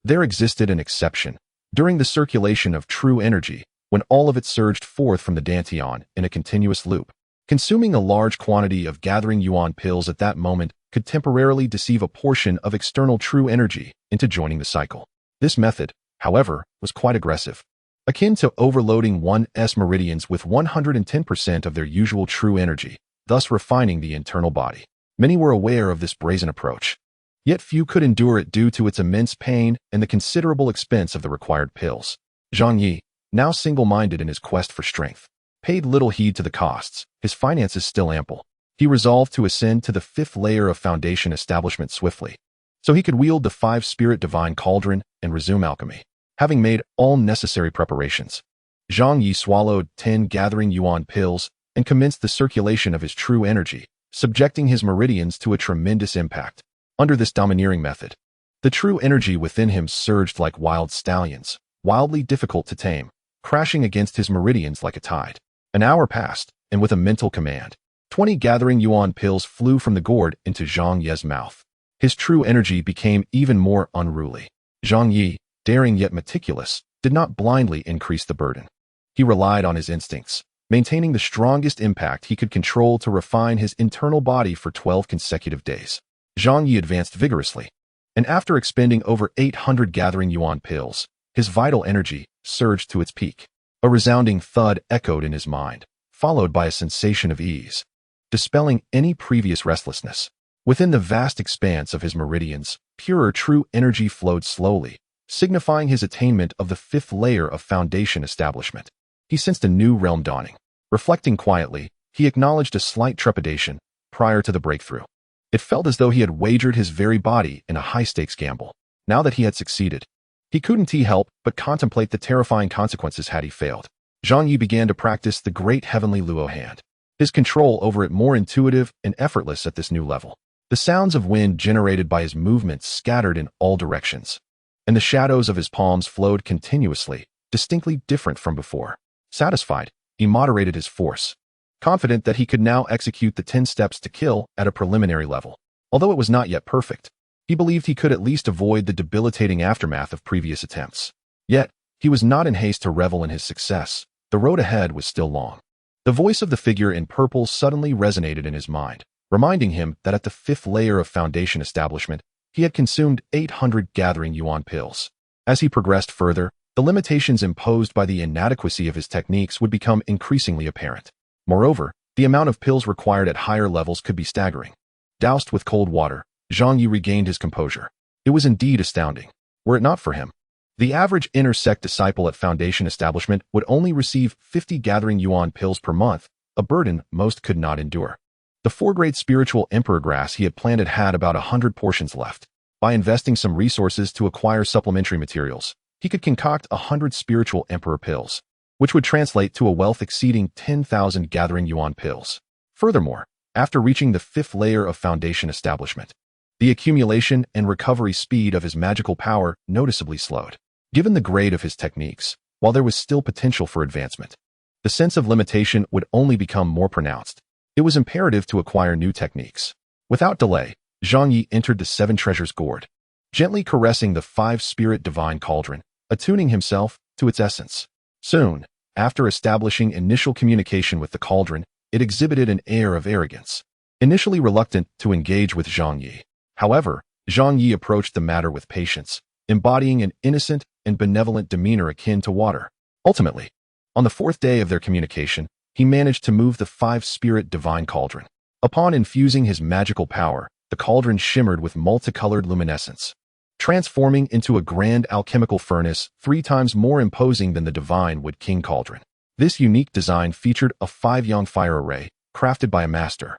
there existed an exception. During the circulation of true energy, when all of it surged forth from the dantian in a continuous loop, consuming a large quantity of gathering yuan pills at that moment could temporarily deceive a portion of external true energy into joining the cycle. This method, however, was quite aggressive, akin to overloading one's meridians with 110% of their usual true energy, thus refining the internal body. Many were aware of this brazen approach, yet few could endure it due to its immense pain and the considerable expense of the required pills. Zhang Ye, now single-minded in his quest for strength, paid little heed to the costs. His finances still ample. He resolved to ascend to the 5th layer of foundation establishment swiftly, so he could wield the 5-spirit divine cauldron and resume alchemy. Having made all necessary preparations, Zhang Ye swallowed 10 gathering yuan pills and commenced the circulation of his true energy, subjecting his meridians to a tremendous impact. Under this domineering method, the true energy within him surged like wild stallions, wildly difficult to tame, crashing against his meridians like a tide. An hour passed, and with a mental command, 20 gathering yuan pills flew from the gourd into Zhang Ye's mouth. His true energy became even more unruly. Zhang Ye, daring yet meticulous, did not blindly increase the burden. He relied on his instincts, maintaining the strongest impact he could control to refine his internal body for 12 consecutive days. Zhang Ye advanced vigorously, and after expending over 800 gathering yuan pills, his vital energy surged to its peak. A resounding thud echoed in his mind, followed by a sensation of ease, dispelling any previous restlessness. Within the vast expanse of his meridians, purer true energy flowed slowly, signifying his attainment of the 5th layer of foundation establishment. He sensed a new realm dawning. Reflecting quietly, he acknowledged a slight trepidation prior to the breakthrough. It felt as though he had wagered his very body in a high-stakes gamble. Now that he had succeeded, he couldn't help but contemplate the terrifying consequences had he failed. Zhang Ye began to practice the great heavenly luo hand, his control over it more intuitive and effortless at this new level. The sounds of wind generated by his movements scattered in all directions, and the shadows of his palms flowed continuously, distinctly different from before. Satisfied, he moderated his force, confident that he could now execute the 10 steps to kill at a preliminary level. Although it was not yet perfect, he believed he could at least avoid the debilitating aftermath of previous attempts. Yet, he was not in haste to revel in his success. The road ahead was still long. The voice of the figure in purple suddenly resonated in his mind, reminding him that at the 5th layer of foundation establishment, he had consumed 800 gathering yuan pills. As he progressed further, the limitations imposed by the inadequacy of his techniques would become increasingly apparent. Moreover, the amount of pills required at higher levels could be staggering. Doused with cold water, Zhang Ye regained his composure. It was indeed astounding. Were it not for him, the average inner sect disciple at foundation establishment would only receive 50 gathering yuan pills per month, a burden most could not endure. The 4-grade spiritual emperor grass he had planted had about 100 portions left. By investing some resources to acquire supplementary materials, he could concoct 100 spiritual emperor pills, which would translate to a wealth exceeding 10,000 gathering yuan pills. Furthermore, after reaching the 5th layer of foundation establishment, the accumulation and recovery speed of his magical power noticeably slowed. Given the grade of his techniques, while there was still potential for advancement, the sense of limitation would only become more pronounced. It was imperative to acquire new techniques. Without delay, Zhang Ye entered the 7 treasures gourd, gently caressing the 5-spirit divine cauldron, attuning himself to its essence. Soon, after establishing initial communication with the cauldron, it exhibited an air of arrogance. Initially reluctant to engage with Zhang Ye, however, Zhang Ye approached the matter with patience, embodying an innocent and benevolent demeanor akin to water. Ultimately, on the 4th day of their communication, he managed to move the 5-spirit divine cauldron. Upon infusing his magical power, the cauldron shimmered with multicolored luminescence, transforming into a grand alchemical furnace 3 times more imposing than the divine wood king cauldron. This unique design featured a 5-yang fire array, crafted by a master,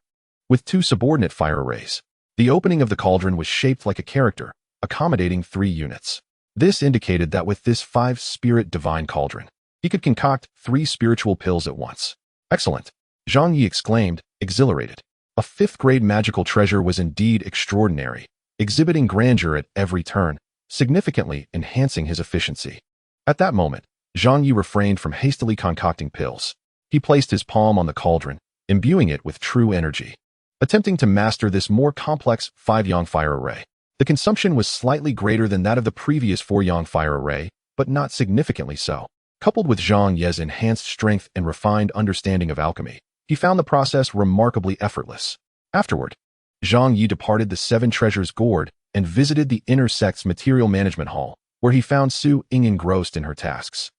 with 2 subordinate fire arrays. The opening of the cauldron was shaped like a character, accommodating 3 units. This indicated that with this 5-spirit divine cauldron, he could concoct 3 spiritual pills at once. Excellent! Zhang Ye exclaimed, exhilarated. A 5th-grade magical treasure was indeed extraordinary, exhibiting grandeur at every turn, significantly enhancing his efficiency. At that moment, Zhang Ye refrained from hastily concocting pills. He placed his palm on the cauldron, imbuing it with true energy, attempting to master this more complex 5-yang fire array. The consumption was slightly greater than that of the previous 4-yang fire array, but not significantly so. Coupled with Zhang Ye's enhanced strength and refined understanding of alchemy, he found the process remarkably effortless. Afterward, Zhang Ye departed the 7 treasures gourd and visited the inner sect's material management hall, where he found Su Ying engrossed in her tasks.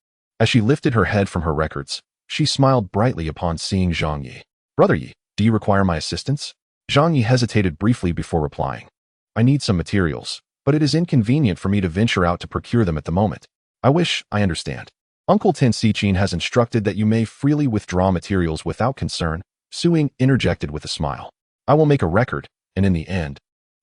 As she lifted her head from her records, she smiled brightly upon seeing Zhang Ye. "Brother Ye, do you require my assistance?" Zhang Ye hesitated briefly before replying. "I need some materials, but it is inconvenient for me to venture out to procure them at the moment. I understand. Uncle Tensichin has instructed that you may freely withdraw materials without concern," Su Ying interjected with a smile. "I will make a record, and in the end,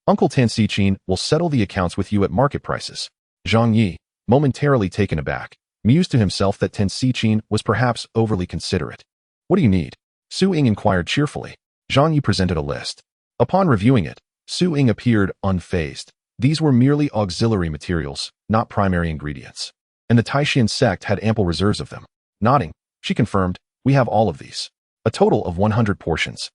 Uncle Tensichin will settle the accounts with you at market prices." Zhang Ye, momentarily taken aback, mused to himself that Tensichin was perhaps overly considerate. "What do you need?" Su Ying inquired cheerfully. Zhang Ye presented a list. Upon reviewing it, Su Ying appeared unfazed. These were merely auxiliary materials, not primary ingredients, and the Tai Xuan Sect had ample reserves of them. Nodding, she confirmed, "We have all of these. A total of 100 portions."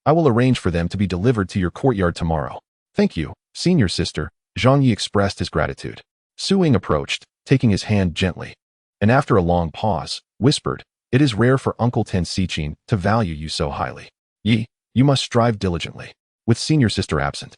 I will arrange for them to be delivered to your courtyard tomorrow. Thank you, senior sister. Zhang Ye expressed his gratitude. Su Ying approached, taking his hand gently, and after a long pause, whispered, "It is rare for Uncle Tan Xichin to value you so highly. Yi, you must strive diligently. With senior sister absent,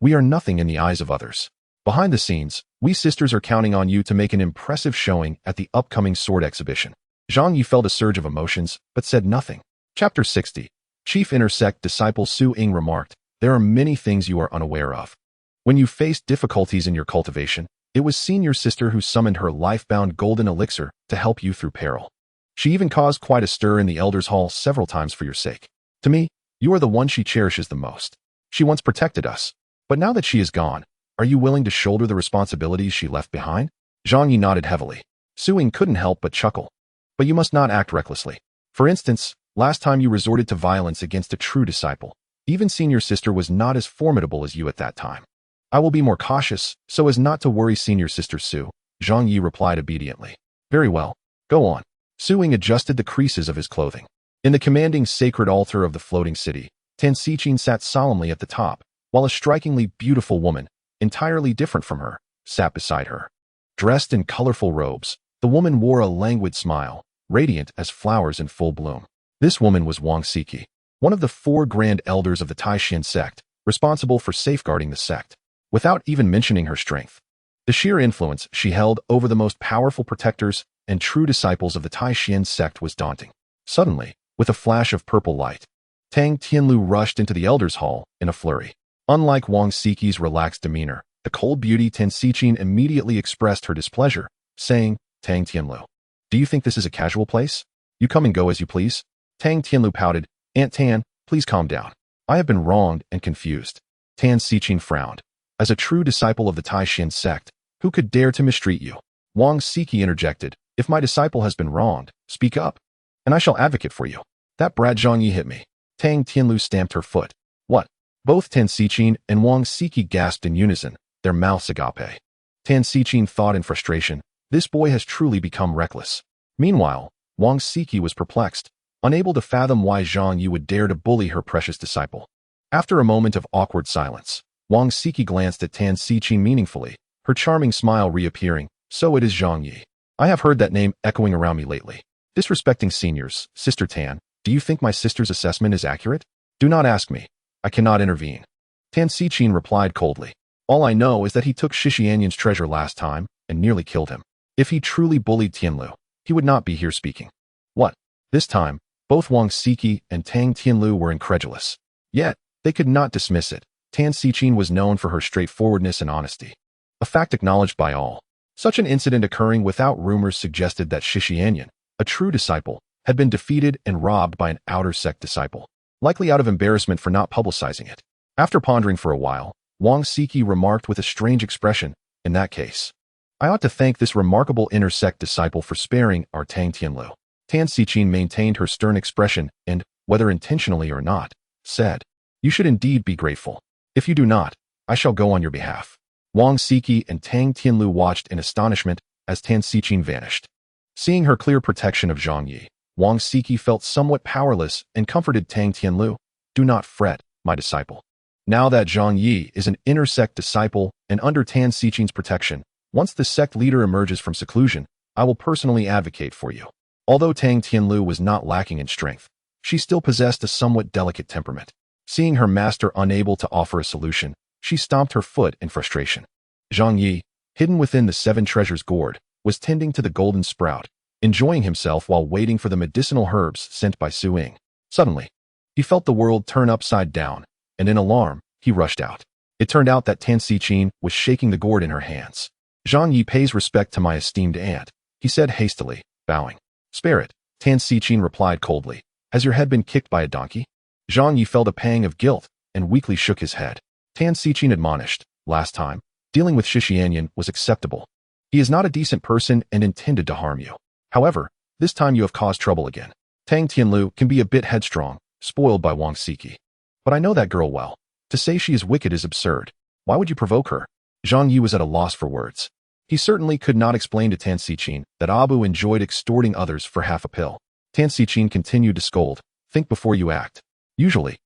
we are nothing in the eyes of others. Behind the scenes, we sisters are counting on you to make an impressive showing at the upcoming sword exhibition." Zhang Yi felt a surge of emotions, but said nothing. Chapter 60. Chief Inner Sect Disciple Su Ying remarked, "There are many things you are unaware of. When you faced difficulties in your cultivation, it was senior sister who summoned her life-bound golden elixir to help you through peril. She even caused quite a stir in the Elders' Hall several times for your sake. To me, you are the one she cherishes the most. She once protected us, but now that she is gone, are you willing to shoulder the responsibilities she left behind?" Zhang Yi nodded heavily. Su Ying couldn't help but chuckle. "But you must not act recklessly. For instance, last time you resorted to violence against a true disciple. Even senior sister was not as formidable as you at that time." "I will be more cautious, so as not to worry senior sister Su," Zhang Yi replied obediently. "Very well. Go on." Su Ying adjusted the creases of his clothing. In the commanding sacred altar of the floating city, Tan Xichin sat solemnly at the top, while a strikingly beautiful woman, entirely different from her, sat beside her. Dressed in colorful robes, the woman wore a languid smile, radiant as flowers in full bloom. This woman was Wang Siki, one of the 4 grand elders of the Tai Xuan Sect, responsible for safeguarding the sect. Without even mentioning her strength, the sheer influence she held over the most powerful protectors and true disciples of the Tai Xuan Sect was daunting. Suddenly, with a flash of purple light, Tang Tianlu rushed into the Elders' Hall in a flurry. Unlike Wang Siki's relaxed demeanor, the cold beauty Tan Xichin immediately expressed her displeasure, saying, "Tang Tianlu, do you think this is a casual place? You come and go as you please." Tang Tianlu pouted, "Aunt Tan, please calm down. I have been wronged and confused." Tan Xichin frowned. "As a true disciple of the Tai Xuan Sect, who could dare to mistreat you?" Wang Siki interjected, "If my disciple has been wronged, speak up, and I shall advocate for you. That brat Zhang Ye hit me." Tang Tianlu stamped her foot. "What?" Both Tan Xichin and Wang Siki gasped in unison, their mouths agape. Tan Xichin thought in frustration, "This boy has truly become reckless." Meanwhile, Wang Siki was perplexed, unable to fathom why Zhang Ye would dare to bully her precious disciple. After a moment of awkward silence, Wang Siki glanced at Tan Xichin meaningfully, her charming smile reappearing. "So it is Zhang Ye. I have heard that name echoing around me lately. Disrespecting seniors, Sister Tan, do you think my sister's assessment is accurate?" "Do not ask me. I cannot intervene." Tan Xichin replied coldly. "All I know is that he took Shishianyan's treasure last time and nearly killed him. If he truly bullied Tianlu, he would not be here speaking." "What?" This time, both Wang Siki and Tang Tianlu were incredulous. Yet, they could not dismiss it. Tan Xichin was known for her straightforwardness and honesty, a fact acknowledged by all. Such an incident occurring without rumors suggested that Shishianyan, a true disciple, had been defeated and robbed by an outer sect disciple, likely out of embarrassment for not publicizing it. After pondering for a while, Wang Siki remarked with a strange expression, "In that case, I ought to thank this remarkable inner sect disciple for sparing our Tang Tianlu." Tan Xichin maintained her stern expression and, whether intentionally or not, said, "You should indeed be grateful. If you do not, I shall go on your behalf." Wang Siki and Tang Tianlu watched in astonishment as Tan Xichin vanished. Seeing her clear protection of Zhang Ye, Wang Siki felt somewhat powerless and comforted Tang Tianlu. "Do not fret, my disciple. Now that Zhang Ye is an inner sect disciple and under Tan Xichin's protection, once the sect leader emerges from seclusion, I will personally advocate for you." Although Tang Tianlu was not lacking in strength, she still possessed a somewhat delicate temperament. Seeing her master unable to offer a solution, she stomped her foot in frustration. Zhang Ye, hidden within the 7 treasures gourd, was tending to the golden sprout, enjoying himself while waiting for the medicinal herbs sent by Su Ying. Suddenly, he felt the world turn upside down, and in alarm, he rushed out. It turned out that Tan Xichin was shaking the gourd in her hands. "Zhang Ye pays respect to my esteemed aunt," he said hastily, bowing. "Spare it," Tan Xichin replied coldly. "Has your head been kicked by a donkey?" Zhang Ye felt a pang of guilt and weakly shook his head. Tan Xichin admonished, "Last time, dealing with Shishianyan was acceptable. He is not a decent person and intended to harm you. However, this time you have caused trouble again." Tang Tianlu can be a bit headstrong, spoiled by Wang Siki. "But I know that girl well. To say she is wicked is absurd. Why would you provoke her?" Zhang Ye was at a loss for words. He certainly could not explain to Tan Xichin that Abu enjoyed extorting others for half a pill. Tan Xichin continued to scold, "Think before you act." Usually,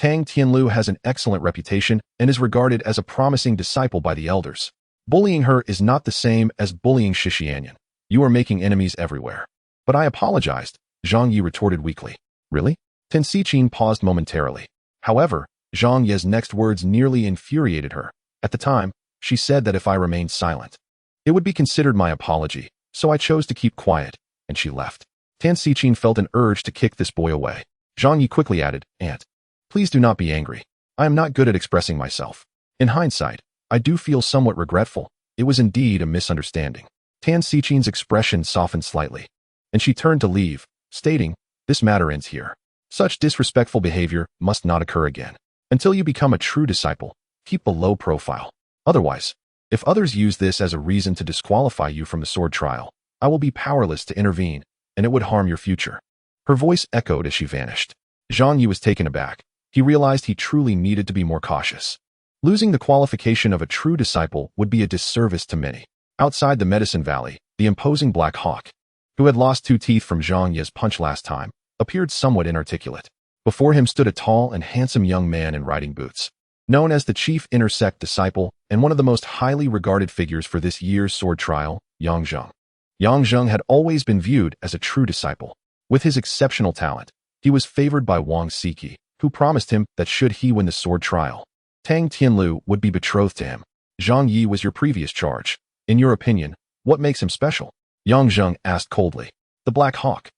Tang Tianlu has an excellent reputation and is regarded as a promising disciple by the elders. Bullying her is not the same as bullying Shishianyan. You are making enemies everywhere. But I apologized, Zhang Ye retorted weakly. Really? Tan Xichin paused momentarily. However, Zhang Ye's next words nearly infuriated her. At the time, she said that if I remained silent, it would be considered my apology, so I chose to keep quiet, and she left. Tan Xichin felt an urge to kick this boy away. Zhang Ye quickly added, Aunt, please do not be angry. I am not good at expressing myself. In hindsight, I do feel somewhat regretful. It was indeed a misunderstanding. Tan Xichin's expression softened slightly, and she turned to leave, stating, this matter ends here. Such disrespectful behavior must not occur again. Until you become a true disciple, keep a low profile. Otherwise, if others use this as a reason to disqualify you from the sword trial, I will be powerless to intervene, and it would harm your future. Her voice echoed as she vanished. Zhang Ye was taken aback. He realized he truly needed to be more cautious. Losing the qualification of a true disciple would be a disservice to many. Outside the Medicine Valley, the imposing Black Hawk, who had lost 2 teeth from Zhang Ye's punch last time, appeared somewhat inarticulate. Before him stood a tall and handsome young man in riding boots, known as the chief inner sect disciple and one of the most highly regarded figures for this year's sword trial, Yang Zheng. Yang Zheng had always been viewed as a true disciple. With his exceptional talent, he was favored by Wang Siki, who promised him that should he win the sword trial, Tang Tianlu would be betrothed to him. Zhang Ye was your previous charge. In your opinion, what makes him special? Yang Zheng asked coldly. The Black Hawk,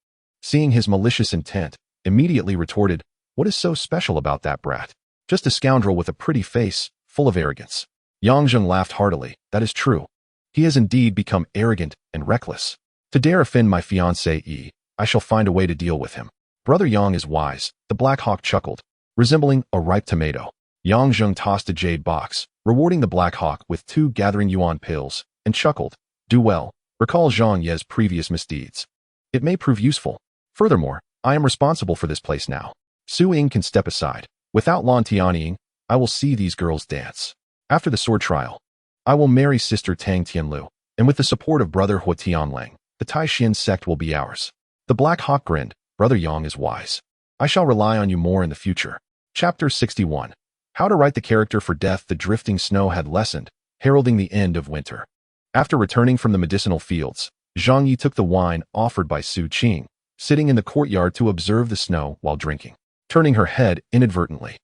seeing his malicious intent, immediately retorted, what is so special about that brat? Just a scoundrel with a pretty face, full of arrogance. Yang Zheng laughed heartily. That is true. He has indeed become arrogant and reckless. To dare offend my fiancée, I shall find a way to deal with him. Brother Yang is wise, the Black Hawk chuckled, resembling a ripe tomato. Yang Zheng tossed a jade box, rewarding the Black Hawk with 2 gathering yuan pills, and chuckled. Do well. Recall Zhang Ye's previous misdeeds. It may prove useful. Furthermore, I am responsible for this place now. Su Ying can step aside. Without Lan Tianying, I will see these girls dance. After the sword trial, I will marry sister Tang Tianlu, and with the support of brother Hua Tianlang, the Tai Xuan Sect will be ours. The Black Hawk grinned. Brother Yang is wise. I shall rely on you more in the future. Chapter 61. How to write the character for death. The drifting snow had lessened, heralding the end of winter. After returning from the medicinal fields, Zhang Ye took the wine offered by Su Qing, sitting in the courtyard to observe the snow while drinking. Turning her head inadvertently,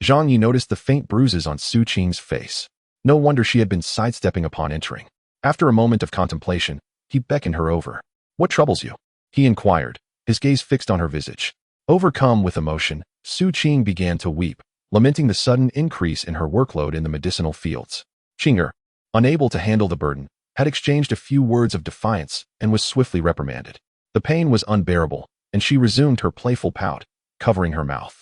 Zhang Ye noticed the faint bruises on Su Qing's face. No wonder she had been sidestepping upon entering. After a moment of contemplation, he beckoned her over. What troubles you? He inquired, his gaze fixed on her visage. Overcome with emotion, Su Qing began to weep, lamenting the sudden increase in her workload in the medicinal fields. Qinger, unable to handle the burden, had exchanged a few words of defiance and was swiftly reprimanded. The pain was unbearable, and she resumed her playful pout, covering her mouth.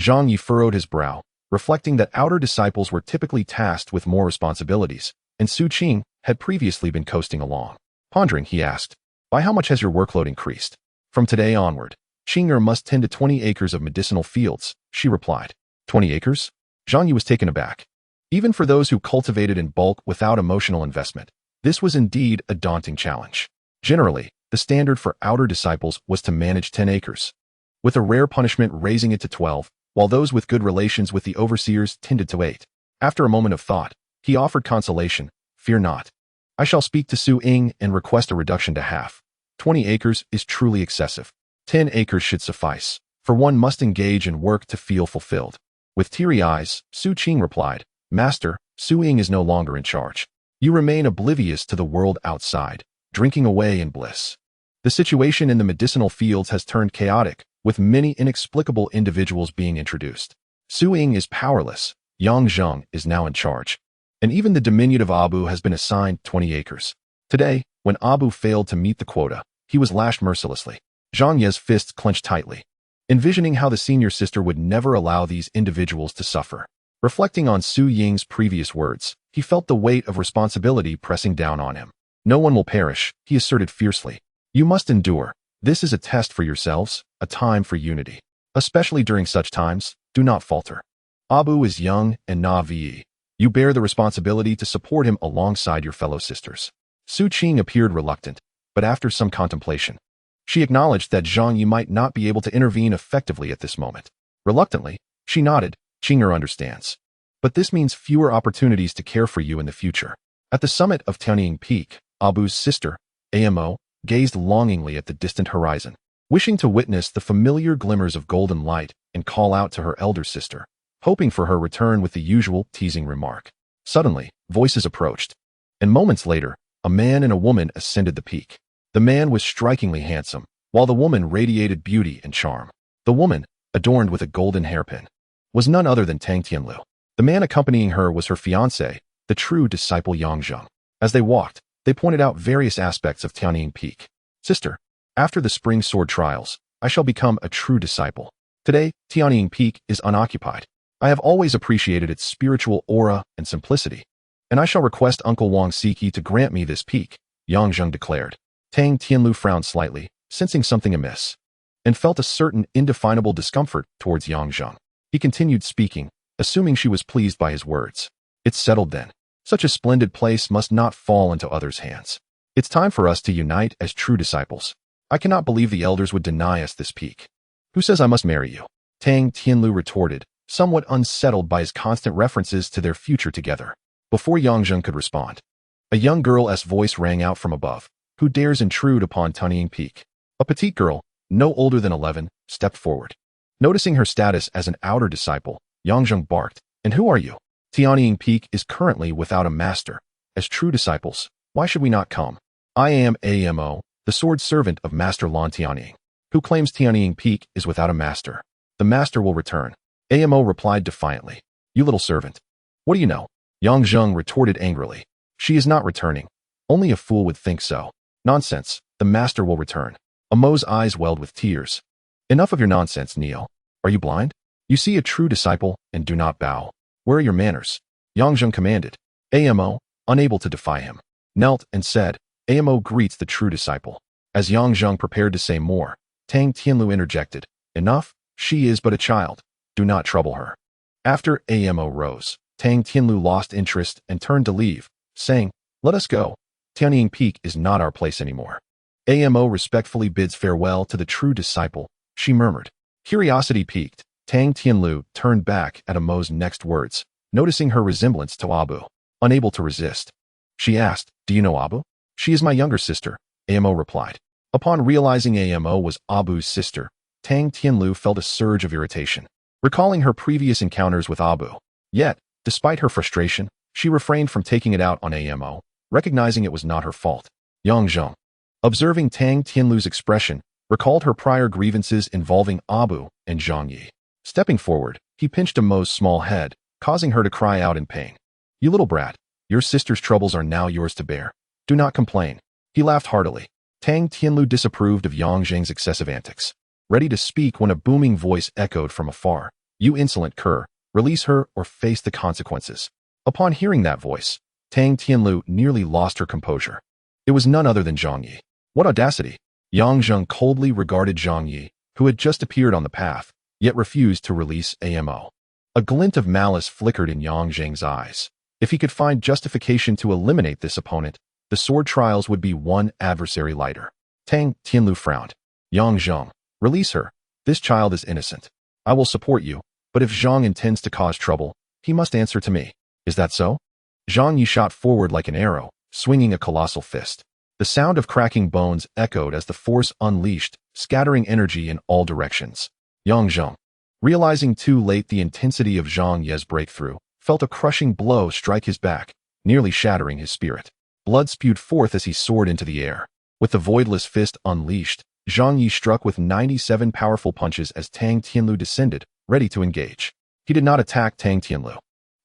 Zhang Ye furrowed his brow, reflecting that outer disciples were typically tasked with more responsibilities, and Su Qing had previously been coasting along. Pondering, he asked, by how much has your workload increased? From today onward, Qinger must tend to 20 acres of medicinal fields, she replied. 20 acres? Zhang Ye was taken aback. Even for those who cultivated in bulk without emotional investment, this was indeed a daunting challenge. Generally, the standard for outer disciples was to manage 10 acres, with a rare punishment raising it to 12, while those with good relations with the overseers tended to 8. After a moment of thought, he offered consolation. Fear not. I shall speak to Su Ying and request a reduction to half. 20 acres is truly excessive. 10 acres should suffice, for one must engage in work to feel fulfilled. With teary eyes, Su Qing replied, Master, Su Ying is no longer in charge. You remain oblivious to the world outside, drinking away in bliss. The situation in the medicinal fields has turned chaotic, with many inexplicable individuals being introduced. Su Ying is powerless, Yang Zheng is now in charge, and even the diminutive Abu has been assigned 20 acres. Today, when Abu failed to meet the quota, he was lashed mercilessly. Zhang Ye's fists clenched tightly, envisioning how the senior sister would never allow these individuals to suffer. Reflecting on Su Ying's previous words, he felt the weight of responsibility pressing down on him. No one will perish, he asserted fiercely. You must endure. This is a test for yourselves, a time for unity. Especially during such times, do not falter. Abu is young and naive. You bear the responsibility to support him alongside your fellow sisters. Su Qing appeared reluctant, but after some contemplation, she acknowledged that Zhang Ye might not be able to intervene effectively at this moment. Reluctantly, She nodded. Qinger understands. But this means fewer opportunities to care for you in the future. At the summit of Tianying Peak, Abu's sister, Amo, gazed longingly at the distant horizon, wishing to witness the familiar glimmers of golden light and call out to her elder sister, hoping for her return with the usual teasing remark. Suddenly, voices approached, and moments later, a man and a woman ascended the peak. The man was strikingly handsome, while the woman radiated beauty and charm. The woman, adorned with a golden hairpin, was none other than Tang Tianlu. The man accompanying her was her fiancé, the true disciple Yangzheng. As they walked, they pointed out various aspects of Tianying Peak. Sister, after the spring sword trials, I shall become a true disciple. Today, Tianying Peak is unoccupied. I have always appreciated its spiritual aura and simplicity, and I shall request Uncle Wang Siki to grant me this peak, Yangzheng declared. Tang Tianlu frowned slightly, sensing something amiss, and felt a certain indefinable discomfort towards Yangzheng. He continued speaking, assuming she was pleased by his words. It's settled then. Such a splendid place must not fall into others' hands. It's time for us to unite as true disciples. I cannot believe the elders would deny us this peak. Who says I must marry you? Tang Tianlu retorted, somewhat unsettled by his constant references to their future together. Before Yangzheng could respond, a young girl's voice rang out from above. Who dares intrude upon Tianying Peak? A petite girl, no older than 11, stepped forward. Noticing her status as an outer disciple, Yangzheng barked, And who are you? Tianying Peak is currently without a master. As true disciples, why should we not come? I am Amo, the sword servant of Master Lan Tianying. Who claims Tianying Peak is without a master? The master will return. Amo replied defiantly. You little servant. What do you know? Yangzheng retorted angrily. She is not returning. Only a fool would think so. Nonsense. The master will return. Amo's eyes welled with tears. Enough of your nonsense, Neo. Are you blind? You see a true disciple and do not bow. Where are your manners? Yangzheng commanded. Amo, unable to defy him, knelt and said, Amo greets the true disciple. As Yangzheng prepared to say more, Tang Tianlu interjected. Enough, she is but a child. Do not trouble her. After Amo rose, Tang Tianlu lost interest and turned to leave, saying, Let us go. Tianying Peak is not our place anymore. Amo respectfully bids farewell to the true disciple, she murmured. Curiosity piqued, Tang Tianlu turned back at Amo's next words, noticing her resemblance to Abu. Unable to resist, she asked, Do you know Abu? She is my younger sister, Amo replied. Upon realizing Amo was Abu's sister, Tang Tianlu felt a surge of irritation, recalling her previous encounters with Abu. Yet, despite her frustration, she refrained from taking it out on Amo, recognizing it was not her fault. Yangzheng, observing Tang Tianlu's expression, recalled her prior grievances involving Abu and Zhang Ye. Stepping forward, he pinched Amo's small head, causing her to cry out in pain. You little brat, your sister's troubles are now yours to bear. Do not complain. He laughed heartily. Tang Tianlu disapproved of Yangzheng's excessive antics, ready to speak when a booming voice echoed from afar. You insolent cur, release her or face the consequences. Upon hearing that voice, Tang Tianlu nearly lost her composure. It was none other than Zhang Ye. What audacity! Yangzheng coldly regarded Zhang Ye, who had just appeared on the path, yet refused to release Amo. A glint of malice flickered in Yangzheng's eyes. If he could find justification to eliminate this opponent, the sword trials would be one adversary lighter. Tang Tianlu frowned. Yangzheng, release her. This child is innocent. I will support you, but if Zhang intends to cause trouble, he must answer to me. Is that so? Zhang Yi shot forward like an arrow, swinging a colossal fist. The sound of cracking bones echoed as the force unleashed, scattering energy in all directions. Yangzheng, realizing too late the intensity of Zhang Ye's breakthrough, felt a crushing blow strike his back, nearly shattering his spirit. Blood spewed forth as he soared into the air. With the voidless fist unleashed, Zhang Yi struck with 97 powerful punches as Tang Tianlu descended, ready to engage. He did not attack Tang Tianlu,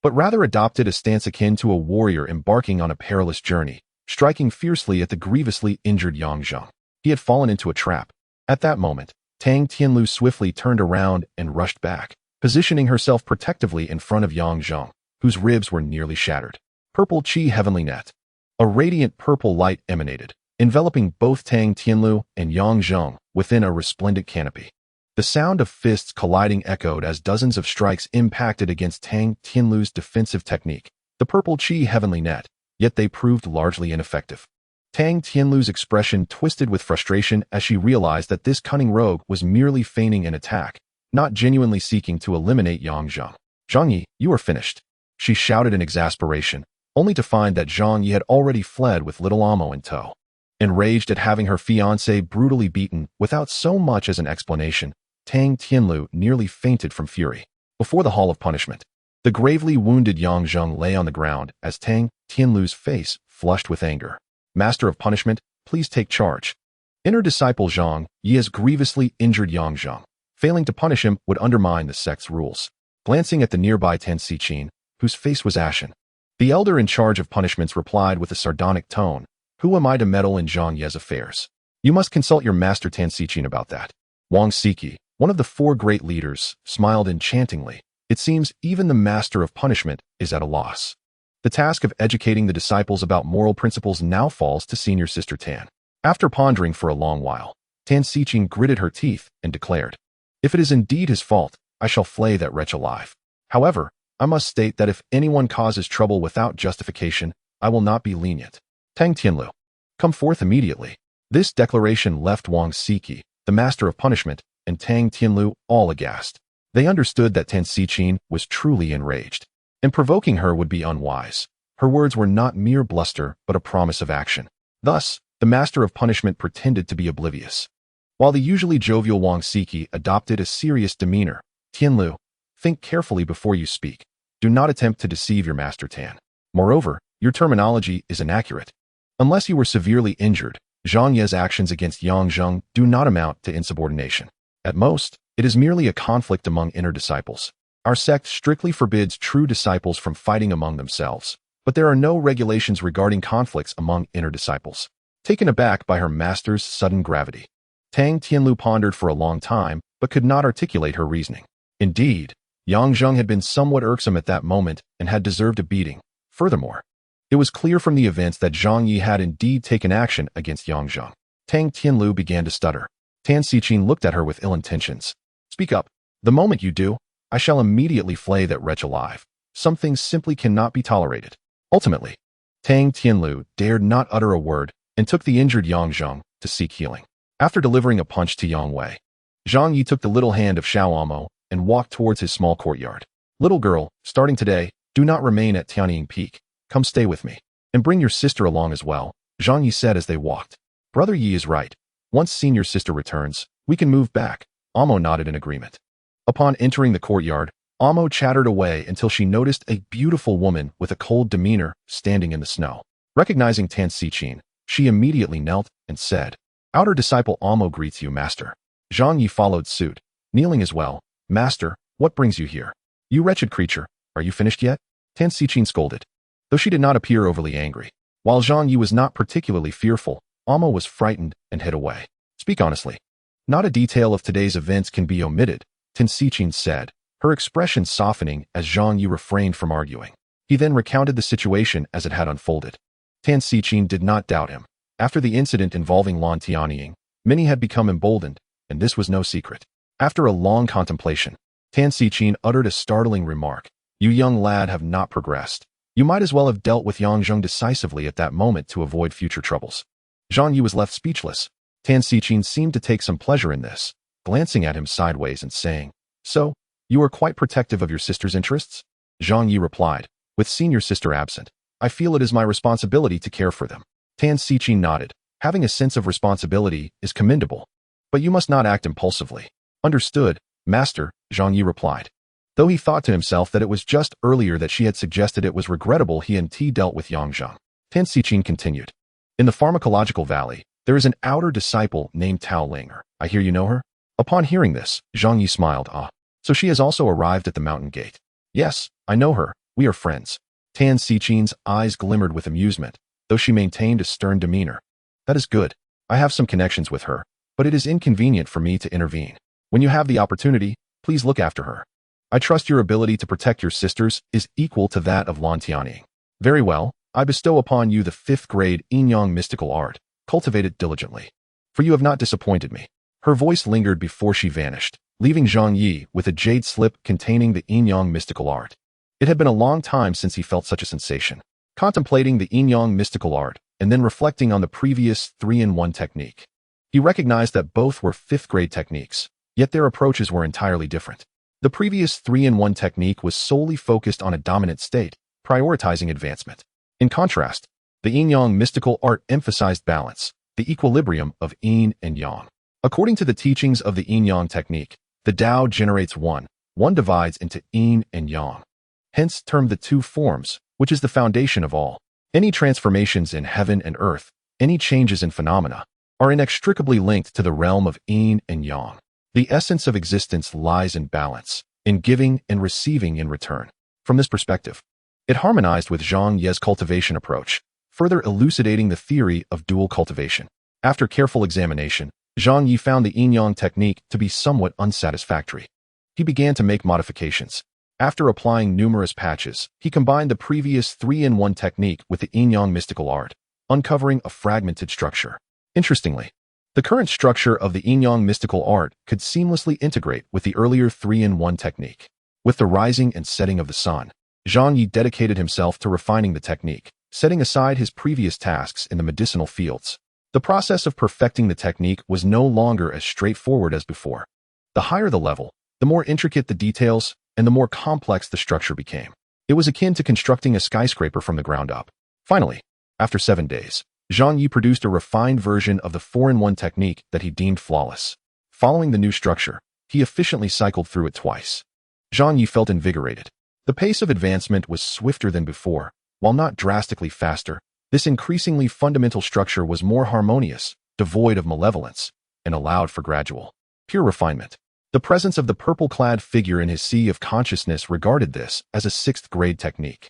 but rather adopted a stance akin to a warrior embarking on a perilous journey, striking fiercely at the grievously injured Yangzheng. He had fallen into a trap. At that moment, Tang Tianlu swiftly turned around and rushed back, positioning herself protectively in front of Yangzheng, whose ribs were nearly shattered. Purple Qi Heavenly Net. A radiant purple light emanated, enveloping both Tang Tianlu and Yangzheng within a resplendent canopy. The sound of fists colliding echoed as dozens of strikes impacted against Tang Tianlu's defensive technique, the Purple Qi Heavenly Net, yet they proved largely ineffective. Tang Tianlu's expression twisted with frustration as she realized that this cunning rogue was merely feigning an attack, not genuinely seeking to eliminate Yang Zheng. "Zhang Ye, you are finished," she shouted in exasperation, only to find that Zhang Ye had already fled with little Amo in tow. Enraged at having her fiancé brutally beaten without so much as an explanation, Tang Tianlu nearly fainted from fury. Before the Hall of Punishment, the gravely wounded Yang Zheng lay on the ground as Tang Tianlu's face flushed with anger. "Master of Punishment, please take charge." Inner disciple Zhang Ye has grievously injured Yang Zheng. Failing to punish him would undermine the sect's rules. Glancing at the nearby Tan Xichin, whose face was ashen, the elder in charge of punishments replied with a sardonic tone, "Who am I to meddle in Zhang Ye's affairs? You must consult your master Tan Xichin about that." Wang Siki, one of the four great leaders, smiled enchantingly. "It seems even the master of punishment is at a loss. The task of educating the disciples about moral principles now falls to senior sister Tan." After pondering for a long while, Tan Xichin gritted her teeth and declared, "If it is indeed his fault, I shall flay that wretch alive. However, I must state that if anyone causes trouble without justification, I will not be lenient. Tang Tianlu, come forth immediately." This declaration left Wang Siki, the master of punishment, and Tang Tianlu all aghast. They understood that Tan Xichin was truly enraged, and provoking her would be unwise. Her words were not mere bluster, but a promise of action. Thus, the master of punishment pretended to be oblivious, while the usually jovial Wang Siki adopted a serious demeanor. "Tianlu, think carefully before you speak. Do not attempt to deceive your master Tan. Moreover, your terminology is inaccurate. Unless you were severely injured, Zhang Ye's actions against Yang Zheng do not amount to insubordination. At most, it is merely a conflict among inner disciples. Our sect strictly forbids true disciples from fighting among themselves, but there are no regulations regarding conflicts among inner disciples." Taken aback by her master's sudden gravity, Tang Tianlu pondered for a long time, but could not articulate her reasoning. Indeed, Yang Zheng had been somewhat irksome at that moment and had deserved a beating. Furthermore, it was clear from the events that Zhang Ye had indeed taken action against Yang Zheng. Tang Tianlu began to stutter. Tan Xichin looked at her with ill intentions. "Speak up. The moment you do, I shall immediately flay that wretch alive. Some things simply cannot be tolerated." Ultimately, Tang Tianlu dared not utter a word and took the injured Yang Zheng to seek healing. After delivering a punch to Yang Wei, Zhang Ye took the little hand of Xiao Amo and walked towards his small courtyard. "Little girl, starting today, do not remain at Tianying Peak. Come stay with me. And bring your sister along as well," Zhang Ye said as they walked. "Brother Yi is right. Once senior sister returns, we can move back." Amo nodded in agreement. Upon entering the courtyard, Amo chattered away until she noticed a beautiful woman with a cold demeanor standing in the snow. Recognizing Tan Xichin, she immediately knelt and said, "Outer disciple Amo greets you, master." Zhang Ye followed suit, kneeling as well. "Master, what brings you here? You wretched creature, are you finished yet?" Tan Xichin scolded, though she did not appear overly angry. While Zhang Ye was not particularly fearful, Amo was frightened and hid away. "Speak honestly. Not a detail of today's events can be omitted," Tan Xichin said, her expression softening as Zhang Ye refrained from arguing. He then recounted the situation as it had unfolded. Tan Xichin did not doubt him. After the incident involving Lan Tianying, many had become emboldened, and this was no secret. After a long contemplation, Tan Xichin uttered a startling remark. "You young lad have not progressed. You might as well have dealt with Yang Zheng decisively at that moment to avoid future troubles." Zhang Ye was left speechless. Tan Xichin seemed to take some pleasure in this, glancing at him sideways and saying, "So, you are quite protective of your sister's interests?" Zhang Ye replied, "With senior sister absent, I feel it is my responsibility to care for them." Tan Xichin nodded. "Having a sense of responsibility is commendable, but you must not act impulsively." "Understood, master," Zhang Ye replied, though he thought to himself that it was just earlier that she had suggested it was regrettable he and T dealt with Yang Zheng. Tan Xichin continued, "In the pharmacological valley, there is an outer disciple named Tao Linger. I hear you know her?" Upon hearing this, Zhang Ye smiled. "Ah, so she has also arrived at the mountain gate." "Yes, I know her. We are friends." Tan Xichin's eyes glimmered with amusement, though she maintained a stern demeanor. "That is good. I have some connections with her, but it is inconvenient for me to intervene. When you have the opportunity, please look after her. I trust your ability to protect your sisters is equal to that of Lan Tianying. Very well, I bestow upon you the 5th grade Yin-Yang mystical art. Cultivate it diligently, for you have not disappointed me." Her voice lingered before she vanished, leaving Zhang Ye with a jade slip containing the Yin-Yang mystical art. It had been a long time since he felt such a sensation. Contemplating the Yin-Yang mystical art and then reflecting on the previous 3-in-1 technique, he recognized that both were 5th grade techniques, yet their approaches were entirely different. The previous 3-in-1 technique was solely focused on a dominant state, prioritizing advancement. In contrast, the yin-yang mystical art emphasized balance, the equilibrium of yin and yang. According to the teachings of the yin-yang technique, the Tao generates one divides into yin and yang, hence termed the two forms, which is the foundation of all. Any transformations in heaven and earth, any changes in phenomena, are inextricably linked to the realm of yin and yang. The essence of existence lies in balance, in giving and receiving in return. From this perspective, it harmonized with Zhang Ye's cultivation approach, further elucidating the theory of dual cultivation. After careful examination, Zhang Ye found the yin-yang technique to be somewhat unsatisfactory. He began to make modifications. After applying numerous patches, he combined the previous 3-in-1 technique with the yin-yang mystical art, uncovering a fragmented structure. Interestingly, the current structure of the yin-yang mystical art could seamlessly integrate with the earlier 3-in-1 technique. With the rising and setting of the sun, Zhang Ye dedicated himself to refining the technique, setting aside his previous tasks in the medicinal fields. The process of perfecting the technique was no longer as straightforward as before. The higher the level, the more intricate the details, and the more complex the structure became. It was akin to constructing a skyscraper from the ground up. Finally, after 7 days, Zhang Ye produced a refined version of the 4-in-1 technique that he deemed flawless. Following the new structure, he efficiently cycled through it twice. Zhang Ye felt invigorated. The pace of advancement was swifter than before. While not drastically faster, this increasingly fundamental structure was more harmonious, devoid of malevolence, and allowed for gradual, pure refinement. The presence of the purple-clad figure in his sea of consciousness regarded this as a 6th-grade technique.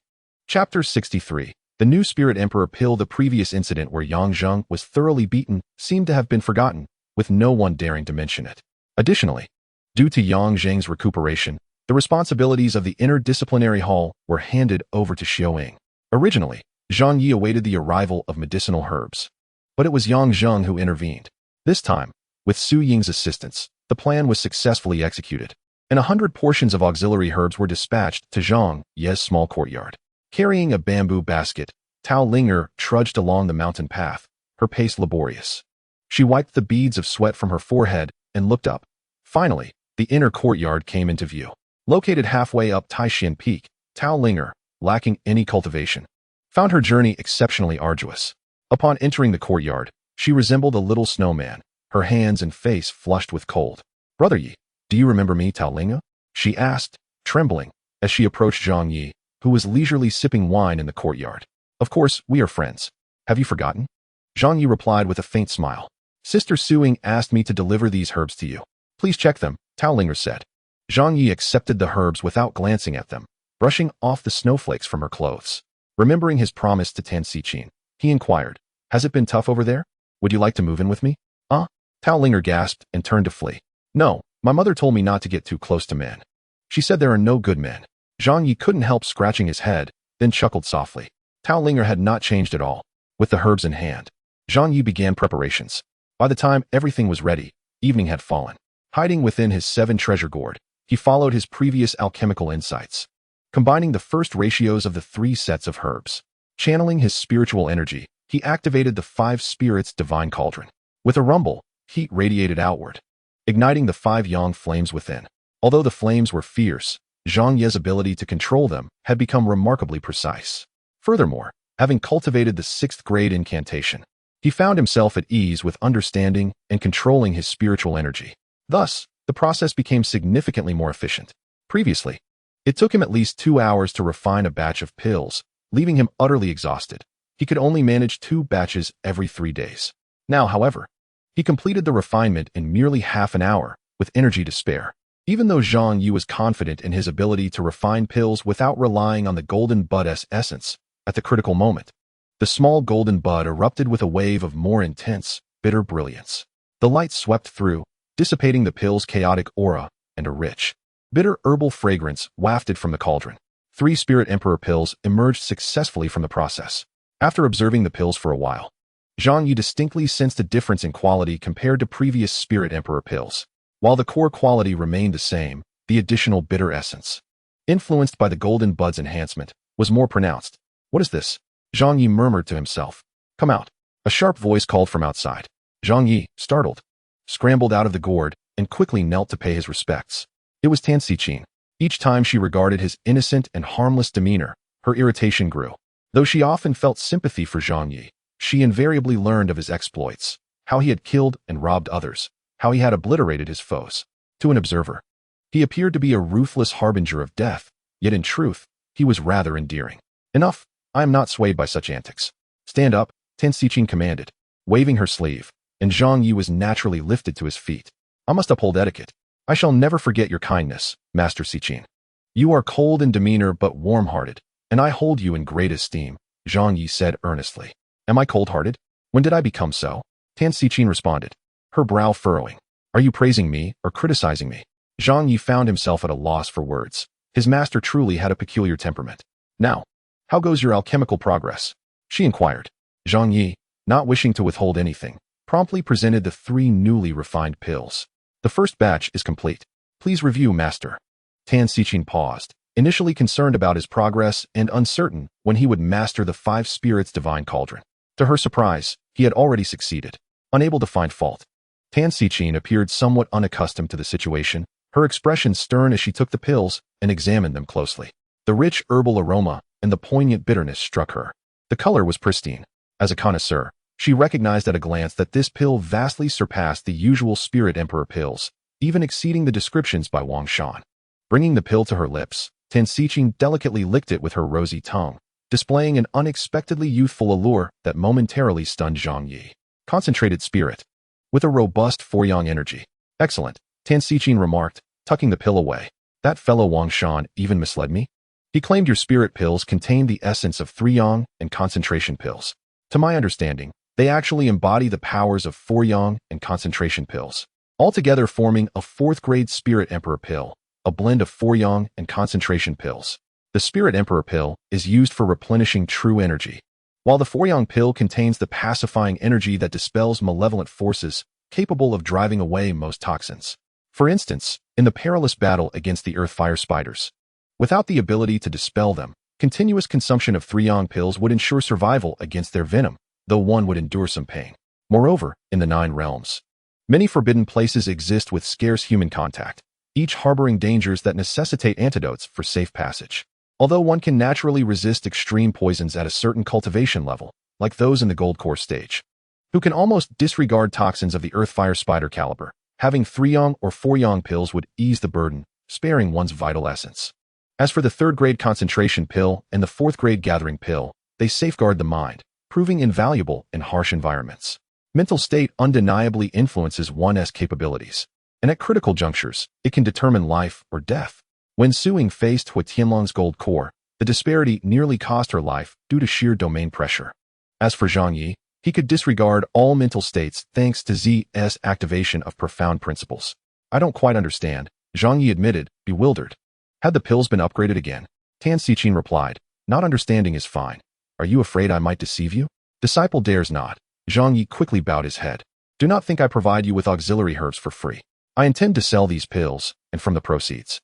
Chapter 63. The new Spirit Emperor pill. The previous incident where Yang Zheng was thoroughly beaten seemed to have been forgotten, with no one daring to mention it. Additionally, due to Yang Zheng's recuperation, the responsibilities of the interdisciplinary hall were handed over to Xiaoying. Originally, Zhang Ye awaited the arrival of medicinal herbs, but it was Yang Zheng who intervened. This time, with Su Ying's assistance, the plan was successfully executed, and 100 portions of auxiliary herbs were dispatched to Zhang Ye's small courtyard. Carrying a bamboo basket, Tao Linger trudged along the mountain path, her pace laborious. She wiped the beads of sweat from her forehead and looked up. Finally, the inner courtyard came into view. Located halfway up Taishan Peak, Tao Linger, lacking any cultivation, found her journey exceptionally arduous. Upon entering the courtyard, she resembled a little snowman, her hands and face flushed with cold. "Brother Yi, do you remember me, Tao Linger?" she asked, trembling, as she approached Zhang Ye, who was leisurely sipping wine in the courtyard. "Of course, we are friends. Have you forgotten?" Zhang Ye replied with a faint smile. "Sister Suing asked me to deliver these herbs to you. Please check them," Tao Linger said. Zhang Ye accepted the herbs without glancing at them, brushing off the snowflakes from her clothes. Remembering his promise to Tan Xichin, he inquired, "Has it been tough over there? Would you like to move in with me?" Tao Linger gasped and turned to flee. "No, my mother told me not to get too close to men. She said there are no good men." Zhang Ye couldn't help scratching his head, then chuckled softly. Tao Linger had not changed at all. With the herbs in hand, Zhang Ye began preparations. By the time everything was ready, evening had fallen. Hiding within his 7 treasure gourd, he followed his previous alchemical insights, combining the first ratios of the 3 sets of herbs. Channeling his spiritual energy, he activated the 5 spirits' divine cauldron. With a rumble, heat radiated outward, igniting the 5 yang flames within. Although the flames were fierce, Zhang Ye's ability to control them had become remarkably precise. Furthermore, having cultivated the 6th-grade incantation, he found himself at ease with understanding and controlling his spiritual energy. Thus, the process became significantly more efficient. Previously, it took him at least 2 hours to refine a batch of pills, leaving him utterly exhausted. He could only manage 2 batches every 3 days. Now, however, he completed the refinement in merely half an hour, with energy to spare. Even though Zhang Ye was confident in his ability to refine pills without relying on the golden bud's essence, at the critical moment, the small golden bud erupted with a wave of more intense, bitter brilliance. The light swept through, dissipating the pill's chaotic aura, and a rich, bitter herbal fragrance wafted from the cauldron. 3 Spirit Emperor pills emerged successfully from the process. After observing the pills for a while, Zhang Ye distinctly sensed a difference in quality compared to previous Spirit Emperor pills. While the core quality remained the same, the additional bitter essence, influenced by the golden bud's enhancement, was more pronounced. "What is this?" Zhang Ye murmured to himself. "Come out." A sharp voice called from outside. Zhang Ye, startled, scrambled out of the gourd and quickly knelt to pay his respects. It was Tan Xuan. Each time she regarded his innocent and harmless demeanor, her irritation grew. Though she often felt sympathy for Zhang Ye, she invariably learned of his exploits, how he had killed and robbed others, how he had obliterated his foes. To an observer, he appeared to be a ruthless harbinger of death, yet in truth, he was rather endearing. Enough, I am not swayed by such antics. Stand up, Tan Xuan commanded, waving her sleeve, and Zhang Ye was naturally lifted to his feet. I must uphold etiquette. I shall never forget your kindness, Master Xuan. You are cold in demeanor but warm-hearted, and I hold you in great esteem, Zhang Ye said earnestly. Am I cold-hearted? When did I become so? Tan Xuan responded, her brow furrowing. Are you praising me or criticizing me? Zhang Ye found himself at a loss for words. His master truly had a peculiar temperament. Now, how goes your alchemical progress? She inquired. Zhang Ye, not wishing to withhold anything, promptly presented the 3 newly refined pills. The first batch is complete. Please review, Master. Tan Xuan paused, initially concerned about his progress and uncertain when he would master the 5 spirits divine cauldron. To her surprise, he had already succeeded. Unable to find fault, Tan Xuan appeared somewhat unaccustomed to the situation, her expression stern as she took the pills and examined them closely. The rich herbal aroma and the poignant bitterness struck her. The color was pristine. As a connoisseur, she recognized at a glance that this pill vastly surpassed the usual Spirit Emperor pills, even exceeding the descriptions by Wang Shan. Bringing the pill to her lips, Tan Xuan delicately licked it with her rosy tongue, displaying an unexpectedly youthful allure that momentarily stunned Zhang Ye. Concentrated spirit. With a robust 4-yang energy. Excellent, Tan Xuan remarked, tucking the pill away. That fellow Wang Shan even misled me? He claimed your spirit pills contained the essence of 3-yang and concentration pills. To my understanding, they actually embody the powers of 4-yang and concentration pills, altogether forming a 4th-grade Spirit Emperor pill, a blend of 4-yang and concentration pills. The Spirit Emperor pill is used for replenishing true energy, while the 4-yang pill contains the pacifying energy that dispels malevolent forces capable of driving away most toxins. For instance, in the perilous battle against the earth fire spiders, without the ability to dispel them, continuous consumption of 3-yang pills would ensure survival against their venom, though one would endure some pain. Moreover, in the 9 realms, many forbidden places exist with scarce human contact, each harboring dangers that necessitate antidotes for safe passage. Although one can naturally resist extreme poisons at a certain cultivation level, like those in the gold core stage, who can almost disregard toxins of the earth fire spider caliber, having 3-yang or 4-yang pills would ease the burden, sparing one's vital essence. As for the 3rd-grade concentration pill and the 4th-grade gathering pill, they safeguard the mind, proving invaluable in harsh environments. Mental state undeniably influences one's capabilities, and at critical junctures, it can determine life or death. When Suing faced Hua Tianlong's gold core, the disparity nearly cost her life due to sheer domain pressure. As for Zhang Ye, he could disregard all mental states thanks to Z's activation of profound principles. I don't quite understand, Zhang Ye admitted, bewildered. Had the pills been upgraded again? Tan Xuan replied, not understanding is fine. Are you afraid I might deceive you? Disciple dares not. Zhang Ye quickly bowed his head. Do not think I provide you with auxiliary herbs for free. I intend to sell these pills, and from the proceeds,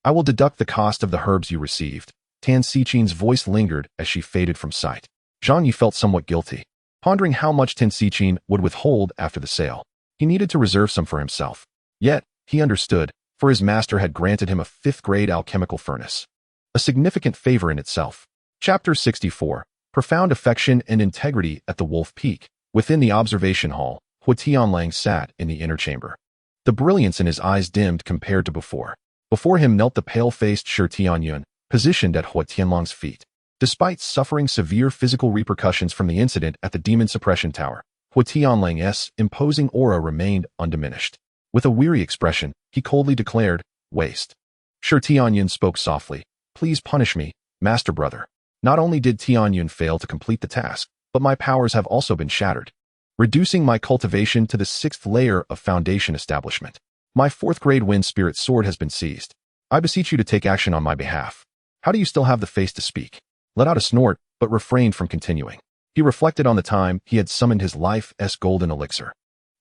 I will deduct the cost of the herbs you received. Tan Xuan's voice lingered as she faded from sight. Zhang Ye felt somewhat guilty, pondering how much Tan Xuan would withhold after the sale. He needed to reserve some for himself. Yet, he understood, for his master had granted him a 5th-grade alchemical furnace. A significant favor in itself. Chapter 64. Profound affection and integrity at the Wolf Peak. Within the observation hall, Hua Tianlang sat in the inner chamber. The brilliance in his eyes dimmed compared to before. Before him knelt the pale-faced Shi Tianyun, positioned at Hua Tianlang's feet. Despite suffering severe physical repercussions from the incident at the Demon Suppression Tower, Hua Tianlang's imposing aura remained undiminished. With a weary expression, he coldly declared, waste. Shi Tianyun spoke softly. Please punish me, Master Brother. Not only did Tianyun fail to complete the task, but my powers have also been shattered, reducing my cultivation to the 6th layer of foundation establishment. My 4th-grade wind spirit sword has been seized. I beseech you to take action on my behalf. How do you still have the face to speak? Let out a snort, but refrained from continuing. He reflected on the time he had summoned his life's golden elixir,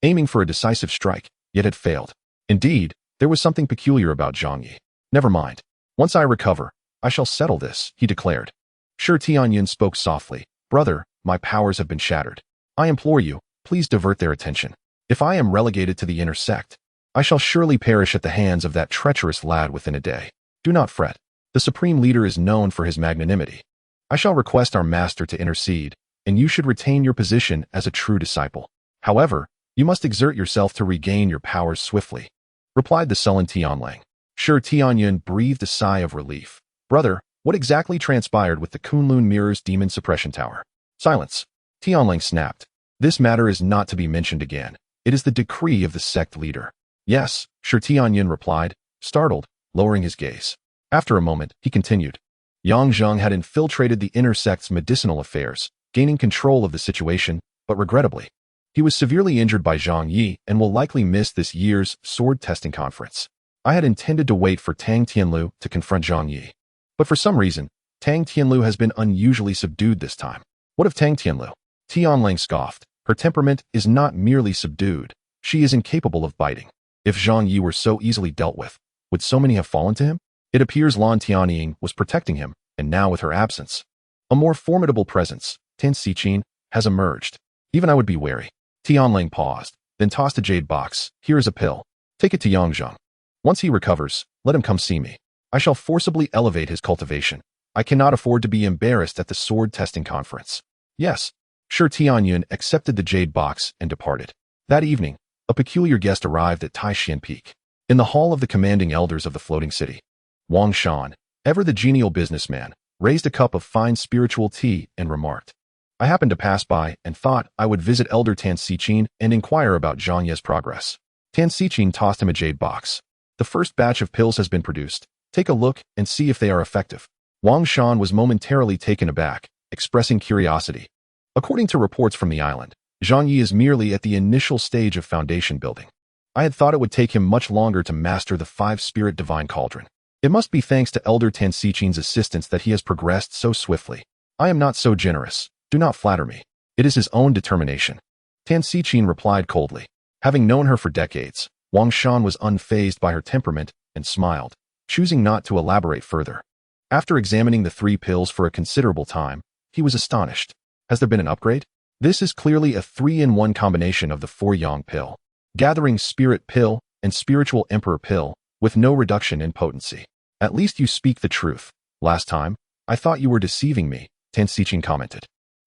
aiming for a decisive strike, yet had failed. Indeed, there was something peculiar about Zhang Ye. Never mind. Once I recover, I shall settle this, he declared. Shi Tianyun spoke softly. Brother, my powers have been shattered. I implore you, please divert their attention. If I am relegated to the inner sect, I shall surely perish at the hands of that treacherous lad within a day. Do not fret. The Supreme Leader is known for his magnanimity. I shall request our master to intercede, and you should retain your position as a true disciple. However, you must exert yourself to regain your powers swiftly," replied the sullen Tianlang. Sure, Tianyun breathed a sigh of relief. "Brother, what exactly transpired with the Kunlun Mirror's demon suppression tower?" "Silence," Tianlang snapped. "This matter is not to be mentioned again. It is the decree of the sect leader." "Yes," Sure Tianyun replied, startled, lowering his gaze. After a moment, he continued. Yang Zheng had infiltrated the inner sect's medicinal affairs, gaining control of the situation, but regrettably, he was severely injured by Zhang Ye and will likely miss this year's sword testing conference. I had intended to wait for Tang Tianlu to confront Zhang Ye, but for some reason, Tang Tianlu has been unusually subdued this time. What of Tang Tianlu? Tianlang scoffed. Her temperament is not merely subdued, she is incapable of biting. If Zhang Ye were so easily dealt with, would so many have fallen to him? It appears Lan Tianying was protecting him, and now with her absence, a more formidable presence, Tan Xichin, has emerged. Even I would be wary. Tianlang paused, then tossed a jade box. "Here is a pill. Take it to Yang Zheng. Once he recovers, let him come see me. I shall forcibly elevate his cultivation. I cannot afford to be embarrassed at the sword testing conference." "Yes." Sure Tianyun accepted the jade box and departed. That evening, a peculiar guest arrived at Tai Xuan Peak. In the hall of the commanding elders of the floating city, Wang Shan, ever the genial businessman, raised a cup of fine spiritual tea and remarked, "I happened to pass by and thought I would visit Elder Tan Xichin and inquire about Zhang Ye's progress." Tan Xichin tossed him a jade box. "The first batch of pills has been produced. Take a look and see if they are effective." Wang Shan was momentarily taken aback, expressing curiosity. According to reports from the island, Zhang Ye is merely at the initial stage of foundation building. I had thought it would take him much longer to master the five-spirit divine cauldron. It must be thanks to Elder Tan Xichin's assistance that he has progressed so swiftly. I am not so generous. Do not flatter me. It is his own determination. Tan Xichin replied coldly. Having known her for decades, Wang Shan was unfazed by her temperament and smiled, choosing not to elaborate further. After examining the 3 pills for a considerable time, he was astonished. Has there been an upgrade? This is clearly a 3-in-1 combination of the 4-yang pill, gathering spirit pill and spiritual emperor pill, with no reduction in potency. At least you speak the truth. Last time, I thought you were deceiving me, Tan Xichin commented.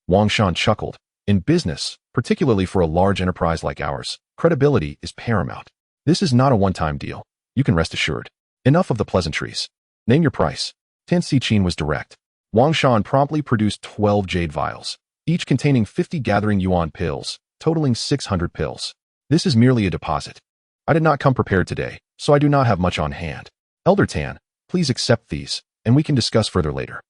Wang Shan chuckled. In business, particularly for a large enterprise like ours, credibility is paramount. This is not a one-time deal. You can rest assured. Enough of the pleasantries. Name your price. Tan Xichin was direct. Wang Shan promptly produced 12 jade vials, each containing 50 gathering yuan pills, totaling 600 pills. This is merely a deposit. I did not come prepared today, so I do not have much on hand. Elder Tan, please accept these, and we can discuss further later.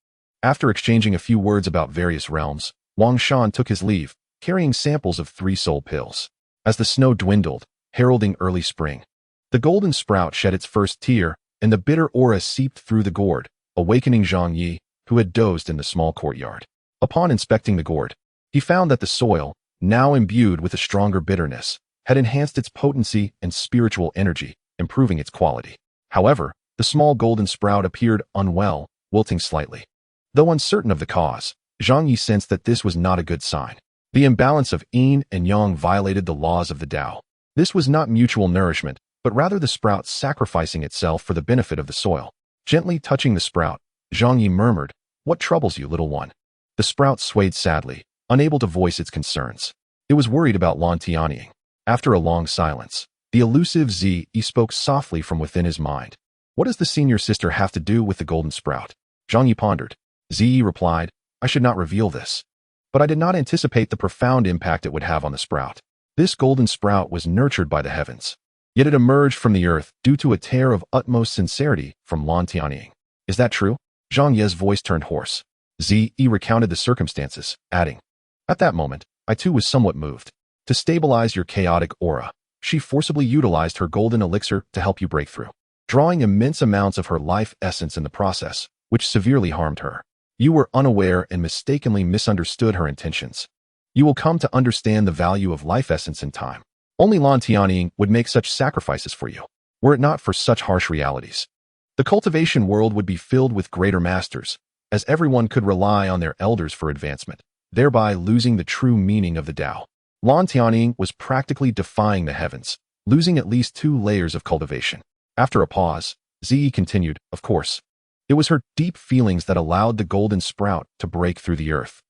After exchanging a few words about various realms, Wang Shan took his leave, carrying samples of 3 soul pills. As the snow dwindled, heralding early spring, the golden sprout shed its first tear, and the bitter aura seeped through the gourd, awakening Zhang Ye, who had dozed in the small courtyard. Upon inspecting the gourd, he found that the soil, now imbued with a stronger bitterness, had enhanced its potency and spiritual energy, improving its quality. However, the small golden sprout appeared unwell, wilting slightly. Though uncertain of the cause, Zhang Yi sensed that this was not a good sign. The imbalance of yin and yang violated the laws of the Tao. This was not mutual nourishment, but rather the sprout sacrificing itself for the benefit of the soil. Gently touching the sprout, Zhang Yi murmured, "What troubles you, little one?" The sprout swayed sadly, unable to voice its concerns. It was worried about Lan Tianying. After a long silence, the elusive Zhe spoke softly from within his mind. "What does the senior sister have to do with the golden sprout?" Zhang Yi pondered. Zhe replied, "I should not reveal this, but I did not anticipate the profound impact it would have on the sprout. This golden sprout was nurtured by the heavens, yet it emerged from the earth due to a tear of utmost sincerity from Lan Tianying. Is that true?" Zhang Ye's voice turned hoarse. Zhe recounted the circumstances, adding, "At that moment, I too was somewhat moved. To stabilize your chaotic aura, she forcibly utilized her golden elixir to help you break through, drawing immense amounts of her life essence in the process, which severely harmed her. You were unaware and mistakenly misunderstood her intentions. You will come to understand the value of life essence in time. Only Lan Tianying would make such sacrifices for you, were it not for such harsh realities. The cultivation world would be filled with greater masters, as everyone could rely on their elders for advancement, thereby losing the true meaning of the Tao. Lan Tianying was practically defying the heavens, losing at least 2 layers of cultivation. After a pause, Zhang Ye continued, of course. It was her deep feelings that allowed the golden sprout to break through the earth.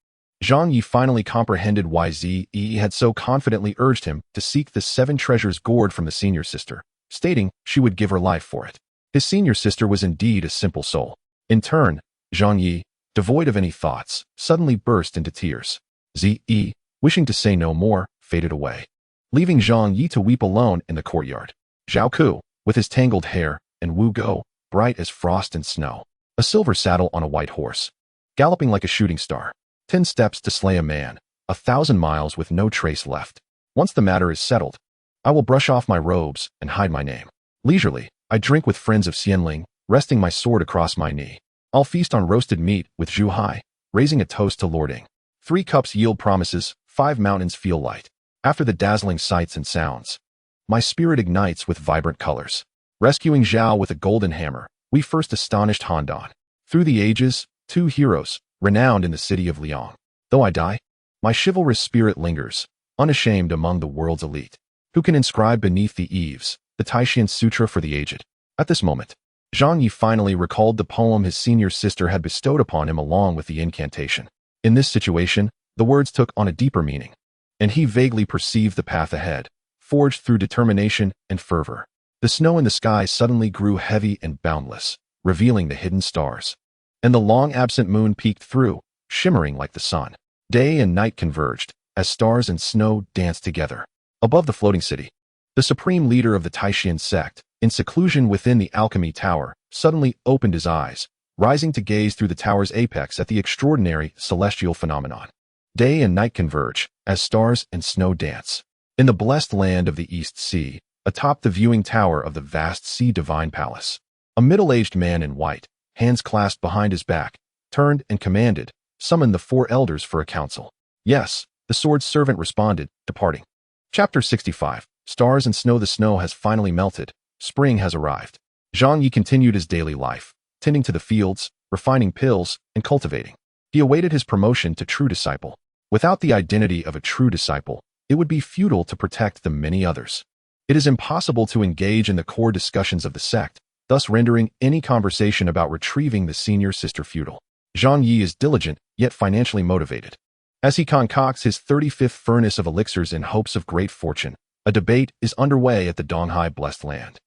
Zhang Ye finally comprehended why Zhang Ye had so confidently urged him to seek the 7 treasures gourd from the senior sister, stating she would give her life for it. His senior sister was indeed a simple soul. In turn, Zhang Ye, devoid of any thoughts, suddenly burst into tears. Zhang Ye, wishing to say no more, faded away, leaving Zhang Ye to weep alone in the courtyard. Zhao Ku, with his tangled hair, and Wu Go, bright as frost and snow, a silver saddle on a white horse, galloping like a shooting star. 10 steps to slay a man, 1,000 miles with no trace left. Once the matter is settled, I will brush off my robes and hide my name. Leisurely, I drink with friends of Xianling, resting my sword across my knee. I'll feast on roasted meat with Zhu Hai, raising a toast to lording. 3 cups yield promises, 5 mountains feel light. After the dazzling sights and sounds, my spirit ignites with vibrant colors. Rescuing Zhao with a golden hammer, we first astonished Handan. Through the ages, 2 heroes, renowned in the city of Liang. Though I die, my chivalrous spirit lingers, unashamed among the world's elite. Who can inscribe beneath the eaves the Tai Xuan Sutra for the aged? At this moment, Zhang Ye finally recalled the poem his senior sister had bestowed upon him along with the incantation. In this situation, the words took on a deeper meaning, and he vaguely perceived the path ahead, forged through determination and fervor. The snow in the sky suddenly grew heavy and boundless, revealing the hidden stars. And the long-absent moon peeked through, shimmering like the sun. Day and night converged, as stars and snow danced together. Above the floating city, the supreme leader of the Tai Xuan Sect, in seclusion within the alchemy tower, suddenly opened his eyes, rising to gaze through the tower's apex at the extraordinary celestial phenomenon. Day and night converge, as stars and snow dance. In the blessed land of the East Sea, atop the viewing tower of the vast sea divine palace, a middle-aged man in white, hands clasped behind his back, turned and commanded, "Summon the 4 elders for a council." "Yes," the sword's servant responded, departing. Chapter 65. Stars and snow. The snow has finally melted. Spring has arrived. Zhang Ye continued his daily life, tending to the fields, refining pills, and cultivating. He awaited his promotion to true disciple. Without the identity of a true disciple, it would be futile to protect the many others. It is impossible to engage in the core discussions of the sect, thus rendering any conversation about retrieving the senior sister futile. Zhang Ye is diligent, yet financially motivated. As he concocts his 35th furnace of elixirs in hopes of great fortune, a debate is underway at the Donghai Blessed Land.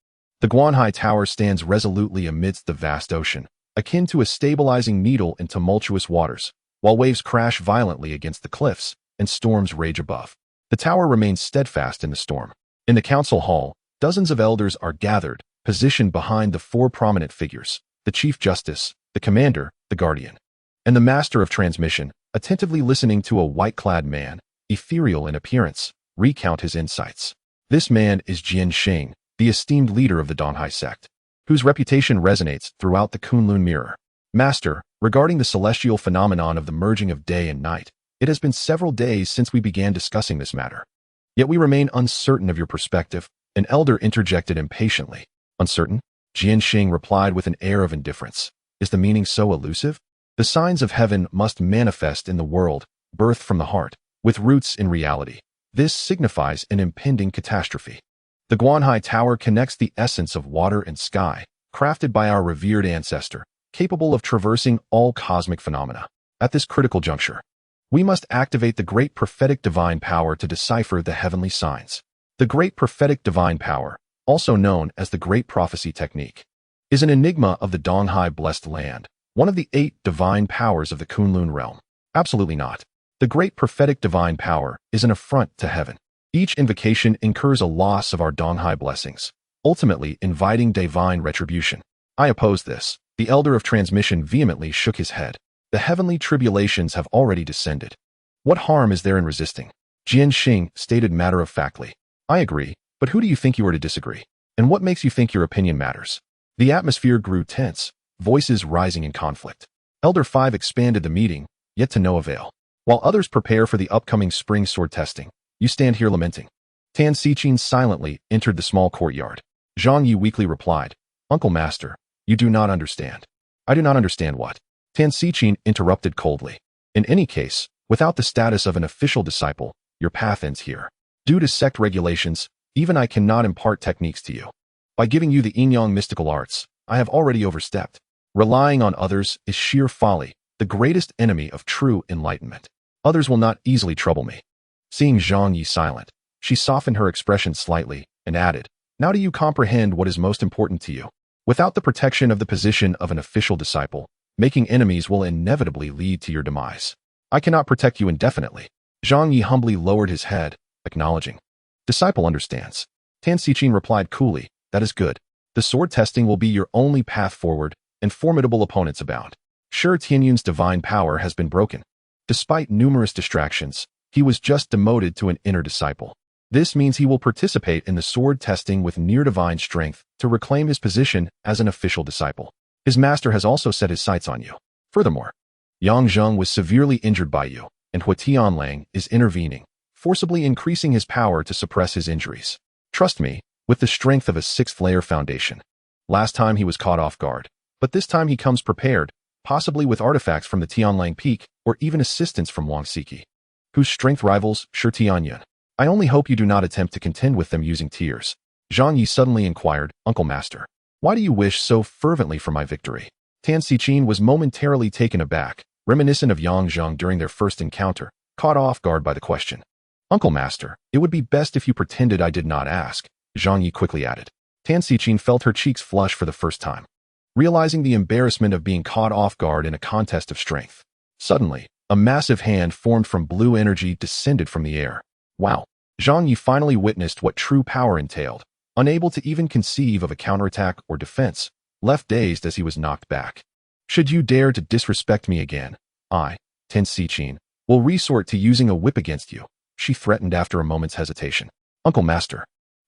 The Guanhai Tower stands resolutely amidst the vast ocean, akin to a stabilizing needle in tumultuous waters, while waves crash violently against the cliffs and storms rage above. The tower remains steadfast in the storm. In the council hall, dozens of elders are gathered, positioned behind the 4 prominent figures: the Chief Justice, the Commander, the Guardian, and the Master of Transmission, attentively listening to a white-clad man, ethereal in appearance, recount his insights. This man is Jian Xing, the esteemed leader of the Donghai sect, whose reputation resonates throughout the Kunlun mirror. Master, regarding the celestial phenomenon of the merging of day and night, it has been several days since we began discussing this matter. Yet we remain uncertain of your perspective, an elder interjected impatiently. Uncertain? Jian Xing replied with an air of indifference. Is the meaning so elusive? The signs of heaven must manifest in the world, birthed from the heart, with roots in reality. This signifies an impending catastrophe. The Guanhai Tower connects the essence of water and sky, crafted by our revered ancestor, capable of traversing all cosmic phenomena. At this critical juncture, we must activate the great prophetic divine power to decipher the heavenly signs. The great prophetic divine power, also known as the Great Prophecy Technique, is an enigma of the Donghai Blessed Land, one of the 8 divine powers of the Kunlun realm. Absolutely not. The great prophetic divine power is an affront to heaven. Each invocation incurs a loss of our Donghai blessings, ultimately inviting divine retribution. I oppose this. The elder of transmission vehemently shook his head. The heavenly tribulations have already descended. What harm is there in resisting? Jian Xing stated matter-of-factly. I agree, but who do you think you are to disagree? And what makes you think your opinion matters? The atmosphere grew tense, voices rising in conflict. Elder 5 expanded the meeting, yet to no avail. While others prepare for the upcoming spring sword testing, you stand here lamenting. Tan Xichin silently entered the small courtyard. Zhang Ye weakly replied, Uncle Master, you do not understand. I do not understand what? Tan Xichin interrupted coldly. In any case, without the status of an official disciple, your path ends here. Due to sect regulations, Even I cannot impart techniques to you. By giving you the yin-yang mystical arts, I have already overstepped. Relying on others is sheer folly, the greatest enemy of true enlightenment. Others will not easily trouble me. Seeing Zhang Ye silent, she softened her expression slightly and added, now do you comprehend what is most important to you? Without the protection of the position of an official disciple, making enemies will inevitably lead to your demise. I cannot protect you indefinitely. Zhang Ye humbly lowered his head, acknowledging. Disciple understands. Tan Xichin replied coolly, that is good. The sword testing will be your only path forward, and formidable opponents abound. Sure, Tianyun's divine power has been broken. Despite numerous distractions, he was just demoted to an inner disciple. This means he will participate in the sword testing with near-divine strength to reclaim his position as an official disciple. His master has also set his sights on you. Furthermore, Yang Zheng was severely injured by you, and Hua Tianlang is intervening, forcibly increasing his power to suppress his injuries. Trust me, with the strength of a sixth-layer foundation. Last time he was caught off guard, but this time he comes prepared, possibly with artifacts from the Tianlang Peak or even assistance from Wang Siki, whose strength rivals Shi Tianyun. I only hope you do not attempt to contend with them using tears. Zhang Ye suddenly inquired, Uncle Master, why do you wish so fervently for my victory? Tan Xichin was momentarily taken aback, reminiscent of Yang Zheng during their first encounter, caught off guard by the question. Uncle Master, it would be best if you pretended I did not ask, Zhang Ye quickly added. Tan Xichin felt her cheeks flush for the first time, realizing the embarrassment of being caught off guard in a contest of strength. Suddenly, a massive hand formed from blue energy descended from the air. Wow! Zhang Ye finally witnessed what true power entailed, unable to even conceive of a counterattack or defense, left dazed as he was knocked back. Should you dare to disrespect me again, I, Tan Xichin, will resort to using a whip against you, she threatened after a moment's hesitation. Uncle Master,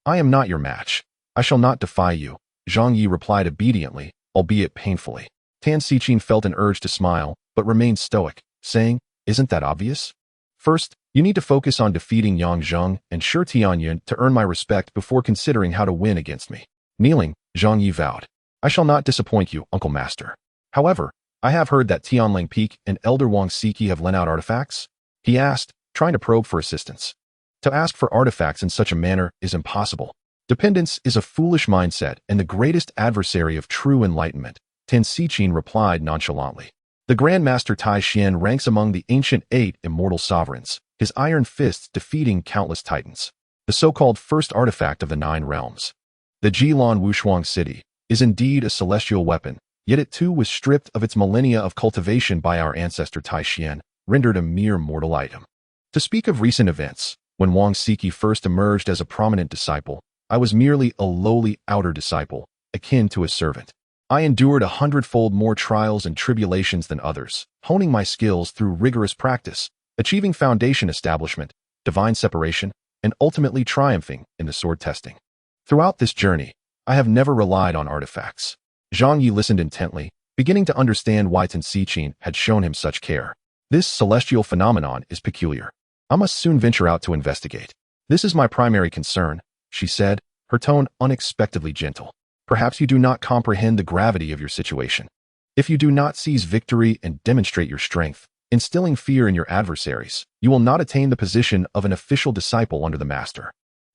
I am not your match. I shall not defy you, Zhang Ye replied obediently, albeit painfully. Tan Xichin felt an urge to smile, but remained stoic, saying, isn't that obvious? First, you need to focus on defeating Yang Zheng and Shi Tianyun to earn my respect before considering how to win against me. Kneeling, Zhang Ye vowed, I shall not disappoint you, Uncle Master. However, I have heard that Tianlang Peak and Elder Wang Siki have lent out artifacts? He asked, trying to probe for assistance. To ask for artifacts in such a manner is impossible. Dependence is a foolish mindset and the greatest adversary of true enlightenment, Tan Xichin replied nonchalantly. The Grand Master Tai Xuan ranks among the ancient 8 immortal sovereigns, his iron fists defeating countless titans. The so-called first artifact of the 9 realms. The Jilan Wushuang city is indeed a celestial weapon, yet it too was stripped of its millennia of cultivation by our ancestor Tai Xuan, rendered a mere mortal item. To speak of recent events, when Wang Siki first emerged as a prominent disciple, I was merely a lowly outer disciple, akin to a servant. I endured 100-fold more trials and tribulations than others, honing my skills through rigorous practice, achieving foundation establishment, divine separation, and ultimately triumphing in the sword testing. Throughout this journey, I have never relied on artifacts. Zhang Ye listened intently, beginning to understand why Tan Xichin had shown him such care. This celestial phenomenon is peculiar. I must soon venture out to investigate. This is my primary concern, she said, her tone unexpectedly gentle. Perhaps you do not comprehend the gravity of your situation. If you do not seize victory and demonstrate your strength, instilling fear in your adversaries, you will not attain the position of an official disciple under the master.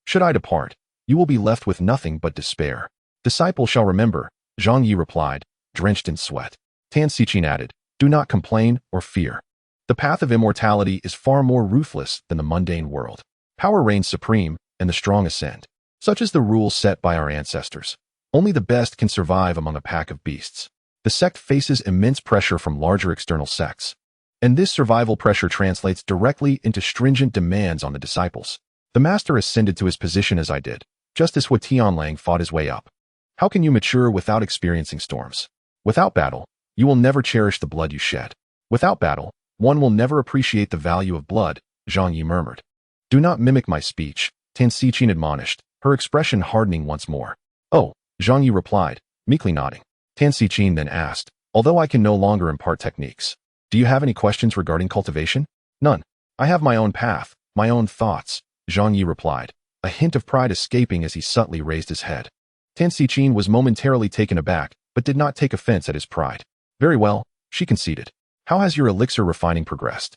Should I depart, you will be left with nothing but despair. Disciple shall remember, Zhang Ye replied, drenched in sweat. Tan Xichin added, do not complain or fear. The path of immortality is far more ruthless than the mundane world. Power reigns supreme, and the strong ascend. Such is the rule set by our ancestors. Only the best can survive among a pack of beasts. The sect faces immense pressure from larger external sects, and this survival pressure translates directly into stringent demands on the disciples. The master ascended to his position as I did, just as Hua Tianlang fought his way up. How can you mature without experiencing storms? Without battle, you will never cherish the blood you shed. Without battle, one will never appreciate the value of blood, Zhang Ye murmured. Do not mimic my speech, Tan Xichin admonished, her expression hardening once more. Oh, Zhang Ye replied, meekly nodding. Tan Xichin then asked, although I can no longer impart techniques, do you have any questions regarding cultivation? None. I have my own path, my own thoughts, Zhang Ye replied, a hint of pride escaping as he subtly raised his head. Tan Xichin was momentarily taken aback, but did not take offense at his pride. Very well, she conceded. How has your elixir refining progressed?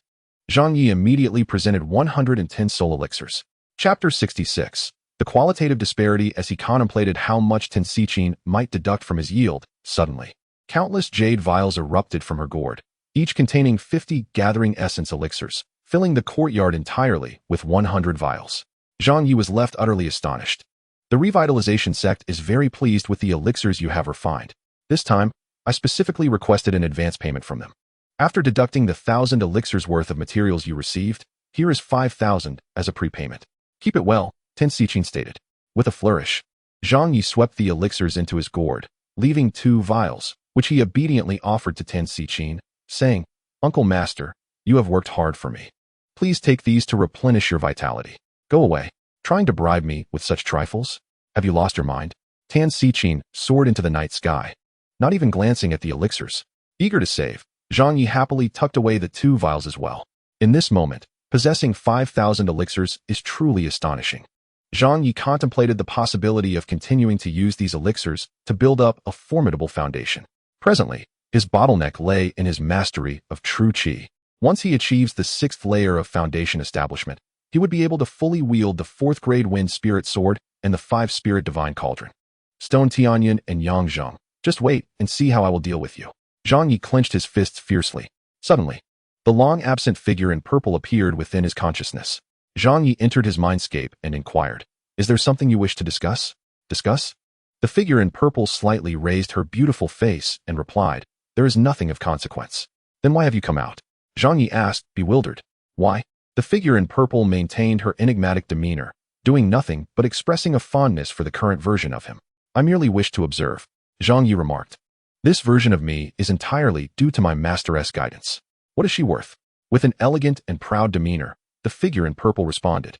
Zhang Ye immediately presented 110 soul elixirs. Chapter 66. The qualitative disparity as he contemplated how much Tensichin might deduct from his yield. Suddenly, countless jade vials erupted from her gourd, each containing 50 gathering essence elixirs, filling the courtyard entirely with 100 vials. Zhang Ye was left utterly astonished. The Revitalization Sect is very pleased with the elixirs you have refined. This time, I specifically requested an advance payment from them. After deducting the 1,000 elixirs worth of materials you received, here is 5,000 as a prepayment. Keep it well, Tensichin stated. With a flourish, Zhang Ye swept the elixirs into his gourd, leaving 2 vials, which he obediently offered to Tensichin, saying, "Uncle Master, you have worked hard for me. Please take these to replenish your vitality. Go away. Trying to bribe me with such trifles? Have you lost your mind?" Tensichin soared into the night sky, not even glancing at the elixirs. Eager to save, Zhang Ye happily tucked away the 2 vials as well. In this moment, possessing 5,000 elixirs is truly astonishing. Zhang Ye contemplated the possibility of continuing to use these elixirs to build up a formidable foundation. Presently, his bottleneck lay in his mastery of true Qi. Once he achieves the 6th layer of foundation establishment, he would be able to fully wield the 4th-grade Wind Spirit Sword and the 5-Spirit Divine Cauldron. Stone Tianyan and Yang Zheng, just wait and see how I will deal with you. Zhang Ye clenched his fists fiercely. Suddenly, the long-absent figure in purple appeared within his consciousness. Zhang Ye entered his mindscape and inquired, "Is there something you wish to discuss?" "Discuss?" The figure in purple slightly raised her beautiful face and replied, "There is nothing of consequence." "Then why have you come out?" Zhang Ye asked, bewildered. "Why?" The figure in purple maintained her enigmatic demeanor, doing nothing but expressing a fondness for the current version of him. "I merely wish to observe," Zhang Ye remarked. "This version of me is entirely due to my masteress' guidance. What is she worth?" With an elegant and proud demeanor, the figure in purple responded.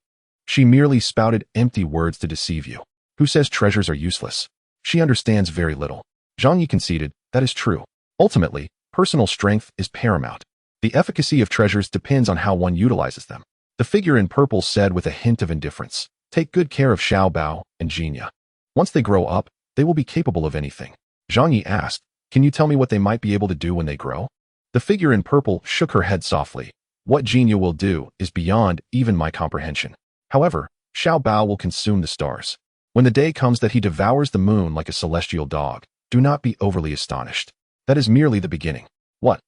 "She merely spouted empty words to deceive you. Who says treasures are useless? She understands very little." Zhang Ye conceded, "That is true. Ultimately, personal strength is paramount. The efficacy of treasures depends on how one utilizes them." The figure in purple said with a hint of indifference, "Take good care of Xiao Bao and Jinya. Once they grow up, they will be capable of anything." Zhang Ye asked, "Can you tell me what they might be able to do when they grow?" The figure in purple shook her head softly. "What Jinya will do is beyond even my comprehension. However, Xiao Bao will consume the stars. When the day comes that he devours the moon like a celestial dog, do not be overly astonished. That is merely the beginning." "What?"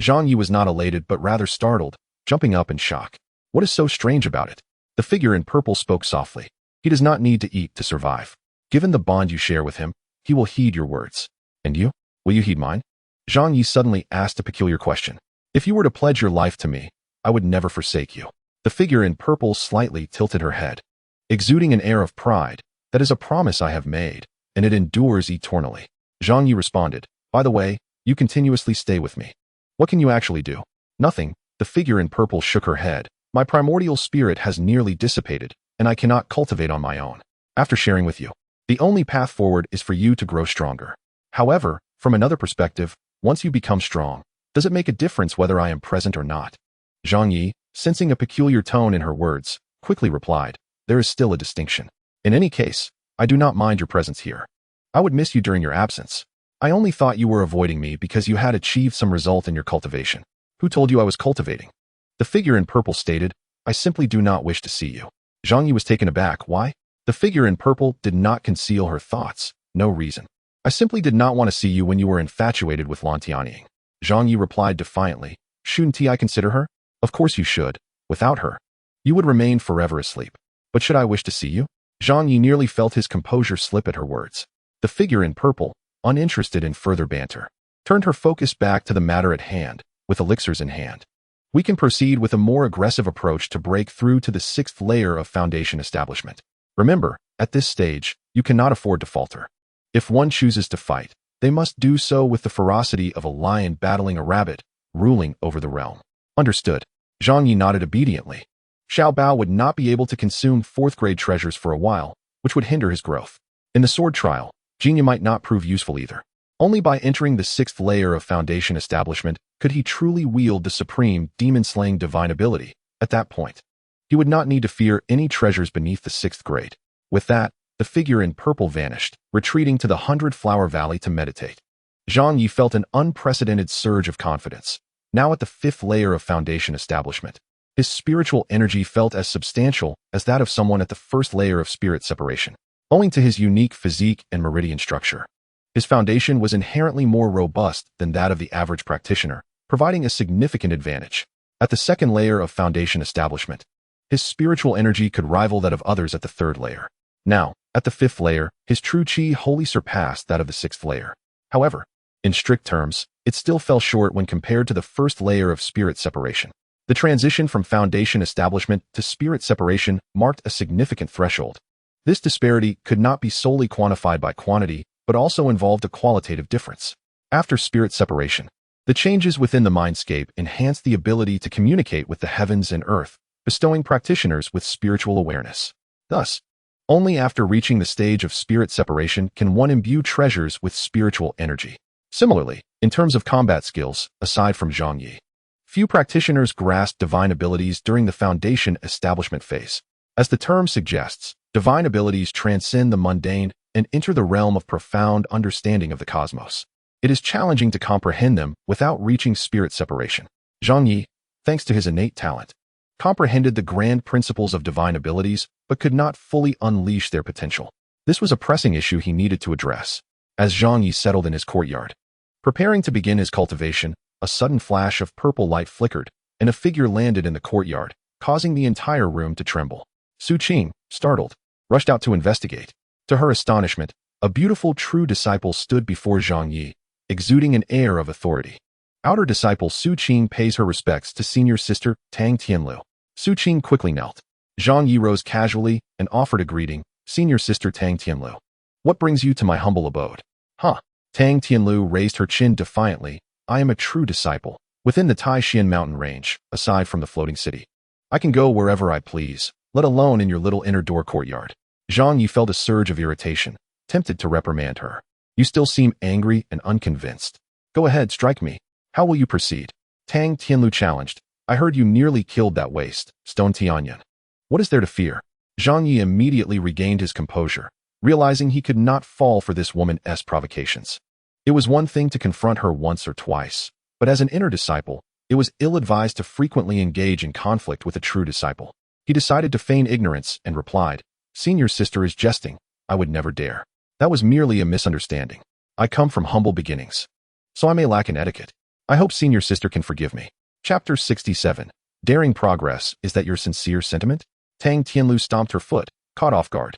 Zhang Ye was not elated but rather startled, jumping up in shock. "What is so strange about it?" The figure in purple spoke softly. "He does not need to eat to survive. Given the bond you share with him, he will heed your words. And you? Will you heed mine?" Zhang Ye suddenly asked a peculiar question. "If you were to pledge your life to me, I would never forsake you." The figure in purple slightly tilted her head, exuding an air of pride. "That is a promise I have made, and it endures eternally." Zhang Ye responded, "By the way, you continuously stay with me. What can you actually do?" "Nothing." The figure in purple shook her head. "My primordial spirit has nearly dissipated, and I cannot cultivate on my own. After sharing with you, the only path forward is for you to grow stronger. However, from another perspective, once you become strong, does it make a difference whether I am present or not?" Zhang Ye, sensing a peculiar tone in her words, quickly replied, "There is still a distinction. In any case, I do not mind your presence here. I would miss you during your absence. I only thought you were avoiding me because you had achieved some result in your cultivation. Who told you I was cultivating?" The figure in purple stated, "I simply do not wish to see you." Zhang Ye was taken aback. "Why?" The figure in purple did not conceal her thoughts. "No reason. I simply did not want to see you when you were infatuated with Lan Tianying." Zhang Ye replied defiantly, "Shouldn't I consider her? Of course you should. Without her, you would remain forever asleep. But should I wish to see you?" Zhang Ye nearly felt his composure slip at her words. The figure in purple, uninterested in further banter, turned her focus back to the matter at hand, with elixirs in hand. "We can proceed with a more aggressive approach to break through to the 6th layer of foundation establishment. Remember, at this stage, you cannot afford to falter. If one chooses to fight, they must do so with the ferocity of a lion battling a rabbit, ruling over the realm." "Understood." Zhang Ye nodded obediently. Xiao Bao would not be able to consume 4th-grade treasures for a while, which would hinder his growth. In the sword trial, Jinya might not prove useful either. Only by entering the 6th layer of foundation establishment could he truly wield the supreme demon-slaying divine ability. At that point, he would not need to fear any treasures beneath the 6th grade. With that, the figure in purple vanished, retreating to the 100-Flower Valley to meditate. Zhang Ye felt an unprecedented surge of confidence. Now at the 5th layer of foundation establishment, His spiritual energy felt as substantial as that of someone at the first layer of spirit separation, owing to his unique physique and meridian structure. His foundation was inherently more robust than that of the average practitioner, providing a significant advantage. At the second layer of foundation establishment, his spiritual energy could rival that of others at the third layer. Now, at the fifth layer, his true qi wholly surpassed that of the sixth layer. However, in strict terms, it still fell short when compared to the first layer of spirit separation. The transition from foundation establishment to spirit separation marked a significant threshold. This disparity could not be solely quantified by quantity, but also involved a qualitative difference. After spirit separation, the changes within the mindscape enhanced the ability to communicate with the heavens and earth, bestowing practitioners with spiritual awareness. Thus, only after reaching the stage of spirit separation can one imbue treasures with spiritual energy. Similarly, in terms of combat skills, aside from Zhang Ye, few practitioners grasp divine abilities during the foundation establishment phase. As the term suggests, divine abilities transcend the mundane and enter the realm of profound understanding of the cosmos. It is challenging to comprehend them without reaching spirit separation. Zhang Ye, thanks to his innate talent, comprehended the grand principles of divine abilities, but could not fully unleash their potential. This was a pressing issue he needed to address. As Zhang Ye settled in his courtyard, preparing to begin his cultivation, a sudden flash of purple light flickered, and a figure landed in the courtyard, causing the entire room to tremble. Su Qing, startled, rushed out to investigate. To her astonishment, a beautiful true disciple stood before Zhang Ye, exuding an air of authority. Outer disciple Su Qing pays her respects to senior sister Tang Tianlu. Su Qing quickly knelt. Zhang Ye rose casually and offered a greeting, senior sister Tang Tianlu. What brings you to my humble abode? Huh. Tang Tianlu raised her chin defiantly. I am a true disciple. Within the Tai Xuan mountain range, aside from the floating city, I can go wherever I please, let alone in your little inner door courtyard. Zhang Ye felt a surge of irritation, tempted to reprimand her. You still seem angry and unconvinced. Go ahead, strike me. How will you proceed? Tang Tianlu challenged. I heard you nearly killed that waste, Stone Tianyan. What is there to fear? Zhang Ye immediately regained his composure, realizing he could not fall for this woman's provocations. It was one thing to confront her once or twice, but as an inner disciple, it was ill-advised to frequently engage in conflict with a true disciple. He decided to feign ignorance and replied, Senior sister is jesting. I would never dare. That was merely a misunderstanding. I come from humble beginnings, so I may lack in etiquette. I hope senior sister can forgive me. Chapter 67. Daring progress, is that your sincere sentiment? Tang Tianlu stomped her foot, caught off guard.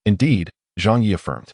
Indeed, Zhang Ye affirmed.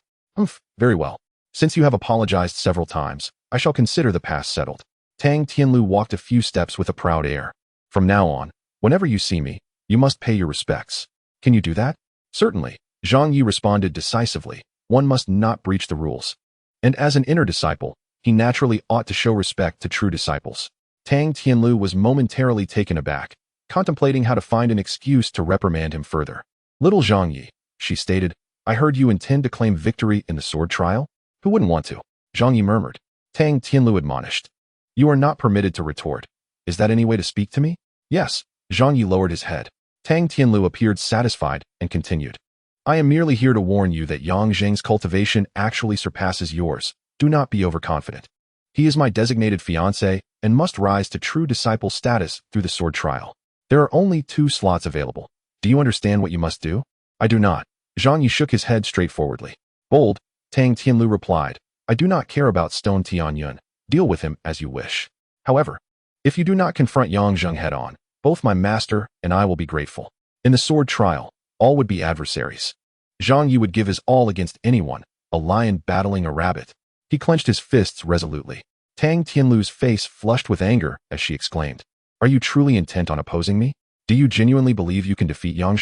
Very well. Since you have apologized several times, I shall consider the past settled. Tang Tianlu walked a few steps with a proud air. From now on, whenever you see me, you must pay your respects. Can you do that? Certainly, Zhang Ye responded decisively. One must not breach the rules. And as an inner disciple, he naturally ought to show respect to true disciples. Tang Tianlu was momentarily taken aback, contemplating how to find an excuse to reprimand him further. Little Zhang Ye, she stated, I heard you intend to claim victory in the sword trial? Who wouldn't want to? Zhang Ye murmured. Tang Tianlu admonished. You are not permitted to retort. Is that any way to speak to me? Yes. Zhang Ye lowered his head. Tang Tianlu appeared satisfied and continued. I am merely here to warn you that Yang Zheng's cultivation actually surpasses yours. Do not be overconfident. He is my designated fiancé and must rise to true disciple status through the sword trial. There are only 2 slots available. Do you understand what you must do? I do not. Zhang Ye shook his head straightforwardly. Bold, Tang Tianlu replied. I do not care about Stone Tianyun. Deal with him as you wish. However, if you do not confront Yang Zheng head-on, both my master and I will be grateful. In the sword trial, all would be adversaries. Zhang Ye would give his all against anyone, a lion battling a rabbit. He clenched his fists resolutely. Tang Tianlu's face flushed with anger as she exclaimed, Are you truly intent on opposing me? Do you genuinely believe you can defeat Yang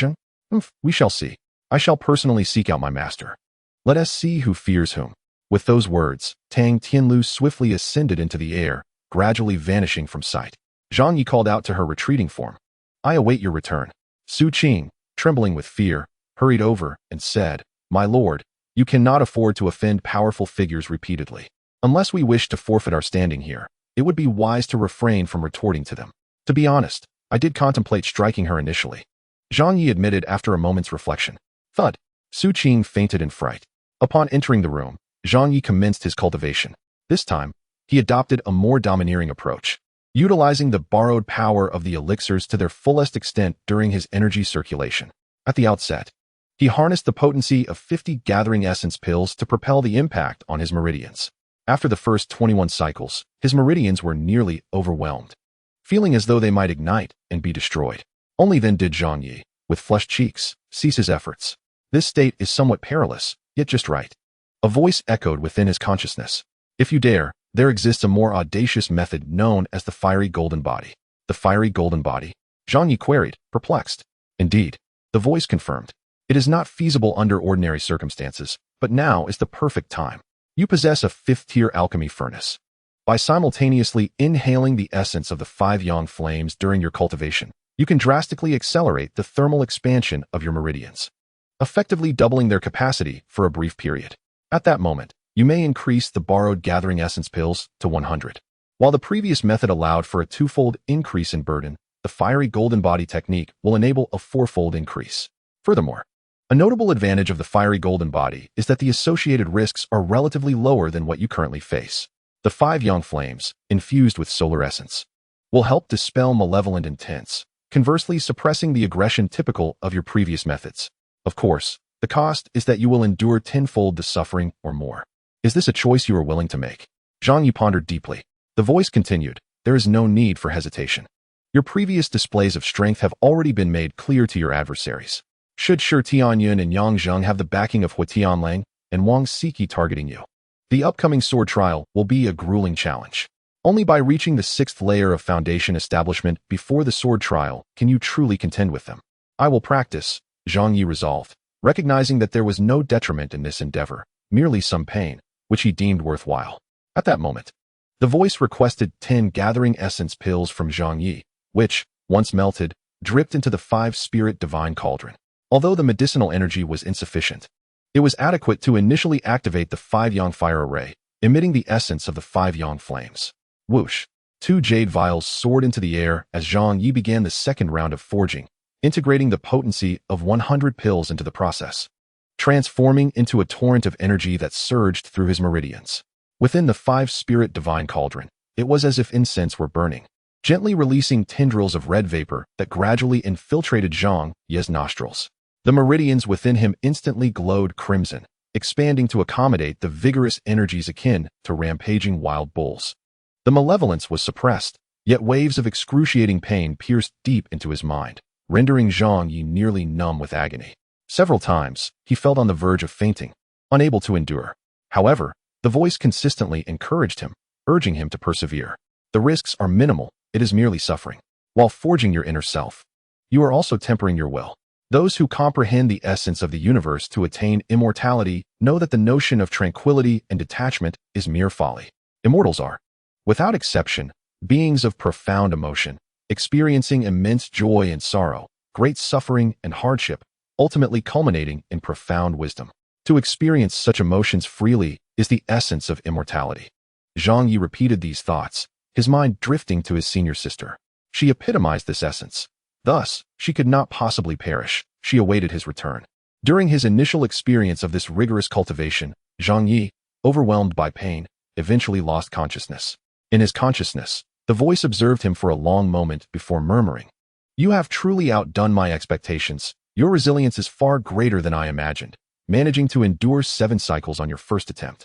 Zheng? We shall see. I shall personally seek out my master. Let us see who fears whom. With those words, Tang Tianlu swiftly ascended into the air, gradually vanishing from sight. Zhang Ye called out to her retreating form. I await your return. Su Qing, trembling with fear, hurried over and said, My lord, you cannot afford to offend powerful figures repeatedly. Unless we wish to forfeit our standing here, it would be wise to refrain from retorting to them. To be honest, I did contemplate striking her initially. Zhang Ye admitted after a moment's reflection. Thud. Su Qing fainted in fright. Upon entering the room, Zhang Ye commenced his cultivation. This time, he adopted a more domineering approach. utilizing the borrowed power of the elixirs to their fullest extent during his energy circulation. At the outset, he harnessed the potency of 50 gathering essence pills to propel the impact on his meridians. After the first 21 cycles, his meridians were nearly overwhelmed, feeling as though they might ignite and be destroyed. Only then did Zhang Ye, with flushed cheeks, cease his efforts. This state is somewhat perilous, yet just right. A voice echoed within his consciousness. If you dare, there exists a more audacious method known as the fiery golden body. The fiery golden body? Zhang Ye queried, perplexed. Indeed, the voice confirmed. It is not feasible under ordinary circumstances, but now is the perfect time. You possess a fifth-tier alchemy furnace. By simultaneously inhaling the essence of the 5 yang flames during your cultivation, you can drastically accelerate the thermal expansion of your meridians, effectively doubling their capacity for a brief period. At that moment, you may increase the borrowed gathering essence pills to 100. While the previous method allowed for a 2-fold increase in burden, the fiery golden body technique will enable a 4-fold increase. Furthermore, a notable advantage of the fiery golden body is that the associated risks are relatively lower than what you currently face. The 5 yang flames, infused with solar essence, will help dispel malevolent intents, conversely suppressing the aggression typical of your previous methods. Of course, the cost is that you will endure 10-fold the suffering or more. Is this a choice you are willing to make? Zhang Ye pondered deeply. The voice continued, there is no need for hesitation. Your previous displays of strength have already been made clear to your adversaries. Should Shi Tianyun and Yang Zheng have the backing of Hua Tianlang and Wang Siki targeting you, the upcoming sword trial will be a grueling challenge. Only by reaching the 6th layer of foundation establishment before the sword trial can you truly contend with them. I will practice, Zhang Ye resolved, recognizing that there was no detriment in this endeavor, merely some pain, which he deemed worthwhile. At that moment, the voice requested 10 gathering essence pills from Zhang Ye, which, once melted, dripped into the 5-spirit divine cauldron. Although the medicinal energy was insufficient, it was adequate to initially activate the 5 yang fire array, emitting the essence of the 5 yang flames. Whoosh! 2 jade vials soared into the air as Zhang Ye began the second round of forging, integrating the potency of 100 pills into the process, transforming into a torrent of energy that surged through his meridians. Within the 5-spirit divine cauldron, it was as if incense were burning, gently releasing tendrils of red vapor that gradually infiltrated Zhang Ye's nostrils. The meridians within him instantly glowed crimson, expanding to accommodate the vigorous energies akin to rampaging wild bulls. The malevolence was suppressed, yet waves of excruciating pain pierced deep into his mind, rendering Zhang Ye nearly numb with agony. Several times, he felt on the verge of fainting, unable to endure. However, the voice consistently encouraged him, urging him to persevere. The risks are minimal, it is merely suffering. While forging your inner self, you are also tempering your will. Those who comprehend the essence of the universe to attain immortality know that the notion of tranquility and detachment is mere folly. Immortals are, without exception, beings of profound emotion, experiencing immense joy and sorrow, great suffering and hardship, ultimately culminating in profound wisdom. To experience such emotions freely is the essence of immortality. Zhang Ye repeated these thoughts, his mind drifting to his senior sister. She epitomized this essence. Thus, she could not possibly perish. She awaited his return. During his initial experience of this rigorous cultivation, Zhang Ye, overwhelmed by pain, eventually lost consciousness. In his consciousness, the voice observed him for a long moment before murmuring, "You have truly outdone my expectations. Your resilience is far greater than I imagined, managing to endure 7 cycles on your first attempt."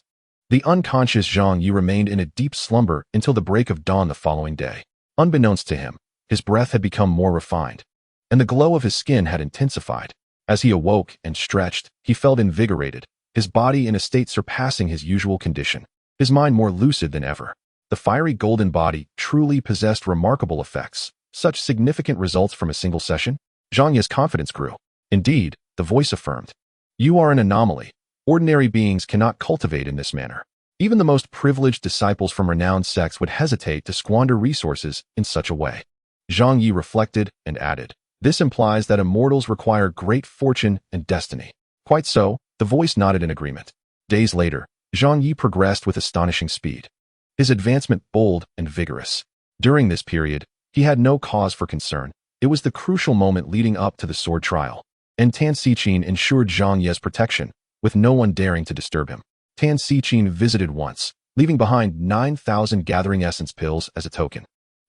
The unconscious Zhang Ye remained in a deep slumber until the break of dawn the following day. Unbeknownst to him, his breath had become more refined, and the glow of his skin had intensified. As he awoke and stretched, he felt invigorated, his body in a state surpassing his usual condition, his mind more lucid than ever. The fiery golden body truly possessed remarkable effects. Such significant results from a single session? Zhang Ye's confidence grew. Indeed, the voice affirmed, "You are an anomaly. Ordinary beings cannot cultivate in this manner. Even the most privileged disciples from renowned sects would hesitate to squander resources in such a way." Zhang Ye reflected and added, "This implies that immortals require great fortune and destiny." Quite so, the voice nodded in agreement. Days later, Zhang Ye progressed with astonishing speed, his advancement bold and vigorous. During this period, he had no cause for concern. It was the crucial moment leading up to the sword trial, and Tan Siqin ensured Zhang Ye's protection, with no one daring to disturb him. Tan Siqin visited once, leaving behind 9,000 gathering essence pills as a token.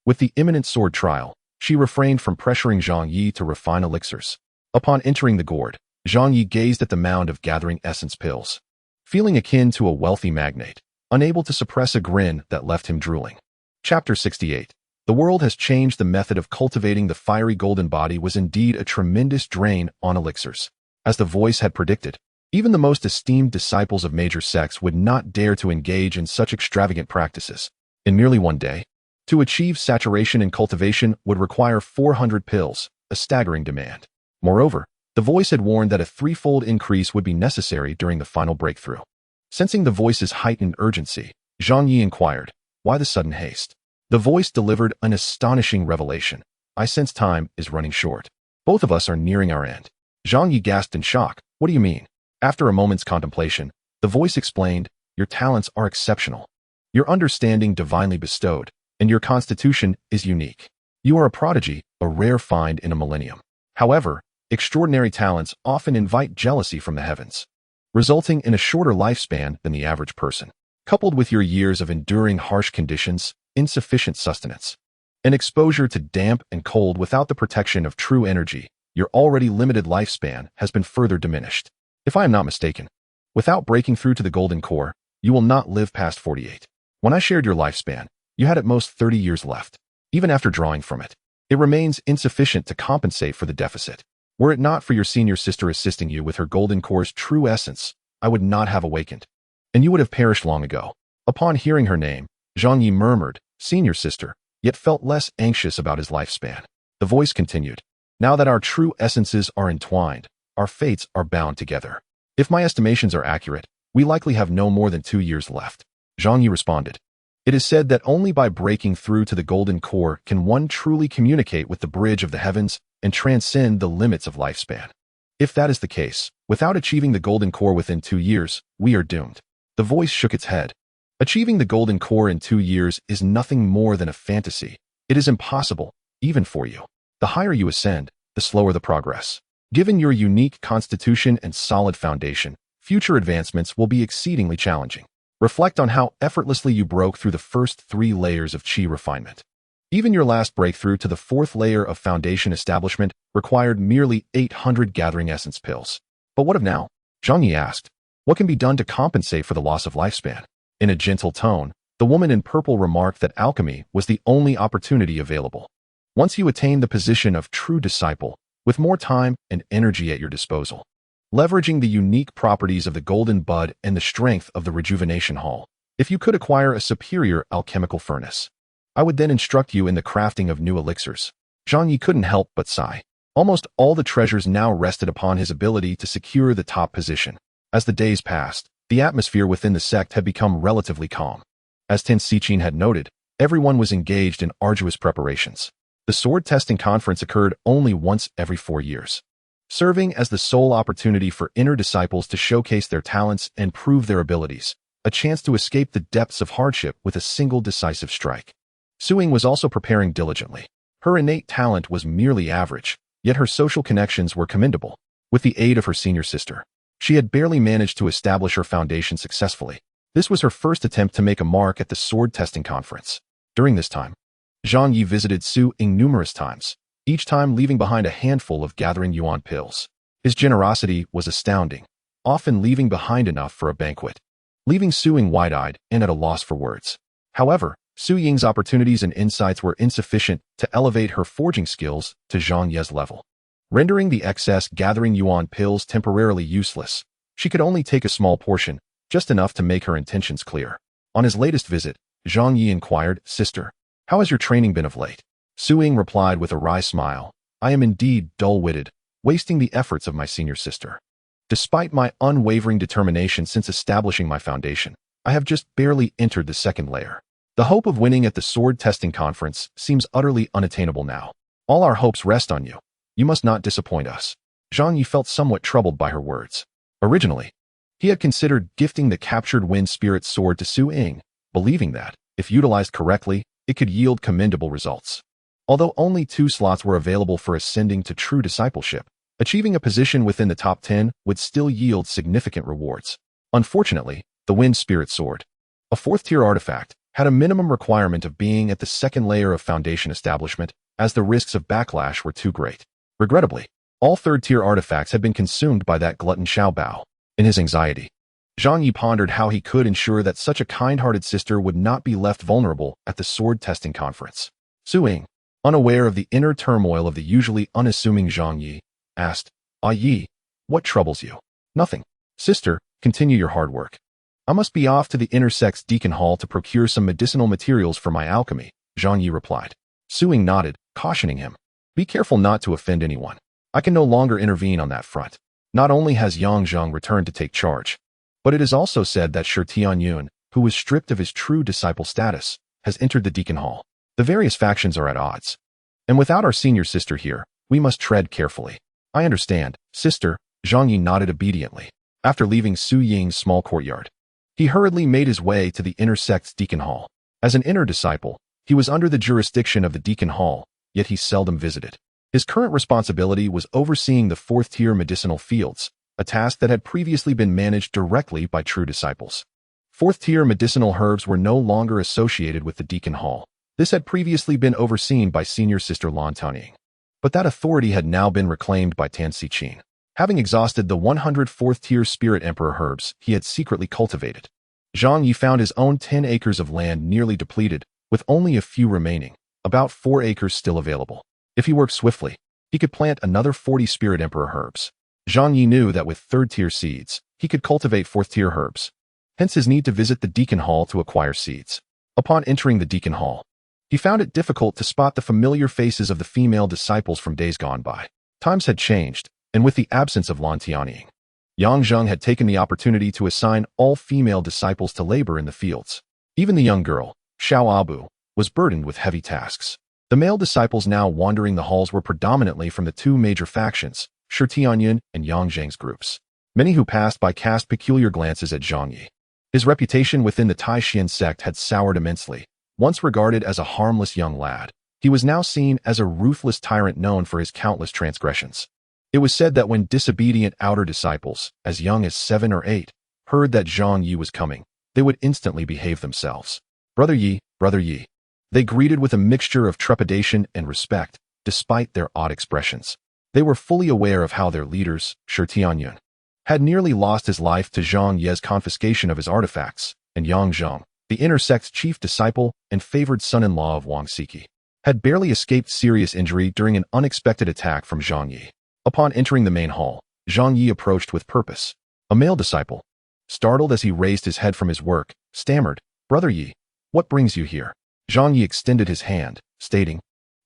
With the imminent sword trial, she refrained from pressuring Zhang Ye to refine elixirs. Upon entering the gourd, Zhang Ye gazed at the mound of gathering essence pills, feeling akin to a wealthy magnate, unable to suppress a grin that left him drooling. Chapter 68. The world has changed. The method of cultivating the fiery golden body was indeed a tremendous drain on elixirs. As the voice had predicted, even the most esteemed disciples of major sects would not dare to engage in such extravagant practices. In merely one day, to achieve saturation in cultivation would require 400 pills, a staggering demand. Moreover, the voice had warned that a threefold increase would be necessary during the final breakthrough. Sensing the voice's heightened urgency, Zhang Ye inquired, "Why the sudden haste?" The voice delivered an astonishing revelation. "I sense time is running short. Both of us are nearing our end." Zhang Ye gasped in shock. "What do you mean?" After a moment's contemplation, the voice explained, "Your talents are exceptional. Your understanding divinely bestowed, and your constitution is unique. You are a prodigy, a rare find in a millennium. However, extraordinary talents often invite jealousy from the heavens, resulting in a shorter lifespan than the average person. Coupled with your years of enduring harsh conditions, insufficient sustenance, and exposure to damp and cold without the protection of true energy, your already limited lifespan has been further diminished. If I am not mistaken, without breaking through to the golden core, you will not live past 48. When I shared your lifespan, you had at most 30 years left. Even after drawing from it, it remains insufficient to compensate for the deficit. Were it not for your senior sister assisting you with her golden core's true essence, I would not have awakened, and you would have perished long ago." Upon hearing her name, Zhang Ye murmured, "Senior sister," yet felt less anxious about his lifespan. The voice continued, "Now that our true essences are entwined, our fates are bound together. If my estimations are accurate, we likely have no more than 2 years left." Zhang Ye responded, "It is said that only by breaking through to the golden core can one truly communicate with the bridge of the heavens and transcend the limits of lifespan. If that is the case, without achieving the golden core within 2 years, we are doomed." The voice shook its head. "Achieving the golden core in 2 years is nothing more than a fantasy. It is impossible, even for you. The higher you ascend, the slower the progress. Given your unique constitution and solid foundation, future advancements will be exceedingly challenging. Reflect on how effortlessly you broke through the first 3 layers of Qi refinement. Even your last breakthrough to the 4th layer of foundation establishment required merely 800 gathering essence pills. But what of now?" Zhang Ye asked. "What can be done to compensate for the loss of lifespan?" In a gentle tone, the woman in purple remarked that alchemy was the only opportunity available. Once you attain the position of true disciple, with more time and energy at your disposal, leveraging the unique properties of the golden bud and the strength of the rejuvenation hall, if you could acquire a superior alchemical furnace, I would then instruct you in the crafting of new elixirs." Zhang Ye couldn't help but sigh. Almost all the treasures now rested upon his ability to secure the top position. As the days passed, the atmosphere within the sect had become relatively calm. As Ten Sichin had noted, everyone was engaged in arduous preparations. The sword testing conference occurred only once every 4 years, serving as the sole opportunity for inner disciples to showcase their talents and prove their abilities, a chance to escape the depths of hardship with a single decisive strike. Suing was also preparing diligently. Her innate talent was merely average, yet her social connections were commendable. With the aid of her senior sister, she had barely managed to establish her foundation successfully. This was her first attempt to make a mark at the sword testing conference. During this time, Zhang Ye visited Su Ying numerous times, each time leaving behind a handful of gathering yuan pills. His generosity was astounding, often leaving behind enough for a banquet, leaving Su Ying wide-eyed and at a loss for words. However, Su Ying's opportunities and insights were insufficient to elevate her forging skills to Zhang Ye's level, rendering the excess gathering yuan pills temporarily useless. She could only take a small portion, just enough to make her intentions clear. On his latest visit, Zhang Ye inquired, "Sister, how has your training been of late?" Su Ying replied with a wry smile, "I am indeed dull-witted, wasting the efforts of my senior sister. Despite my unwavering determination since establishing my foundation, I have just barely entered the 2nd layer. The hope of winning at the sword testing conference seems utterly unattainable now. All our hopes rest on you. You must not disappoint us." Zhang Ye felt somewhat troubled by her words. Originally, he had considered gifting the captured wind spirit sword to Su Ying, believing that, if utilized correctly, it could yield commendable results. Although only 2 slots were available for ascending to true discipleship, achieving a position within the top 10 would still yield significant rewards. Unfortunately, the wind spirit sword, a 4th-tier artifact, had a minimum requirement of being at the second layer of foundation establishment, as the risks of backlash were too great. Regrettably, all third-tier artifacts had been consumed by that glutton Xiaobao. In his anxiety, Zhang Ye pondered how he could ensure that such a kind-hearted sister would not be left vulnerable at the sword-testing conference. Su Ying, unaware of the inner turmoil of the usually unassuming Zhang Ye, asked, "Ah Yi, what troubles you?" "Nothing. Sister, continue your hard work. I must be off to the inner sect's deacon hall to procure some medicinal materials for my alchemy," Zhang Ye replied. Su Ying nodded, cautioning him, "Be careful not to offend anyone. I can no longer intervene on that front." Not only has Yang Zheng returned to take charge, but it is also said that Shi Tianyun, who was stripped of his true disciple status, has entered the deacon hall. The various factions are at odds. And without our senior sister here, we must tread carefully. "I understand, sister," Zhang Ye nodded obediently. After leaving Su Ying's small courtyard, he hurriedly made his way to the inner sect's deacon hall. As an inner disciple, he was under the jurisdiction of the deacon hall, yet he seldom visited. His current responsibility was overseeing the fourth-tier medicinal fields, a task that had previously been managed directly by true disciples. Fourth-tier medicinal herbs were no longer associated with the deacon hall. This had previously been overseen by senior sister Lan Tanying. But that authority had now been reclaimed by Tan Siqin. Having exhausted the 104th-tier Spirit Emperor herbs he had secretly cultivated, Zhang Ye found his own 10 acres of land nearly depleted, with only a few remaining, about 4 acres still available. If he worked swiftly, he could plant another 40 Spirit Emperor herbs. Zhang Ye knew that with third-tier seeds, he could cultivate fourth-tier herbs. Hence his need to visit the deacon hall to acquire seeds. Upon entering the deacon hall, he found it difficult to spot the familiar faces of the female disciples from days gone by. Times had changed, and with the absence of Lan Tianying, Yang Zheng had taken the opportunity to assign all female disciples to labor in the fields. Even the young girl, Xiao Abu, was burdened with heavy tasks. The male disciples now wandering the halls were predominantly from the two major factions, Shi Tianyun and Yang Zheng's groups. Many who passed by cast peculiar glances at Zhang Ye. His reputation within the Tai Xuan Sect had soured immensely. Once regarded as a harmless young lad, he was now seen as a ruthless tyrant known for his countless transgressions. It was said that when disobedient outer disciples, as young as 7 or 8, heard that Zhang Ye was coming, they would instantly behave themselves. "Brother Ye, Brother Ye," they greeted with a mixture of trepidation and respect, despite their odd expressions. They were fully aware of how their leaders, Shi Tianyun, had nearly lost his life to Zhang Ye's confiscation of his artifacts, and Yang Zheng, the inner sect's chief disciple and favored son-in-law of Wang Siki, had barely escaped serious injury during an unexpected attack from Zhang Ye. Upon entering the main hall, Zhang Ye approached with purpose. A male disciple, startled as he raised his head from his work, stammered, "Brother Ye, what brings you here?" Zhang Ye extended his hand, stating,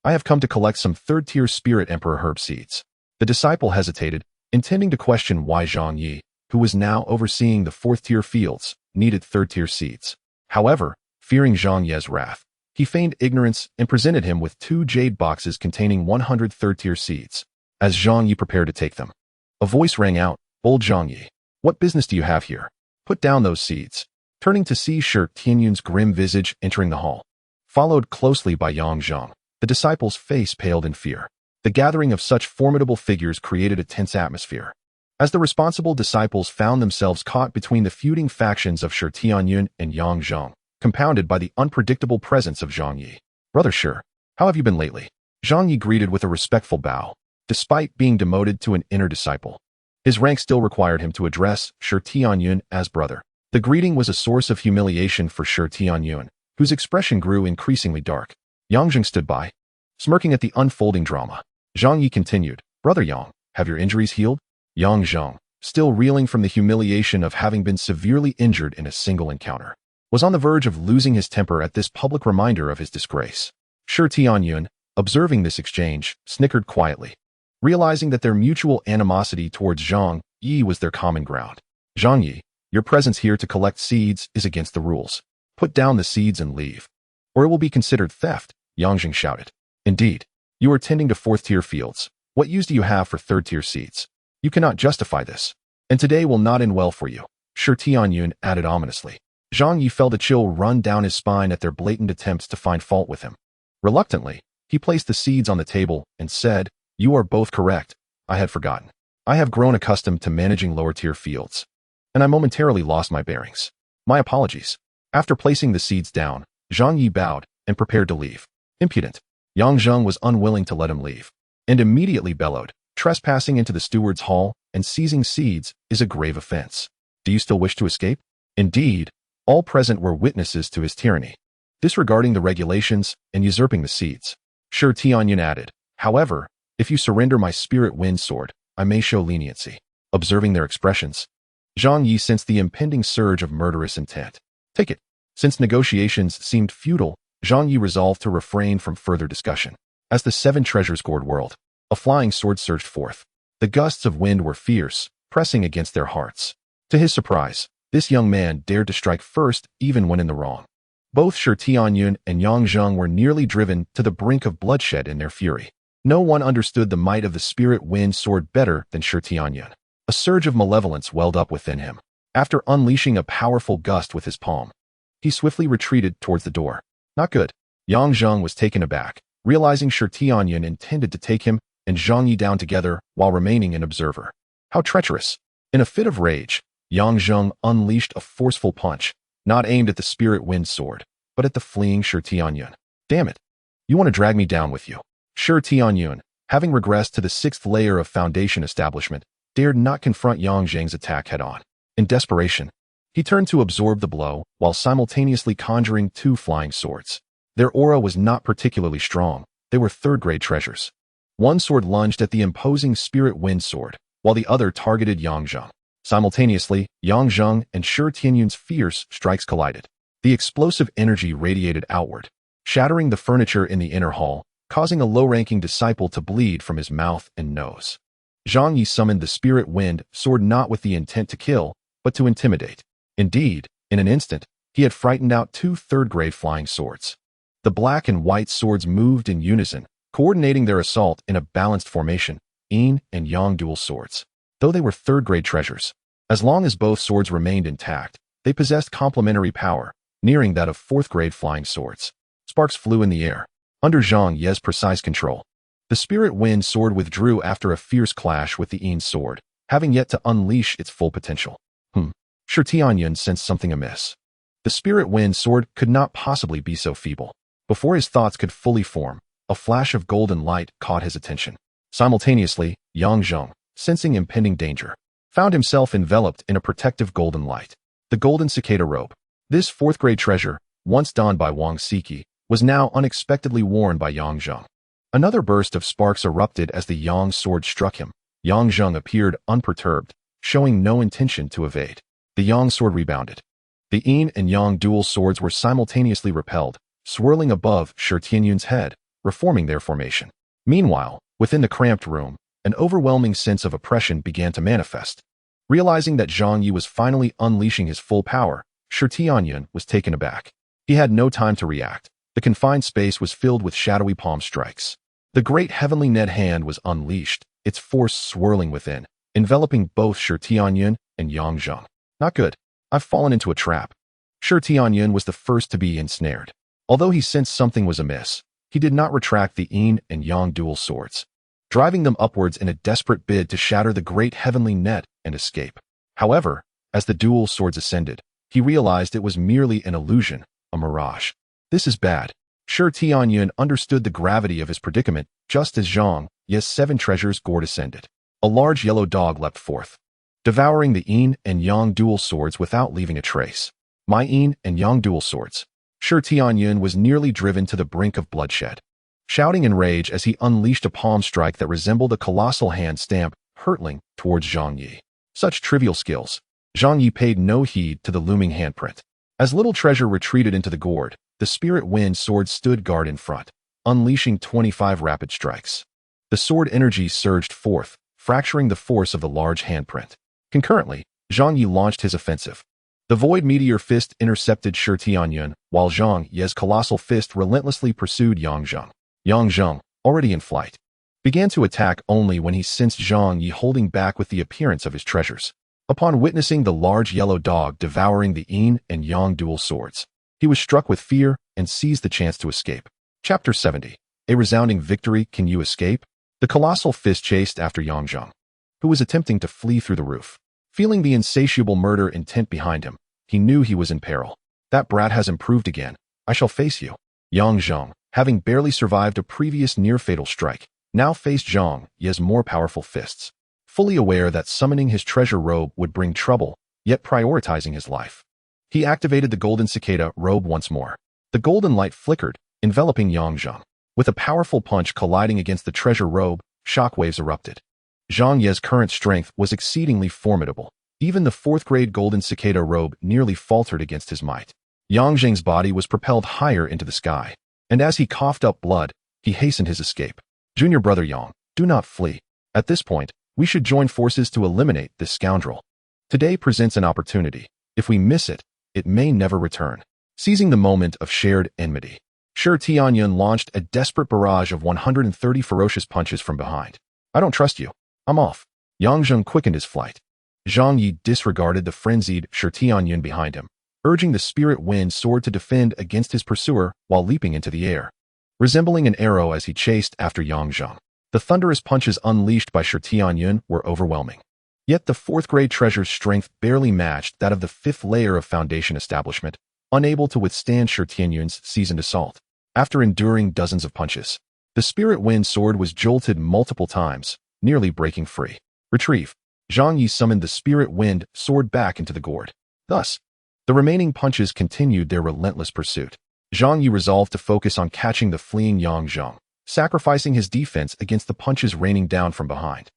"I have come to collect some third-tier Spirit Emperor herb seeds." The disciple hesitated, intending to question why Zhang Ye, who was now overseeing the fourth-tier fields, needed third-tier seeds. However, fearing Zhang Ye's wrath, he feigned ignorance and presented him with 2 jade boxes containing 100 third-tier seeds. As Zhang Ye prepared to take them, a voice rang out, "Bold Zhang Ye, what business do you have here? Put down those seeds." Turning to see Shi Tianyun's grim visage entering the hall, followed closely by Yang Zheng, the disciple's face paled in fear. The gathering of such formidable figures created a tense atmosphere, as the responsible disciples found themselves caught between the feuding factions of Shi Tianyun and Yang Zheng, compounded by the unpredictable presence of Zhang Ye. "Brother Shi, how have you been lately?" Zhang Ye greeted with a respectful bow. Despite being demoted to an inner disciple, his rank still required him to address Shi Tianyun as brother. The greeting was a source of humiliation for Shi Tianyun, whose expression grew increasingly dark. Yang Zheng stood by, smirking at the unfolding drama. Zhang Ye continued, "Brother Yang, have your injuries healed?" Yang Zheng, still reeling from the humiliation of having been severely injured in a single encounter, was on the verge of losing his temper at this public reminder of his disgrace. Shi Tianyun, observing this exchange, snickered quietly, realizing that their mutual animosity towards Zhang Ye was their common ground. "Zhang Ye, your presence here to collect seeds is against the rules. Put down the seeds and leave, or it will be considered theft," Yang Zheng shouted. "Indeed, you are tending to fourth-tier fields. What use do you have for third-tier seeds? You cannot justify this, and today will not end well for you," Shi Tianyun added ominously. Zhang Ye felt a chill run down his spine at their blatant attempts to find fault with him. Reluctantly, he placed the seeds on the table and said, "You are both correct. I had forgotten. I have grown accustomed to managing lower-tier fields, and I momentarily lost my bearings. My apologies." After placing the seeds down, Zhang Ye bowed and prepared to leave. Impudent. Yang Zheng was unwilling to let him leave, and immediately bellowed, "Trespassing into the steward's hall and seizing seeds is a grave offense. Do you still wish to escape?" Indeed, all present were witnesses to his tyranny, disregarding the regulations and usurping the seeds. Shi Tianyun added, "However, if you surrender my spirit wind sword, I may show leniency." Observing their expressions, Zhang Ye sensed the impending surge of murderous intent. Take it. Since negotiations seemed futile, Zhang Ye resolved to refrain from further discussion. As the 7 treasures gourd whirled, a flying sword surged forth. The gusts of wind were fierce, pressing against their hearts. To his surprise, this young man dared to strike first even when in the wrong. Both Shi Tianyun and Yang Zheng were nearly driven to the brink of bloodshed in their fury. No one understood the might of the spirit wind sword better than Shi Tianyun. A surge of malevolence welled up within him. After unleashing a powerful gust with his palm, he swiftly retreated towards the door. Not good. Yang Zheng was taken aback, realizing Shi Tianyun intended to take him and Zhang Ye down together while remaining an observer. How treacherous. In a fit of rage, Yang Zheng unleashed a forceful punch, not aimed at the spirit wind sword, but at the fleeing Shi Tianyun. Damn it. You want to drag me down with you. Shi Tianyun, having regressed to the 6th layer of foundation establishment, dared not confront Yang Zheng's attack head-on. In desperation, he turned to absorb the blow while simultaneously conjuring 2 flying swords. Their aura was not particularly strong. They were 3rd-grade treasures. One sword lunged at the imposing spirit wind sword, while the other targeted Yang Zheng. Simultaneously, Yang Zheng and Shi Tianyun's fierce strikes collided. The explosive energy radiated outward, shattering the furniture in the inner hall, causing a low-ranking disciple to bleed from his mouth and nose. Zhang Ye summoned the spirit wind sword not with the intent to kill, but to intimidate. Indeed, in an instant, he had frightened out 2 3rd-grade flying swords. The black and white swords moved in unison, coordinating their assault in a balanced formation, yin and yang dual swords. Though they were 3rd-grade treasures, as long as both swords remained intact, they possessed complementary power, nearing that of 4th-grade flying swords. Sparks flew in the air, under Zhang Ye's precise control. The spirit wind sword withdrew after a fierce clash with the yin sword, having yet to unleash its full potential. Shi Tianyun sensed something amiss. The spirit wind sword could not possibly be so feeble. Before his thoughts could fully form, a flash of golden light caught his attention. Simultaneously, Yang Zheng, sensing impending danger, found himself enveloped in a protective golden light. The golden cicada robe. This 4th-grade treasure, once donned by Wang Siki, was now unexpectedly worn by Yang Zheng. Another burst of sparks erupted as the Yang sword struck him. Yang Zheng appeared unperturbed, showing no intention to evade. The Yang sword rebounded. The yin and yang dual swords were simultaneously repelled, swirling above Shi Tianyun's head, reforming their formation. Meanwhile, within the cramped room, an overwhelming sense of oppression began to manifest. Realizing that Zhang Ye was finally unleashing his full power, Shi Tianyun was taken aback. He had no time to react. The confined space was filled with shadowy palm strikes. The great heavenly net hand was unleashed, its force swirling within, enveloping both Shi Tianyun and Yang Zheng. Not good. I've fallen into a trap. Shi Tianyun was the first to be ensnared. Although he sensed something was amiss, he did not retract the yin and yang dual swords, driving them upwards in a desperate bid to shatter the great heavenly net and escape. However, as the dual swords ascended, he realized it was merely an illusion, a mirage. This is bad. Shi Tianyun understood the gravity of his predicament just as Zhang Ye's 7 treasures gourd ascended. A large yellow dog leapt forth, devouring the yin and yang dual swords without leaving a trace. My yin and yang dual swords. Shi Tianyun was nearly driven to the brink of bloodshed. Shouting in rage as he unleashed a palm strike that resembled a colossal hand stamp, hurtling towards Zhang Ye. Such trivial skills. Zhang Ye paid no heed to the looming handprint. As little treasure retreated into the gourd, the spirit wind sword stood guard in front, unleashing 25 rapid strikes. The sword energy surged forth, fracturing the force of the large handprint. Concurrently, Zhang Ye launched his offensive. The void meteor fist intercepted Shi Tianyun, while Zhang Ye's colossal fist relentlessly pursued Yang Zheng. Yang Zheng, already in flight, began to attack only when he sensed Zhang Ye holding back with the appearance of his treasures. Upon witnessing the large yellow dog devouring the yin and yang dual swords, he was struck with fear and seized the chance to escape. Chapter 70. A resounding victory. Can you escape? The colossal fist chased after Yang Zheng, who was attempting to flee through the roof. Feeling the insatiable murder intent behind him, he knew he was in peril. That brat has improved again. I shall face you. Yang Zhang, having barely survived a previous near-fatal strike, now faced Zhang Ye's more powerful fists. Fully aware that summoning his treasure robe would bring trouble, yet prioritizing his life. He activated the golden cicada robe once more. The golden light flickered, enveloping Yang Zhang. With a powerful punch colliding against the treasure robe, shockwaves erupted. Zhang Ye's current strength was exceedingly formidable. Even the fourth-grade golden cicada robe nearly faltered against his might. Yang Zhang's body was propelled higher into the sky, and as he coughed up blood, he hastened his escape. Junior brother Yang, do not flee. At this point, we should join forces to eliminate this scoundrel. Today presents an opportunity. If we miss it, it may never return. Seizing the moment of shared enmity, Shi Tianyun launched a desperate barrage of 130 ferocious punches from behind. I don't trust you. I'm off. Yang Zhang quickened his flight. Zhang Ye disregarded the frenzied Shi Tianyun behind him, urging the spirit wind sword to defend against his pursuer while leaping into the air. Resembling an arrow as he chased after Yang Zhang, the thunderous punches unleashed by Shi Tianyun were overwhelming. Yet the fourth-grade treasure's strength barely matched that of the fifth layer of foundation establishment, unable to withstand Shi Tianyun's seasoned assault. After enduring dozens of punches, the spirit wind sword was jolted multiple times, nearly breaking free. Retrieve. Zhang Ye summoned the spirit wind sword back into the gourd. Thus, the remaining punches continued their relentless pursuit. Zhang Ye resolved to focus on catching the fleeing Yang Zhang, sacrificing his defense against the punches raining down from behind.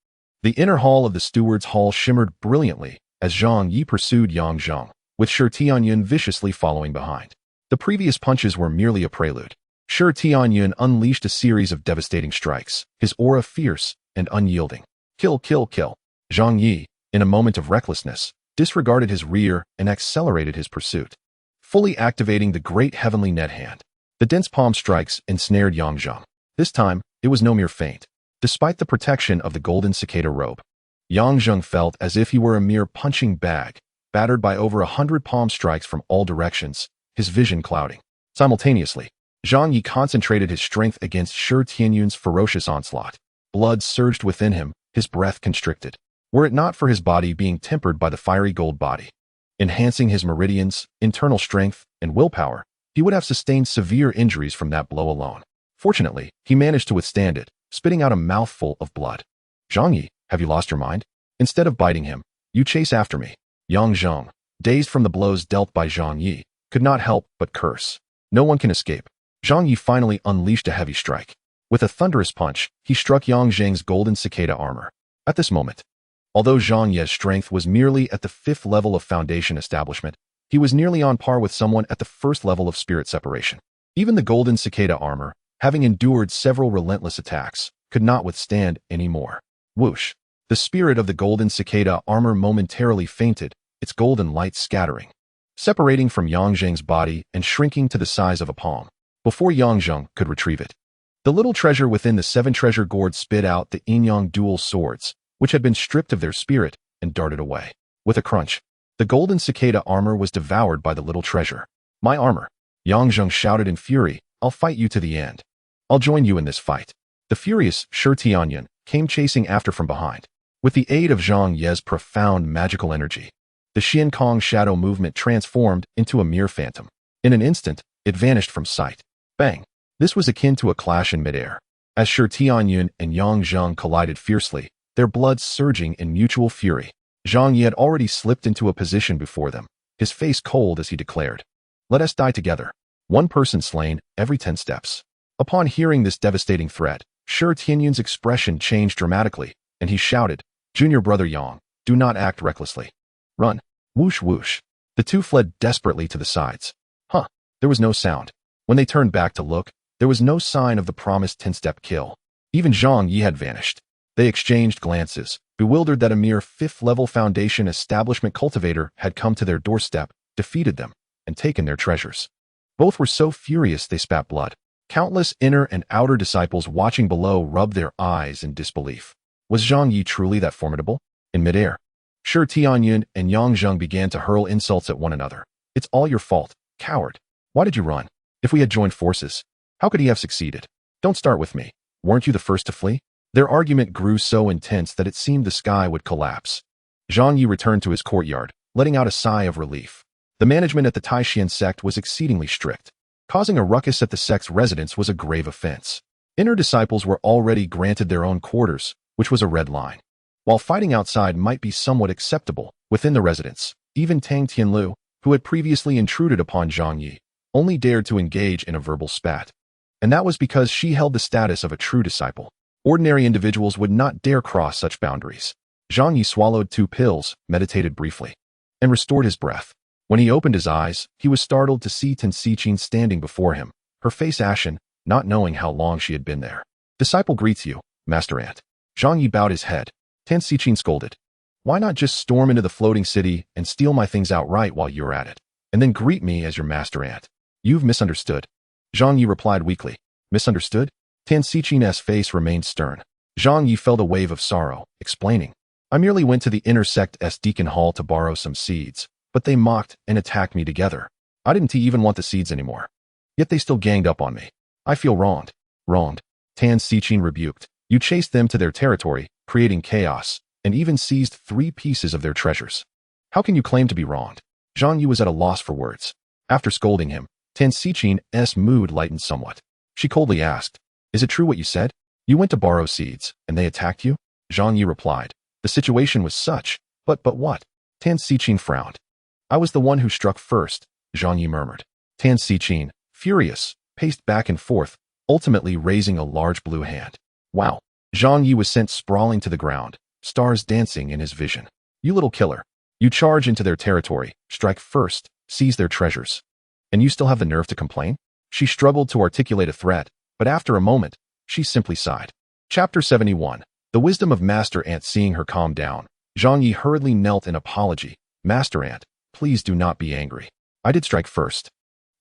The inner hall of the steward's hall shimmered brilliantly as Zhang Ye pursued Yang Zhang, with Shi Tianyun viciously following behind. The previous punches were merely a prelude. Shi Tianyun unleashed a series of devastating strikes, his aura fierce and unyielding. Kill, kill, kill. Zhang Ye, in a moment of recklessness, disregarded his rear and accelerated his pursuit. Fully activating the great heavenly net hand, the dense palm strikes ensnared Yang Zhang. This time, it was no mere feint. Despite the protection of the golden cicada robe, Yang Zhang felt as if he were a mere punching bag, battered by over 100 palm strikes from all directions, his vision clouding. Simultaneously, Zhang Ye concentrated his strength against Shi Tianyun's ferocious onslaught. Blood surged within him, his breath constricted. Were it not for his body being tempered by the fiery gold body, enhancing his meridians, internal strength, and willpower, he would have sustained severe injuries from that blow alone. Fortunately, he managed to withstand it, spitting out a mouthful of blood. Zhang Ye, have you lost your mind? Instead of biting him, you chase after me. Yang Zhang, dazed from the blows dealt by Zhang Ye, could not help but curse. No one can escape. Zhang Ye finally unleashed a heavy strike. With a thunderous punch, he struck Yang Zhang's golden cicada armor. At this moment, although Zhang Ye's strength was merely at the 5th level of foundation establishment, he was nearly on par with someone at the 1st level of spirit separation. Even the golden cicada armor, having endured several relentless attacks, could not withstand any more. Whoosh! The spirit of the golden cicada armor momentarily fainted, its golden light scattering, separating from Yang Zhang's body and shrinking to the size of a palm, before Yang Zhang could retrieve it. The little treasure within the 7 treasure gourds spit out the yin-yang dual swords, which had been stripped of their spirit, and darted away. With a crunch, the golden cicada armor was devoured by the little treasure. My armor! Yang Zhang shouted in fury, I'll fight you to the end. I'll join you in this fight. The furious Shi Tianyun came chasing after from behind. With the aid of Zhang Ye's profound magical energy, the Xian Kong shadow movement transformed into a mere phantom. In an instant, it vanished from sight. Bang! This was akin to a clash in midair. As Shi Tianyun and Yang Zhang collided fiercely, their blood surging in mutual fury, Zhang Ye had already slipped into a position before them, his face cold as he declared, Let us die together. One person slain every 10 steps. Upon hearing this devastating threat, Shi Tianyun's expression changed dramatically, and he shouted, Junior brother Yang, do not act recklessly. Run. Whoosh whoosh. The two fled desperately to the sides. There was no sound. When they turned back to look, there was no sign of the promised 10-step kill. Even Zhang Ye had vanished. They exchanged glances, bewildered that a mere 5th-level foundation establishment cultivator had come to their doorstep, defeated them, and taken their treasures. Both were so furious they spat blood. Countless inner and outer disciples watching below rubbed their eyes in disbelief. Was Zhang Ye truly that formidable? In midair, Shi Tianyun and Yang Zhang began to hurl insults at one another. It's all your fault, coward. Why did you run? If we had joined forces, how could he have succeeded? Don't start with me. Weren't you the first to flee? Their argument grew so intense that it seemed the sky would collapse. Zhang Ye returned to his courtyard, letting out a sigh of relief. The management at the Tai Xuan Sect was exceedingly strict. Causing a ruckus at the sect's residence was a grave offense. Inner disciples were already granted their own quarters, which was a red line. While fighting outside might be somewhat acceptable, within the residence, even Tang Tianlu, who had previously intruded upon Zhang Ye, only dared to engage in a verbal spat. And that was because she held the status of a true disciple. Ordinary individuals would not dare cross such boundaries. Zhang Ye swallowed 2 pills, meditated briefly, and restored his breath. When he opened his eyes, he was startled to see Tan Xiqin standing before him, her face ashen, not knowing how long she had been there. Disciple greets you, Master Ant. Zhang Ye bowed his head. Tan Xiqin scolded. Why not just storm into the floating city and steal my things outright while you're at it, and then greet me as your Master Ant? You've misunderstood. Zhang Ye replied weakly. Misunderstood? Tan Xiqin's face remained stern. Zhang Ye felt a wave of sorrow, explaining. I merely went to the inner sect's deacon hall to borrow some seeds, but they mocked and attacked me together. I didn't even want the seeds anymore. Yet they still ganged up on me. I feel wronged. Wronged. Tan Xiqin rebuked. You chased them to their territory, creating chaos, and even seized 3 pieces of their treasures. How can you claim to be wronged? Zhang Ye was at a loss for words. After scolding him, Tan Xiqin's mood lightened somewhat. She coldly asked, Is it true what you said? You went to borrow seeds, and they attacked you? Zhang Ye replied. The situation was such, but what? Tan Xiqin frowned. I was the one who struck first, Zhang Ye murmured. Tan Xiqin, furious, paced back and forth, ultimately raising a large blue hand. Wow. Zhang Ye was sent sprawling to the ground, stars dancing in his vision. You little killer. You charge into their territory, strike first, seize their treasures. And you still have the nerve to complain? She struggled to articulate a threat, but after a moment, she simply sighed. Chapter 71. The wisdom of Master Ant. Seeing her calm down, Zhang Ye hurriedly knelt in apology. Master Ant, please do not be angry. I did strike first.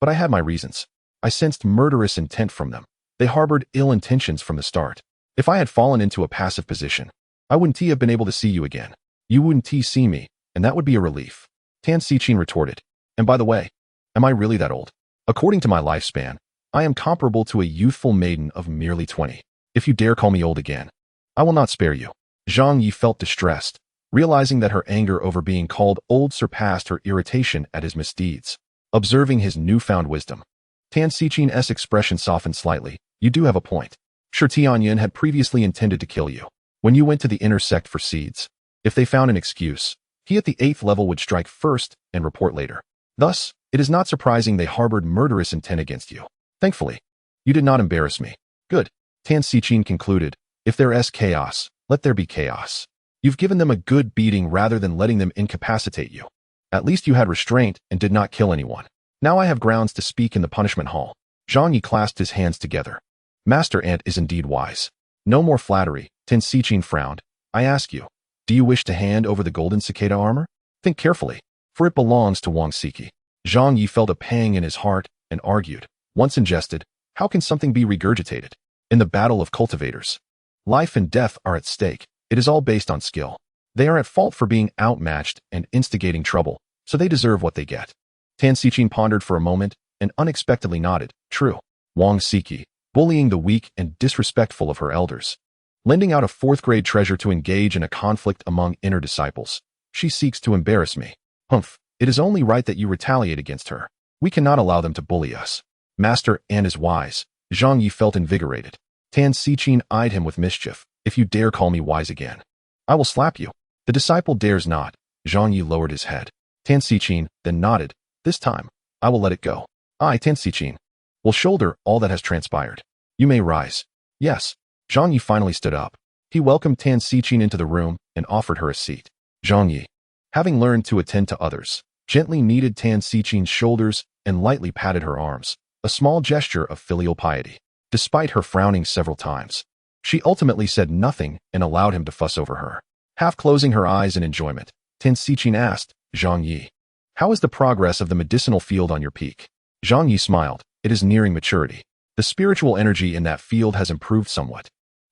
But I had my reasons. I sensed murderous intent from them. They harbored ill intentions from the start. If I had fallen into a passive position, I wouldn't have been able to see you again. You wouldn't see me, and that would be a relief. Tan Xiqin retorted. And by the way, am I really that old? According to my lifespan, I am comparable to a youthful maiden of merely 20. If you dare call me old again, I will not spare you. Zhang Ye felt distressed, realizing that her anger over being called old surpassed her irritation at his misdeeds. Observing his newfound wisdom, Tan Xiqin's expression softened slightly. You do have a point. Sure, Tianyin had previously intended to kill you. When you went to the inner sect for seeds, if they found an excuse, he at the 8th level would strike first and report later. Thus, it is not surprising they harbored murderous intent against you. Thankfully, you did not embarrass me. Good. Tan Xiqin concluded. If there is chaos, let there be chaos. You've given them a good beating rather than letting them incapacitate you. At least you had restraint and did not kill anyone. Now I have grounds to speak in the punishment hall. Zhang Ye clasped his hands together. Master Ant is indeed wise. No more flattery. Tan Xiqin frowned. I ask you, do you wish to hand over the golden cicada armor? Think carefully, for it belongs to Wang Siki. Zhang Ye felt a pang in his heart and argued. Once ingested, how can something be regurgitated? In the battle of cultivators, life and death are at stake. It is all based on skill. They are at fault for being outmatched and instigating trouble, so they deserve what they get. Tan Xiqin pondered for a moment and unexpectedly nodded. True. Wang Siki, bullying the weak and disrespectful of her elders. Lending out a 4th-grade treasure to engage in a conflict among inner disciples. She seeks to embarrass me. Humph. It is only right that you retaliate against her. We cannot allow them to bully us. Master Ant is wise. Zhang Ye felt invigorated. Tan Xiqin eyed him with mischief. If you dare call me wise again, I will slap you. The disciple dares not. Zhang Ye lowered his head. Tan Xiqin then nodded. This time, I will let it go. I, Tan Xiqin, will shoulder all that has transpired. You may rise. Yes. Zhang Ye finally stood up. He welcomed Tan Xiqin into the room and offered her a seat. Zhang Ye, having learned to attend to others, gently kneaded Tan Xiqin's shoulders and lightly patted her arms, a small gesture of filial piety. Despite her frowning several times, she ultimately said nothing and allowed him to fuss over her. Half closing her eyes in enjoyment, Tan Xiqin asked, Zhang Ye, how is the progress of the medicinal field on your peak? Zhang Ye smiled. It is nearing maturity. The spiritual energy in that field has improved somewhat.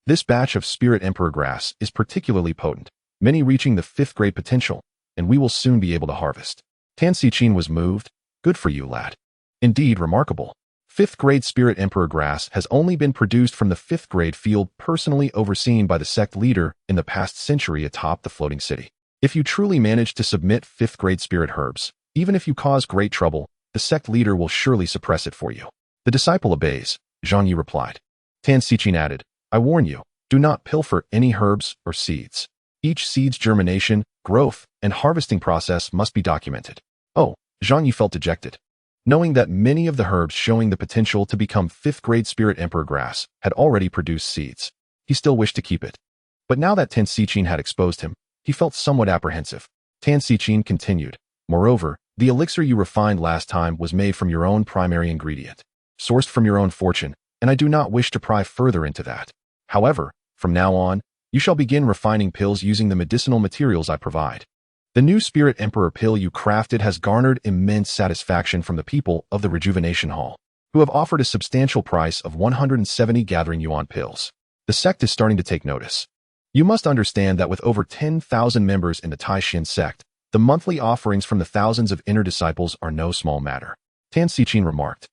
This batch of Spirit Emperor grass is particularly potent, many reaching the 5th-grade potential, and we will soon be able to harvest. Tan Xiqin was moved. Good for you, lad. Indeed, remarkable. 5th-grade Spirit Emperor grass has only been produced from the 5th-grade field personally overseen by the sect leader in the past century atop the floating city. If you truly manage to submit 5th-grade spirit herbs, even if you cause great trouble, the sect leader will surely suppress it for you. The disciple obeys, Zhang Ye replied. Tan Xichin added, I warn you, do not pilfer any herbs or seeds. Each seed's germination, growth, and harvesting process must be documented. Oh, Zhang Ye felt dejected. Knowing that many of the herbs showing the potential to become 5th-grade spirit emperor grass had already produced seeds, he still wished to keep it. But now that Tan Xichin had exposed him, he felt somewhat apprehensive. Tan Xichin continued, moreover, the elixir you refined last time was made from your own primary ingredient, sourced from your own fortune, and I do not wish to pry further into that. However, from now on, you shall begin refining pills using the medicinal materials I provide. The new Spirit Emperor pill you crafted has garnered immense satisfaction from the people of the Rejuvenation Hall, who have offered a substantial price of 170 gathering yuan pills. The sect is starting to take notice. You must understand that with over 10,000 members in the Tai Xuan Sect, the monthly offerings from the thousands of inner disciples are no small matter. Tan Xichin remarked.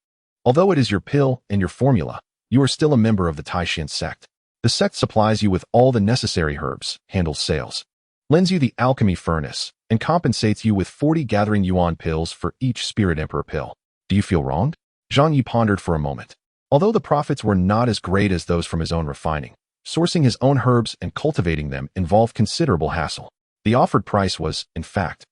Although it is your pill and your formula, you are still a member of the Tai Xuan Sect. The sect supplies you with all the necessary herbs, handles sales, lends you the alchemy furnace, and compensates you with 40 gathering yuan pills for each Spirit Emperor pill. Do you feel wronged? Zhang Ye pondered for a moment. Although the profits were not as great as those from his own refining, sourcing his own herbs and cultivating them involved considerable hassle. The offered price was, in fact,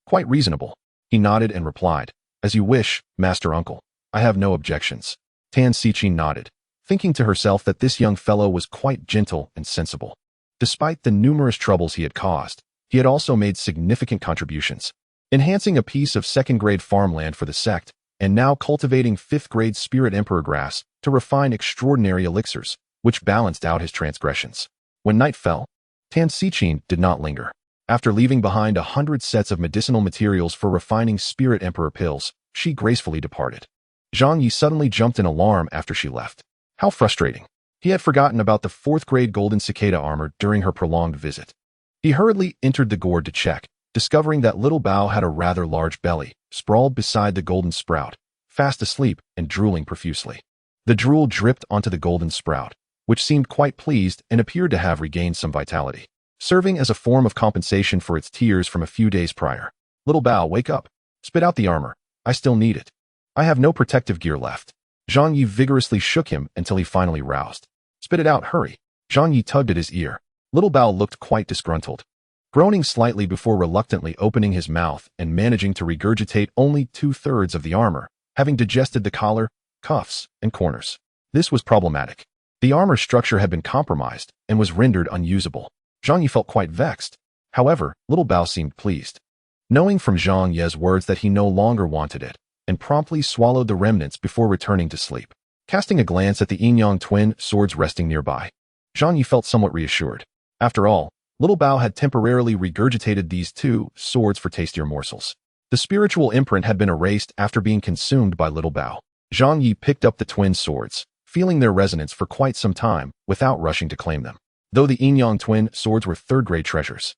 quite reasonable. He nodded and replied, As you wish, Master Uncle. I have no objections. Tan Xichin nodded, thinking to herself that this young fellow was quite gentle and sensible. Despite the numerous troubles he had caused, he had also made significant contributions, enhancing a piece of 2nd-grade farmland for the sect, and now cultivating 5th-grade Spirit Emperor grass to refine extraordinary elixirs, which balanced out his transgressions. When night fell, Tan Xichin did not linger. After leaving behind 100 sets of medicinal materials for refining Spirit Emperor pills, she gracefully departed. Zhang Ye suddenly jumped in alarm after she left. How frustrating. He had forgotten about the 4th-grade golden cicada armor during her prolonged visit. He hurriedly entered the gourd to check, discovering that little Bao had a rather large belly, sprawled beside the golden sprout, fast asleep and drooling profusely. The drool dripped onto the golden sprout, which seemed quite pleased and appeared to have regained some vitality, serving as a form of compensation for its tears from a few days prior. Little Bao, wake up. Spit out the armor. I still need it. I have no protective gear left. Zhang Ye vigorously shook him until he finally roused. Spit it out, hurry. Zhang Ye tugged at his ear. Little Bao looked quite disgruntled, groaning slightly before reluctantly opening his mouth and managing to regurgitate only 2/3 of the armor, having digested the collar, cuffs, and corners. This was problematic. The armor structure had been compromised and was rendered unusable. Zhang Ye felt quite vexed. However, Little Bao seemed pleased, knowing from Zhang Ye's words that he no longer wanted it, and promptly swallowed the remnants before returning to sleep. Casting a glance at the yin-yang twin swords resting nearby, Zhang Ye felt somewhat reassured. After all, Little Bao had temporarily regurgitated these 2 swords for tastier morsels. The spiritual imprint had been erased after being consumed by Little Bao. Zhang Ye picked up the twin swords, feeling their resonance for quite some time without rushing to claim them. Though the yin-yang twin swords were 3rd-grade treasures,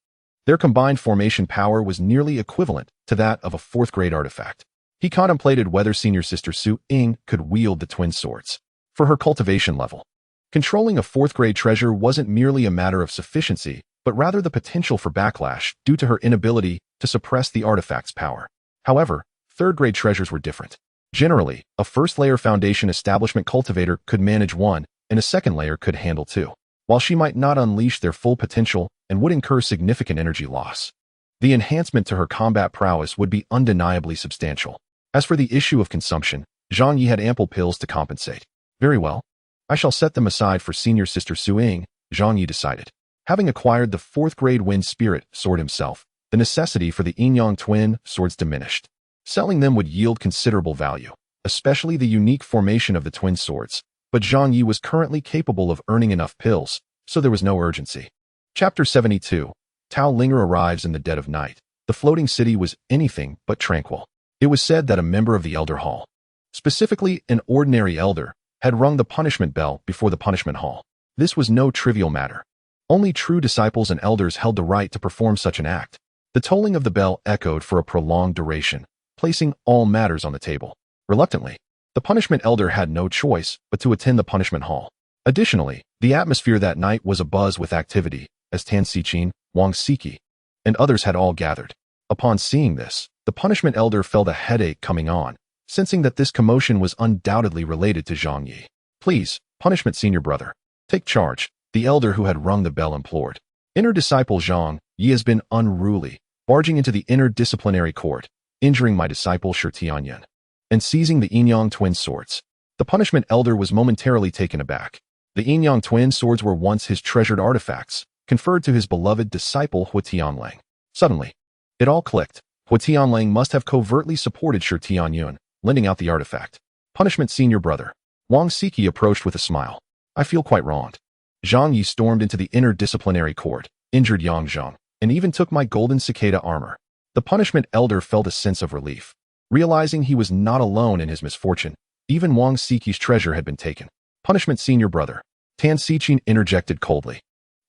their combined formation power was nearly equivalent to that of a 4th-grade artifact. He contemplated whether senior sister Su Ying could wield the twin swords. For her cultivation level, controlling a 4th-grade treasure wasn't merely a matter of sufficiency, but rather the potential for backlash due to her inability to suppress the artifact's power. However, 3rd-grade treasures were different. Generally, a 1st-layer foundation establishment cultivator could manage 1, and a 2nd layer could handle 2, while she might not unleash their full potential and would incur significant energy loss. The enhancement to her combat prowess would be undeniably substantial. As for the issue of consumption, Zhang Ye had ample pills to compensate. Very well. I shall set them aside for senior sister Su Ying, Zhang Ye decided. Having acquired the 4th-grade wind spirit sword himself, the necessity for the yin-yang twin swords diminished. Selling them would yield considerable value, especially the unique formation of the twin swords, but Zhang Ye was currently capable of earning enough pills, so there was no urgency. Chapter 72. Tao Linger arrives in the dead of night. The floating city was anything but tranquil. It was said that a member of the Elder Hall, specifically an ordinary elder, had rung the punishment bell before the punishment hall. This was no trivial matter. Only true disciples and elders held the right to perform such an act. The tolling of the bell echoed for a prolonged duration, placing all matters on the table. Reluctantly, the punishment elder had no choice but to attend the punishment hall. Additionally, the atmosphere that night was abuzz with activity, as Tan Xichin, Wang Siki, and others had all gathered. Upon seeing this, the punishment elder felt a headache coming on, sensing that this commotion was undoubtedly related to Zhang Ye. "Please, punishment senior brother. Take charge," the elder who had rung the bell implored. Inner disciple Zhang Ye has been unruly, barging into the inner disciplinary court, injuring my disciple Shi Tianyan, and seizing the yin-yang twin swords. The punishment elder was momentarily taken aback. The yin-yang twin swords were once his treasured artifacts, conferred to his beloved disciple Hu Tianlang. Suddenly, it all clicked. Hu Tianlang must have covertly supported Shi Tianyun, lending out the artifact. "Punishment senior brother." Wang Siki approached with a smile. "I feel quite wronged." Zhang Yi stormed into the inner disciplinary court, injured Yang Zhang, and even took my golden cicada armor. The punishment elder felt a sense of relief. Realizing he was not alone in his misfortune, even Wang Siki's treasure had been taken. "Punishment senior brother." Tan Xichin interjected coldly.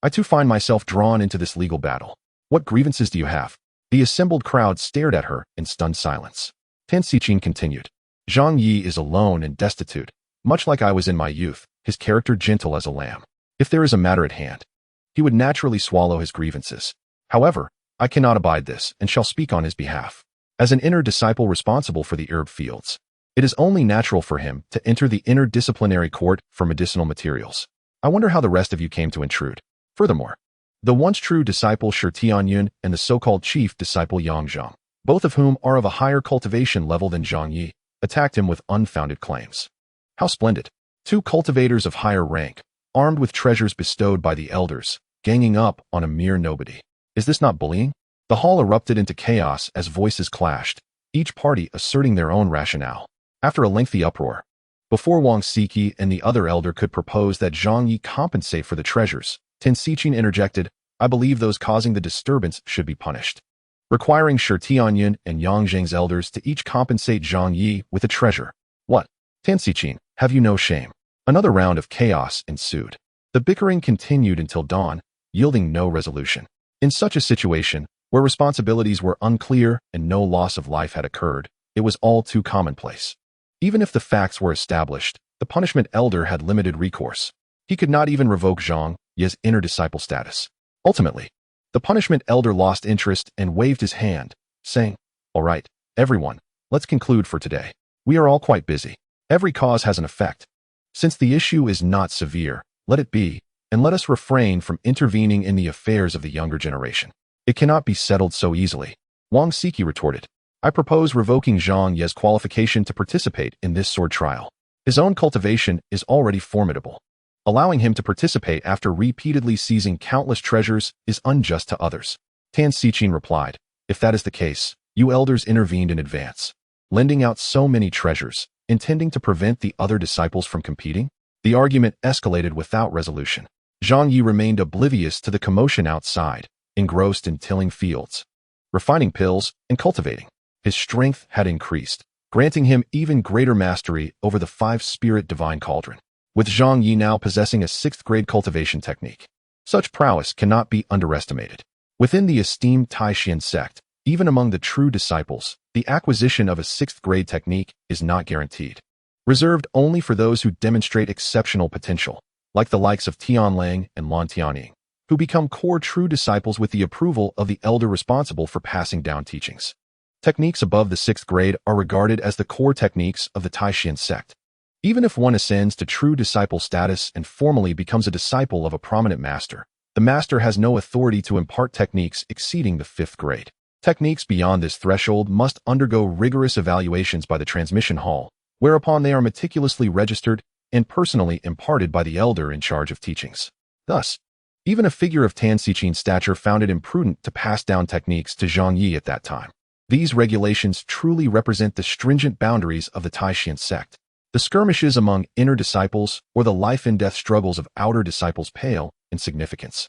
"I too find myself drawn into this legal battle. What grievances do you have?" The assembled crowd stared at her in stunned silence. Tan Xichin continued. "Zhang Yi is alone and destitute, much like I was in my youth, his character gentle as a lamb. If there is a matter at hand, he would naturally swallow his grievances. However, I cannot abide this and shall speak on his behalf. As an inner disciple responsible for the herb fields, it is only natural for him to enter the inner disciplinary court for medicinal materials. I wonder how the rest of you came to intrude. Furthermore, the once true disciple Shi Tianyun and the so-called chief disciple Yang Zhang, both of whom are of a higher cultivation level than Zhang Yi, attacked him with unfounded claims. How splendid. Two cultivators of higher rank, armed with treasures bestowed by the elders, ganging up on a mere nobody. Is this not bullying? The hall erupted into chaos as voices clashed, each party asserting their own rationale. After a lengthy uproar, before Wang Siki and the other elder could propose that Zhang Yi compensate for the treasures, Tan Xichin interjected, "I believe those causing the disturbance should be punished," requiring Shi Tianyun and Yang Zhang's elders to each compensate Zhang Yi with a treasure. "What? Tan Xichin, have you no shame?" Another round of chaos ensued. The bickering continued until dawn, yielding no resolution. In such a situation, where responsibilities were unclear and no loss of life had occurred, it was all too commonplace. Even if the facts were established, the punishment elder had limited recourse. He could not even revoke Zhang Ye's inner disciple status. Ultimately, the punishment elder lost interest and waved his hand, saying, "All right, everyone, let's conclude for today. We are all quite busy. Every cause has an effect. Since the issue is not severe, let it be, and let us refrain from intervening in the affairs of the younger generation. It cannot be settled so easily." Wang Siki retorted, "I propose revoking Zhang Ye's qualification to participate in this sword trial. His own cultivation is already formidable. Allowing him to participate after repeatedly seizing countless treasures is unjust to others." Tan Xichin replied, "If that is the case, you elders intervened in advance, lending out so many treasures, intending to prevent the other disciples from competing?" The argument escalated without resolution. Zhang Yi remained oblivious to the commotion outside, engrossed in tilling fields, refining pills, and cultivating. His strength had increased, granting him even greater mastery over the five-spirit divine cauldron, with Zhang Yi now possessing a 6th-grade cultivation technique. Such prowess cannot be underestimated. Within the esteemed Tai Xuan Sect, even among the true disciples, the acquisition of a 6th-grade technique is not guaranteed. Reserved only for those who demonstrate exceptional potential, like the likes of Tianlang and Lan Tianying, who become core true disciples with the approval of the elder responsible for passing down teachings. Techniques above the 6th grade are regarded as the core techniques of the Tai Xuan Sect. Even if one ascends to true disciple status and formally becomes a disciple of a prominent master, the master has no authority to impart techniques exceeding the 5th grade. Techniques beyond this threshold must undergo rigorous evaluations by the transmission hall, whereupon they are meticulously registered and personally imparted by the elder in charge of teachings. Thus, even a figure of Tan Xichin's stature found it imprudent to pass down techniques to Zhang Yi at that time. These regulations truly represent the stringent boundaries of the Tai Xuan Sect. The skirmishes among inner disciples or the life-and-death struggles of outer disciples pale in significance.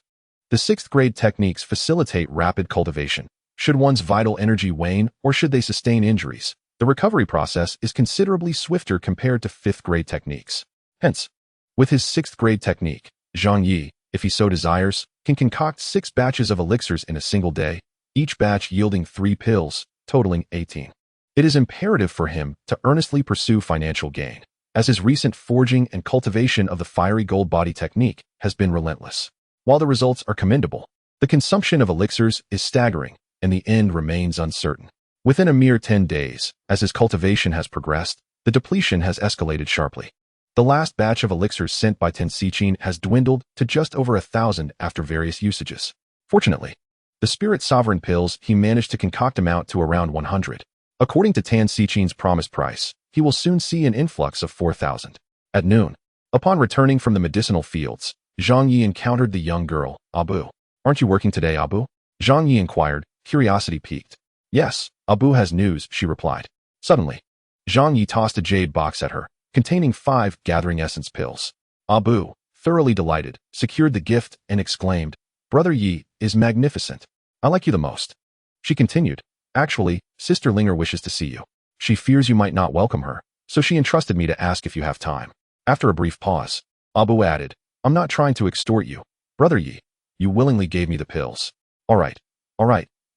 The 6th grade techniques facilitate rapid cultivation. Should one's vital energy wane or should they sustain injuries, the recovery process is considerably swifter compared to 5th grade techniques. Hence, with his 6th grade technique, Zhang Yi, if he so desires, can concoct 6 batches of elixirs in a single day, each batch yielding 3 pills, totaling 18. It is imperative for him to earnestly pursue financial gain, as his recent forging and cultivation of the fiery gold body technique has been relentless. While the results are commendable, the consumption of elixirs is staggering, and the end remains uncertain. Within a mere 10 days, as his cultivation has progressed, the depletion has escalated sharply. The last batch of elixirs sent by Tai Xuan has dwindled to just over 1,000 after various usages. Fortunately, the spirit sovereign pills he managed to concoct amount to around 100. According to Tai Xuan's promised price, he will soon see an influx of 4,000. At noon, upon returning from the medicinal fields, Zhang Ye encountered the young girl, Abu. "Aren't you working today, Abu?" Zhang Ye inquired, curiosity piqued. "Yes, Abu has news," she replied. Suddenly, Zhang Ye tossed a jade box at her, containing 5 gathering essence pills. Abu, thoroughly delighted, secured the gift and exclaimed, "Brother Yi is magnificent. I like you the most." She continued, "Actually, Sister Linger wishes to see you. She fears you might not welcome her, so she entrusted me to ask if you have time." After a brief pause, Abu added, "I'm not trying to extort you. Brother Yi, you willingly gave me the pills. All right.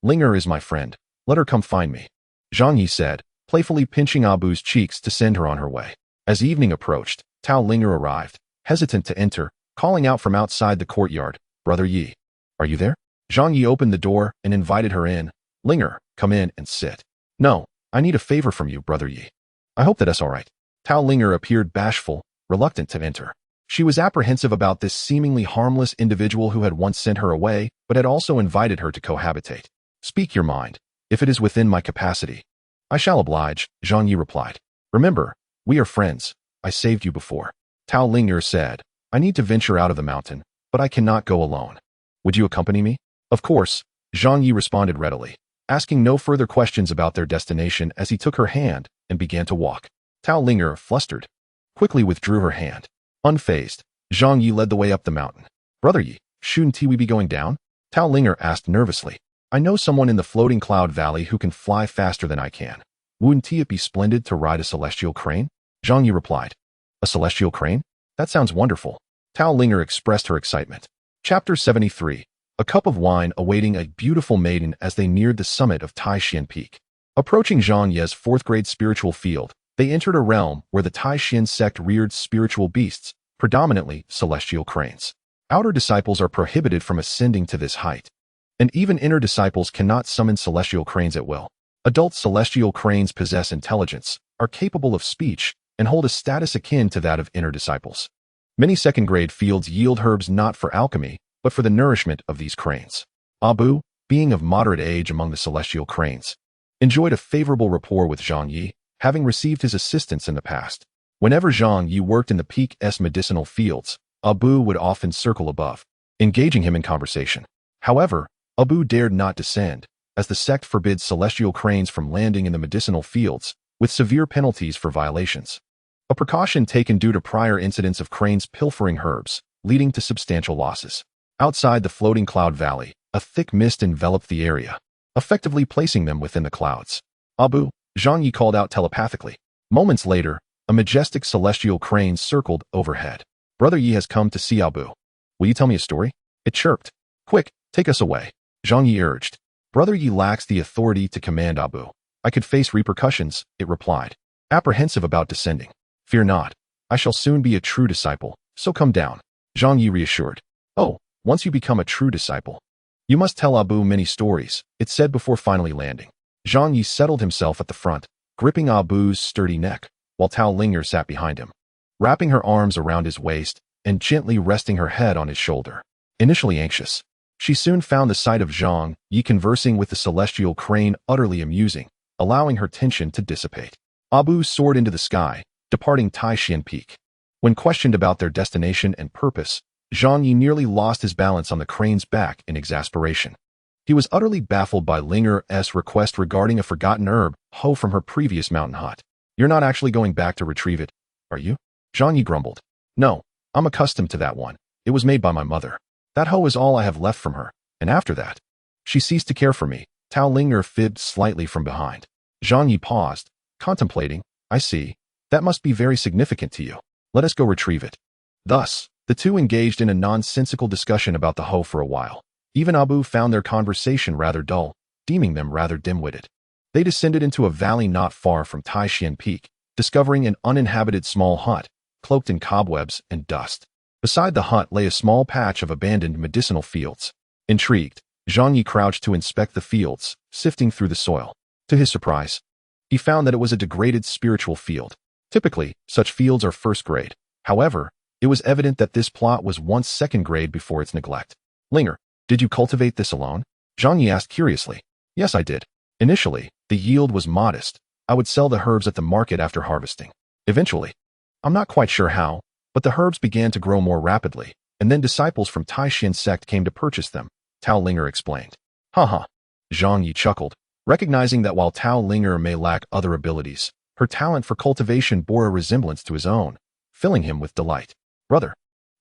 Linger is my friend. Let her come find me," Zhang Ye said, playfully pinching Abu's cheeks to send her on her way. As evening approached, Tao Linger arrived, hesitant to enter, calling out from outside the courtyard, "Brother Yi, are you there?" Zhang Ye opened the door and invited her in. "Linger, come in and sit." "No, I need a favor from you, Brother Yi." "I hope that is all right." Tao Linger appeared bashful, reluctant to enter. She was apprehensive about this seemingly harmless individual who had once sent her away, but had also invited her to cohabitate. "Speak your mind, if it is within my capacity." "I shall oblige," Zhang Ye replied. "Remember, we are friends. I saved you before." Tao Linger said, "I need to venture out of the mountain, but I cannot go alone. Would you accompany me?" "Of course," Zhang Ye responded readily, asking no further questions about their destination as he took her hand and began to walk. Tao Linger, flustered, quickly withdrew her hand. Unfazed, Zhang Ye led the way up the mountain. "Brother Yi, shouldn't we be going down?" Tao Linger asked nervously. "I know someone in the floating cloud valley who can fly faster than I can. Wouldn't it be splendid to ride a celestial crane?" Zhang Ye replied. "A celestial crane? That sounds wonderful." Tao Linger expressed her excitement. Chapter 73. A cup of wine awaiting a beautiful maiden as they neared the summit of Tai Xuan Peak. Approaching Zhang Ye's 4th grade spiritual field, they entered a realm where the Tai Xuan Sect reared spiritual beasts, predominantly celestial cranes. Outer disciples are prohibited from ascending to this height, and even inner disciples cannot summon celestial cranes at will. Adult celestial cranes possess intelligence, are capable of speech, and hold a status akin to that of inner disciples. Many 2nd grade fields yield herbs not for alchemy, but for the nourishment of these cranes. Abu, being of moderate age among the celestial cranes, enjoyed a favorable rapport with Zhang Ye, having received his assistance in the past. Whenever Zhang Ye worked in the Peak's medicinal fields, Abu would often circle above, engaging him in conversation. However, Abu dared not descend, as the sect forbids celestial cranes from landing in the medicinal fields, with severe penalties for violations. A precaution taken due to prior incidents of cranes pilfering herbs, leading to substantial losses. Outside the floating cloud valley, a thick mist enveloped the area, effectively placing them within the clouds. "Abu," Zhang Ye called out telepathically. Moments later, a majestic celestial crane circled overhead. "Brother Yi has come to see Abu. Will you tell me a story?" It chirped. "Quick, take us away," Zhang Ye urged. "Brother Yi lacks the authority to command Abu. I could face repercussions," it replied, apprehensive about descending. "Fear not. I shall soon be a true disciple, so come down," Zhang Ye reassured. "Oh, once you become a true disciple, you must tell Abu many stories," it said before finally landing. Zhang Ye settled himself at the front, gripping Abu's sturdy neck, while Tao Linger sat behind him, wrapping her arms around his waist and gently resting her head on his shoulder. Initially anxious, she soon found the sight of Zhang Ye conversing with the celestial crane utterly amusing, allowing her tension to dissipate. Abu soared into the sky, departing Tai Xuan Peak. When questioned about their destination and purpose, Zhang Ye nearly lost his balance on the crane's back in exasperation. He was utterly baffled by Linger's request regarding a forgotten herb, hoe from her previous mountain hut. "You're not actually going back to retrieve it, are you?" Zhang Ye grumbled. "No, I'm accustomed to that one. It was made by my mother. That hoe is all I have left from her, and after that, she ceased to care for me." Tao Linger fibbed slightly from behind. Zhang Ye paused, contemplating. "I see. That must be very significant to you. Let us go retrieve it." Thus, the two engaged in a nonsensical discussion about the hoe for a while. Even Abu found their conversation rather dull, deeming them rather dim-witted. They descended into a valley not far from Tai Xuan Peak, discovering an uninhabited small hut, cloaked in cobwebs and dust. Beside the hut lay a small patch of abandoned medicinal fields. Intrigued, Zhang Ye crouched to inspect the fields, sifting through the soil. To his surprise, he found that it was a degraded spiritual field. Typically, such fields are first grade. However, it was evident that this plot was once second grade before its neglect. Linger, did you cultivate this alone? Zhang Ye asked curiously. Yes, I did. Initially, the yield was modest. I would sell the herbs at the market after harvesting. Eventually, I'm not quite sure how, but the herbs began to grow more rapidly, and then disciples from Tai Xuan Sect came to purchase them, Tao Linger explained. Haha. Zhang Ye chuckled, recognizing that while Tao Linger may lack other abilities, her talent for cultivation bore a resemblance to his own, filling him with delight. Brother,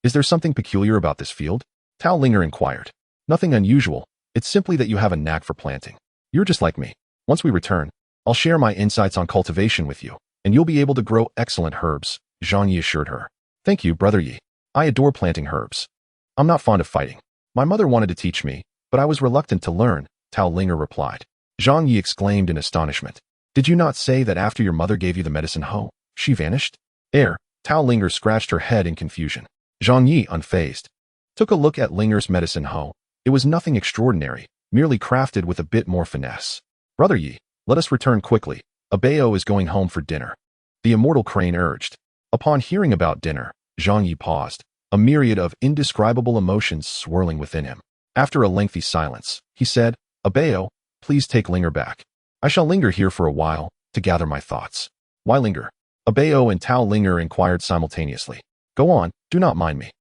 is there something peculiar about this field? Tao Linger inquired. Nothing unusual, it's simply that you have a knack for planting. You're just like me. Once we return, I'll share my insights on cultivation with you, and you'll be able to grow excellent herbs, Zhang Ye assured her. Thank you, Brother Yi. I adore planting herbs. I'm not fond of fighting. My mother wanted to teach me, but I was reluctant to learn, Tao Linger replied. Zhang Ye exclaimed in astonishment. Did you not say that after your mother gave you the medicine hoe, she vanished? Tao Linger scratched her head in confusion. Zhang Ye, unfazed, took a look at Linger's medicine hoe. It was nothing extraordinary, merely crafted with a bit more finesse. Brother Yi, let us return quickly. Abeo is going home for dinner. The immortal crane urged. Upon hearing about dinner, Zhang Ye paused, a myriad of indescribable emotions swirling within him. After a lengthy silence, he said, Abeo, please take Linger back. I shall linger here for a while, to gather my thoughts. Why linger? Abeo and Tao Linger inquired simultaneously. Go on, do not mind me.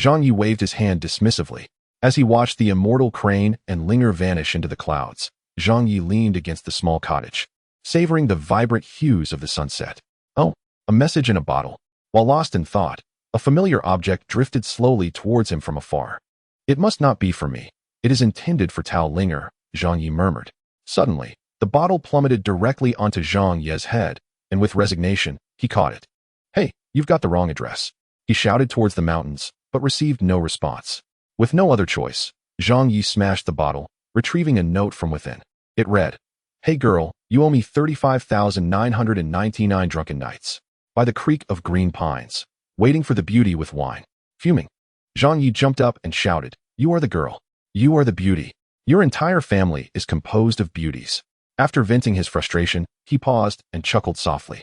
Zhang Ye waved his hand dismissively. As he watched the immortal crane and Linger vanish into the clouds, Zhang Ye leaned against the small cottage, savoring the vibrant hues of the sunset. Oh, a message in a bottle. While lost in thought, a familiar object drifted slowly towards him from afar. It must not be for me. It is intended for Tao Linger, Zhang Ye murmured. Suddenly, the bottle plummeted directly onto Zhang Ye's head, and with resignation, he caught it. Hey, you've got the wrong address. He shouted towards the mountains, but received no response. With no other choice, Zhang Ye smashed the bottle, retrieving a note from within. It read, Hey girl, you owe me 35,999 drunken nights. By the creek of green pines, waiting for the beauty with wine. Fuming, Zhang Ye jumped up and shouted, You are the girl. You are the beauty. Your entire family is composed of beauties. After venting his frustration, he paused and chuckled softly.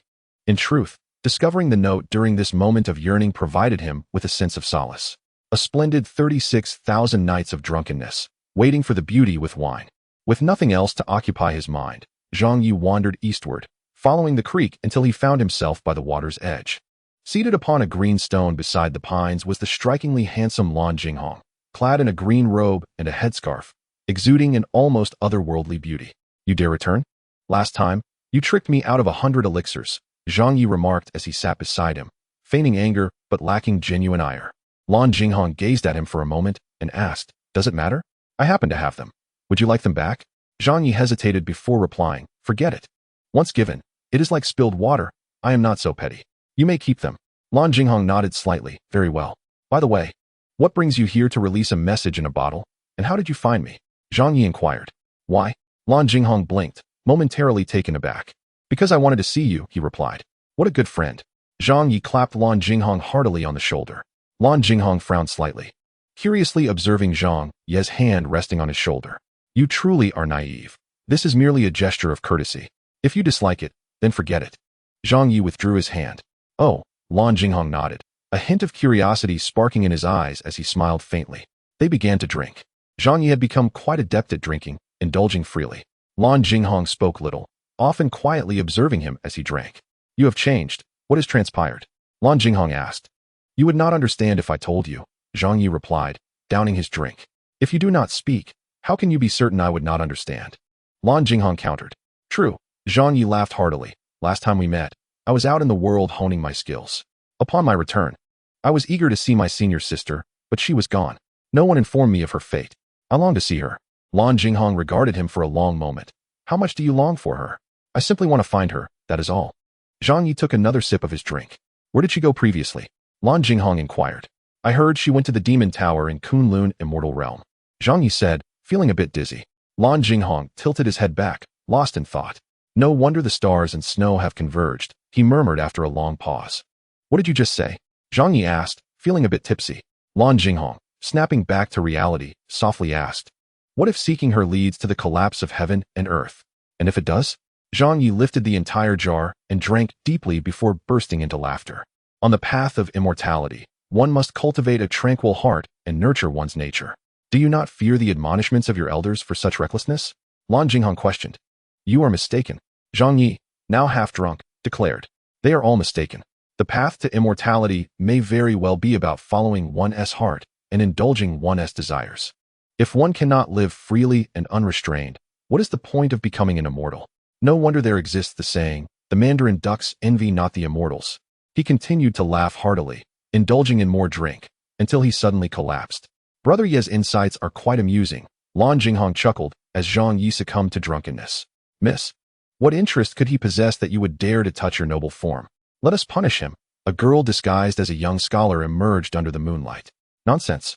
In truth, discovering the note during this moment of yearning provided him with a sense of solace. A splendid 36,000 nights of drunkenness, waiting for the beauty with wine. With nothing else to occupy his mind, Zhang Ye wandered eastward, following the creek until he found himself by the water's edge. Seated upon a green stone beside the pines was the strikingly handsome Lan Jinghong, clad in a green robe and a headscarf, exuding an almost otherworldly beauty. You dare return? Last time, you tricked me out of 100 elixirs, Zhang Ye remarked as he sat beside him, feigning anger but lacking genuine ire. Lan Jinghong gazed at him for a moment and asked, Does it matter? I happen to have them. Would you like them back? Zhang Ye hesitated before replying, Forget it. Once given, it is like spilled water. I am not so petty. You may keep them. Lan Jinghong nodded slightly. Very well. By the way, what brings you here to release a message in a bottle, and how did you find me? Zhang Ye inquired. Why? Lan Jinghong blinked, momentarily taken aback. Because I wanted to see you, he replied. What a good friend. Zhang Ye clapped Lan Jinghong heartily on the shoulder. Lan Jinghong frowned slightly, curiously observing Zhang Ye's hand resting on his shoulder. You truly are naive. This is merely a gesture of courtesy. If you dislike it, then forget it. Zhang Ye withdrew his hand. Oh, Lan Jinghong nodded, a hint of curiosity sparking in his eyes as he smiled faintly. They began to drink. Zhang Ye had become quite adept at drinking, indulging freely. Lan Jinghong spoke little, often quietly observing him as he drank. You have changed. What has transpired? Lan Jinghong asked. You would not understand if I told you, Zhang Ye replied, downing his drink. If you do not speak, how can you be certain I would not understand? Lan Jinghong countered. True, Zhang Ye laughed heartily. Last time we met, I was out in the world honing my skills. Upon my return, I was eager to see my senior sister, but she was gone. No one informed me of her fate. I longed to see her. Lan Jinghong regarded him for a long moment. How much do you long for her? I simply want to find her, that is all. Zhang Ye took another sip of his drink. Where did she go previously? Lan Jinghong inquired. I heard she went to the Demon Tower in Kunlun Immortal Realm. Zhang Ye said, feeling a bit dizzy. Lan Jinghong tilted his head back, lost in thought. No wonder the stars and snow have converged, he murmured after a long pause. What did you just say? Zhang Ye asked, feeling a bit tipsy. Lan Jinghong, snapping back to reality, softly asked. What if seeking her leads to the collapse of heaven and earth? And if it does? Zhang Ye lifted the entire jar and drank deeply before bursting into laughter. On the path of immortality, one must cultivate a tranquil heart and nurture one's nature. Do you not fear the admonishments of your elders for such recklessness? Lan Jinghong questioned. You are mistaken. Zhang Ye, now half drunk, declared. They are all mistaken. The path to immortality may very well be about following one's heart and indulging one's desires. If one cannot live freely and unrestrained, what is the point of becoming an immortal? No wonder there exists the saying, the Mandarin ducks envy not the immortals. He continued to laugh heartily, indulging in more drink, until he suddenly collapsed. Brother Ye's insights are quite amusing, Lan Jinghong chuckled as Zhang Ye succumbed to drunkenness. Miss, what interest could he possess that you would dare to touch your noble form? Let us punish him. A girl disguised as a young scholar emerged under the moonlight. Nonsense.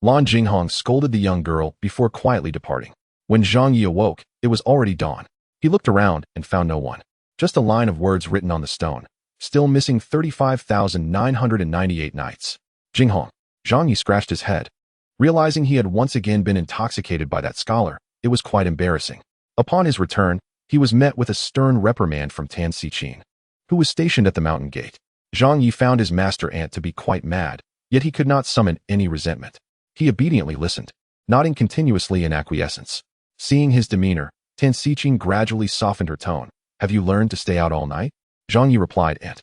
Lan Jinghong scolded the young girl before quietly departing. When Zhang Ye awoke, it was already dawn. He looked around and found no one. Just a line of words written on the stone. Still missing 35,998 nights. Jinghong. Zhang Ye scratched his head. Realizing he had once again been intoxicated by that scholar, it was quite embarrassing. Upon his return, he was met with a stern reprimand from Tan Xichin, who was stationed at the mountain gate. Zhang Ye found his master aunt to be quite mad, yet he could not summon any resentment. He obediently listened, nodding continuously in acquiescence. Seeing his demeanor, Tan Xichin gradually softened her tone. Have you learned to stay out all night? Zhang Ye replied, Aunt.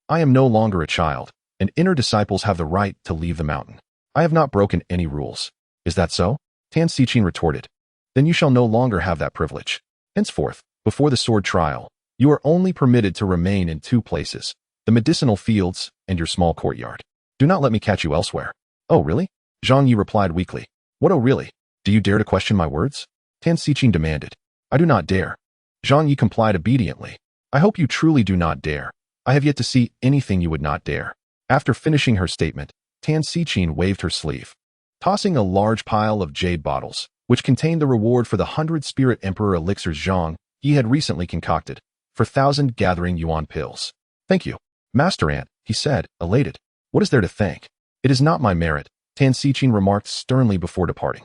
I am no longer a child, and inner disciples have the right to leave the mountain. I have not broken any rules. Is that so? Tan Xichin retorted. Then you shall no longer have that privilege. Henceforth, before the sword trial, you are only permitted to remain in two places, the medicinal fields and your small courtyard. Do not let me catch you elsewhere. Oh, really? Zhang Ye replied weakly. What oh really? Do you dare to question my words? Tan Xichin demanded. I do not dare. Zhang Ye complied obediently. I hope you truly do not dare. I have yet to see anything you would not dare. After finishing her statement, Tan Xichin waved her sleeve, tossing a large pile of jade bottles, which contained the reward for the 100 Spirit Emperor elixirs Zhang Ye had recently concocted, for 1,000 gathering yuan pills. Thank you, Master Aunt, he said, elated. What is there to thank? It is not my merit, Tan Xichin remarked sternly before departing.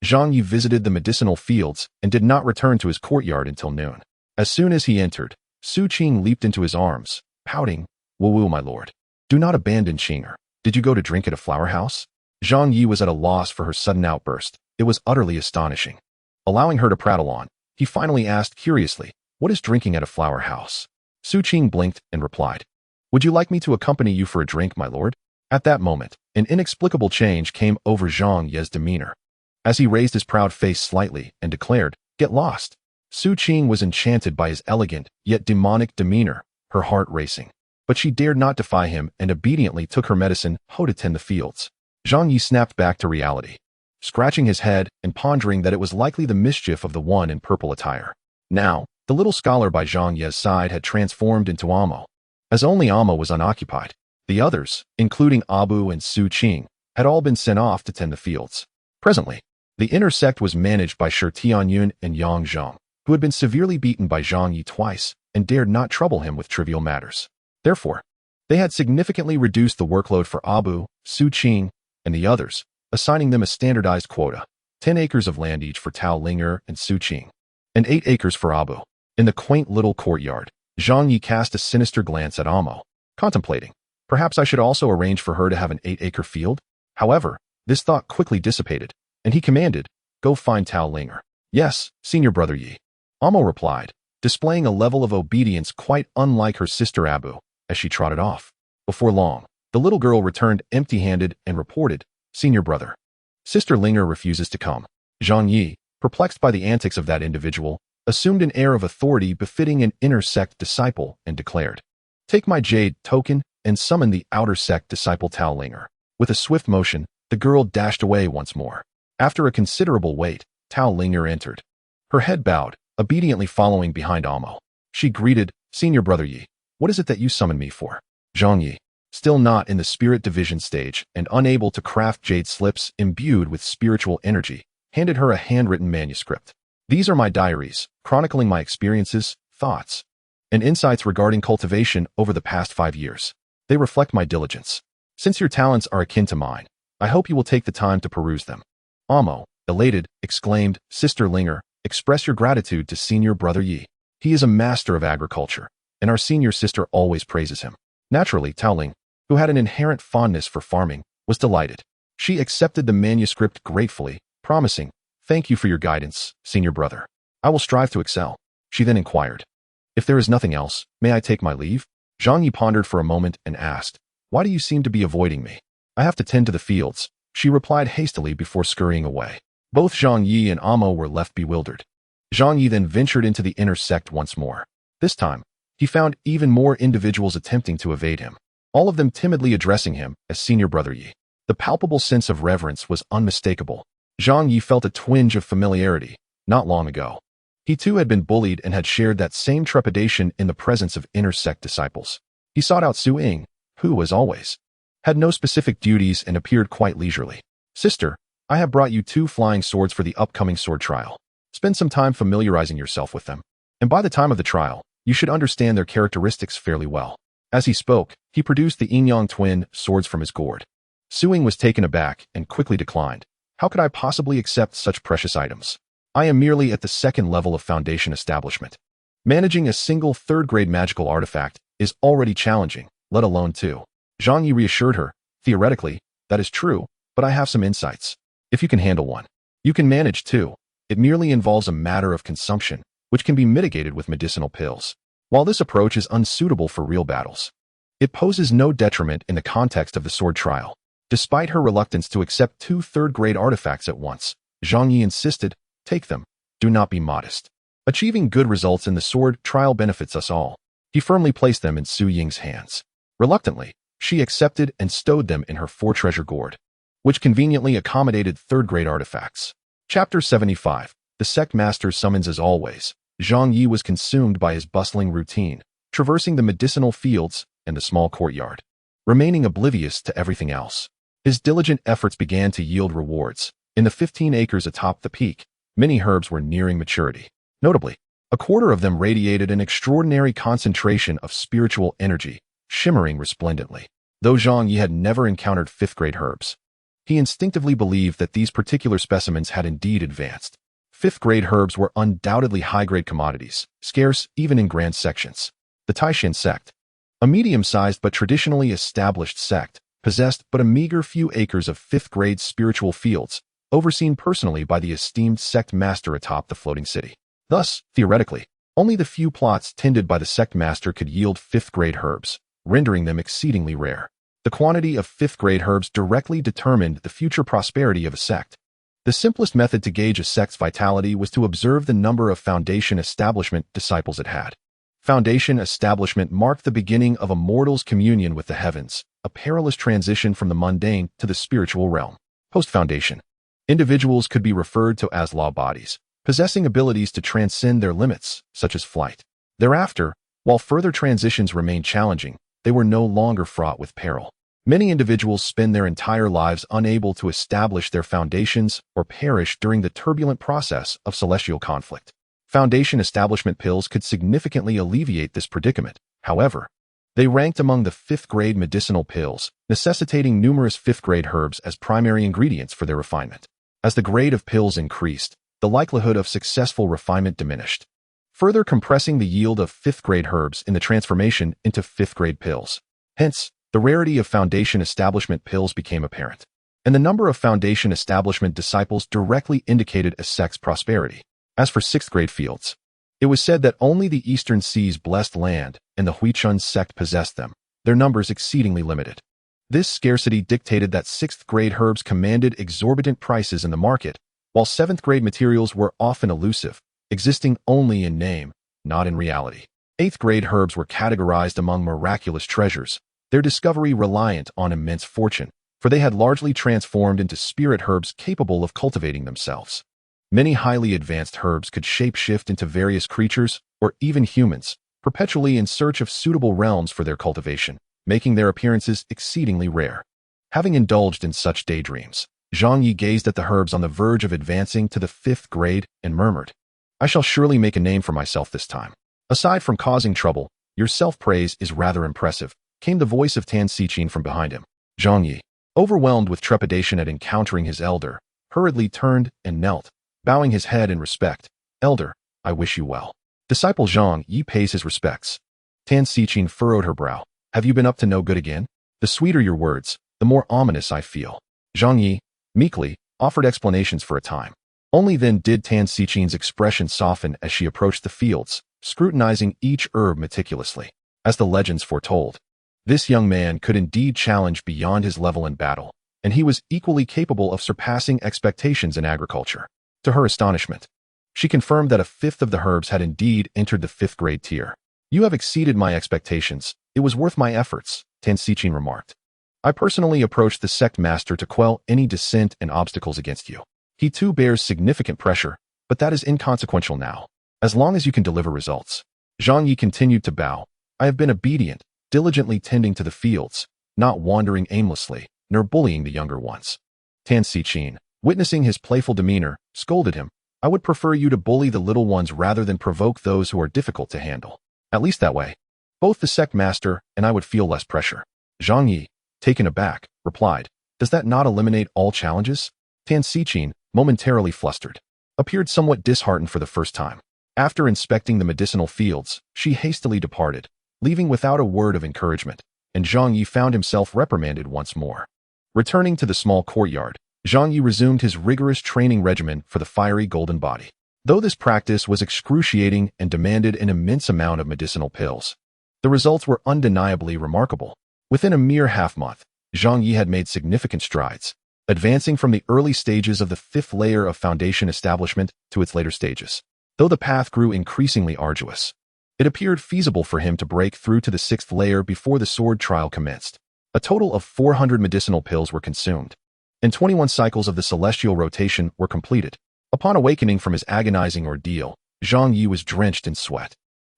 Zhang Ye visited the medicinal fields and did not return to his courtyard until noon. As soon as he entered, Su Qing leaped into his arms, pouting, Wu, my lord. Do not abandon Qinger. Did you go to drink at a flower house? Zhang Ye was at a loss for her sudden outburst. It was utterly astonishing. Allowing her to prattle on, he finally asked curiously, what is drinking at a flower house? Su Qing blinked and replied, Would you like me to accompany you for a drink, my lord? At that moment, an inexplicable change came over Zhang Ye's demeanor, as he raised his proud face slightly and declared, Get lost. Su Qing was enchanted by his elegant, yet demonic demeanor, her heart racing. But she dared not defy him and obediently took her medicine to tend the fields. Zhang Ye snapped back to reality, scratching his head and pondering that it was likely the mischief of the one in purple attire. Now, the little scholar by Zhang Ye's side had transformed into Amo. As only Amo was unoccupied, the others, including Abu and Su Qing, had all been sent off to tend the fields. Presently, the inner sect was managed by Shi Tianyun and Yang Zhang, who had been severely beaten by Zhang Ye twice and dared not trouble him with trivial matters. Therefore, they had significantly reduced the workload for Abu, Su Qing, and the others, assigning them a standardized quota, 10 acres of land each for Tao Linger and Su Qing, and 8 acres for Abu. In the quaint little courtyard, Zhang Ye cast a sinister glance at Amo, contemplating, perhaps I should also arrange for her to have an 8-acre field? However, this thought quickly dissipated, and he commanded, Go find Tao Linger. Yes, Senior Brother Yi. Amo replied, displaying a level of obedience quite unlike her sister Abu, as she trotted off. Before long, the little girl returned empty-handed and reported, Senior Brother. Sister Linger refuses to come. Zhang Ye, perplexed by the antics of that individual, assumed an air of authority befitting an inner sect disciple and declared, Take my jade token and summon the outer sect disciple Tao Linger. With a swift motion, the girl dashed away once more. After a considerable wait, Tao Linger entered. Her head bowed, obediently following behind Amo. She greeted, Senior Brother Yi, what is it that you summoned me for? Zhang Ye, still not in the spirit division stage and unable to craft jade slips imbued with spiritual energy, handed her a handwritten manuscript. These are my diaries, chronicling my experiences, thoughts, and insights regarding cultivation over the past 5 years. They reflect my diligence. Since your talents are akin to mine, I hope you will take the time to peruse them. Amo, elated, exclaimed, Sister Linger, express your gratitude to Senior Brother Yi. He is a master of agriculture, and our senior sister always praises him. Naturally, Toiling, who had an inherent fondness for farming, was delighted. She accepted the manuscript gratefully, promising, "Thank you for your guidance, senior brother. I will strive to excel." She then inquired, "If there is nothing else, may I take my leave?" Zhang Ye pondered for a moment and asked, "Why do you seem to be avoiding me?" "I have to tend to the fields," she replied hastily before scurrying away. Both Zhang Ye and Amo were left bewildered. Zhang Ye then ventured into the inner sect once more. This time, he found even more individuals attempting to evade him, all of them timidly addressing him as Senior Brother Ye. The palpable sense of reverence was unmistakable. Zhang Ye felt a twinge of familiarity. Not long ago, he too had been bullied and had shared that same trepidation in the presence of inner sect disciples. He sought out Su Ying, who, as always, had no specific duties and appeared quite leisurely. "Sister, I have brought you 2 flying swords for the upcoming sword trial. Spend some time familiarizing yourself with them, and by the time of the trial, you should understand their characteristics fairly well." As he spoke, he produced the yin-yang twin swords from his gourd. Su Ying was taken aback and quickly declined. "How could I possibly accept such precious items? I am merely at the 2nd level of foundation establishment. Managing a single 3rd-grade magical artifact is already challenging, let alone 2. Zhang Yi reassured her, "Theoretically, that is true, but I have some insights. If you can handle one, you can manage 2. It merely involves a matter of consumption, which can be mitigated with medicinal pills. While this approach is unsuitable for real battles, it poses no detriment in the context of the sword trial." Despite her reluctance to accept 2 3rd-grade artifacts at once, Zhang Yi insisted, "Take them. Do not be modest. Achieving good results in the sword trial benefits us all." He firmly placed them in Su Ying's hands. Reluctantly, she accepted and stowed them in her 4-treasure gourd, which conveniently accommodated 3rd-grade artifacts. Chapter 75. The sect master summons. As always, Zhang Yi was consumed by his bustling routine, traversing the medicinal fields and the small courtyard, remaining oblivious to everything else. His diligent efforts began to yield rewards. In the 15 acres atop the peak, many herbs were nearing maturity. Notably, a quarter of them radiated an extraordinary concentration of spiritual energy, shimmering resplendently. Though Zhang Yi had never encountered 5th-grade herbs, he instinctively believed that these particular specimens had indeed advanced. 5th-grade herbs were undoubtedly high-grade commodities, scarce even in grand sections. The Tai Xuan Sect, a medium-sized but traditionally established sect, possessed but a meager few acres of 5th-grade spiritual fields, overseen personally by the esteemed sect master atop the floating city. Thus, theoretically, only the few plots tended by the sect master could yield 5th-grade herbs, rendering them exceedingly rare. The quantity of 5th-grade herbs directly determined the future prosperity of a sect. The simplest method to gauge a sect's vitality was to observe the number of foundation establishment disciples it had. Foundation establishment marked the beginning of a mortal's communion with the heavens, a perilous transition from the mundane to the spiritual realm. Post-foundation, individuals could be referred to as law bodies, possessing abilities to transcend their limits, such as flight. Thereafter, while further transitions remained challenging, they were no longer fraught with peril. Many individuals spend their entire lives unable to establish their foundations or perish during the turbulent process of celestial conflict. Foundation establishment pills could significantly alleviate this predicament. However, they ranked among the 5th-grade medicinal pills, necessitating numerous 5th-grade herbs as primary ingredients for their refinement. As the grade of pills increased, the likelihood of successful refinement diminished, further compressing the yield of 5th-grade herbs in the transformation into 5th-grade pills. Hence, the rarity of foundation establishment pills became apparent, and the number of foundation establishment disciples directly indicated a sect's prosperity. As for 6th-grade fields, it was said that only the Eastern Sea's blessed land and the Tai Xuan Sect possessed them, their numbers exceedingly limited. This scarcity dictated that 6th-grade herbs commanded exorbitant prices in the market, while 7th-grade materials were often elusive, existing only in name, not in reality. 8th-grade herbs were categorized among miraculous treasures, their discovery reliant on immense fortune, for they had largely transformed into spirit herbs capable of cultivating themselves. Many highly advanced herbs could shape-shift into various creatures, or even humans, perpetually in search of suitable realms for their cultivation, making their appearances exceedingly rare. Having indulged in such daydreams, Zhang Yi gazed at the herbs on the verge of advancing to the 5th grade and murmured, "I shall surely make a name for myself this time. Aside from causing trouble, your self-praise is rather impressive," came the voice of Tan Xichin from behind him. Zhang Yi, overwhelmed with trepidation at encountering his elder, hurriedly turned and knelt, bowing his head in respect. "Elder, I wish you well." Disciple Zhang Ye pays his respects. Tan Xichin furrowed her brow. Have you been up to no good again? The sweeter your words, the more ominous I feel. Zhang Ye, meekly, offered explanations for a time. Only then did Tan Xichin's expression soften as she approached the fields, scrutinizing each herb meticulously. As the legends foretold, this young man could indeed challenge beyond his level in battle, and he was equally capable of surpassing expectations in agriculture. To her astonishment, she confirmed that a fifth of the herbs had indeed entered the 5th grade tier. You have exceeded my expectations. It was worth my efforts, Tan Xichin remarked. I personally approached the sect master to quell any dissent and obstacles against you. He too bears significant pressure, but that is inconsequential now, as long as you can deliver results. Zhang Ye continued to bow. I have been obedient, diligently tending to the fields, not wandering aimlessly, nor bullying the younger ones. Tan Xichin, witnessing his playful demeanor, scolded him. I would prefer you to bully the little ones rather than provoke those who are difficult to handle. At least that way, both the sect master and I would feel less pressure. Zhang Ye, taken aback, replied, Does that not eliminate all challenges? Tan Xichin, momentarily flustered, appeared somewhat disheartened for the first time. After inspecting the medicinal fields, she hastily departed, leaving without a word of encouragement, and Zhang Ye found himself reprimanded once more. Returning to the small courtyard, Zhang Ye resumed his rigorous training regimen for the fiery golden body. Though this practice was excruciating and demanded an immense amount of medicinal pills, the results were undeniably remarkable. Within a mere half-month, Zhang Ye had made significant strides, advancing from the early stages of the 5th layer of foundation establishment to its later stages. Though the path grew increasingly arduous, it appeared feasible for him to break through to the 6th layer before the sword trial commenced. A total of 400 medicinal pills were consumed, and 21 cycles of the celestial rotation were completed. Upon awakening from his agonizing ordeal, Zhang Ye was drenched in sweat.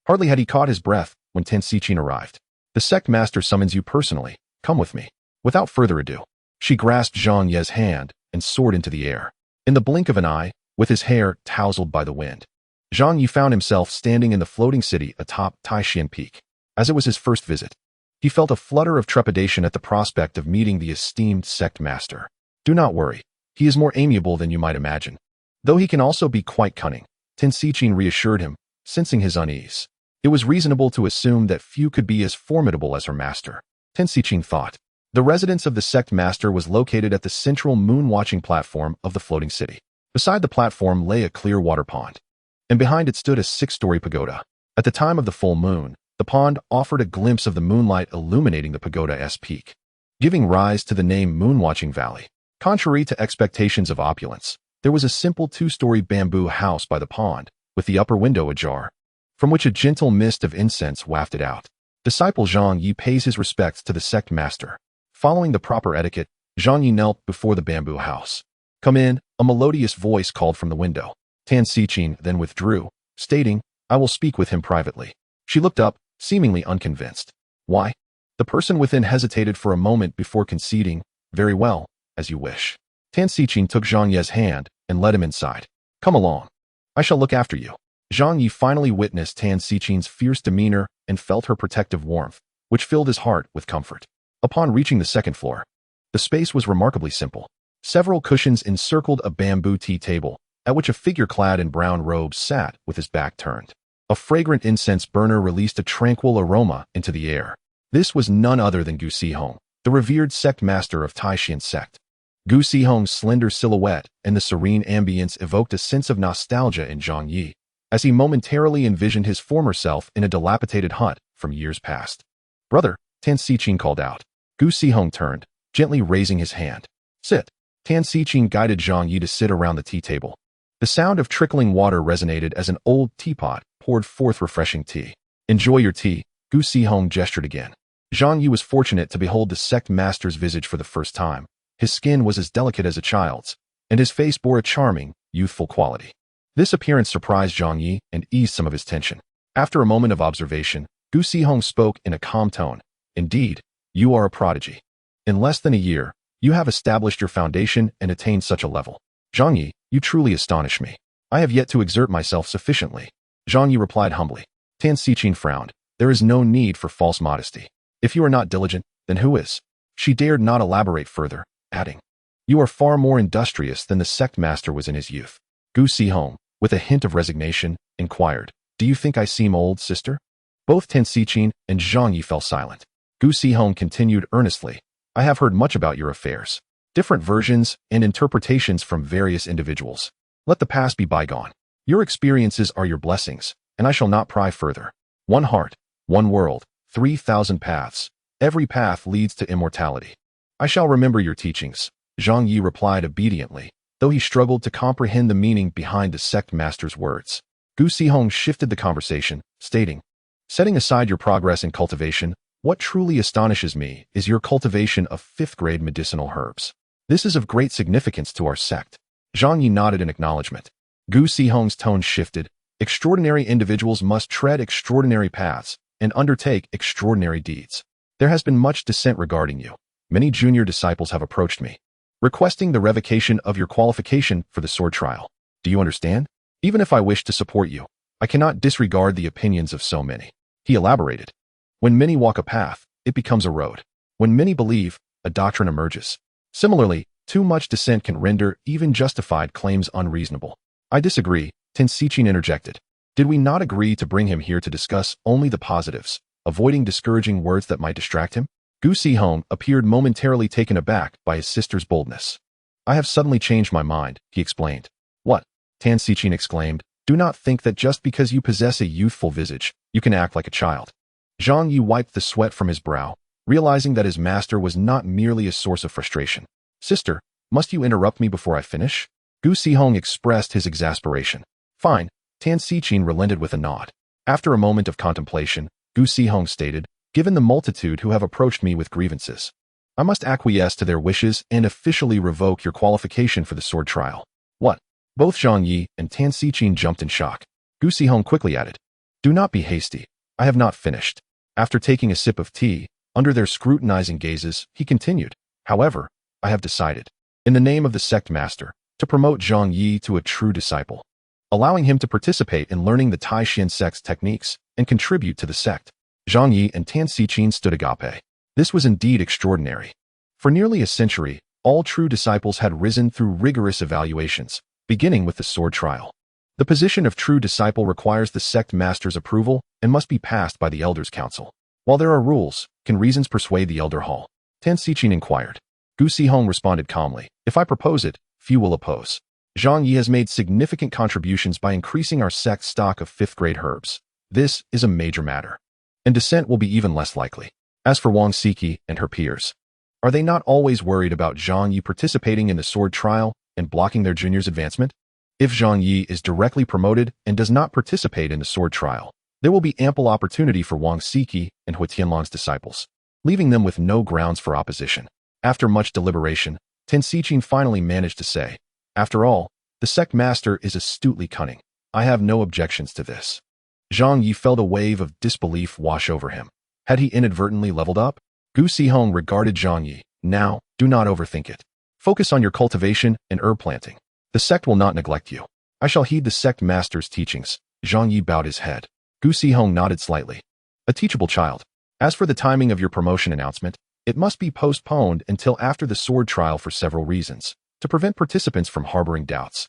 Hardly had he caught his breath when Tan Xichin arrived. The sect master summons you personally. Come with me. Without further ado, she grasped Zhang Ye's hand and soared into the air. In the blink of an eye, with his hair tousled by the wind, Zhang Ye found himself standing in the floating city atop Tai Xuan Peak. As it was his first visit, he felt a flutter of trepidation at the prospect of meeting the esteemed sect master. Do not worry. He is more amiable than you might imagine, though he can also be quite cunning, Tan Xichin reassured him, sensing his unease. It was reasonable to assume that few could be as formidable as her master. Tan Xichin thought. The residence of the sect master was located at the central moon-watching platform of the floating city. Beside the platform lay a clear water pond, and behind it stood a 6-story pagoda. At the time of the full moon, the pond offered a glimpse of the moonlight illuminating the pagoda's peak, giving rise to the name Moonwatching Valley. Contrary to expectations of opulence, there was a simple 2-story bamboo house by the pond, with the upper window ajar, from which a gentle mist of incense wafted out. Disciple Zhang Ye pays his respects to the sect master. Following the proper etiquette, Zhang Ye knelt before the bamboo house. Come in, a melodious voice called from the window. Tan Xichin then withdrew, stating, I will speak with him privately. She looked up, seemingly unconvinced. Why? The person within hesitated for a moment before conceding, Very well, as you wish. Tan Xichin took Zhang Ye's hand and led him inside. Come along. I shall look after you. Zhang Ye finally witnessed Tan Xichin's fierce demeanor and felt her protective warmth, which filled his heart with comfort. Upon reaching the 2nd floor, the space was remarkably simple. Several cushions encircled a bamboo tea table, at which a figure clad in brown robes sat with his back turned. A fragrant incense burner released a tranquil aroma into the air. This was none other than Gu Sihong, the revered sect master of Tai Xuan Sect. Gu Sihong's slender silhouette and the serene ambience evoked a sense of nostalgia in Zhang Ye, as he momentarily envisioned his former self in a dilapidated hut from years past. Brother, Tan Xichin called out. Gu Sihong turned, gently raising his hand. Sit. Tan Xichin guided Zhang Ye to sit around the tea table. The sound of trickling water resonated as an old teapot poured forth refreshing tea. Enjoy your tea, Gu Sihong gestured again. Zhang Ye was fortunate to behold the sect master's visage for the first time. His skin was as delicate as a child's, and his face bore a charming, youthful quality. This appearance surprised Zhang Ye and eased some of his tension. After a moment of observation, Gu Sihong spoke in a calm tone. Indeed, you are a prodigy. In less than a year, you have established your foundation and attained such a level. Zhang Ye, you truly astonish me. I have yet to exert myself sufficiently. Zhang Ye replied humbly. Tan Xichin frowned. There is no need for false modesty. If you are not diligent, then who is? She dared not elaborate further, adding, You are far more industrious than the sect master was in his youth. Gu Sihong, with a hint of resignation, inquired, Do you think I seem old, sister? Both Tan Xichin and Zhang Ye fell silent. Gu Sihong continued earnestly. I have heard much about your affairs. Different versions and interpretations from various individuals. Let the past be bygone. Your experiences are your blessings, and I shall not pry further. One heart, one world, 3,000 paths. Every path leads to immortality. I shall remember your teachings, Zhang Ye replied obediently, though he struggled to comprehend the meaning behind the sect master's words. Gu Sihong shifted the conversation, stating, setting aside your progress in cultivation, what truly astonishes me is your cultivation of 5th-grade medicinal herbs. This is of great significance to our sect. Zhang Ye nodded in acknowledgement. Gu Sihong's tone shifted. Extraordinary individuals must tread extraordinary paths and undertake extraordinary deeds. There has been much dissent regarding you. Many junior disciples have approached me, requesting the revocation of your qualification for the sword trial. Do you understand? Even if I wish to support you, I cannot disregard the opinions of so many. He elaborated. When many walk a path, it becomes a road. When many believe, a doctrine emerges. Similarly, too much dissent can render even justified claims unreasonable. I disagree, Tan Xichin interjected. Did we not agree to bring him here to discuss only the positives, avoiding discouraging words that might distract him? Gu Sihong appeared momentarily taken aback by his sister's boldness. I have suddenly changed my mind, he explained. What? Tan Xichin exclaimed. Do not think that just because you possess a youthful visage, you can act like a child. Zhang Ye wiped the sweat from his brow, realizing that his master was not merely a source of frustration. Sister, must you interrupt me before I finish? Gu Sihong expressed his exasperation. Fine, Tan Xichin relented with a nod. After a moment of contemplation, Gu Sihong stated, given the multitude who have approached me with grievances, I must acquiesce to their wishes and officially revoke your qualification for the sword trial. What? Both Zhang Ye and Tan Xichin jumped in shock. Gu Sihong quickly added, do not be hasty. I have not finished. After taking a sip of tea, under their scrutinizing gazes, he continued, however, I have decided, in the name of the sect master, to promote Zhang Ye to a true disciple, allowing him to participate in learning the Tai Xuan Sect's techniques and contribute to the sect. Zhang Ye and Tan Xichin stood agape. This was indeed extraordinary. For nearly a century, all true disciples had risen through rigorous evaluations, beginning with the sword trial. The position of true disciple requires the sect master's approval and must be passed by the elders' council. While there are rules, can reasons persuade the elder hall? Tan Xichin inquired. Gu Sihong responded calmly, if I propose it, few will oppose. Zhang Ye has made significant contributions by increasing our sect's stock of 5th-grade herbs. This is a major matter. And dissent will be even less likely. As for Wang Siki and her peers, are they not always worried about Zhang Ye participating in the sword trial and blocking their junior's advancement? If Zhang Ye is directly promoted and does not participate in the sword trial, there will be ample opportunity for Wang Siki and Hu Tianlong's disciples, leaving them with no grounds for opposition. After much deliberation, Tan Xichin finally managed to say, after all, the sect master is astutely cunning. I have no objections to this. Zhang Ye felt a wave of disbelief wash over him. Had he inadvertently leveled up? Gu Sihong regarded Zhang Ye. Now, do not overthink it. Focus on your cultivation and herb planting. The sect will not neglect you. I shall heed the sect master's teachings. Zhang Ye bowed his head. Gu Sihong nodded slightly. A teachable child. As for the timing of your promotion announcement, it must be postponed until after the sword trial for several reasons, to prevent participants from harboring doubts,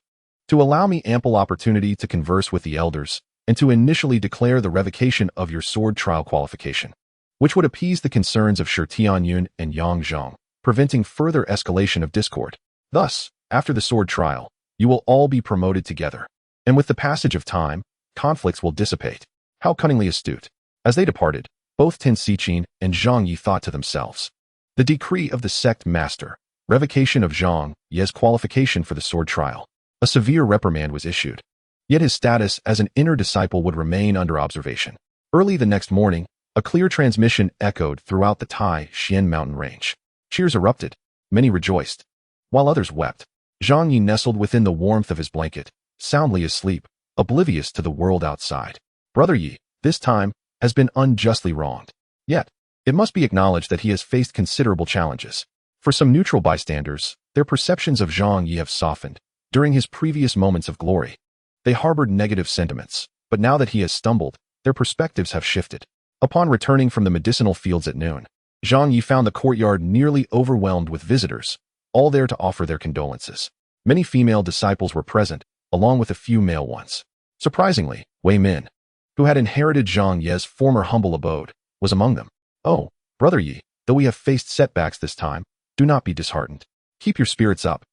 to allow me ample opportunity to converse with the elders, and to initially declare the revocation of your sword trial qualification, which would appease the concerns of Shi Tianyun and Yang Zhang, preventing further escalation of discord. Thus, after the sword trial, you will all be promoted together, and with the passage of time, conflicts will dissipate. How cunningly astute. As they departed, both Tan Xichin and Zhang Ye thought to themselves. The decree of the sect master, revocation of Zhang Ye's qualification for the sword trial. A severe reprimand was issued. Yet his status as an inner disciple would remain under observation. Early the next morning, a clear transmission echoed throughout the Tai Xuan mountain range. Cheers erupted. Many rejoiced, while others wept. Zhang Ye nestled within the warmth of his blanket, soundly asleep, oblivious to the world outside. Brother Ye, this time, has been unjustly wronged. Yet, it must be acknowledged that he has faced considerable challenges. For some neutral bystanders, their perceptions of Zhang Ye have softened. During his previous moments of glory, they harbored negative sentiments, but now that he has stumbled, their perspectives have shifted. Upon returning from the medicinal fields at noon, Zhang Ye found the courtyard nearly overwhelmed with visitors, all there to offer their condolences. Many female disciples were present, along with a few male ones. Surprisingly, Wei Min, who had inherited Zhang Ye's former humble abode, was among them. "Oh, Brother Yi, though we have faced setbacks this time, do not be disheartened. Keep your spirits up.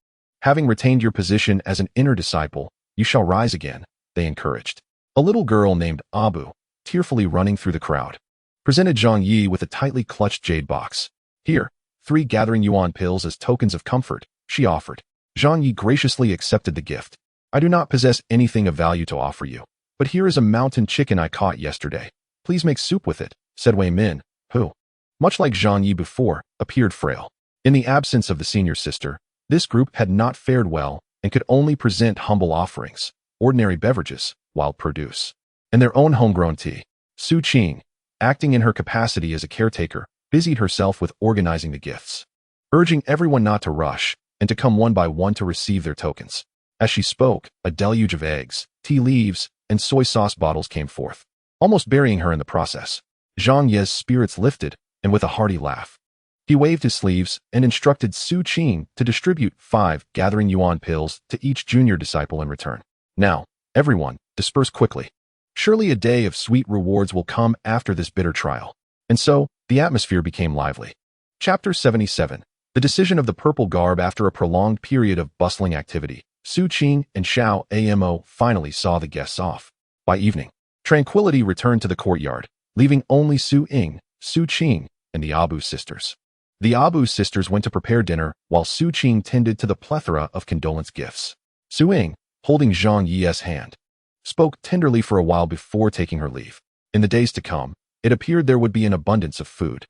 Having retained your position as an inner disciple, you shall rise again," they encouraged. A little girl named Abu, tearfully running through the crowd, presented Zhang Ye with a tightly clutched jade box. "Here, 3 gathering yuan pills as tokens of comfort," she offered. Zhang Ye graciously accepted the gift. "I do not possess anything of value to offer you, but here is a mountain chicken I caught yesterday. Please make soup with it," said Wei Min, who, much like Zhang Ye before, appeared frail. In the absence of the senior sister, this group had not fared well and could only present humble offerings, ordinary beverages, wild produce, and their own homegrown tea. Su Qing, acting in her capacity as a caretaker, busied herself with organizing the gifts, urging everyone not to rush and to come one by one to receive their tokens. As she spoke, a deluge of eggs, tea leaves, and soy sauce bottles came forth, almost burying her in the process. Zhang Ye's spirits lifted, and with a hearty laugh, he waved his sleeves and instructed Su Qing to distribute 5 gathering yuan pills to each junior disciple in return. "Now, everyone, disperse quickly. Surely a day of sweet rewards will come after this bitter trial." And so, the atmosphere became lively. Chapter 77. The decision of the purple garb. After a prolonged period of bustling activity, Su Qing and Xiao Amo finally saw the guests off. By evening, tranquility returned to the courtyard, leaving only Su Ying, Su Qing, and the Abu sisters. The Abu sisters went to prepare dinner, while Su Qing tended to the plethora of condolence gifts. Su Ying, holding Zhang Ye's hand, spoke tenderly for a while before taking her leave. In the days to come, it appeared there would be an abundance of food.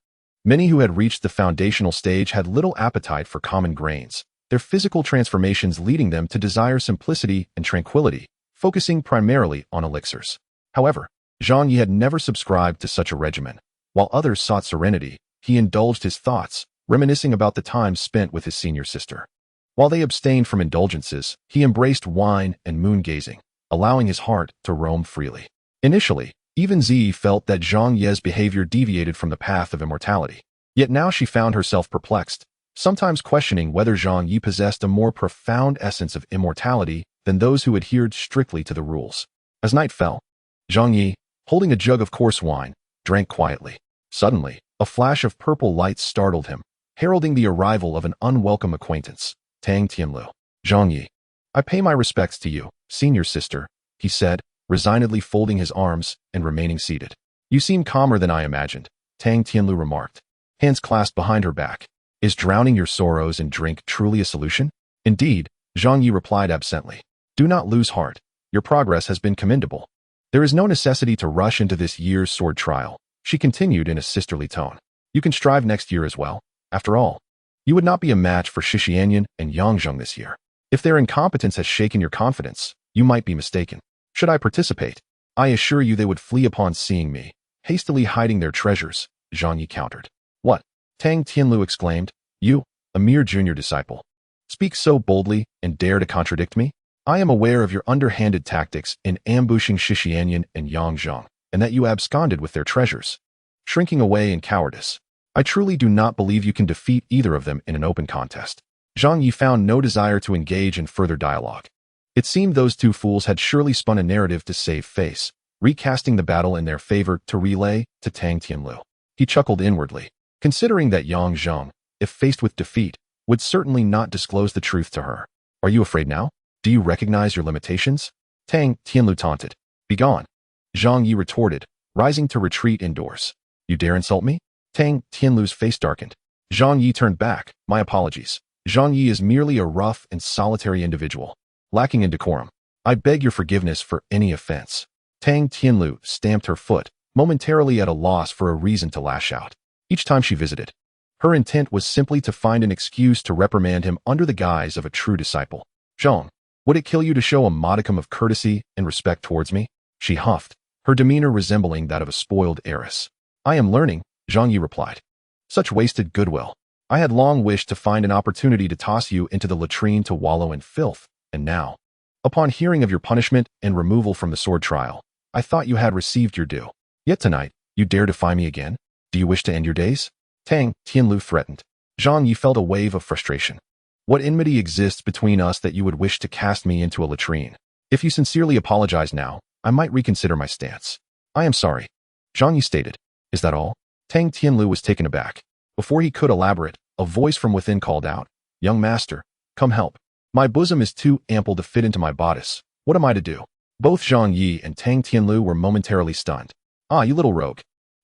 Many who had reached the foundational stage had little appetite for common grains, their physical transformations leading them to desire simplicity and tranquility, focusing primarily on elixirs. However, Zhang Ye had never subscribed to such a regimen. While others sought serenity, he indulged his thoughts, reminiscing about the time spent with his senior sister. While they abstained from indulgences, he embraced wine and moon-gazing, allowing his heart to roam freely. Initially, even Zi felt that Zhang Ye's behavior deviated from the path of immortality. Yet now she found herself perplexed, sometimes questioning whether Zhang Ye possessed a more profound essence of immortality than those who adhered strictly to the rules. As night fell, Zhang Ye, holding a jug of coarse wine, drank quietly. Suddenly, a flash of purple light startled him, heralding the arrival of an unwelcome acquaintance, Tang Tianlu. "Zhang Ye, I pay my respects to you, senior sister," he said, resignedly folding his arms and remaining seated. "You seem calmer than I imagined," Tang Tianlu remarked, hands clasped behind her back. "Is drowning your sorrows in drink truly a solution?" "Indeed," Zhang Ye replied absently. "Do not lose heart. Your progress has been commendable. There is no necessity to rush into this year's sword trial," she continued in a sisterly tone. "You can strive next year as well. After all, you would not be a match for Shixianyan and Yangzheng this year. If their incompetence has shaken your confidence, you might be mistaken. Should I participate, I assure you they would flee upon seeing me, hastily hiding their treasures," Zhang Ye countered. "What?" Tang Tianlu exclaimed. "You, a mere junior disciple, speak so boldly and dare to contradict me? I am aware of your underhanded tactics in ambushing Shixianyan and Yangzheng, and that you absconded with their treasures, shrinking away in cowardice. I truly do not believe you can defeat either of them in an open contest." Zhang Ye found no desire to engage in further dialogue. It seemed those two fools had surely spun a narrative to save face, recasting the battle in their favor to relay to Tang Tianlu. He chuckled inwardly, considering that Yang Zheng, if faced with defeat, would certainly not disclose the truth to her. "Are you afraid now? Do you recognize your limitations?" Tang Tianlu taunted. "Begone," Zhang Ye retorted, rising to retreat indoors. "You dare insult me?" Tang Tianlu's face darkened. Zhang Ye turned back. "My apologies. Zhang Ye is merely a rough and solitary individual, lacking in decorum. I beg your forgiveness for any offense." Tang Tianlu stamped her foot, momentarily at a loss for a reason to lash out. Each time she visited, her intent was simply to find an excuse to reprimand him under the guise of a true disciple. "Zhang, would it kill you to show a modicum of courtesy and respect towards me?" she huffed, her demeanor resembling that of a spoiled heiress. "I am learning," Zhang Ye replied. "Such wasted goodwill. I had long wished to find an opportunity to toss you into the latrine to wallow in filth, and now, upon hearing of your punishment and removal from the sword trial, I thought you had received your due. Yet tonight, you dare defy me again? Do you wish to end your days?" Tang Tianlu threatened. Zhang Ye felt a wave of frustration. "What enmity exists between us that you would wish to cast me into a latrine? If you sincerely apologize now, I might reconsider my stance." I am sorry, Zhang Ye stated. Is that all? Tang Tianlu was taken aback. Before he could elaborate, a voice from within called out, Young master, come help. My bosom is too ample to fit into my bodice. What am I to do? Both Zhang Ye and Tang Tianlu were momentarily stunned. Ah, you little rogue.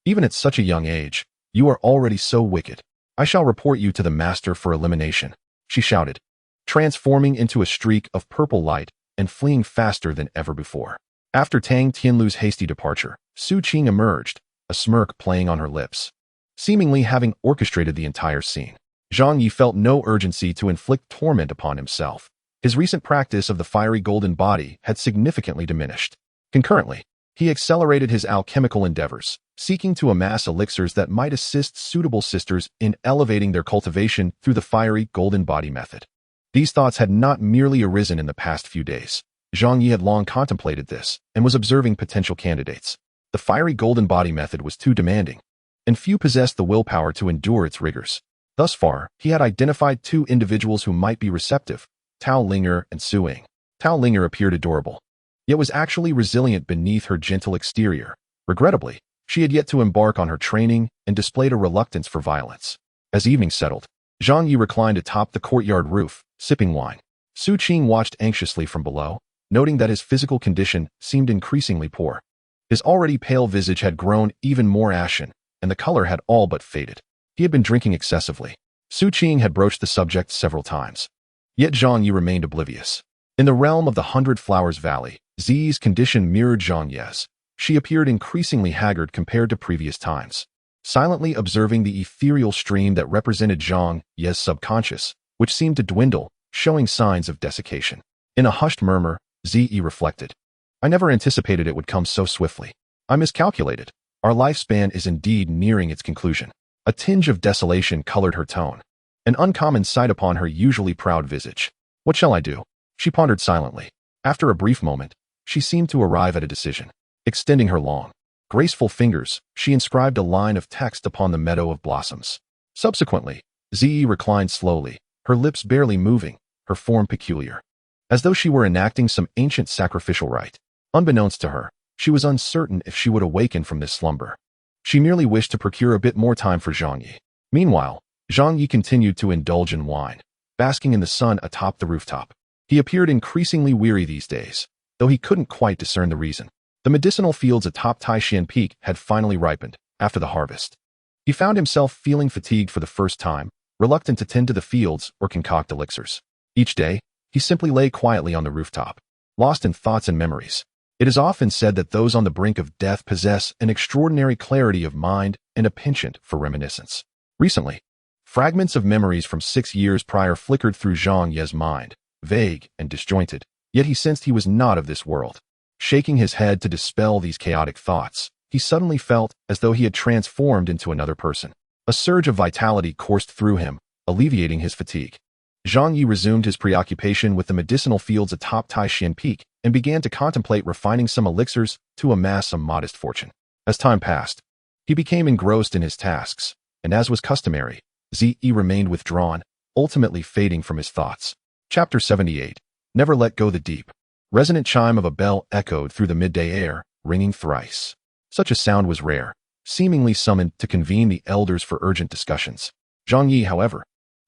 Even at such a young age, you are already so wicked. I shall report you to the master for elimination, she shouted, transforming into a streak of purple light and fleeing faster than ever before. After Tang Tianlu's hasty departure, Su Qing emerged, a smirk playing on her lips, seemingly having orchestrated the entire scene. Zhang Ye felt no urgency to inflict torment upon himself. His recent practice of the fiery golden body had significantly diminished. Concurrently, he accelerated his alchemical endeavors, seeking to amass elixirs that might assist suitable sisters in elevating their cultivation through the fiery golden body method. These thoughts had not merely arisen in the past few days. Zhang Ye had long contemplated this and was observing potential candidates. The fiery golden body method was too demanding, and few possessed the willpower to endure its rigors. Thus far, he had identified 2 individuals who might be receptive, Tao Linger and Su Ying. Tao Linger appeared adorable, yet was actually resilient beneath her gentle exterior. Regrettably, she had yet to embark on her training and displayed a reluctance for violence. As evening settled, Zhang Ye reclined atop the courtyard roof, sipping wine. Su Qing watched anxiously from below, noting that his physical condition seemed increasingly poor. His already pale visage had grown even more ashen, and the color had all but faded. He had been drinking excessively. Su Qing had broached the subject several times. Yet Zhang Ye remained oblivious. In the realm of the 100 Flowers Valley, Zi's condition mirrored Zhang Ye's. She appeared increasingly haggard compared to previous times, silently observing the ethereal stream that represented Zhang Ye's subconscious, which seemed to dwindle, showing signs of desiccation. In a hushed murmur, Zi reflected. I never anticipated it would come so swiftly. I miscalculated. Our lifespan is indeed nearing its conclusion. A tinge of desolation colored her tone, an uncommon sight upon her usually proud visage. What shall I do? She pondered silently. After a brief moment, she seemed to arrive at a decision. Extending her long, graceful fingers, she inscribed a line of text upon the meadow of blossoms. Subsequently, Zi reclined slowly, her lips barely moving, her form peculiar, as though she were enacting some ancient sacrificial rite. Unbeknownst to her, she was uncertain if she would awaken from this slumber. She merely wished to procure a bit more time for Zhang Ye. Meanwhile, Zhang Ye continued to indulge in wine, basking in the sun atop the rooftop. He appeared increasingly weary these days, though he couldn't quite discern the reason. The medicinal fields atop Tai Xuan Peak had finally ripened after the harvest. He found himself feeling fatigued for the first time, reluctant to tend to the fields or concoct elixirs. Each day, he simply lay quietly on the rooftop, lost in thoughts and memories. It is often said that those on the brink of death possess an extraordinary clarity of mind and a penchant for reminiscence. Recently, fragments of memories from 6 years prior flickered through Zhang Ye's mind, vague and disjointed, yet he sensed he was not of this world. Shaking his head to dispel these chaotic thoughts, he suddenly felt as though he had transformed into another person. A surge of vitality coursed through him, alleviating his fatigue. Zhang Ye resumed his preoccupation with the medicinal fields atop Tai Xuan Peak and began to contemplate refining some elixirs to amass a modest fortune. As time passed, he became engrossed in his tasks, and as was customary, Zi remained withdrawn, ultimately fading from his thoughts. Chapter 78. Never Let Go the Deep. Resonant chime of a bell echoed through the midday air, ringing thrice. Such a sound was rare, seemingly summoned to convene the elders for urgent discussions. Zhang Ye, however,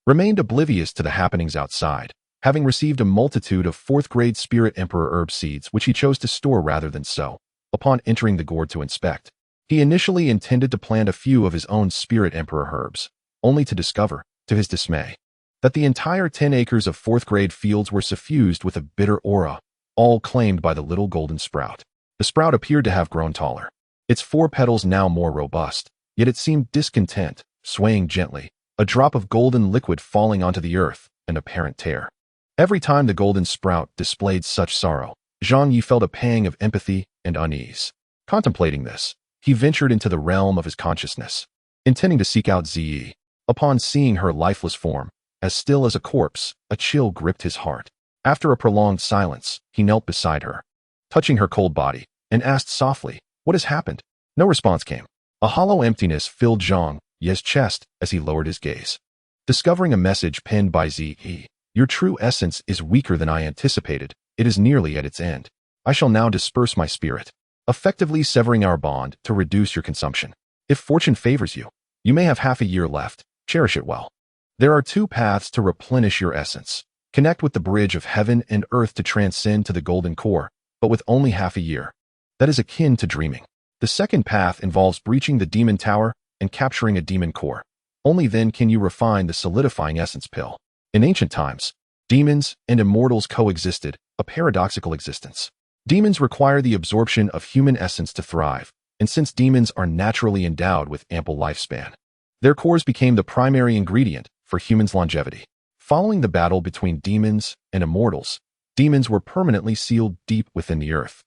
remained oblivious to the happenings outside, having received a multitude of 4th-grade Spirit Emperor herb seeds which he chose to store rather than sow. Upon entering the gourd to inspect, he initially intended to plant a few of his own Spirit Emperor herbs, only to discover, to his dismay, that the entire 10 acres of 4th-grade fields were suffused with a bitter aura, all claimed by the little golden sprout. The sprout appeared to have grown taller, its 4 petals now more robust, yet it seemed discontent, swaying gently, a drop of golden liquid falling onto the earth, an apparent tear. Every time the golden sprout displayed such sorrow, Zhang Ye felt a pang of empathy and unease. Contemplating this, he ventured into the realm of his consciousness, intending to seek out Zi. Upon seeing her lifeless form, as still as a corpse, a chill gripped his heart. After a prolonged silence, he knelt beside her, touching her cold body, and asked softly, "What has happened?" No response came. A hollow emptiness filled Zhang Ye's chest as he lowered his gaze. Discovering a message penned by Zi, "Your true essence is weaker than I anticipated. It is nearly at its end. I shall now disperse my spirit. effectively severing our bond to reduce your consumption. If fortune favors you, you may have half a year left. Cherish it well. There are two paths to replenish your essence. Connect with the bridge of heaven and earth to transcend to the golden core, but with only half a year. That is akin to dreaming. The second path involves breaching the demon tower and capturing a demon core. Only then can you refine the solidifying essence pill. In ancient times, demons and immortals coexisted, a paradoxical existence. Demons require the absorption of human essence to thrive, and since demons are naturally endowed with ample lifespan, their cores became the primary ingredient for humans' longevity. Following the battle between demons and immortals, demons were permanently sealed deep within the earth,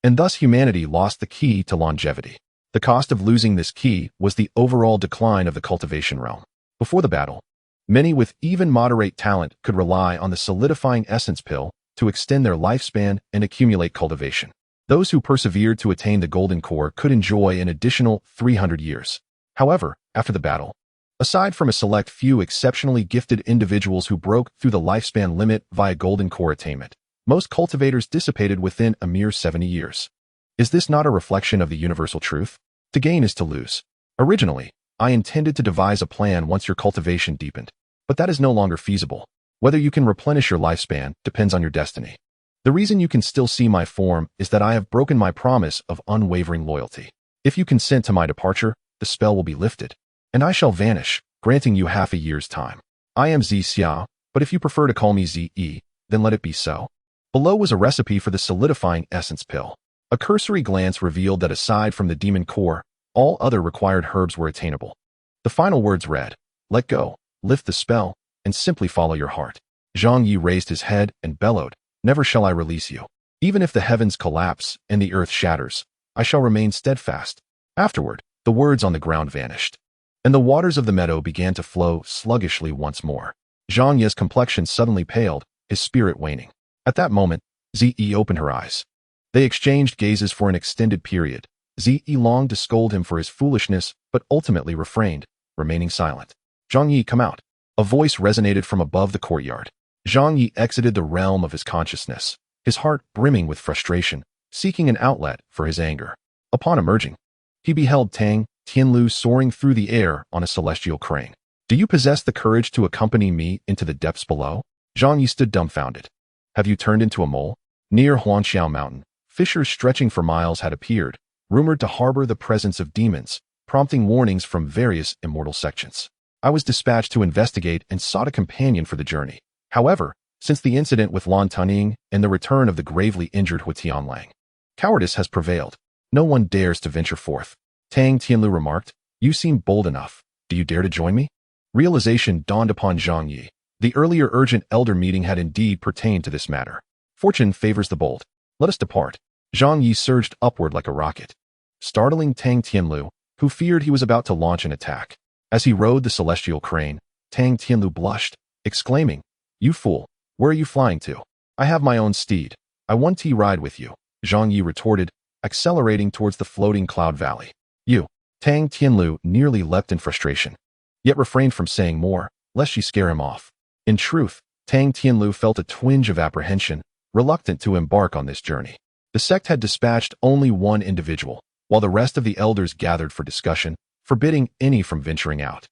and thus humanity lost the key to longevity. The cost of losing this key was the overall decline of the cultivation realm. Before the battle, many with even moderate talent could rely on the solidifying essence pill to extend their lifespan and accumulate cultivation. Those who persevered to attain the golden core could enjoy an additional 300 years. However, after the battle, aside from a select few exceptionally gifted individuals who broke through the lifespan limit via golden core attainment, most cultivators dissipated within a mere 70 years. Is this not a reflection of the universal truth? To gain is to lose. Originally, I intended to devise a plan once your cultivation deepened, but that is no longer feasible. Whether you can replenish your lifespan depends on your destiny. The reason you can still see my form is that I have broken my promise of unwavering loyalty. If you consent to my departure, the spell will be lifted, and I shall vanish, granting you half a year's time. I am Zi Xia, but if you prefer to call me Zi, then let it be so. Below was a recipe for the solidifying essence pill. A cursory glance revealed that aside from the demon core, all other required herbs were attainable. The final words read, "Let go, lift the spell, and simply follow your heart." Zhang Ye raised his head and bellowed, "Never shall I release you. Even if the heavens collapse and the earth shatters, I shall remain steadfast." Afterward, the words on the ground vanished, and the waters of the meadow began to flow sluggishly once more. Zhang Ye's complexion suddenly paled, his spirit waning. At that moment, Zi opened her eyes. They exchanged gazes for an extended period. Zi longed to scold him for his foolishness, but ultimately refrained, remaining silent. "Zhang Ye, come out." A voice resonated from above the courtyard. Zhang Ye exited the realm of his consciousness, his heart brimming with frustration, seeking an outlet for his anger. Upon emerging, he beheld Tang Tianlu soaring through the air on a celestial crane. "Do you possess the courage to accompany me into the depths below?" Zhang Ye stood dumbfounded. "Have you turned into a mole?" Near Huanxiao Mountain, fissures stretching for miles had appeared, rumored to harbor the presence of demons, prompting warnings from various immortal sections. I was dispatched to investigate and sought a companion for the journey. However, since the incident with Lan Tunying and the return of the gravely injured Hu Tianlang, cowardice has prevailed. No one dares to venture forth. Tang Tianlu remarked, "You seem bold enough. Do you dare to join me?" Realization dawned upon Zhang Ye. The earlier urgent elder meeting had indeed pertained to this matter. Fortune favors the bold. Let us depart. Zhang Ye surged upward like a rocket, startling Tang Tianlu, who feared he was about to launch an attack. As he rode the celestial crane, Tang Tianlu blushed, exclaiming, "You fool, where are you flying to?" "I have my own steed. I want to ride with you," Zhang Ye retorted, accelerating towards the floating cloud valley. "You." Tang Tianlu nearly leapt in frustration, yet refrained from saying more, lest she scare him off. In truth, Tang Tianlu felt a twinge of apprehension, reluctant to embark on this journey. The sect had dispatched only one individual, while the rest of the elders gathered for discussion, forbidding any from venturing out.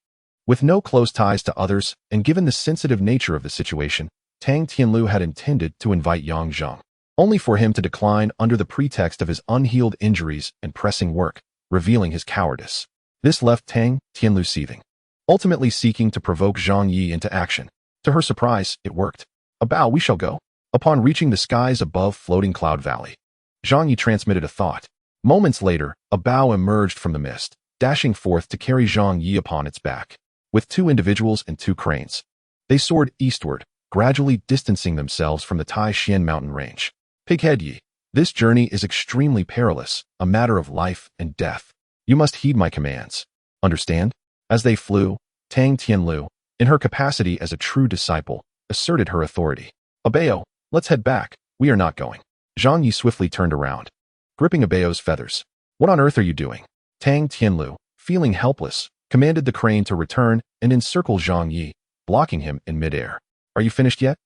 With no close ties to others, and given the sensitive nature of the situation, Tang Tianlu had intended to invite Yang Zheng, only for him to decline under the pretext of his unhealed injuries and pressing work, revealing his cowardice. This left Tang Tianlu seething, ultimately seeking to provoke Zhang Ye into action. To her surprise, it worked. "A bow, we shall go." Upon reaching the skies above floating Cloud Valley, Zhang Ye transmitted a thought. Moments later, a bow emerged from the mist, dashing forth to carry Zhang Ye upon its back. With two individuals and two cranes, they soared eastward, gradually distancing themselves from the Tai Xuan mountain range. "Pighead Ye, this journey is extremely perilous, a matter of life and death. You must heed my commands. Understand?" As they flew, Tang Tianlu, in her capacity as a true disciple, asserted her authority. "Abeo, let's head back. We are not going." Zhang Ye swiftly turned around, gripping Abeo's feathers. "What on earth are you doing?" Tang Tianlu, feeling helpless, commanded the crane to return and encircle Zhang Ye, blocking him in midair. "Are you finished yet?"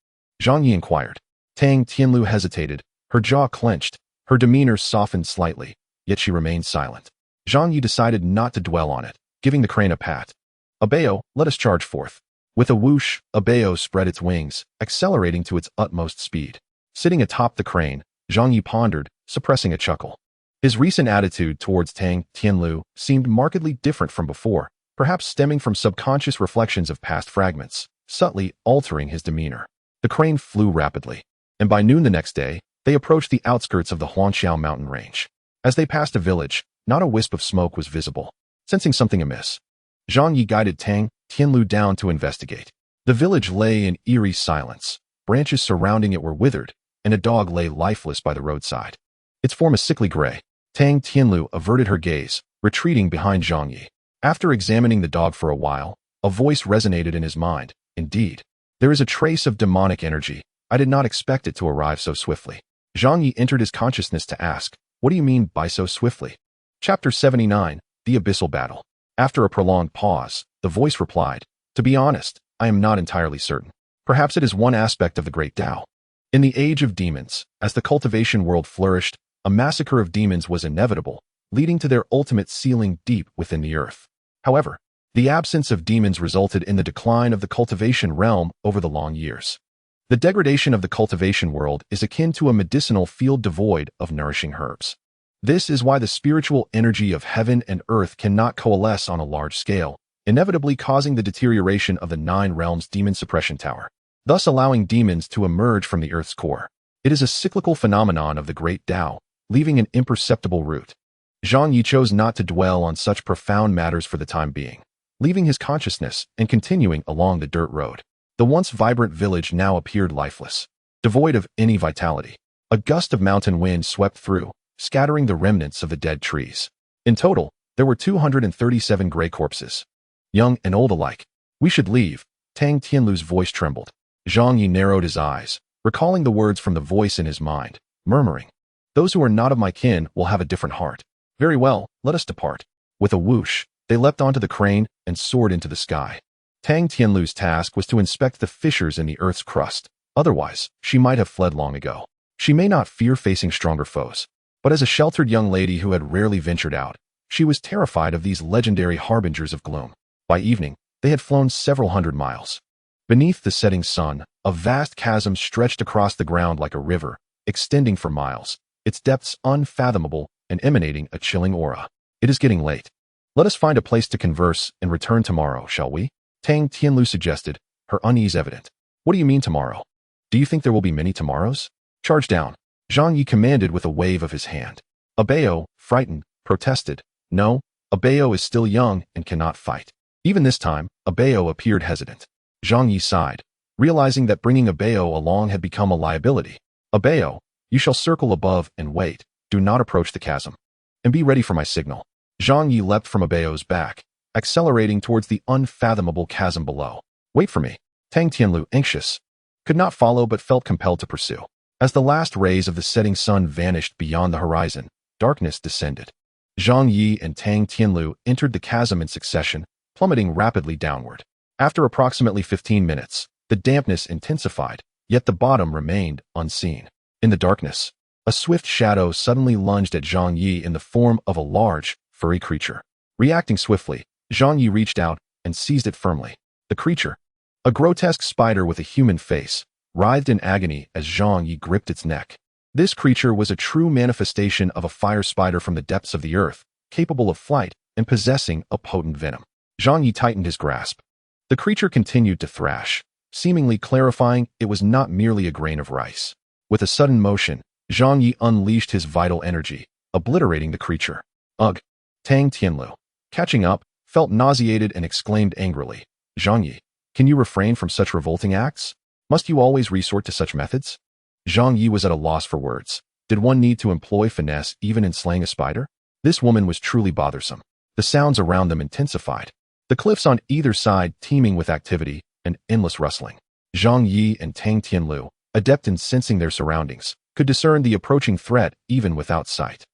Zhang Ye inquired. Tang Tianlu hesitated, her jaw clenched, her demeanor softened slightly, yet she remained silent. Zhang Ye decided not to dwell on it, giving the crane a pat. "Abeo, let us charge forth." With a whoosh, Abeo spread its wings, accelerating to its utmost speed. Sitting atop the crane, Zhang Ye pondered, suppressing a chuckle. His recent attitude towards Tang Tianlu seemed markedly different from before, perhaps stemming from subconscious reflections of past fragments, subtly altering his demeanor. The crane flew rapidly, and by noon the next day, they approached the outskirts of the Huangxiao mountain range. As they passed a village, not a wisp of smoke was visible. Sensing something amiss, Zhang Ye guided Tang Tianlu down to investigate. The village lay in eerie silence. Branches surrounding it were withered, and a dog lay lifeless by the roadside. Its form a sickly gray. Tang Tianlu averted her gaze, retreating behind Zhang Ye. After examining the dog for a while, a voice resonated in his mind. "Indeed, there is a trace of demonic energy. I did not expect it to arrive so swiftly." Zhang Ye entered his consciousness to ask, "What do you mean by so swiftly?" Chapter 79, The Abyssal Battle. After a prolonged pause, the voice replied, "To be honest, I am not entirely certain. Perhaps it is one aspect of the great Tao." In the age of demons, as the cultivation world flourished, a massacre of demons was inevitable, leading to their ultimate sealing deep within the earth. However, the absence of demons resulted in the decline of the cultivation realm over the long years. The degradation of the cultivation world is akin to a medicinal field devoid of nourishing herbs. This is why the spiritual energy of heaven and earth cannot coalesce on a large scale, inevitably causing the deterioration of the 9 realms demon suppression tower, thus allowing demons to emerge from the earth's core. It is a cyclical phenomenon of the great Tao, leaving an imperceptible root. Zhang Ye chose not to dwell on such profound matters for the time being, leaving his consciousness and continuing along the dirt road. The once vibrant village now appeared lifeless, devoid of any vitality. A gust of mountain wind swept through, scattering the remnants of the dead trees. In total, there were 237 gray corpses, young and old alike. "We should leave." Tang Tianlu's voice trembled. Zhang Ye narrowed his eyes, recalling the words from the voice in his mind, murmuring, "Those who are not of my kin will have a different heart. Very well, let us depart." With a whoosh, they leapt onto the crane and soared into the sky. Tang Tianlu's task was to inspect the fissures in the earth's crust. Otherwise, she might have fled long ago. She may not fear facing stronger foes, but as a sheltered young lady who had rarely ventured out, she was terrified of these legendary harbingers of gloom. By evening, they had flown several hundred miles. Beneath the setting sun, a vast chasm stretched across the ground like a river, extending for miles, its depths unfathomable and emanating a chilling aura. "It is getting late. Let us find a place to converse and return tomorrow, shall we?" Tang Tianlu suggested, her unease evident. "What do you mean tomorrow? Do you think there will be many tomorrows?" "Charge down," Zhang Ye commanded with a wave of his hand. Abeo, frightened, protested, "No, Abeo is still young and cannot fight." Even this time, Abeo appeared hesitant. Zhang Ye sighed, realizing that bringing Abeo along had become a liability. "Abeo, you shall circle above and wait. Do not approach the chasm. And be ready for my signal." Zhang Ye leapt from Abeo's back, accelerating towards the unfathomable chasm below. "Wait for me." Tang Tianlu, anxious, could not follow but felt compelled to pursue. As the last rays of the setting sun vanished beyond the horizon, darkness descended. Zhang Ye and Tang Tianlu entered the chasm in succession, plummeting rapidly downward. After approximately 15 minutes, the dampness intensified, yet the bottom remained unseen. In the darkness, a swift shadow suddenly lunged at Zhang Ye in the form of a large, furry creature. Reacting swiftly, Zhang Ye reached out and seized it firmly. The creature, a grotesque spider with a human face, writhed in agony as Zhang Ye gripped its neck. This creature was a true manifestation of a fire spider from the depths of the earth, capable of flight and possessing a potent venom. Zhang Ye tightened his grasp. The creature continued to thrash, seemingly clarifying it was not merely a grain of rice. With a sudden motion, Zhang Ye unleashed his vital energy, obliterating the creature. "Ugh!" Tang Tianlu, catching up, felt nauseated and exclaimed angrily, "Zhang Ye, can you refrain from such revolting acts? Must you always resort to such methods?" Zhang Ye was at a loss for words. Did one need to employ finesse even in slaying a spider? This woman was truly bothersome. The sounds around them intensified, the cliffs on either side teeming with activity and endless rustling. Zhang Ye and Tang Tianlu, adept in sensing their surroundings, could discern the approaching threat even without sight.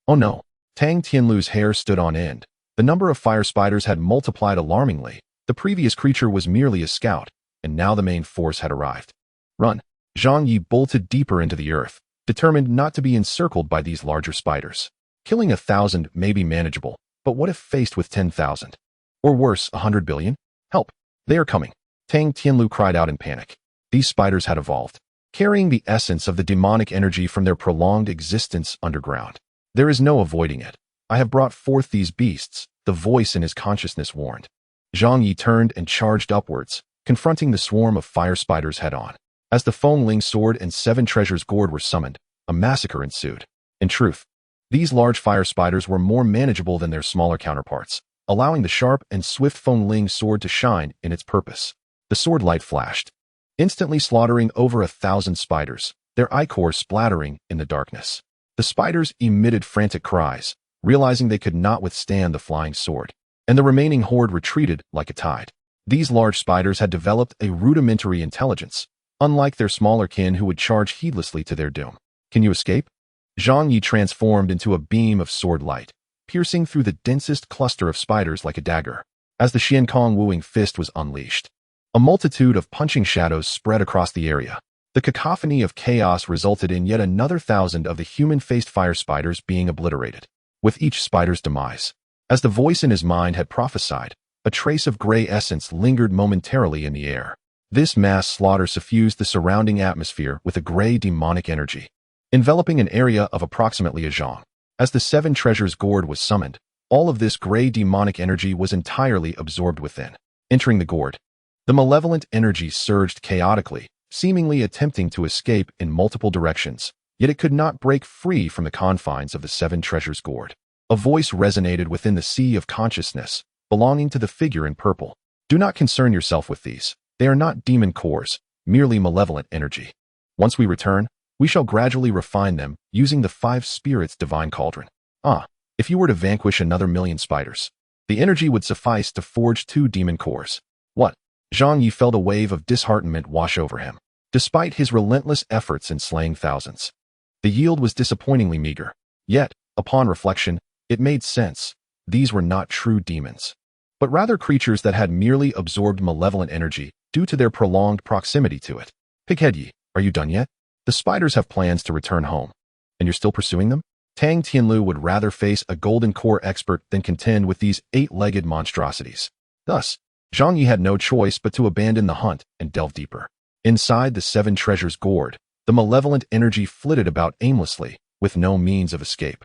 Oh no! Tang Tianlu's hair stood on end. The number of fire spiders had multiplied alarmingly. The previous creature was merely a scout, and now the main force had arrived. "Run!" Zhang Ye bolted deeper into the earth, determined not to be encircled by these larger spiders. Killing 1,000 may be manageable, but what if faced with 10,000? Or worse, 100 billion? Help! They are coming. Tang Tianlu cried out in panic. These spiders had evolved, carrying the essence of the demonic energy from their prolonged existence underground. There is no avoiding it. I have brought forth these beasts, the voice in his consciousness warned. Zhang Ye turned and charged upwards, confronting the swarm of fire spiders head-on. As the Fengling sword and 7 treasures gourd were summoned, a massacre ensued. In truth, these large fire spiders were more manageable than their smaller counterparts, allowing the sharp and swift Fengling sword to shine in its purpose. The sword light flashed, instantly slaughtering over 1,000 spiders, their ichor splattering in the darkness. The spiders emitted frantic cries, realizing they could not withstand the flying sword, and the remaining horde retreated like a tide. These large spiders had developed a rudimentary intelligence, unlike their smaller kin who would charge heedlessly to their doom. Can you escape? Zhang Ye transformed into a beam of sword light, piercing through the densest cluster of spiders like a dagger. As the Xiankong wooing fist was unleashed, a multitude of punching shadows spread across the area. The cacophony of chaos resulted in yet another 1,000 of the human-faced fire spiders being obliterated, with each spider's demise. As the voice in his mind had prophesied, a trace of gray essence lingered momentarily in the air. This mass slaughter suffused the surrounding atmosphere with a gray demonic energy, enveloping an area of approximately a zhang. As the 7 treasures gourd was summoned, all of this gray demonic energy was entirely absorbed within. Entering the gourd, the malevolent energy surged chaotically, seemingly attempting to escape in multiple directions, yet it could not break free from the confines of the 7 treasures gourd. A voice resonated within the sea of consciousness, belonging to the figure in purple. Do not concern yourself with these. They are not demon cores, merely malevolent energy. Once we return, we shall gradually refine them using the 5 spirits' divine cauldron. If you were to vanquish another 1,000,000 spiders, the energy would suffice to forge 2 demon cores. What? Zhang Ye felt a wave of disheartenment wash over him. Despite his relentless efforts in slaying thousands, the yield was disappointingly meager. Yet, upon reflection, it made sense. These were not true demons, but rather creatures that had merely absorbed malevolent energy due to their prolonged proximity to it. Pighead Ye, are you done yet? The spiders have plans to return home, and you're still pursuing them? Tang Tianlu would rather face a golden core expert than contend with these 8-legged monstrosities. Thus, Zhang Ye had no choice but to abandon the hunt and delve deeper. Inside the 7 treasures gourd, the malevolent energy flitted about aimlessly, with no means of escape.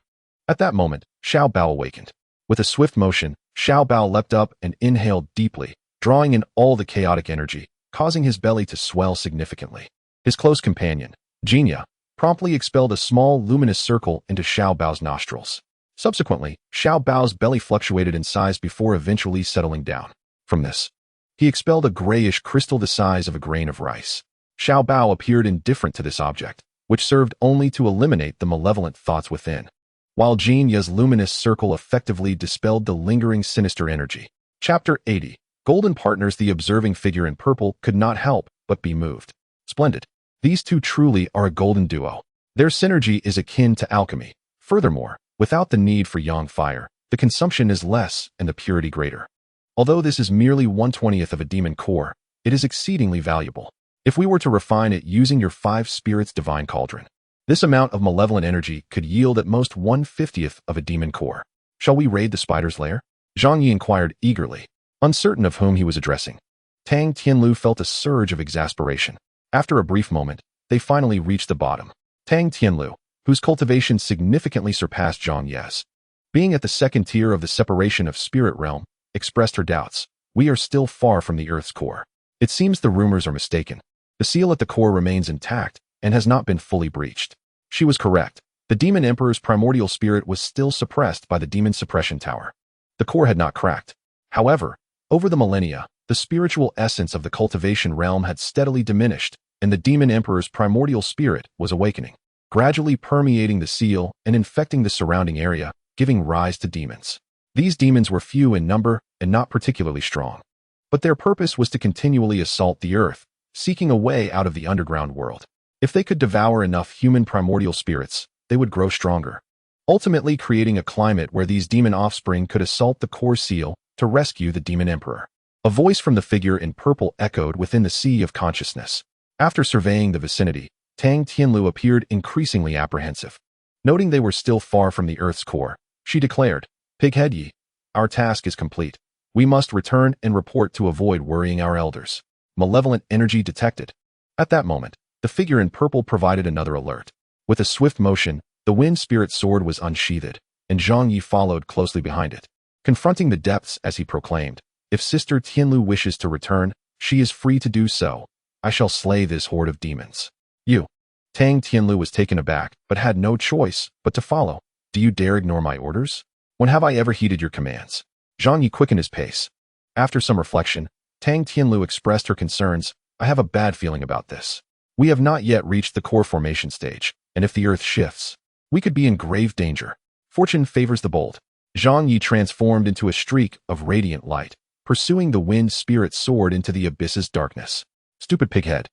At that moment, Xiao Bao awakened. With a swift motion, Xiao Bao leapt up and inhaled deeply, drawing in all the chaotic energy, causing his belly to swell significantly. His close companion, Jin Ye, promptly expelled a small luminous circle into Xiao Bao's nostrils. Subsequently, Xiao Bao's belly fluctuated in size before eventually settling down. From this, he expelled a grayish crystal the size of a grain of rice. Xiao Bao appeared indifferent to this object, which served only to eliminate the malevolent thoughts within, while Jin Ye's luminous circle effectively dispelled the lingering sinister energy. Chapter 80. Golden Partners. The observing figure in purple could not help but be moved. Splendid. These two truly are a golden duo. Their synergy is akin to alchemy. Furthermore, without the need for yang fire, the consumption is less and the purity greater. Although this is merely 1/20th of a demon core, it is exceedingly valuable. If we were to refine it using your 5 spirits divine cauldron, this amount of malevolent energy could yield at most 1/50th of a demon core. Shall we raid the spider's lair? Zhang Ye inquired eagerly, uncertain of whom he was addressing. Tang Tianlu felt a surge of exasperation. After a brief moment, they finally reached the bottom. Tang Tianlu, whose cultivation significantly surpassed Zhang Ye's, being at the 2nd tier of the separation of spirit realm, expressed her doubts. We are still far from the Earth's core. It seems the rumors are mistaken. The seal at the core remains intact and has not been fully breached. She was correct. The Demon Emperor's primordial spirit was still suppressed by the Demon Suppression Tower. The core had not cracked. However, over the millennia, the spiritual essence of the cultivation realm had steadily diminished, and the Demon Emperor's primordial spirit was awakening, gradually permeating the seal and infecting the surrounding area, giving rise to demons. These demons were few in number and not particularly strong, but their purpose was to continually assault the earth, seeking a way out of the underground world. If they could devour enough human primordial spirits, they would grow stronger, ultimately creating a climate where these demon offspring could assault the core seal to rescue the Demon Emperor. A voice from the figure in purple echoed within the sea of consciousness. After surveying the vicinity, Tang Tianlu appeared increasingly apprehensive. Noting they were still far from the Earth's core, she declared, "Pighead Ye, our task is complete. We must return and report to avoid worrying our elders." Malevolent energy detected. At that moment, the figure in purple provided another alert. With a swift motion, the wind spirit sword was unsheathed, and Zhang Ye followed closely behind it. Confronting the depths as he proclaimed, "If Sister Tianlu wishes to return, she is free to do so. I shall slay this horde of demons." "You." Tang Tianlu was taken aback, but had no choice but to follow. "Do you dare ignore my orders? When have I ever heeded your commands?" Zhang Ye quickened his pace. After some reflection, Tang Tianlu expressed her concerns. "I have a bad feeling about this. We have not yet reached the core formation stage, and if the earth shifts, we could be in grave danger. Fortune favors the bold." Zhang Ye transformed into a streak of radiant light, pursuing the wind spirit sword into the abyss's darkness. "Stupid pighead.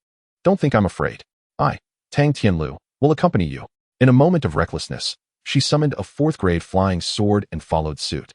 Don't think I'm afraid. I, Tang Tianlu, will accompany you." In a moment of recklessness, she summoned a fourth-grade flying sword and followed suit.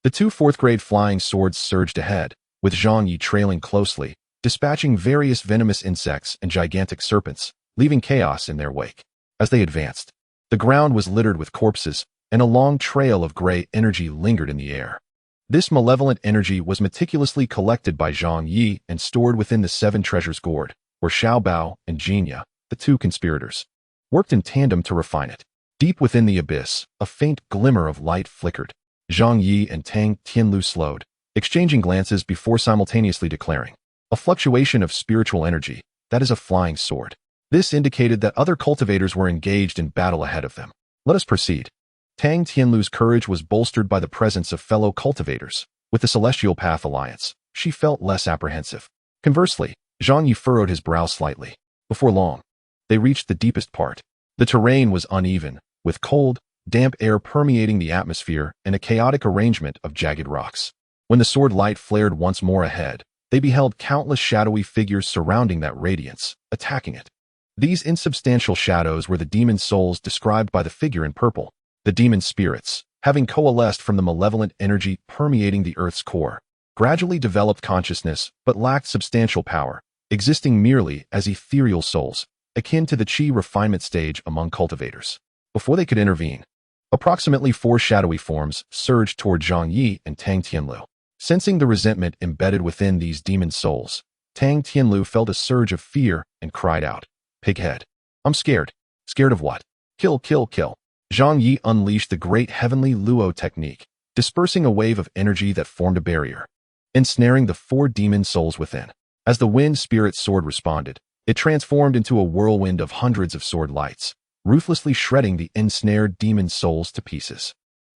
The two fourth-grade flying swords surged ahead, with Zhang Ye trailing closely, dispatching various venomous insects and gigantic serpents, leaving chaos in their wake. As they advanced, the ground was littered with corpses, and a long trail of gray energy lingered in the air. This malevolent energy was meticulously collected by Zhang Ye and stored within the seven treasures gourd, where Xiao Bao and Jinya, the two conspirators, worked in tandem to refine it. Deep within the abyss, a faint glimmer of light flickered. Zhang Ye and Tang Tianlu slowed, exchanging glances before simultaneously declaring, "A fluctuation of spiritual energy, that is a flying sword." This indicated that other cultivators were engaged in battle ahead of them. "Let us proceed." Tang Tianlu's courage was bolstered by the presence of fellow cultivators. With the Celestial Path Alliance, she felt less apprehensive. Conversely, Zhang Ye furrowed his brow slightly. Before long, they reached the deepest part. The terrain was uneven, with cold, damp air permeating the atmosphere and a chaotic arrangement of jagged rocks. When the sword light flared once more ahead, they beheld countless shadowy figures surrounding that radiance, attacking it. These insubstantial shadows were the demon souls described by the figure in purple. The demon spirits, having coalesced from the malevolent energy permeating the Earth's core, gradually developed consciousness but lacked substantial power, existing merely as ethereal souls, akin to the Qi refinement stage among cultivators. Before they could intervene, approximately 4 shadowy forms surged toward Zhang Ye and Tang Tianlu. Sensing the resentment embedded within these demon souls, Tang Tianlu felt a surge of fear and cried out, "Pighead, I'm scared." "Scared of what?" "Kill, kill, kill." Zhang Ye unleashed the great heavenly Luo technique, dispersing a wave of energy that formed a barrier, ensnaring the 4 demon souls within. As the wind spirit sword responded, it transformed into a whirlwind of hundreds of sword lights, ruthlessly shredding the ensnared demon souls to pieces.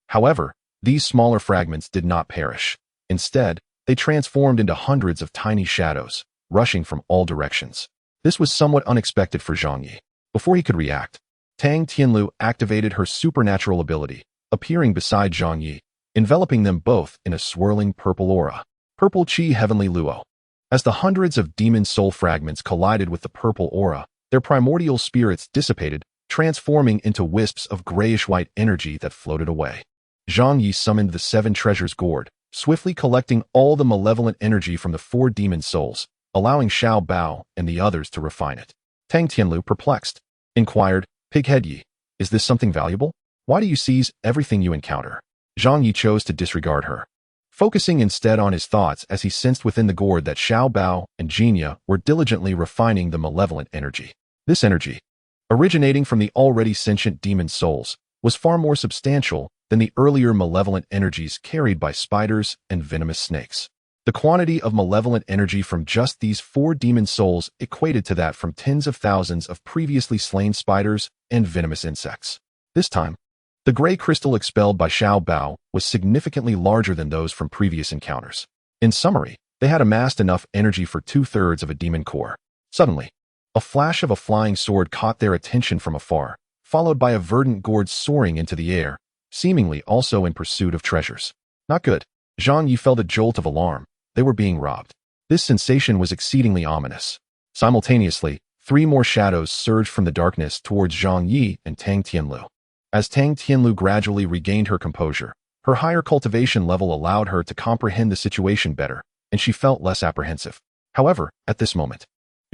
However, these smaller fragments did not perish. Instead, they transformed into hundreds of tiny shadows, rushing from all directions. This was somewhat unexpected for Zhang Ye. Before he could react, Tang Tianlu activated her supernatural ability, appearing beside Zhang Ye, enveloping them both in a swirling purple aura. Purple Qi Heavenly Luo. As the hundreds of demon soul fragments collided with the purple aura, their primordial spirits dissipated, transforming into wisps of grayish-white energy that floated away. Zhang Ye summoned the 7 treasures gourd, swiftly collecting all the malevolent energy from the 4 demon souls, allowing Xiao Bao and the others to refine it. Tang Tianlu, perplexed, inquired, "Pighead Ye, is this something valuable? Why do you seize everything you encounter?" Zhang Ye chose to disregard her, focusing instead on his thoughts as he sensed within the gourd that Xiao Bao and Jinya were diligently refining the malevolent energy. This energy, originating from the already sentient demon souls, was far more substantial than the earlier malevolent energies carried by spiders and venomous snakes. The quantity of malevolent energy from just these 4 demon souls equated to that from tens of thousands of previously slain spiders and venomous insects. This time, the gray crystal expelled by Xiao Bao was significantly larger than those from previous encounters. In summary, they had amassed enough energy for 2/3 of a demon core. Suddenly, a flash of a flying sword caught their attention from afar, followed by a verdant gourd soaring into the air, seemingly also in pursuit of treasures. Not good. Zhang Ye felt a jolt of alarm. They were being robbed. This sensation was exceedingly ominous. Simultaneously, 3 more shadows surged from the darkness towards Zhang Ye and Tang Tianlu. As Tang Tianlu gradually regained her composure, her higher cultivation level allowed her to comprehend the situation better, and she felt less apprehensive. However, at this moment,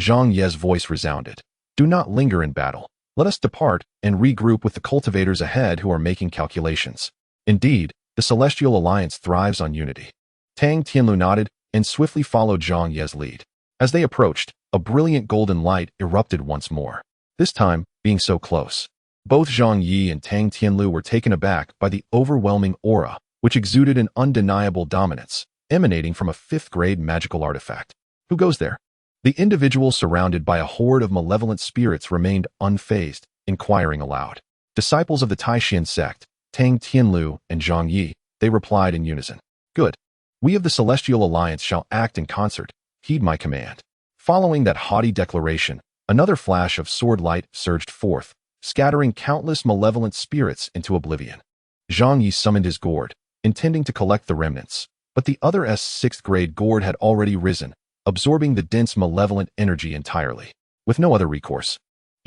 Zhang Ye's voice resounded. "Do not linger in battle. Let us depart and regroup with the cultivators ahead who are making calculations. Indeed, the Celestial Alliance thrives on unity. Tang Tianlu nodded and swiftly followed Zhang Ye's lead. As they approached, a brilliant golden light erupted once more, this time being so close. Both Zhang Ye and Tang Tianlu were taken aback by the overwhelming aura, which exuded an undeniable dominance, emanating from a fifth-grade magical artifact. Who goes there? The individual surrounded by a horde of malevolent spirits remained unfazed, inquiring aloud. Disciples of the Tai Xuan Sect, Tang Tianlu and Zhang Ye, they replied in unison. Good. We of the Celestial Alliance shall act in concert. Heed my command. Following that haughty declaration, another flash of sword light surged forth, scattering countless malevolent spirits into oblivion. Zhang Ye summoned his gourd, intending to collect the remnants, but the other's sixth-grade gourd had already risen, absorbing the dense malevolent energy entirely. With no other recourse,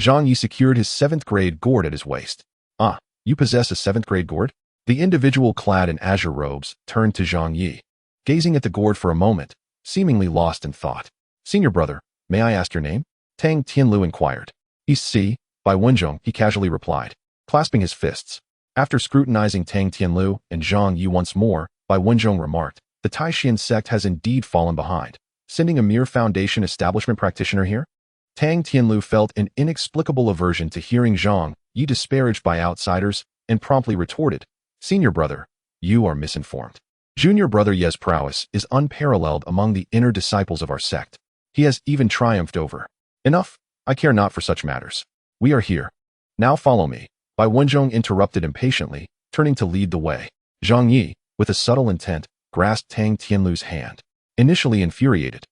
Zhang Ye secured his seventh-grade gourd at his waist. Ah, you possess a seventh-grade gourd? The individual clad in azure robes turned to Zhang Ye, gazing at the gourd for a moment, seemingly lost in thought. Senior brother, may I ask your name? Tang Tianlu inquired. Si, by Wenzhong, he casually replied, clasping his fists. After scrutinizing Tang Tianlu and Zhang Ye once more, Bai Wenzhong remarked, the Tai Xuan Sect has indeed fallen behind, sending a mere foundation establishment practitioner here? Tang Tianlu felt an inexplicable aversion to hearing Zhang Ye disparaged by outsiders and promptly retorted, Senior brother, you are misinformed. Junior brother Ye's prowess is unparalleled among the inner disciples of our sect. He has even triumphed over. Enough, I care not for such matters. We are here. Now follow me. Bai Wenzhong interrupted impatiently, turning to lead the way. Zhang Ye, with a subtle intent, grasped Tang Tianlu's hand. Initially infuriated,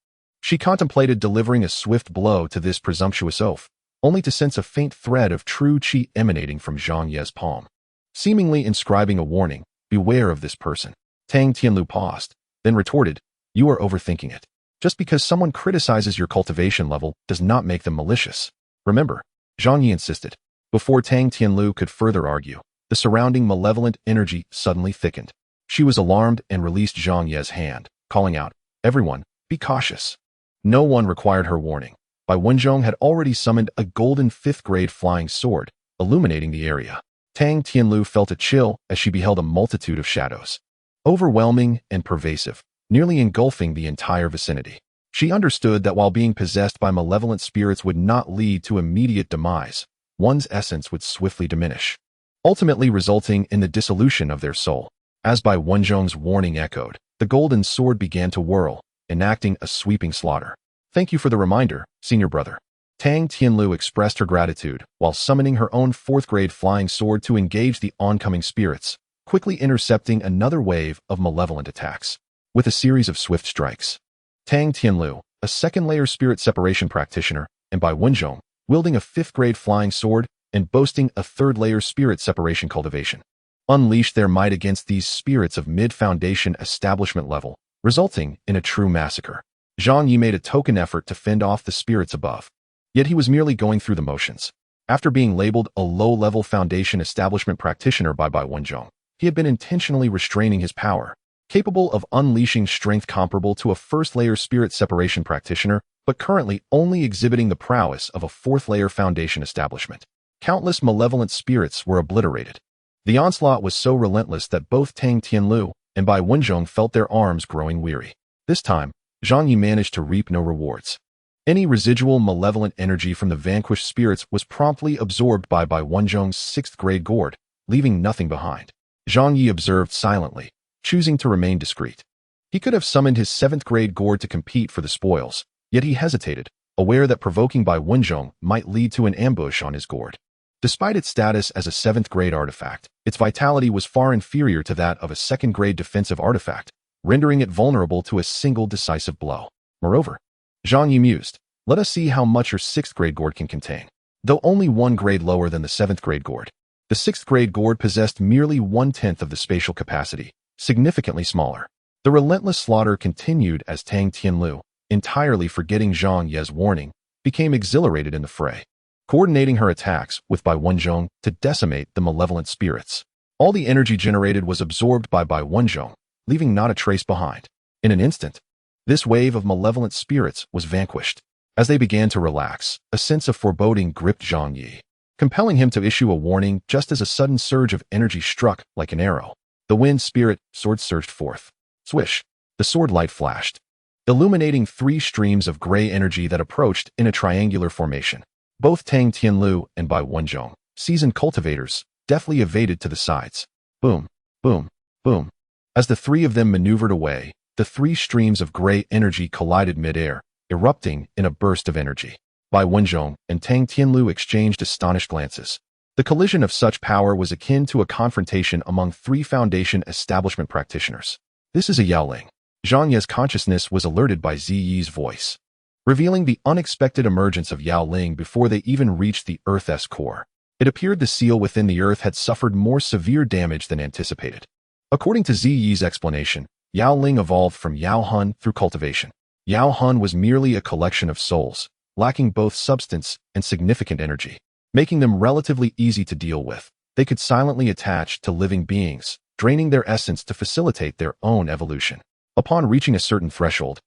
she contemplated delivering a swift blow to this presumptuous oaf, only to sense a faint thread of true qi emanating from Zhang Ye's palm, seemingly inscribing a warning, beware of this person. Tang Tianlu paused, then retorted, you are overthinking it. Just because someone criticizes your cultivation level does not make them malicious. Remember, Zhang Ye insisted. Before Tang Tianlu could further argue, the surrounding malevolent energy suddenly thickened. She was alarmed and released Zhang Ye's hand, calling out, everyone, be cautious. No one required her warning. Bai Wenzhong had already summoned a golden fifth-grade flying sword, illuminating the area. Tang Tianlu felt a chill as she beheld a multitude of shadows, overwhelming and pervasive, nearly engulfing the entire vicinity. She understood that while being possessed by malevolent spirits would not lead to immediate demise, one's essence would swiftly diminish, ultimately resulting in the dissolution of their soul. As Bai Wenzhong's warning echoed, the golden sword began to whirl, enacting a sweeping slaughter. Thank you for the reminder, senior brother. Tang Tianlu expressed her gratitude while summoning her own fourth-grade flying sword to engage the oncoming spirits, quickly intercepting another wave of malevolent attacks. With a series of swift strikes, Tang Tianlu, a second-layer spirit separation practitioner, and Bai Wenzhong, wielding a fifth-grade flying sword and boasting a third-layer spirit separation cultivation, unleashed their might against these spirits of mid-foundation establishment level, resulting in a true massacre. Zhang Ye made a token effort to fend off the spirits above, yet he was merely going through the motions. After being labeled a low-level foundation establishment practitioner by Bai Wenzhong, he had been intentionally restraining his power, capable of unleashing strength comparable to a first-layer spirit separation practitioner, but currently only exhibiting the prowess of a fourth-layer foundation establishment. Countless malevolent spirits were obliterated. The onslaught was so relentless that both Tang Tianlu and Bai Wenzhong felt their arms growing weary. This time, Zhang Ye managed to reap no rewards. Any residual malevolent energy from the vanquished spirits was promptly absorbed by Bai Wenzhong's sixth-grade gourd, leaving nothing behind. Zhang Ye observed silently, choosing to remain discreet. He could have summoned his seventh-grade gourd to compete for the spoils, yet he hesitated, aware that provoking Bai Wenzhong might lead to an ambush on his gourd. Despite its status as a seventh-grade artifact, its vitality was far inferior to that of a second-grade defensive artifact, rendering it vulnerable to a single decisive blow. Moreover, Zhang Ye mused, let us see how much her sixth-grade gourd can contain. Though only one grade lower than the seventh-grade gourd, the sixth-grade gourd possessed merely one-tenth of the spatial capacity, significantly smaller. The relentless slaughter continued as Tang Tianlu, entirely forgetting Zhang Ye's warning, became exhilarated in the fray, coordinating her attacks with Bai Wenzhong to decimate the malevolent spirits. All the energy generated was absorbed by Bai Wenzhong, leaving not a trace behind. In an instant, this wave of malevolent spirits was vanquished. As they began to relax, a sense of foreboding gripped Zhang Ye. compelling him to issue a warning just as a sudden surge of energy struck like an arrow. The wind spirit sword surged forth. Swish! The sword light flashed, illuminating 3 streams of gray energy that approached in a triangular formation. Both Tang Tianlu and Bai Wenzhong, seasoned cultivators, deftly evaded to the sides. Boom, boom, boom. As the 3 of them maneuvered away, the 3 streams of gray energy collided mid-air, erupting in a burst of energy. Bai Wenzhong and Tang Tianlu exchanged astonished glances. The collision of such power was akin to a confrontation among 3 Foundation establishment practitioners. This is a Yaoling. Zhang Ye's consciousness was alerted by Ziyi's voice, revealing the unexpected emergence of Yao Ling before they even reached the Earth's core. It appeared the seal within the Earth had suffered more severe damage than anticipated. According to Ziyi's explanation, Yao Ling evolved from Yao Hun through cultivation. Yao Hun was merely a collection of souls, lacking both substance and significant energy, making them relatively easy to deal with. They could silently attach to living beings, draining their essence to facilitate their own evolution. Upon reaching a certain threshold,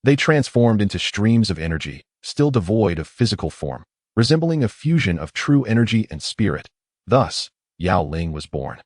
they transformed into streams of energy, still devoid of physical form, resembling a fusion of true energy and spirit. Thus, Yao Ling was born.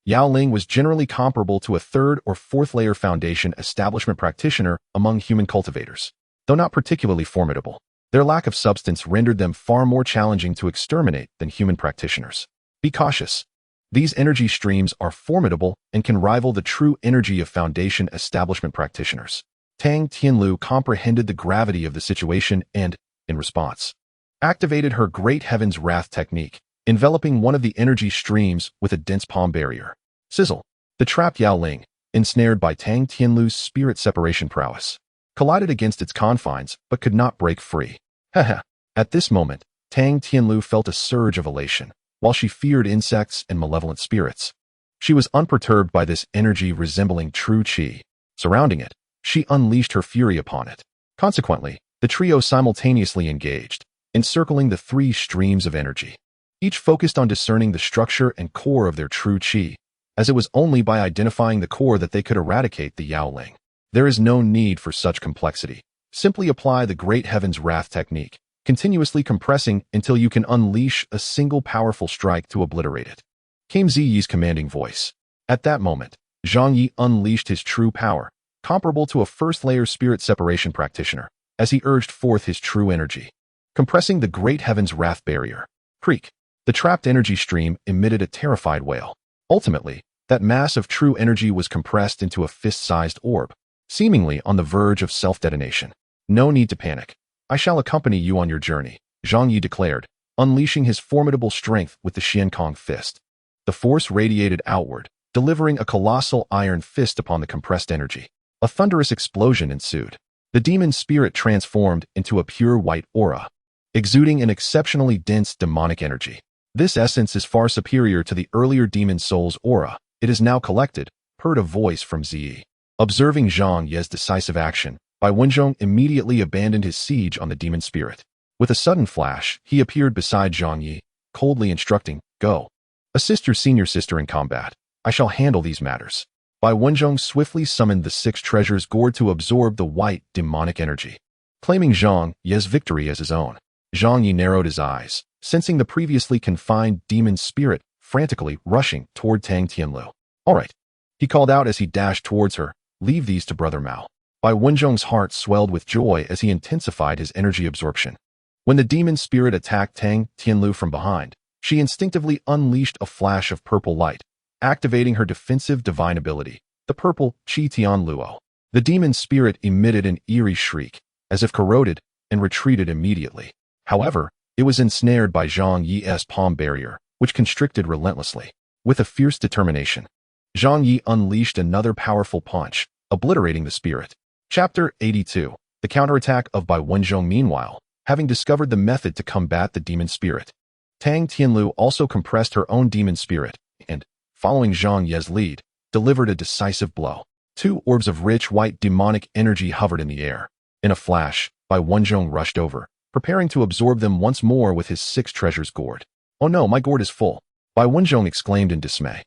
Yao Ling was generally comparable to a 3rd or 4th layer Foundation establishment practitioner among human cultivators. Though not particularly formidable, their lack of substance rendered them far more challenging to exterminate than human practitioners. Be cautious. These energy streams are formidable and can rival the true energy of Foundation establishment practitioners. Tang Tianlu comprehended the gravity of the situation and, in response, activated her Great Heaven's Wrath technique, enveloping one of the energy streams with a dense palm barrier. Sizzle! The trapped Yao Ling, ensnared by Tang Tianlu's spirit separation prowess, collided against its confines but could not break free. Haha! At this moment, Tang Tianlu felt a surge of elation, while she feared insects and malevolent spirits. She was unperturbed by this energy resembling true Qi. Surrounding it, she unleashed her fury upon it. Consequently, the trio simultaneously engaged, encircling the 3 streams of energy. Each focused on discerning the structure and core of their true Qi, as it was only by identifying the core that they could eradicate the Yao Ling. There is no need for such complexity. Simply apply the Great Heaven's Wrath technique, continuously compressing until you can unleash a single powerful strike to obliterate it. Came Ziyi's commanding voice. At that moment, Zhang Ye unleashed his true power, comparable to a 1st-layer spirit separation practitioner, as he urged forth his true energy, compressing the Great Heaven's Wrath barrier. Creak! The trapped energy stream emitted a terrified wail. Ultimately, that mass of true energy was compressed into a fist-sized orb, seemingly on the verge of self-detonation. No need to panic. I shall accompany you on your journey, Zhang Ye declared, unleashing his formidable strength with the Xiankong fist. The force radiated outward, delivering a colossal iron fist upon the compressed energy. A thunderous explosion ensued. The demon spirit transformed into a pure white aura, exuding an exceptionally dense demonic energy. This essence is far superior to the earlier demon soul's aura. It is now collected, heard a voice from Ziyi. Observing Zhang Ye's decisive action, Bai Wenzhong immediately abandoned his siege on the demon spirit. With a sudden flash, he appeared beside Zhang Ye, coldly instructing, "Go. Assist your senior sister in combat. I shall handle these matters." Bai Wenzhong swiftly summoned the 6 treasures gourd to absorb the white, demonic energy. Claiming Zhang Ye's victory as his own, Zhang Ye narrowed his eyes, sensing the previously confined demon spirit frantically rushing toward Tang Tianlu. "All right," he called out as he dashed towards her, "leave these to Brother Mao." Bai Wenzhong's heart swelled with joy as he intensified his energy absorption. When the demon spirit attacked Tang Tianlu from behind, she instinctively unleashed a flash of purple light, activating her defensive divine ability, the purple Qi Tianluo. The demon spirit emitted an eerie shriek, as if corroded, and retreated immediately. However, it was ensnared by Zhang Ye's palm barrier, which constricted relentlessly. With a fierce determination, Zhang Ye unleashed another powerful punch, obliterating the spirit. Chapter 82. The counterattack of Bai Wenzhong. Meanwhile, having discovered the method to combat the demon spirit, Tang Tianlu also compressed her own demon spirit and, following Zhang Ye's lead, delivered a decisive blow. 2 orbs of rich white demonic energy hovered in the air. In a flash, Bai Wenzhong rushed over, preparing to absorb them once more with his 6 treasures gourd. "Oh no, my gourd is full," Bai Wenzhong exclaimed in dismay.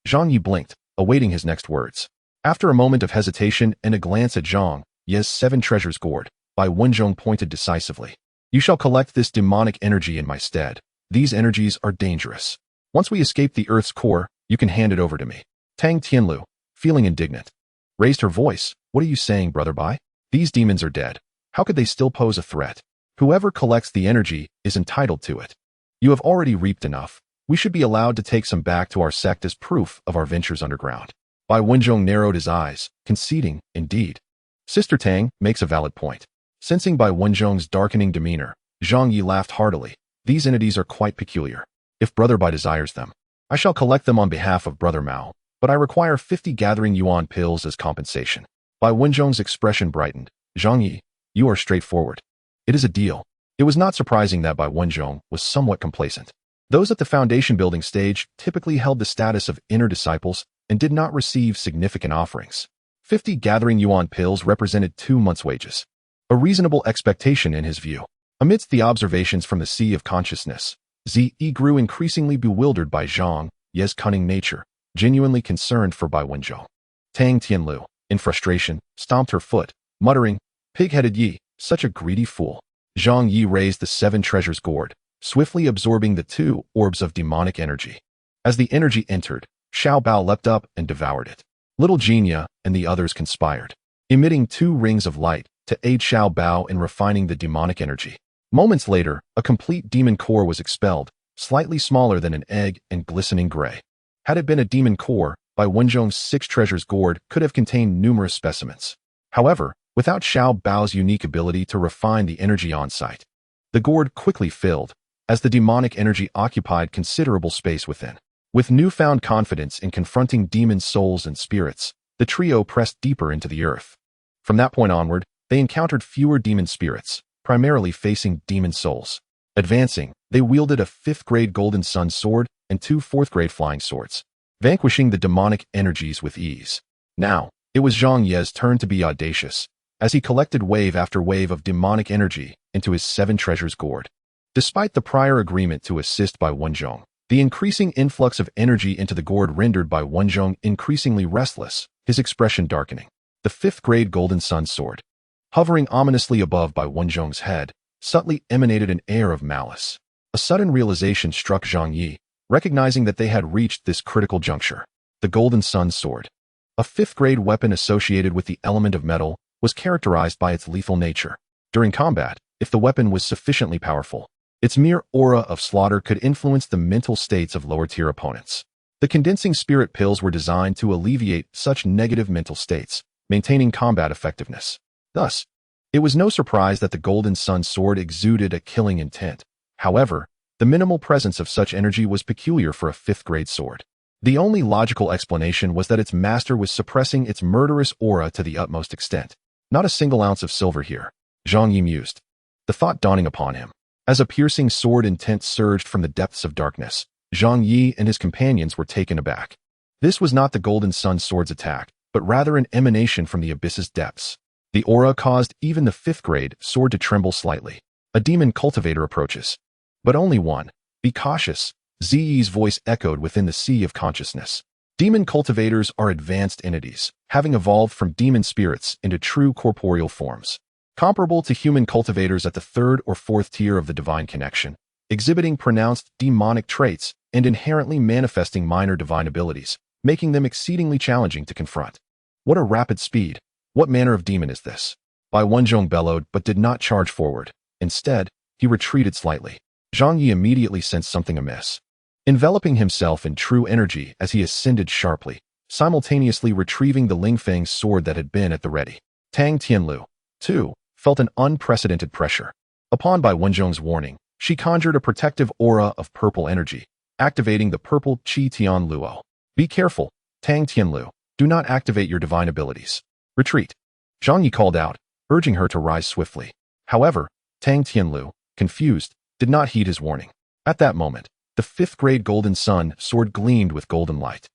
Zhang Ye blinked, awaiting his next words. After a moment of hesitation and a glance at Zhang Ye's 7 treasures gourd, Bai Wenzhong pointed decisively. "You shall collect this demonic energy in my stead. These energies are dangerous. Once we escape the Earth's core, you can hand it over to me. Tang Tianlu, feeling indignant, raised her voice. What are you saying, Brother Bai? These demons are dead. How could they still pose a threat? Whoever collects the energy is entitled to it. You have already reaped enough. We should be allowed to take some back to our sect as proof of our ventures underground. Bai Wenzhong narrowed his eyes, conceding, indeed. Sister Tang makes a valid point. Sensing Bai Wenzhong's darkening demeanor, Zhang Ye laughed heartily. These entities are quite peculiar. If Brother Bai desires them, I shall collect them on behalf of Brother Mao, but I require 50 gathering yuan pills as compensation. Bai Wenzhong's expression brightened. Zhang Ye, you are straightforward. It is a deal. It was not surprising that Bai Wenzhong was somewhat complacent. Those at the foundation building stage typically held the status of inner disciples and did not receive significant offerings. 50 gathering yuan pills represented 2 months' wages. A reasonable expectation in his view. Amidst the observations from the sea of consciousness, Zhe grew increasingly bewildered by Zhang Ye's cunning nature, genuinely concerned for Bai Wenzhong. Tang Tianlu, in frustration, stomped her foot, muttering, "Pig-headed Yi, such a greedy fool." Zhang Ye raised the 7 treasures gourd, swiftly absorbing the 2 orbs of demonic energy. As the energy entered, Xiao Bao leapt up and devoured it. Little Jinya and the others conspired, emitting 2 rings of light to aid Xiao Bao in refining the demonic energy. Moments later, a complete demon core was expelled, slightly smaller than an egg and glistening gray. Had it been a demon core, Bai Wenzhong's 6 treasures gourd could have contained numerous specimens. However, without Xiao Bao's unique ability to refine the energy on site, the gourd quickly filled, as the demonic energy occupied considerable space within. With newfound confidence in confronting demon souls and spirits, the trio pressed deeper into the earth. From that point onward, they encountered fewer demon spirits, primarily facing demon souls. Advancing, they wielded a 5th-grade golden sun sword and 2 4th-grade flying swords, vanquishing the demonic energies with ease. Now, it was Zhang Ye's turn to be audacious, as he collected wave after wave of demonic energy into his 7 treasures gourd. Despite the prior agreement to assist Bai Wenzhong, the increasing influx of energy into the gourd rendered Bai Wenzhong increasingly restless, his expression darkening. The 5th-grade golden sun sword, hovering ominously above Bai Wenzhong's head, subtly emanated an air of malice. A sudden realization struck Zhang Ye, recognizing that they had reached this critical juncture. The golden sun sword, a 5th-grade weapon associated with the element of metal, was characterized by its lethal nature. During combat, if the weapon was sufficiently powerful, its mere aura of slaughter could influence the mental states of lower-tier opponents. The condensing spirit pills were designed to alleviate such negative mental states, maintaining combat effectiveness. Thus, it was no surprise that the golden sun sword exuded a killing intent. However, the minimal presence of such energy was peculiar for a 5th-grade sword. The only logical explanation was that its master was suppressing its murderous aura to the utmost extent. Not a single ounce of silver here, Zhang Ye mused, the thought dawning upon him. As a piercing sword intent surged from the depths of darkness, Zhang Ye and his companions were taken aback. This was not the golden sun sword's attack, but rather an emanation from the abyss's depths. The aura caused even the 5th-grade sword to tremble slightly. A demon cultivator approaches. But only one. Be cautious, Ziyi's voice echoed within the sea of consciousness. Demon cultivators are advanced entities, having evolved from demon spirits into true corporeal forms. Comparable to human cultivators at the 3rd or 4th tier of the divine connection, exhibiting pronounced demonic traits and inherently manifesting minor divine abilities, making them exceedingly challenging to confront. What a rapid speed! What manner of demon is this? Bai Wenzhong bellowed but did not charge forward. Instead, he retreated slightly. Zhang Ye immediately sensed something amiss. Enveloping himself in true energy as he ascended sharply, simultaneously retrieving the Lingfeng sword that had been at the ready. Tang Tianlu, too, felt an unprecedented pressure. Upon Bai Wenzhong's warning, she conjured a protective aura of purple energy, activating the purple Qi Tianluo. Be careful, Tang Tianlu. Do not activate your divine abilities. Retreat. Zhang Ye called out, urging her to rise swiftly. However, Tang Tianlu, confused, did not heed his warning. At that moment, the 5th-grade golden sun sword gleamed with golden light.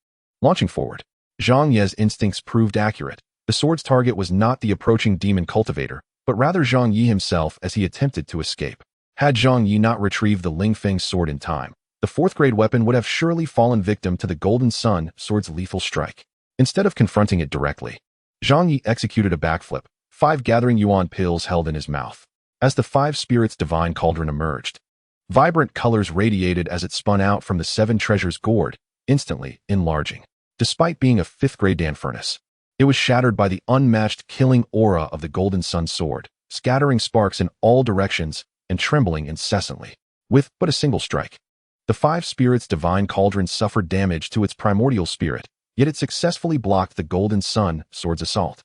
Launching forward, Zhang Ye's instincts proved accurate. The sword's target was not the approaching demon cultivator, but rather Zhang Ye himself as he attempted to escape. Had Zhang Ye not retrieved the Lingfeng sword in time, the 4th-grade weapon would have surely fallen victim to the golden sun sword's lethal strike. Instead of confronting it directly, Zhang Ye executed a backflip, 5 gathering yuan pills held in his mouth. As the 5 spirits' divine cauldron emerged, Vibrant colors radiated as it spun out from the seven treasures gourd, instantly enlarging. Despite being a fifth-grade Dan furnace, it was shattered by the unmatched killing aura of the Golden Sun Sword, scattering sparks in all directions and trembling incessantly. With but a single strike, the five spirits' divine cauldron suffered damage to its primordial spirit, yet it successfully blocked the Golden Sun Sword's assault.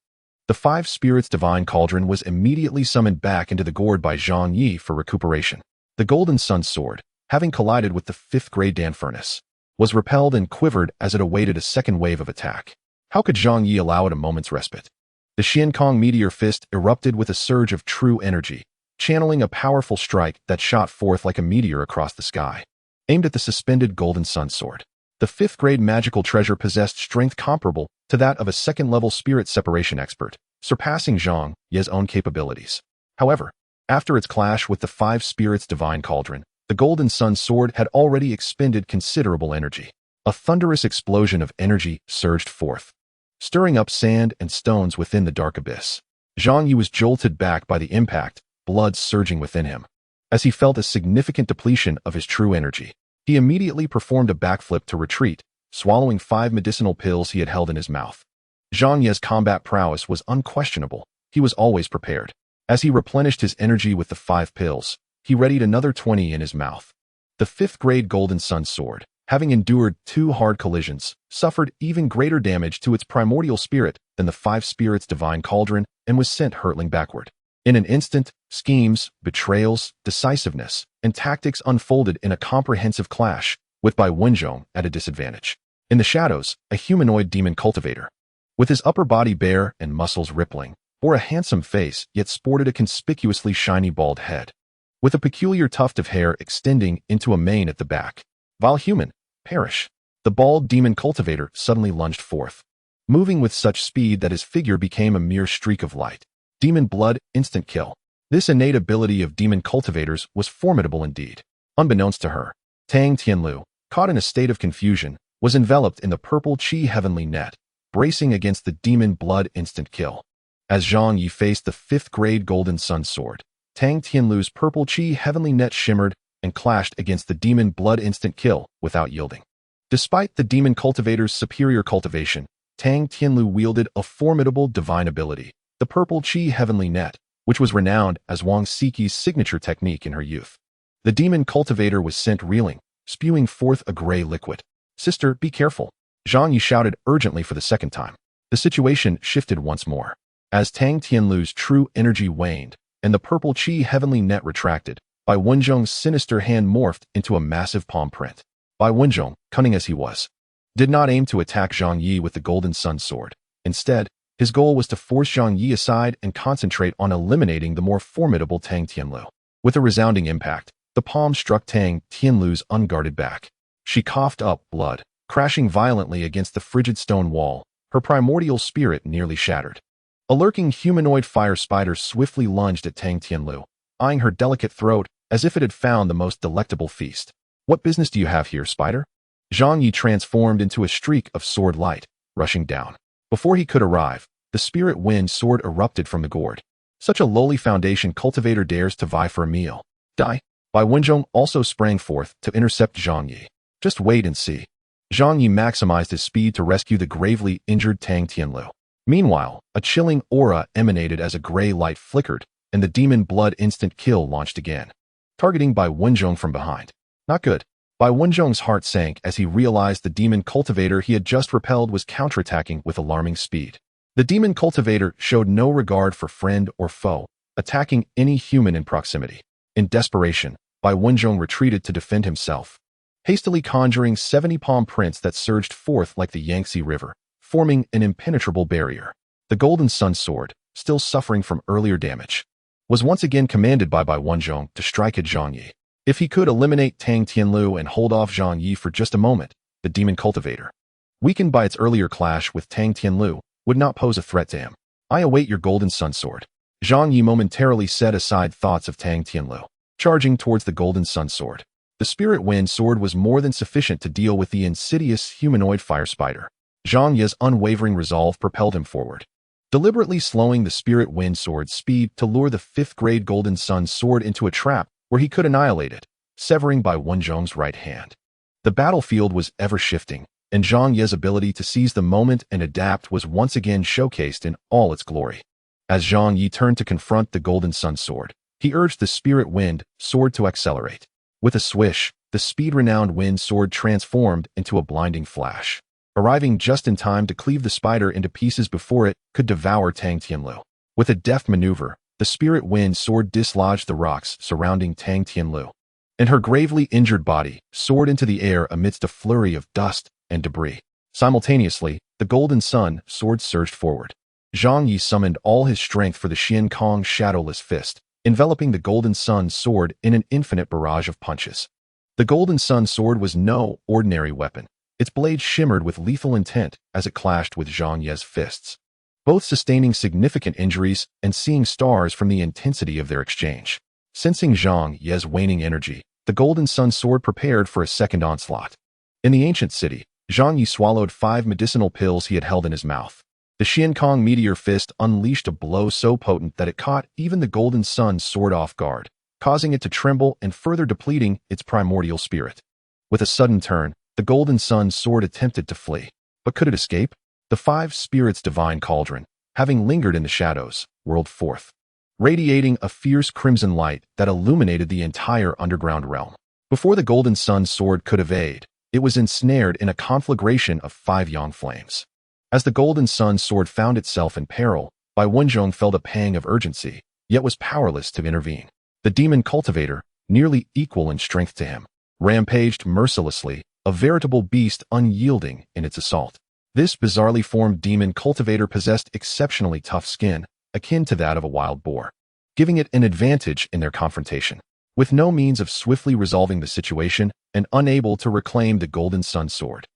The five spirits' divine cauldron was immediately summoned back into the gourd by Zhang Ye for recuperation. The Golden Sun Sword, having collided with the fifth-grade Dan furnace, was repelled and quivered as it awaited a second wave of attack. How could Zhang Ye allow it a moment's respite? The Xiankong meteor fist erupted with a surge of true energy, channeling a powerful strike that shot forth like a meteor across the sky, aimed at the suspended Golden Sun Sword. The fifth-grade magical treasure possessed strength comparable to that of a second-level spirit separation expert, surpassing Zhang Ye's own capabilities. However, after its clash with the five spirits' divine cauldron, the Golden Sun Sword had already expended considerable energy. A thunderous explosion of energy surged forth, stirring up sand and stones within the dark abyss. Zhang Ye was jolted back by the impact, blood surging within him. As he felt a significant depletion of his true energy, he immediately performed a backflip to retreat, swallowing 5 medicinal pills he had held in his mouth. Zhang Ye's combat prowess was unquestionable. He was always prepared. As he replenished his energy with the 5 pills, he readied another 20 in his mouth. The fifth-grade Golden Sun Sword, having endured 2 hard collisions, suffered even greater damage to its primordial spirit than the 5 spirits' divine cauldron and was sent hurtling backward. In an instant, schemes, betrayals, decisiveness, and tactics unfolded in a comprehensive clash, with Bai Wenzhong at a disadvantage. In the shadows, a humanoid demon cultivator, with his upper body bare and muscles rippling, bore a handsome face yet sported a conspicuously shiny bald head, with a peculiar tuft of hair extending into a mane at the back. While human, perish, the bald demon cultivator suddenly lunged forth, moving with such speed that his figure became a mere streak of light. Demon blood, instant kill. This innate ability of demon cultivators was formidable indeed. Unbeknownst to her, Tang Tianlu, caught in a state of confusion, was enveloped in the purple Qi heavenly net, bracing against the demon blood instant kill. As Zhang Ye faced the fifth-grade Golden Sun Sword, Tang Tianlu's purple Qi heavenly net shimmered and clashed against the demon blood instant kill without yielding. Despite the demon cultivator's superior cultivation, Tang Tianlu wielded a formidable divine ability, the purple Qi heavenly net, which was renowned as Wang Siqi's signature technique in her youth. The demon cultivator was sent reeling, spewing forth a gray liquid. "Sister, be careful," Zhang Ye shouted urgently for the second time. The situation shifted once more. As Tang Tianlu's true energy waned, and the purple Qi heavenly net retracted, Bai Wenzhong's sinister hand morphed into a massive palm print. Bai Wenzhong, cunning as he was, did not aim to attack Zhang Ye with the Golden Sun Sword. Instead, his goal was to force Zhang Ye aside and concentrate on eliminating the more formidable Tang Tianlu. With a resounding impact, the palm struck Tang Tianlu's unguarded back. She coughed up blood, crashing violently against the frigid stone wall, her primordial spirit nearly shattered. A lurking humanoid fire spider swiftly lunged at Tang Tianlu, eyeing her delicate throat as if it had found the most delectable feast. "What business do you have here, spider?" Zhang Ye transformed into a streak of sword light, rushing down. Before he could arrive, the spirit wind sword erupted from the gourd. Such a lowly foundation cultivator dares to vie for a meal. Die! Bai Wenzhong also sprang forth to intercept Zhang Ye. "Just wait and see." Zhang Ye maximized his speed to rescue the gravely injured Tang Tianlu. Meanwhile, a chilling aura emanated as a gray light flickered, and the demon blood instant kill launched again, targeting Bai Wenzhong from behind. Not good. Bai Wenzhong's heart sank as he realized the demon cultivator he had just repelled was counterattacking with alarming speed. The demon cultivator showed no regard for friend or foe, attacking any human in proximity. In desperation, Bai Wenzhong retreated to defend himself, hastily conjuring 70 palm prints that surged forth like the Yangtze River, forming an impenetrable barrier. The Golden Sun Sword, still suffering from earlier damage, was once again commanded by Bai Wenzhong to strike at Zhang Ye. If he could eliminate Tang Tianlu and hold off Zhang Ye for just a moment, the demon cultivator, weakened by its earlier clash with Tang Tianlu, would not pose a threat to him. "I await your Golden Sun Sword." Zhang Ye momentarily set aside thoughts of Tang Tianlu, charging towards the Golden Sun Sword. The Spirit Wind Sword was more than sufficient to deal with the insidious humanoid fire spider. Zhang Ye's unwavering resolve propelled him forward, deliberately slowing the Spirit Wind Sword's speed to lure the fifth-grade Golden Sun Sword into a trap where he could annihilate it. severing Bai Wenzhong's right hand. The battlefield was ever-shifting, and Zhang Ye's ability to seize the moment and adapt was once again showcased in all its glory. As Zhang Ye turned to confront the Golden Sun Sword, he urged the Spirit Wind Sword to accelerate. With a swish, the speed-renowned Wind Sword transformed into a blinding flash, arriving just in time to cleave the spider into pieces before it could devour Tang Tianlu. With a deft maneuver, the Spirit Wind Sword dislodged the rocks surrounding Tang Tianlu, and her gravely injured body soared into the air amidst a flurry of dust and debris. Simultaneously, the Golden Sun Sword surged forward. Zhang Ye summoned all his strength for the Qian Kong Shadowless Fist, enveloping the Golden Sun Sword in an infinite barrage of punches. The Golden Sun Sword was no ordinary weapon. Its blade shimmered with lethal intent as it clashed with Zhang Ye's fists, both sustaining significant injuries and seeing stars from the intensity of their exchange. Sensing Zhang Ye's waning energy, the Golden Sun Sword prepared for a second onslaught. In the ancient city, Zhang Ye swallowed 5 medicinal pills he had held in his mouth. The Qian Kong Meteor Fist unleashed a blow so potent that it caught even the Golden Sun Sword off guard, causing it to tremble and further depleting its primordial spirit. With a sudden turn, the Golden Sun Sword attempted to flee. But could it escape? The 5 spirits' divine cauldron, having lingered in the shadows, whirled forth, radiating a fierce crimson light that illuminated the entire underground realm. Before the Golden Sun Sword could evade, it was ensnared in a conflagration of 5 yang flames. As the Golden Sun Sword found itself in peril, Bai Wenzhong felt a pang of urgency, yet was powerless to intervene. The demon cultivator, nearly equal in strength to him, rampaged mercilessly, a veritable beast unyielding in its assault. This bizarrely formed demon cultivator possessed exceptionally tough skin, akin to that of a wild boar, giving it an advantage in their confrontation. With no means of swiftly resolving the situation and unable to reclaim the Golden Sun Sword,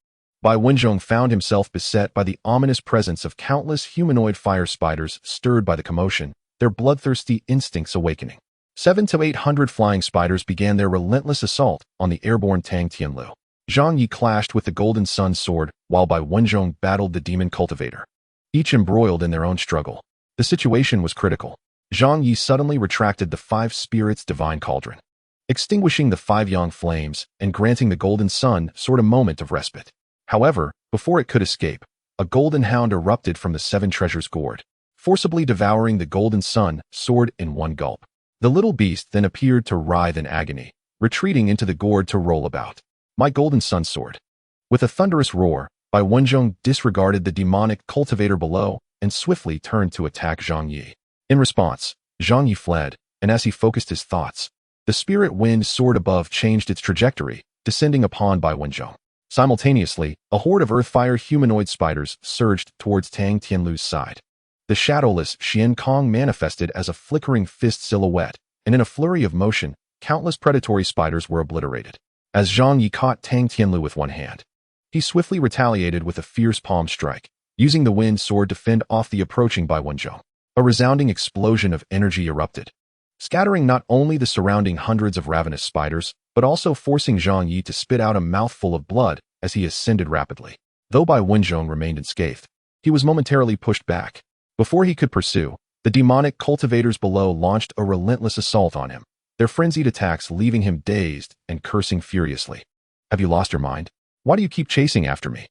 Bai Wenzhong found himself beset by the ominous presence of countless humanoid fire spiders stirred by the commotion, their bloodthirsty instincts awakening. 700 to 800 flying spiders began their relentless assault on the airborne Tang Tianlu. Zhang Ye clashed with the Golden Sun Sword while Bai Wenzhong battled the demon cultivator, each embroiled in their own struggle. The situation was critical. Zhang Ye suddenly retracted the 5 spirits' divine cauldron, extinguishing the 5 yang flames and granting the Golden Sun Sword a moment of respite. However, before it could escape, a golden hound erupted from the 7 treasures gourd, forcibly devouring the Golden Sun Sword in one gulp. The little beast then appeared to writhe in agony, retreating into the gourd to roll about. My Golden Sun Sword. With a thunderous roar, Bai Wenzhong disregarded the demonic cultivator below and swiftly turned to attack Zhang Ye. In response, Zhang Ye fled, and as he focused his thoughts, the Spirit Wind Sword above changed its trajectory, descending upon Bai Wenzhong. Simultaneously, a horde of earthfire humanoid spiders surged towards Tang Tianlu's side. The shadowless Qian Kong manifested as a flickering fist silhouette, and in a flurry of motion, countless predatory spiders were obliterated. As Zhang Ye caught Tang Tianlu with one hand, he swiftly retaliated with a fierce palm strike, using the wind sword to fend off the approaching Bai Wenzhong. A resounding explosion of energy erupted, scattering not only the surrounding hundreds of ravenous spiders, but also forcing Zhang Ye to spit out a mouthful of blood as he ascended rapidly. Though Bai Wenzhong remained unscathed, he was momentarily pushed back. Before he could pursue, the demonic cultivators below launched a relentless assault on him, their frenzied attacks leaving him dazed and cursing furiously. Have you lost your mind? Why do you keep chasing after me?